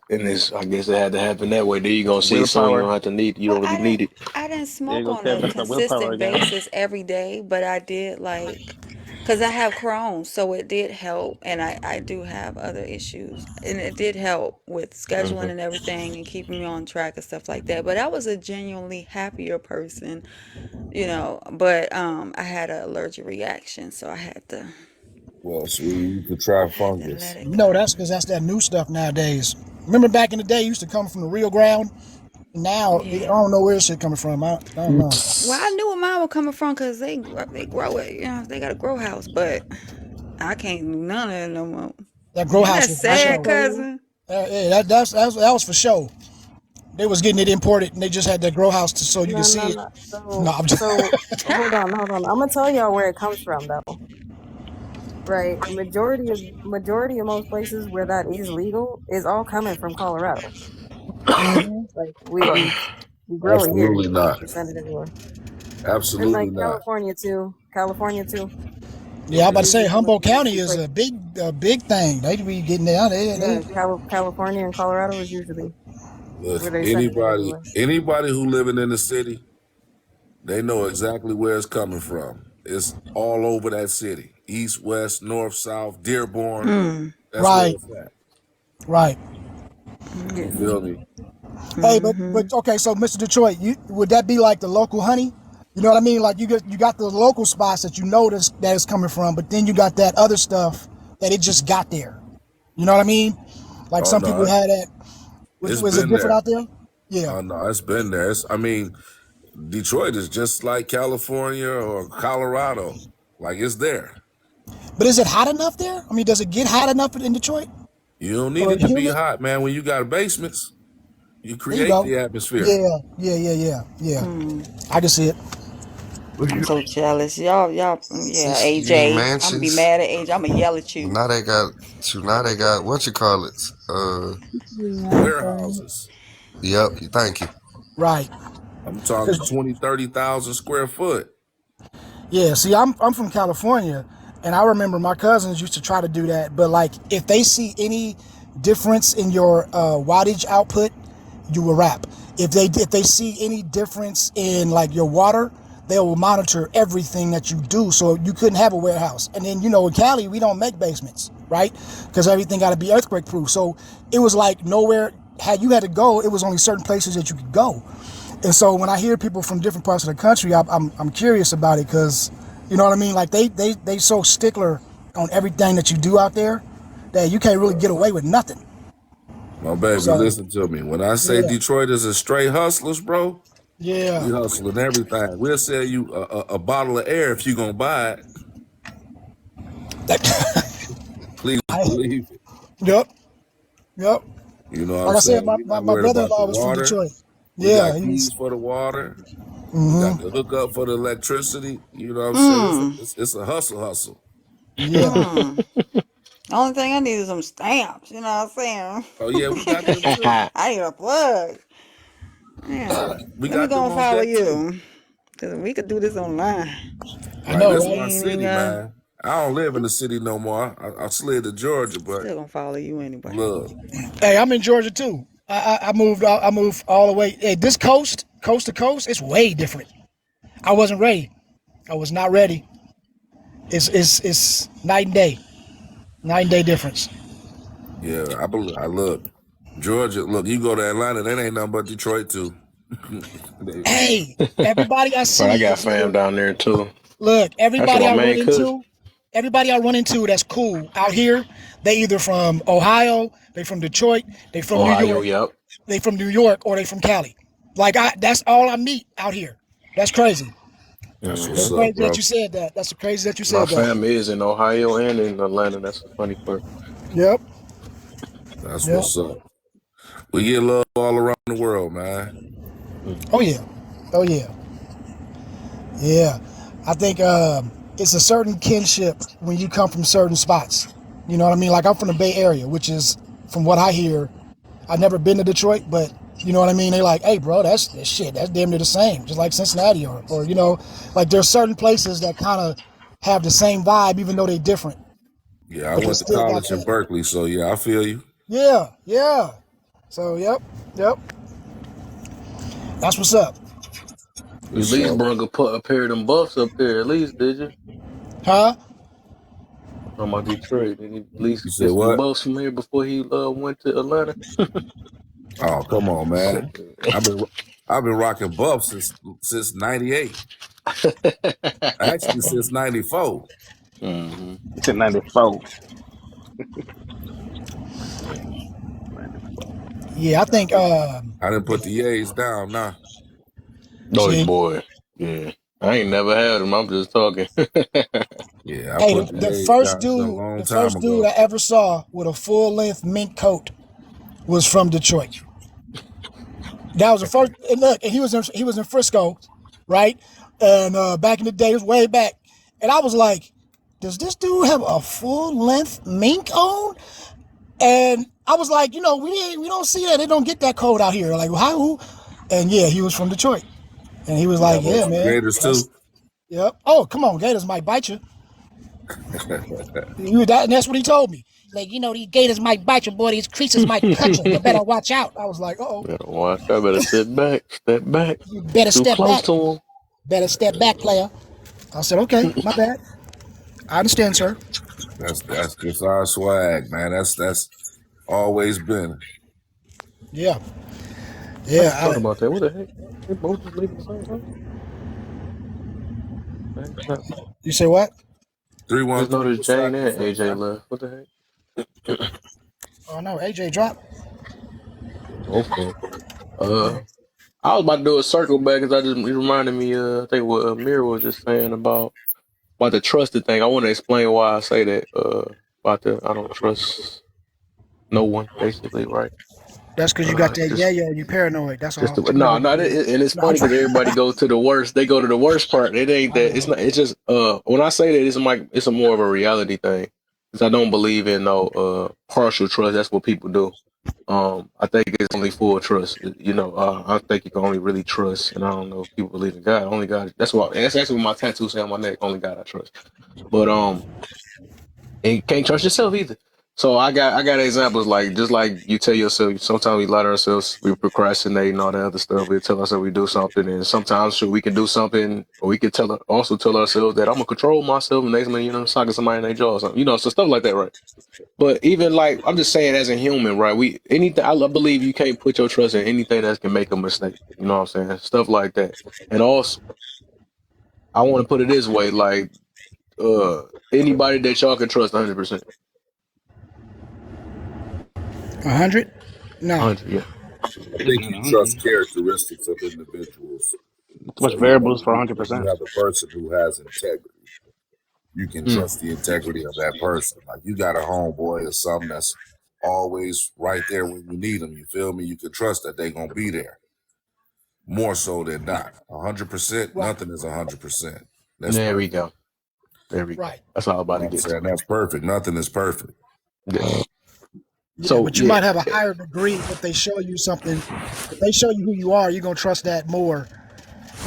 And it's. I guess it had to happen that way. Then you gonna see soon. You don't Willpower. have to need. You Well, don't really need it. I didn't There you smoke go, on a Kevin. That willpower consistent again. basis every day, but I did like, because I have Crohn's, so it did help, and I do have other issues, and it did help with scheduling Hmm. and everything and keeping me on track and stuff like that. But I was a genuinely happier person, but I had an allergic reaction, so Well, sweetie, you could try I had to let fungus. it No, go. that's because that's that new stuff nowadays. Remember back in the day, it used to come from the real ground. Now I Yeah. don't know where this shit coming from. I don't know. Well, I knew where mine was coming from because they grow it, they got a grow house, but I can't do none of it no more. That grow Ain't house that was for I can sad, show. tell you. cousin? Yeah, that was for show. They was getting it imported, and they just had that grow house so you could No, see no, it. no. No, So, I'm just, so hold on. I'm gonna tell y'all where it comes from, though. Right, majority of most places where that is legal is all coming from Colorado. Mhm. Like we grow it here, Absolutely not. 100% everywhere, and like Absolutely not. California too. Yeah, I'm about to say Usually one of Humboldt those County two is places. a big thing. They be getting down. Yeah, California and Colorado is usually where Listen, they sending it anybody anyway. anybody who living in the city, they know exactly where it's coming from. It's all over that city. East, west, north, south, Dearborn. Mm. That's where Right, it's at. right. Yeah. You Mm-hmm. feel me? Hey, Mm-hmm. but okay. So, Mr. Detroit, would that be like the local honey? You know what I mean? Like you got the local spots that you notice that it's coming from, but then you got that other stuff that it just got there. You know what I mean? Like Oh some no, people had that. it's Was it been different there. out there? Yeah. Oh no, it's been there. I mean, Detroit is just like California or Colorado. Like it's there. But is it hot enough there? I mean, does it get hot enough in Detroit You don't need or it to be humid? hot, man. When you got basements, you There you create go. the atmosphere. Yeah. Hmm. I can see it. I'm so jealous. Yeah, You mean AJ. I'm gonna be mansions? mad at AJ. I'm gonna yell at you. Now they got what you call it? Yeah, so Warehouses. Yep. Thank you. Right. I'm talking 20, 30,000 square foot. Yeah, see, I'm from California, and I remember my cousins used to try to do that. But like, if they see any difference in your wattage output, you will wrap. If they see any difference in like your water, they will monitor everything that you do. So you couldn't have a warehouse. And then in Cali we don't make basements, right? Because everything got to be earthquake proof. So it was like nowhere. Had you had to go, it was only certain places that you could go. And so when I hear people from different parts of the country, I'm curious about it because You know what I mean? Like they so stickler on everything that you do out there that you can't really get away with nothing. My baby, So listen to me. When I say yeah, Detroit is a straight hustlers, bro, we yeah. hustling everything. We'll sell you a bottle of air if you gonna buy it. That, Please believe it. yep, yep. You know what I'm Like I said, saying? my, We're my, not my worried about the brother-in-law was from water. Detroit. We Yeah, got he keys was. for the water. We got Mm-hmm. the hookup for the electricity. You know what I'm saying? Hmm. It's a hustle. Yeah. Hmm. Only thing I need is some stamps. You know what I'm Oh yeah, we got them saying? too. I need a plug. Yeah. We Let me got go them and on follow deck too. you. Cause we could do this online. I Right, know, this We is right? my ain't even city, man. I don't live in the city no more. I slid to Georgia, but still gonna follow you anyway. look, Hey, I'm in Georgia too. I moved out. I moved all the way. Hey, this coast to coast, it's way different. I wasn't ready. I was not ready. It's night and day difference. yeah, I look. Georgia, look, you go to Atlanta, that ain't nothing but Detroit too. They- Hey, everybody I But I see got is fam either down there too. look. That's Everybody my I run main cousin. into, everybody I run into that's cool out here. They either from Ohio, they from Detroit, they from New Ohio, York, yep. they from New York, or they from Cali. Like that's all I meet out here. That's crazy. That's That's what's Hmm. up, crazy that bro. you said that. That's crazy that you My said that. fam is in Ohio and in Atlanta. That's the funny part. Yep. That's Yep. what's up. We get love all around the world, man. Oh Hmm. yeah. Oh yeah. Yeah. I think it's a certain kinship when you come from certain spots. You know what I mean? Like I'm from the Bay Area, which is, from what I hear, I've never been to Detroit, but you know what I mean? They like, hey, bro, that's shit. That's damn near the same, just like Cincinnati or like there's certain places that kind of have the same vibe, even though they're different, Yeah, I but they went to still got college in that. Berkeley, so yeah, I feel you. Yeah, yeah. So, yep. That's what's up, You For at least sure. brung a pair of them buffs up there, at least, did you? huh? I'm talking about Detroit. Did he at least You said get some what? buffs from here before he went to Atlanta? Oh, come on, man. I've been I've been rocking buffs since '98. Actually, since '94. Hmm. It's in 94. 94. Yeah, I think. I didn't put the yays down now. Oh See, boy, yeah. I ain't never had them. I'm just talking. Yeah, I hey, put the the yays first down a dude, long the time first dude ago. I ever saw with a full length mink coat was from Detroit. That was the first. And look, and he was in Frisco, right? And back in the day, it was way back. And I was like, does this dude have a full length mink on? And I was like, we don't see that. They don't get that cold out here. Like, how? Who? And yeah, he was from Detroit. And he was You like, got on yeah, some man. Gators That's too. yep. Oh, come on, Gators might bite you. And that's what he told me. Like, these gators might bite you, boy. These creatures might cut you. You better watch out. I was like, oh, Better watch. I better sit back, step back. you better Too step close back. to Better step back, player. I said, okay, my bad. I understand, sir. That's just our swag, man. That's always been. Yeah, I yeah. just thought about that. What the heck? They both just leaving the same house? That ain't happening. You say what? I just 313, noticed what's Jane happening, and fam, AJ man? left. What the heck? Oh no, AJ dropped. Okay. I was about to do a circle back because it reminded me. I think what Amir was just saying about the trusted thing. I want to explain why I say that. About the I don't trust no one, basically, right? That's because you got that Just yayo and you paranoid. That's Just all. the, You never no, no, gonna do it. and it's No, I'm funny because everybody goes to the worst. They go to the worst part. It ain't I that. It's know. not. It's just. When I say that, it's a more of a reality thing. Because I don't believe in no partial trust. That's what people do. I think it's only full trust. I think you can only really trust, and I don't know if people believe in God. Only God. That's actually what my tattoo say on my neck. Only God I trust. But and you can't trust yourself either. So I got examples like just like you tell yourself. Sometimes we lie to ourselves, we procrastinate and all that other stuff. We tell ourselves we do something, and sometimes sure, we can do something, or we can also tell ourselves that I'm gonna control myself. And next minute, socking somebody in their jaw or something. So stuff like that, right? But even like I'm just saying, as a human, right? I believe you can't put your trust in anything that can make a mistake. You know what I'm saying? Stuff like that, and also I want to put it this way, like uh anybody that y'all can trust 100%. 100? No. 100, yeah. I It's think not you 100. trust characteristics of individuals. Too much So, you know, variables for if you 100%. have a person who has integrity, you can Mm. trust the integrity of that person. Like you got a homeboy or something that's always right there when you need them. You feel me? You can trust that they gonna be there more so than not. 100%, Right. nothing is 100%. That's There we perfect. go. There we go. Right. That's all I'm You about know to what I'm get to. saying? That's perfect. Nothing is perfect. Yeah. Yeah, So but you yeah, might have a higher degree if they show you something. If they show you who you are, you're gonna trust that more.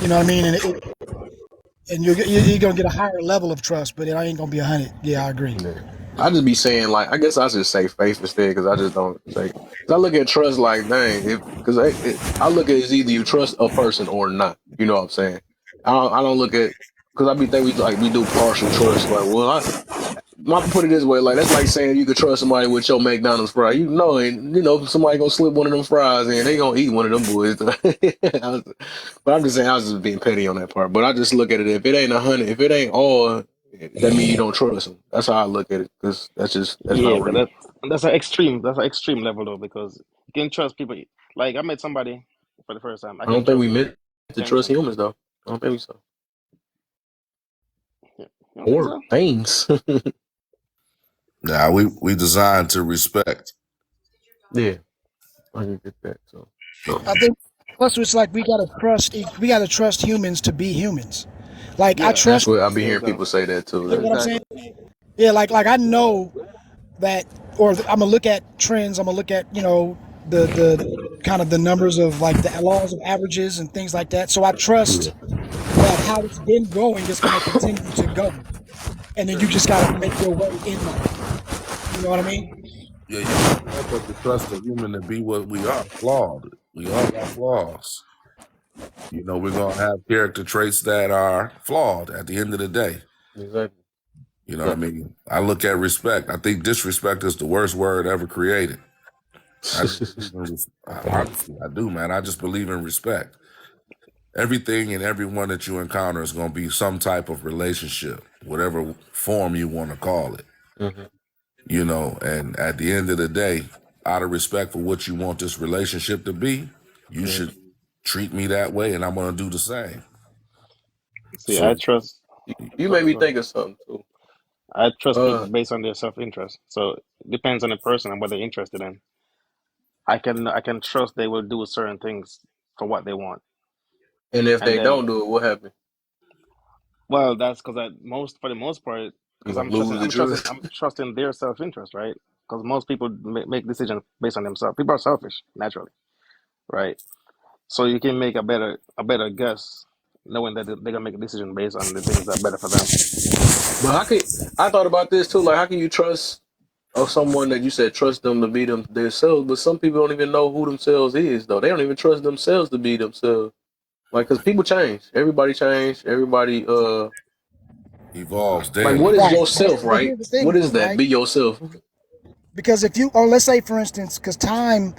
You know what I mean? And you're gonna get a higher level of trust, but it ain't gonna be 100. Yeah, I agree. yeah. I just be saying like I guess I should say faith instead because I just don't say because I look at trust like dang if because I look at it as either you trust a person or not. You know what I'm saying? I don't look at because I be think we do partial trust like well I put it this way, like that's like saying you could trust somebody with your McDonald's fry. And somebody gonna slip one of them fries in, they gonna eat one of them boys. But I'm just saying I was just being petty on that part. But I just look at it if it ain't 100, if it ain't all, that mean you don't trust them. That's how I look at it because that's Yeah, not but real. that's an extreme. That's an extreme level though, because you can trust people. Like I met somebody for the first time. I I can don't think trust we their meant to trust intention. humans though. I don't think so. Yeah. You don't think Or so? things. Now we designed to respect. Yeah, I can get that. So I think plus it's like we gotta trust humans to be humans. Like I Yeah. that's trust. what I be Yeah. hearing people Exactly. say that too. You get what I'm saying? Exactly. Yeah, like I know that, or I'm gonna look at trends. I'm gonna look at the kind of the numbers of like the laws of averages and things like that. So I Yeah. trust that how it's been going is gonna continue to go, and then you just gotta make your way in that. You know what I mean? Yeah, you can't help but to trust a human to be what we are, flawed. We all got flaws. You know, we're gonna have character traits that are flawed at the end of the day. Exactly. You know what I So mean? I look at respect. I think disrespect is the worst word ever created. I just believe in honestly, I do, man. I just believe in respect. Everything and everyone that you encounter is gonna be some type of relationship, whatever form you want to call it. mhm, You know, and at the end of the day, out of respect for what you want this relationship to be, you yeah. should treat me that way, and I'm gonna do the same. See, I So, trust. You Go, made me go think ahead. of something too. I trust people Uh, based on their self-interest. So it depends on the person and what they're interested in. I can trust they will do certain things for what they want, and if and they then don't do it, what happened? well, that's because for the most part, You because gonna lose the trust? I'm trusting their self-interest, right? Because most people make decisions based on themselves. People are selfish naturally, right? So you can make a better guess, knowing that they're gonna make a decision based on the things that are better for them. But how can I thought about this too? Like, how can you trust someone that you said trust them to be them themselves? But some people don't even know who themselves is, though. They don't even trust themselves to be themselves. Like, cause people change. Everybody change. Everybody. evolves Like, daily. what is Right. yourself? But Right. here's the thing, What though, is that? right? Be yourself. Because if you, oh, let's say for instance, because time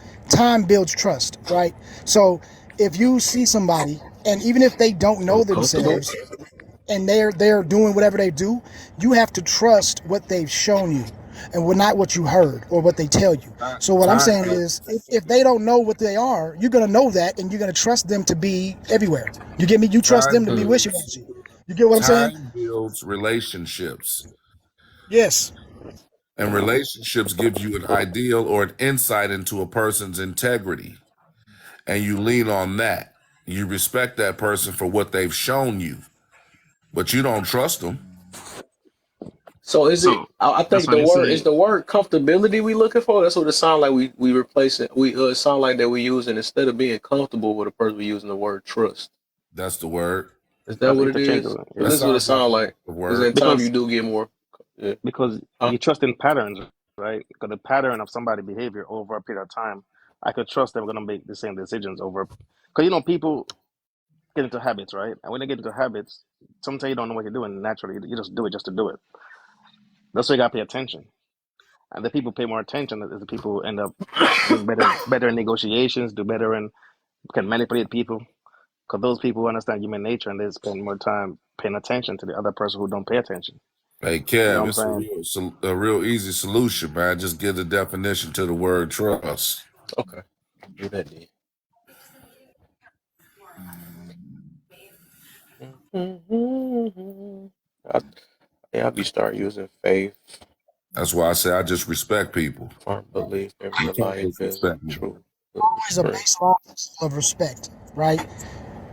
builds trust, right? So if you see somebody, and even if they don't know Uncomfortable. themselves, and they're doing whatever they do, you have to trust what they've shown you, and not what you heard or what they tell you. So what I'm Time saying is, if they don't know what they are, you're gonna know that, and you're gonna trust them to be everywhere. You get me? You trust them time to be Mm. builds wishy-washy. You get what I'm saying? time builds relationships. Yes. And relationships give you an ideal or an insight into a person's integrity. And you lean on that. You respect that person for what they've shown you, but you don't trust them. So is it? So I that's think why the they word is say, the word comfortability we looking for. That's what it sound like. We replace it. We sound like that we using instead of being comfortable with a person. We using the word trust. That's the word. Is that that's what it is? interchangeable, Because That yeah. this is what it sounds like sounds like. a Because word. in time you Because do get more. Yeah. because Huh? you trust in patterns, right? Because the pattern of somebody's behavior over a period of time, I could trust they're gonna make the same decisions over. Because people get into habits, right? And when they get into habits, sometimes you don't know what you're doing naturally. You just do it just to do it. That's why you gotta pay attention. And the people pay more attention is the people who end up doing better in negotiations, do better and can manipulate people. Because those people understand human nature and they spend more time. paying attention to the other person who don't pay attention. Hey, You know Kev, what I'm it's saying? a real easy solution, man. Just give the definition to the word trust. Okay, do that then. I, yeah, I'll be start using faith, That's why I say I just respect people. firm belief, and You real can't life as a disrespect me. true goodness Always a strength. baseline of respect, right?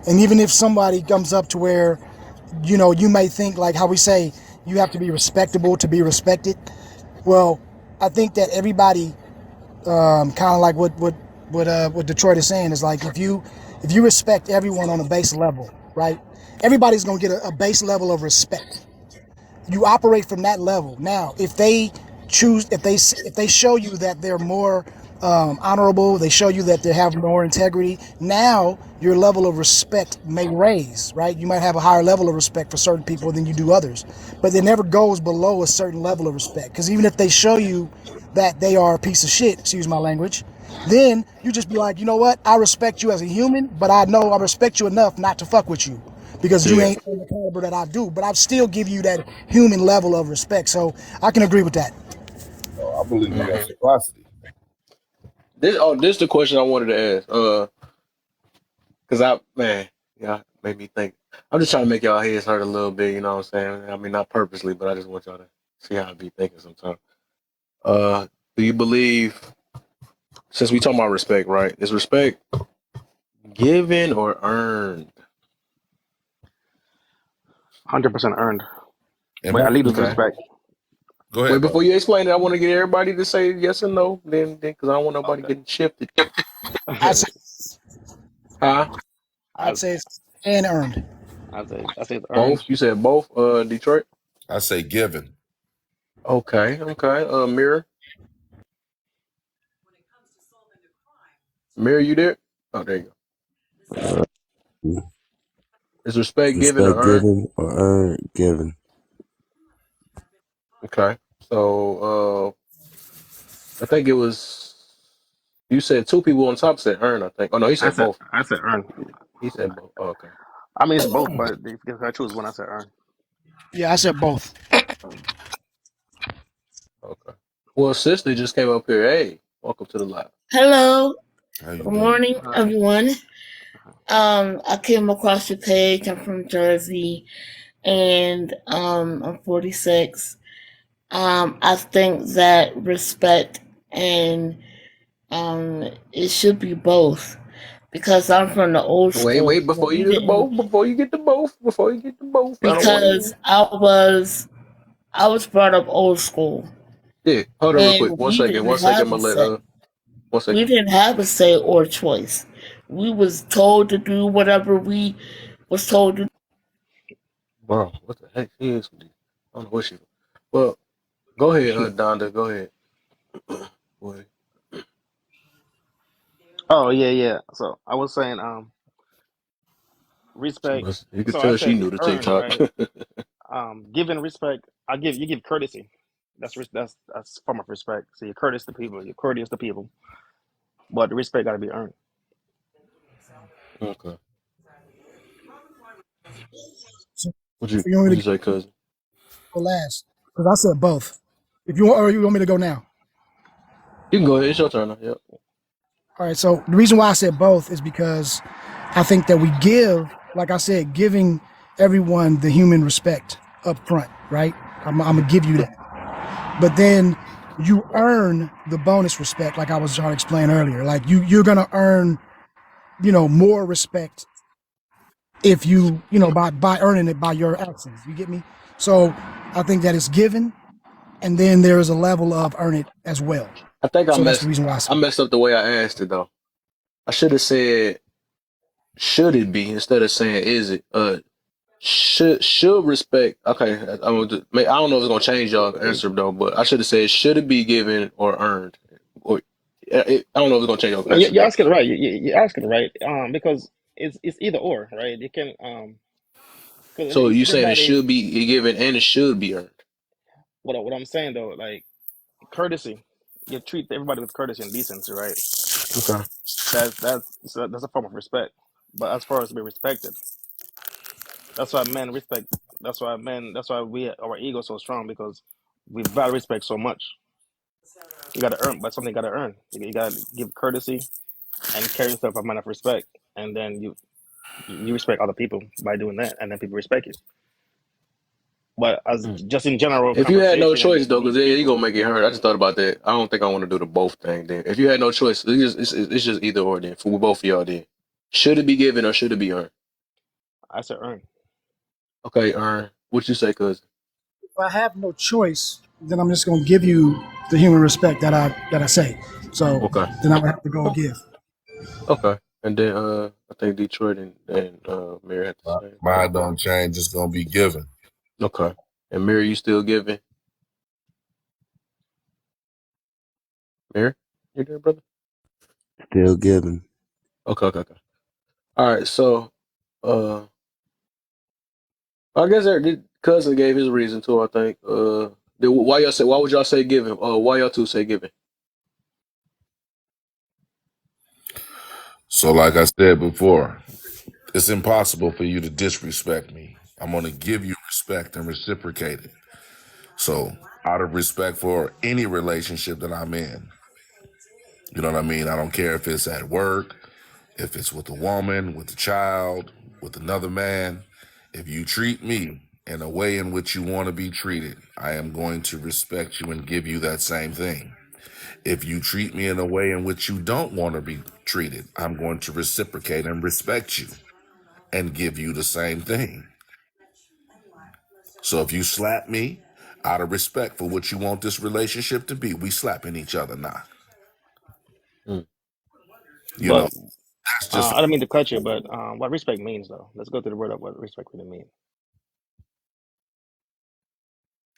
And even if somebody comes up to where, you know, you may think like how we say you have to be respectable to be respected. Well, I think that everybody, kind of like what Detroit is saying is like if you respect everyone on a base level, right? Everybody's gonna get a base level of respect. You operate from that level. Now, if they choose, if they show you that they're more honorable, they show you that they have more integrity. Now, your level of respect may raise, right? You might have a higher level of respect for certain people than you do others, but it never goes below a certain level of respect. Because even if they show you that they are a piece of shit, excuse my language, then you just be like, you know what? I respect you as a human, but I know I respect you enough not to fuck with you because you Yeah. ain't on the caliber that I do. But I still give you that human level of respect. So I can agree with that. I believe in hmm reciprocity. This the question I wanted to ask. Cause yeah, made me think. I'm just trying to make y'all heads hurt a little bit. You know what I'm saying? I mean, not purposely, but I just want y'all to see how I be thinking sometimes. Uh, do you believe? Since we talking about respect, right? Is respect given or earned? 100% earned. In But my I lead with Okay. respect. Go Wait, ahead, before brother. you explain it, I want to get everybody to say yes or no. Then, because I don't want nobody Okay. getting shifted. I'd say, Huh? I I'd say it's and earned. I say it's earned. Both? You said both? Detroit. I say given. Okay. Okay. Mirror. Mirror, you there? Oh, there you go. Is respect given or Respect earned? given or earned given. Okay. So, I think it was. You said two people on top said earn. I think. Oh no, he I said said both. I said earned. He said both. Oh, okay. I mean it's both, but if I choose one, I said earned. Yeah, I said both. Okay. Well, sister just came up here. Hey, welcome to the live. Hello, How you good doing? morning, everyone. I came across your page. I'm from Jersey, and I'm 46. I think that respect and it should be both because I'm from the old Wait, school. wait. Before you do the both. Before you get to both. Before you get to both. I don't want to Because hear. I was brought up old school, Yeah. Hold on, real quick. and One second. One second. I'm gonna let 1 second. we didn't have a say or choice. We was told to do whatever we was told to. Bro, what the heck is with this? I don't know what she. Well, go ahead, Donda. Go ahead. Boy, Oh yeah, yeah. So I was saying she respect. must. You could So I tell she said knew the earned, TikTok. right? Giving respect, you give courtesy. That's a form of respect. So you're courteous to people. You're courteous to people, but the respect got to be earned. Okay. So What you if you want What me you to say, cousin? go last, because I said both. If you want, or you want me to go now? You can go ahead. It's your turn. Now. Yep. All right. So the reason why I said both is because I think that we give, like I said, giving everyone the human respect up front, right? I'm gonna give you that. But then you earn the bonus respect, like I was trying to explain earlier. Like you're gonna earn, more respect if by earning it by your actions. You get me? So I think that it's given, and then there is a level of earn it as well. I think So that's the reason why I I said messed up the way I asked it though. I should have said should it be instead of saying is it. Should respect. Okay, I don't know if it's gonna change y'all answer though, but I should have said should it be given or earned, or I don't know if it's gonna change y'all No, answer you're though. asking right. You're asking right. Because it's either or, right? You can because So you saying it everybody. should be given and it should be earned. What I'm saying though, like courtesy, you treat everybody with courtesy and decency, right? Okay. That's a form of respect. But as far as to be respected, That's why men respect. That's why men. That's why we our ego so strong because we value respect so much. You got to earn, but something got to earn. You got to give courtesy and carry yourself a man of respect, and then you respect other people by doing that, and then people respect you. But as Mm. just in general If you had no conversation and choice just though, because meeting you people, gonna make it hurt. I just thought about that. I don't think I want to do the both thing. Then, if you had no choice, it's just either or. Then for both of y'all, then should it be given or should it be earned? I said earn. Okay, earn. What you say, cousin? If I have no choice, then I'm just going to give you the human respect that I say. So Okay, then I would have to go give. okay. And then I think Detroit and Mary had the same thing. Mine don't change. It's gonna be given. Okay. And Mary, you still giving? Mary, you there, brother? Still giving. Okay, okay, okay. All right. So, uh, I guess the cousin gave his reason too. I think. Why y'all say? Why would y'all say giving? Why y'all two say giving? So, like I said before, it's impossible for you to disrespect me. I'm gonna give you respect and reciprocate it. So, out of respect for any relationship that I'm in, you know what I mean? I don't care if it's at work, if it's with a woman, with a child, with another man. If you treat me in a way in which you want to be treated, I am going to respect you and give you that same thing. If you treat me in a way in which you don't want to be treated, I'm going to reciprocate and respect you and give you the same thing. So if you slap me out of respect for what you want this relationship to be, we slapping each other now. Mm. You know, But that's just I don't mean to cut you, but what respect means though. Let's go to the word of what respect really means.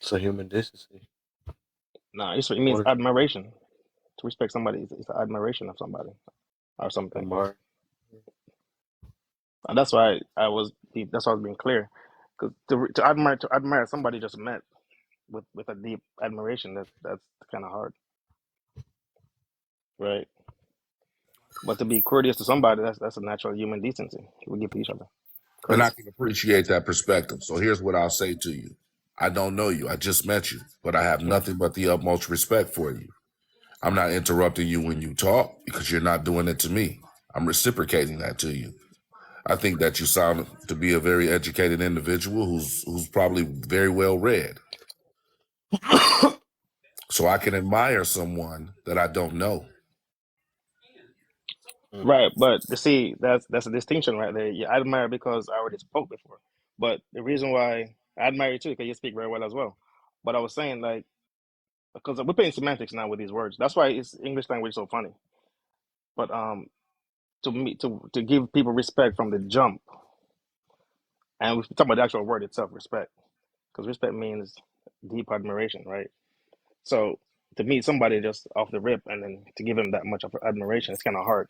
It's a human decency. No, it means What admiration. To respect somebody is admiration of somebody or something. admire? And that's why I was that's why I was being clear. Because to admire somebody just meant with a deep admiration. That's kind of hard, right? But to be courteous to somebody, that's a natural human decency. We give each other and I courtesy. can appreciate that perspective. So here's what I'll say to you. I don't know you. I just met you, but I have Mhm. nothing but the utmost respect for you. I'm not interrupting you when you talk because you're not doing it to me. I'm reciprocating that to you. I think that you sound to be a very educated individual who's probably very well read. So I can admire someone that I don't know. Mm. Right, but you see, that's a distinction right there. You admire because I already spoke before. But the reason why I admire you too, because you speak very well as well. But I was saying like because we're playing semantics now with these words. That's why it's English language so funny. But to give people respect from the jump, and we're talking about the actual word itself, respect, because respect means deep admiration, right? So to meet somebody just off the rip and then to give him that much of admiration, it's kind of hard.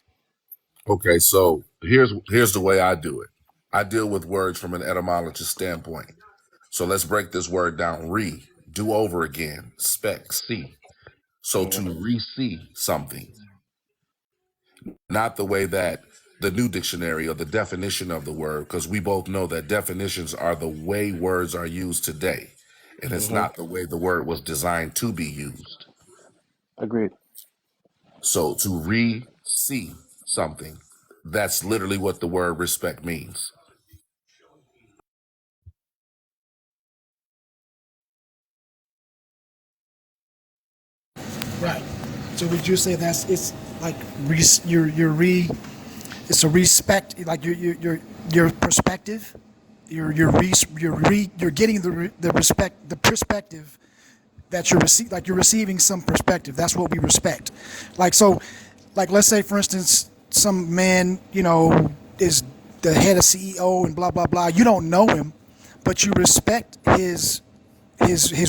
Okay, so here's the way I do it. I deal with words from an etymologist standpoint. So let's break this word down. Do over again, spec, see. So Hmm. to re-see something, not the way that the new dictionary or the definition of the word, because we both know that definitions are the way words are used today, and it's Hmm. not the way the word was designed to be used. Agreed. So to re-see something, that's literally what the word respect means. Right. So would you say that's it's like you're re it's a respect like your perspective you're getting the respect the perspective that you're receiving some perspective. That's what we respect. Like so, like let's say for instance, some man is the head of CEO and blah blah blah. You don't know him, but you respect his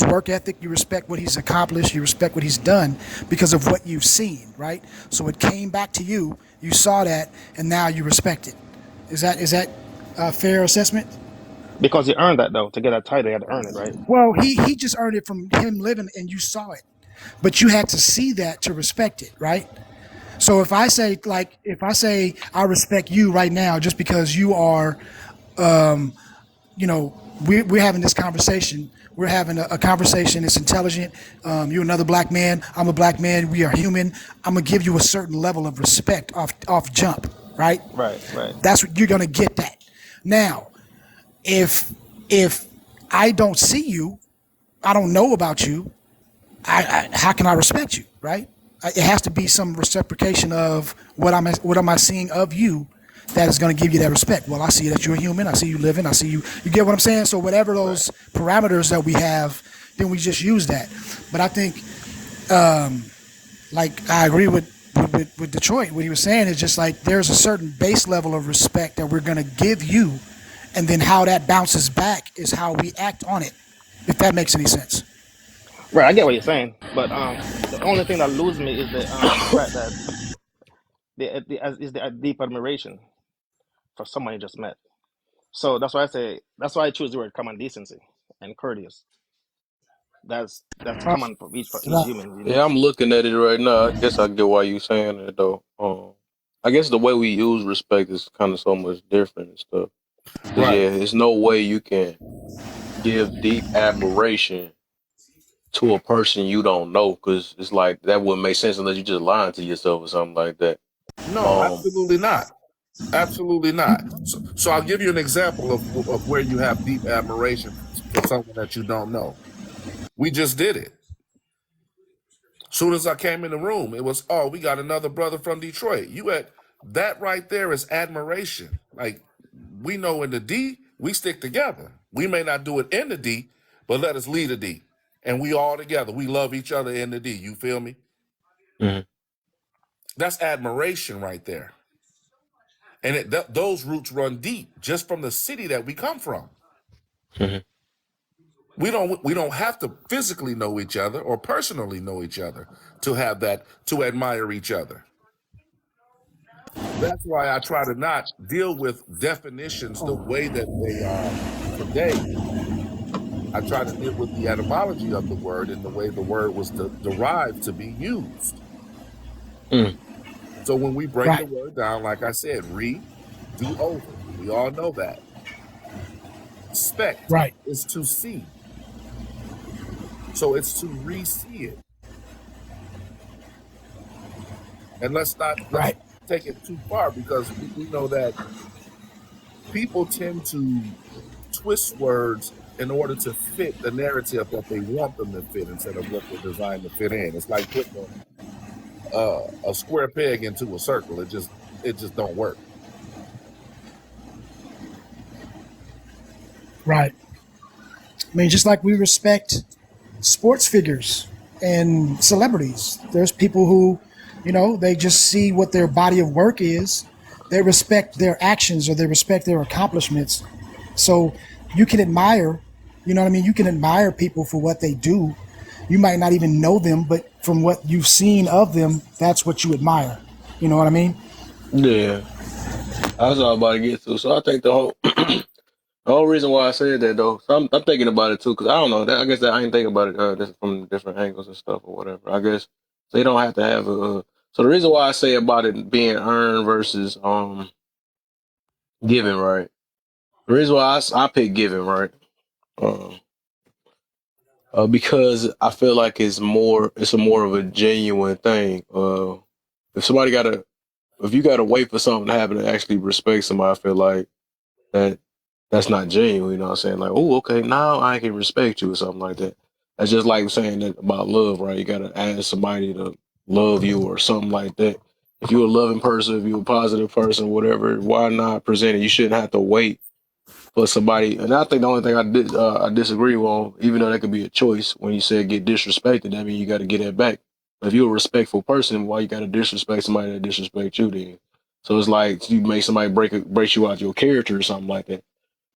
work ethic. You respect what he's accomplished. You respect what he's done because of what you've seen, right? So it came back to you. You saw that, and now you respect it. Is that a fair assessment? Because he earned that though. To get that title, he had to earn it, right? Well, he just earned it from him living, and you saw it, but you had to see that to respect it, right? So if I say I respect you right now just because you are you know, we're having this conversation. We're having a conversation. It's intelligent. You're another black man. I'm a black man. We are human. I'm gonna give you a certain level of respect off jump, right? Right, right, That's what you're gonna get. That now, if if I don't see you, I don't know about you. How can I respect you, right? It has to be some reciprocation of what am I seeing of you that is going to give you that respect. Well, I see that you're human. I see you living. I see you. You get what I'm saying? So whatever right. those parameters that we have, then we just use that. But I think, like, I agree with Detroit. What he was saying is just like there's a certain base level of respect that we're going to give you, and then how that bounces back is how we act on it. If that makes any sense. Right, I get what you're saying, but the only thing that loses me is the fact that is the deep admiration for someone you just met. So that's why I choose the word common decency and courteous. That's common for each Right. human, you know. Yeah, I'm looking at it right now. I guess I get why you saying it though. I guess the way we use respect is kind of so much different and stuff. Cause Right. yeah, there's no way you can give deep admiration to a person you don't know. Cause it's like that wouldn't make sense unless you just lying to yourself or something like that. No, Um, absolutely not. Absolutely not. So I'll give you an example of where you have deep admiration for someone that you don't know. We just did it. Soon as I came in the room, it was, oh, we got another brother from Detroit. You at that right there is admiration. Like we know in the D, we stick together. We may not do it in the D, but let us lead a D. And we all together. We love each other in the D. You feel me? mhm, That's admiration right there. And those roots run deep just from the city that we come from. mhm, We don't have to physically know each other or personally know each other to have that to admire each other. That's why I try to not deal with definitions the way that they are today. I try to deal with the etymology of the word and the way the word was derived to be used. mm, So when we break the Right. word down, like I said, do over. We all know that. Spect Right. is to see. So it's to re-see it. And let's Right. take it too far because we know that people tend to twist words in order to fit the narrative that they want them to fit instead of what they're designed to fit in. It's like putting a square peg into a circle. It just don't work. Right. I mean, just like we respect sports figures and celebrities. There's people who, they just see what their body of work is. They respect their actions or they respect their accomplishments. So you can admire, you know what I mean? You can admire people for what they do. You might not even know them, but from what you've seen of them, that's what you admire. You know what I mean? yeah, I was all about to get to. So I think the whole reason why I said that though, so I'm thinking about it too, because I don't know. I guess that I ain't thinking about it from different angles and stuff or whatever. I guess so you don't have to have a. So the reason why I say about it being earned versus given, right? The reason why I pick giving, right? Um, because I feel like it's a more of a genuine thing. If somebody if you gotta wait for something to happen to actually respect somebody, I feel like that that's not genuine. You know what I'm saying? Like, oh, okay, now I can respect you or something like that. That's just like saying that about love, right? You gotta ask somebody to love you or something like that. If you're a loving person, if you're a positive person, whatever, why not present it? You shouldn't have to wait for somebody. And I think the only thing I disagree on, even though that could be a choice, when you said get disrespected, that means you got to get that back. If you're a respectful person, why you got to disrespect somebody that disrespect you then? So it's like you make somebody break you out your character or something like that.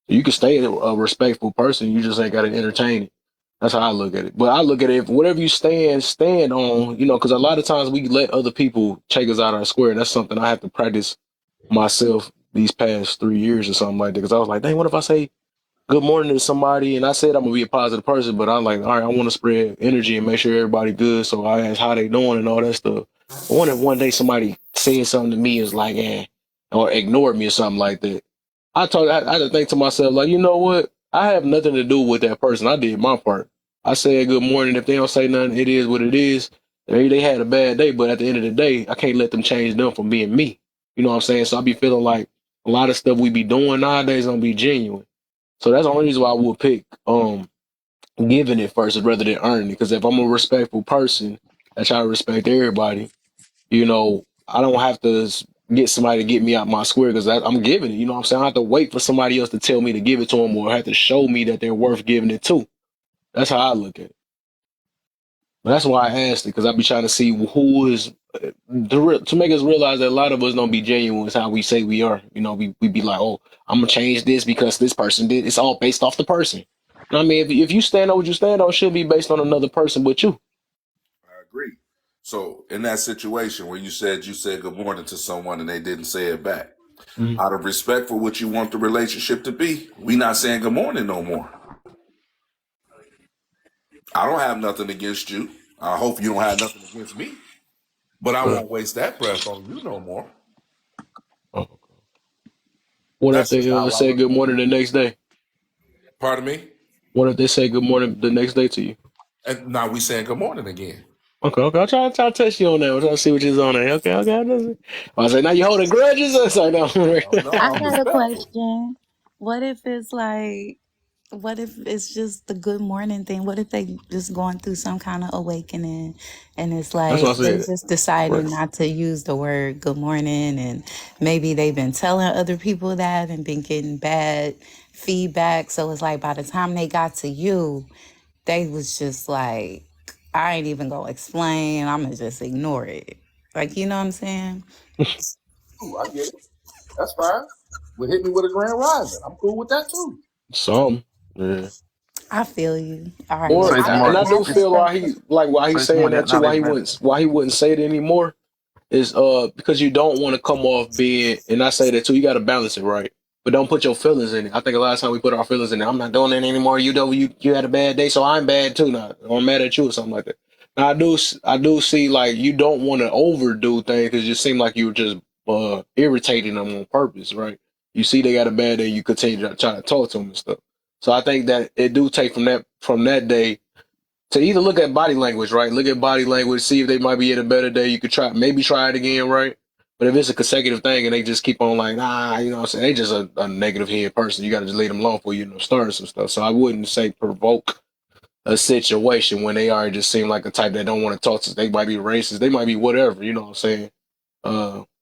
You can stay a respectful person. You just ain't got to entertain it. That's how I look at it. But I look at it, if whatever you stand on, because a lot of times we let other people take us out of our square. And that's something I have to practice myself these past 3 years or something like that. Because I was like, dang, what if I say good morning to somebody and I said I'm gonna be a positive person, but I'm like, all right, I want to spread energy and make sure everybody good. So I ask how they doing and all that stuff. I wonder if one day somebody said something to me is like, or ignored me or something like that. I had to think to myself, like, you know what? I have nothing to do with that person. I did my part. I said good morning. If they don't say nothing, it is what it is. Maybe they had a bad day, but at the end of the day, I can't let them change them from being me. You know what I'm saying? So I be feeling like a lot of stuff we be doing nowadays don't be genuine. So that's the only reason why I would pick giving it first rather than earning it. Because if I'm a respectful person, I try to respect everybody. I don't have to get somebody to get me out my square because I'm giving it. You know what I'm saying? I don't have to wait for somebody else to tell me to give it to them or have to show me that they're worth giving it to. That's how I look at it. But that's why I asked it because I be trying to see who is to make us realize that a lot of us don't be genuine. Is how we say we are. We be like, oh, I'm gonna change this because this person did. It's all based off the person. I mean, if you stand on what you stand on, it should be based on another person but you. I agree. So in that situation where you said good morning to someone and they didn't say it back, Mhm. out of respect for what you want the relationship to be, we not saying good morning no more. I don't have nothing against you. I hope you don't have nothing against me. But I Right. won't waste that breath on you no more. Oh. What if That's they just how I say look good at it. morning the next day? Pardon me? What if they say good morning the next day to you? And now we saying good morning again. Okay, okay. I'll try to test you on that. I'm trying to see what you're on there. Okay, okay. I say now you holding grudges. I say no. No, I I'm got a respectful. question. What if it's like, what if it's just the good morning thing? What if they just going through some kind of awakening and it's That's what like I they said. just decided Right. not to use the word good morning and maybe they've been telling other people that and been getting bad feedback. So it's like by the time they got to you, they was just like, I ain't even gonna explain. I'm gonna just ignore it. Like, you know what I'm saying? Ooh, I get it. That's fine. Well, hit me with a grand rising. I'm cool with that too. Some. Yeah. I feel you. All right. Well, Or Say I and tomorrow. think I my do It's feel perspective. why he's say saying tomorrow. that too. Not even Why he wouldn't say it anymore is because you don't want to come off being, and I say that too. You got to balance it right, but don't put your feelings in it. I think a lot of time we put our feelings in it. I'm not doing it anymore. You had a bad day, so I'm bad too now, or I'm mad at you or something like that. Now I do see like you don't want to overdo things because you seem like you're just irritating them on purpose, right? You see they got a bad day, you continue to try to talk to them and stuff. So I think that it do take from that day to either look at body language, right? Look at body language, see if they might be in a better day. You could try it again, right? But if it's a consecutive thing and they just keep on like, nah, you know what I'm saying? They just a negative head person. You got to just leave them alone for start some stuff. So I wouldn't say provoke a situation when they already just seem like the type that don't want to talk to. They might be racist. They might be whatever, you know what I'm saying?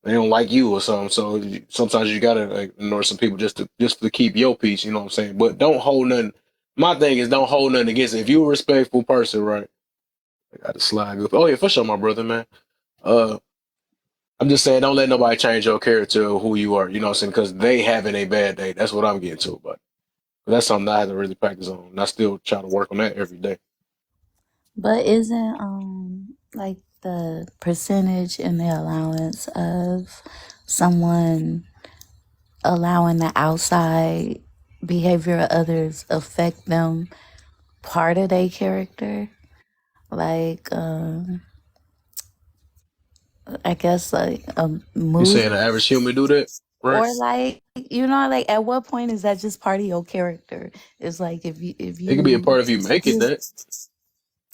They don't like you or something. So sometimes you gotta like, ignore some people just to keep your peace. You know what I'm saying? But don't hold nothing. My thing is don't hold nothing against it. If you're a respectful person, right? I got to slide good. Oh yeah, for sure, my brother, man. Uh, I'm just saying, don't let nobody change your character or who you are. You know what I'm saying? Because they having a bad day. That's what I'm getting to. But that's something I haven't really practiced on. And I still try to work on that every day. But isn't like the percentage in the allowance of someone allowing the outside behavior of others affect them part of their character? Like I guess like a You mood saying the average human do that, right? or like like at what point is that just part of your character? It's like if It could be a you part of you make it that.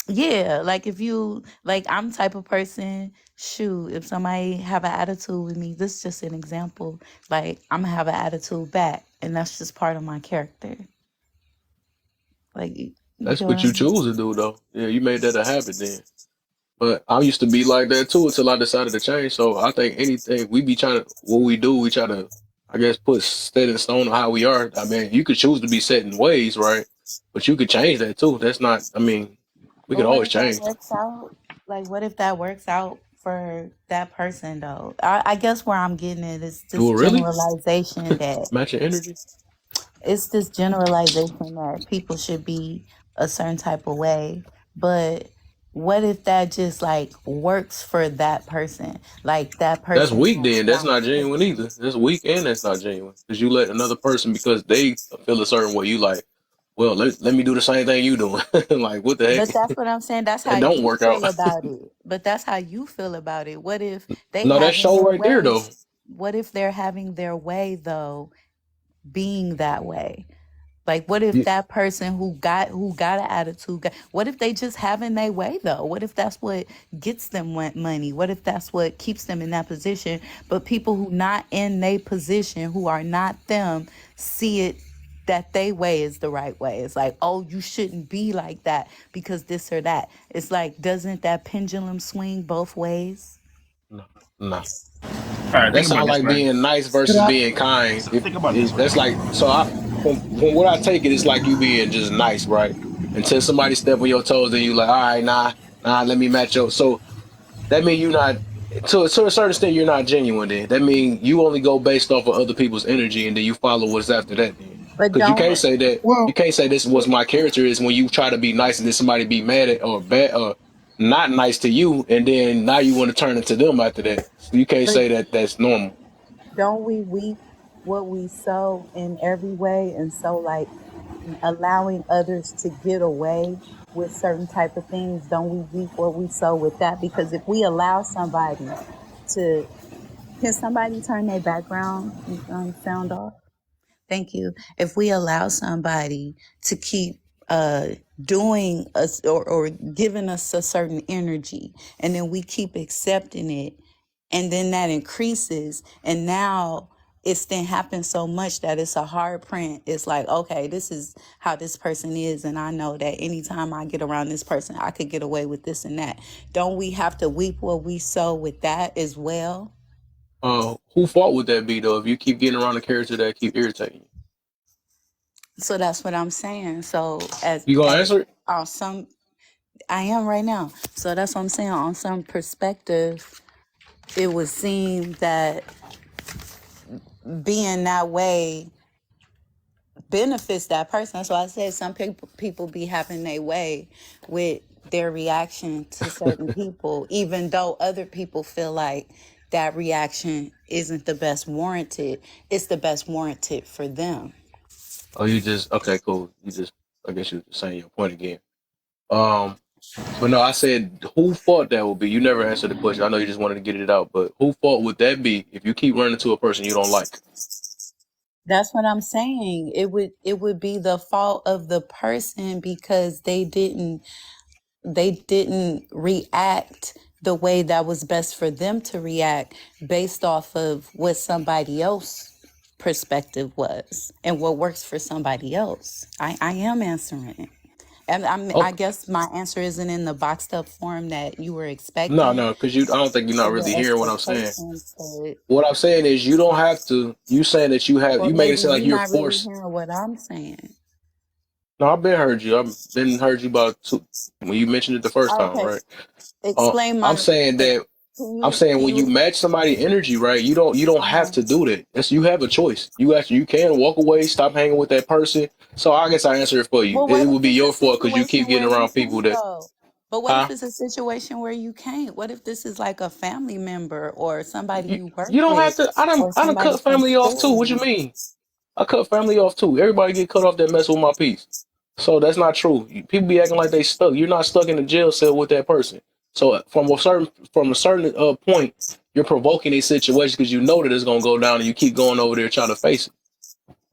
yeah, like if you like I'm type of person, shoot, if somebody have an attitude with me, this is just an example. Like I'm gonna have an attitude back and that's just part of my character. Like you That's get what what I'm you saying? choose to do, though. Yeah, you made that a habit then. But I used to be like that too until I decided to change. So I think anything we be trying to, what we do, we try to, I guess, put set in stone on how we are. I mean, you could choose to be set in ways, right? But you could change that too. That's not, I mean, we But could what always if that change. works out? Like what if that works out for that person though? I guess where I'm getting it is this Do it really? generalization that Match your energy? it's this generalization that people should be a certain type of way, but what if that just like works for that person, like that That's person weak has then. That's not not genuine either. That's weak and that's not genuine. Because you let another person, because they feel a certain way, you like, well, let me do the same thing you doing. Like, what the but heck? that's what I'm saying, that's how That don't you work out. feel about it, but that's how you feel about it. What if they No, that having show their right there, way? though. What if they're having their way though, being that way? Like, what if You, that person who got an attitude, what if they just having their way though? What if that's what gets them money? What if that's what keeps them in that position? But people who not in their position, who are not them, see it that they way is the right way. It's like, oh, you shouldn't be like that because this or that. It's like, doesn't that pendulum swing both ways? no, no. All right, That think about sounds this, like right? being nice Could versus I? being kind. So If think about this, right? that's like so, from what I take it, it's like you being just nice, right? Until somebody step on your toes, then you like, all right, nah, let me match your. So that mean you not to a certain extent you're not genuine. Then that mean you only go based off of other people's energy, and then you follow what's after that. Then But because you don't can't say that you Well, can't say this is what my character is when you try to be nice and then somebody be mad at or bad or not nice to you, and then now you want to turn it to them after that. So you can't but say that that's normal. don't we reap what we sow in every way? And so, like, allowing others to get away with certain type of things, don't we reap what we sow with that? Because if we allow somebody to, can somebody turn their background sound off? Thank you. If we allow somebody to keep uh doing us or giving us a certain energy, and then we keep accepting it, and then that increases, and now it's then happened so much that it's a hard print. It's like, okay, this is how this person is, and I know that anytime I get around this person I could get away with this and that. Don't we have to weep what we sow with that as well? Who fault would that be though? If you keep getting around a character that keep irritating you, So that's what I'm saying. So you gonna as answer it? on some, I am right now. So that's what I'm saying. On some perspective, it would seem that being that way benefits that person. That's why I said some people be having their way with their reaction to certain people, even though other people feel like that reaction isn't the best warranted. It's the best warranted for them. Oh, you just okay, cool. You just I guess you're saying your point again. Um, but no, I said who fault that would be. You never answered the question. I know you just wanted to get it out, but who fault would that be if you keep running to a person you don't like? That's what I'm saying. It would be the fault of the person because they didn't react the way that was best for them to react based off of what somebody else perspective was and what works for somebody else. I am answering it. And I Okay, guess my answer isn't in the boxed up form that you were no, expecting. no, because you I don't think you're not So really your hearing what I'm saying. expectations could, What I'm saying is you don't have to. You saying that or you making it maybe sound like you're you're not really forced. hearing what I'm saying. No, I've been heard you. I've been heard you about two when you mentioned it the first time, Okay, right? explain I'm my. saying that I'm saying Can when you you? match somebody energy, right? You don't have Uh-huh. to do that. That's you have a choice. You can walk away, stop hanging with that person. So I guess I answer it for you. Well, It what if would be it's a your fault because you keep situation getting where you around people can't that, though? But what if huh? it's a situation where you can't? What if this is like a family member or somebody You you work you don't with have to. or I done somebody cut from family off too. What you school? mean? I cut family off too. Everybody get cut off that mess with my piece. So that's not true. People be acting like they stuck. You're not stuck in a jail cell with that person. So from a certain point, you're provoking a situation because you know that it's gonna go down, and you keep going over there trying to face it.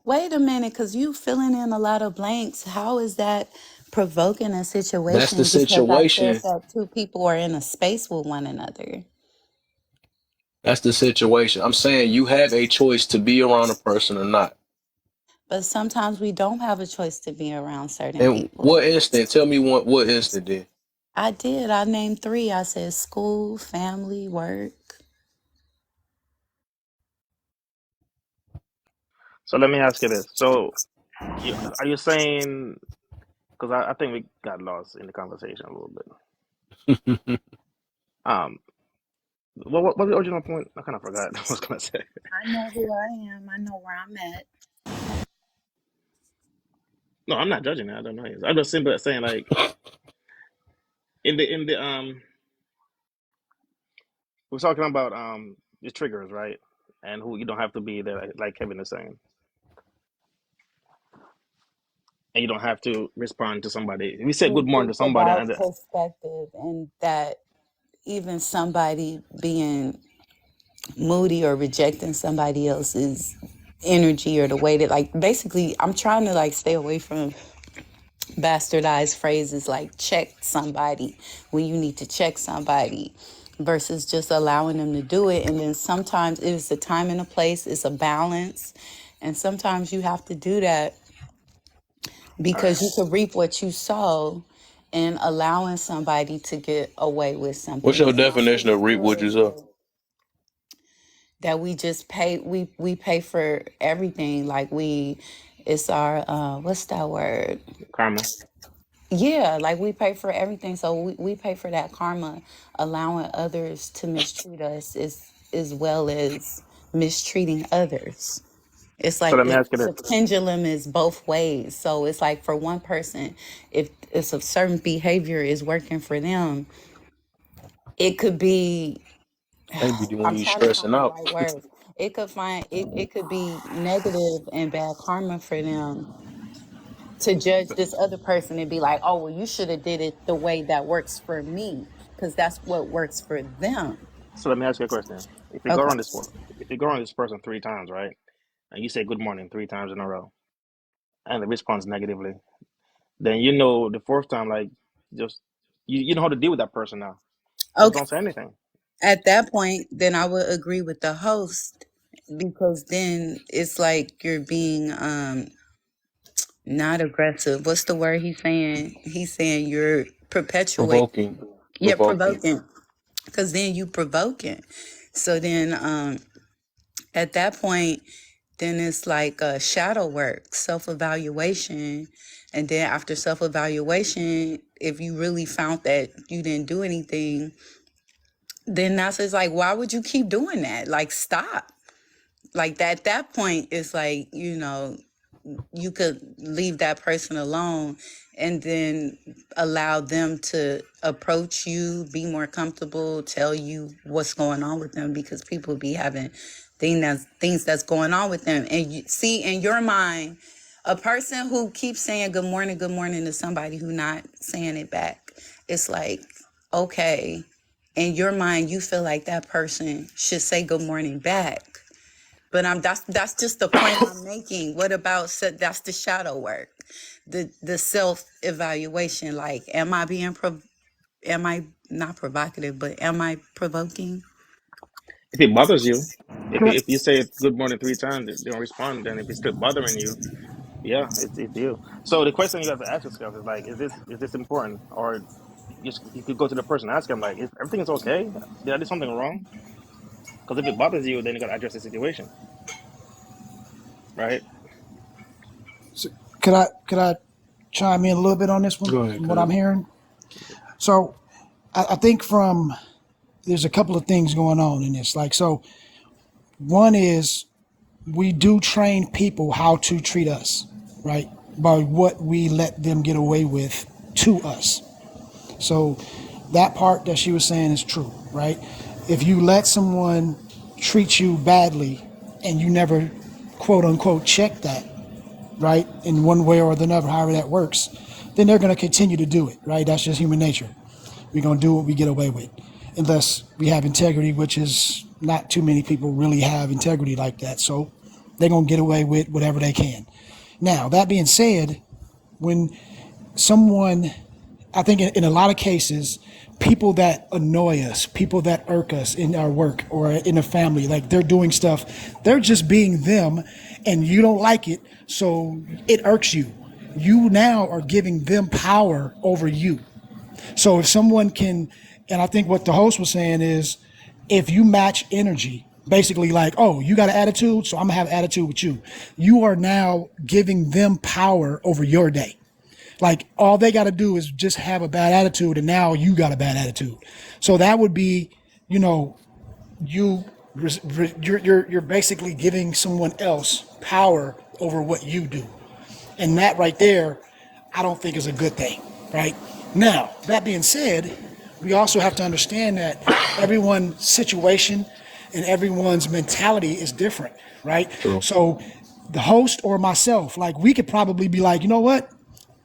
Wait a minute, because you filling in a lot of blanks. How is that provoking a That's the situation? Because I said situation. that two people are in a space with one another. That's the situation. I'm saying you have a choice to be around a person or not. But sometimes we don't have a choice to be around certain And people. what instant? Tell me what instant then. I did. I named three. I said school, family, work. So let me ask you this. So are you saying? Because I think we got lost in the conversation a little bit. Um, what was the original point? I kind of forgot what I was gonna say. I know who I am. I know where I'm at. No, I'm not judging that. I don't know. I'm just simply saying like in the we're talking about the triggers, right? And who you don't have to be there, like Kevin is saying, and you don't have to respond to somebody. If you say good morning to It's somebody, about and perspective, and that even somebody being moody or rejecting somebody else's. energy or the way that, like, basically I'm trying to like stay away from bastardized phrases like check somebody when you need to check somebody versus just allowing them to do it. And then sometimes it's a time and a place, it's a balance. And sometimes you have to do that All right. because you could reap what you sow, and allowing somebody to get away with What's something your is not definition of reap what good. you sow? That we just pay, we pay for everything, like we, it's our what's that word, Karma. yeah, like we pay for everything, so we pay for that karma, allowing others to mistreat us as well as mistreating others. It's So like let me ask you the this. pendulum is both ways. So it's like for one person, if it's a certain behavior is working for them, it could be, Maybe when I'm you trying to find stressing the out. right words. It could be negative and bad karma for them to judge this other person and be like, oh well, you should have did it the way that works for me, because that's what works for them. So let me ask you a question. If you go Okay. around this if you go around this person 3 times, right, and you say good morning 3 times in a row, and the response negatively, then you know the fourth time, like, just you know how to deal with that person now. Just Okay. don't say anything. At that point, then I would agree with the host, because then it's like you're being not aggressive. What's the word he's saying? He's saying you're perpetuating. Provoking. Yeah, Provoking. provoking. Because then you provoking. So then at that point, then it's like shadow work, self evaluation. And then after self evaluation, if you really found that you didn't do anything, then that's it's like, why would you keep doing that? Like, stop. Like that, at that point, it's like, you could leave that person alone and then allow them to approach you, be more comfortable, tell you what's going on with them, because people be having things that's going on with them. And you see in your mind, a person who keeps saying good morning to somebody who not saying it back, it's like, okay, in your mind you feel like that person should say good morning back. But that's just the point I'm making. What about that's the shadow work, the self evaluation? Like, am I not provocative, but am I provoking? If it bothers you, if you say good morning 3 times, they don't respond. Then if it's still bothering you, yeah, it's you. So the question you have to ask yourself is like, is this important, or you could go to the person and ask them like, is everything is okay? Did I do something wrong? Because if it bothers you, then you got to address the situation, right? So could I chime in a little bit on this one Go ahead, from what I'm cuz. hearing? So I think from there's a couple of things going on in this. Like, so one is we do train people how to treat us, right? By what we let them get away with to us. So that part that she was saying is true, right? If you let someone treat you badly and you never quote unquote check that, right, in one way or another, however that works, then they're going to continue to do it, right? That's just human nature. We're going to do what we get away with, unless we have integrity, which is not too many people really have integrity like that. So they're going to get away with whatever they can. Now, that being said, when someone, I think in a lot of cases, people that annoy us, people that irk us in our work or in a family, like they're doing stuff, they're just being them and you don't like it, so it irks you. You now are giving them power over you. So if someone can, and I think what the host was saying is, if you match energy, basically like, oh, you got an attitude, so I'm gonna have attitude with you. You are now giving them power over your day. Like all they got to do is just have a bad attitude, and now you got a bad attitude. So that would be, you know, you you're basically giving someone else power over what you do. And that right there, I don't think is a good thing, right? Now, that being said, we also have to understand that everyone's situation and everyone's mentality is different, right? True. So the host or myself, like we could probably be like, you know what?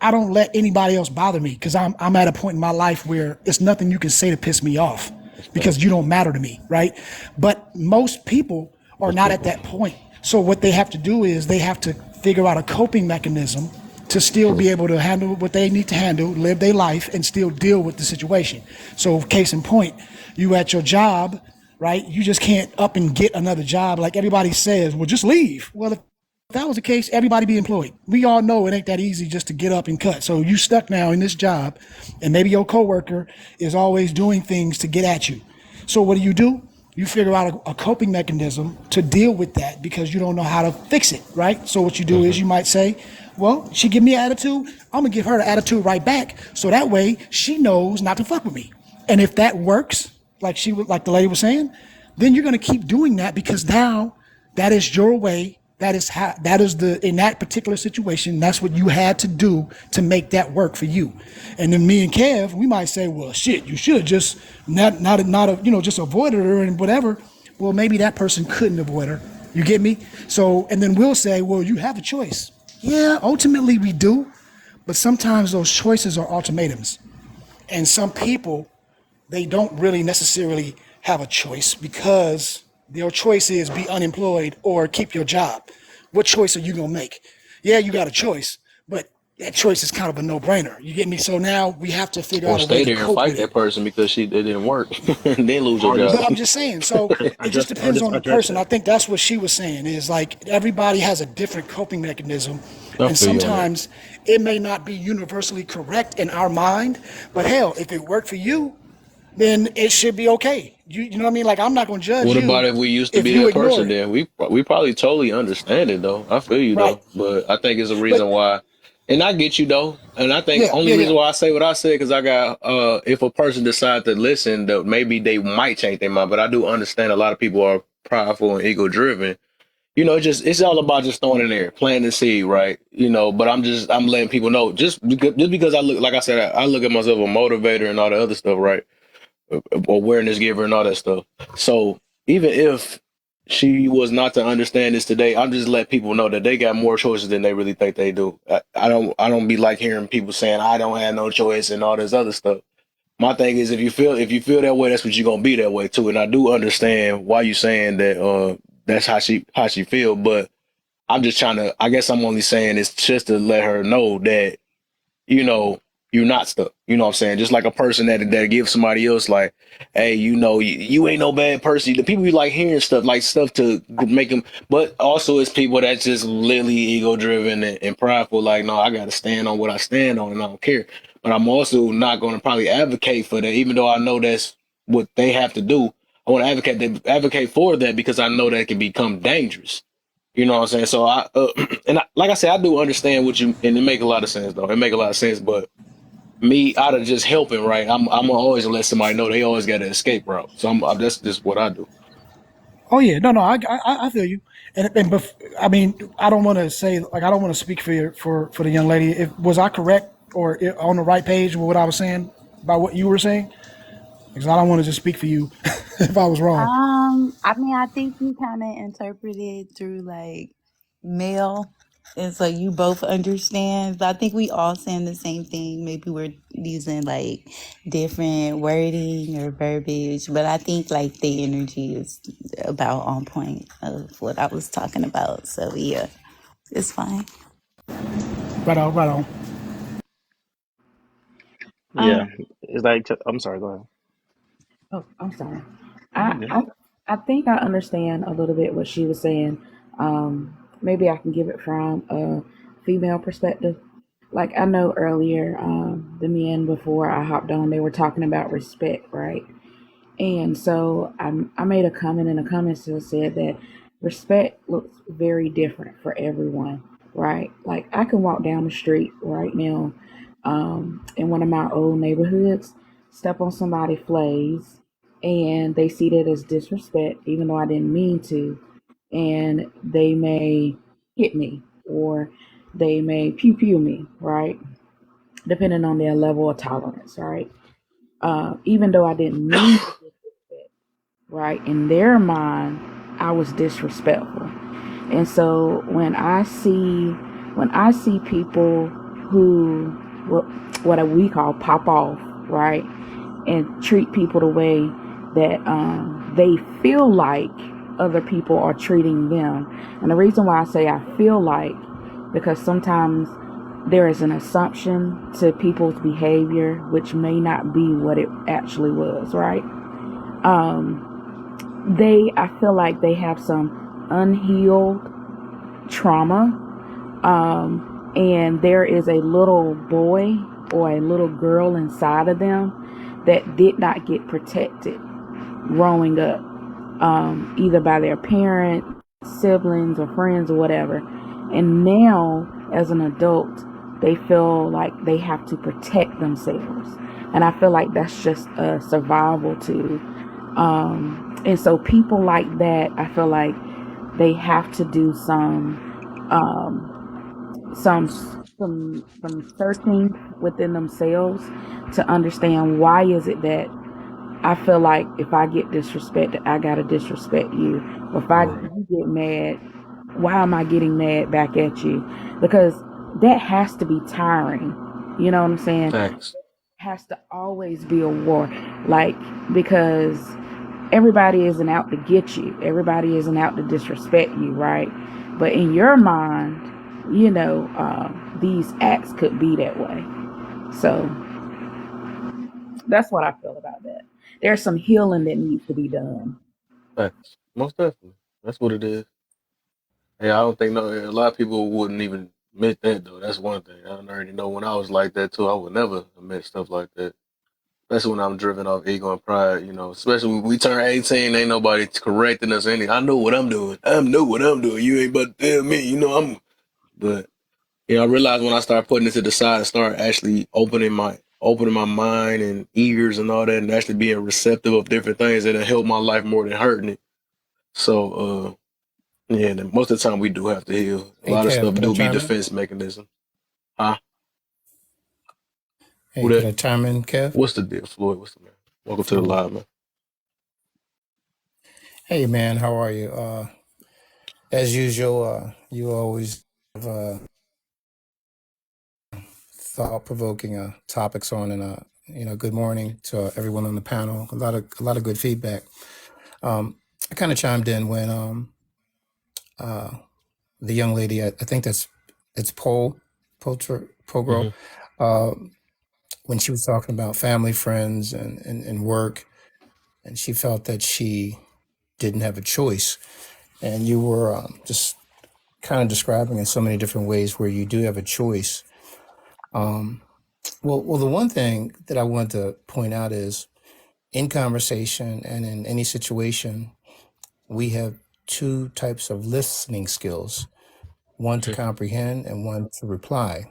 I don't let anybody else bother me because I'm at a point in my life where it's nothing you can say to piss me off That's because facts. you don't matter to me, right? But most people are Most not at people. that point. So what they have to do is they have to figure out a coping mechanism to still be able to handle what they need to handle, live their life, and still deal with the situation. So case in point, you at your job, right? You just can't up and get another job like everybody says, well, just leave. Well, if that was the case, everybody be employed. We all know it ain't that easy just to get up and cut. So you stuck now in this job, and maybe your coworker is always doing things to get at you. So what do? You figure out a coping mechanism to deal with that because you don't know how to fix it, right? So what you do is you might say, well, she give me an attitude, I'm gonna give her the attitude right back, so that way she knows not to fuck with me. And if that works, like the lady was saying, then you're gonna keep doing that because now that is your way. That is the in that particular situation. That's what you had to do to make that work for you. And then me and Kev, we might say, well, shit, you should just just avoid her and whatever. Well, maybe that person couldn't avoid her. You get me? So, and then we'll say, well, you have a choice. Yeah, ultimately we do, but sometimes those choices are ultimatums. And some people, they don't really necessarily have a choice because their choice is be unemployed or keep your job. What choice are you gonna make? Yeah, you got a choice, but that choice is kind of a no-brainer. You get me? So now we have to figure Or out a way stay to there and cope fight with it. that person because it didn't work, and then lose your Or job. But just I'm just saying, so or it just just or depends just on the address person. it. I think that's what she was saying is like everybody has a different coping mechanism. I And feel you on that. sometimes it may not be universally correct in our mind, but hell, if it worked for you, then it should be okay. You know what I mean? Like I'm not gonna judge What you about if we used to if be you that ignore person? it. Then we probably totally understand it though. I feel you Right. though, but I think it's a But reason why, and I get you though. And I think yeah, only yeah, yeah. reason why I say what I said because I got if a person decides to listen, that maybe they might change their mind. But I do understand a lot of people are prideful and ego driven. It's all about just throwing in there, planting the seed, right? But I'm letting people know just because I look like I said I look at myself a motivator and all the other stuff, right? Awareness giver and all that stuff. So even if she was not to understand this today, I'm just let people know that they got more choices than they really think they do. I don't be like hearing people saying I don't have no choice and all this other stuff. My thing is if you feel that way, that's what you're gonna be that way too. And I do understand why you saying that that's how she feel, but I'm just trying to I guess I'm only saying it's just to let her know that you know, you're not stuck. You know what I'm saying? Just like a person that gives somebody else like, hey, you ain't no bad person. The people you like hearing stuff to make them, but also it's people that's just literally ego driven and prideful. Like, no, I got to stand on what I stand on, and I don't care. But I'm also not going to probably advocate for that, even though I know that's what they have to do. I want to advocate for that because I know that it can become dangerous. You know what I'm saying? So like I said, I do understand what you, and it make a lot of sense though. It make a lot of sense, but me out of just helping, right? I'm gonna always let somebody know they always got an escape route. So that's just what I do. Oh yeah, no, I feel you. I mean, I don't want to say like I don't want to speak for the young lady. If was I correct or on the right page with what I was saying about what you were saying? Because I don't want to just speak for you if I was wrong. I mean, I think you kind of interpreted through like male, and so you both understand. But I think we all saying the same thing. Maybe we're using like different wording or verbiage, but I think like the energy is about on point of what I was talking about. So yeah, it's fine. Right on, right on. Yeah, it's like I'm sorry. Go ahead. Oh, I'm sorry. You I, good? I I think I understand a little bit what she was saying. Maybe I can give it from a female perspective. Like I know earlier, the men before I hopped on, they were talking about respect, right? And so I made a comment in the comments that said that respect looks very different for everyone, right? Like I can walk down the street right now in one of my old neighborhoods, step on somebody flays, and they see that as disrespect, even though I didn't mean to, and they may hit me or they may pew pew me, right? Depending on their level of tolerance, right? Even though I didn't mean to disrespect, right? In their mind, I was disrespectful. And so when I see people who what we call pop off, right, and treat people the way that they feel like other people are treating them. And the reason why I say I feel like, because sometimes there is an assumption to people's behavior which may not be what it actually was, right? I feel like they have some unhealed trauma, and there is a little boy or a little girl inside of them that did not get protected growing up, either by their parent, siblings, or friends, or whatever. And now, as an adult, they feel like they have to protect themselves. And I feel like that's just a survival too. And so people like that, I feel like they have to do some some searching within themselves to understand why is it that I feel like if I get disrespected, I gotta disrespect you. Or if Right. you get mad, why am I getting mad back at you? Because that has to be tiring. You know what I'm saying? Facts. Has to always be a war. Like, because everybody isn't out to get you. Everybody isn't out to disrespect you, right? But in your mind, these acts could be that way. So that's what I feel about that. There's some healing that needs to be done. Facts. Most definitely. That's what it is. Yeah, I don't think a lot of people wouldn't even admit that though. That's one thing. I already know when I was like that too. I would never admit stuff like that. Especially when I'm driven off ego and pride, especially when we turn 18, ain't nobody correcting us any. I know what I'm doing. I know what I'm doing. You ain't about to tell me, but I realized when I started putting it to the side and start actually opening my mind and ears and all that and actually being receptive of different things that help my life more than hurting it. So yeah, and most of the time we do have to heal. A Hey, lot of Kev, stuff could I do be chime in? defense mechanism. Huh? Who Hey, could that? I chime in, Kev? What's the deal, Floyd? What's the man? Welcome to the Floyd. live, man. Hey, man, how are you? As usual, you always have thought-provoking topics on, and good morning to everyone on the panel. A lot of good feedback. I kind of chimed in when uh, the young lady, I think it's Pole Girl, Mm-hmm. uh, when she was talking about family, friends, and work, and she felt that she didn't have a choice. And you were just kind of describing in so many different ways where you do have a choice. Well, the one thing that I want to point out is in conversation and in any situation, we have two types of listening skills, one to comprehend and one to reply.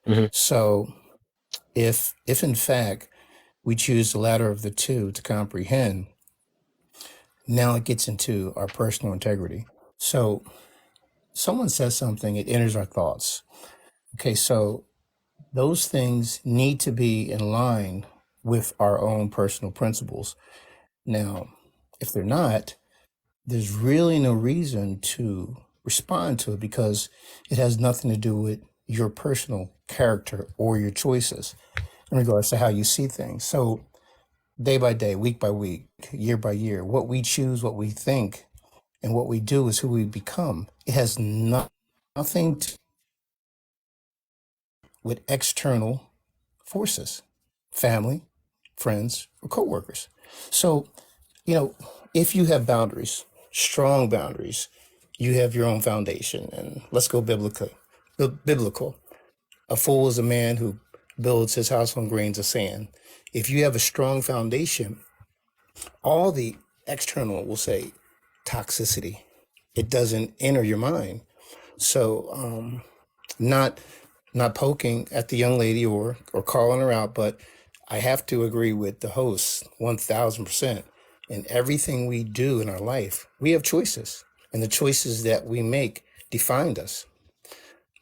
Mm-hmm. So if in fact we choose the latter of the two to comprehend, now it gets into our personal integrity. So someone says something, it enters our thoughts. Okay, so those things need to be in line with our own personal principles. Now, if they're not, there's really no reason to respond to it because it has nothing to do with your personal character or your choices in regards to how you see things. So, day by day, week by week, year by year, what we choose, what we think, and what we do is who we become. It has nothing to with external forces, family, friends, or coworkers. So, you know, if you have boundaries, strong boundaries, you have your own foundation. And let's go biblical. Biblical. A fool is a man who builds his house on grains of sand. If you have a strong foundation, all the external will say toxicity. It doesn't enter your mind. So, not not poking at the young lady or calling her out, but I have to agree with the host 1000%. In everything we do in our life, we have choices, and the choices that we make defined us.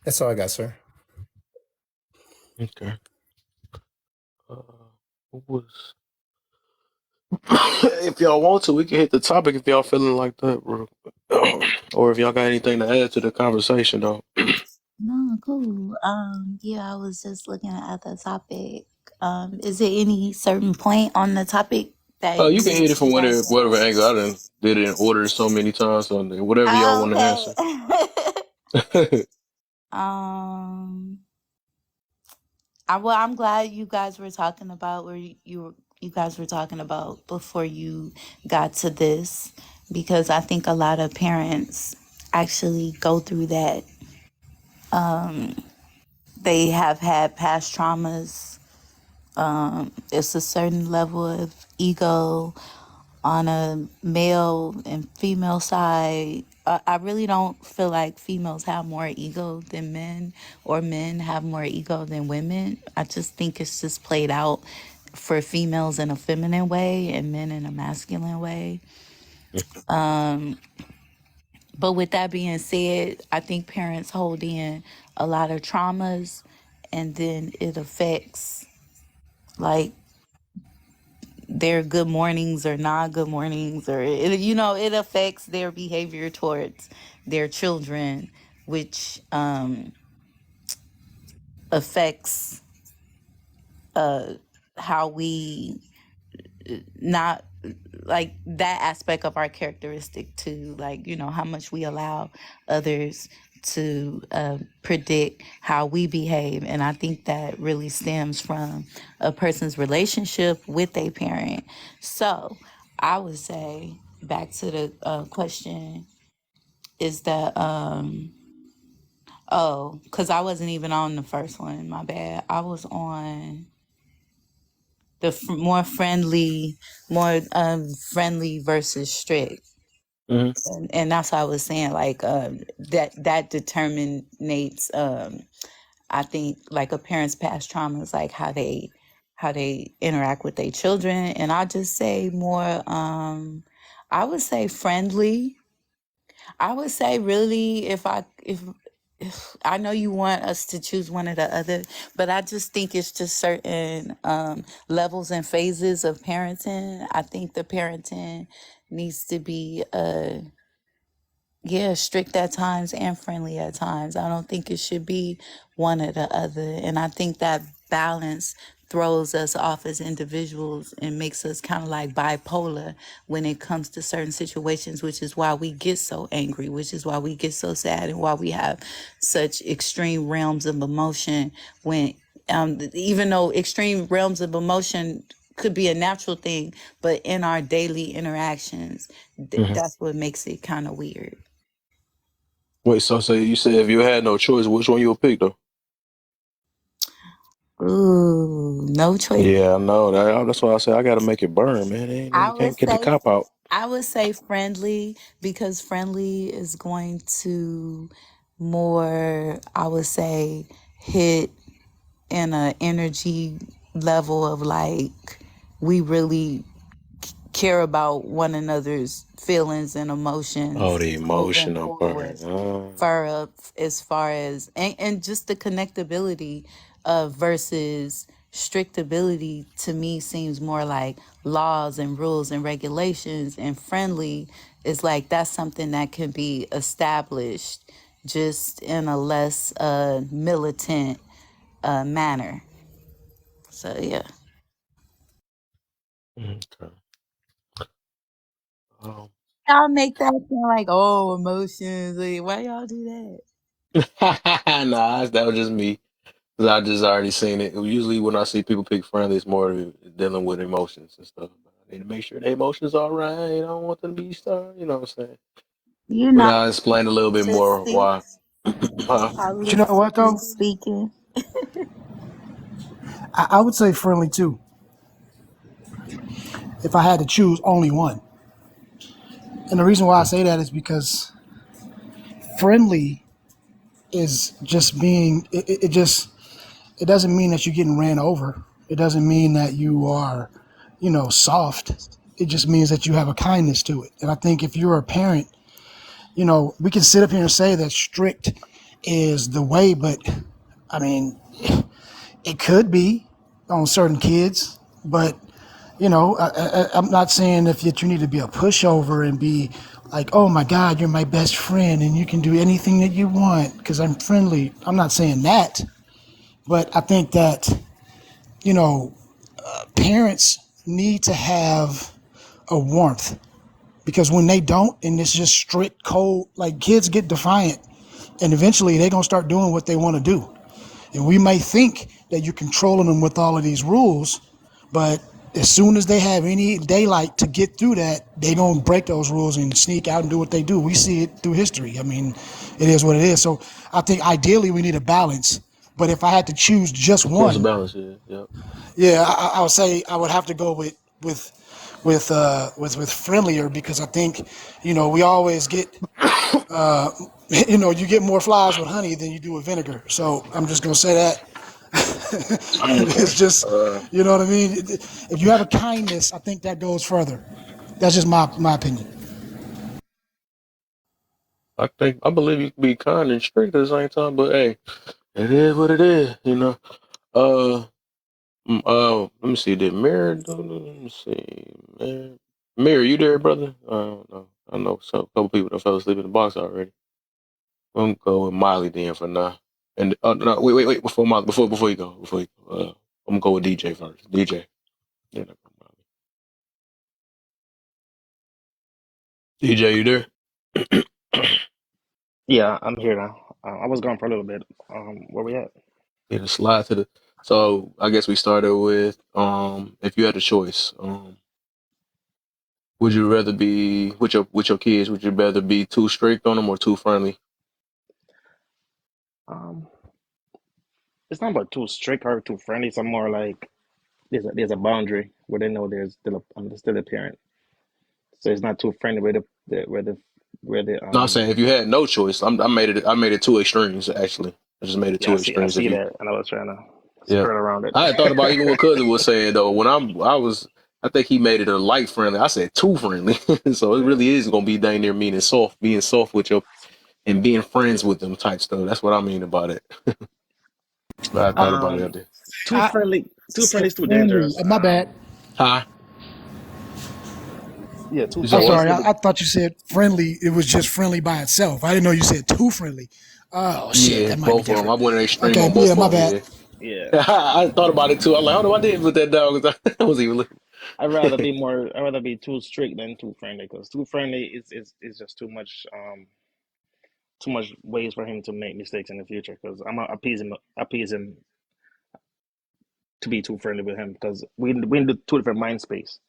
That's all I got, sir. Okay. Uh, what was if y'all want to, we can hit the topic if y'all feeling like that, bro. Or if y'all got anything to add to the conversation, though. No, cool. Yeah, I was just looking at the topic. Is there any certain point on the topic Oh, you can Thanks. hit it from whatever angle. I done did it in order so many times, so whatever y'all want to answer. Okay. um, I'm glad you guys were talking about where you guys were talking about before you got to this, because I think a lot of parents actually go through that. They have had past traumas. It's a certain level of ego on a male and female side. I really don't feel like females have more ego than men, or men have more ego than women. I just think it's just played out for females in a feminine way and men in a masculine way. But with that being said, I think parents hold in a lot of traumas, and then it affects like their good mornings or not good mornings, or it affects their behavior towards their children, which affects how we not like that aspect of our characteristic too, like how much we allow others to predict how we behave. And I think that really stems from a person's relationship with a parent. So I would say, back to the question, is that oh, because I wasn't even on the first one, my bad. I was on the more friendly versus strict. Hmm. And that's what I was saying, like that determines I think, like, a parent's past traumas, like how they interact with their children. And I just say more I would say friendly. I would say, really, if I know you want us to choose one or the other, but I just think it's just certain levels and phases of parenting. I think the parenting needs to be yeah, strict at times and friendly at times. I don't think it should be one or the other. And I think that balance throws us off as individuals and makes us kind of like bipolar when it comes to certain situations, which is why we get so angry, which is why we get so sad, and why we have such extreme realms of emotion when even though extreme realms of emotion could be a natural thing, but in our daily interactions, Hmm. that's what makes it kind of weird. Wait, so you said if you had no choice, which one you would pick though? Ooh, no choice. Yeah, I know that's why I said I got to make it burn, man. I You would can't get the say cop out. I would say friendly, because friendly is going to more, I would say, hit in a energy level of like we really care about one another's feelings and Oh, emotions the moving emotional forward, part. far up as far as and just the connectability versus strict ability, to me, seems more like laws and rules and regulations, and friendly is like that's something that can be established just in a less militant manner. So yeah. Okay. Um, Y'all make that sound like, oh, emotions, like, why y'all do that? nah, that was just me. 'Cause I just already seen it. Usually, when I see people pick friendly, it's more dealing with emotions and stuff. I need to make sure their emotions are right. I don't want them to be star. You know what I'm saying? You But know, I'll explain a little bit more holistic, why. Huh? But you know what holistically though? speaking. I would say friendly too, if I had to choose only one. And the reason why I say that is because friendly is just being it just it doesn't mean that you're getting ran over. It doesn't mean that you are, soft. It just means that you have a kindness to it. And I think if you're a parent, we can sit up here and say that strict is the way, but I mean, it could be on certain kids, but I'm not saying if that you need to be a pushover and be like, oh my God, you're my best friend and you can do anything that you want because I'm friendly. I'm not saying that, but I think that you know parents need to have. a warmth. Because when they don't, and it's just strict cold, like kids get defiant, and eventually they're gonna start doing what they want to do. And we may think that you're controlling them with all of these rules, but as soon as they have any daylight to get through that, they don't break those rules and sneak out and do what they do. We see it through history. I mean, it is what it is. So I think ideally we need a balance. But if I had to choose just What's the one, balance here? Yep. yeah, I would say I would have to go with friendlier, because I think, we always get you get more flies with honey than you do with vinegar. So I'm just gonna say that. It's Okay. just, you know what I mean. If you have a kindness, I think that goes further. That's just my opinion. I believe you can be kind and strict at the same time, but hey, it is what it is, you know. Uh, let me see. Did Mirror do? Let me see. Mirror, you there, brother? I don't know. I know some couple people that fell asleep in the box already. I'm gonna go with Miley then for now. And no, wait, before Miley, before you go, I'm gonna go with DJ first. DJ, then I go Miley. DJ, you there? Yeah, I'm here now. I was gone for a little bit. Where we at? Yeah, the slide to the. So I guess we started with if you had a choice, would you rather be with your kids? Would you rather be too strict on them or too friendly? Um, it's not about too strict or too friendly. It's more like there's a boundary where they know there's still I'm still a parent, so it's not too friendly where the No, I'm saying if you had no choice, I made it two extremes actually. I just made it yeah, two I extremes. If see you, that, and I was trying to yeah, skirt around it. I had thought about even what cousin was saying though. I think he made it a light friendly. I said too friendly, so it Yeah. really is gonna be dang near meaning soft, being soft with your and being friends with them type stuff. That's what I mean about it. But I thought about it Um, out there. too I friendly. Too said friendly is too friendly. dangerous. My bad. Hi, Yeah, too you said I'm friendly is what? sorry. a little bit. I thought you said friendly. It was just friendly by itself. I didn't know you said too friendly. Oh shit, Yeah, that might be both of them. I different. went an extreme Okay, on yeah, both my of them. bad. Yeah. Yeah, I thought about it too. I'm like, oh no, I didn't put that down because I wasn't even looking. I'd rather be too strict than too friendly because too friendly is just too much ways for him to make mistakes in the future. Because I'm gonna appease him to be too friendly with him because we in the two different mind space.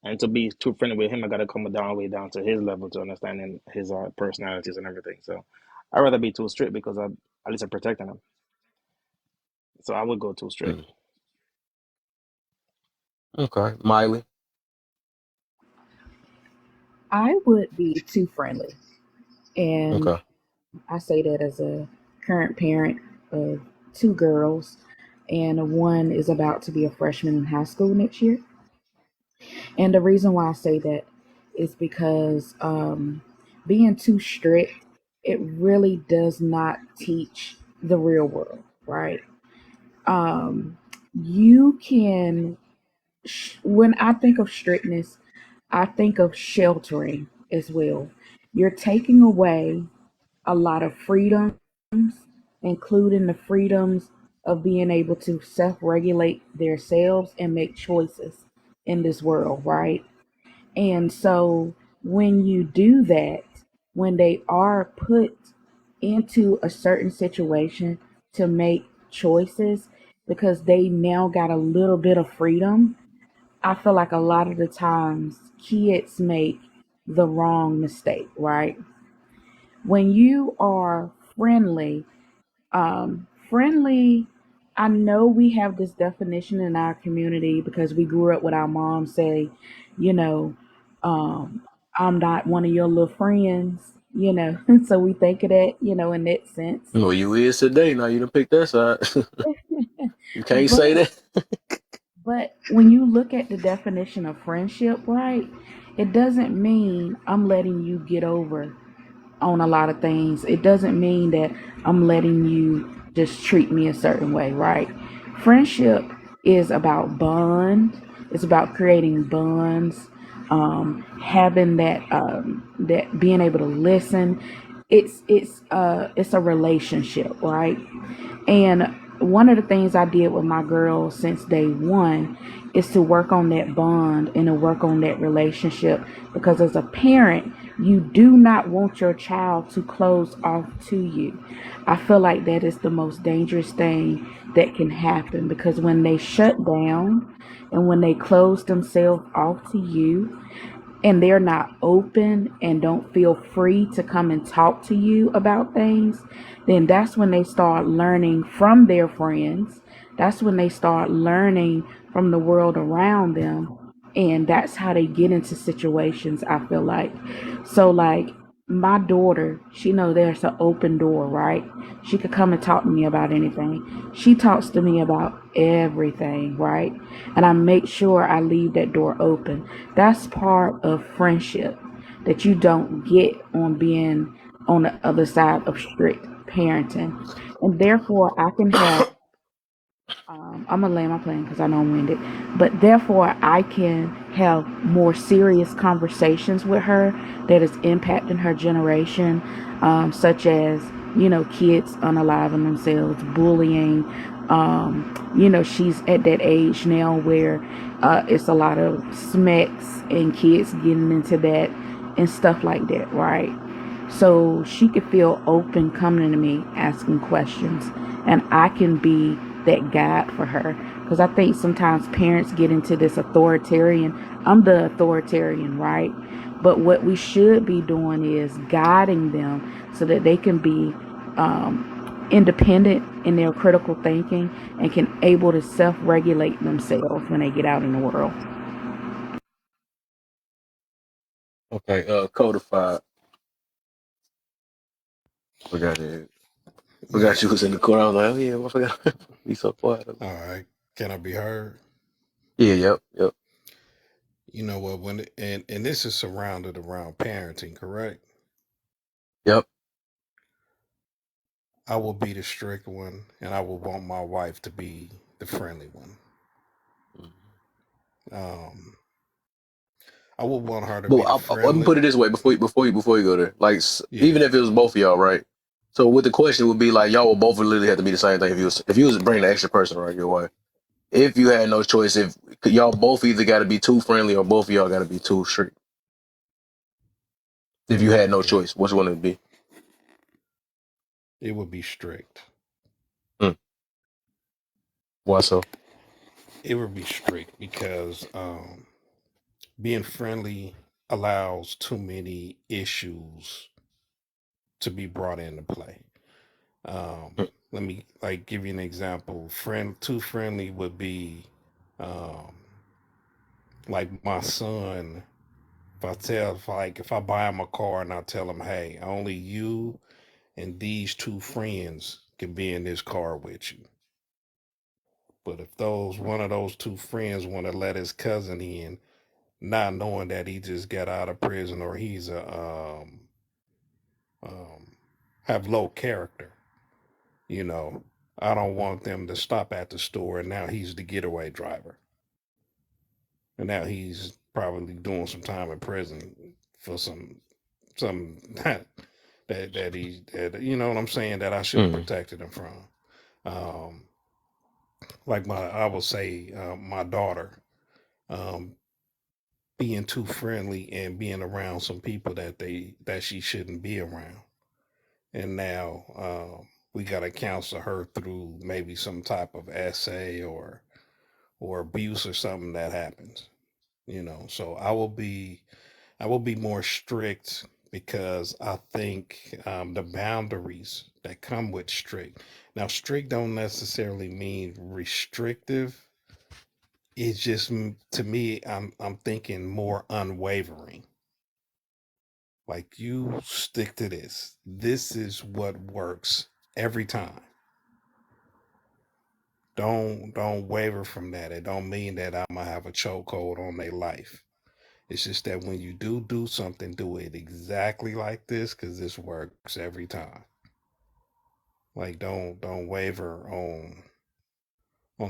And to be too friendly with him, I gotta come down way down to his level to understanding his personalities and everything. So I'd rather be too strict because at least I'm protecting him. So I would go too strict. Mm, okay, Miley. I would be too friendly. And Okay. I say that as a current parent of two girls, and one is about to be a freshman in high school next year. And the reason why I say that is because being too strict, it really does not teach the real world, right? You can, when I think of strictness, I think of sheltering as well. You're taking away a lot of freedoms, including the freedoms of being able to self regulate themselves and make choices in this world, right? And so when you do that, when they are put into a certain situation to make choices because they now got a little bit of freedom, I feel like a lot of the times kids make the wrong mistake, right? When you are friendly, I know we have this definition in our community because we grew up with our mom say, you know, um, I'm not one of your little friends, so we think of that, in that sense. Well, you is today. Now you done picked that side. You can't But say that. when you look at the definition of friendship, right, it doesn't mean I'm letting you get over on a lot of things. It doesn't mean that I'm letting you just treat me a certain way, right? Friendship is about bond. It's about creating bonds, having that being able to listen. It's a relationship, right? And one of the things I did with my girls since day one is to work on that bond and to work on that relationship, because as a parent, you do not want your child to close off to you. I feel like that is the most dangerous thing that can happen, because when they shut down and when they close themselves off to you, and they're not open and don't feel free to come and talk to you about things, then that's when they start learning from their friends. That's when they start learning from the world around them. And that's how they get into situations, I feel like. So, like, my daughter, she know there's an open door, right? She could come and talk to me about anything. She talks to me about everything, right? And I make sure I leave that door open. That's part of friendship that you don't get on being on the other side of strict parenting. And therefore, I can have I'm gonna land my plane because I know I'm winded. But therefore, I can have more serious conversations with her that is impacting her generation, such as kids unaliving themselves, bullying. She's at that age now where it's a lot of smacks and kids getting into that and stuff like that, right? So she could feel open coming to me asking questions, and I can be that guide for her. Because I think sometimes parents get into this authoritarian, I'm the authoritarian, right? But what we should be doing is guiding them so that they can be independent in their critical thinking and can able to self-regulate themselves when they get out in the world. Okay, codified. Forgot it. Forgot you was in the corner. I was like, oh yeah, I forgot. Be so quiet. All right. Can I be heard? Yeah, yep. You know what? And this is surrounded around parenting, correct? Yep. I will be the strict one, and I will want my wife to be the friendly one. Um, I would want her to But be the let me friendly. put it this way before you go there. Like Yeah. even if it was both of y'all, right? So with the question would be like y'all would both literally have to be the same thing if you was bringing the extra person, right, your wife. If you had no choice, if y'all both either got to be too friendly or both of y'all got to be too strict. If you had no Okay. choice, which one would it be? It would be strict. Hmm. Why so? It would be strict because being friendly allows too many issues to be brought into play. Hmm. Let me like give you an example. Too friendly would be um, like my son. If I buy him a car and I tell him, hey, only you and these two friends can be in this car with you. But if those one of those two friends want to let his cousin in, not knowing that he just got out of prison or he's a um, have low character, you know, I don't want them to stop at the store and now he's the getaway driver, and now he's probably doing some time in prison for some that you know what I'm saying, that I should have Hmm. protected him from. Um, like I will say, my daughter um, being too friendly and being around some people that she shouldn't be around, and now we got to counsel her through maybe some type of essay or abuse or something that happens. You know, so I will be more strict because I think the boundaries that come with strict. Now, strict don't necessarily mean restrictive. It's just to me, I'm thinking more unwavering. Like you stick to this. This is what works every time. Don't waver from that. It don't mean that I'm gonna have a chokehold on their life. It's just that when you do something, do it exactly like this because this works every time. Like don't waver on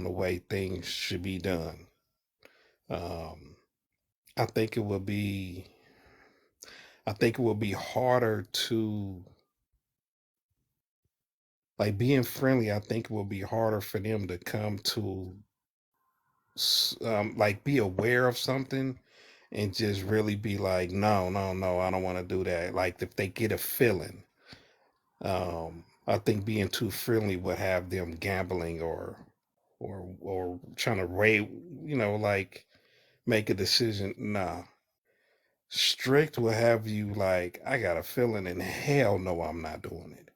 the way things should be done. Um, I think it will be I think it will be harder to Like being friendly, I think it will be harder for them to come to like be aware of something and just really be like, no, no, no, I don't want to do that. Like if they get a feeling, I think being too friendly would have them gambling or trying to rate, like make a decision. Nah, strict will have you like, I got a feeling, and hell no, I'm not doing it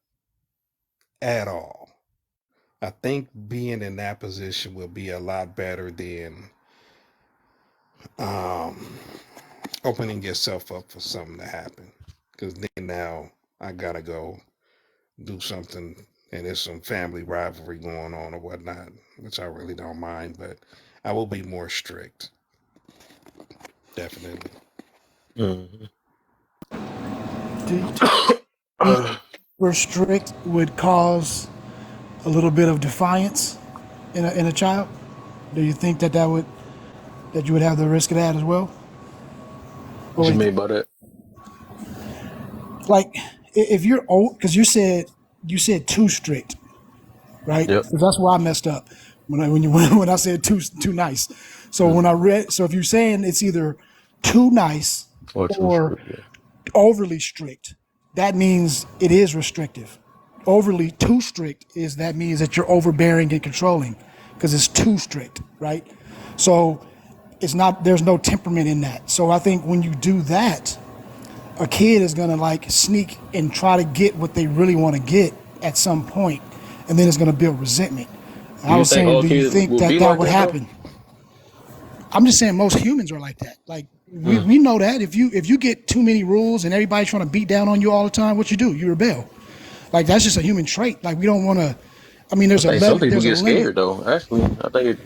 at all. I think being in that position will be a lot better than um, opening yourself up for something to happen. Because then now I gotta go do something, and there's some family rivalry going on or whatnot, which I really don't mind. But I will be more strict, definitely. Mm-hmm. Do you think we're strict would cause a little bit of defiance in a child? Do you think that you would have the risk of that as well? Or What what you do you mean think? by that? Like if you're old, because you said too strict, right? Yep. 'Cause that's where I messed up when I said too nice. So when Mm. I read, so if you're saying it's either too nice Or too or strict. Yeah. overly strict, that means it is restrictive. Overly too strict is that means that you're overbearing and controlling because it's too strict, right? So it's not there's no temperament in that. So I think when you do that, a kid is gonna like sneak and try to get what they really want to get at some point, and then it's gonna build resentment. Do I you was think saying, all do you kids think will that be that like would that though? happen? I'm just saying most humans are like that. Like we, Mm. we know that if you get too many rules and everybody's trying to beat down on you all the time, what you do? You rebel. Like that's just a human trait. Like we don't want to. I mean, I think some people there's a get limit, scared though. Actually,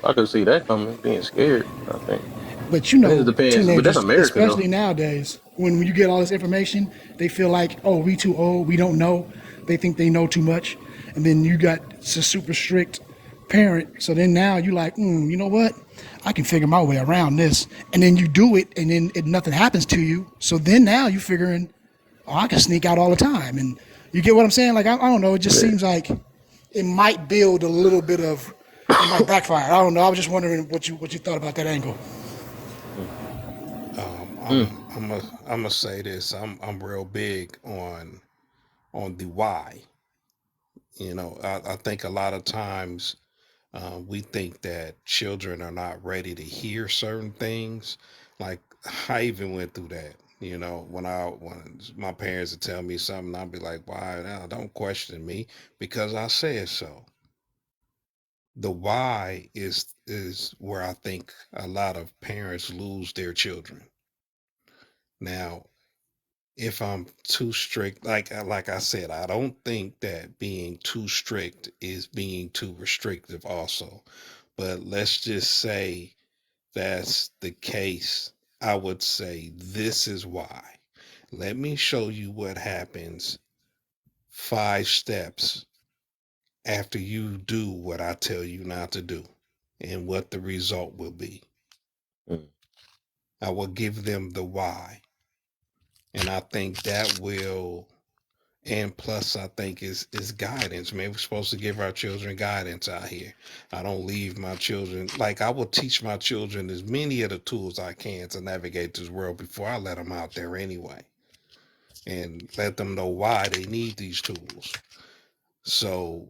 I could see that coming. Being scared. I think. but I guess it depends. But that's teenagers, America though. especially nowadays, when you get all this information, they feel like, oh, we too old, we don't know. They think they know too much, and then you got a super strict parent. So then now you like, you know what? I can figure my way around this, and then you do it, and then nothing happens to you. So then now you figuring, oh, I can sneak out all the time, and you get what I'm saying? Like I don't know. It just Yeah. seems like it might build a little bit of, it might backfire. I don't know. I was just wondering what you thought about that angle. Mm. Um, Mm. I'm I'm gonna say this. I'm real big on the why. I think a lot of times we think that children are not ready to hear certain things. Like I even went through that. When my parents would tell me something, I'd be like, "Why? No, don't question me because I said so." The why is where I think a lot of parents lose their children. Now, if I'm too strict, like I said, I don't think that being too strict is being too restrictive also. But let's just say that's the case. I would say this is why. Let me show you what happens 5 steps after you do what I tell you not to do and what the result will be. Mm. I will give them the why. And I think that will, and plus I think is guidance. Maybe we're supposed to give our children guidance out here. I don't leave my children, like I will teach my children as many of the tools I can to navigate this world before I let them out there anyway, and let them know why they need these tools. So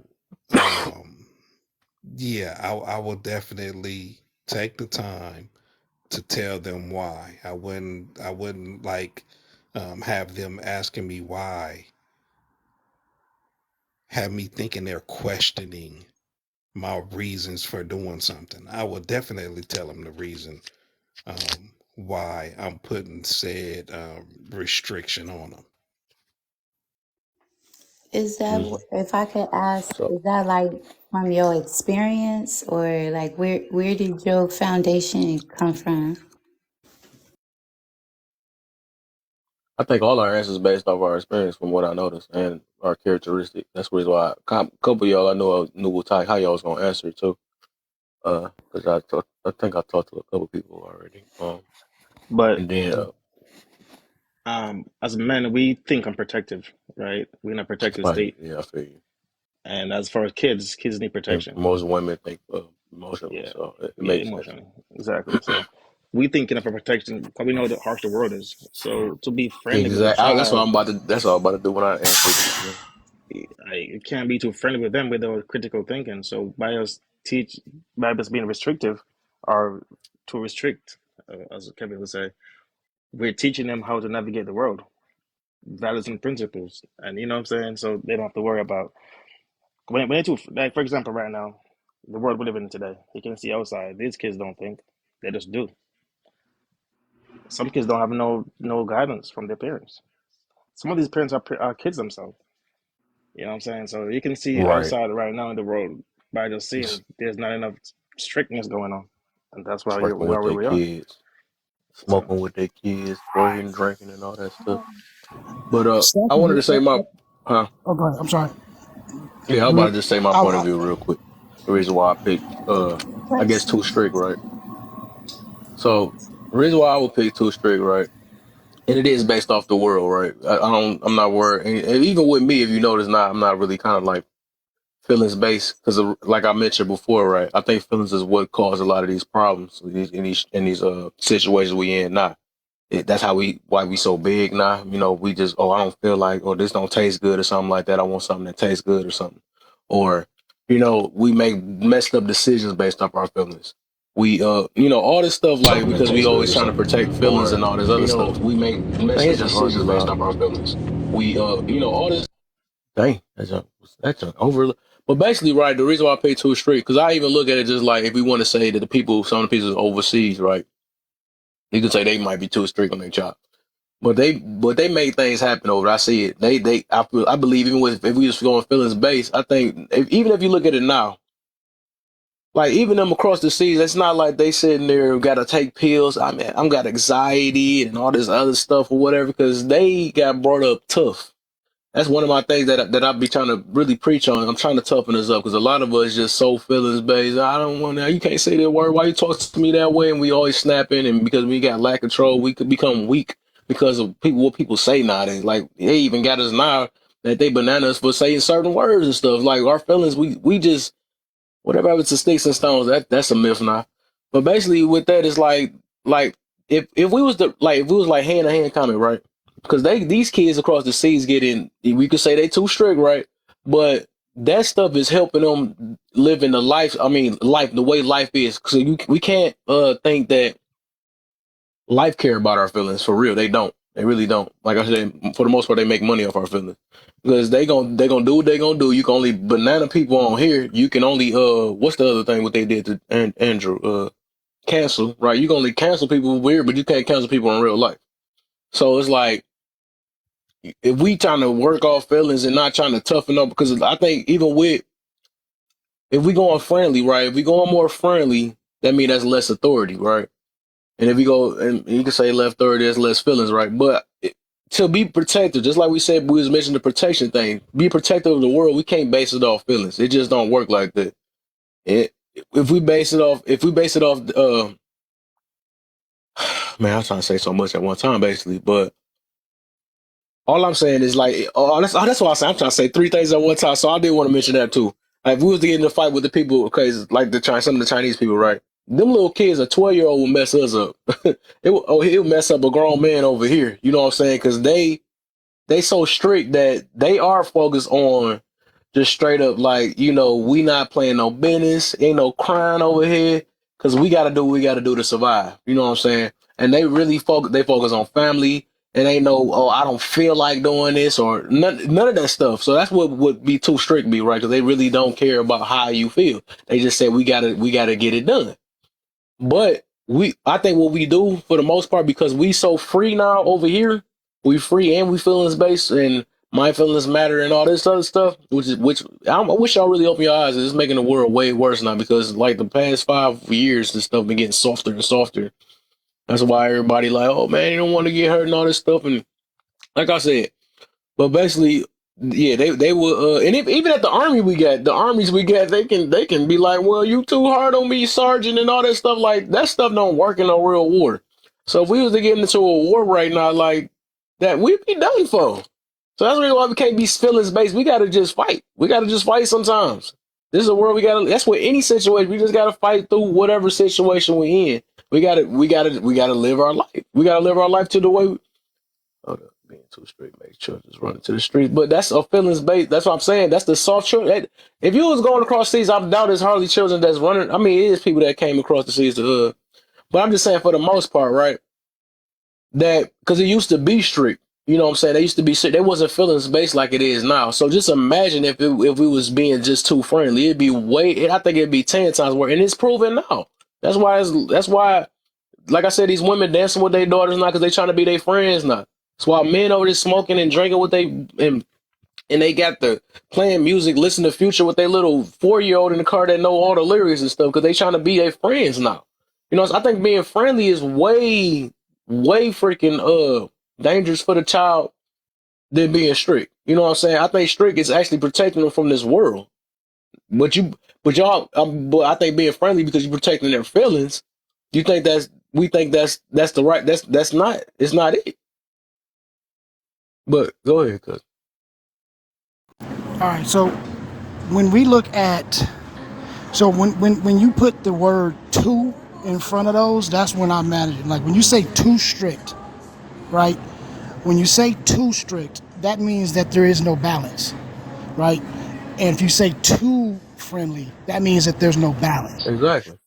um yeah, I will definitely take the time to tell them why. I wouldn't like have them asking me why, have me thinking they're questioning my reasons for doing something. I will definitely tell them the reason why I'm putting said restriction on them. Is that, Mm. if I could ask, So is that like from your experience or like where did your foundation come from? I think all our answers based off our experience, from what I noticed, and our characteristic. That's the reason why a couple of y'all I know knew what type how y'all was gonna answer it too. Because I think I talked to a couple people already. But And then as men, we think I'm protective, right? We're in a protective right, state. yeah, I feel you. And as far as kids need And protection. most women think emotionally, Yeah, so it yeah, makes sense. emotionally, exactly. So we thinking of a protection because we know how harsh the world is. So to be friendly with a Exactly. That's what I'm child, about to. That's what I'm about to do when I answer this. Man. you can't be too friendly with them without critical thinking. So by us being restrictive, or to restrict, as Kevin would say, we're teaching them how to navigate the world, values and principles, and you know what I'm saying. So they don't have to worry about when they too. Like for example, right now, the world we live in today, you can see outside. These kids don't think; they just do. Some kids don't have no guidance from their parents. Some of these parents are kids themselves. You know what I'm saying? So you can see Right. outside right now in the world by just seeing there's not enough strictness going on, and that's why Working we are with where their we are. kids, So smoking with their kids, twerking, drinking, and all that stuff. But I wanted Secondly, to say my, huh? oh, go ahead. I'm sorry. Yeah, I'm Go about ahead. to just say my point of view real quick. The reason why I picked, I guess too strict, right? So the reason why I would pick too strict, right? And it is based off the world, right? I'm not worried. And even with me, if you notice, I'm not really kind of like feelings based because, like I mentioned before, right? I think feelings is what caused a lot of these problems in these situations we in now. That's why we so big now. You know, we just, I don't feel like, or this don't taste good or something like that. I want something that tastes good or something. Or, we make messed up decisions based off our feelings. We, all this stuff, like, Something that because we tastes good always or trying to something. protect feelings Or, and all this other stuff. we make messed Dang, up it's just, decisions based loud. off our feelings. We, all this, dang, that's over. But basically, right, the reason why I pay too strict, because I even look at it just like if we want to say that some of the people overseas, right, you can say they might be too strict on their job. But they make things happen over. I see it. I believe even with if we just going feelings based, I think even if you look at it now, like even them across the seas, it's not like they sitting there got to take pills. I mean, I'm got anxiety and all this other stuff or whatever because they got brought up tough. That's one of my things that I be trying to really preach on. I'm trying to toughen us up because a lot of us just so feelings based. I don't want to. You can't say that word. Why you talk to me that way? And we always snapping, and because we got lack of control, we could become weak because of what people say nowadays. Like they even got us now that they bananas for saying certain words and stuff. Like our feelings, we just whatever happens to sticks and stones, that's a myth now. But basically, with that, it's like if we was if we was like hand to hand coming, right? Because these kids across the seas getting, we could say they too strict, right? But that stuff is helping them live in the life. I mean, life the way life is. So we can't think that life care about our feelings for real. They don't. They really don't. Like I said, for the most part, they make money off our feelings because they gonna do what they gonna do. You can only banana people on here. You can only what's the other thing what they did to Andrew cancel, right? You can only cancel people weird, but you can't cancel people in real life. So it's like if we trying to work off feelings and not trying to toughen up, because I think even with if we going friendly, right? If we going more friendly, that means that's less authority, right? And if you go, and you can say left third, there's less feelings, right? But to be protected, just like we said, we was mentioning the protection thing. Be protective of the world. We can't base it off feelings. It just don't work like that. If we base it off, man, I was trying to say so much at one time, basically. But all I'm saying is like, that's why I'm trying to say three things at one time. So I did want to mention that too. Like, if we was to get in a fight with the people, because like some of the Chinese people, right? Them little kids, a 12-year-old will mess us up. He'll mess up a grown man over here. You know what I'm saying? Because they so strict that they are focused on just straight up like, we not playing no business, ain't no crying over here, because we got to do what we got to do to survive. You know what I'm saying? And they really focus on family, and ain't no, I don't feel like doing this or none of that stuff. So that's what would be too strict, be right? Because they really don't care about how you feel. They just say we gotta get it done. But I think what we do for the most part, because we so free now over here, we free and we feelings based and my feelings matter and all this other stuff, which I wish y'all really open your eyes. It's making the world way worse now because like the past 5 years, this stuff been getting softer and softer. That's why everybody like, oh man, you don't want to get hurt and all this stuff. And like I said, but basically, yeah, they will, and even at the army the armies we got, they can be like, well, you too hard on me, sergeant, and all that stuff. Like that stuff don't work in a real war. So if we was to get into a war right now, like that, we'd be done for. So that's the reason why we can't be feelings based. We gotta just fight. We gotta just fight sometimes. This is a world we gotta. That's what any situation. We just gotta fight through whatever situation we in. We gotta live our life. We gotta live our life to the way. Hold up, being too strict makes children running to the street. But that's a feelings based. That's what I'm saying. That's the soft children. If you was going across seas, I doubt there's hardly children that's running. I mean, it is people that came across the seas to but I'm just saying for the most part, right? That because it used to be strict. You know what I'm saying? They used to be strict. They wasn't feelings based like it is now. So just imagine if we was being just too friendly, it'd be I think it'd be 10 times worse, and it's proven now. That's why like I said, these women dancing with their daughters now because they trying to be their friends now. That's why men over there smoking and drinking with and they got the playing music, listen to Future with their little 4-year-old in the car that know all the lyrics and stuff because they trying to be their friends now. You know, so I think being friendly is way freaking dangerous for the child than being strict. You know what I'm saying? I think strict is actually protecting them from this world. But I think being friendly because you're protecting their feelings. You think we think that's the right that's not it's not it. But go ahead, cuz. All right. So when we look at, so when you put the word too in front of those, that's when I'm mad at it. Like when you say too strict, right? When you say too strict, that means that there is no balance, right? And if you say too friendly, that means that there's no balance. Exactly.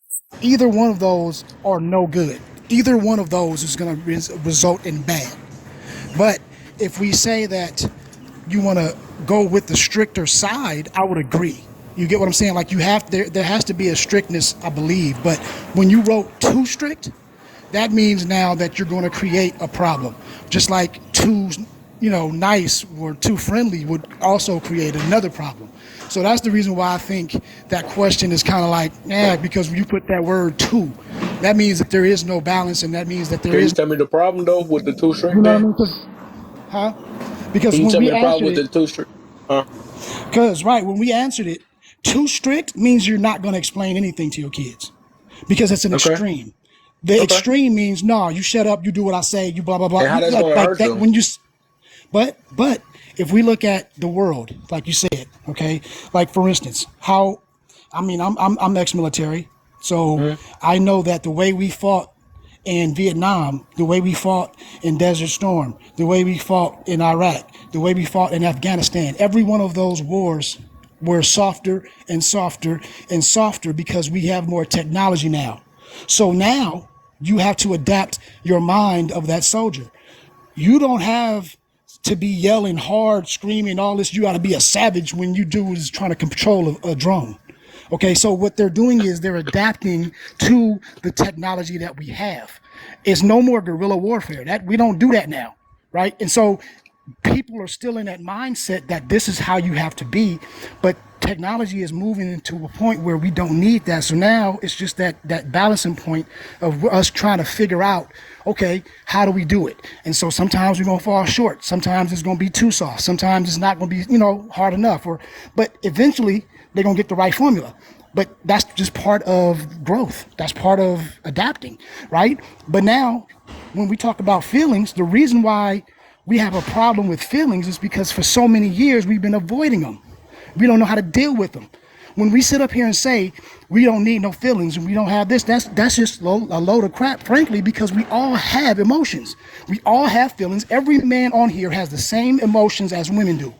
Either one of those are no good. Either one of those is going to result in bad. But if we say that you want to go with the stricter side, I would agree. You get what I'm saying? Like there has to be a strictness, I believe. But when you wrote too strict, that means now that you're going to create a problem. Just like too, nice or too friendly would also create another problem. So that's the reason why I think that question is kind of like, because when you put that word too, that means that there is no balance, and that means that there Can you is, tell me the problem though with the too you strict know what I then? mean? Huh? Because Can you when tell me we the problem answered with it, the too strict? Huh? when we answered it, too strict means you're not going to explain anything to your kids because it's an Okay. extreme. The Okay. extreme means no, you shut up, you do what I say, you blah blah blah. And how that's gonna Like hurt that them? when you. But if we look at the world, like you said, okay, like for instance, I'm ex-military, so Hmm? I know that the way we fought in Vietnam, the way we fought in Desert Storm, the way we fought in Iraq, the way we fought in Afghanistan, every one of those wars were softer and softer and softer because we have more technology now. So now you have to adapt your mind of that soldier. You don't have to be yelling hard, screaming, all this. You got to be a savage when you do is trying to control a drone. Okay, so what they're doing is they're adapting to the technology that we have. It's no more guerrilla warfare. That we don't do that now, right? And so people are still in that mindset that this is how you have to be, but technology is moving into a point where we don't need that. So now it's just that balancing point of us trying to figure out, okay, how do we do it? And so sometimes we're gonna fall short. Sometimes it's gonna be too soft. Sometimes it's not gonna be, hard enough. But eventually they're gonna get the right formula. But that's just part of growth. That's part of adapting, right? But now, when we talk about feelings, the reason why we have a problem with feelings is because for so many years we've been avoiding them. We don't know how to deal with them. When we sit up here and say we don't need no feelings and we don't have this, that's just a load of crap, frankly, because we all have emotions. We all have feelings. Every man on here has the same emotions as women do.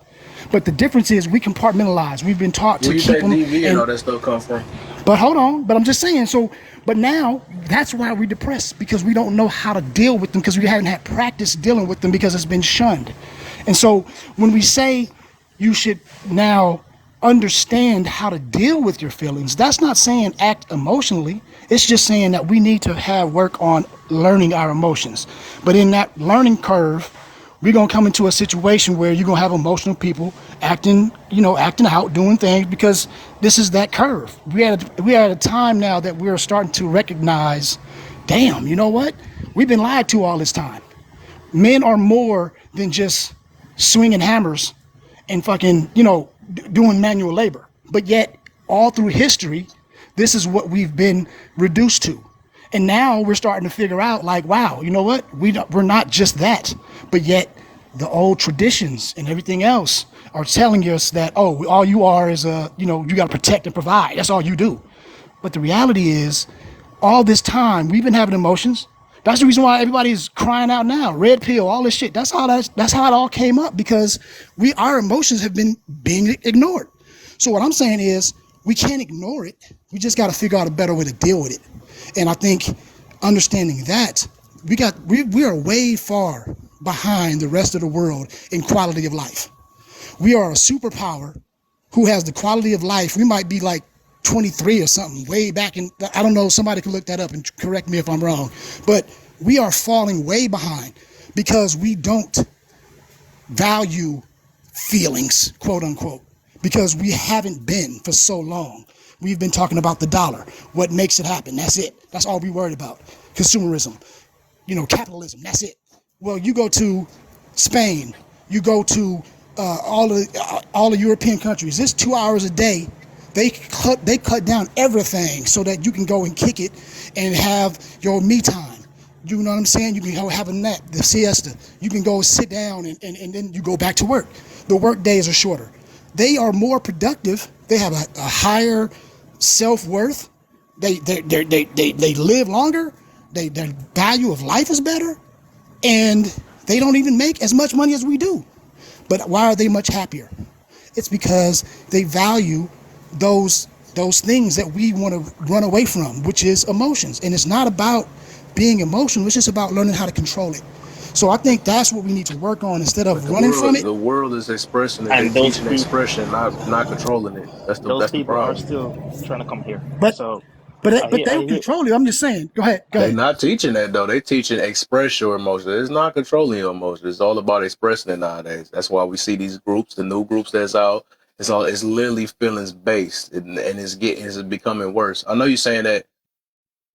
But the difference is we compartmentalize. We've been taught Where to you keep think them. DV and And all that stuff come from? but hold on. But I'm just saying. But now that's why we're depressed, because we don't know how to deal with them, because we haven't had practice dealing with them because it's been shunned. And so when we say you should now understand how to deal with your feelings, that's not saying act emotionally. It's just saying that we need to have work on learning our emotions. But in that learning curve, we're gonna come into a situation where you're gonna have emotional people acting out, doing things, because this is that curve. We are at a time now that we're starting to recognize, damn, you know what? We've been lied to all this time. Men are more than just swinging hammers and fucking, doing manual labor. But yet, all through history, this is what we've been reduced to. And now we're starting to figure out, like, wow, you know what? We're not just that. But yet, the old traditions and everything else are telling us that, oh, all you are is you got to protect and provide. That's all you do. But the reality is, all this time we've been having emotions. That's the reason why everybody's crying out now. Red pill, all this shit. That's how it all came up, because our emotions have been being ignored. So what I'm saying is, we can't ignore it. We just got to figure out a better way to deal with it. And I think understanding that we are way far behind the rest of the world in quality of life. We are a superpower who has the quality of life. We might be like 23 or something, way back in, I don't know, somebody could look that up and correct me if I'm wrong, but we are falling way behind because we don't value feelings, quote unquote, because we haven't been for so long. We've been talking about the dollar, what makes it happen. That's it. That's all we worried about. Consumerism, capitalism. That's it. Well, you go to Spain, you go to all the European countries. It's 2 hours a day. They cut down everything so that you can go and kick it and have your me time. You know what I'm saying? You can have a nap, the siesta. You can go sit down and then you go back to work. The work days are shorter. They are more productive. They have a higher self-worth. They live longer. Their value of life is better. And they don't even make as much money as we do. But why are they much happier? It's because they value those things that we want to run away from, which is emotions. And it's not about being emotional. It's just about learning how to control it. So I think that's what we need to work on instead of running from it. The world is expressing it. They And those teaching people, expression, not controlling it. those That's the people are problem. still trying to come here. But So but I they'll hear. control you. I'm just saying. Go ahead. Go They ahead. not teaching that though. They teaching express your emotions. It's not controlling your emotions. It's all about expressing it nowadays. That's why we see these groups, the new groups that's out. It's literally feelings based, and it's becoming worse. I know you're saying that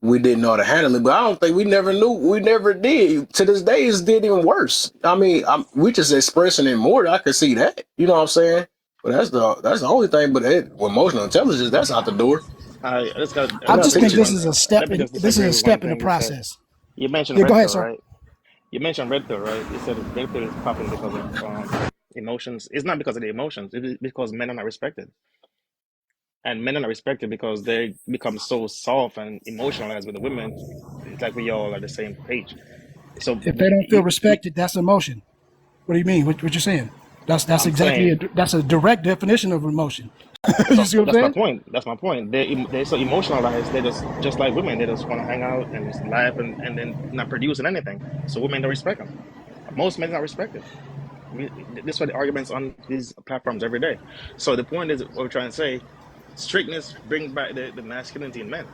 we didn't know how to handle it, but I don't think we never knew. We never did. To this day, it's did even worse. I mean, we just expressing it more. I could see that. You know what I'm saying? But that's the only thing. But with emotional intelligence, that's out the door. I I They're just not just disagree think with teaching this it. one. is a step Let me in just this is disagree a with one step in the thing you said. process. You mentioned Yeah, go red ahead, pill, sir. right? You mentioned red pill, right? You said red pill is popping because of emotions. It's not because of the emotions. It's because men are not respected, and men are not respected because they become so soft and emotionalized with the women. It's like we all are the same page. So If they don't feel respected, that's emotion. What do you mean? What you're saying? That's I'm exactly saying that's a direct definition of emotion. You so see what I'm that's my saying? point. That's my point. They're so emotionalized. They just like women. They just want to hang out and just laugh and then not producing anything. So women don't respect them. Most men are not respected. This is what the arguments on these platforms every day. So the point is, what we're trying to say, strictness brings back the masculinity in men,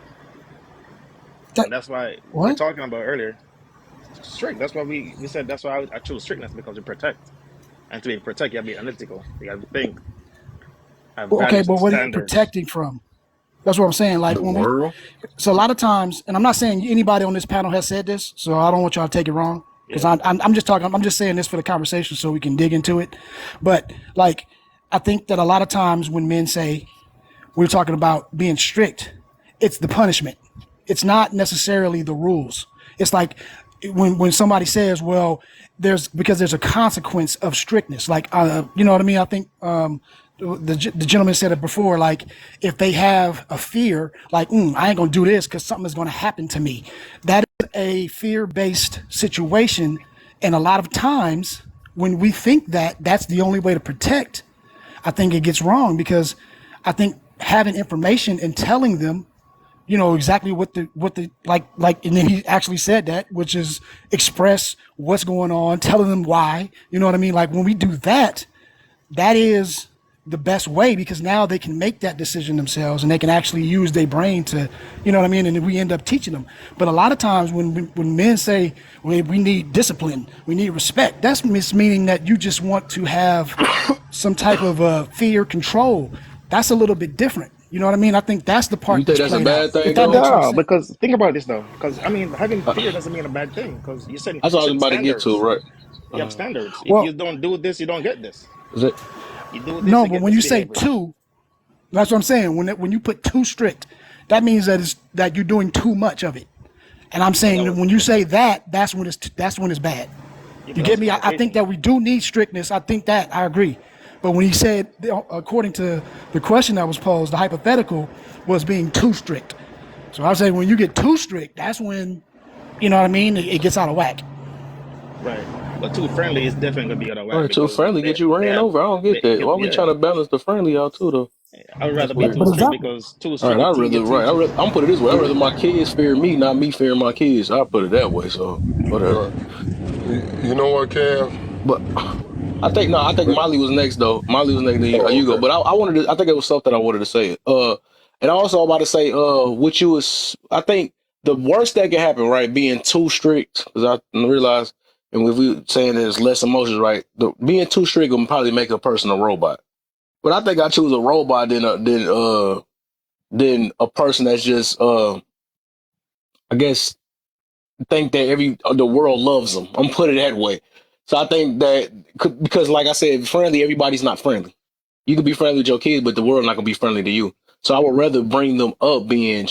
That, and that's why we're what? talking about earlier. Strict. That's why we said. That's why I chose strictness because you protect, and to be protect, you have to be analytical. You got to think, have Well, okay, values but and what are you standards. protecting from? That's what I'm saying. Like The when we, world. so a lot of times, and I'm not saying anybody on this panel has said this, so I don't want y'all to take it wrong, because Yeah. I'm just talking. I'm just saying this for the conversation so we can dig into it. But like, I think that a lot of times when men say we're talking about being strict, it's the punishment. It's not necessarily the rules. It's like when somebody says, "Well, there's a consequence of strictness." Like, you know what I mean? I think the gentleman said it before. Like, if they have a fear, like, I ain't gonna do this because something is gonna happen to me. That is a fear-based situation, and a lot of times when we think that that's the only way to protect, I think it gets wrong, because I think having information and telling them, exactly what the like, and then he actually said that, which is express what's going on, telling them why. You know what I mean? Like when we do that, that is the best way, because now they can make that decision themselves and they can actually use their brain to, you know what I mean? And then we end up teaching them. But a lot of times when men say we need discipline, we need respect, that's meaning that you just want to have some type of fear control. That's a little bit different. You know what I mean? I think that's the You part think that's that's a played out, bad if thing that though? makes any No, sense. because think about this though. Because I mean, having fear doesn't mean a bad thing. Because you said That's you what I was said about to get to, standards. right? You have standards. If you Well, don't do this, you don't get this. Is it? You do this, no, you but get when this you say behavior. two, that's what I'm saying. When you put too strict, that means that you're doing too much of it. And I'm But that saying that was when you say that, that's when it's bad. You You can get ask me? I think communication. that we do need strictness. I think that I agree. But when he said, according to the question that was posed, the hypothetical was being too strict. So I would say when you get too strict, that's when, you know what I mean, it gets out of whack. Right. But too friendly is definitely gonna be out of whack Right, too because friendly get you they ran have over. I don't get that. Why we yeah. trying to balance the friendly out too though? I would That's rather be weird. too But strict exactly. because too All right, strict you get too. I'm put it this way. I'd rather my kids fear me, not me fearing my kids. I'll put it that way. So whatever. Right. You know what, Kev? But I think Molly was next though. Molly was next. Then Oh, you go. okay. But I wanted to. I think it was something I wanted to say. And I also about to say, what you was. I think the worst that can happen, right, being too strict, because I realize, and if we saying there's less emotions, right, being too strict will probably make a person a robot. But I think I choose a robot than a person that's just I guess think that the world loves them. I'm put it that way. So I think that because, like I said, friendly, everybody's not friendly. You can be friendly with your kids, but the world not gonna be friendly to you. So I would rather bring them up being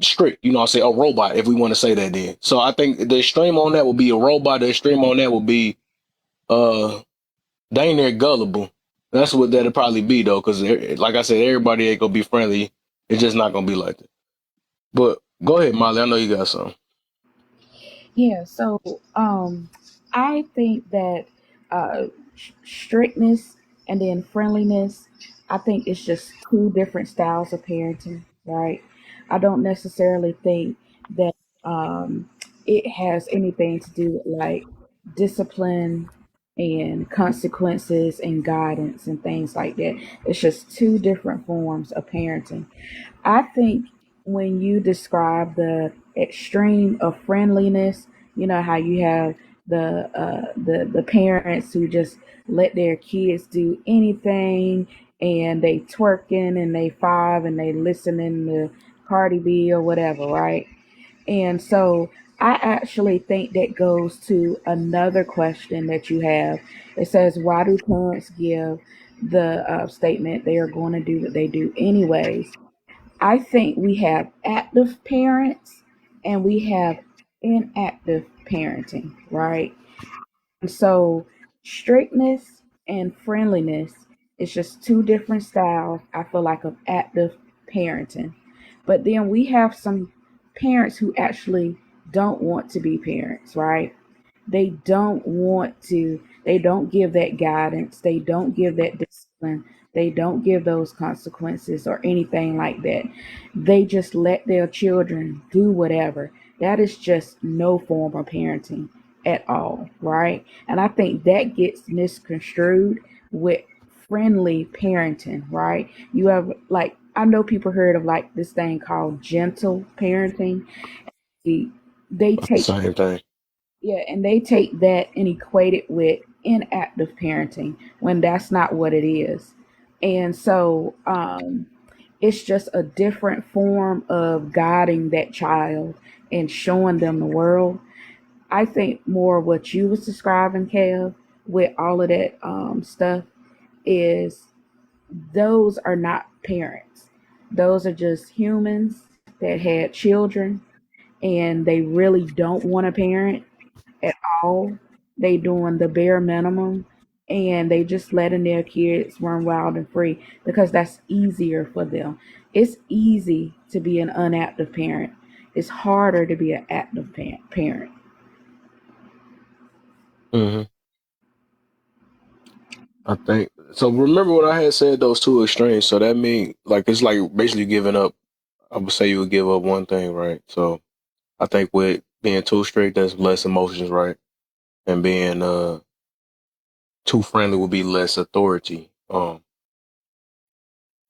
strict. You know, I'll say a robot if we want to say that. Then, so I think the extreme on that would be a robot. The extreme on that would be dang near gullible. That's what that'll probably be though, because like I said, everybody ain't gonna be friendly. It's just not gonna be like that. But go ahead, Molly. I know you got something. Yeah, so I think that strictness and then friendliness, I think it's just two different styles of parenting, right? I don't necessarily think that um, it has anything to do with like discipline and consequences and guidance and things like that. It's just two different forms of parenting. I think when you describe the extreme of friendliness, you know how you have the parents who just let their kids do anything and they twerking and they five and they listening to Cardi B or whatever, right? And so I actually think that goes to another question that you have. It says, why do parents give the statement they are going to do what they do anyways? I think we have active parents and we have inactive parenting, right? And so strictness and friendliness is just two different styles, I feel like, of active parenting. But then we have some parents who actually don't want to be parents, right? They don't want to, they don't give that guidance, they don't give that discipline, they don't give those consequences or anything like that. They just let their children do whatever. That is just no form of parenting at all, right? And I think that gets misconstrued with friendly parenting, right? You have like, I know people heard of like this thing called gentle parenting. They That's the take same thing. yeah, and they take that and equate it with inactive parenting when that's not what it is. And so it's just a different form of guiding that child and showing them the world. I think more what you was describing, Kev, with all of that stuff is those are not parents. Those are just humans that had children and they really don't want a parent at all. They doing the bare minimum and they just letting their kids run wild and free because that's easier for them. It's easy to be an unactive parent. It's harder to be an active parent. Hmm. I think so. Remember what I had said? Those two extremes. So that means like it's like basically giving up. I would say you would give up one thing, right? So I think with being too strict, there's less emotions, right? And being too friendly would be less authority.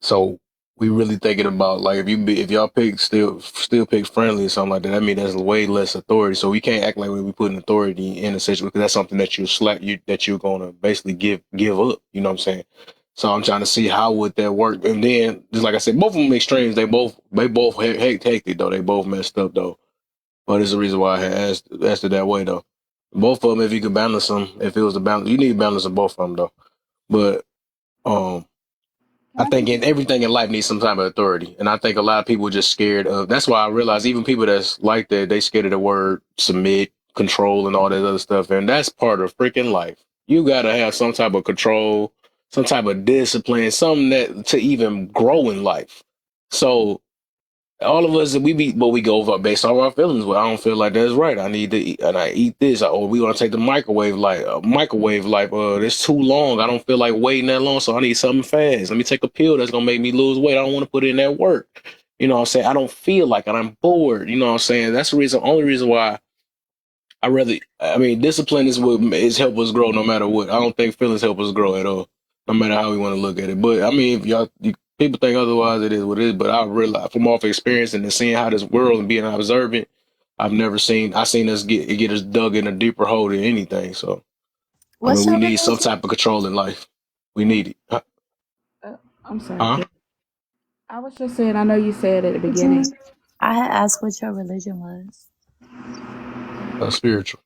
So we really thinking about like if y'all pick still pick friendly or something like that. I mean that's way less authority. So we can't act like we putting authority in a situation because that's something that that you're gonna basically give up. You know what I'm saying? So I'm trying to see how would that work. And then just like I said, both of them extremes. They both hectic though. They both messed up though. But it's the reason why I had asked it that way though. Both of them, if you could balance them, if it was the balance, you need to balance of both of them though. But um. Can I I give think in everything in life needs some type of authority. And I think a lot of people are just scared of that's why I realize even people that's like that, they scared of the word submit, control and all that other stuff. And that's part of freaking life. You gotta have some type of control, some type of discipline, something that to even grow in life. So all of us we go over based on our feelings. Well, I don't feel like that's right. I need to eat, and I eat this. Or we want to take the microwave life. It's too long. I don't feel like waiting that long, so I need something fast. Let me take a pill that's gonna make me lose weight. I don't want to put in that work. You know what I'm saying? I don't feel like it. I'm bored. You know what I'm saying? That's the reason. Only reason why I mean, discipline is what is help us grow no matter what. I don't think feelings help us grow at all, no matter how we want to look at it. But I mean, if people think otherwise, it is what it is. But I realize from off experience and seeing how this world and being observant, I seen us get us dug in a deeper hole than anything. So I mean, What's we your need some religion? type of control in life. We need it. I'm sorry, Huh? kid. I was just saying. I know you said at the beginning. Religion? I had asked what your religion was. Spiritual.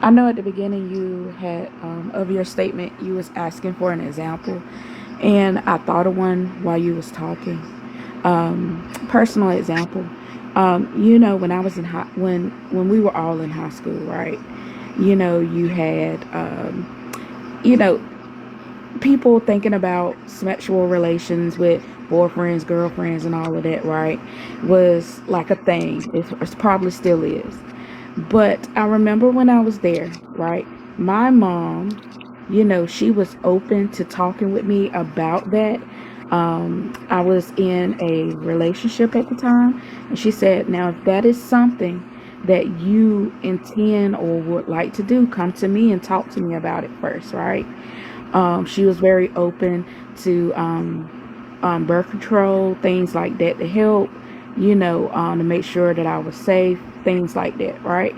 I know at the beginning you had of your statement you was asking for an example, and I thought of one while you was talking. Personal example. When I was in when we were all in high school, right? You had you know people thinking about sexual relations with boyfriends, girlfriends, and all of that, right? Was like a thing. It's probably still is. But I remember when I was there, right? My mom, she was open to talking with me about that. I was in a relationship at the time, and she said, "Now, if that is something that you intend or would like to do, come to me and talk to me about it first, right?" She was very open to birth control, things like that to help, to make sure that I was safe, things like that, right?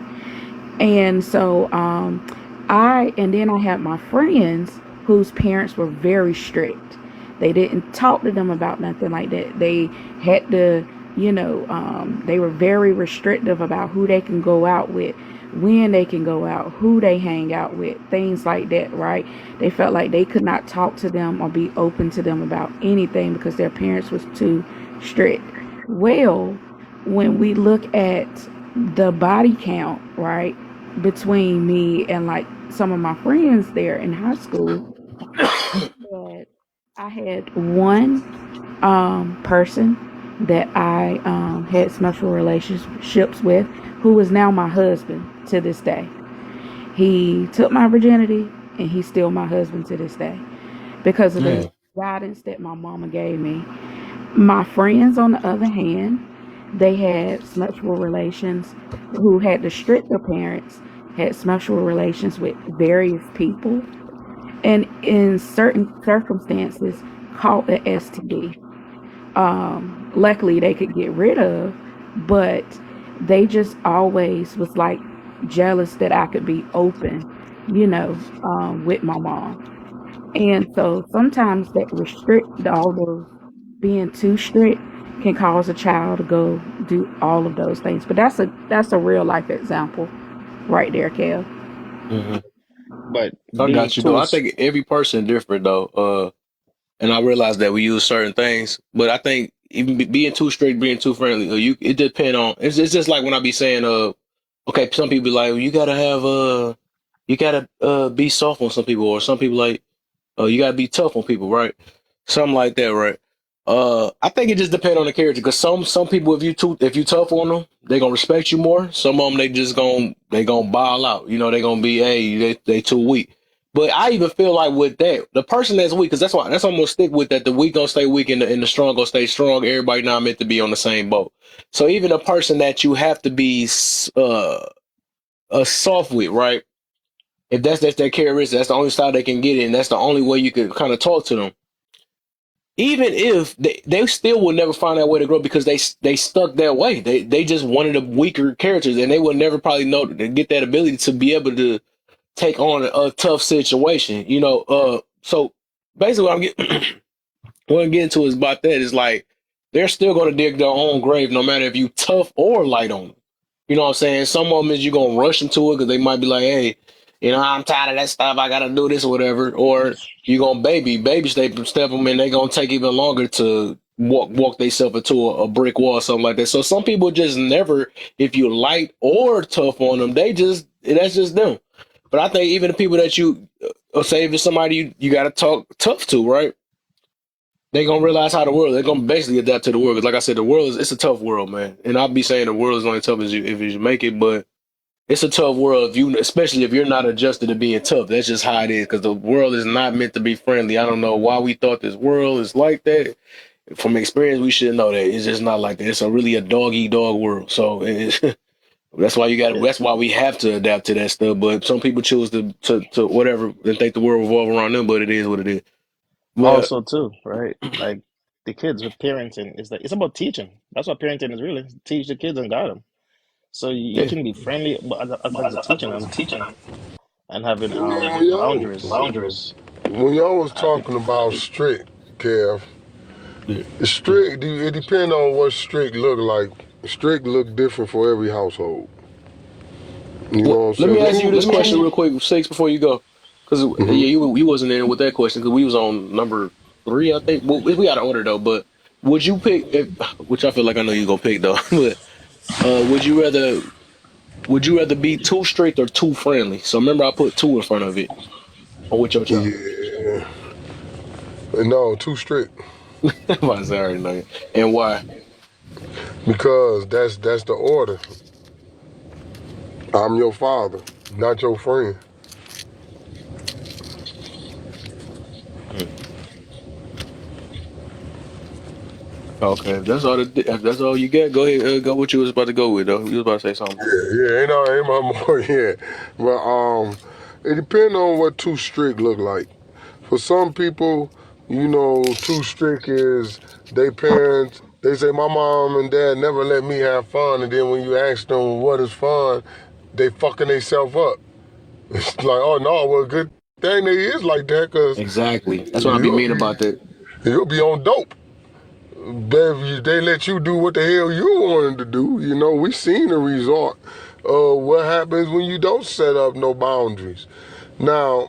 And so and then I had my friends whose parents were very strict. They didn't talk to them about nothing like that. They had to, they were very restrictive about who they can go out with, when they can go out, who they hang out with, things like that, right? They felt like they could not talk to them or be open to them about anything because their parents was too strict. Well, when we look at the body count, right, between me and like some of my friends there in high school, that I had one person that I had special relationships with who is now my husband to this day. He took my virginity and he's still my husband to this day because of the Mm. guidance that my mama gave me. My friends, on the other hand, they had sexual relations who had the stricter parents, had sexual relations with various people, and in certain circumstances, caught the STD. Luckily, they could get rid of, but they just always was like jealous that I could be open, with my mom. And so sometimes that restrict all those being too strict can cause a child to go do all of those things. But that's a real life example right there, Kel. Hmm. But I being got you though. too, I think every person different though. And I realize that we use certain things, but I think even being too strict, being too friendly, it depend on. It's just like when I be saying, okay, some people be like, you gotta be soft on some people, or some people like, you gotta be tough on people, right? Something like that, right? I think it just depends on the character, because some people, if you tough on them, they gonna respect you more. Some of them they gonna ball out. They gonna be, hey, they too weak. But I even feel like with that, the person that's weak, because that's what I'm gonna stick with. That the weak gonna stay weak and the strong gonna stay strong. Everybody not meant to be on the same boat. So even a person that you have to be soft with, right? If that's their characteristic, that's the only style they can get in. That's the only way you could kind of talk to them. Even if they still will never find that way to grow, because they stuck that way. They just wanted the weaker characters, and they will never probably know to get that ability to be able to take on a tough situation. So basically, what I'm getting what I'm getting to is about that. Is like they're still going to dig their own grave, no matter if you tough or light on them. You know what I'm saying? Some of them is you gonna rush into it because they might be like, hey, I'm tired of that stuff. I gotta do this or whatever. Or you gonna baby step them, and they gonna take even longer to walk themselves into a brick wall or something like that. So some people just never, if you light or tough on them, that's just them. But I think even the people that you say if it's somebody you got to talk tough to, right? They gonna realize how the world. They're gonna basically adapt to the world. Because like I said, the world is it's a tough world, man. And I'll be saying the world is only tough as you if you make it, but it's a tough world if you, especially if you're not adjusted to being tough. That's just how it is. Because the world is not meant to be friendly. I don't know why we thought this world is like that. From experience, we should know that it's just not like that. It's a dog eat dog world. So it's, that's why you got. Yeah. That's why we have to adapt to that stuff. But some people choose to whatever and think the world revolve around them. But it is what it is. But Also, too, right? Like the kids with parenting is like it's about teaching. That's what parenting is really. Teach the kids and guide them. So you yeah, can be friendly, but as opposed to teaching them and having When boundaries. y'all was talking about strict, Kev, yeah. strict, it depends on what strict look like. Strict look different for every household. You Well, know what let I'm me ask saying? you this question real quick, Six, before you go, because Mm-hmm. yeah, you wasn't in with that question because we was on number three, I think. Well, we got an order though, but would you pick? Which I feel like I know you gonna pick though, but would you rather be too strict or too friendly? So remember, I put two in front of it. Or with your child? Yeah. No, too strict. I'm about to say I already know you. And why? Because that's the order. I'm your father, not your friend. Hmm. Okay, if that's all you get, go ahead. Go what you was about to go with though. You was about to say something. Yeah, ain't my more yet. But it depends on what too strict look like. For some people, too strict is they parents. They say my mom and dad never let me have fun, and then when you ask them what is fun, they fucking themselves up. It's like, oh no, well, good thing they is like that, cause Exactly. That's what I be you'll mean be about that. you'll be on dope. They let you do what the hell you wanted to do. We seen the result of what happens when you don't set up no boundaries. Now,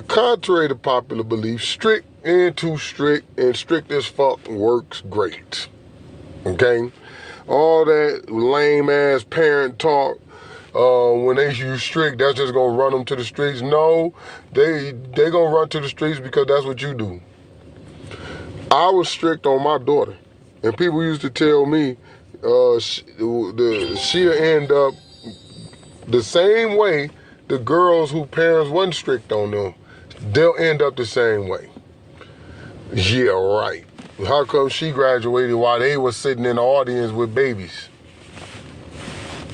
contrary to popular belief, strict and too strict and strict as fuck works great. Okay? All that lame ass parent talk, when they use strict, that's just gonna run them to the streets. No, they gonna run to the streets because that's what you do. I was strict on my daughter, and people used to tell me she'll end up the same way the girls who parents wasn't strict on them. They'll end up the same way. Yeah, right. How come she graduated while they were sitting in the audience with babies?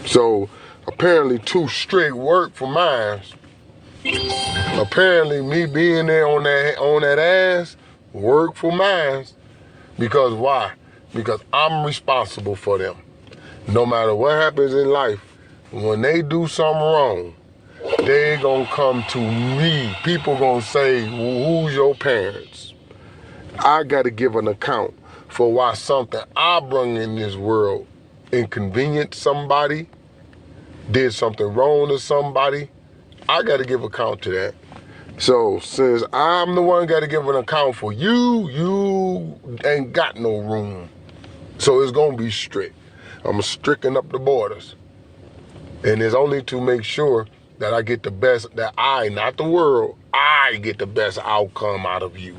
So apparently too strict worked for mine. Apparently me being there on that ass worked for mine. Because why? Because I'm responsible for them. No matter what happens in life, when they do something wrong, they gonna come to me. People gonna say, who's your parents? I gotta give an account for why something I brung in this world inconvenienced somebody, did something wrong to somebody. I gotta give account to that. So since I'm the one gotta give an account for you, you ain't got no room. So it's gonna be strict. I'm stricken up the borders. And it's only to make sure that I get the best, that I, not the world, I get the best outcome out of you.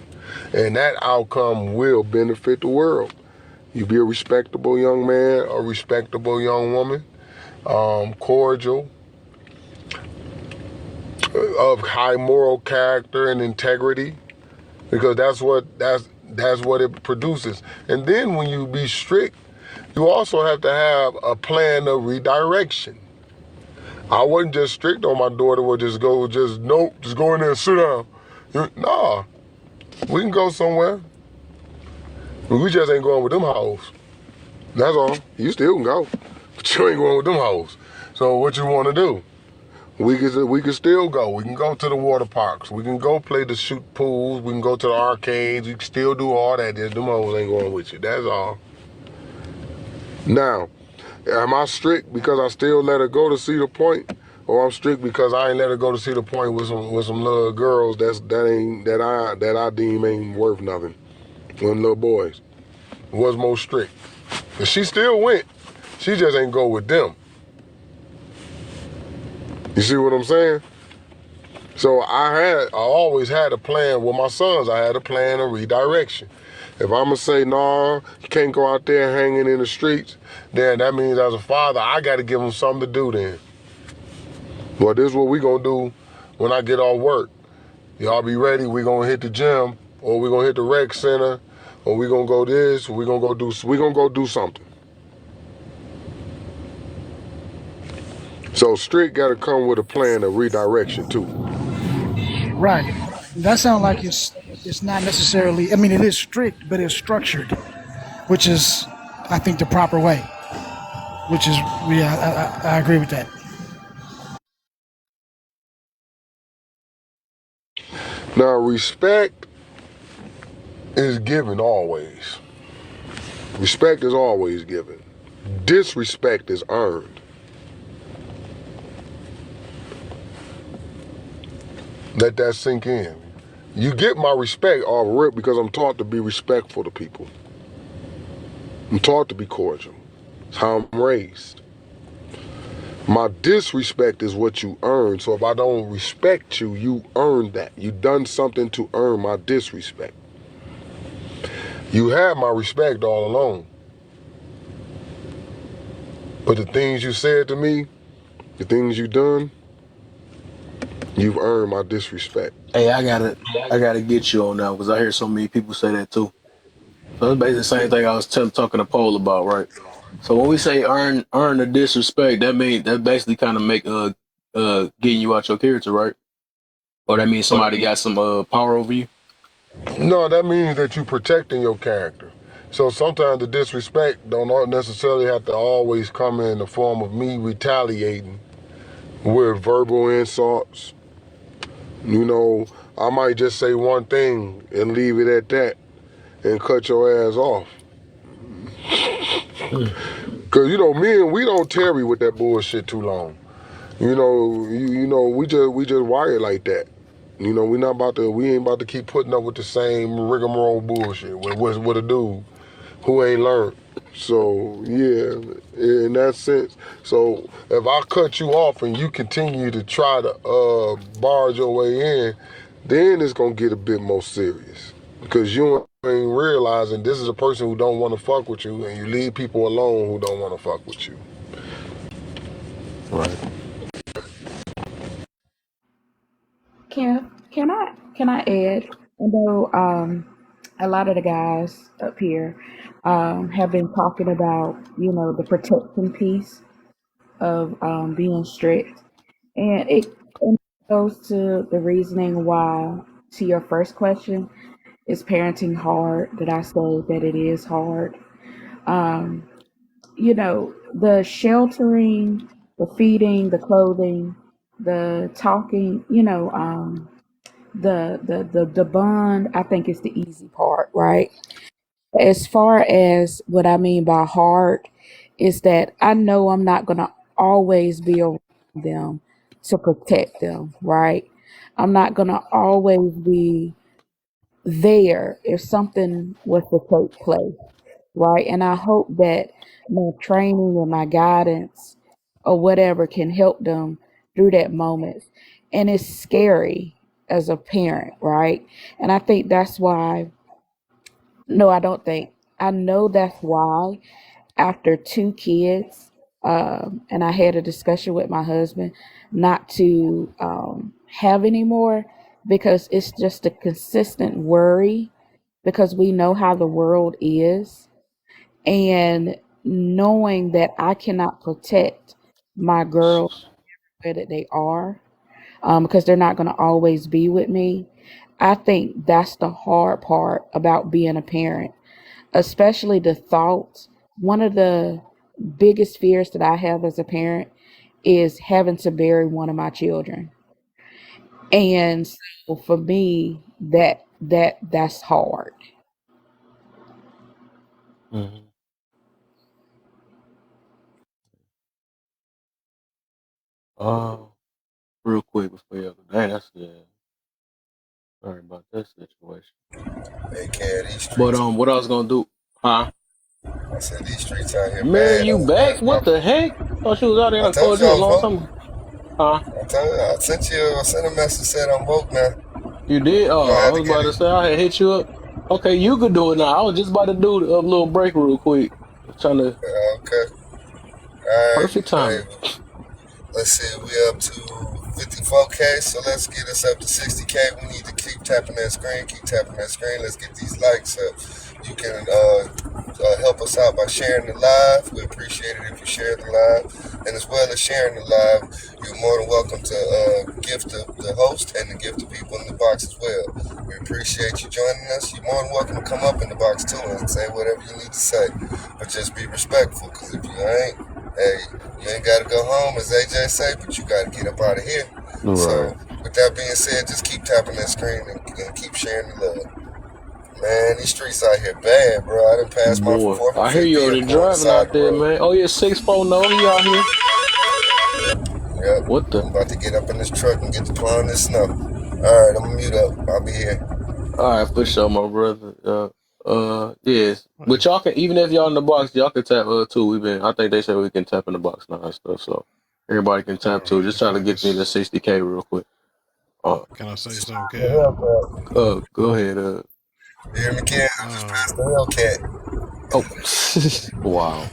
And that outcome will benefit the world. You be a respectable young man, a respectable young woman, cordial, of high moral character and integrity, because that's what it produces. And then when you be strict, you also have to have a plan of redirection. I wasn't just strict on my daughter, would just go, just go in there and sit down. Nah, we can go somewhere. We just ain't going with them hoes. That's all. You still can go, but you ain't going with them hoes. So what you want to do? We can still go. We can go to the water parks. We can go play the shoot pools. We can go to the arcades. We can still do all that. Just them hoes ain't going with you. That's all. Now, am I strict because I still let her go to Cedar Point, or I'm strict because I ain't let her go to Cedar Point with some little girls that I deem ain't worth nothing, them little boys? was more strict. And she still went. She just ain't go with them. You see what I'm saying? So I always had a plan with my sons. I had a plan of redirection. If I'm gonna say, nah, you can't go out there hanging in the streets, then that means as a father, I gotta give them something to do then. Well, this is what we gonna do when I get off work. Y'all be ready, we gonna hit the gym, or we gonna hit the rec center, or we gonna go this, or we gonna go do something. So strict gotta come with a plan of redirection too. Right. That sounds like it's not necessarily. I mean, it is strict, but it's structured, which is, I think, the proper way. Which is, yeah, I agree with that. Now respect is given always. Respect is always given. Disrespect is earned. Let that sink in. You get my respect off rip because I'm taught to be respectful to people. I'm taught to be cordial. It's how I'm raised. My disrespect is what you earn. So if I don't respect you, you earned that. You done something to earn my disrespect. You have my respect all along. But the things you said to me, the things you done, you've earned my disrespect. Hey, I gotta get you on that because I hear so many people say that too. So it's basically the same thing I was talking to Paul about, right? So when we say earn the disrespect, that means that basically kind of make getting you out your character, right? Or that means somebody got some power over you. No, that means that you protecting your character. So sometimes the disrespect don't necessarily have to always come in the form of me retaliating with verbal insults. You know, I might just say one thing and leave it at that and cut your ass off. Mm. Cause you know, we don't tarry with that bullshit too long. You know, we just wired like that. You know, we ain't about to keep putting up with the same rigmarole bullshit with a dude who ain't learned. So yeah, in that sense. So if I cut you off and you continue to try to barge your way in, then it's gonna get a bit more serious. Because you ain't realizing this is a person who don't want to fuck with you, and you leave people alone who don't want to fuck with you. Right. Can I add? I know a lot of the guys up here have been talking about the protection piece of being strict, and it goes to the reasoning why, to your first question, is parenting hard? Did I say that it is hard? Um, the sheltering, the feeding, the clothing, the talking, the bond, I think is the easy part, right? As far as what I mean by hard is that I know I'm not gonna always be around them to protect them, right? I'm not gonna always be there if something was to take place, right? And I hope that my training and my guidance or whatever can help them through that moment. And it's scary as a parent, right? And I think that's why, no, I don't think, I know that's why after two kids, and I had a discussion with my husband not to have any more because it's just a consistent worry because we know how the world is, and knowing that I cannot protect my girls where that they are, because they're not going to always be with me. I think that's the hard part about being a parent, especially the thoughts. One of the biggest fears that I have as a parent is having to bury one of my children. And so for me, that's hard. Hmm. Uh, real quick before you go, dang, that's sorry about that situation. Hey, Cat, these But streets. what I was gonna do, huh? I said these streets out here Mary, bad. you back? That's my. What the heck? Thought you was out there. I I told called you you I a was long woke. time ago. Huh? I told you I sent a message said I'm woke now. You did? You know, I Oh, I had to was get about it. to say I had hit you up. Okay, you could do it now. I was just about to do a little break real quick. Trying to Okay. All right. perfect Hey, timing. let's see. We up to 54K, so let's get us up to 60K. We need to keep tapping that screen. Keep tapping that screen. Let's get these likes up. You can help us out by sharing the live. We appreciate it if you share the live. And as well as sharing the live, you're more than welcome to gift the host and to gift the people in the box as well. We appreciate you joining us. You're more than welcome to come up in the box too and say whatever you need to say. But just be respectful, because if you ain't, hey, you ain't got to go home, as AJ say, but you got to get up out of here. Right. So, with that being said, just keep tapping that screen and keep sharing the love. Man, these streets out here bad, bro. I done passed my Boy, fourth and I hear fifth you already vehicle on the driving side out of the there, road. man. Oh yeah, 6-4 no, he out here. Yep, What the? I'm about to get up in this truck and get to plowing this snow. All right, I'm gonna mute up. I'll be here. All right, for sure, my brother. Yes. But y'all can, even if y'all in the box, y'all can tap too. I think they said we can tap in the box now and stuff. So everybody can All tap too. right. Just trying to get me to 60K real quick. Uh, Can I say something, The Kev? Hellcat. go ahead. You hear me, kid? I'm just past the Hellcat. Oh, wow.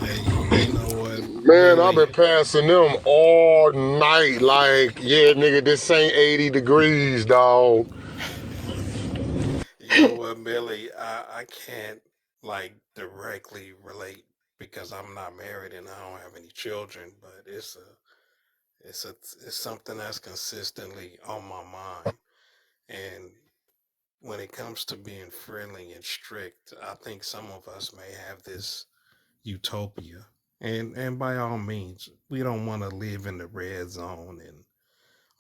Hey, you know what, Man, I've been Millie? passing them all night. Like, yeah, nigga, this ain't 80 degrees, dog. You know what, Millie? I can't like directly relate because I'm not married and I don't have any children, but it's a it's something that's consistently on my mind. And when it comes to being friendly and strict, I think some of us may have this utopia. And by all means, we don't want to live in the red zone and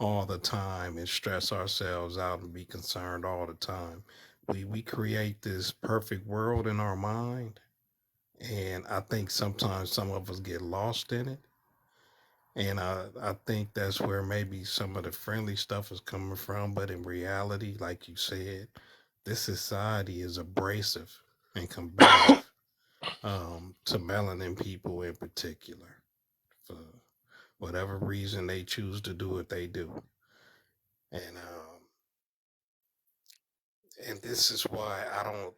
all the time and stress ourselves out and be concerned all the time. We create this perfect world in our mind, and I think sometimes some of us get lost in it. And I think that's where maybe some of the friendly stuff is coming from. But in reality, like you said, this society is abrasive and combative to melanin people in particular. For whatever reason they choose to do what they do. And this is why I don't,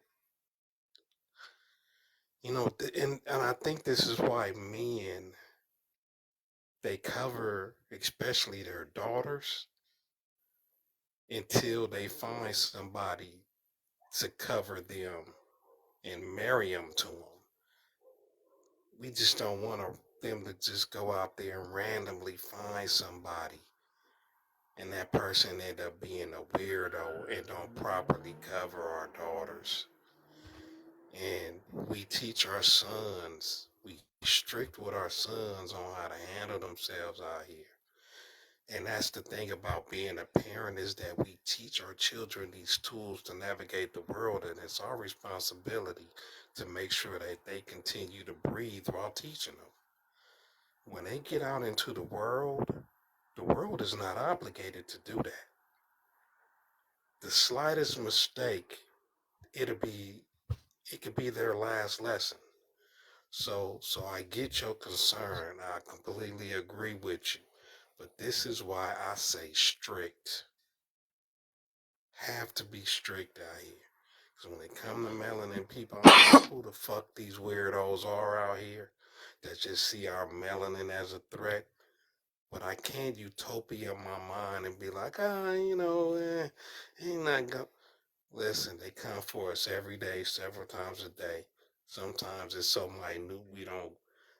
and I think this is why men, they cover, especially their daughters, until they find somebody to cover them and marry them to them. We just don't want them to just go out there and randomly find somebody and that person end up being a weirdo and don't properly cover our daughters. And we teach our sons, we strict with our sons on how to handle themselves out here. And that's the thing about being a parent, is that we teach our children these tools to navigate the world, and it's our responsibility to make sure that they continue to breathe while teaching them. When they get out into the world is not obligated to do that. The slightest mistake, it'll be it could be their last lesson. So I get your concern. I completely agree with you. But this is why I say strict. Have to be strict out here. Because when it come to melanin people, I don't know who the fuck these weirdos are out here that just see our melanin as a threat. But I can't utopia my mind and be like, ain't not go. Listen, they come for us every day, several times a day. Sometimes it's so minute we don't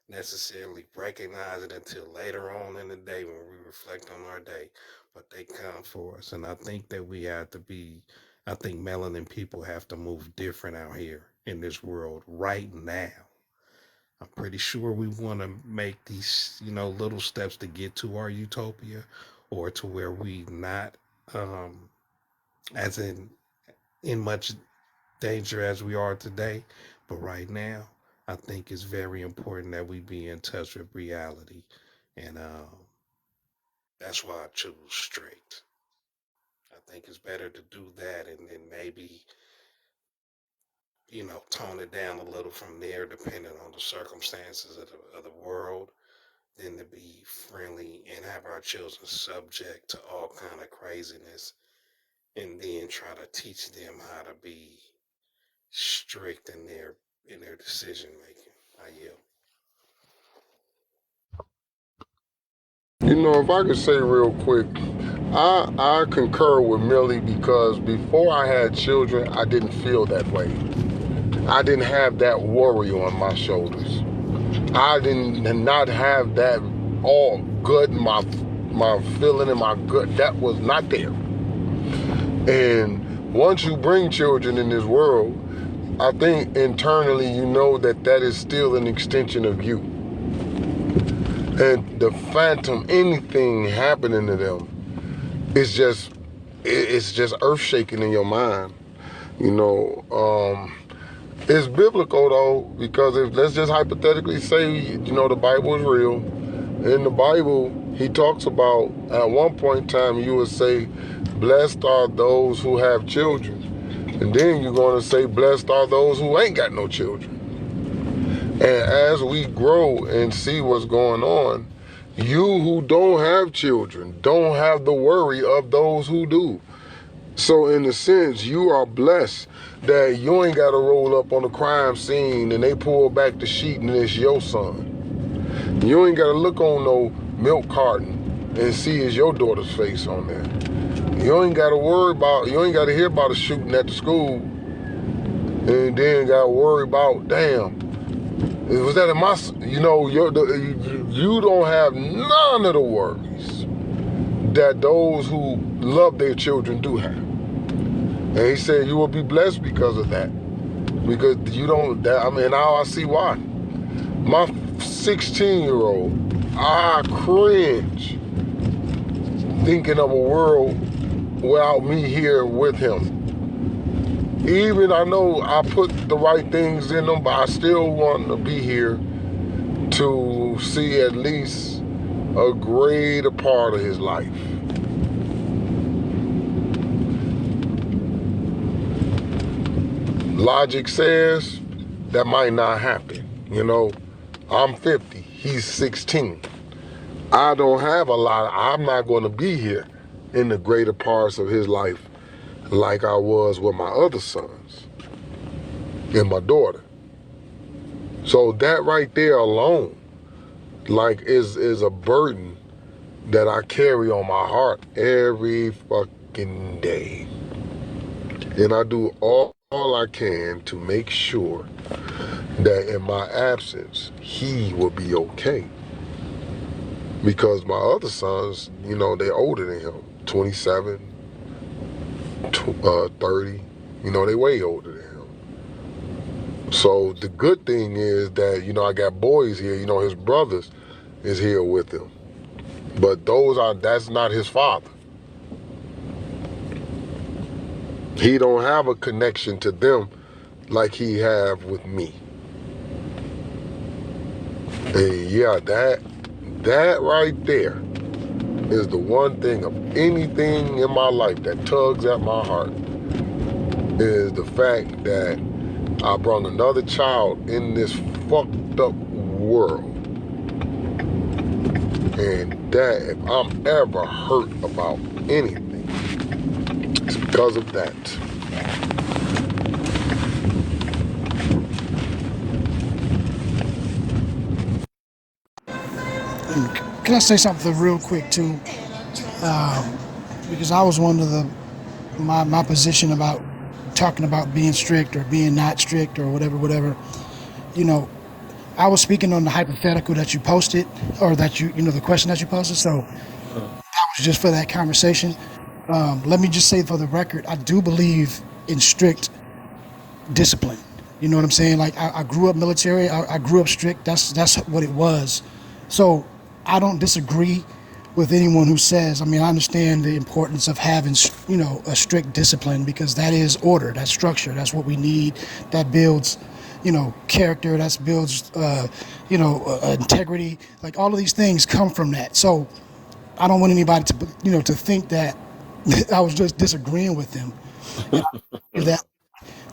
necessarily recognize it until later on in the day when we reflect on our day. But they come for us. And I think that I think melanin people have to move different out here in this world right now. I'm pretty sure we want to make these, little steps to get to our utopia, or to where we not, as in much danger as we are today. But right now, I think it's very important that we be in touch with reality. And that's why I choose straight. I think it's better to do that, and then maybe, tone it down a little from there, depending on the circumstances of the world, than to be friendly and have our children subject to all kind of craziness, and then try to teach them how to be strict in their decision making. I yield. If I could say real quick, I concur with Millie because before I had children, I didn't feel that way. I didn't have that worry on my shoulders. I did not have that all good, my feeling in my gut. That was not there. And once you bring children in this world, I think internally you know that is still an extension of you. And the phantom, anything happening to them, it's just earth shaking in your mind. It's biblical though, because if let's just hypothetically say, the Bible is real. In the Bible, he talks about at one point in time you would say, blessed are those who have children. And then you're going to say, blessed are those who ain't got no children. And as we grow and see what's going on, you who don't have children don't have the worry of those who do. So in a sense, you are blessed that you ain't got to roll up on a crime scene and they pull back the sheet and it's your son. You ain't got to look on no milk carton and see it's your daughter's face on there. You ain't got to hear about a shooting at the school and then got to worry about, damn, was that in my, you don't have none of the worries that those who love their children do have. And he said you will be blessed because of that. Because you don't, now I see why. My 16-year-old, I cringe thinking of a world without me here with him. Even I know I put the right things in him, but I still want to be here to see at least a greater part of his life. Logic says that might not happen. I'm 50, he's 16. I don't have a lot. I'm not going to be here in the greater parts of his life like I was with my other sons and my daughter. So that right there alone, is a burden that I carry on my heart every fucking day. And I do all I can to make sure that in my absence, he will be okay. Because my other sons, they're older than him, 27, 30, they way older than him. So the good thing is that, I got boys here, his brothers is here with him. But that's not his father. He don't have a connection to them like he have with me. And yeah, that right there is the one thing of anything in my life that tugs at my heart, is the fact that I brought another child in this fucked up world. And that, if I'm ever hurt about anything, it's because of that. Can I say something real quick too? Because I was one of my position about talking about being strict or being not strict or whatever. You know, I was speaking on the hypothetical that you posted, or that the question that you posted. So that was just for that conversation. Let me just say for the record, I do believe in strict discipline. You know what I'm saying? Like I grew up military. I grew up strict. That's what it was. So I don't disagree with anyone who says. I understand the importance of having a strict discipline, because that is order, that's structure, that's what we need. That builds character. That builds integrity. Like all of these things come from that. So I don't want anybody to to think that I was just disagreeing with them. That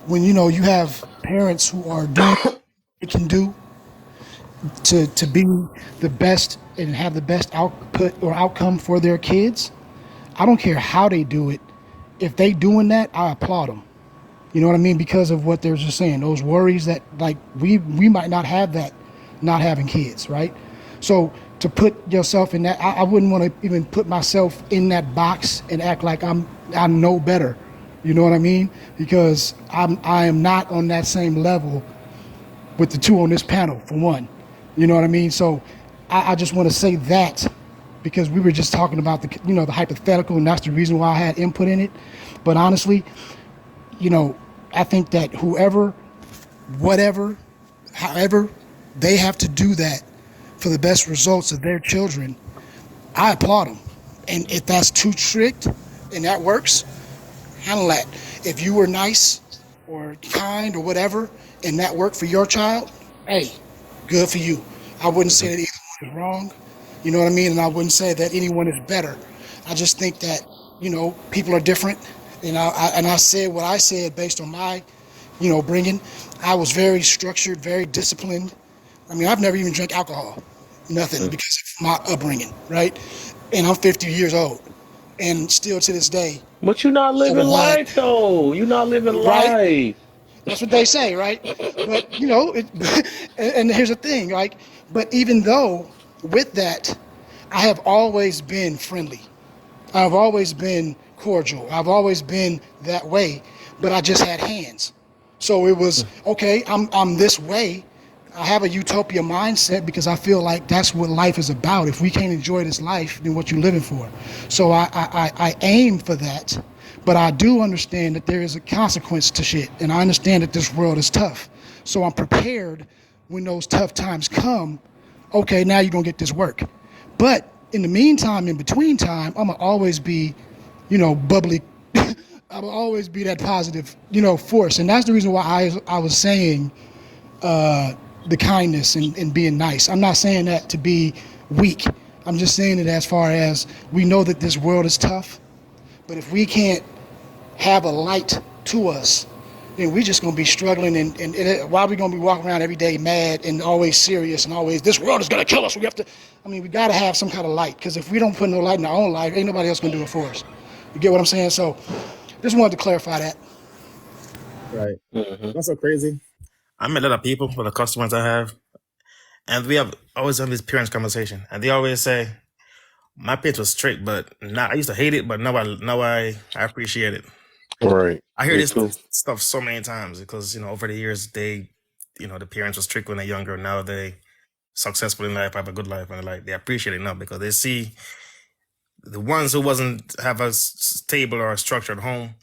when you have parents who are doing what they can do to be the best and have the best output or outcome for their kids, I don't care how they do it. If they doing that, I applaud them. You know what I mean? Because of what they're just saying, those worries that like we might not have that, not having kids, right? So to put yourself in that, I wouldn't want to even put myself in that box and act like I know better. You know what I mean? Because I am not on that same level with the two on this panel, for one. You know what I mean? So I just want to say that because we were just talking about the hypothetical, and that's the reason why I had input in it. But honestly, you know, I think that whoever, whatever, however, they have to do that for the best results of their children, I applaud them. And if that's too strict and that works, handle that. If you were nice or kind or whatever and that worked for your child, hey, good for you. I wouldn't say Mhm. that either one is wrong. You know what I mean? And I wouldn't say that anyone is better. I just think that, people are different. And I said what I said based on my, bringing. I was very structured, very disciplined. I mean, I've never even drank alcohol, nothing, Mm. because of my upbringing, right? And I'm 50 years old, and still to this day, But you're not living haven't had, life though. You're not living right? life. That's what they say, right? But and here's the thing, like, but even though with that, I have always been friendly. I've always been cordial. I've always been that way, but I just had hands. So it was okay. I'm this way. I have a utopia mindset because I feel like that's what life is about. If we can't enjoy this life, then what you living for? So I aim for that, but I do understand that there is a consequence to shit, and I understand that this world is tough. So I'm prepared when those tough times come. Okay, now you're gonna get this work. But in the meantime, in between time, I'm gonna always be, bubbly. I'm gonna always be that positive, force, and that's the reason why I was saying the kindness and being nice. I'm not saying that to be weak. I'm just saying it as far as we know that this world is tough, but if we can't have a light to us, then we just gonna be struggling. And why are we gonna be walking around every day mad and always serious and always this world is gonna kill us? We have to. I mean, we gotta have some kind of light, because if we don't put no light in our own life, ain't nobody else gonna do it for us. You get what I'm saying? So, just wanted to clarify that. Right. Hmm. That's so crazy. I met a lot of people, for the customers I have, and we have always have this parents conversation, and they always say, "My parents was strict, but not. I used to hate it, but now I appreciate it." Right. I hear Me this too. stuff so many times because over the years the parents were strict when they're younger. Now they successful in life, have a good life, and they appreciate it now because they see the ones who wasn't have a stable or a structured home.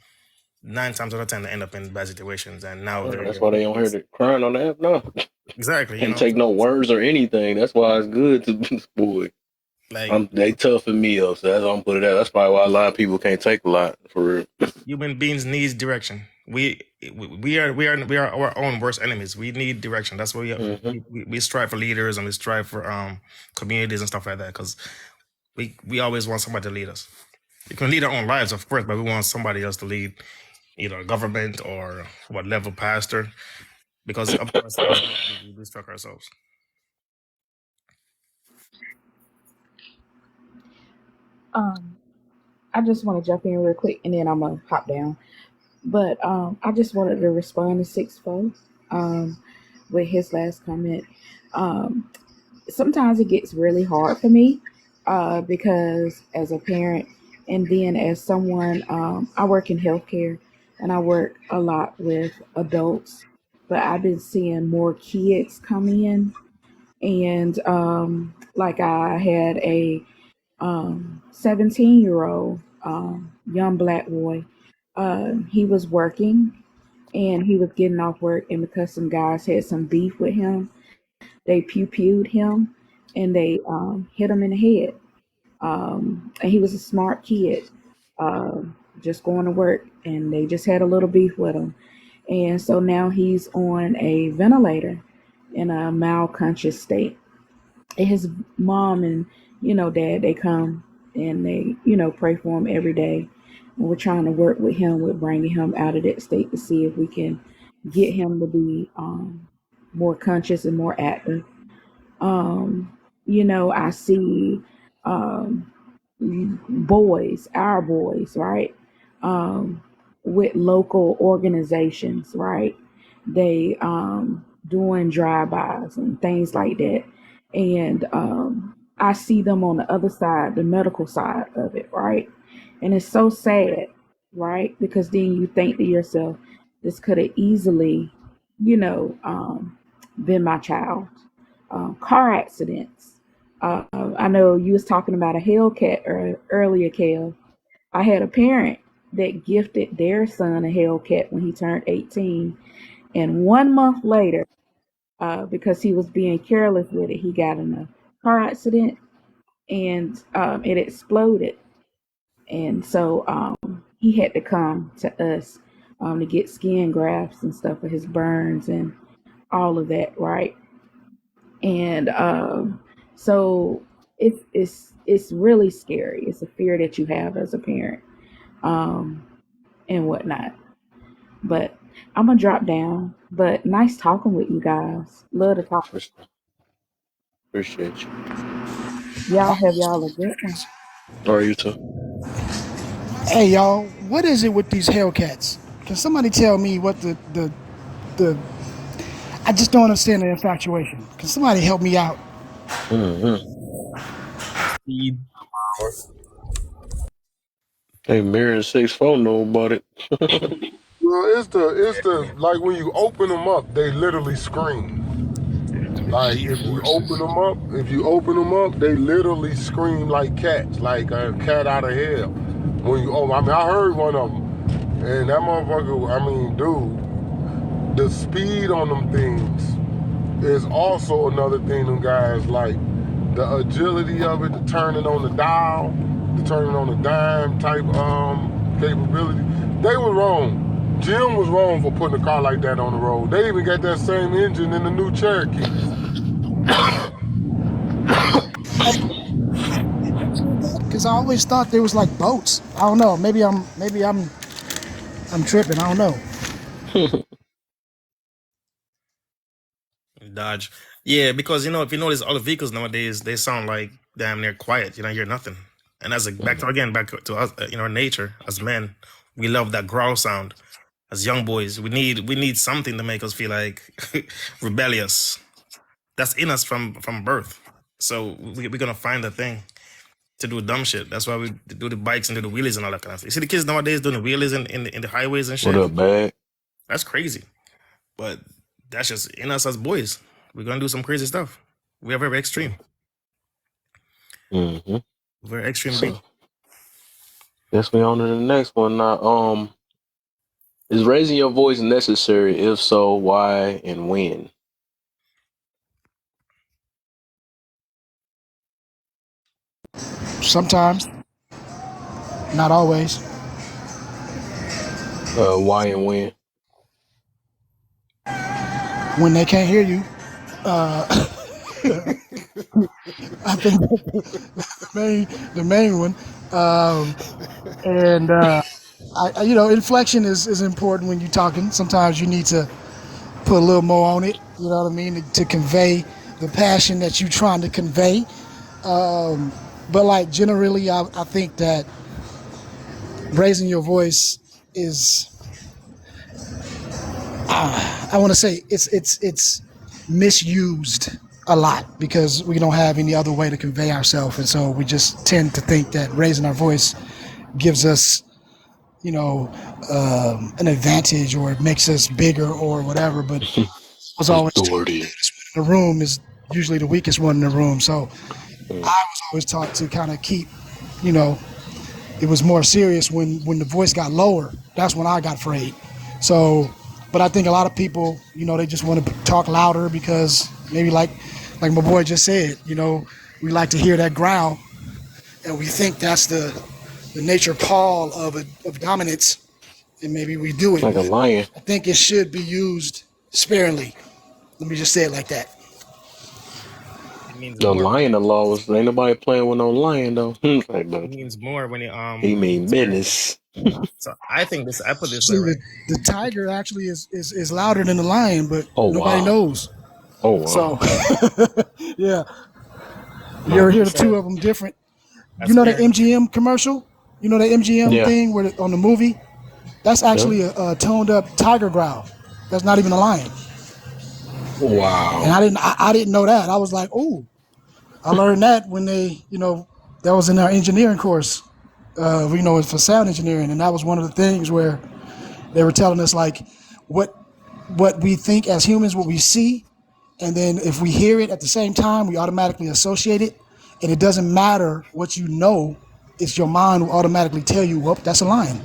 9 times out of 10, they end up in bad situations, and now Right, they're that's why they don't hear the crying on the app now. exactly. Can't take no words or anything. That's why it's good to boy. Like They toughen me up, so that's why I'm put it out. That's probably why a lot of people can't take a lot for real. human beings needs direction. We are our own worst enemies. We need direction. That's why Hmm. we strive for leaders, and we strive for communities and stuff like that, because we always want somebody to lead us. We can lead our own lives, of course, but we want somebody else to lead either a government or what level pastor, because of course we struck ourselves. Um, I just want to jump in real quick and then I'm gonna hop down. But I just wanted to respond to Six Foe with his last comment. Um, Sometimes it gets really hard for me because as a parent and then as someone, I work in healthcare and I work a lot with adults, but I've been seeing more kids come in. And like I had a 17-year-old young black boy. He was working and he was getting off work, and because some guys had some beef with him, they pewed him and they hit him in the head. And he was a smart kid, just going to work, and they just had a little beef with him. And so now he's on a ventilator in a mild conscious state. And his mom and dad, they come and they pray for him every day. And we're trying to work with him with bringing him out of that state to see if we can get him to be more conscious and more active. Um, I see um, boys, our boys, right? Um, with local organizations, right? They doing drive-bys and things like that. And I see them on the other side, the medical side of it, right? And it's so sad, right? Because then you think to yourself, this could have easily, been my child. Car accidents. I know you was talking about a Hellcat earlier, Kel. I had a parent that gifted their son a Hellcat when he turned 18, and 1 month later, because he was being careless with it, he got in a car accident and it exploded, and so he had to come to us to get skin grafts and stuff for his burns and all of that, right? And so it's really scary. It's a fear that you have as a parent, um, and whatnot. But I'm gonna drop down. But nice talking with you guys. Love to talk. For sure. Appreciate you. Y'all have y'all a good one. All right, you too. Hey y'all, what is it with these Hellcats? Can somebody tell me what the I just don't understand the infatuation. Can somebody help me out? Mm-hmm. Speed. Hey, Mirror 6 4 know about it. Well, it's the like when you open them up, they literally scream. Like if you open them up, they literally scream like cats, like a cat out of hell. When you I mean, I heard one of them, and that motherfucker. I mean, dude, the speed on them things is also another thing. Them guys like the agility of it, the turning on the dial, the turning on the dime type capability. They were wrong. Jim was wrong for putting a car like that on the road. They even got that same engine in the new Cherokees. Because I always thought there was like boats. I don't know. Maybe I'm tripping. I don't know. Dodge. Yeah, because if you notice all the vehicles nowadays, they sound like damn near quiet. You don't hear nothing. And as a back to us, our nature as men, we love that growl sound. As young boys, we need something to make us feel like rebellious. That's in us from birth. So we're gonna find a thing to do dumb shit. That's why we do the bikes and do the wheelies and all that kind of stuff. You see the kids nowadays doing the wheelies in the highways and What shit. up, bag? That's crazy. But that's just in us as boys. We're gonna do some crazy stuff. We are very extreme. Mm-hmm. Very extreme being. So, guess we on to the next one now. Is raising your voice necessary? If so, why and when? Sometimes, not always. Why and when? When they can't hear you, I think the main one. And inflection is important when you're talking. Sometimes you need to put a little more on it. You know what I mean to convey the passion that you're trying to convey. But like generally, I think that raising your voice is I want to say it's misused a lot because we don't have any other way to convey ourselves, and so we just tend to think that raising our voice gives us, an advantage or it makes us bigger or whatever. But I was always taught the Authority. baddest one in the room is usually the weakest one in the room. So Mm. I was always taught to kind of keep, you know, it was more serious when the voice got lower. That's when I got afraid. So, but I think a lot of people, they just want to talk louder because maybe like my boy just said, we like to hear that growl, and we think that's the nature call of dominance, and maybe we do it. Like a But lion. I think it should be used sparingly. Let me just say it like that. means The more. lion, the laws. Ain't nobody playing with no lion though. Like, It but means more he when you mean experience it. business. So I think this. I put this way, See, right? the tiger actually is louder than the lion, but Oh nobody wow. knows. Oh wow. So, yeah, you ever No. hear You the two said of them different? You as know the parents. MGM commercial? You know the MGM Yeah. thing where on the movie? That's Yeah. actually a toned up tiger growl. That's not even a lion. And Wow. I didn't know that. I was like, oh, I learned that when that was in our engineering course. For sound engineering, and that was one of the things where they were telling us like what what we think as humans, what we see, and then if we hear it at the same time, we automatically associate it, and it doesn't matter what you know, it's your mind will automatically tell you, well, that's a lion,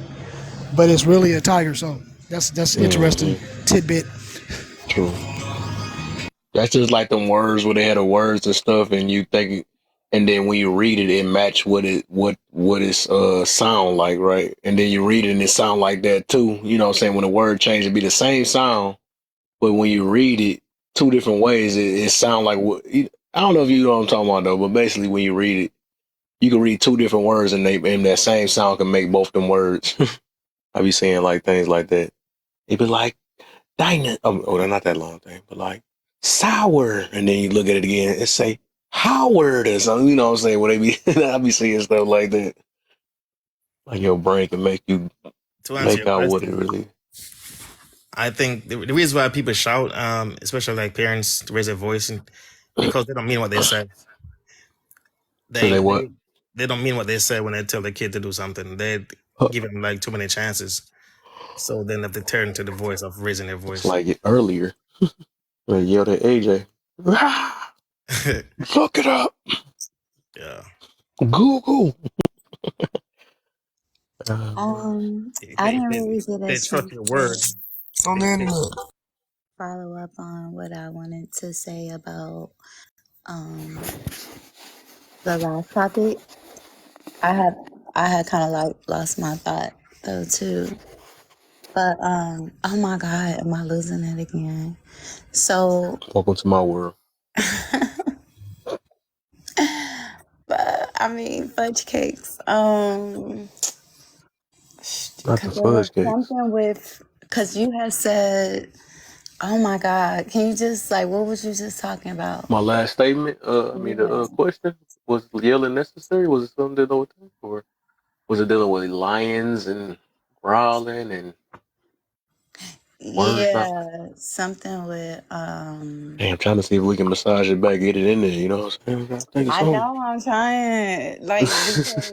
but it's really a tiger. So that's interesting Hmm. tidbit. True. That's just like them words where they had the words and stuff, and you think, and then when you read it, it match what it's sound like, right? And then you read it and it sound like that too. You know what I'm saying? When the word change, it be the same sound, but when you read it two different ways, it sound like what. I don't know if you know what I'm talking about though, but basically when you read it, you can read two different words and that same sound can make both them words. I be saying like things like that. It be like dino. Oh, not that long thing, but like sour, and then you look at it again and say Howard or something. You know what I'm saying? When they be, I be seeing stuff like that. Like your brain can make you To answer make your out what it question, really. I think the reason why people shout, especially like parents, to raise their voice, and because they don't mean what they say. Cause They they they what? they don't mean what they say when they tell their kid to do something. They Huh, give them like too many chances. So then if they turn to the voice of raising their it's voice. like earlier. They yelled at AJ. "Ah, look it up. Yeah. Google. I They, didn't they, really get a they trust chance your to word. It's on the They internet. follow up on what I wanted to say about um the last topic. I had I had kind of like lost my thought though too. But oh my God, am I losing it again? So Welcome to my world. but I mean fudge cakes. Not the Cause there was fudge cakes. something with cause you had said, oh my God, can you just like what was you just talking about? My last statement. I mean the Yeah. question was yelling necessary. Was it something to do with that, or was it dealing with lions and growling and words not? Yeah, something with Hey, I'm trying to see if we can massage it back, get it in there. You know what I'm saying? I think it's I something. know I'm trying like because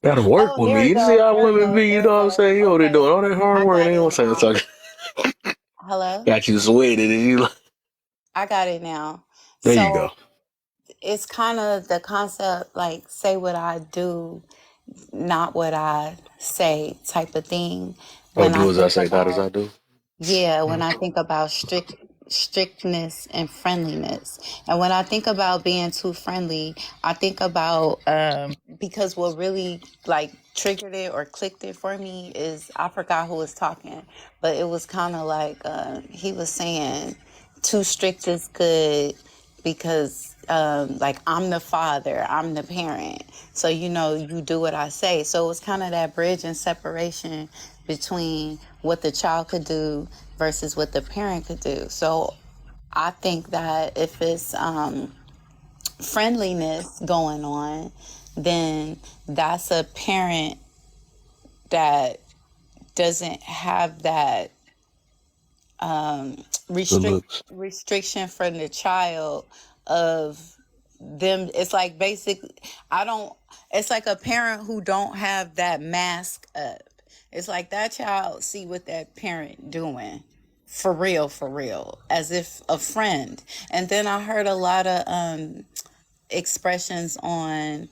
Gotta work oh with there me. it You see goes, how there it women goes, be. You there it know what I'm goes. saying? You know they Okay, doing all that hard I work. got And they it gonna say I'm now. talking. Hello? Got you sweating, and you like, I got it now. there you go. So it's kind of the concept like say what I do, not what I say type of thing. Oh, When I do as I think say, not as about I do. yeah, when Mm. I think about strictness and friendliness. And when I think about being too friendly, I think about because what really like triggered it or clicked it for me is I forgot who was talking, but it was kind of like he was saying too strict is good because like I'm the father, I'm the parent. So you do what I say. So it was kind of that bridge and separation between what the child could do versus what the parent could do. So I think that if it's friendliness going on, then that's a parent that doesn't have that Good looks. restriction from the child of them. It's like basically I don't it's like a parent who don't have that mask up. It's like that child see what that parent doing for real as if a friend. And then I heard a lot of expressions on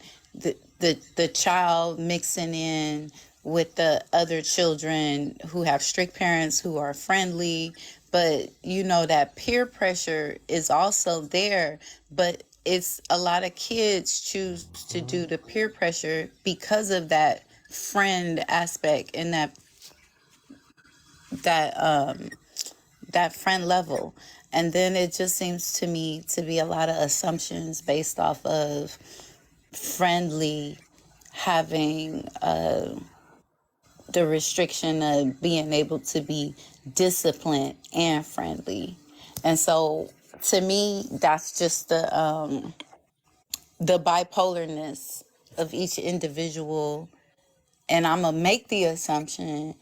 the child mixing in with the other children who have strict parents who are friendly, but that peer pressure is also there, but it's a lot of kids choose to do the peer pressure because of that friend aspect and that that friend level. And then it just seems to me to be a lot of assumptions based off of friendly having the restriction of being able to be disciplined and friendly. And so to me, that's just the bipolarness of each individual. And I'm gonna make the assumption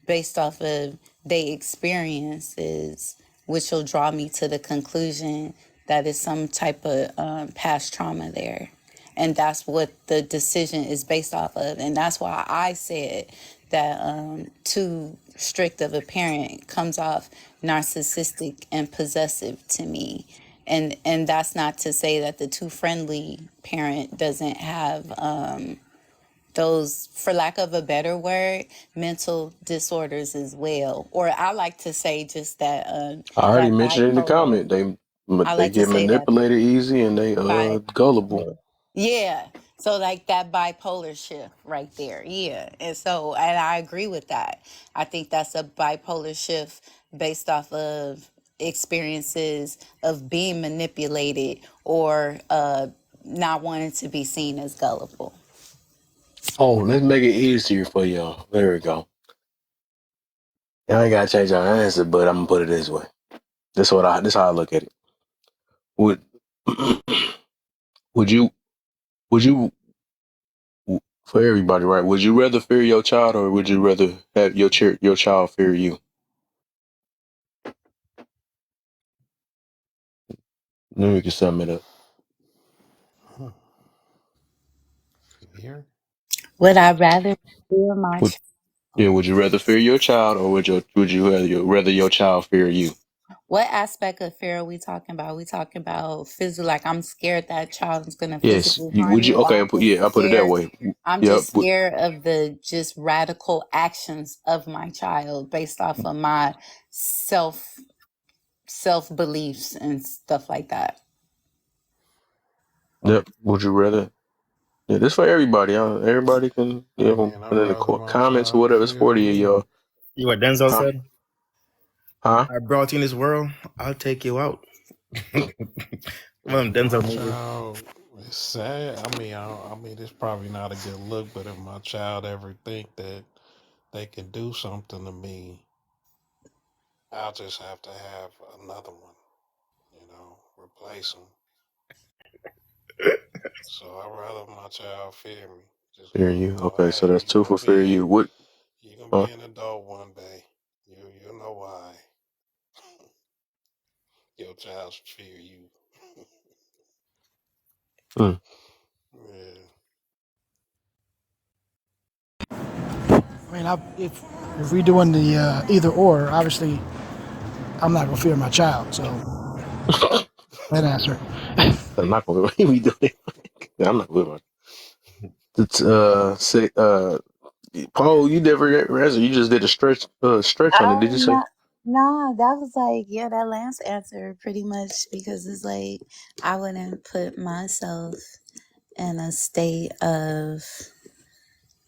based off of they experiences, which will draw me to the conclusion that it's some type of past trauma there. And that's what the decision is based off of. And that's why I said that too strict of a parent comes off narcissistic and possessive to me. And that's not to say that the too friendly parent doesn't have those, for lack of a better word, mental disorders as well. Or I like to say just that I already that mentioned in the bipolar. comment I they like to get say that manipulated easy and they bi gullible. yeah. So like that bipolar shift right there. Yeah. And I agree with that. I think that's a bipolar shift based off of experiences of being manipulated or not wanting to be seen as gullible. Oh, let's make it easier for y'all. There we go. Y'all ain't gotta change our answer, but I'm gonna put it this way. This how I look at it. Would would you would you for everybody, right? Would you rather fear your child or would you rather have your child fear you? Then we can sum it up. Fear? Would I rather fear my Would child? Yeah, would you rather fear your child or would you rather your child fear you? What aspect of fear are we talking about? Are we talking about physical, like I'm scared that child is going to Yes. physically harm Would you me, or okay, I put it that way. I'm Yep. just scared of the just radical actions of my child based off of my self self beliefs and stuff like that. Yep. Would you rather Yeah, this for everybody. Everybody can, I mean, I'd put in the rather my comments or child whatever. It's fear 40 of me. y'all. You what Denzel Huh? said? Huh? I brought you in this world. I'll take you out. One of them If my Denzel movie. child is sad, I mean, it's probably not a good look. But if my child ever think that they can do something to me, I'll just have to have another one. Replace them. So I'd rather my child fear me. Just Fear let them you. know, Okay, so hey, that's two for fear you. What? you gonna Huh? be an adult one day. You know why. Your child should fear you. Hmm. Yeah. I mean, if we doing the either or, obviously, I'm not gonna fear my child. So that answer. I'm not gonna we do it. I'm not with one. It's say Paul, you never answered. You just did a stretch on it. Did you say? No, no, that was like, yeah, that last answer pretty much, because it's like I wouldn't put myself in a state of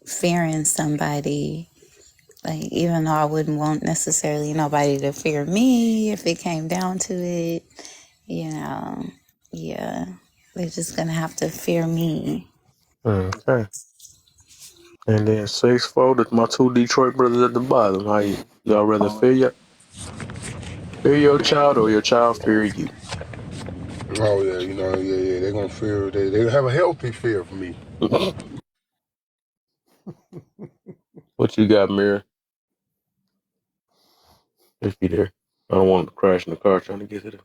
fearing somebody. Like, even though I wouldn't want necessarily nobody to fear me if it came down to it, you know, yeah, they're just gonna have to fear me. Okay. And then 6-4, that's my two Detroit brothers at the bottom. Y'all rather fear your child or your child fear you? Oh yeah, yeah. They're gonna fear. They have a healthy fear of me. What you got, Mirror? If you there. I don't want him to crash in the car trying to get to the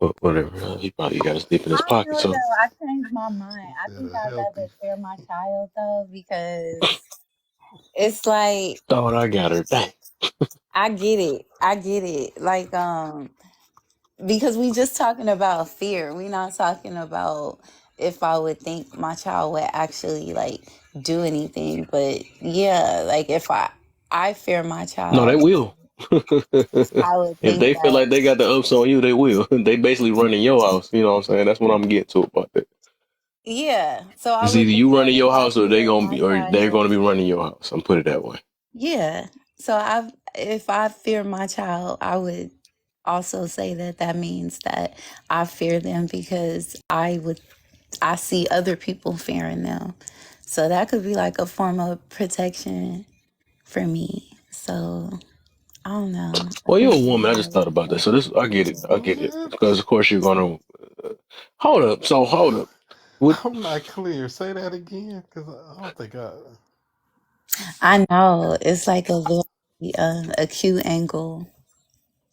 but whatever. He probably got his dip in his I don't pocket, know so though. I changed my mind. He I said think a I'd rather healthy. fear my child though, because it's like thought I got her. Dang. I get it. I get it. Like because we just talking about fear. We not talking about if I would think my child would actually like do anything. But yeah, like if I fear my No, they child, will. I would If think they feel that like they got the ups on you, they will. They basically running your house. You know what I'm saying? That's what I'm getting to about that. yeah. So I It's would either think you that running if your I house or fear my they're child, gonna be running your house. I'm put it that way. yeah. So if I fear my child, I would also say that that means that I fear them because I see other people fearing them. So that could be like a form of protection for me. So I don't know. I Well, you're think a woman. I just thought about that. So this, I get it. I get it. What? Because of course you're gonna hold up. So hold up. What? I'm not clear. Say that again, because I don't think I. I know it's like a very acute angle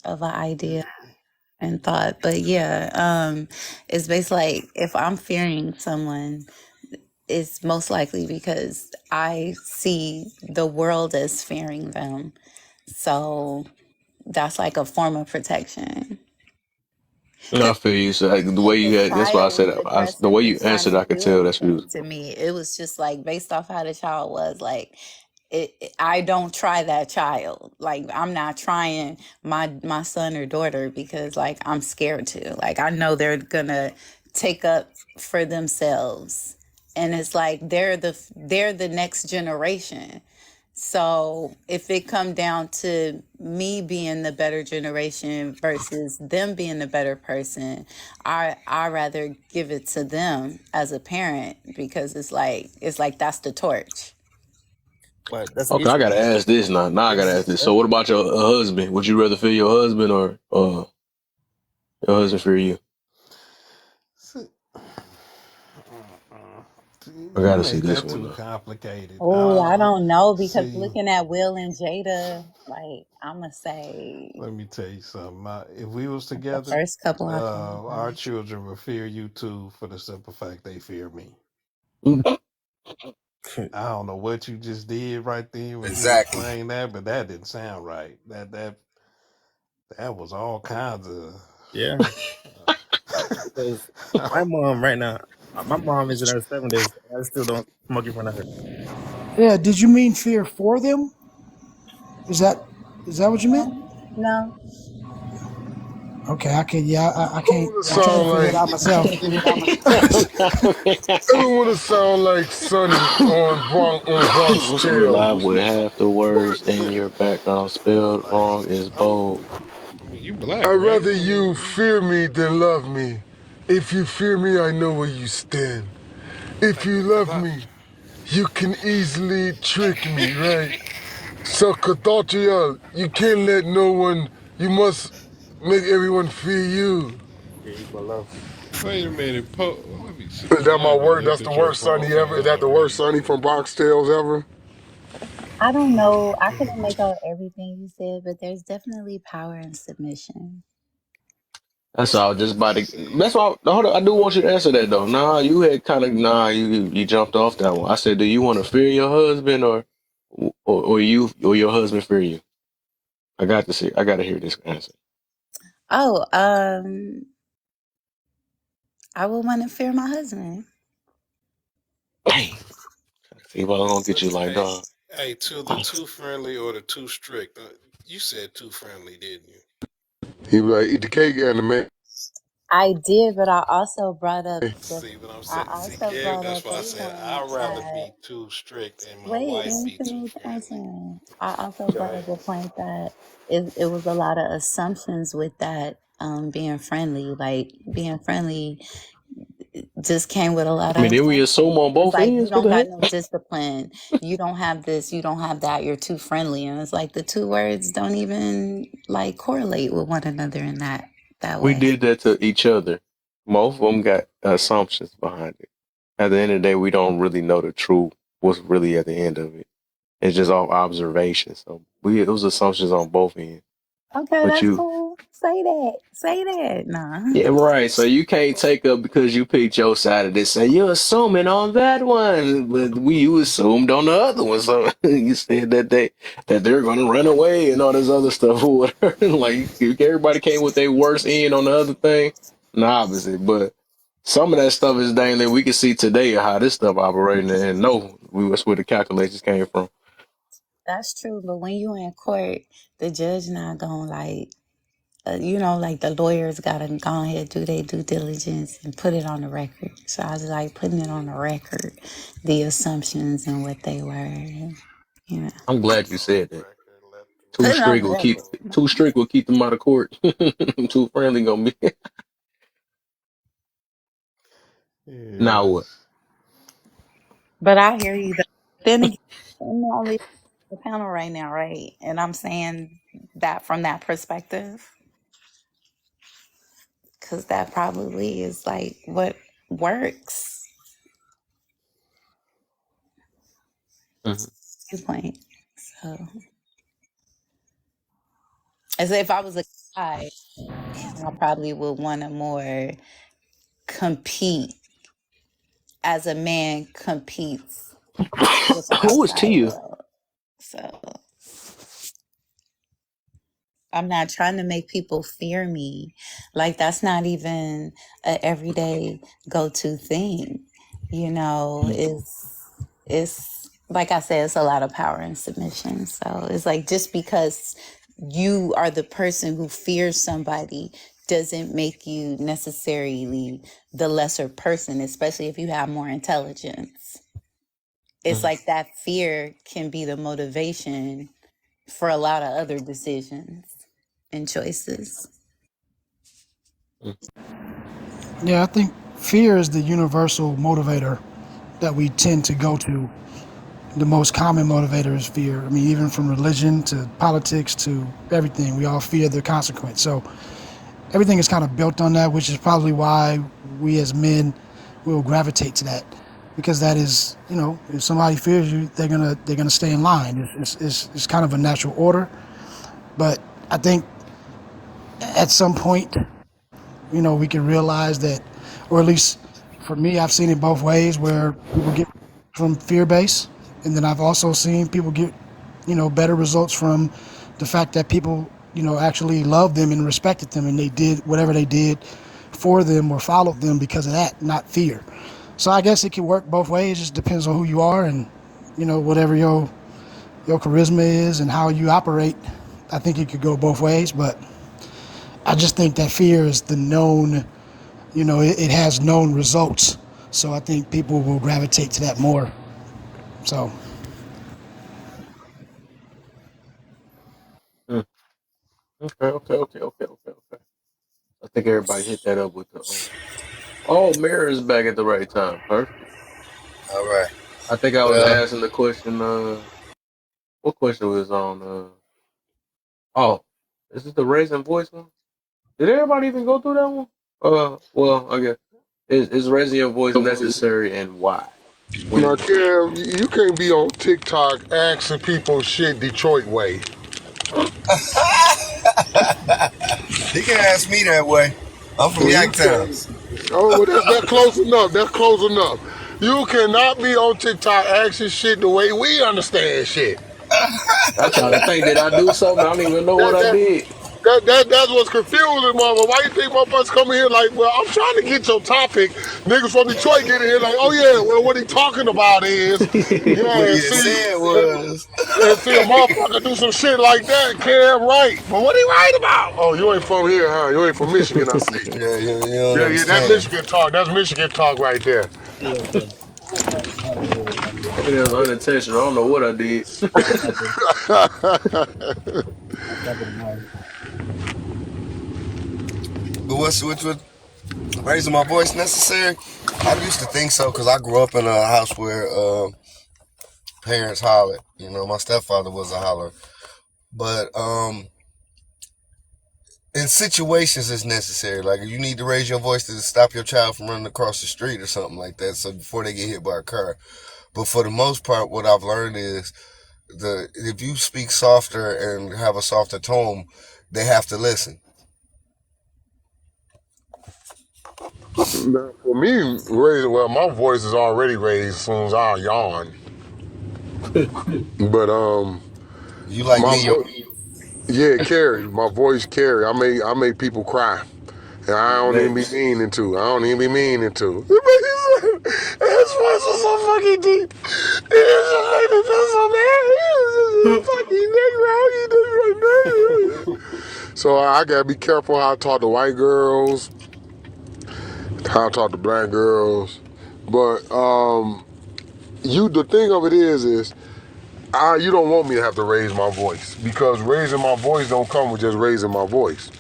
of an idea and thought, but yeah, it's basically like if I'm fearing someone, it's most likely because I see the world as fearing them. So that's like a form of protection. I feel you. So like, the way The you had, that's why I child said was the way aggressively you trying answered, to I could do tell that's what you was anything to me. It was just like based off how the child was like I don't try that child. Like I'm not trying my son or daughter because like I'm scared to. Like I know they're gonna take up for themselves. And it's like they're the next generation. So if it come down to me being the better generation versus them being the better person, I rather give it to them as a parent because it's like that's the torch. But that's the okay. I issue. gotta ask this now. Now I Yeah, gotta ask this. So what about your husband? Would you rather fear your husband or your husband fear you? See, I you gotta see make this that one too now. complicated. Oh, I don't know because See, looking at Will and Jada, like I'm gonna say let me tell you something. If we was the together, first couple I thought our about. children would fear you too for the simple fact they fear me. I don't know what you just did right there when you Exactly. explained that, but that didn't sound right. That was all kinds of. yeah. Because my mom right now, my mom is in her 70s. I still don't smoke in front of her. Yeah, did you mean fear for them? Is that is that what you meant? No, Okay, I can. Yeah, I can't. Ever want to I can't sound figure it like out myself. ever want to sound like Sonny on Bronx You Tale? lie with half the words in your background spelled wrong is bold. I mean, you black, I'd right? rather you fear me than love me. If you fear me, I know where you stand. If you love me, you can easily trick me, right? So, Katachiel, you can't let no one, you must make everyone fear you. Yeah, equal love. Wait a minute, let me Is see. that I my haven't word? That's looked the at your worst Sonny ever? Is that profile the in a worst Sonny minute. from Bronx Tales ever? I don't know. I couldn't make out everything you said, but there's definitely power in submission. That's all. Just by the. That's why. Hold on, I do want you to answer that though. Nah, you had kind of. Nah, you jumped off that one. I said, do you want to fear your husband or you or your husband fear you? I got to see. I got to hear this answer. Oh, I would want to fear my husband. Dang. See if I'm gonna get you like Hey, dog. hey, to the too friendly or the too strict. You said too friendly, didn't you? He be like, eat the cake and the man. I did, but I also brought up See what I'm I saying? See, also Kev, brought that's up why I the said point I'd rather that be too strict and my wait, let wife me be too finish friendly. answering. I also brought up the point that it was a lot of assumptions with that being friendly. Like being friendly just came with a lot I mean, of did we assume assumptions. on It's both like you ends? What don't the got heck? no discipline. You don't have this, you don't have that, you're too friendly. And it's like the two words don't even like correlate with one another in that We way. did that to each other. Most of them got assumptions behind it. At the end of the day, we don't really know the truth. What's really at the end of it? It's just all observation. So it was assumptions on both ends. Okay, But that's you, cool. Say that. Say that. Nah. yeah, right. So you can't take up because you picked your side of this. Say you're assuming on that one, but you assumed on the other one. So you said that they're gonna run away and all this other stuff or whatever. Like if everybody came with their worst end on the other thing, nah, obviously. But some of that stuff is dang that we can see today how this stuff operating and know that's where the calculations came from. That's true. But when you in court, the judge not gonna like like the lawyers gotta go ahead do their due diligence and put it on the record. So I was like putting it on the record, the assumptions and what they were. You know. I'm glad you said that. Too Put it on strict the will keep record. too strict will keep them out of court. Too friendly gonna be. Now what? Yes. But I hear you. Though. Then again, I'm the only the panel right now, right? And I'm saying that from that perspective, because that probably is like what works. Mhm. Viewpoint. So, as if I was a guy, I probably would want to more compete as a man competes with the Who is outside Tia? world. So I'm not trying to make people fear me. Like that's not even a everyday go-to thing. You know, it's like I said, it's a lot of power and submission. So it's like just because you are the person who fears somebody doesn't make you necessarily the lesser person, especially if you have more intelligence. It's Mhm. like that fear can be the motivation for a lot of other decisions and choices. Mhm. Yeah, I think fear is the universal motivator that we tend to go to. The most common motivator is fear. I mean, even from religion to politics to everything, we all fear the consequence. So everything is kind of built on that, which is probably why we as men will gravitate to that, because that is, you know, if somebody fears you, they're gonna stay in line. It's kind of a natural order. But I think at some point, you know, we can realize that, or at least for me, I've seen it both ways where people get from fear base, and then I've also seen people get, you know, better results from the fact that people, you know, actually loved them and respected them, and they did whatever they did for them or followed them because of that, not fear. So I guess it can work both ways. It just depends on who you are and, you know, whatever your charisma is and how you operate. I think it could go both ways, but I just think that fear is the known, you know, it has known results. So I think people will gravitate to that more. So Mm. Okay, okay, okay, okay, okay, okay. I think everybody hit that up with the. Oh, Mary is back at the right time. Perfect. All right. I think I was Well, asking the question. What question was on? Oh, is this the raising voice one? Did everybody even go through that one? Well, I guess is raising your voice necessary and why? Now, When? Kev, you can't be on TikTok asking people shit Detroit way. he can ask me that way. I'm from Well, you can't. Yanktown. Oh, well, that's close enough. That's close enough. You cannot be on TikTok asking shit the way we understand shit. I try to think, did I do something? I don't even know what That I that did. that's what's confusing, mama. Why you think motherfuckers come in here like, well, I'm trying to get your topic. Niggas from Detroit get in here like, oh yeah, well, what he talking about is, What yeah, he had said was, see a motherfucker do some shit like that, Cam, right. But what he right about? Oh, you ain't from here, huh? You ain't from Michigan, I see. yeah, you don't Yeah, that understand. Michigan talk. That's Michigan talk right there. Yeah, okay. Maybe that was unintentional. I don't know what I did. But which would raising my voice necessary? I used to think so because I grew up in a house where parents hollered. You know, my stepfather was a holler. But in situations it's necessary. Like if you need to raise your voice to stop your child from running across the street or something like that, so before they get hit by a car. But for the most part, what I've learned is if you speak softer and have a softer tone, they have to listen. Now, for me, well, my voice is already raised as soon as I yawn. But You like my me, your voice, yeah, carry. My voice carry. I make people cry. And I don't even be Next. meaning to. I don't even be meaning to. His voice was so fucking deep. It just made me feel so bad. He was just a fucking nigga. How you doing right now? So I gotta be careful how I talk to white girls, how I talk to black girls. But the thing of it is You don't want me to have to raise my voice because raising my voice don't come with just raising my voice.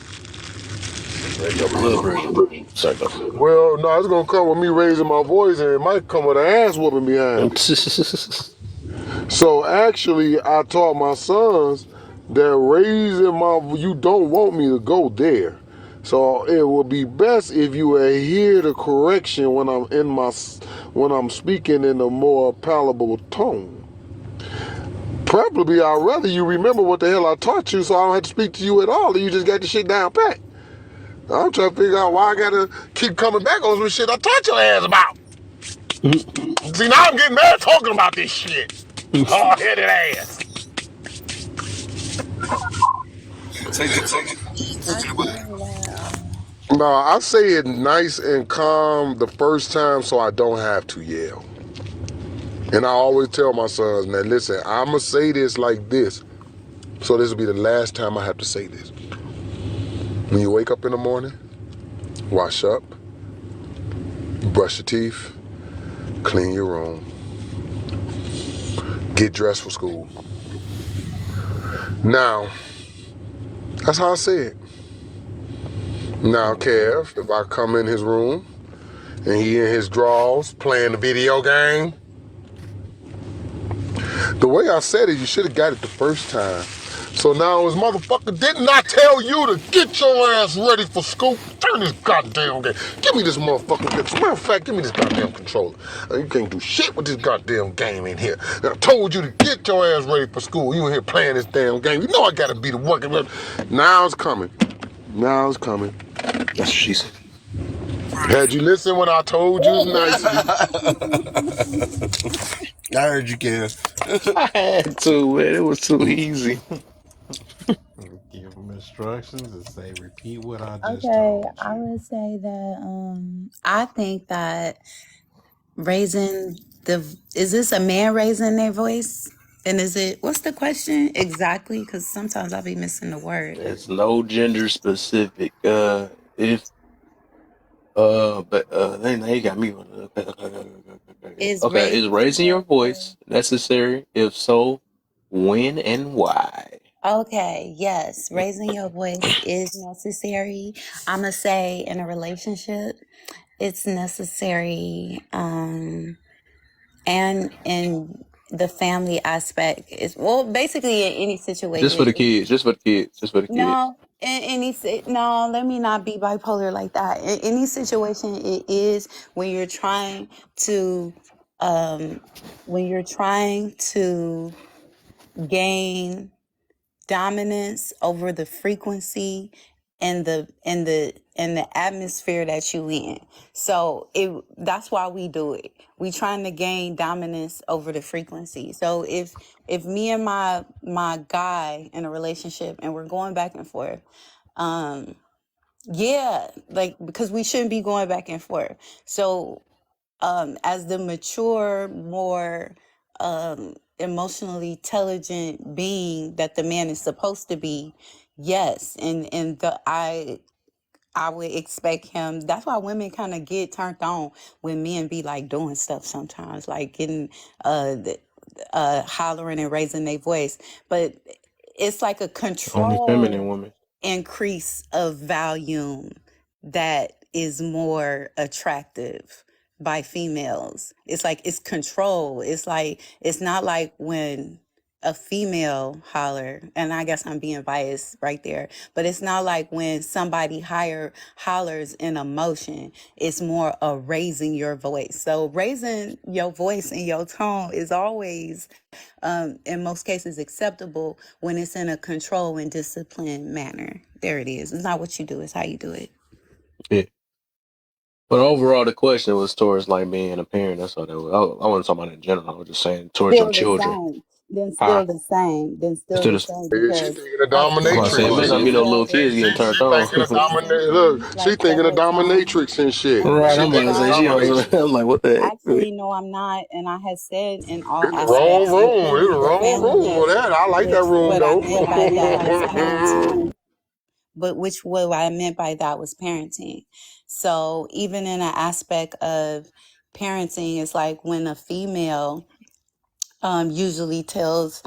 Raise your blood pressure. Sorry, go. Well, no, it's gonna come with me raising my voice, and it might come with an ass whooping behind it. So actually, I taught my sons that you don't want me to go there. So it would be best if you adhere to correction when I'm speaking in a more palatable tone. Preferably, I'd rather you remember what the hell I taught you, so I don't have to speak to you at all. And you just got the shit down pat. I'm trying to figure out why I gotta keep coming back on some shit I taught your ass about. See, now I'm getting mad talking about this shit. Hard-headed ass. Take it. I say that. No, I say it nice and calm the first time so I don't have to yell. And I always tell my sons, man, listen, I'm going to say this like this. So this will be the last time I have to say this. When you wake up in the morning, wash up, brush your teeth, clean your room, get dressed for school. Now, that's how I say it. Now, Kev, if I come in his room and he in his drawers playing the video game, the way I said it, you should have got it the first time. So now his motherfucker, didn't I tell you to get your ass ready for school? Turn this goddamn game. Give me this motherfucking. As a matter of fact, give me this goddamn controller. You can't do shit with this goddamn game in here. And I told you to get your ass ready for school. You in here playing this damn game. You know I gotta be the working. Now it's coming. Now it's coming. That's what she said. Had you listened when I told you nicely? I heard you, Kev. I had to, man. It was too easy. Give them instructions and say, repeat what I just Okay, told I you. would say that I think that raising is this a man raising their voice? And is it what's the question exactly? Because sometimes I'll be missing the word. It's no gender specific. If but they got me. Is Okay, is raising raising your your voice voice necessary? If so, when and why? okay, yes, raising your voice is necessary. I'm gonna say in a relationship, it's necessary. And in the family aspect is well, basically in any Just for situation. the kids. Just for the kids. Just for the kids. No, in no, let me not be bipolar like that. In any situation, it is when you're trying to, um, when you're trying to gain dominance over the frequency and the atmosphere that you in. So that's why we do it. We trying to gain dominance over the frequency. So if me and my guy in a relationship and we're going back and forth, um yeah, like because we shouldn't be going back and forth. So as the mature, more emotionally intelligent being that the man is supposed to be, yes, I would expect him. That's why women kind of get turned on when men be like doing stuff sometimes, like getting hollering and raising their voice. But it's like a Only feminine control woman. increase of volume that is more attractive by females. It's like it's control. It's like it's not like when a female holler, and I guess I'm being biased right there, but it's not like when somebody higher hollers in emotion. It's more of raising your voice. So raising your voice and your tone is always in most cases acceptable when it's in a control and disciplined manner. There it is. It's not what you do, it's how you do it. Yeah. But overall, the question was towards like being a parent. That's all that was. I wasn't talking about in general. I was just saying towards your Still the children. same. Then Huh? still the same. Then still Instead the of, same She because thinking of a I'm about to say, it dominatrix may female not shit. be no is little rather kids getting turned She on. thinking of dominate. Look, she like thinking of double tone dominatrix and shit. and Right, She I'm about thinking to of say she on some. domination. I'm like, what the heck? actually no I'm not, and I had said in all It's the wrong aspects, room. It's the including the wrong family, room for that. I like that which room what I though. meant by that was parenting. But which what I meant by that was parenting. So even in an aspect of parenting, it's like when a female usually tells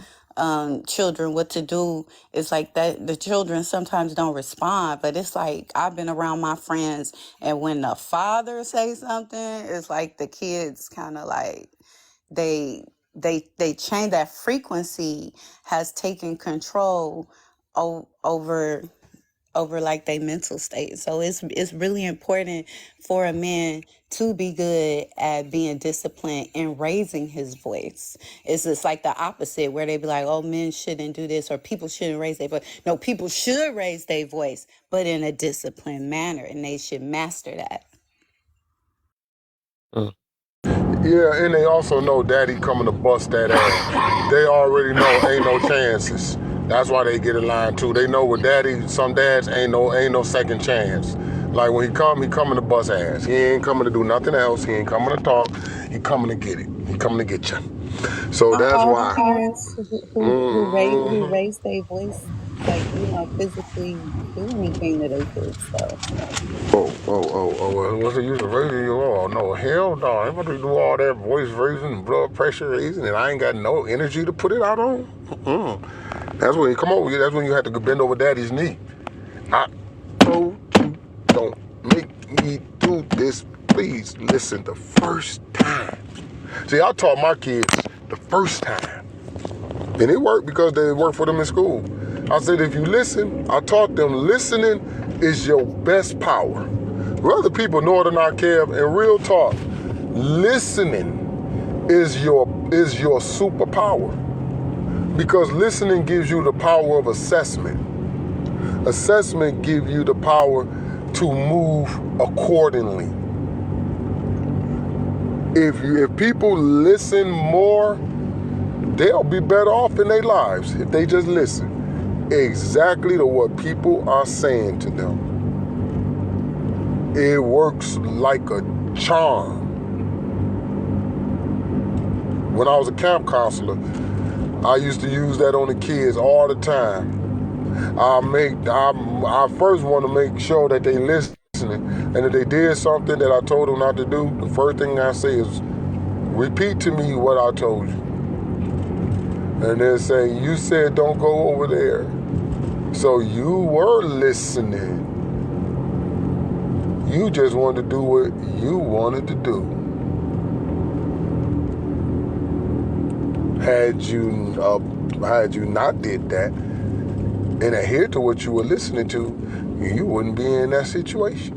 children what to do. It's like that the children sometimes don't respond, but it's like I've been around my friends, and when the father says something, it's like the kids kind of like they they change. That frequency has taken control over like their mental state. So it's really important for a man to be good at being disciplined and raising his voice. It's just like the opposite, where they be like, oh, men shouldn't do this, or people shouldn't raise their voice. No, people should raise their voice, but in a disciplined manner, and they should master that. Mm. Yeah, and they also know daddy coming to bust that ass. They already know ain't no chances. That's why they get in line too. They know with daddy, some dads ain't no second chance. Like when he coming to bust ass. He ain't coming to do nothing else. He ain't coming to talk. He coming to get it. He coming to get you. So that's All the why. parents who raise their voice, like, physically do anything to their kids, though. What's the use of raising you all? No, hell no. I'm about to do all that voice raising and blood pressure raising, and I ain't got no energy to put it out on. That's when you come over. That's when you have to bend over daddy's knee. I told you, don't make me do this. Please listen the first time. See, I taught my kids the first time. And it worked because they worked for them in school. I said, if you listen, I taught them listening is your best power. Whether people know it or not, Kev, in real talk, listening is your superpower. Because listening gives you the power of assessment. Assessment gives you the power to move accordingly. If people listen more, they'll be better off in their lives if they just listen exactly to what people are saying to them. It works like a charm. When I was a camp counselor, I used to use that on the kids all the time. I first want to make sure that they listening, and if they did something that I told them not to do, the first thing I say is, repeat to me what I told you. And they'll say, you said don't go over there. So you were listening. You just wanted to do what you wanted to do. Had you not did that and adhered to what you were listening to, you wouldn't be in that situation.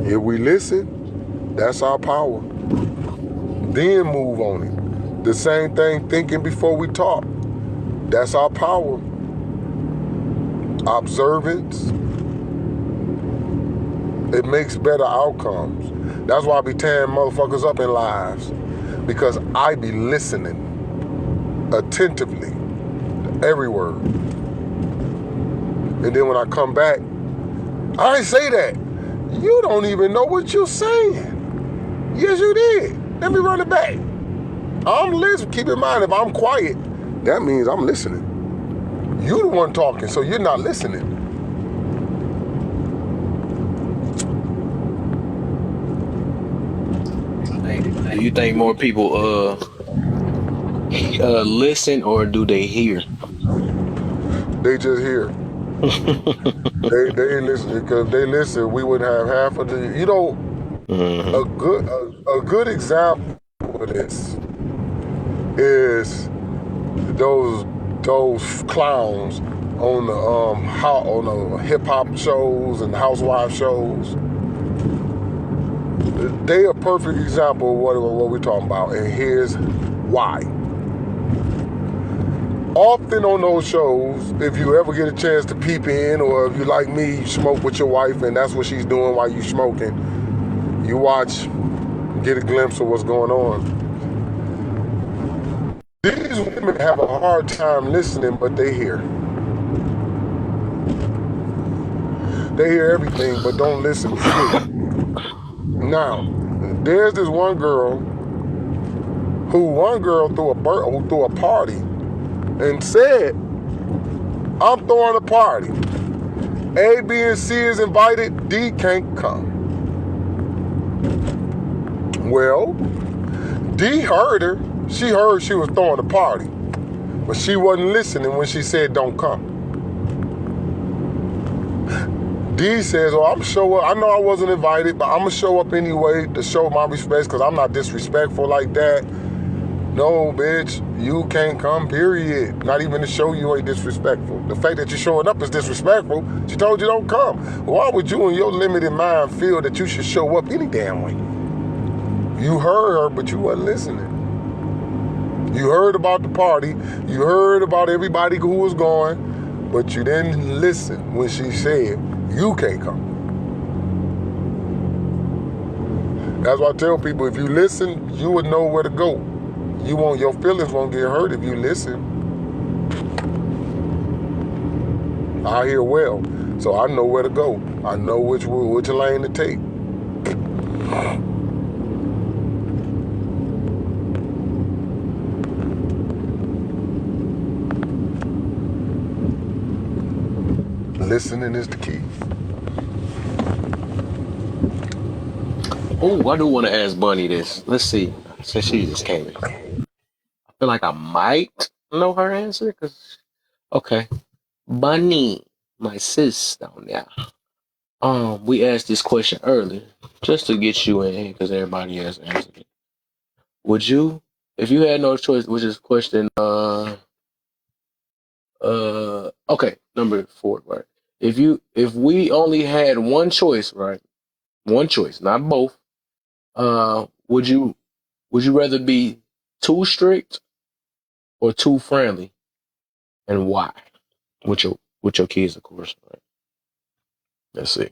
If we listen, that's our power. Then move on it. The same thing, thinking before we talk. That's our power. Observance. It makes better outcomes. That's why I be tearing motherfuckers up in lives. Because I be listening attentively to every word. And then when I come back, I ain't say that. You don't even know what you're saying. Yes, you did. Let me run it back. I'm listening. Keep in mind, if I'm quiet, that means I'm listening. You the one talking, so you're not listening. Do you think more people listen, or do they hear? They just hear. They listen, because if they listen, we would have half of the. A good example of this is those clowns on the hip hop shows and housewife shows. They a perfect example of what we're talking about, and here's why. Often on those shows, if you ever get a chance to peep in, or if you like me, you smoke with your wife and that's what she's doing while you smoking, you watch, get a glimpse of what's going on. These women have a hard time listening, but they hear. They hear everything, but don't listen fully. Now, there's this one girl threw a party and said, I'm throwing a party. A, B, and C is invited, D can't come. Well, D heard her She heard she was throwing a party, but she wasn't listening when she said don't come. D says, well, I'm show up. I know I wasn't invited, but I'm going to show up anyway to show my respects because I'm not disrespectful like that. No, bitch, you can't come, period. Not even to show you ain't disrespectful. The fact that you're showing up is disrespectful. She told you don't come. Why would you in your limited mind feel that you should show up any damn way? You heard her, but you wasn't listening. You heard about the party. You heard about everybody who was going, but you didn't listen when she said, you can't come. That's why I tell people, if you listen, you would know where to go. Your feelings won't get hurt if you listen. I hear well, so I know where to go. I know which lane to take. Listening is the key. Oh, I do want to ask Bunny this. Let's see. Since she just came in, I feel like I might know her answer. Okay, Bunny, my sis down there. We asked this question earlier just to get you in here because everybody has answered it. Would you, if you had no choice, which is question, okay, number 4, right? If we only had one choice, right? One choice, not both. Would you rather be too strict or too friendly, and why? With your kids, of course. Right? Let's see.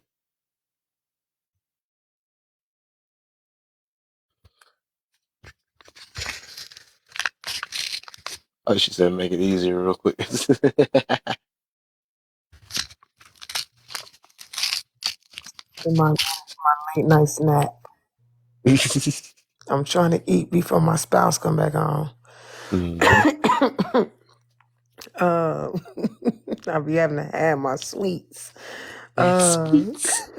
Oh, she said make it easier real quick. My late night snack. I'm trying to eat before my spouse come back home. I'll be having to have my sweets. Sweets.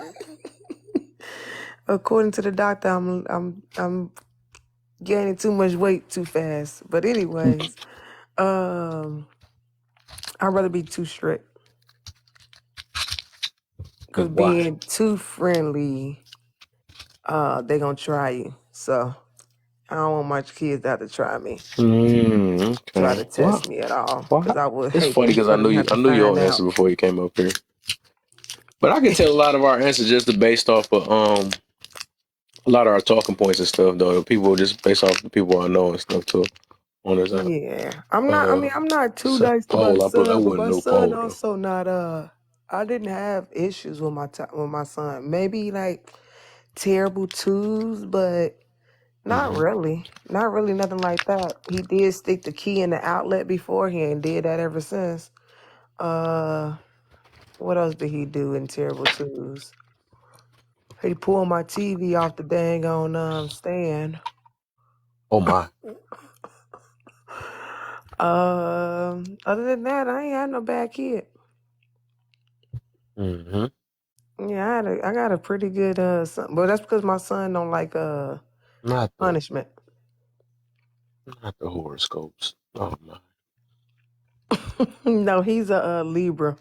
According to the doctor, I'm gaining too much weight too fast. But anyways, I'd rather be too strict. Because being too friendly, they gonna try you. So I don't want my kids to have to try me. Okay. Try to test me at all. Because I would It's hate funny because for them to have I to knew find your answer out. before you came up here. But I can tell a lot of our answers just based off of a lot of our talking points and stuff though. People just based off the people I know and stuff too. On this Yeah. I'm not too nice to my poll, I son, but wouldn't my know son poll though. also not I didn't have issues with my son. Maybe like terrible twos, but not really. Not really nothing like that. He did stick the key in the outlet before. He ain't did that ever since. What else did he do in terrible twos? He pulled my TV off the dang on stand. Oh my. Other than that, I ain't had no bad kid. Mm-hmm. Yeah, I got a pretty good son, but that's because my son don't like Not punishment. the horoscopes. Oh my. No, he's a Libra.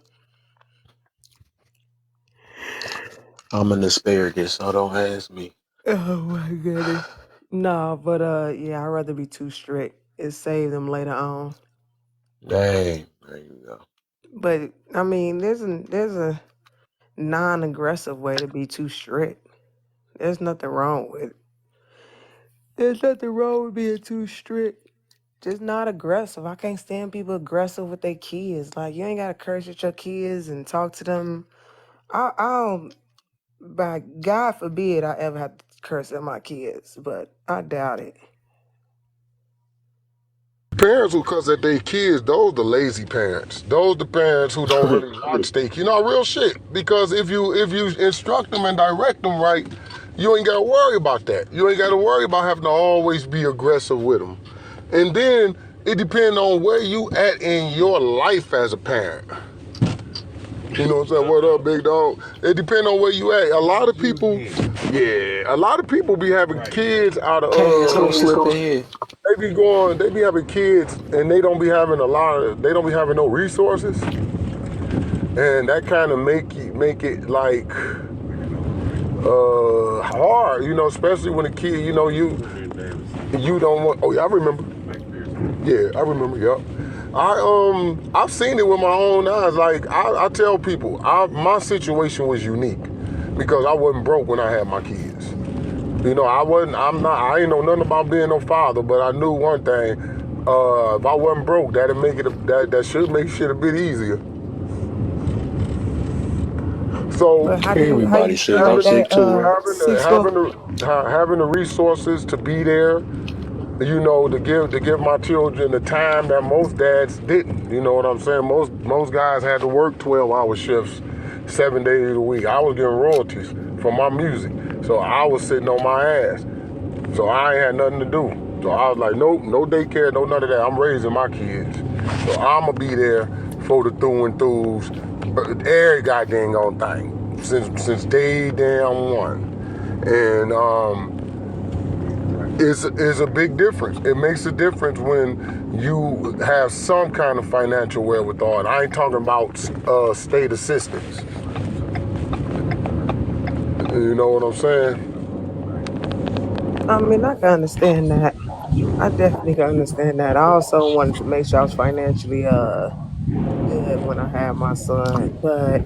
I'm an asparagus, so don't ask me. Oh my goodness. No, but yeah, I'd rather be too strict. It saved them later on. Dang, there you go. But I mean, there's a non-aggressive way to be too strict. There's nothing wrong with it. There's nothing wrong with being too strict. Just not aggressive. I can't stand people aggressive with their kids. Like you ain't gotta curse at your kids and talk to them. I don't. By God forbid I ever have to curse at my kids, but I doubt it. Parents who cuss at their kids, those the lazy parents. Those the parents who don't really watch their kids. You know, real shit. Because if you instruct them and direct them right, you ain't got to worry about that. You ain't got to worry about having to always be aggressive with them. And then it depends on where you at in your life as a parent. You know what I'm saying? What up, big dog? It depends on where you at. A lot of people, Yeah, a lot of people be having kids out of Cass gonna slip in here. they be having kids and they don't be having they don't be having no resources, and that kind of make it like hard, especially when a kid, you don't want. Oh yeah, I remember. Yeah, I remember. Yep. I've seen it with my own eyes. Like I tell people, my situation was unique because I wasn't broke when I had my kids. I ain't know nothing about being no father, but I knew one thing. If I wasn't broke, that should make shit a bit easier. So But how Everybody you should feel go with seek that to her. Cisco? having the resources to be there, to give my children the time that most dads didn't. You know what I'm saying? Most guys had to work 12-hour shifts, 7 days a week. I was getting royalties from my music, so I was sitting on my ass. So I ain't had nothing to do. So I was like, nope, no daycare, no none of that. I'm raising my kids. So I'ma be there for the through and throughs, every goddamn on thing since day damn one. And it's a big difference. It makes a difference when you have some kind of financial wherewithal. And I ain't talking about state assistance. You know what I'm saying? I mean, I can understand that. I definitely can understand that. I also wanted to make sure I was financially good when I had my son, but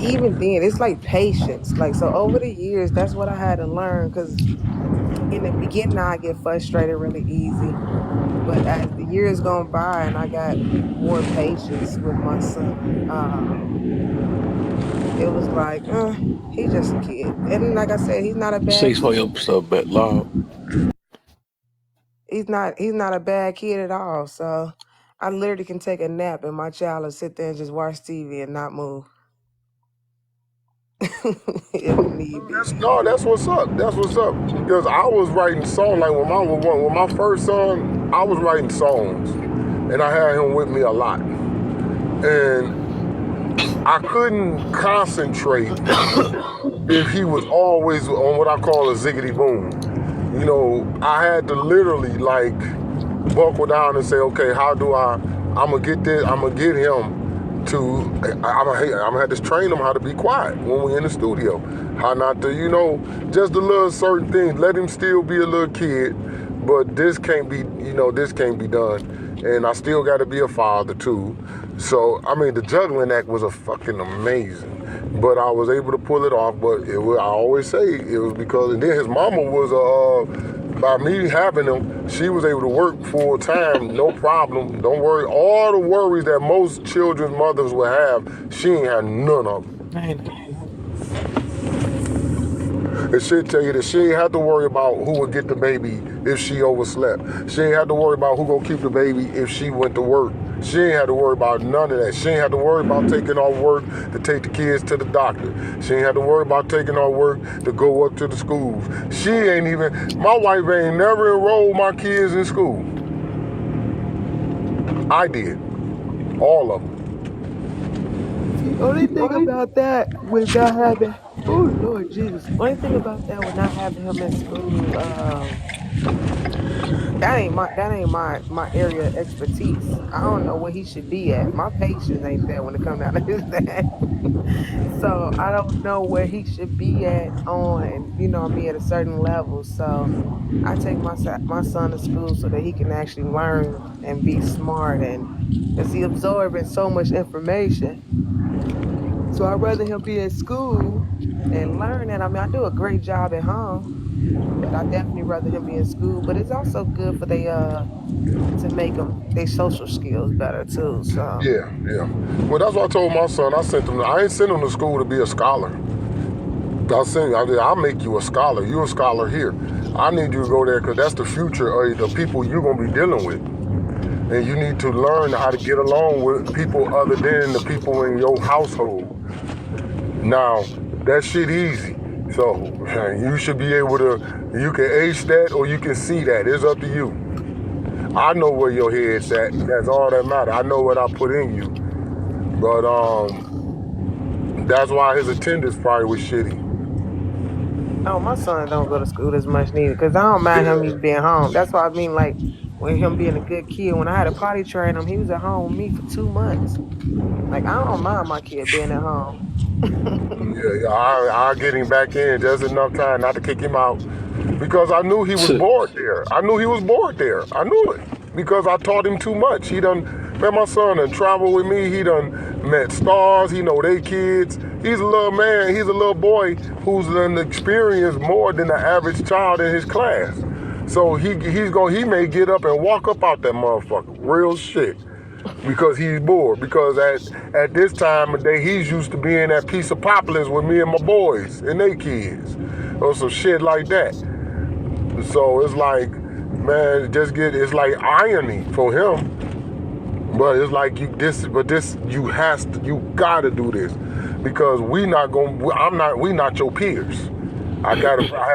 even then, it's like patience. Like so, over the years, that's what I had to learn. Because in the beginning, I get frustrated really easy, but as the years gone by and I got more patience with my son, it was like, he's just a kid. And like I said, he's not a bad Six for kid. your stuff back loud. He's not a bad kid at all. So I literally can take a nap and my child will sit there and just watch TV and not move if need be. That's what's up. That's what's up. Because I was writing songs like when my first son, I was writing songs, and I had him with me a lot, and I couldn't concentrate if he was always on what I call a ziggity boom. I had to literally like buckle down and say, okay, how do I'm gonna get this, I'm gonna get him to, I'm gonna have to train him how to be quiet when we're in the studio. How not to, just the little certain things, let him still be a little kid, but this can't be done. And I still gotta be a father too. So, I mean, the juggling act was a fucking amazing. But I was able to pull it off, but I always say it was because, and then his mama was, by me having him, she was able to work full time, no problem. Don't worry. All the worries that most children's mothers would have, she ain't had none of them. Man, And she'll tell you that she ain't have to worry about who would get the baby if she overslept. She ain't have to worry about who gonna keep the baby if she went to work. She ain't had to worry about none of that. She ain't had to worry about taking off work to take the kids to the doctor. She ain't had to worry about taking off work to go up to the schools. My wife ain't never enrolled my kids in school. I did. All of them. The only thing about that with not having, oh Lord Jesus, only thing about that with not having him in school, that ain't my area of expertise. I don't know where he should be at. My patience ain't there when it comes down to his dad. So I don't know where he should be at on, at a certain level. So I take my son to school so that he can actually learn and be smart, and because he absorbing so much information. So I'd rather him be in school and learn. And I mean, I do a great job at home, but I definitely rather him be in school. But it's also good for to make them their social skills better too. So Yeah, yeah. Well, that's what I told my son. I ain't sent him to school to be a scholar. I'll make you a scholar. You're a scholar here. I need you to go there because that's the future of the people you're going to be dealing with. And you need to learn how to get along with people other than the people in your household. Now, that shit easy. So you should be able to, you can ace that or you can see that. It's up to you. I know where your head's at. That's all that matters. I know what I put in you. But That's why his attendance probably was shitty. Oh, my son don't go to school as much neither, cause I don't mind him even being home. That's why I mean, like, when him being a good kid. When I had to potty train him, he was at home with me for 2 months. Like, I don't mind my kid being at home. Yeah, I get him back in just enough time not to kick him out because I knew he was bored there. I knew he was bored there. I knew it because I taught him too much. He done, man, my son done traveled with me. He done met stars. He know they kids. He's a little man. He's a little boy who's done experienced more than the average child in his class. So he may get up and walk up out that motherfucker. Real shit. Because he's bored. Because at this time of day, he's used to being at Piece of Poplars with me and my boys and they kids, or some shit like that. So it's like, man, it's like irony for him. But it's like you gotta do this because we not your peers. I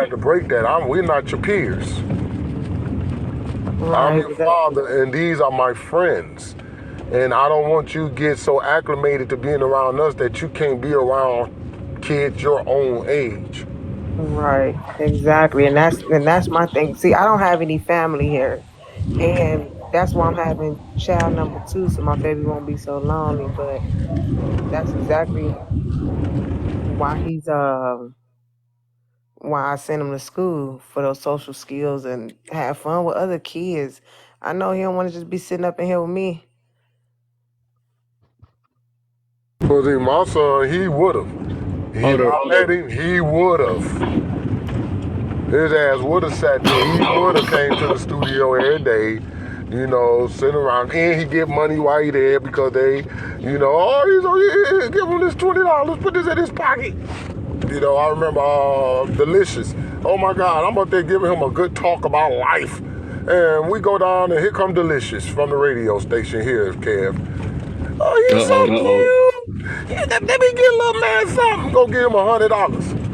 had to break that. We're not your peers. I'm Right, your but that, father, and these are my friends. And I don't want you to get so acclimated to being around us that you can't be around kids your own age. right, exactly, and that's my thing. See, I don't have any family here, and that's why I'm having child number two, so my baby won't be so lonely. But that's exactly why why I send him to school for those social skills and have fun with other kids. I know he don't want to just be sitting up in here with me. Because in my son, he would have. Hold If up. I let him, he would have. His ass would have sat there. He would have came to the studio every day, sitting around. And he get money while he there because give him this $20, put this in his pocket. I remember Delicious. Oh my God, I'm up there giving him a good talk about life. And we go down and here come Delicious from the radio station here, Kev. Oh, Uh he's so oh. cute. Let me get a little man something. Go give him $100.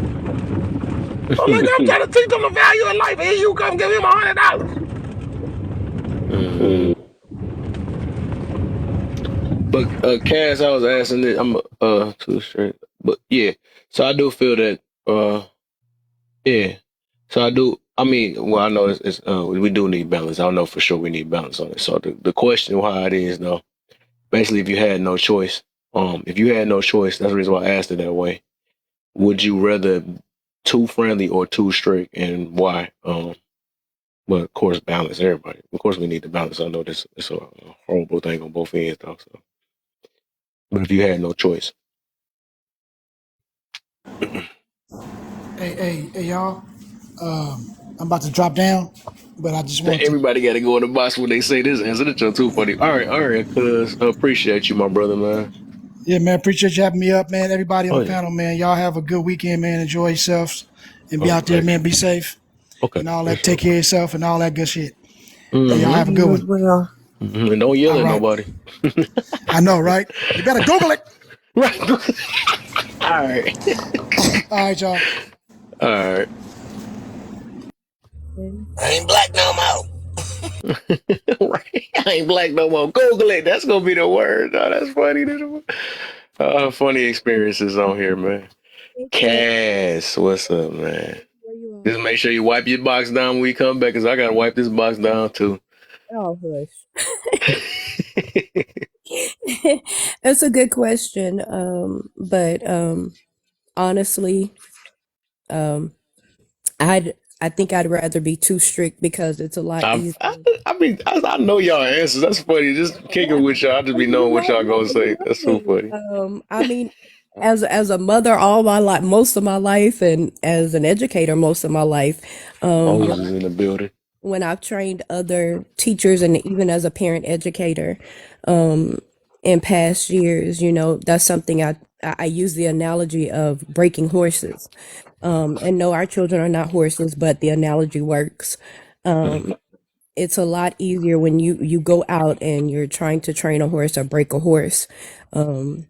I'm like, I'm trying to teach him the value of life. Here you come, give him $100. Mm. But Cass, I was asking this. I'm too straight. But yeah, so I do feel that. Yeah. So I do. I mean, well, I know we do need balance. I know for sure we need balance on it. So the question why it is though, basically, if you had no choice, that's the reason why I asked it that way. Would you rather too friendly or too strict, and why? But of course, balance everybody. Of course, we need to balance. I know this it's a horrible thing on both ends, though. So, but if you had no choice, Hey, y'all. I'm about to drop down, but I just want to. everybody got to go in the box when they say this answer. That's too funny. All right, cuz appreciate you, my brother, man. Yeah, man. Appreciate you having me up, man. Everybody on Oh the yeah. panel, man. Y'all have a good weekend, man. Enjoy yourselves and be Oh, out there, thank man. you. Be safe Okay, and all for that. Take sure. care of yourself and all that good shit. Hey, y'all Mm-hmm. have a good You as one. well. Mm-hmm. And don't yell All at right. nobody. I know, right? You better Google it. Right. All right. All right, y'all. All right. I ain't black no more. Right. I ain't black no more. Google it. That's gonna be the word. Oh, that's funny. Funny experiences on here, man. Hey, Kat, Cass, what's up, man? where you Just at? make sure you wipe your box down when we come back, cause I gotta wipe this box down too. Oh, hush. That's a good question. But honestly, um, I think I'd rather be too strict because it's a lot I, easier. I, I mean, I know y'all answers. That's funny. Just kicking with y'all. I just be knowing what y'all gonna say. You're That's so right. funny. I mean, as a mother all my life, most of my life, and as an educator most of my life, Moses is in the building. when I've trained other teachers and even as a parent educator, um, in past years, that's something I use the analogy of breaking horses. And no, our children are not horses, but the analogy works. Mhm. It's a lot easier when you go out and you're trying to train a horse or break a horse. Um,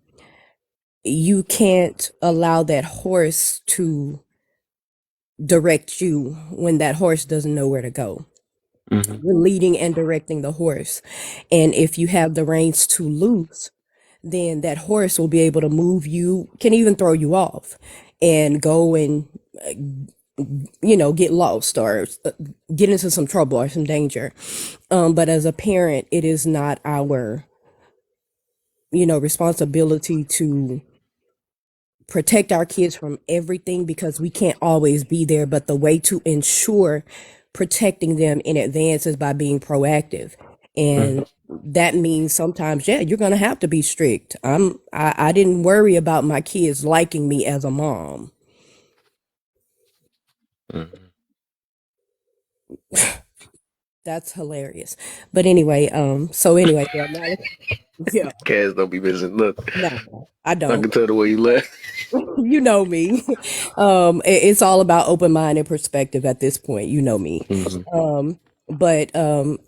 you can't allow that horse to direct you when that horse doesn't know where to go. Mhm. You're leading and directing the horse. And if you have the reins too loose, then that horse will be able to move you, can even throw you off and go and, get lost or get into some trouble or some danger. But as a parent, it is not our, responsibility to protect our kids from everything because we can't always be there. But the way to ensure protecting them in advance is by being proactive. And that means sometimes, yeah, you're going to have to be strict. I didn't worry about my kids liking me as a mom. That's hilarious. But anyway, yeah, yeah, Cats don't be missing nothing. no, I I don't. can tell the way you laugh. You know me. It's all about open mind and perspective at this point. You know me. Mm-hmm. But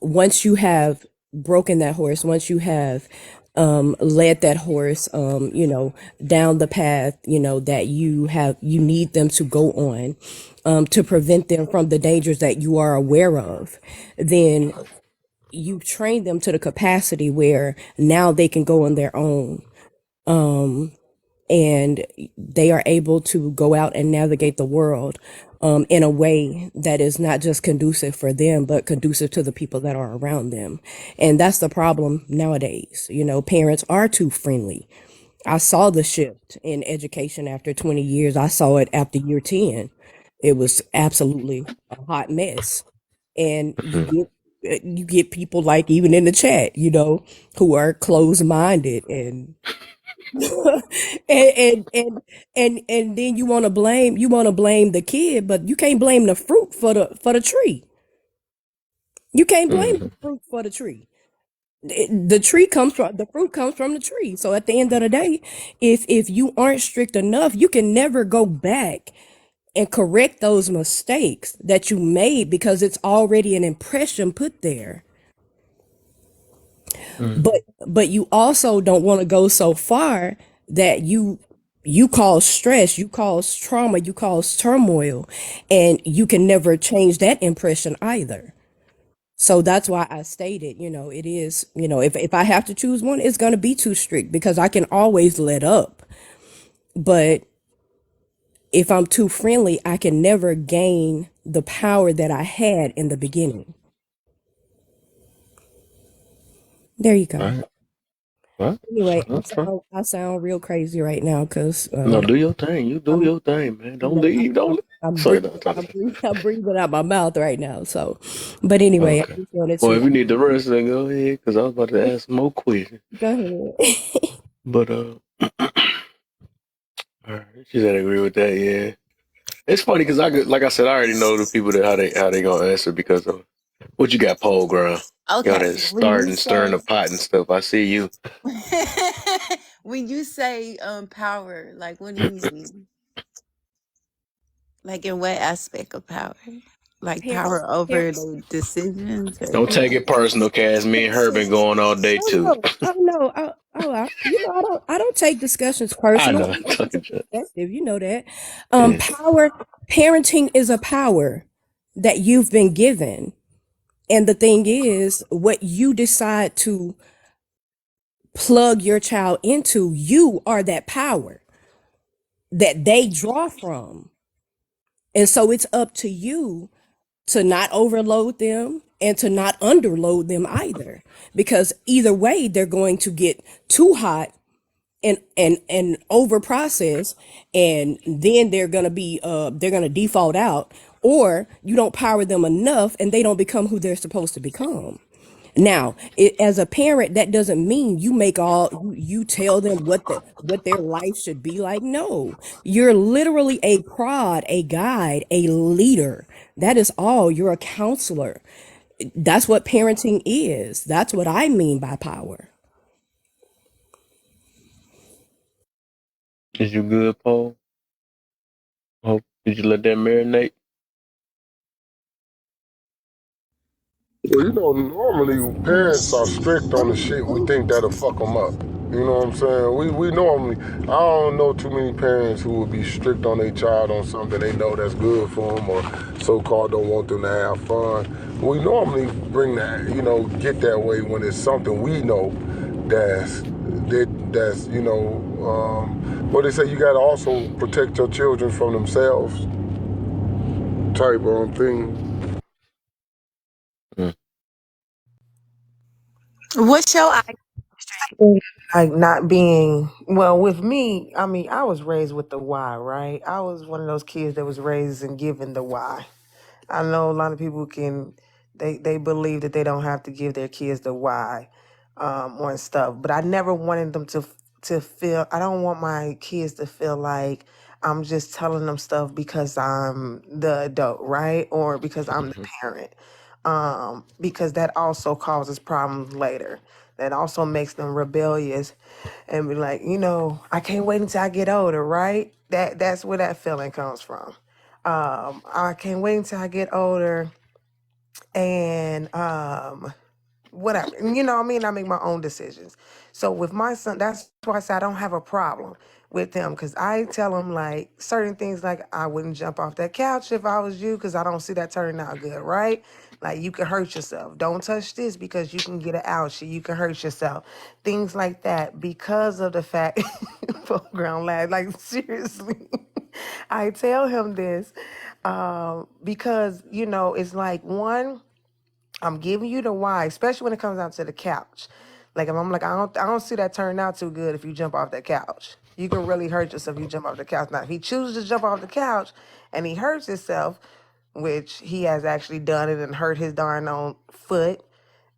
once you have broken that horse, once you have led that horse, down the path, that you need them to go on, to prevent them from the dangers that you are aware of, then you train them to the capacity where now they can go on their own. And they are able to go out and navigate the world in a way that is not just conducive for them, but conducive to the people that are around them. And that's the problem nowadays. Parents are too friendly. I saw the shift in education after 20 years. I saw it after year 10. It was absolutely a hot mess. And you get people like even in the chat, who are closed minded and and and then you want to blame the kid, but you can't blame the fruit for the tree. You can't blame Mm-hmm. the fruit for the tree. The fruit comes from the tree. So at the end of the day, if you aren't strict enough, you can never go back and correct those mistakes that you made because it's already an impression put there. Mm-hmm. But you also don't want to go so far that you cause stress, you cause trauma, you cause turmoil, and you can never change that impression either. So that's why I stated, it is, if I have to choose one, it's going to be too strict because I can always let up. But if I'm too friendly, I can never gain the power that I had in the beginning. There you All go. right. Well, Anyway, I okay. sound I sound real crazy right now because No, do your thing. You do I'm your thing, man. Don't no, leave. Don't leave. I'm Sorry, breathing, no, talk I'm to breathing, I'm breathing out my mouth right now. So, but anyway, I Okay. just wanted Well, to if you need the rest, then go ahead, because I was about to ask more questions. go ahead. But, all right, she said I agree with that, yeah. It's funny because like I said, I already know the people that how they gonna answer because of what you got pole ground. Y'all Okay, that when you starting stirring say the pot and stuff. I see you. when you say power, like what do you mean? Like in what aspect of power? Like Parents, power over parents. the decisions or Don't take it personal, Cass. Me and her been going all day Oh too. no, oh no, I don't take discussions I personal. know. I take it to Talking shit. perspective. You know that. Yeah. Power, parenting is a power that you've been given, and the thing is, what you decide to plug your child into, you are that power that they draw from. And so it's up to you to not overload them and to not underload them either. Because either way, they're going to get too hot and over process, and then they're gonna default out, or you don't power them enough and they don't become who they're supposed to become. Now, as a parent, that doesn't mean you make all you tell them what their life should be like. No, you're literally a prod, a guide, a leader. That is all. You're a counselor. That's what parenting is. That's what I mean by power. Is you good, Paul? Hope did you let that marinate? Well, normally parents are strict on the shit we think that'll fuck them up. You know what I'm saying? We normally, I don't know too many parents who would be strict on their child on something they know that's good for them or so-called don't want them to have fun. We normally bring that, get that way when it's something we know that that's, what they say, you got to also protect your children from themselves type thing. What's your Like not being well with me. I mean, I was raised with the why, right? I was one of those kids that was raised and given the why. I know a lot of people they believe that they don't have to give their kids the why on stuff, but I never wanted them to feel. I don't want my kids to feel like I'm just telling them stuff because I'm the adult, right, or because I'm the parent, because that also causes problems later. That also makes them rebellious and be like, I can't wait until I get older, right? That's where that feeling comes from. I can't wait until I get older and whatever. What I mean? I make my own decisions. So with my son, that's why I say I don't have a problem with him because I tell him like certain things like I wouldn't jump off that couch if I was you because I don't see that turning out good, right? Like you can hurt yourself. Don't touch this because you can get an ouchie. You can hurt yourself. Things like that because of the fact, program lad, like seriously. I tell him this because, it's like one, I'm giving you the why, especially when it comes down to the couch. Like if I'm like, I don't see that turning out too good if you jump off that couch. You can really hurt yourself if you jump off the couch. Now, if he chooses to jump off the couch and he hurts himself, which he has actually done it and hurt his darn own foot,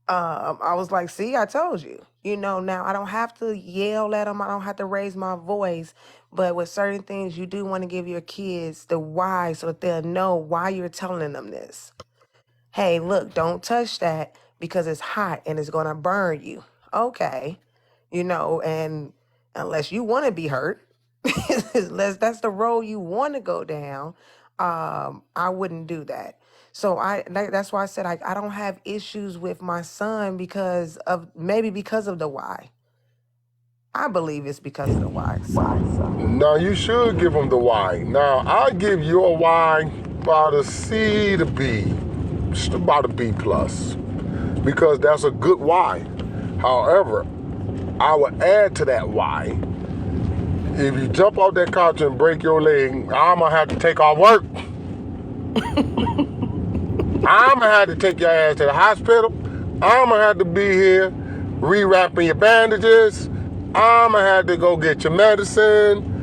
I was like, see, I told you. Now I don't have to yell at them. I don't have to raise my voice. But with certain things, you do want to give your kids the why so that they'll know why you're telling them this. Hey, look, don't touch that because it's hot and it's going to burn you. Okay. And unless you want to be hurt, unless that's the road you want to go down, I wouldn't do that. So that's why I said I don't have issues with my son because of the why. I believe it's because of the why. So Now, you should give them the why. Now, I give your why about a C to B, just about a B plus, because that's a good why. However, I would add to that why. If you jump off that couch and break your leg, I'm gonna have to take off work. I'm gonna have to take your ass to the hospital. I'm gonna have to be here rewrapping your bandages. I'm gonna have to go get your medicine.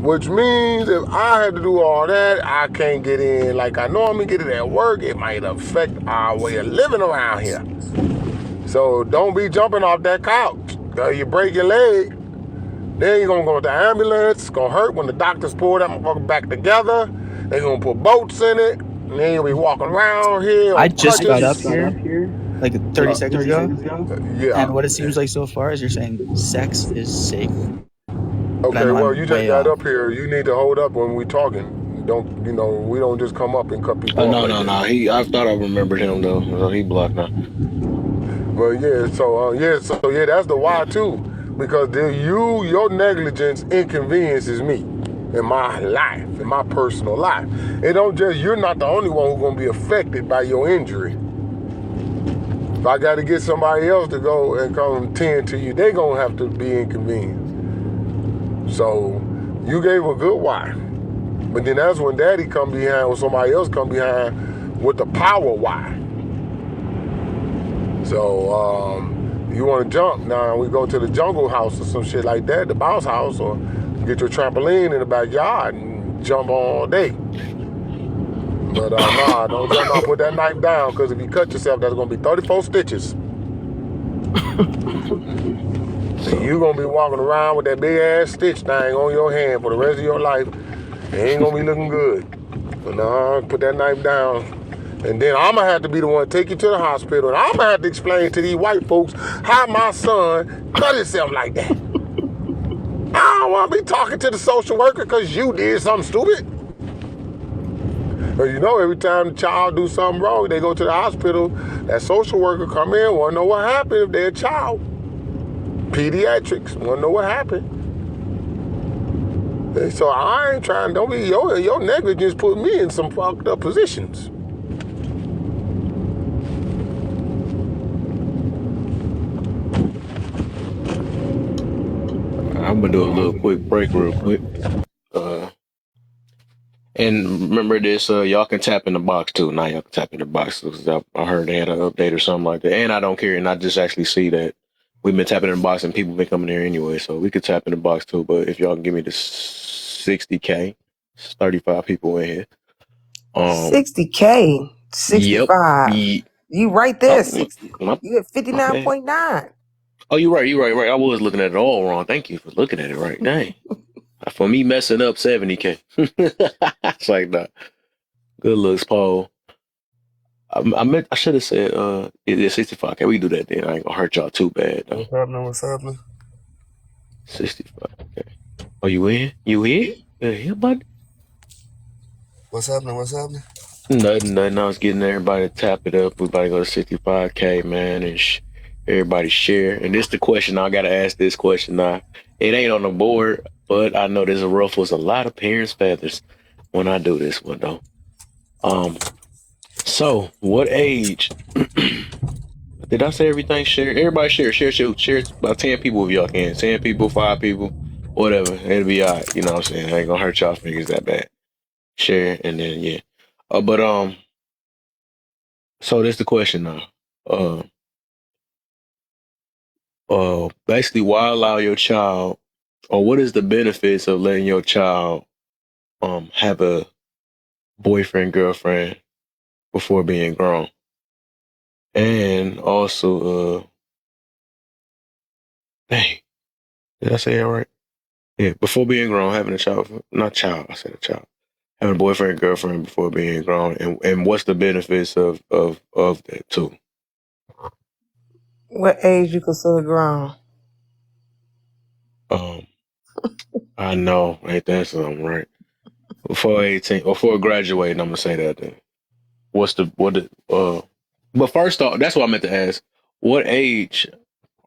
Which means if I had to do all that, I can't get in like I normally get it at work. It might affect our way of living around here. So don't be jumping off that couch. You break your leg, then you're gonna go to the ambulance. It's gonna hurt when the doctors pull that motherfucker back together. They're gonna put bolts in it. And then you'll be walking around here I on just crutches. got up here like 30 seconds ago, Yeah. and what it seems like so far is you're saying sex is safe, but I Okay, know well, you I'm just way got off. up here. You need to hold up when we talking. We don't just come up and cut people off No, like no, that. no. I thought I remembered him though. So he blocked now. Well, yeah, so that's the why too, because your negligence inconveniences me in my life, in my personal life. You're not the only one who's gonna be affected by your injury. If I got to get somebody else to go and come tend to you, they gonna have to be inconvenienced. So you gave a good why, but then that's when Daddy come behind, or somebody else come behind with the power why. So you want to jump, now we go to the jungle house or some shit like that, the bounce house, or get your trampoline in the backyard and jump all day. But nah, don't jump out, put that knife down, because if you cut yourself, that's going to be 34 stitches. And you going to be walking around with that big ass stitch thing on your hand for the rest of your life. It ain't going to be looking good. But nah, put that knife down. And then I'm going to have to be the one to take you to the hospital. And I'm going to have to explain to these white folks how my son cut himself like that. I don't want to be talking to the social worker because you did something stupid. But every time the child do something wrong, they go to the hospital, that social worker come in, want to know what happened if they're a child. Pediatrics, want to know what happened. And so I ain't trying, don't be, your negligence put me in some fucked up positions. I'm gonna do a little quick break real quick. Uh, and remember this, y'all can tap in the box too. Now y'all can tap in the box 'cause I heard they had an update or something like that. And I don't care, and I just actually see that we've been tapping in the box and people been coming here anyway, so we could tap in the box too. But if y'all can give me the 60K, 35 people in here. 60K, Yep. 65. You right there, Oh, 60. my, You at my bad. 59.9. Oh, you're right. You're right. Right. I was looking at it all wrong. Thank you for looking at it right. Dang. For me messing up 70K. It's like that. Good looks, Paul. I should have said it is 65K. We do that then. I ain't gonna hurt y'all too bad though. What's happening? What's happening? 65K. Oh, you in? You in? Yeah, bud. What's happening? What's happening? Nothing. I was getting everybody to tap it up. We about to go to 65K, man, and everybody share. And this the question. I gotta ask this question now. It ain't on the board, but I know this ruffles a lot of parents' feathers when I do this one though. Um, so what age? Did I say everything? Share. Everybody share. It's about 10 people if y'all can. 10 people, 5 people, whatever. It'll be all right. You know what I'm saying? I ain't gonna hurt y'all fingers that bad. Share and then yeah. But so that's the question now. Uh basically why allow your child or what is the benefits of letting your child have a boyfriend, girlfriend before being grown? And also dang, did I say it right? Yeah, before being grown, having a child, not child, I said a child, having a boyfriend, girlfriend before being grown, and what's the benefits of that too? What age you consider grown? Um, I know, ain't that something, right? Before 18, or before graduating, I'm gonna say that then. What's the what? But first off, that's what I meant to ask. What age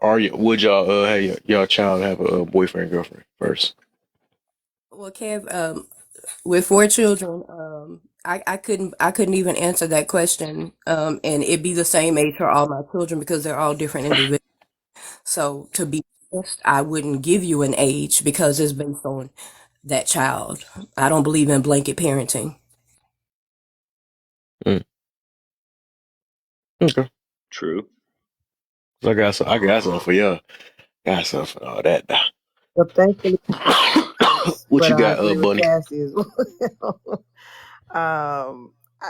are you? Would y'all have your child have a boyfriend, girlfriend first? Well, Kev, with four children, I couldn't even answer that question, and it'd be the same age for all my children because they're all different individuals. So to be honest, I wouldn't give you an age because it's based on that child. I don't believe in blanket parenting. Mm, okay, True. I got something for y'all. Got something for all that. Well, thankfully, What but you I got, agree with Bunny? Cassie as well.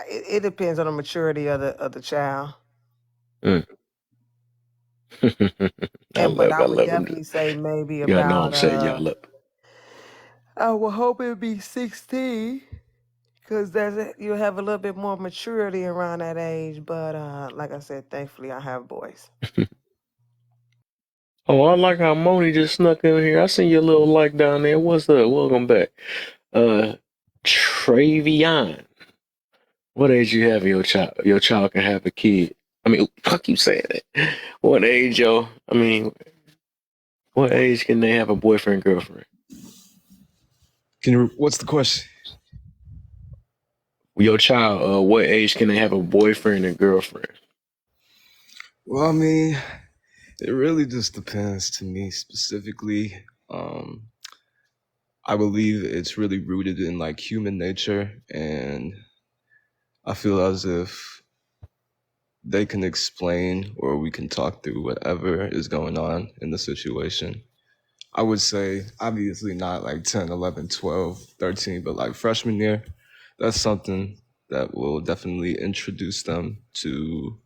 It depends on the maturity of the child, Mm. but I I would love him. definitely say maybe Y'all know I'm about saying y'all up. I would hope it'd be 16 because you'll have a little bit more maturity around that age. But like I said, thankfully I have boys. Oh, I like how Moni just snuck in here. I seen your little like down there. What's up? Welcome back. Uh, Travion. What age you have your child? Your child can have a kid. I mean, I keep saying that. What age, yo? I mean, what age can they have a boyfriend, girlfriend? Can you? What's the question? Your child, what age can they have a boyfriend and girlfriend? Well, I mean, it really just depends to me specifically. Um, I believe it's really rooted in like human nature, and I feel as if they can explain or we can talk through whatever is going on in the situation. I would say obviously not like 10, 11, 12, 13, but like freshman year, that's something that will definitely introduce them to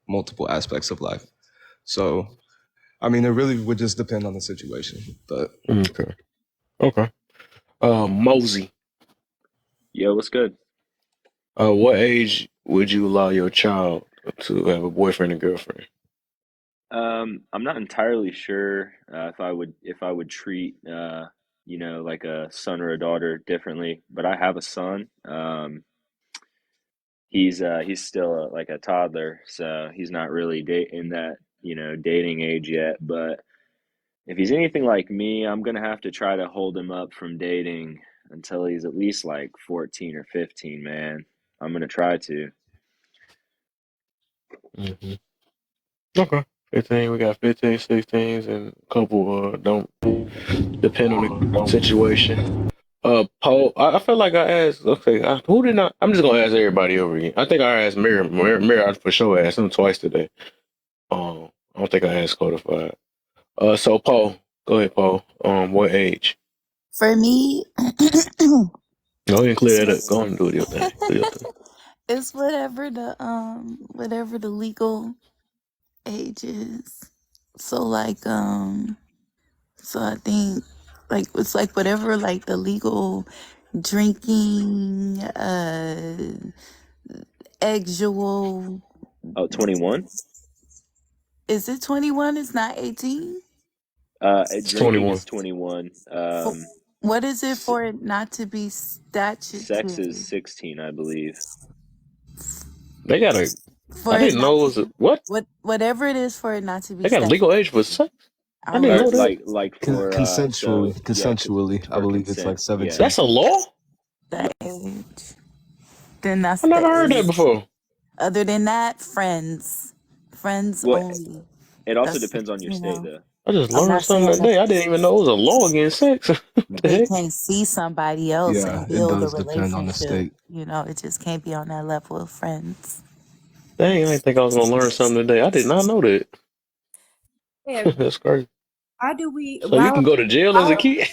multiple aspects of life. So, I mean, it really would just depend on the situation. But Okay. Okay. Mosey. Yo, what's good? What age would you allow your child to have a boyfriend and girlfriend? I'm not entirely sure if I would treat like a son or a daughter differently, but I have a son. He's still like a toddler, so he's not really in that dating age yet. But if he's anything like me, I'm gonna have to try to hold him up from dating until he's at least like 14 or 15, man. I'm gonna try to. Hmm. Okay. 15. We got 15, 16s, and a couple don't depend on the situation. Paul, I feel like I asked. Okay, who did not? I'm just gonna ask everybody over again. I think I asked Mary. Mary, I for sure asked him twice today. I don't think I asked Codified. So Paul, go ahead, Paul. What age? For me, Go ahead and clear that up. it's Go on and do your thing. Do your thing. it's whatever the legal age is. So like so I think like it's like whatever like the legal drinking actual. Oh, 21. Is it 21? It's not 18? It's Drinking 21. is 21. For, what is it S- for it not to be sex is statutory? 16, I believe. They got a. For I it didn't not know it to was a what? whatever it is for it not to be They got a legal age for statutory. sex. I I'm didn't Or know not that. like for so Consensually, yeah, consensually, I for believe it's like consent. Yeah. 17. That's a law. that age. Then that's I the never heard that age. before. Other than that, friends. Friends Well, only. it also That's depends on your you state know. though. I just I'm learned not something saying that today. I didn't even know it was a law against sex. What the they heck? can't see somebody else Yeah, and it build a does depend on the relationship. state. It just can't be on that level of friends. Dang, I didn't think I was gonna learn something today. I did not know that. Kev, That's crazy. why do we So you can go to jail as a why kid?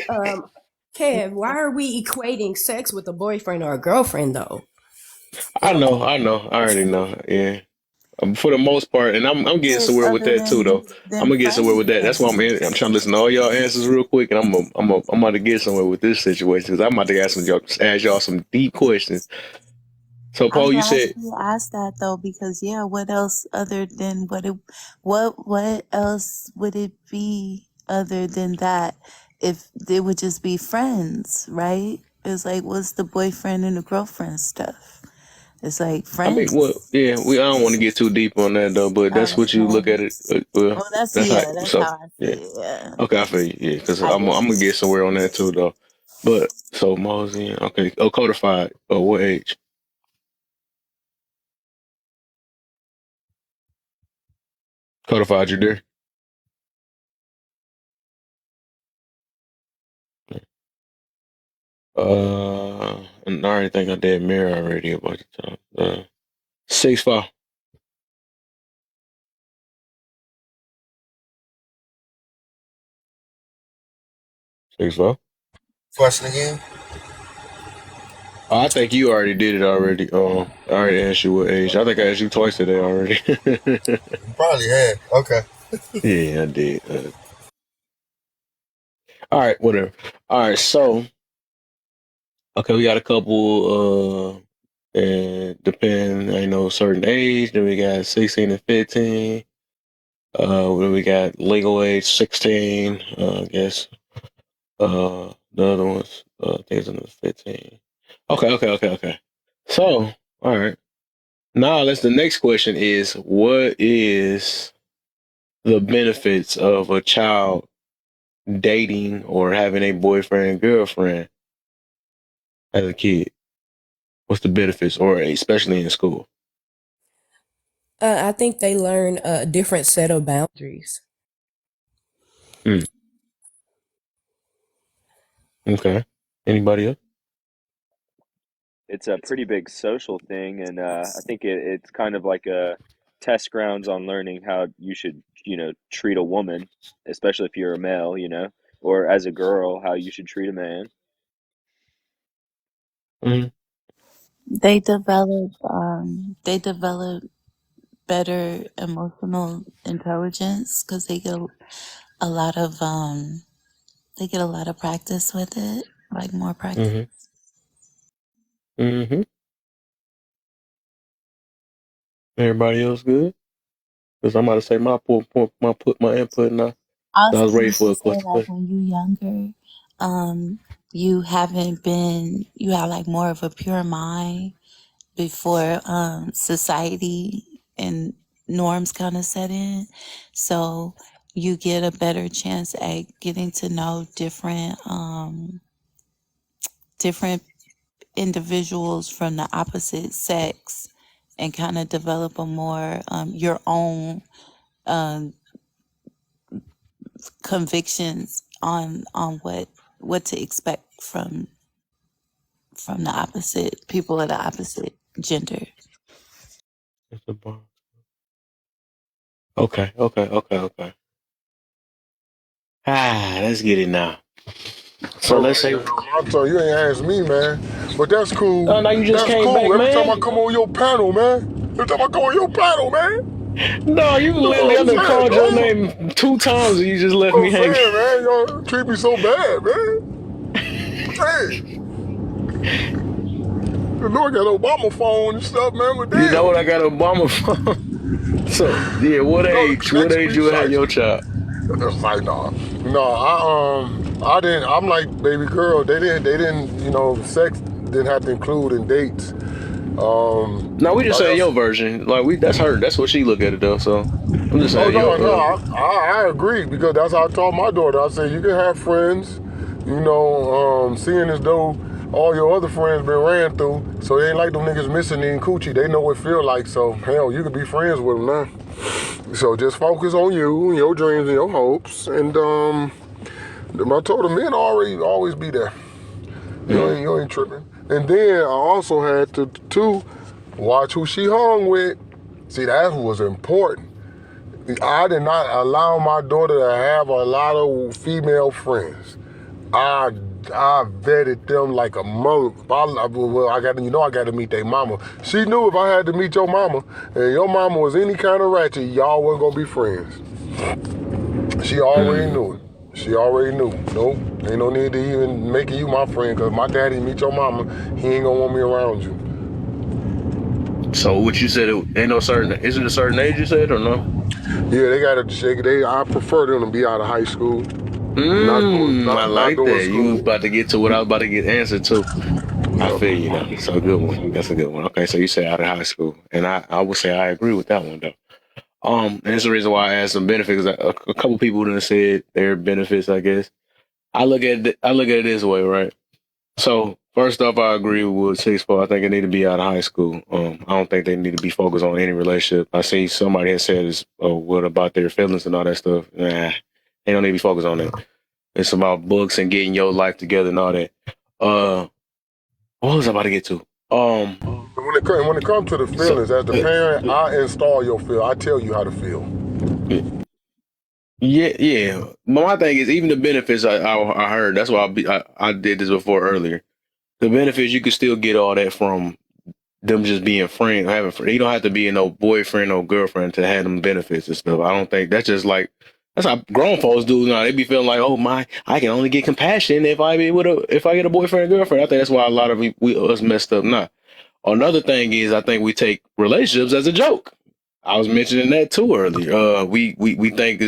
um Kev, why are we equating sex with a boyfriend or a girlfriend though? I already know. Yeah. For the most part, and I'm getting It's somewhere with other that too, though. I'm than gonna get somewhere with that. That's why I'm friends. trying to listen to all y'all answers real quick, and I'm about to get somewhere with this situation because I'm about to ask y'all some deep questions. So, I'm Paul, you glad said, you asked that though, because yeah, what else other than what else would it be other than that if they would just be friends, right? It's like what's the boyfriend and the girlfriend stuff? It's like I mean, friends. well, yeah, I don't want to get too deep on that though, but that's what you look Okay. at it. Well, Well, that's that's how. that's So, how I see yeah, it. Yeah, okay, I feel you. Yeah, because I I'm gonna get just somewhere on that too, though. But so Mosey, okay, codified. Oh, what age? Codified, you there? And I already think I did mirror already a bunch of times. 6'5". 6'5". Question again? I think you already did it already. I already asked you what age. I think I asked you twice today already. You probably had. Okay. Yeah, I did. All right, whatever. All right, so okay, we got a couple. And depend, certain age. Then we got 16 and 15. Then we got legal age 16. I guess. The other ones, I think it's another 15. Okay. So, all right. Now, the next question is, what is the benefits of a child dating or having a boyfriend, girlfriend as a kid? What's the benefits, or especially in school? I think they learn a different set of boundaries. Hmm. Okay. Anybody else? It's a pretty big social thing, and I think it's kind of like a test grounds on learning how you should, treat a woman, especially if you're a male, or as a girl, how you should treat a man. Hmm. they develop better emotional intelligence because a lot of they get a lot of practice with it, like more practice. Hmm. Hmm. Everybody else good? Because I'm about to say my input now. I I was was ready going for to a say question. like when you're younger, you have like more of a pure mind before society and norms kind of set in. So you get a better chance at getting to know different individuals from the opposite sex and kind of develop a more your own um, convictions on what to expect from the opposite people of the opposite gender. It's a bar. Okay. Let's get it now. So So, let's say, I'm sorry, you ain't asked me, man. But that's cool. oh, now you just That's came back, cool. Every time I man. come on your panel, man. Every time I come on your panel, man. No, you That's literally, what I I'm done saying, called your dog. name 2 times and you just left me I'm hanging. saying, man. Y'all treat me so bad, man. Hey, you know I got Obama phone and stuff, man, but You know what? I damn. got Obama phone. So yeah, what No, the age? What connection age be you had shite. your child? It's like, nah. No, I didn't, I'm like baby girl. They didn't, sex didn't have to include in dates. No, we just Like I saying your said, version. Like that's her. That's what she look at it though. So I'm just oh saying no, no, your. I agree because that's how I taught my daughter. I said you can have friends, seeing as though all your other friends been ran through, so they ain't like them niggas missing in coochie. They know what it feel like. So hell, you can be friends with them now. So just focus on you and your dreams and your hopes. And I told them men always be there. You ain't tripping. And then I also had to too watch who she hung with. See, that was important. I did not allow my daughter to have a lot of female friends. I I vetted them like a mother. Well, I got to meet their mama. She knew if I had to meet your mama and your mama was any kind of ratchet, y'all wasn't gonna be friends. She already knew it. She already knew. Nope, ain't no need to even make you my friend because my daddy meet your mama, he ain't gonna want me around you. So what you said? It ain't no certain. Is it a certain age you said or no? Yeah, they gotta shake it. I prefer them to be out of high school, not doing I not like doing that. You was school. about to get to what I was about to get answered to. I Yeah. feel you now. So a good one. That's a good one. Okay, so you say out of high school, and I would say I agree with that one though. And that's the reason why I asked some benefits. A couple people done said their benefits. I guess I look at it this way, right? So first off, I agree with 6'4". I think it need to be out of high school. I don't think they need to be focused on any relationship. I see somebody has said, "Is what about their feelings and all that stuff?" Nah, they don't need to be focused on that. It's about books and getting your life together and all that. Uh, what was I about to get to? When it comes to the So feelings, as the parent, I install your feel. I tell you how to feel. yeah. But my thing is, even the benefits I heard. That's why I did this before earlier. The benefits you can still get all that from them just being friends, having friends. You don't have to be no boyfriend or girlfriend to have them benefits and stuff. I don't think that's just like that's how grown folks do now. They be feeling like, oh my, I can only get compassion if I get a boyfriend or girlfriend. I think that's why a lot of us messed up now. Another thing is I think we take relationships as a joke. I was mentioning that too earlier. We think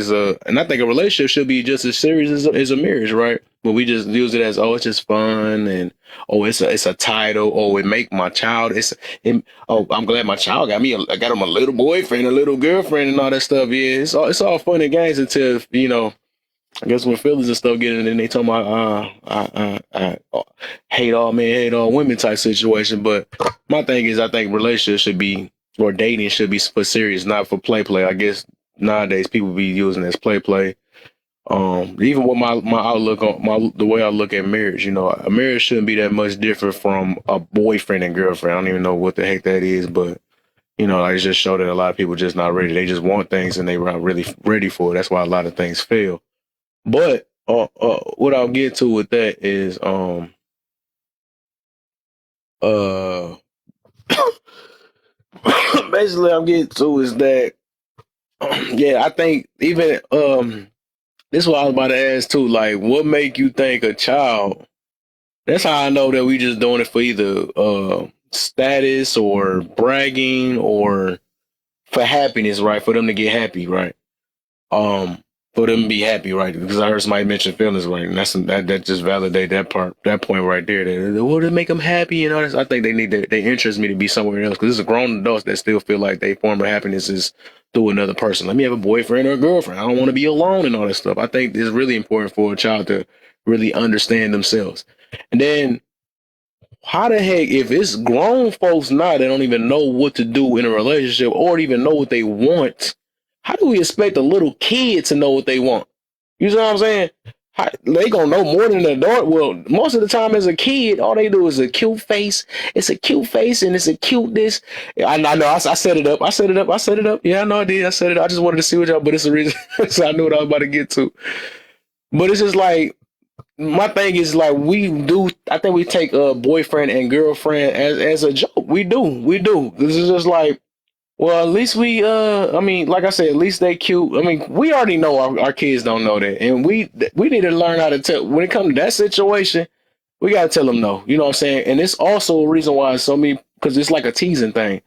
and I think a relationship should be just as serious as a marriage, right? But we just use it as, oh, it's just fun, and oh, it's a title, oh, it make my child, oh, I'm glad my child I got him a little boyfriend, a little girlfriend, and all that stuff. Yeah, it's all fun and games until I guess when feelings and stuff get in, and they talking about hate all men, hate all women type situation. But my thing is, I think relationships should be or dating should be for serious, not for play. I guess nowadays people be using it as play. Even with my outlook on the way I look at marriage, a marriage shouldn't be that much different from a boyfriend and girlfriend. I don't even know what the heck that is, but I just show that a lot of people just not ready. They just want things and they not really ready for it. That's why a lot of things fail. But what I'll get to with that is uh basically I'm getting to is that yeah, I think even this is what I was about to ask too, like what make you think a child, that's how I know that we just doing it for either status or bragging or for happiness, right? For them to get happy, right? um for them to be happy, right? Because I heard somebody mention feelings, right? And that just validate that point right there. That what to make them happy and all this. I think they interest me to be somewhere else because there's grown adults that still feel like they form of happiness is through another person. Let me have a boyfriend or a girlfriend. I don't want to be alone and all that stuff. I think it's really important for a child to really understand themselves. And then how the heck, if it's grown folks now that don't even know what to do in a relationship or even know what they want, How do we expect a little kid to know what they want? You see what I'm saying? They gonna know more than an adult. Well, most of the time as a kid, all they do is a cute face. It's a cute face and it's a cute this. I know. I set it up. I set it up. I set it up. Yeah, I know I did. I set it up. I just wanted to see what y'all. But it's a reason. So I knew what I was about to get to. But it's just like my thing is like we do. I think we take a boyfriend and girlfriend as a joke. We do. We do. This is just like. Well, at least we, I mean, like I said, at least they cute. I mean, we already know our kids don't know that, and we need to learn how to tell. When it comes to that situation, we gotta tell them no. You know what I'm saying? And it's also a reason why so many, because it's like a teasing thing.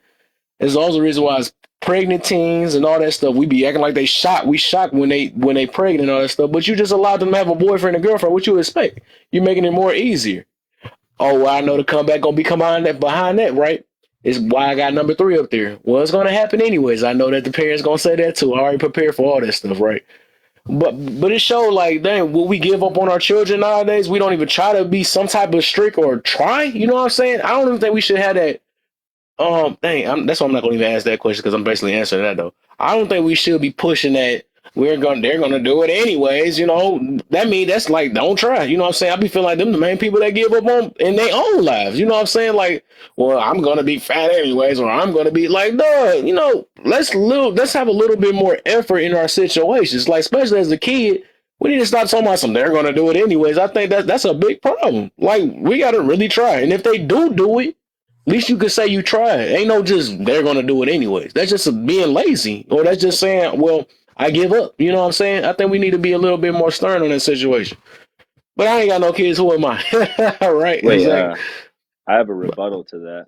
It's also a reason why it's pregnant teens and all that stuff. We be acting like they shocked. We shocked when they pregnant and all that stuff. But you just allowed them to have a boyfriend and girlfriend. What you expect? You're making it more easier. Oh, well, I know the comeback gonna be behind that, right? Is why I got number three up there. Well, it's gonna happen anyways. I know that the parents gonna say that too. I already prepared for all that stuff, right? But it showed like, dang, will we give up on our children nowadays? We don't even try to be some type of strict or try. You know what I'm saying? I don't even think we should have that. That's why I'm not gonna even ask that question because I'm basically answering that though. I don't think we should be pushing that. They're gonna do it anyways. You know that mean that's like don't try. You know what I'm saying? I be feeling like them the main people that give up on in their own lives. You know what I'm saying? Like, well, I'm gonna be fat anyways, or I'm gonna be like, no. You know, let's have a little bit more effort in our situations. Like, especially as a kid, we need to stop talking about some. They're gonna do it anyways. I think that's a big problem. Like, we gotta really try, and if they do it. At least you could say you tried. Ain't no just they're gonna do it anyways. That's just being lazy, or that's just saying, well, I give up. You know what I'm saying? I think we need to be a little bit more stern on that situation. But I ain't got no kids. Who am I? Right? Wait, Exactly. I have a But rebuttal to that.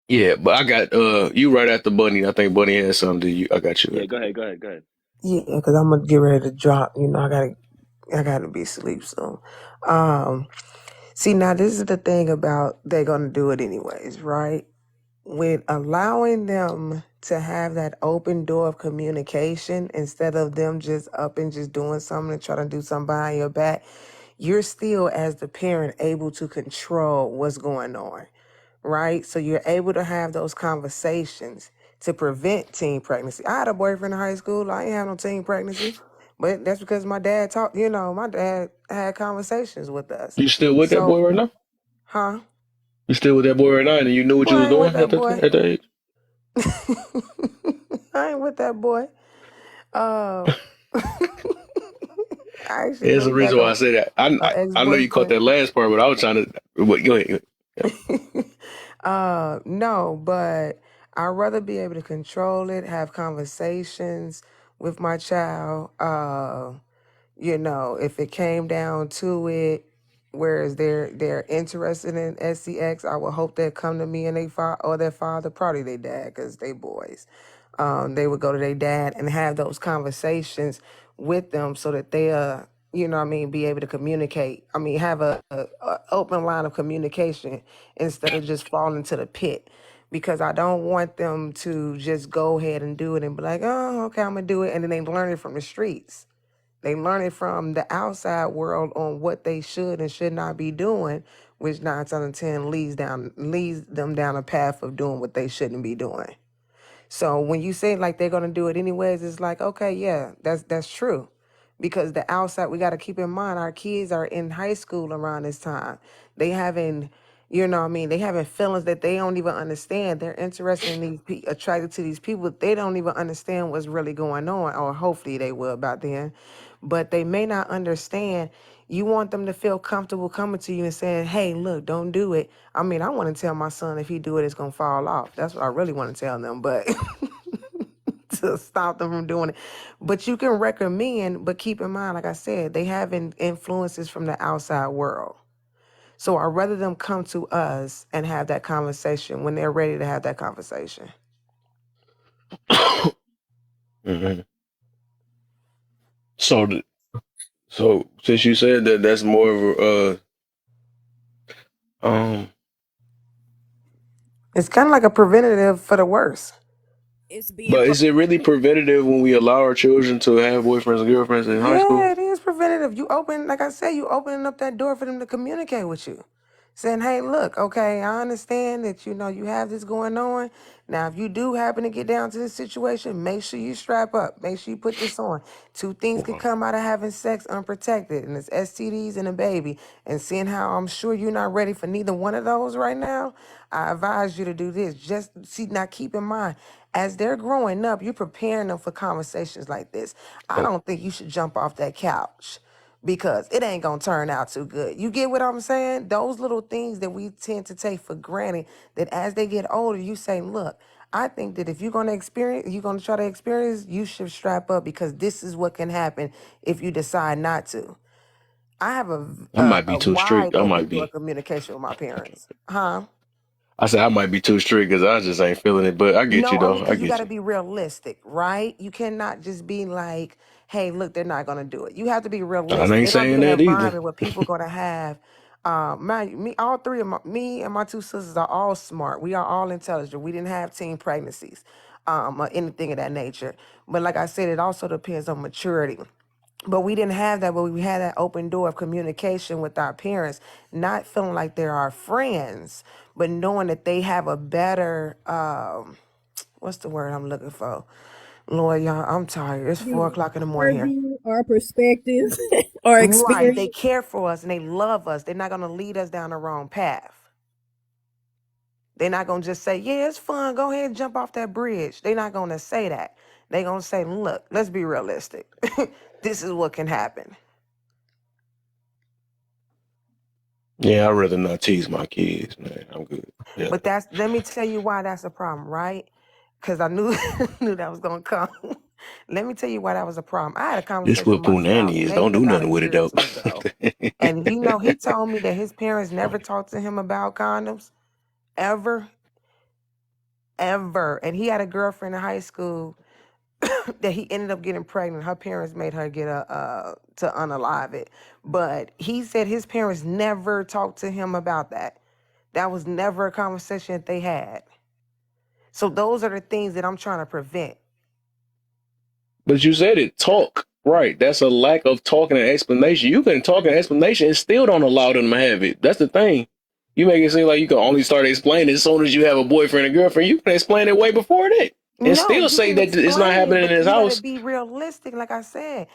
yeah, but I got you right after Bunny. I think Bunny has something to you. I got you Yeah, after. go ahead. Yeah, because I'm gonna get ready to drop. You know, I gotta be asleep soon. Um, See, now this is the thing about they're gonna do it anyways, right? With allowing them to have that open door of communication instead of them just up and just doing something and trying to do something behind your back, you're still, as the parent, able to control what's going on, right? So you're able to have those conversations to prevent teen pregnancy. I had a boyfriend in high school. I ain't have no teen pregnancy, but that's because my dad talked. You know, my dad had conversations with us. You still with that boy So, right now? huh? You still with that boy right now, and you knew what Boy, you was I ain't doing with that boy. at that age? I ain't with that boy. Uh, I actually There's a look back reason why I on say that. an I know you caught ex-boyfriend. that last part, but I was trying to. What? Go ahead. Yep. No, but I'd rather be able to control it, have conversations with my child. You know, if it came down to it, whereas they're interested in SCX, I would hope they'd come to me and they father or their father, probably their dad, because they boys. They would go to their dad and have those conversations with them so that they you know what I mean, be able to communicate. I mean, have a open line of communication instead of just falling to the pit. Because I don't want them to just go ahead and do it and be like, oh, okay, I'm gonna do it, and then they learn it from the streets. They learn it from the outside world on what they should and should not be doing, which 9 out of 10 leads them down a path of doing what they shouldn't be doing. So when you say like they're gonna do it anyways, it's like, okay, yeah, that's true. Because the outside, we got to keep in mind our kids are in high school around this time. They having, you know what I mean, they having feelings that they don't even understand. They're interested in these attracted to these people. They don't even understand what's really going on, or hopefully they will about then. But they may not understand. You want them to feel comfortable coming to you and saying, hey, look, don't do it. I mean, I want to tell my son if he do it, it's going to fall off. That's what I really want to tell them. But to stop them from doing it. But you can recommend, but keep in mind, like I said, they have influences from the outside world. So I'd rather them come to us and have that conversation when they're ready to have that conversation. Hmm. So, so since you said that, that's more of a It's kind of like a preventative for the worse. It's being but is it really preventative when we allow our children to have boyfriends and girlfriends in high school? Yeah, it is preventative. You open, like I said, you opening up that door for them to communicate with you. saying, hey, look, okay, I understand that you have this going on. Now, if you do happen to get down to this situation, make sure you strap up. Make sure you put this on. Two things could come out of having sex unprotected, and it's STDs and a baby. And seeing how I'm sure you're not ready for neither one of those right now, I advise you to do this. Just see, now keep in mind, as they're growing up, you're preparing them for conversations like this. I don't think you should jump off that couch because it ain't gonna turn out too good. You get what I'm saying? Those little things that we tend to take for granted, that as they get older, you say, look, I think that if you're gonna try to experience, you should strap up because this is what can happen if you decide not to. I have a, I a, might be a too wide strict. I open might door be. of communication with my parents. Huh? I said I might be too strict because I just ain't feeling it. But I get you No, I though. mean, I because you got get to you. be realistic, right? You cannot just be like, hey, look, they're not going to do it. You have to be I realistic. ain't They're going to be saying in an that either. environment where people going to have, all three of me and my two sisters are all smart. We are all intelligent. We didn't have teen pregnancies, or anything of that nature. But like I said, it also depends on maturity. But we didn't have that, but we had that open door of communication with our parents, not feeling like they're our friends, but knowing that they have a better, what's the word I'm looking for? Lord, y'all, I'm tired. It's 4 o'clock in the morning here. Purview, our perspective, our Right. They experience. care for us and they love us. They're not going to lead us down the wrong path. They're not going to just say, yeah, it's fun. Go ahead and jump off that bridge. They're not going to say that. They're going to say, look, let's be realistic. This is what can happen. Yeah, I'd rather not tease my kids, man. I'm good. Yeah. But let me tell you why that's a problem, right? Because I knew knew that was gonna come. Let me tell you why that was a problem. I had a This conversation with what my child Punani is. Don't maybe do about a nothing with it year or though. two ago. And he told me that his parents never talked to him about condoms, ever, ever. And he had a girlfriend in high school that he ended up getting pregnant. Her parents made her get to unalive it. But he said his parents never talked to him about that. That was never a conversation that they had. So those are the things that I'm trying to prevent. But you said it. Talk. Right. That's a lack of talking and explanation. You can talk and explanation and still don't allow them to have it. That's the thing. You make it seem like you can only start explaining as soon as you have a boyfriend or girlfriend. You can explain it way before that. And No, still you say can that it's not explain it, happening in but his you got to house. be realistic. Like I said,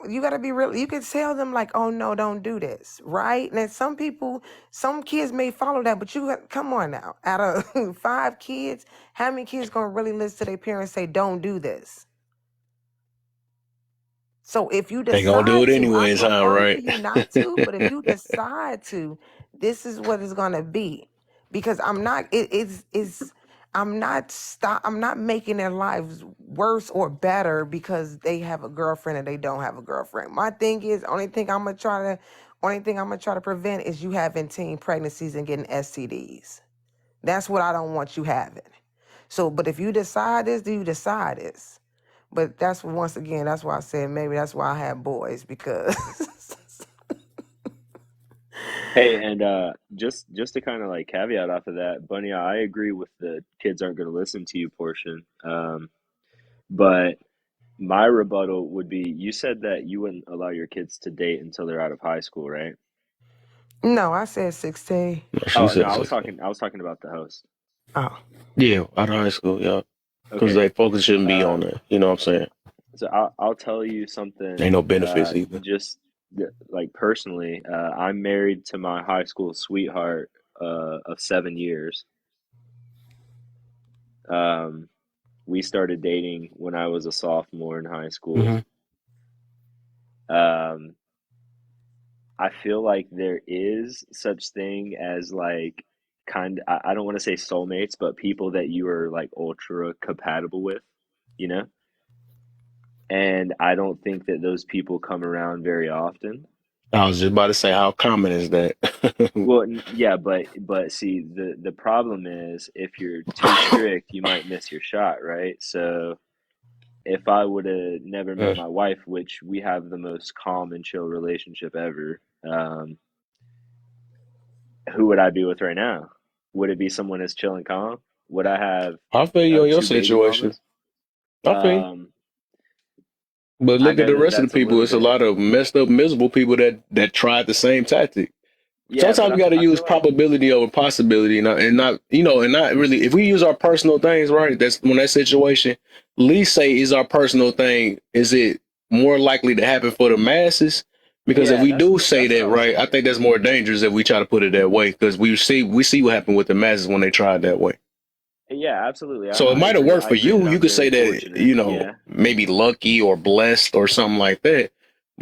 you got to be real. You can tell them like, oh no, don't do this, right? And then some kids may follow that, but come on now. Out of 5 kids, how many kids gonna really listen to their parents say, don't do this? So if you They gonna do decide it to, I anyways, huh? prefer for Right. you not to, but if you decide to, this is what it's gonna be. Because I'm not making their lives worse or better because they have a girlfriend and they don't have a girlfriend. My thing is, only thing I'm gonna try to prevent is you having teen pregnancies and getting STDs. That's what I don't want you having. So, but if you decide this, then you decide this. But once again, that's why I said maybe that's why I have boys because Hey, and just to kind of like caveat off of that, Bunny, I agree with the kids aren't going to listen to you portion. But my rebuttal would be, you said that you wouldn't allow your kids to date until they're out of high school, right? no, I said 16. She Oh no, said 16. I was talking about the host. Oh, Yeah, out of high school, yeah. Because Okay. they focus shouldn't be on Um, that. You know what I'm saying? so I'll tell you Ain't something no benefits either. just like personally, I'm married to my high school sweetheart of 7 years. Um, we started dating when I was a sophomore in high school. Hmm. Um, I feel like there is such thing as like I don't want to say soulmates, but people that you are like ultra compatible with, you know? And I don't think that those people come around very often. I was just about to say, how common is that? Well, yeah, but see, the problem is if you're too strict, you might miss your shot, right? So if I would have never met Mm. my wife, which we have the most calm and chill relationship ever, who would I be with right now? Would it be someone as chill and calm? Would I have I feel you on your two baby situation. mamas? I feel you. Um, But I look at know the that rest of the that's a people. little It's a bit. lot of messed up, miserable people that tried the same tactic. Yeah, but Sometimes we got to I use feel like probability over possibility, and not really. If we use our personal things, right? That's when that situation. Least say is our personal thing. Is it more likely to happen for the masses? Because if yeah, we do say that's what that, I was right, I saying. think that's more dangerous if we try to put it that way. Because we see what happened with the masses when they tried that way. Yeah, absolutely. So it I might have agree. worked I for agree you. that You I'm could very say that, fortunate. Yeah. maybe lucky or blessed or something like that.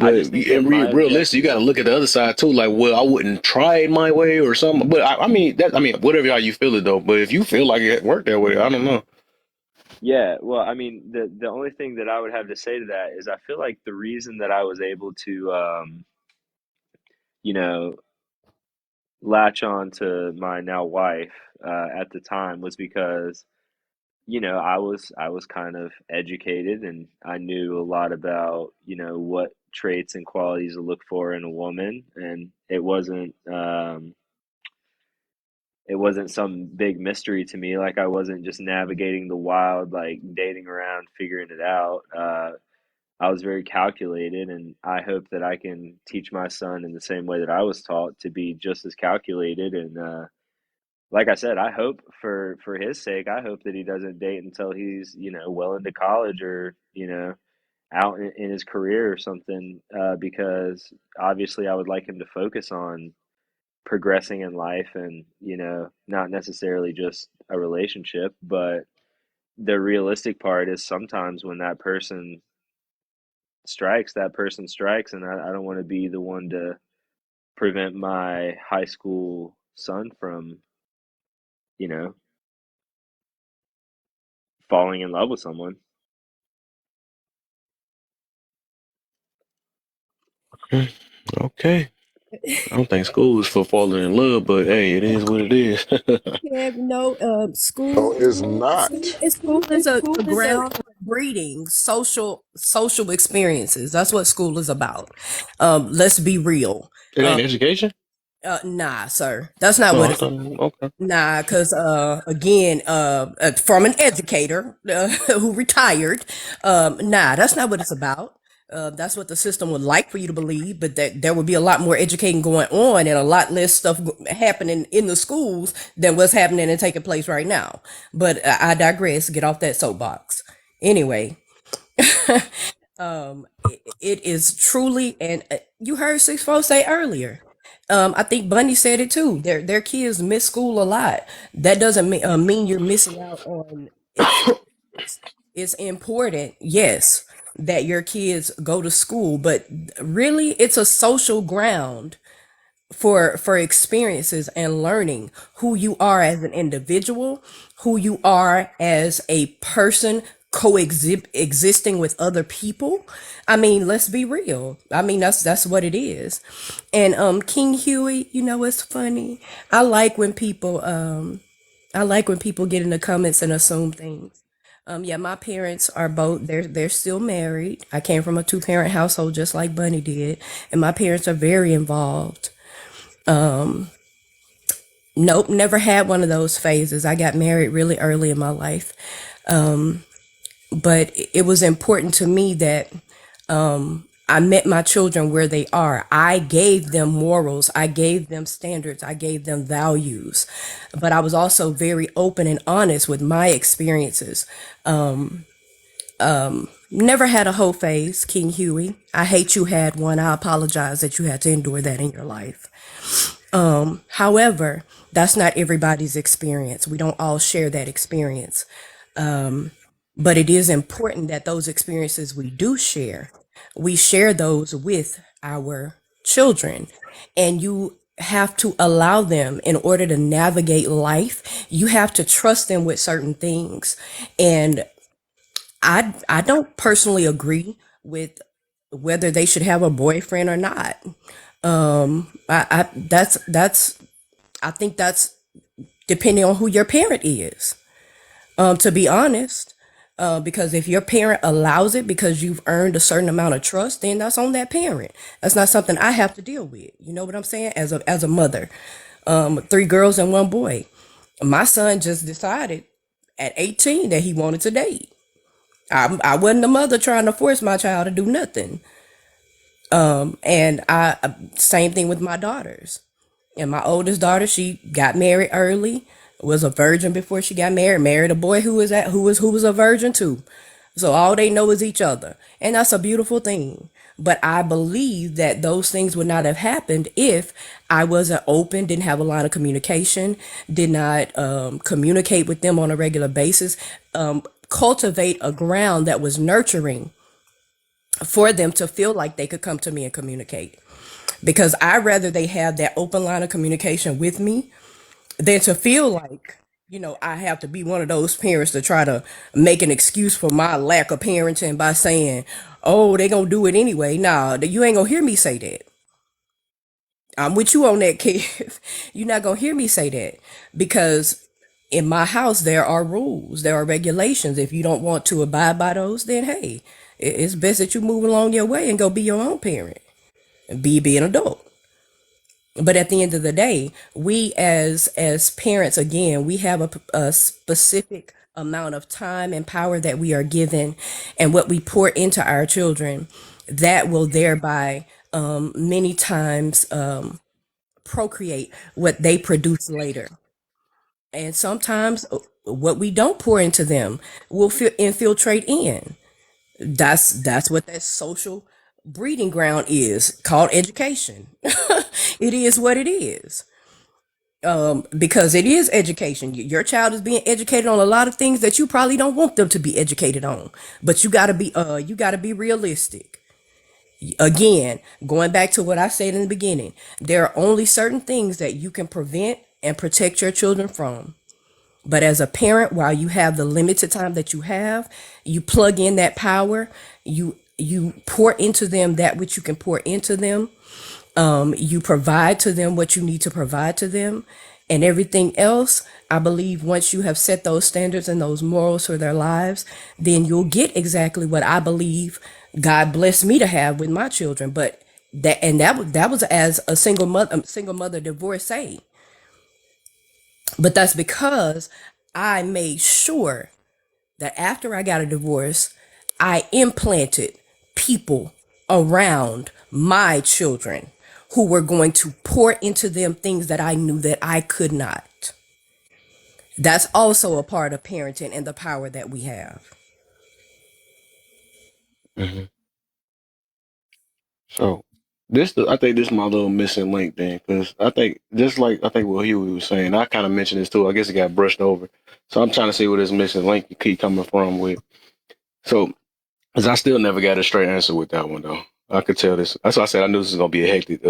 I But just think that in my realistic, you got to objective, look at the other side too. Like, well, I wouldn't try it my way or something. But whatever how you feel it though. But if you feel like it worked that way, I don't know. yeah, well, I mean, the only thing that I would have to say to that is I feel like the reason that I was able to you know, latch on to my now wife at the time was because I was kind of educated and I knew a lot about, what traits and qualities to look for in a woman, and it wasn't some big mystery to me. Like I wasn't just navigating the wild, like dating around, figuring it out. I was very calculated, and I hope that I can teach my son in the same way that I was taught to be just as calculated. And like I said, I hope for his sake, I hope that he doesn't date until he's well into college or out in his career or something. Because obviously, I would like him to focus on progressing in life and not necessarily just a relationship, but the realistic part is sometimes when that person strikes, and I don't want to be the one to prevent my high school son from you know falling in love with someone. Okay. I don't think school is for falling in love, but hey, it is what it is. Yeah, no, No, it's not. school is a ground for breeding social experiences. That's what school is about. Let's be real. It ain't education. Nah, sir, that's not Oh, what I it's. thought. Okay. Nah, because again, from an educator who retired, nah, that's not what it's about. That's what the system would like for you to believe, but that there would be a lot more educating going on and a lot less stuff happening in the schools than what's happening and taking place right now. But I digress. Get off that soapbox. Anyway, it is truly, and you heard Six Four say earlier. I think Bunny said it too. Their kids miss school a lot. That doesn't mean you're missing out on experiences. It's important, yes, that your kids go to school, but really, it's a social ground for experiences and learning who you are as an individual, who you are as a person existing with other people. I mean, let's be real. I mean, that's what it is. And King Huey, it's funny. I like when people get in the comments and assume things. Yeah, my parents are both they're still married. I came from a two-parent household just like Bunny did, and my parents are very involved. Nope, never had one of those phases. I got married really early in my life. But it was important to me that I met my children where they are. I gave them morals, I gave them standards, I gave them values. But I was also very open and honest with my experiences. Never had a hoe phase, King Huey. I hate you had one. I apologize that you had to endure that in your life. However, that's not everybody's experience. We don't all share that experience. But it is important that those experiences we share those with our children. And you have to allow them in order to navigate life. You have to trust them with certain things. And I don't personally agree with whether they should have a boyfriend or not. I think that's depending on who your parent is. To be honest, because if your parent allows it because you've earned a certain amount of trust, then that's on that parent. That's not something I have to deal with. You know what I'm saying? As a mother, three girls and one boy. My son just decided at 18 that he wanted to date. I wasn't the mother trying to force my child to do nothing. And same thing with my daughters. And my oldest daughter, she got married early, was a virgin before she got married, married a boy who was a virgin too. So all they know is each other. And that's a beautiful thing. But I believe that those things would not have happened if I wasn't open, didn't have a line of communication, did not communicate with them on a regular basis, cultivate a ground that was nurturing for them to feel like they could come to me and communicate. Because I rather they have that open line of communication with me than to feel like, I have to be one of those parents to try to make an excuse for my lack of parenting by saying, oh, they gonna do it anyway. Nah, you ain't gonna hear me say that. I'm with you on that, kid. You're not gonna hear me say that because in my house there are rules, there are regulations. If you don't want to abide by those, then hey, it's best that you move along your way and go be your own parent and be an adult. But at the end of the day, we as parents, again, we have a specific amount of time and power that we are given, and what we pour into our children, that will thereby many times procreate what they produce later. And sometimes what we don't pour into them will infiltrate in. That's what that social breeding ground is called education. It is what it is. Because it is education. Your child is being educated on a lot of things that you probably don't want them to be educated on. But you gotta be realistic. Again, going back to what I said in the beginning, there are only certain things that you can prevent and protect your children from. But as a parent, while you have the limited time that you have, you plug in that power, you pour into them that which you can pour into them. You provide to them what you need to provide to them, and everything else, I believe once you have set those standards and those morals for their lives, then you'll get exactly what I believe God blessed me to have with my children. But that was as a single mother divorcee. But that's because I made sure that after I got a divorce, I implanted people around my children who were going to pour into them things that I knew that I could not. That's also a part of parenting and the power that we have. Hmm. So I think this is my little missing link then, because I think just like I think what Huey was saying, I kind of mentioned this too. I guess it got brushed over. So I'm trying to see where this missing link keep coming from with. So, because I still never got a straight answer with that one though. I could tell this. That's why I said I knew this was gonna be a hectic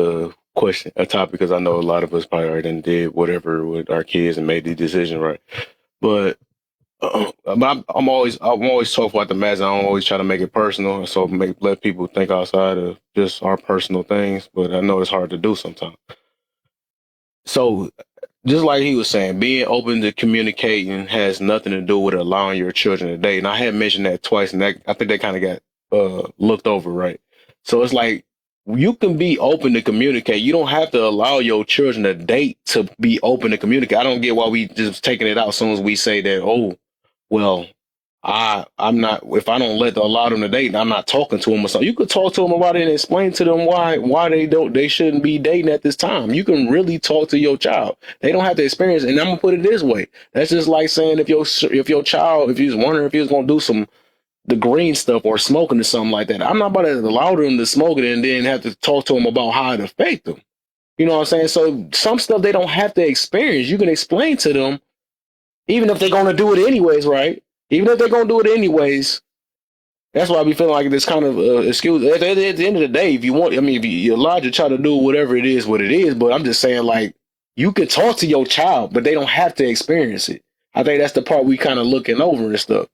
question, a topic, because I know a lot of us probably already done did whatever with our kids and made the decision right. But I'm always talking about the mess. I'm always trying to make it personal, so let people think outside of just our personal things. But I know it's hard to do sometimes. So just like he was saying, being open to communicating has nothing to do with allowing your children to date. And I had mentioned that twice, and that I think they kind of got looked over, right? So it's like you can be open to communicate. You don't have to allow your children to date to be open to communicate. I don't get why we just taking it out as soon as we say that. Oh, well, I'm not, if I don't allow them to date, I'm not talking to them or something. You could talk to them about it and explain to them why they shouldn't be dating at this time. You can really talk to your child. They don't have to experience it. And I'm gonna put it this way. That's just like saying if your child, if you was wondering if he was gonna do the green stuff or smoking or something like that, I'm not about to allow them to smoke it and then have to talk to them about how it affect them. You know what I'm saying? So some stuff they don't have to experience. You can explain to them, even if they're gonna do it anyways, right? Even if they're gonna do it anyways, that's why I be feeling like this kind of excuse. At the end of the day, if you want, I mean, if you allow your child to do whatever it is, what it is. But I'm just saying, like, you can talk to your child, but they don't have to experience it. I think that's the part we kind of looking over and stuff.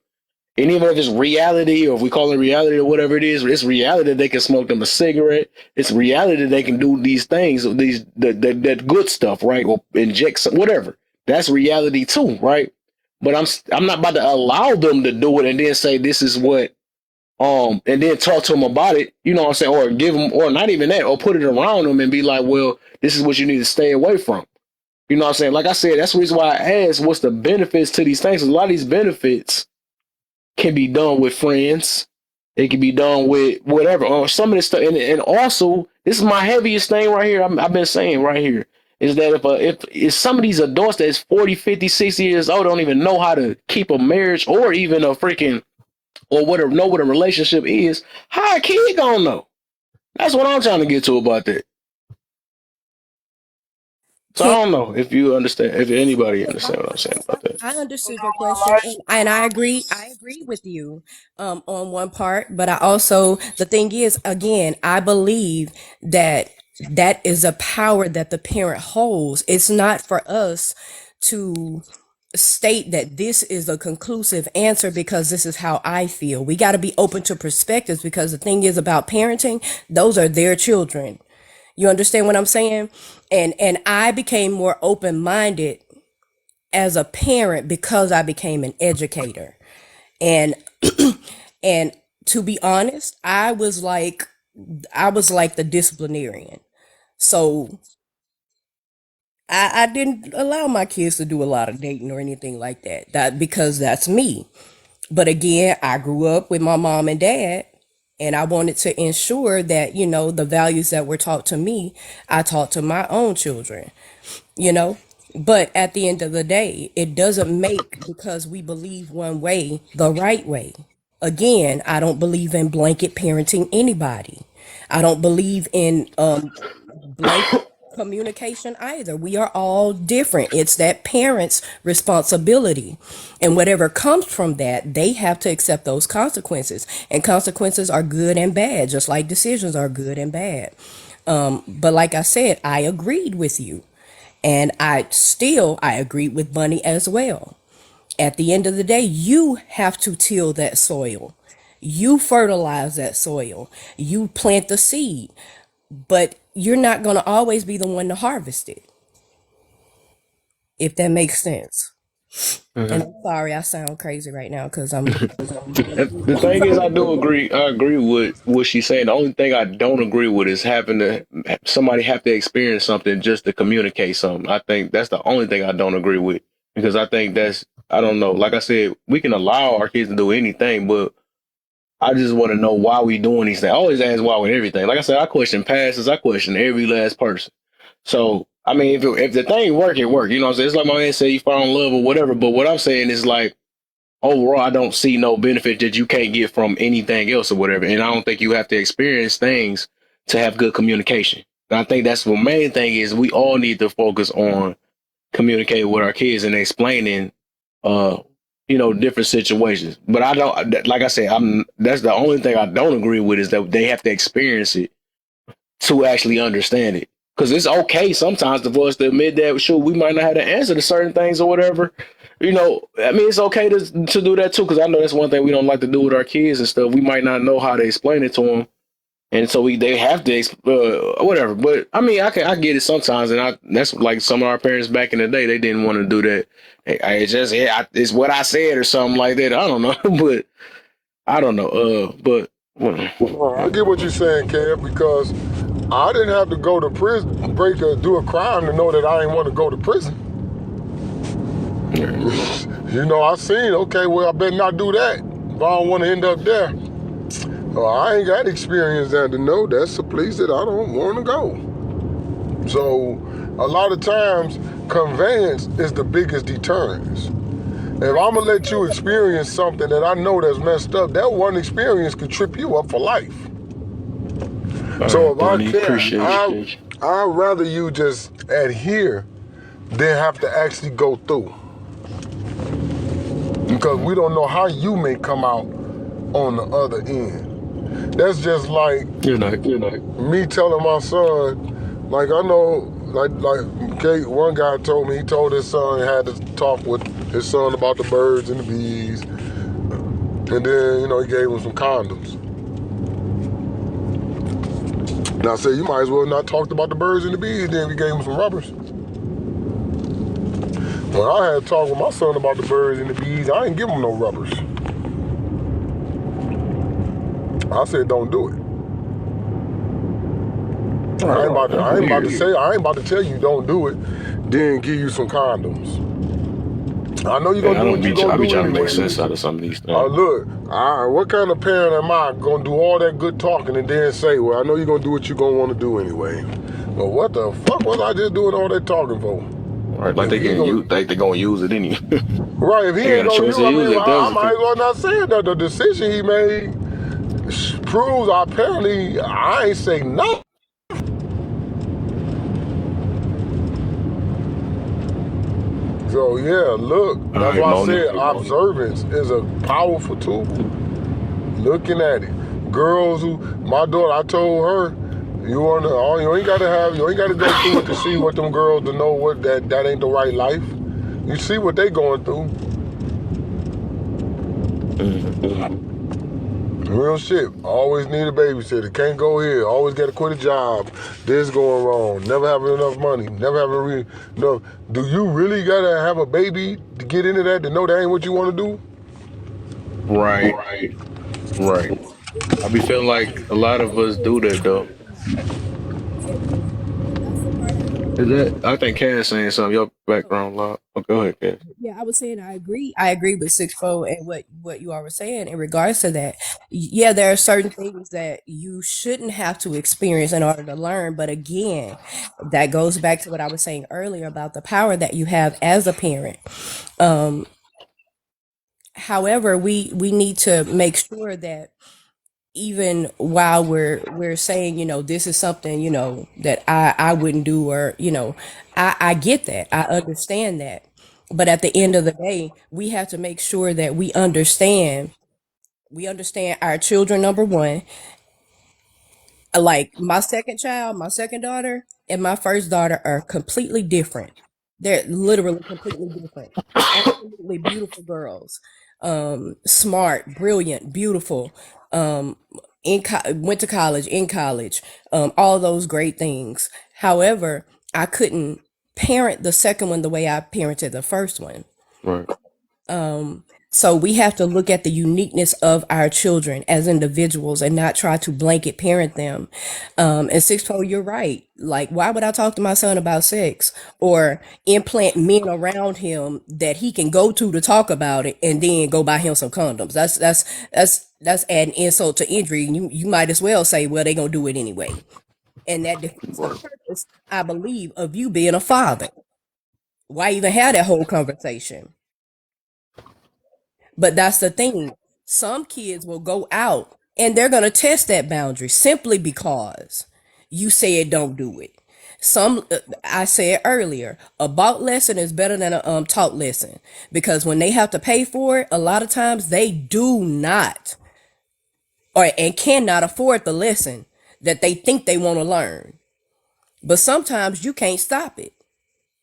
And even if it's reality, or if we call it reality or whatever it is, it's reality that they can smoke them a cigarette. It's reality that they can do these things, that good stuff, right? Or inject some, whatever. That's reality too, right? But I'm not about to allow them to do it and then say this is what and then talk to them about it. You know what I'm saying? Or give them, or not even that, or put it around them and be like, well, this is what you need to stay away from. You know what I'm saying? Like I said, that's the reason why I asked what's the benefits to these things. A lot of these benefits can be done with friends. It can be done with whatever. Or some of this stuff. And also, this is my heaviest thing right here. I've been saying right here. is that if some of these adults that's 40, 50, 60 years old don't even know how to keep a marriage or even a freaking or know what a relationship is, how a kid gonna know? That's what I'm trying to get to about that. So I Can don't know if you understand, if anybody understand what I'm saying about that. I understood your question, and I agree. I agree with you on one part, but I also the thing is, again, I believe that that is a power that the parent holds. It's not for us to state that this is a conclusive answer because this is how I feel. We got to be open to perspectives because the thing is about parenting; those are their children. You understand what I'm saying? And I became more open minded as a parent because I became an educator. And and to be honest, I was like the disciplinarian. So I didn't allow my kids to do a lot of dating or anything like that. That because that's me. But again, I grew up with my mom and dad, and I wanted to ensure that, the values that were taught to me, I taught to my own children. you know but at the end of the day, it doesn't make because we believe one way the right way. Again, I don't believe in blanket parenting anybody. I don't believe in blanket communication either. We are all different. It's that parent's responsibility, and whatever comes from that, they have to accept those consequences, and consequences are good and bad, just like decisions are good and bad. But like I said, I agreed with you. And I agree with Bunny as well. At the end of the day, you have to till that soil. You fertilize that soil. You plant the seed, but you're not going to always be the one to harvest it, if that makes sense. And Mhm. I'm sorry, I sound crazy right now because I'm. The thing is, I do agree. I agree with what she's saying. The only thing I don't agree with is having to somebody have to experience something just to communicate something. I think that's the only thing I don't agree with because I think that's I don't know. Like I said, we can allow our kids to do anything, but I just want to know why we doing these things. I always ask why with everything. Like I said, I question passes. I question every last person. So I mean, if the thing work, it work. You know what I'm saying? It's like my man said, you fall in love or whatever. But what I'm saying is like overall, I don't see no benefit that you can't get from anything else or whatever. And I don't think you have to experience things to have good communication. And I think that's the main thing is we all need to focus on communicating with our kids and explaining, uh, different situations. But I don't, like I said, that's the only thing I don't agree with is that they have to experience it to actually understand it. Because it's okay sometimes for us to admit that, sure, we might not have the answer to certain things or whatever. I mean, it's okay to do that too. Because I know that's one thing we don't like to do with our kids and stuff. We might not know how to explain it to them, and so they have to whatever. But I mean, I get it sometimes, and that's like some of our parents back in the day. They didn't want to do that. It's just it's what I said or something like that. I don't know, but I don't know. But well, I get what you're saying, Kev, because I didn't have to go to prison, do a crime to know that I didn't want to go to prison. yeah. I seen, okay, well, I better not do that if I don't want to end up there. Well, I ain't got experience there to know that's a place that I don't want to go. So, a lot of times, conveyance is the biggest deterrence. If I'm gonna let you experience something that I know that's messed up, that one experience could trip you up for life. All So right, if I Bunny, can, appreciate you. I'd rather you just adhere than have to actually go through. Because we don't know how you may come out on the other end. That's just like Good night. me telling my son, like I know, one guy told me, he told his son he had to talk with his son about the birds and the bees. And then, he gave him some condoms. And I said, you might as well not talk about the birds and the bees, then we gave him some rubbers. When I had to talk with my son about the birds and the bees, I didn't give him no rubbers. I said, don't do it. All right, I we ain't hear about to you. say, I ain't about to tell you don't do it, then give you some condoms. I know you're Yeah, gonna do what you're I gonna be do trying to make anyway. sense out of some of these Oh things. look, what kind of parent am I gonna do all that good talking and then say, well, I know you're gonna do what you're gonna want to do anyway. But what the fuck was I just doing all that talking for? Right, like If they he can gonna use, they gonna use it anyway. right, if he They got ain't a gonna choice use, to I use mean, it if well, I that's the might case. as well not say that the decision he made proves apparently I ain't say nothing. So yeah, look, All that's right, why I Moni. said observance is a powerful tool. Looking at it, girls who my daughter, I told her, you ain't gotta go through it to see what them girls to know what that ain't the right life. You see what they going through. Real shit. Always need a babysitter. Can't go here. Always got to quit a job. This going wrong. Never having enough money. Never having no. Do you really gotta have a baby to get into that to know that ain't what you want to do? Right, right. I be feeling like a lot of us do that though. It really, and that's the part I Is agree. that? I think Cass saying something. Your background loud. Oh, go ahead, Cass. Yeah, I was saying I agree. I agree with Sixfold and what you all were saying in regards to that. Yeah, there are certain things that you shouldn't have to experience in order to learn. But again, that goes back to what I was saying earlier about the power that you have as a parent. Um, However, we need to make sure that even while we're saying, this is something, that I wouldn't do, or, I get that. I understand that. But at the end of the day, we have to make sure that we understand our children, number one. Like my second child, my second daughter, and my first daughter are completely different. They're literally completely different. Absolutely beautiful girls. Smart, brilliant, beautiful. Um, went to college, in college, all those great things. However, I couldn't parent the second one the way I parented the first one. Right, So we have to look at the uniqueness of our children as individuals and not try to blanket parent them. And Sixpo, you're right. Like, why would I talk to my son about sex or implant men around him that he can go to talk about it and then go buy him some condoms? That's adding insult to injury. You might as well say, well, they gonna do it anyway, and that defeats the right. purpose, I believe, of you being a father. Why even have that whole conversation? But that's the thing. Some kids will go out and they're going to test that boundary simply because you said don't do it. I said earlier, a bought lesson is better than a taught lesson, because when they have to pay for it, a lot of times they do not or and cannot afford the lesson that they think they want to learn. But sometimes you can't stop it.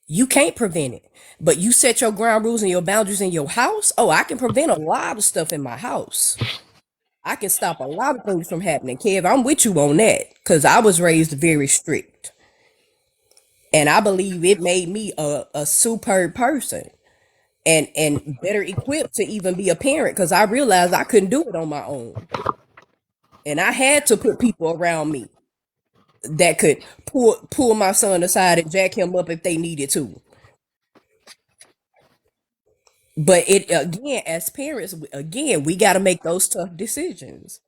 You can't prevent it. But you set your ground rules and your boundaries in your house. Oh, I can prevent a lot of stuff in my house. I can stop a lot of things from happening. Kev, I'm with you on that because I was raised very strict. And I believe it made me a superb person and better equipped to even be a parent, because I realized I couldn't do it on my own. And I had to put people around me that could pull my son aside and jack him up if they needed to. But it again, as parents, again, we got to make those tough decisions.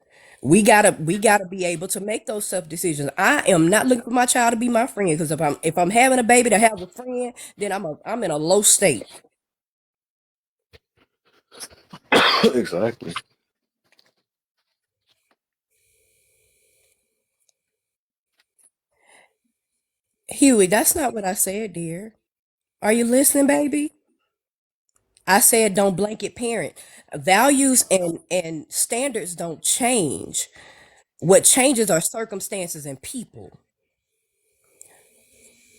We gotta be able to make those tough decisions. I am not looking for my child to be my friend, because if I'm having a baby to have a friend, then I'm in a low state. Exactly. Huey, that's not what I said, dear. Are you listening, baby? I said don't blanket parent. Values and standards don't change. What changes are circumstances and people.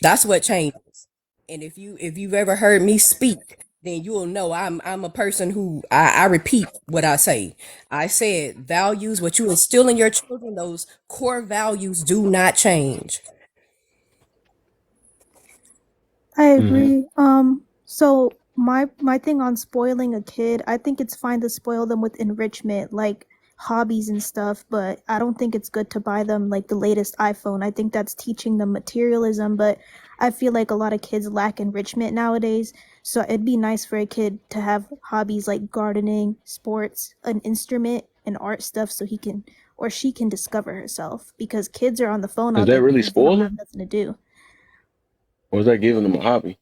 That's what changes. And if you've ever heard me speak, then you'll know I'm a person who I repeat what I say. I said values, what you instill in your children, those core values do not change. I Hmm. agree. So my thing on spoiling a kid, I think it's fine to spoil them with enrichment. Like hobbies and stuff, but I don't think it's good to buy them like the latest iPhone. I think that's teaching them materialism, but I feel like a lot of kids lack enrichment nowadays. So it'd be nice for a kid to have hobbies like gardening, sports, an instrument, and art stuff so he can or she can discover herself because kids are on the phone Is all that day really because they don't spoiling? have nothing to do. Or is that giving them a hobby?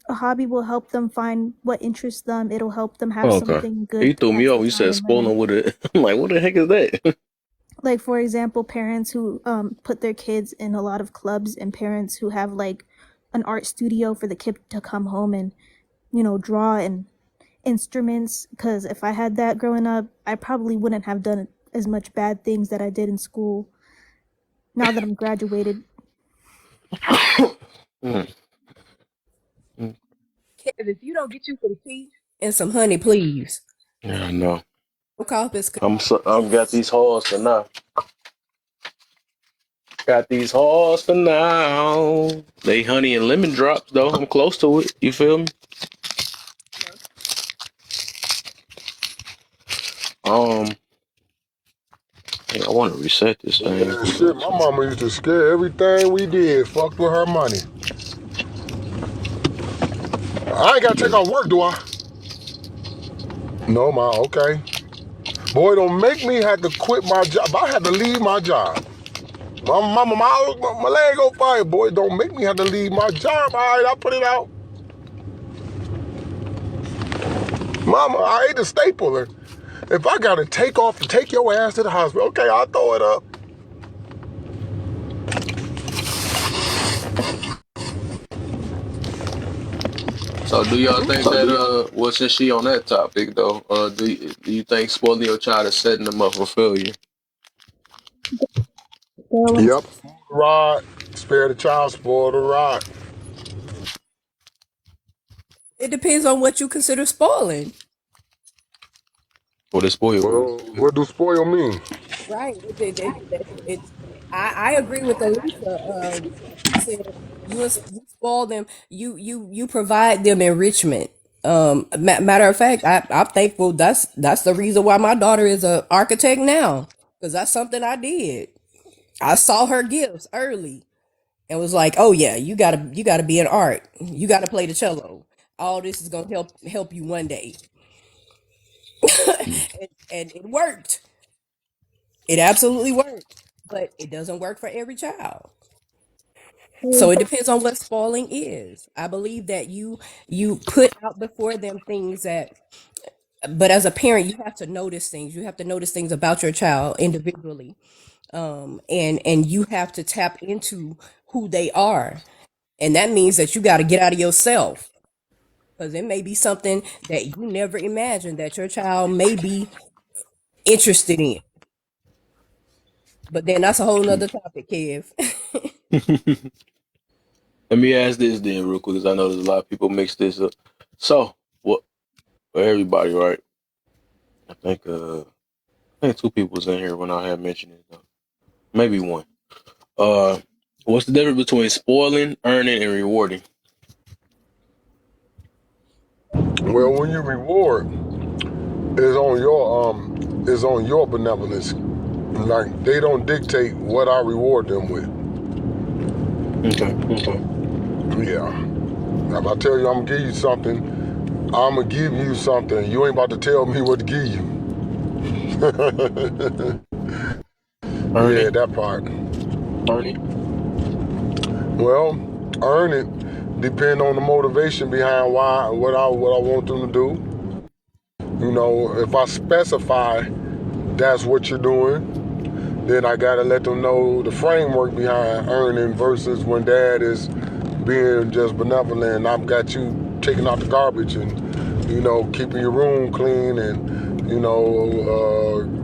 A hobby will help them find what interests them. It'll help them have Oh, okay. something You good to threw me pass the over. You time said and money. spoiling with it. I'm like, what the heck is that? Like for example, parents who put their kids in a lot of clubs and parents who have like an art studio for the kid to come home and draw and instruments, because if I had that growing up, I probably wouldn't have done as much bad things that I did in school now that I'm graduated. Mm, mm. Kev, if you don't get you some tea and some honey, please. Yeah, I know. Cough is I'm got these halls for now. Got these halls for now. They honey and lemon drops though. I'm close to it. You feel me? Um, hey, I want to reset this thing. And shit, my mama used to scare everything we did. Fucked with her money. I ain't gotta take off work, do I? No, ma. Okay. Boy, don't make me have to quit my job. I had to leave my job. My leg on fire, boy. Don't make me have to leave my job. All right, I put it out. Mama, I ate a stapler. If I gotta take off to take your ass to the hospital, okay, I'll throw it up. So, do y'all think that well, since she on that topic though, do you think spoiling your child is setting them up for failure? Yep. Rod, spare the child, spoil the rod. It depends on what you consider spoiling. What is spoiled with? Well, what do spoil mean? Right. It's I agree with Elisa. She said you spoil them. You provide them enrichment. Matter of fact, I'm thankful. That's the reason why my daughter is an architect now, because that's something I did. I saw her gifts early and was like, oh yeah, you gotta be in art. You gotta play the cello. All this is gonna help you one day, and it worked. It absolutely worked, but it doesn't work for every child. So it depends on what spoiling is. I believe that you put out before them things that, but as a parent, you have to notice things. You have to notice things about your child individually, and you have to tap into who they are, and that means that you got to get out of yourself, because it may be something that you never imagined that your child may be interested in. But then that's a whole nother topic, Kev. Let me ask this then, real quick, because I know there's a lot of people mix this up. So, what for everybody, right? I think two people was in here when I had mentioned it. Maybe one. Uh, what's the difference between spoiling, earning, and rewarding? Well, when you reward, is on your benevolence. Like they don't dictate what I reward them with. Okay. Yeah. If I tell you I'm gonna give you something, I'm gonna give you something. You ain't about to tell me what to give you. Earning. Yeah, that part. Well, earn it depend on the motivation behind why what I want them to do. You know, if I specify that's what you're doing, then I gotta let them know the framework behind earning versus when dad is being just benevolent. I've got you taking out the garbage and keeping your room clean and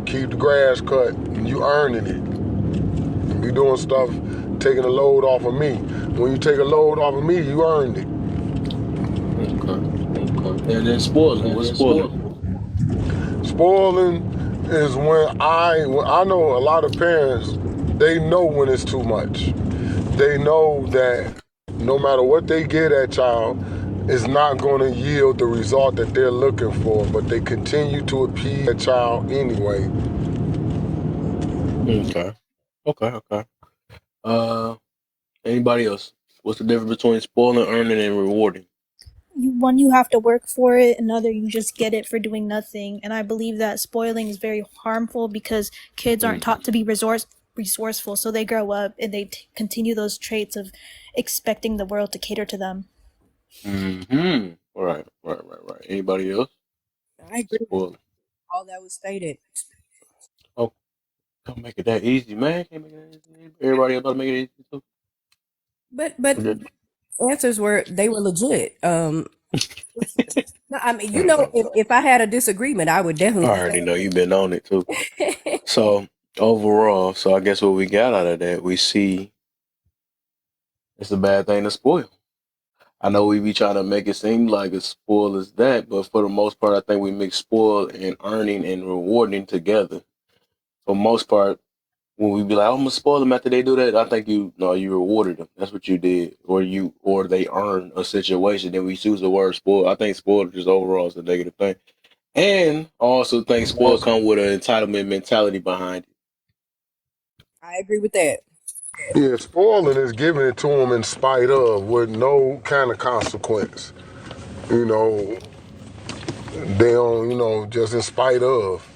keep the grass cut. And you earning it. You doing stuff, taking a load off of me. When you take a load off of me, you earned it. Okay. And then spoiling. What's spoiling? Spoiling is when I know a lot of parents, they know when it's too much. They know that no matter what they get at child, is not going to yield the result that they're looking for, but they continue to appease that child anyway. Okay. Okay. Okay. Uh, anybody else? What's the difference between spoiling, earning, and rewarding? One, you have to work for it, another you just get it for doing nothing. And I believe that spoiling is very harmful because kids aren't Mm-hmm. taught to be resourceful, so they grow up and they continue those traits of expecting the world to cater to them. Mm-hmm. Right. Right. Right. Right. Anybody else? I agree with Spoiling. all that was stated. Oh, don't make it that easy, man. Can't make it that easy. Everybody about to make it easy too. But Okay. answers were legit. No, I mean, if I had a disagreement, I would I definitely already know you've been on it too. say. So overall, so I guess what we got out of that, we see it's a bad thing to spoil. I know we be trying to make it seem like as spoil as that, but for the most part, I think we mix spoil and earning and rewarding together. For most part, when we be like, "Oh, I'm gonna spoil them after they do that," I think you rewarded them. That's what you did, or they earn a situation. Then we choose the word spoil. I think spoil just overall is a negative thing, and I also think spoil come with an entitlement mentality behind it. I agree with that. Yeah, spoiling is giving it to them in spite of, with no kind of consequence. You know, they don't, just in spite of.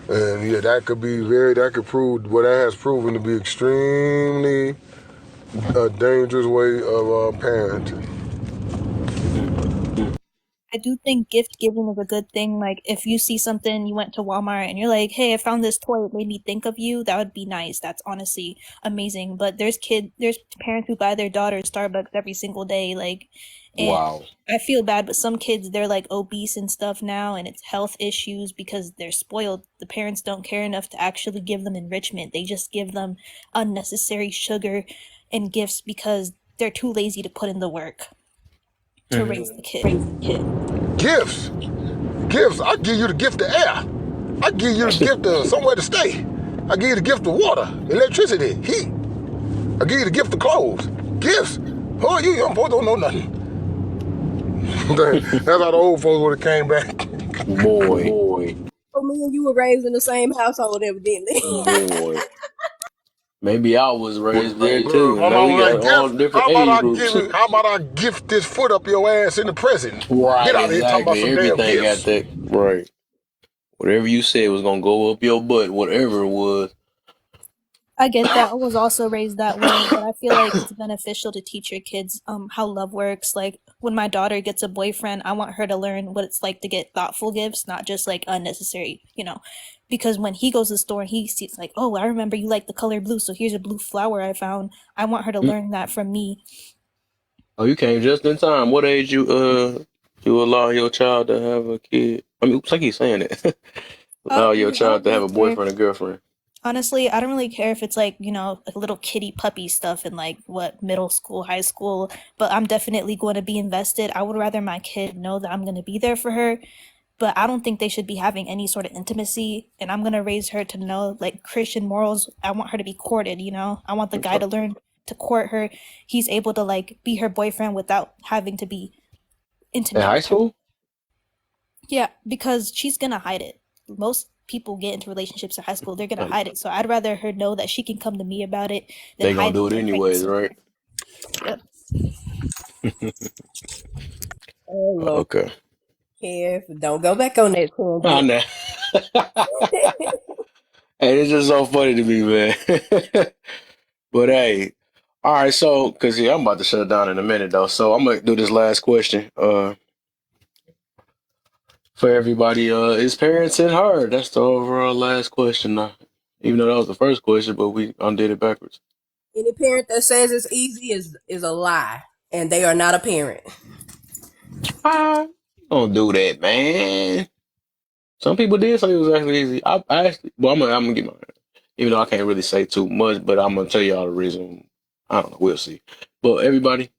And yeah, that could prove, well, that has proven to be extremely a dangerous way of parenting. Mm, mm, I do think gift giving is a good thing. Like, if you see something, you went to Walmart and you're like, hey, I found this toy, it made me think of you, that would be nice. That's honestly amazing. But there's parents who buy their daughters Starbucks every single day. Like, and wow. I feel bad, but some kids, they're like obese and stuff now, and it's health issues because they're spoiled. The parents don't care enough to actually give them enrichment. They just give them unnecessary sugar and gifts because they're too lazy to put in the work to Mm-hmm. raise the kid. Gifts. Gifts. I give you the gift of air. I give you the gift of somewhere to stay. I give you the gift of water, electricity, heat. I give you the gift of clothes. Gifts. Oh, you young boy don't know nothing. That's how the old folks would have came back. Boy, So me and you were raised in the same household, evidently. boy. Maybe I was raised there too. My Now we mama got like, all gift. different age groups. How about I gift this foot up your ass in the present? Get Right, out of here talking about exactly. some damn Everything got gifts. that right. Whatever you said was gonna go up your butt, whatever it was. I get that. I was also raised that way, but I feel like it's beneficial to teach your kids how love works. Like when my daughter gets a boyfriend, I want her to learn what it's like to get thoughtful gifts, not just like unnecessary, Because when he goes to the store and he sees like, "Oh, I remember you like the color blue, so here's a blue flower I found." I want her to Mm. learn that from me. Oh, you came just in time. What age you allow your child to have a kid? I mean, it's like he's saying it. Allow your I child don't to have really a care. boyfriend or girlfriend. Honestly, I don't really care if it's like little kitty puppy stuff in like what middle school, high school, but I'm definitely going to be invested. I would rather my kid know that I'm going to be there for her, but I don't think they should be having any sort of intimacy, and I'm going to raise her to know like Christian morals. I want her to be courted. I want the guy to learn to court her. He's able to like be her boyfriend without having to be In intimate high with her. school? Yeah, because she's gonna hide it. Most people get into relationships in high school, they're gonna Like hide it. So I'd rather her know that she can come to me about it than they gonna hide it do in it their anyways, face. right? Yep. Oh Lord, Okay. Kev, don't go back on that I tangent. know. Hey, it's just so funny to me, man. But hey, all right. So, cause yeah, I'm about to shut it down in a minute though. So I'm gonna do this last question. For everybody, is parenting hard? That's the overall last question. Even though that was the first question, but we undid it backwards. Any parent that says it's easy is a lie, and they are not a parent. Ah, don't do that, man. Some people did say it was actually easy. I actually, well, I'm gonna get mine. Even though I can't really say too much, but I'm gonna tell y'all the reason. I don't know. We'll see. But everybody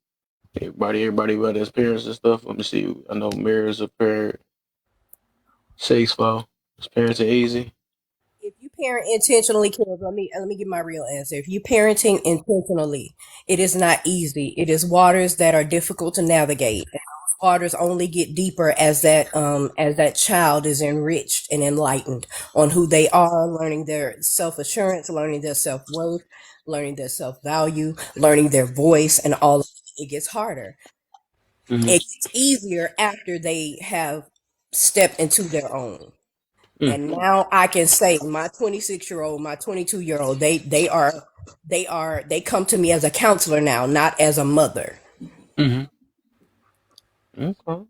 about his parents and stuff. Let me see. I know Mary's a parent. Six four. His parents are easy. If you parent intentionally, Kev, let me give my real answer. If you parenting intentionally, it is not easy. It is waters that are difficult to navigate. waters only get deeper as that child is enriched and enlightened on who they are, learning their self-assurance, learning their self-worth, learning their self-value, learning their voice, and all of it. It gets harder. Mm-hmm. It gets easier after they have stepped into their own. Mm. And now I can say my 26-year-old, my 22-year-old, they come to me as a counselor now, not as a mother. Mm-hmm. Okay.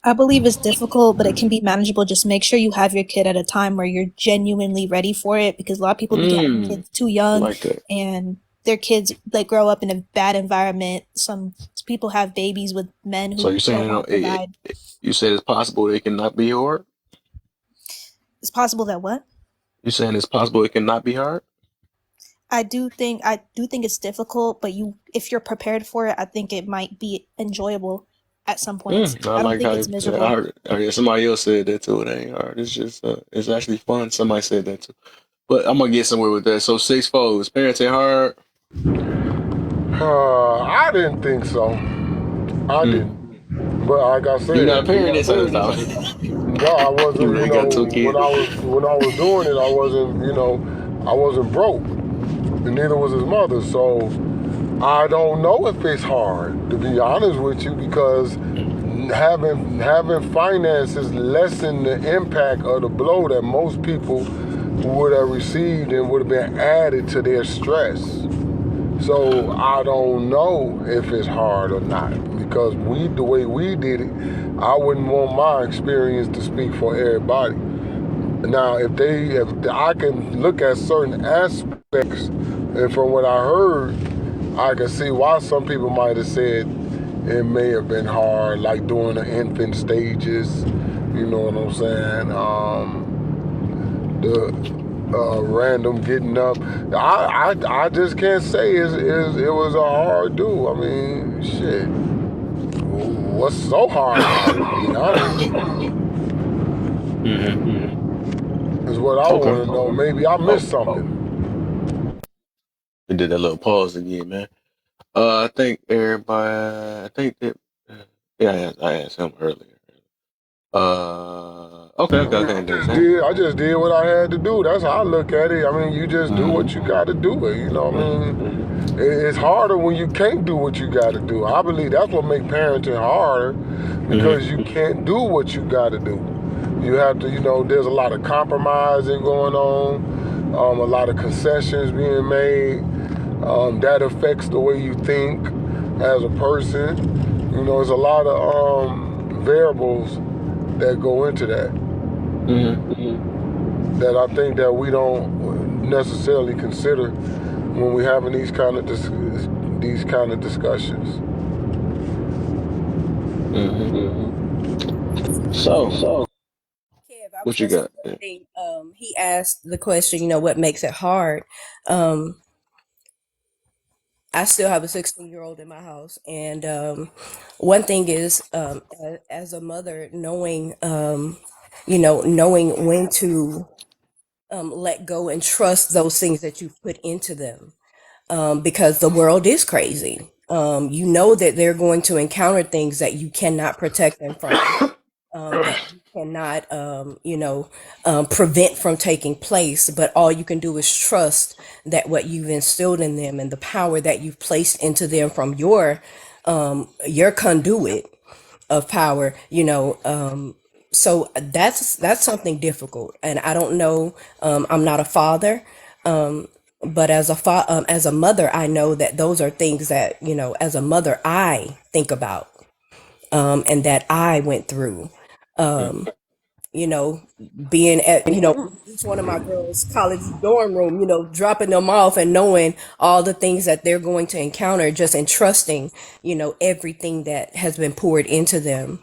I believe it's difficult, but it can be manageable. Just make sure you have your kid at a time where you're genuinely ready for it, because a lot of people be having Mm. kids too I young like that. and their kids like grow up in a bad environment. Some people have babies with men So you're who saying don't want to provide. you said it's possible it cannot be hard? It's possible that what? You saying it's possible it cannot be hard? I do think it's difficult, but you if you're prepared for it, I think it might be enjoyable at some points. I I don't like think how it's you said. I miserable. heard. I heard somebody else said that too. It ain't hard. It's just. It's actually fun. Somebody said that too. But I'm gonna get somewhere with that. So six folds. Parenting hard. I didn't think so. I Mm. didn't. But like I You're not a said, parent. This other time. no, I You wasn't. You really know, got two kids. when I was doing it, I wasn't. You know, I wasn't broke, and neither was his mother. So I don't know if it's hard, to be honest with you, because having finances lessen the impact of the blow that most people would have received and would have been added to their stress. So I don't know if it's hard or not, because the way we did it, I wouldn't want my experience to speak for everybody. Now, if I can look at certain aspects, and from what I heard, I can see why some people might have said it may have been hard, like during the infant stages. You know what I'm saying? The random getting up. I just can't say it was a hard do. I mean, shit. What's so hard about it? To be honest, Mm-hmm. is what I Okay. want to know. Maybe I Oh, missed something. we did that little pause again, man. I think everybody. I think that. Yeah, I asked him earlier. Okay, okay, okay. Understand. I just did what I had to do. That's how I look at it. I mean, you just do Mm-hmm. what you got to do. You know, what I mean, it's harder when you can't do what you got to do. I believe that's what makes parenting harder, Mm-hmm. because you can't do what you got to do. You have to, you know, there's a lot of compromising going on, a lot of concessions being made. That affects the way you think as a person. You know, there's a lot of variables that go into that, Mm-hmm. that I think that we don't necessarily consider when we're having these kind of discussions. Mm-hmm. So, Kev, I was what you gonna say got? one thing. He asked the question, what makes it hard. Um, I still have a 16-year-old in my house, and one thing is, as a mother, knowing when to let go and trust those things that you've put into them, because the world is crazy. You know that they're going to encounter things that you cannot protect them from, that you cannot, prevent from taking place. But all you can do is trust that what you've instilled in them and the power that you've placed into them from your conduit of power. So that's something difficult, and I don't know. I'm not a father, but as a mother, I know that those are things that as a mother I think about, and that I went through. Um, you know, being at each one of my girls' college dorm room, dropping them off and knowing all the things that they're going to encounter, just entrusting, everything that has been poured into them.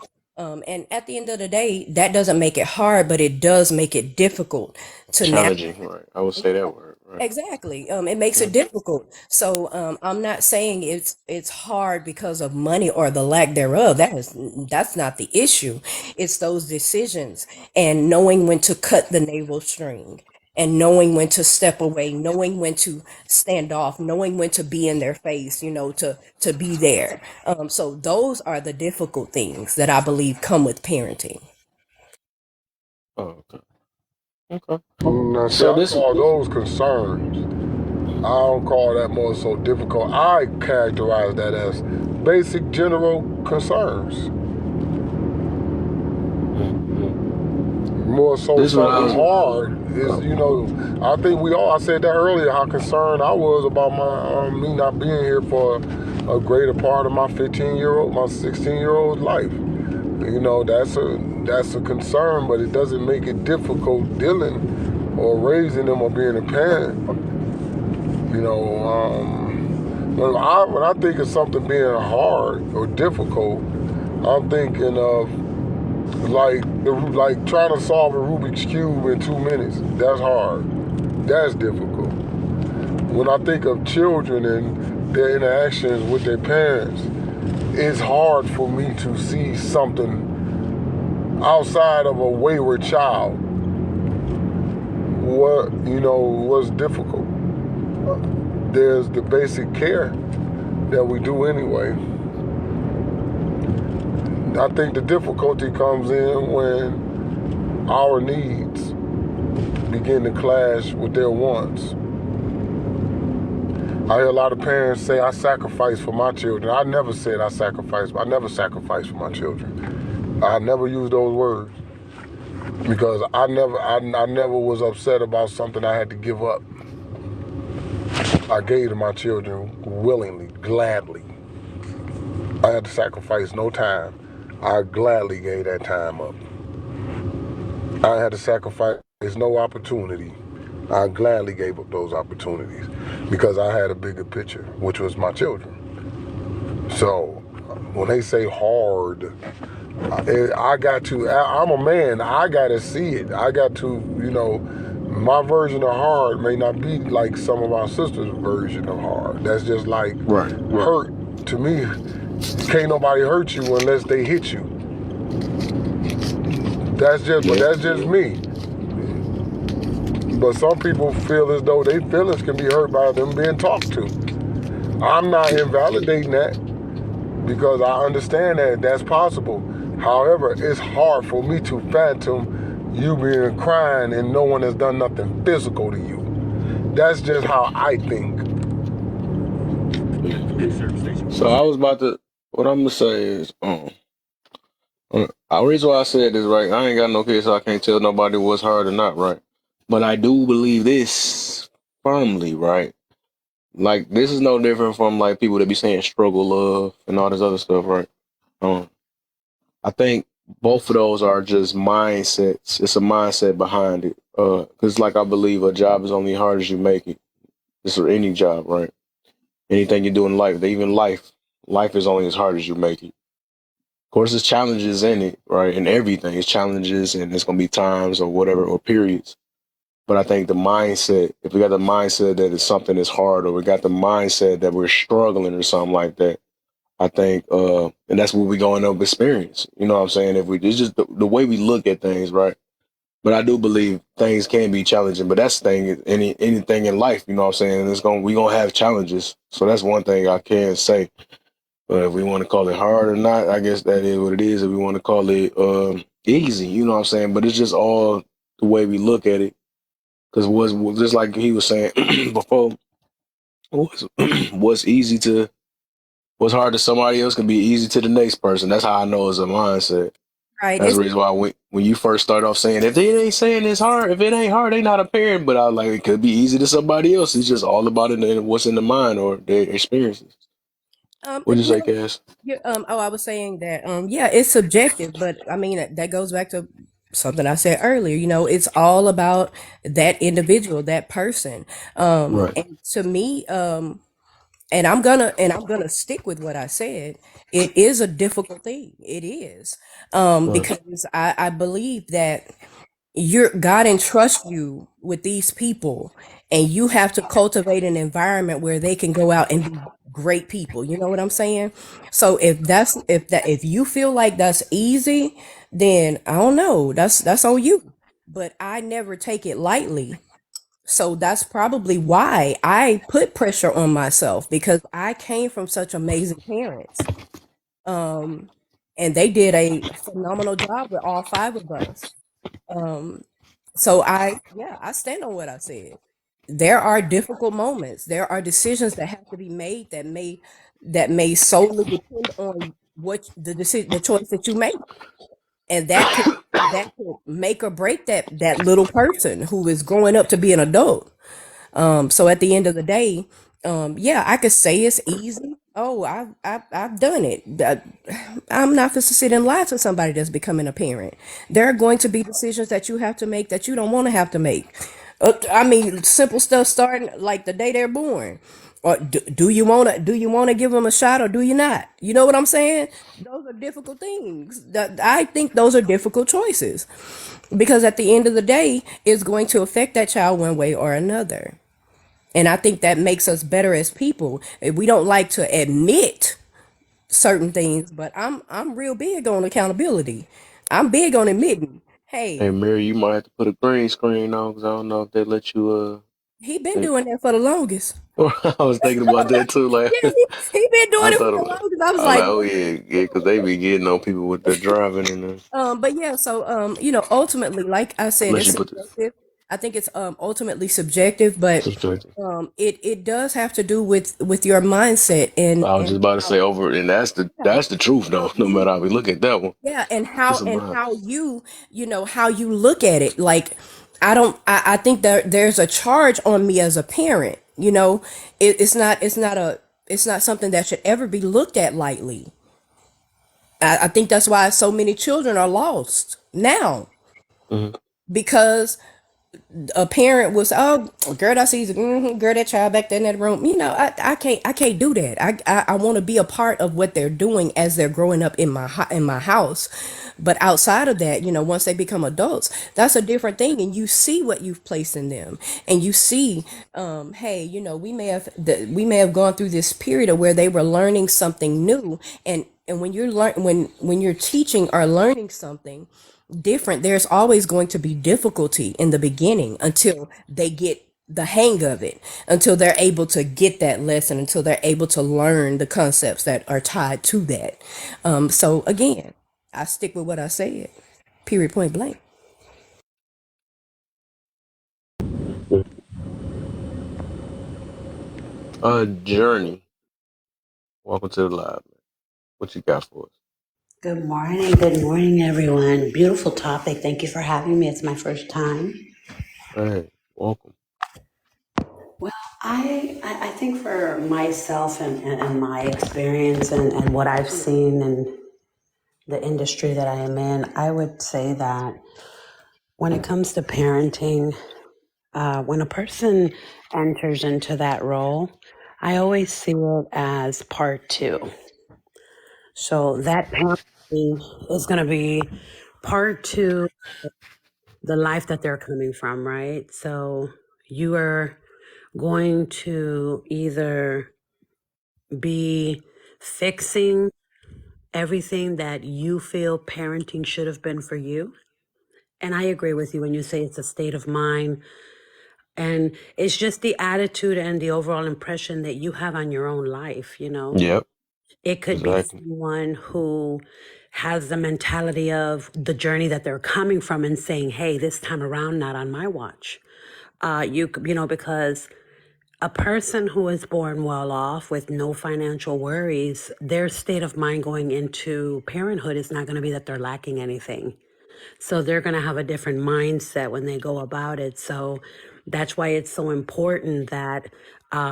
And at the end of the day, that doesn't make it hard, but it does make it difficult to navigate. Challenging, right? I would say that word, right? Exactly. It makes Yeah. it difficult. So I'm not saying it's hard because of money or the lack thereof. That's not the issue. It's those decisions and knowing when to cut the navel string. and knowing when to step away, knowing when to stand off, knowing when to be in their face, to be there. So those are the difficult things that I believe come with parenting. Oh, okay. Okay. Now, see, So I this. call those concerns. I don't call that more so difficult. I characterize that as basic general concerns. More so This is what I something was. hard is, I think I said that earlier, how concerned I was about me not being here for a greater part of my 15-year-old, my 16-year-old life. That's a concern, but it doesn't make it difficult dealing or raising them or being a parent. When I think of something being hard or difficult, I'm thinking of like trying to solve a Rubik's cube in 2 minutes. That's hard. That's difficult. When I think of children and their interactions with their parents, it's hard for me to see something outside of a wayward child. What's difficult? There's the basic care that we do anyway. I think the difficulty comes in when our needs begin to clash with their wants. I hear a lot of parents say, I sacrifice for my children. I never said I never sacrificed for my children. I never used those words because I never was upset about something I had to give up. I gave to my children willingly, gladly. I had to sacrifice no time. I gladly gave that time up. I had to sacrifice no opportunity. I gladly gave up those opportunities because I had a bigger picture, which was my children. So when they say hard, I'm a man, I got to see it. I got to, my version of hard may not be like some of our sisters' version of hard. That's just like Right. hurt. To me, can't nobody hurt you unless they hit you. But that's just me. But some people feel as though their feelings can be hurt by them being talked to. I'm not invalidating that because I understand that that's possible. However, it's hard for me to fathom you being crying and no one has done nothing physical to you. That's just how I think. So I was about to. What I'm gonna say is, the reason why I said this, right? I ain't got no kids, so I can't tell nobody what's hard or not, right? But I do believe this firmly, right? Like this is no different from like people that be saying struggle love and all this other stuff, right? Um, I think both of those are just mindsets. It's a mindset behind it. Because like I believe a job is only as hard as you make it. This is any job, right? Anything you do in life, even life is only as hard as you make it. Of course, there's challenges in it, right? And everything is challenges, and it's gonna be times or whatever or periods. But I think the mindset, if we got the mindset that it's something is hard, or we got the mindset that we're struggling or something like that, I think, and that's what we're going up experience. You know what I'm saying? If we, it's just the way we look at things, right? But I do believe things can be challenging. But that's the thing, anything in life, you know what I'm saying? We gonna have challenges. So that's one thing I can say. If we want to call it hard or not, I guess that is what it is. If we want to call it easy, you know what I'm saying? But it's just all the way we look at it. Because was just like he was saying before, what's what's easy to what's hard to somebody else can be easy to the next person. That's how I know it's a mindset. Right. That's It's the reason why when you first start off saying if they ain't saying it's hard, if it ain't hard, they not a parent. But I was like it could be easy to somebody else. It's just all about it and what's in the mind or their experiences. What'd you say, no, Cass? I was saying that yeah, it's subjective, but I mean that goes back to something I said earlier. It's all about that individual, that person. Right. And to me, and I'm gonna stick with what I said. It is a difficult thing. It is, Right. because I believe that God entrusts you with these people, and you have to cultivate an environment where they can go out and be great people. You know what I'm saying? So if you feel like that's easy, then I don't know. That's on you. But I never take it lightly So that's probably why I put pressure on myself, because I came from such amazing parents. Um, and they did a phenomenal job with all five of us. Um, so yeah, I stand on what I said. There are difficult moments. There are decisions that have to be made that may solely depend on what the choice that you make, and that could make or break that little person who is growing up to be an adult. So at the end of the day, yeah, I could say it's easy. Oh, I've done it. I'm not supposed to sit and lie to somebody that's becoming a parent. There are going to be decisions that you have to make that you don't want to have to make. I mean, simple stuff starting like the day they're born. Or do you want to give them a shot, or do you not? You know what I'm saying? Those are difficult things. I think those are difficult choices, because at the end of the day, it's going to affect that child one way or another. And I think that makes us better as people. We don't like to admit certain things, but I'm real big on accountability. I'm big on admitting, Hey, hey, Mary, you might have to put a green screen on because I don't know if they let you. he been They, doing that for the longest. I was thinking about that too. Like, Yeah, he been I doing it for thought, the longest. I was I was like, like, oh yeah, yeah, because they be getting on people with their driving and but yeah, so ultimately, like I said, unless it's you put the subjective. I think it's ultimately subjective, but subtracting. it does have to do with your mindset and I was just about to say over, and that's the truth though. No matter how we look at that one, yeah, and it's how a and mind. how how you look at it. Like, I think there's a charge on me as a parent. It's not something that should ever be looked at lightly. I think that's why so many children are lost now, Hmm. because a parent was, oh, girl, I see, girl, that child back there in that room. I can't do that. I want to be a part of what they're doing as they're growing up in my house. But outside of that, once they become adults, that's a different thing, and you see what you've placed in them, and you see, hey, we may have gone through this period of where they were learning something new, and when you're teaching or learning something different, there's always going to be difficulty in the beginning until they get the hang of it, until they're able to get that lesson, until they're able to learn the concepts that are tied to that. So again, I stick with what I said, period, point blank. Journey. Welcome to the live, man. What you got for us? Good morning. Good morning, everyone. Beautiful topic. Thank you for having me. It's my first time. Hey, welcome. Well, I think for myself and my experience and what I've seen in the industry that I am in, I would say that when it comes to parenting, when a person enters into that role, I always see it as part two. So that parenting is going to be part two, the life that they're coming from, right? So you are going to either be fixing everything that you feel parenting should have been for you. And I agree with you when you say it's a state of mind. And it's just the attitude and the overall impression that you have on your own life. Yep, It could be exactly. someone who has the mentality of the journey that they're coming from and saying, hey, this time around, not on my watch. Because a person who is born well off with no financial worries, their state of mind going into parenthood is not going to be that they're lacking anything. So they're going to have a different mindset when they go about it. So that's why it's so important that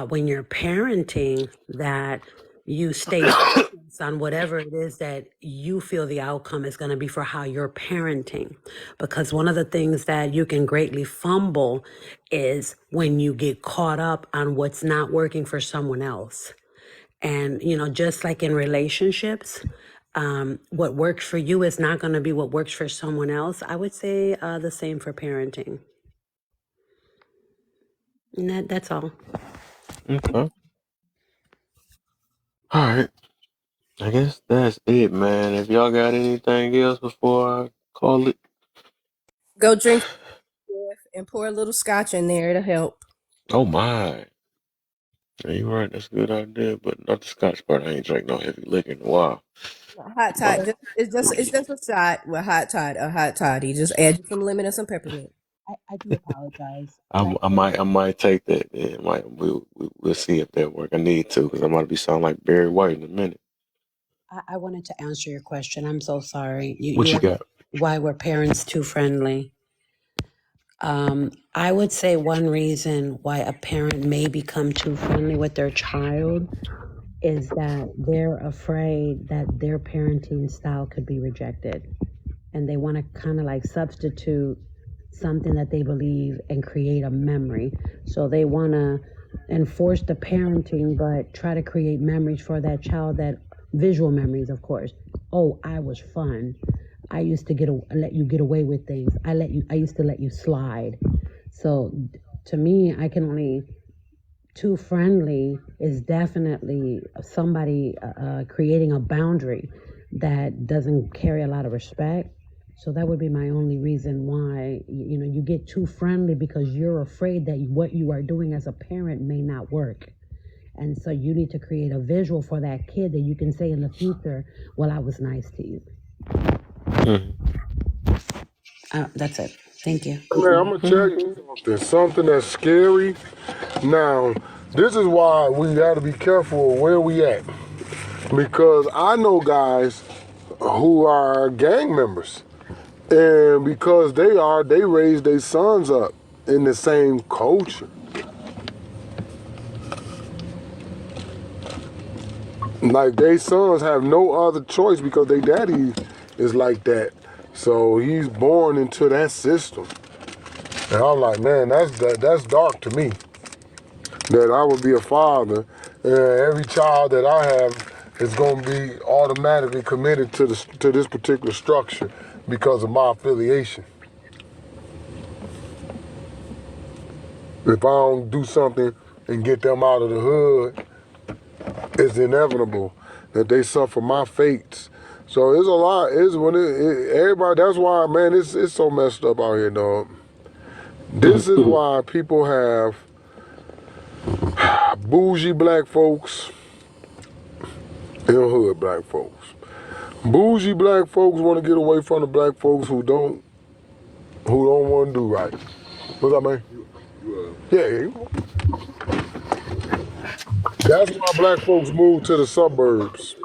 when you're parenting, that you stay focused on whatever it is that you feel the outcome is going to be for how you're parenting. Because one of the things that you can greatly fumble is when you get caught up on what's not working for someone else. And, just like in relationships, what works for you is not going to be what works for someone else. I would say the same for parenting. And that's all. Okay. All right. I guess that's it, man. If y'all got anything else before I call it, Go drink And pour a little scotch in there. It'll help. Oh my. Yeah, you right. That's a good idea, but not the Scotch part. I ain't drank no heavy liquor in a while. Hot toddy. But It's just a shot with hot toddy. A hot toddy. Just add some lemon and some peppermint. I do apologize. Can I say I might take that. Yeah, we'll see if that work. I need to because I might be sounding like Barry White in a minute. I wanted to answer your question. I'm so sorry. What You you asked got? why were parents too friendly? I would say one reason why a parent may become too friendly with their child is that they're afraid that their parenting style could be rejected. And they want to kind of like substitute something that they believe and create a memory. So they want to enforce the parenting, but try to create memories for that child, that visual memories, of course. Oh, I was fun. I used to let you get away with things. I used to let you slide. So to me, I can only too friendly is definitely somebody creating a boundary that doesn't carry a lot of respect. So that would be my only reason why you get too friendly because you're afraid that what you are doing as a parent may not work. And so you need to create a visual for that kid that you can say in the future, well, I was nice to you. Mhm. That's it. Thank you. Man, I'm gonna tell Mhm. you something that's scary. Now, this is why we got to be careful of where we at, because I know guys who are gang members, and because they raise their sons up in the same culture. Like they sons have no other choice because their daddy is like that. So he's born into that system. And I'm like, man, that's dark to me. That I would be a father, and every child that I have is going to be automatically committed to this particular structure because of my affiliation. If I don't do something and get them out of the hood, it's inevitable that they suffer my fates. So it's a lot. It's when everybody. That's why, man. It's so messed up out here, dog. This is why people have bougie black folks and hood black folks. Bougie black folks want to get away from the black folks who don't want to do right. What's up, man? Yeah. That's why black folks move to the suburbs.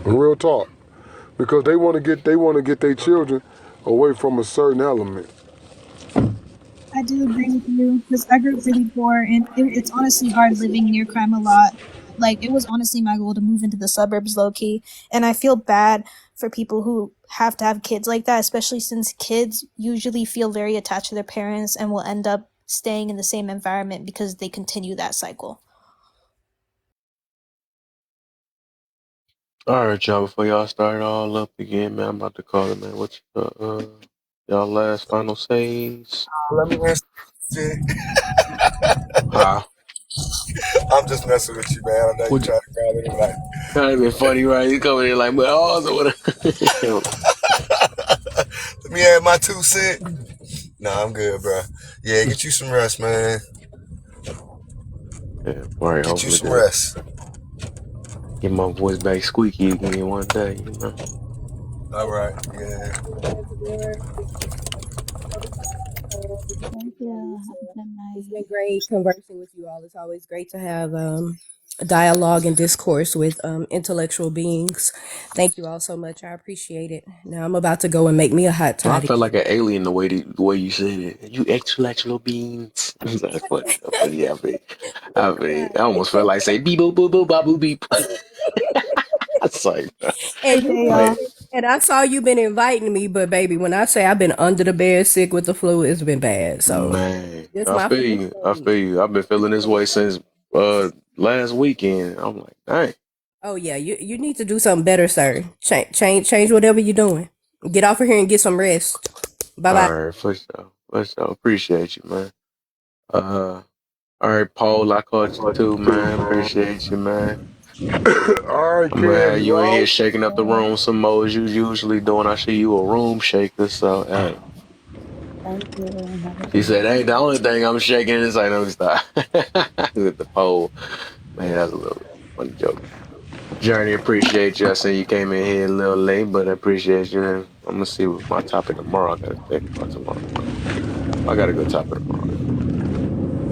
Real talk. Because they want to get their children away from a certain element. I do agree with you because I grew up really poor, and it's honestly hard living near crime a lot. Like it was honestly my goal to move into the suburbs, low key, and I feel bad for people who have to have kids like that, especially since kids usually feel very attached to their parents and will end up staying in the same environment because they continue that cycle. All right, y'all. Before y'all start all up again, man, I'm about to call it, man. What's y'all last final says? Let me answer. Shit. Huh? I'm just messing with you, man. I know you Would trying to call it tonight. kind of been funny, right? You coming in like, but also what? Let me add my 2 cents. Nah, I'm good, bro. Yeah, get you some rest, man. Yeah, right. Get you Hopefully some that rest. get my voice back squeaky again one day. You know. All right. Yeah. Thank you. Have a good It's night. been great conversing with you all. It's always great to have a dialogue and discourse with intellectual beings. Thank you all so much. I appreciate it. Now I'm about to go and make me a hot Bro, I toddy. felt like an alien the way you said it. You extraterrestrial beings. That's funny. But yeah, I almost felt like say beep boop boop boop bop beep. It's like, And Good you day, know, like y'all. and I saw you been inviting me, but baby, when I say I've been under the bed sick with the flu, it's been bad. So man, this I my feel first you. I thing. feel you. I've been feeling this way since last weekend. I'm like, dang. Oh yeah, you need to do something better, sir. Change whatever you're doing. Get off of here and get some rest. Bye bye. All right, for sure. For sure. Appreciate you, man. Uh, all right, Paul. I caught you too, man. Appreciate you, man. All right, I'm gonna have Candy. you in here Well, shaking up the room some more as you usually do, and I see you a room shaker. So, hey. you. Have a She good said, one. ain't the only thing I'm shaking is like, no, stop. With the pole. Man, that's a little funny joke. Journey, appreciate you. I see you came in here a little late, but I appreciate you. And I'm gonna see what my topic tomorrow. I gotta think about tomorrow. I got a good topic tomorrow.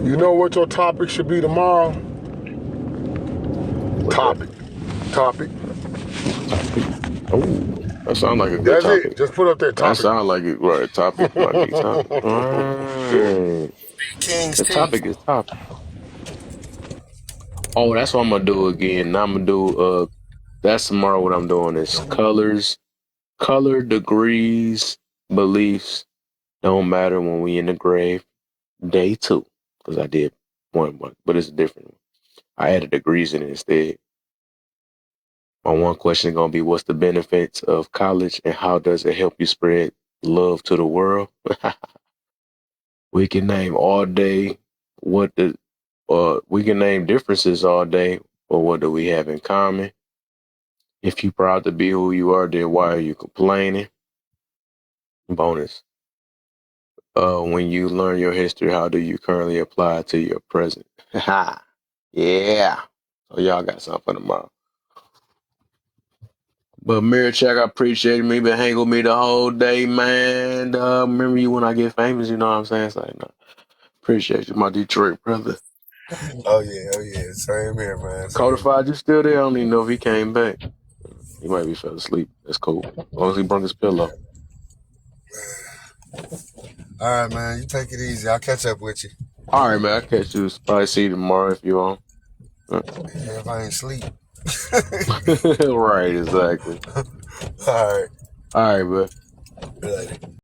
You know what your topic should be tomorrow? What's that? Topic. Topic. Topic. Oh, that sounds like a good That's it. topic. Just put up that That topic. sounds like it. Right, topic might be topic. Right. King's The teeth. topic is topic. Oh, that's what I'm gonna do again. Now I'm gonna do. That's tomorrow. What I'm doing is colors, color degrees, beliefs don't matter when we in the grave. Day 2, because I did one, but it's a different one. I added degrees in it instead. My one question is gonna be, what's the benefits of college and how does it help you spread love to the world? We can name all day what the we can name differences all day, but what do we have in common? If you're proud to be who you are, then why are you complaining? Bonus. When you learn your history, how do you currently apply it to your present? Yeah. So y'all got something for tomorrow. But Mirror Check, I appreciate me. Been hanging with me the whole day, man. Remember you when I get famous, you know what I'm saying? It's like, no, appreciate you, my Detroit brother. Oh yeah, oh yeah. Same here, man. Same. Codified, you still there? I don't even know if he came back. He might be fell asleep. That's cool. As long as he brought his pillow. All right, man. You take it easy. I'll catch up with you. All right, man. I'll catch you. Probably see you tomorrow if you on. Yeah, if I ain't sleep. Right, exactly. All right. All right, bud. Later.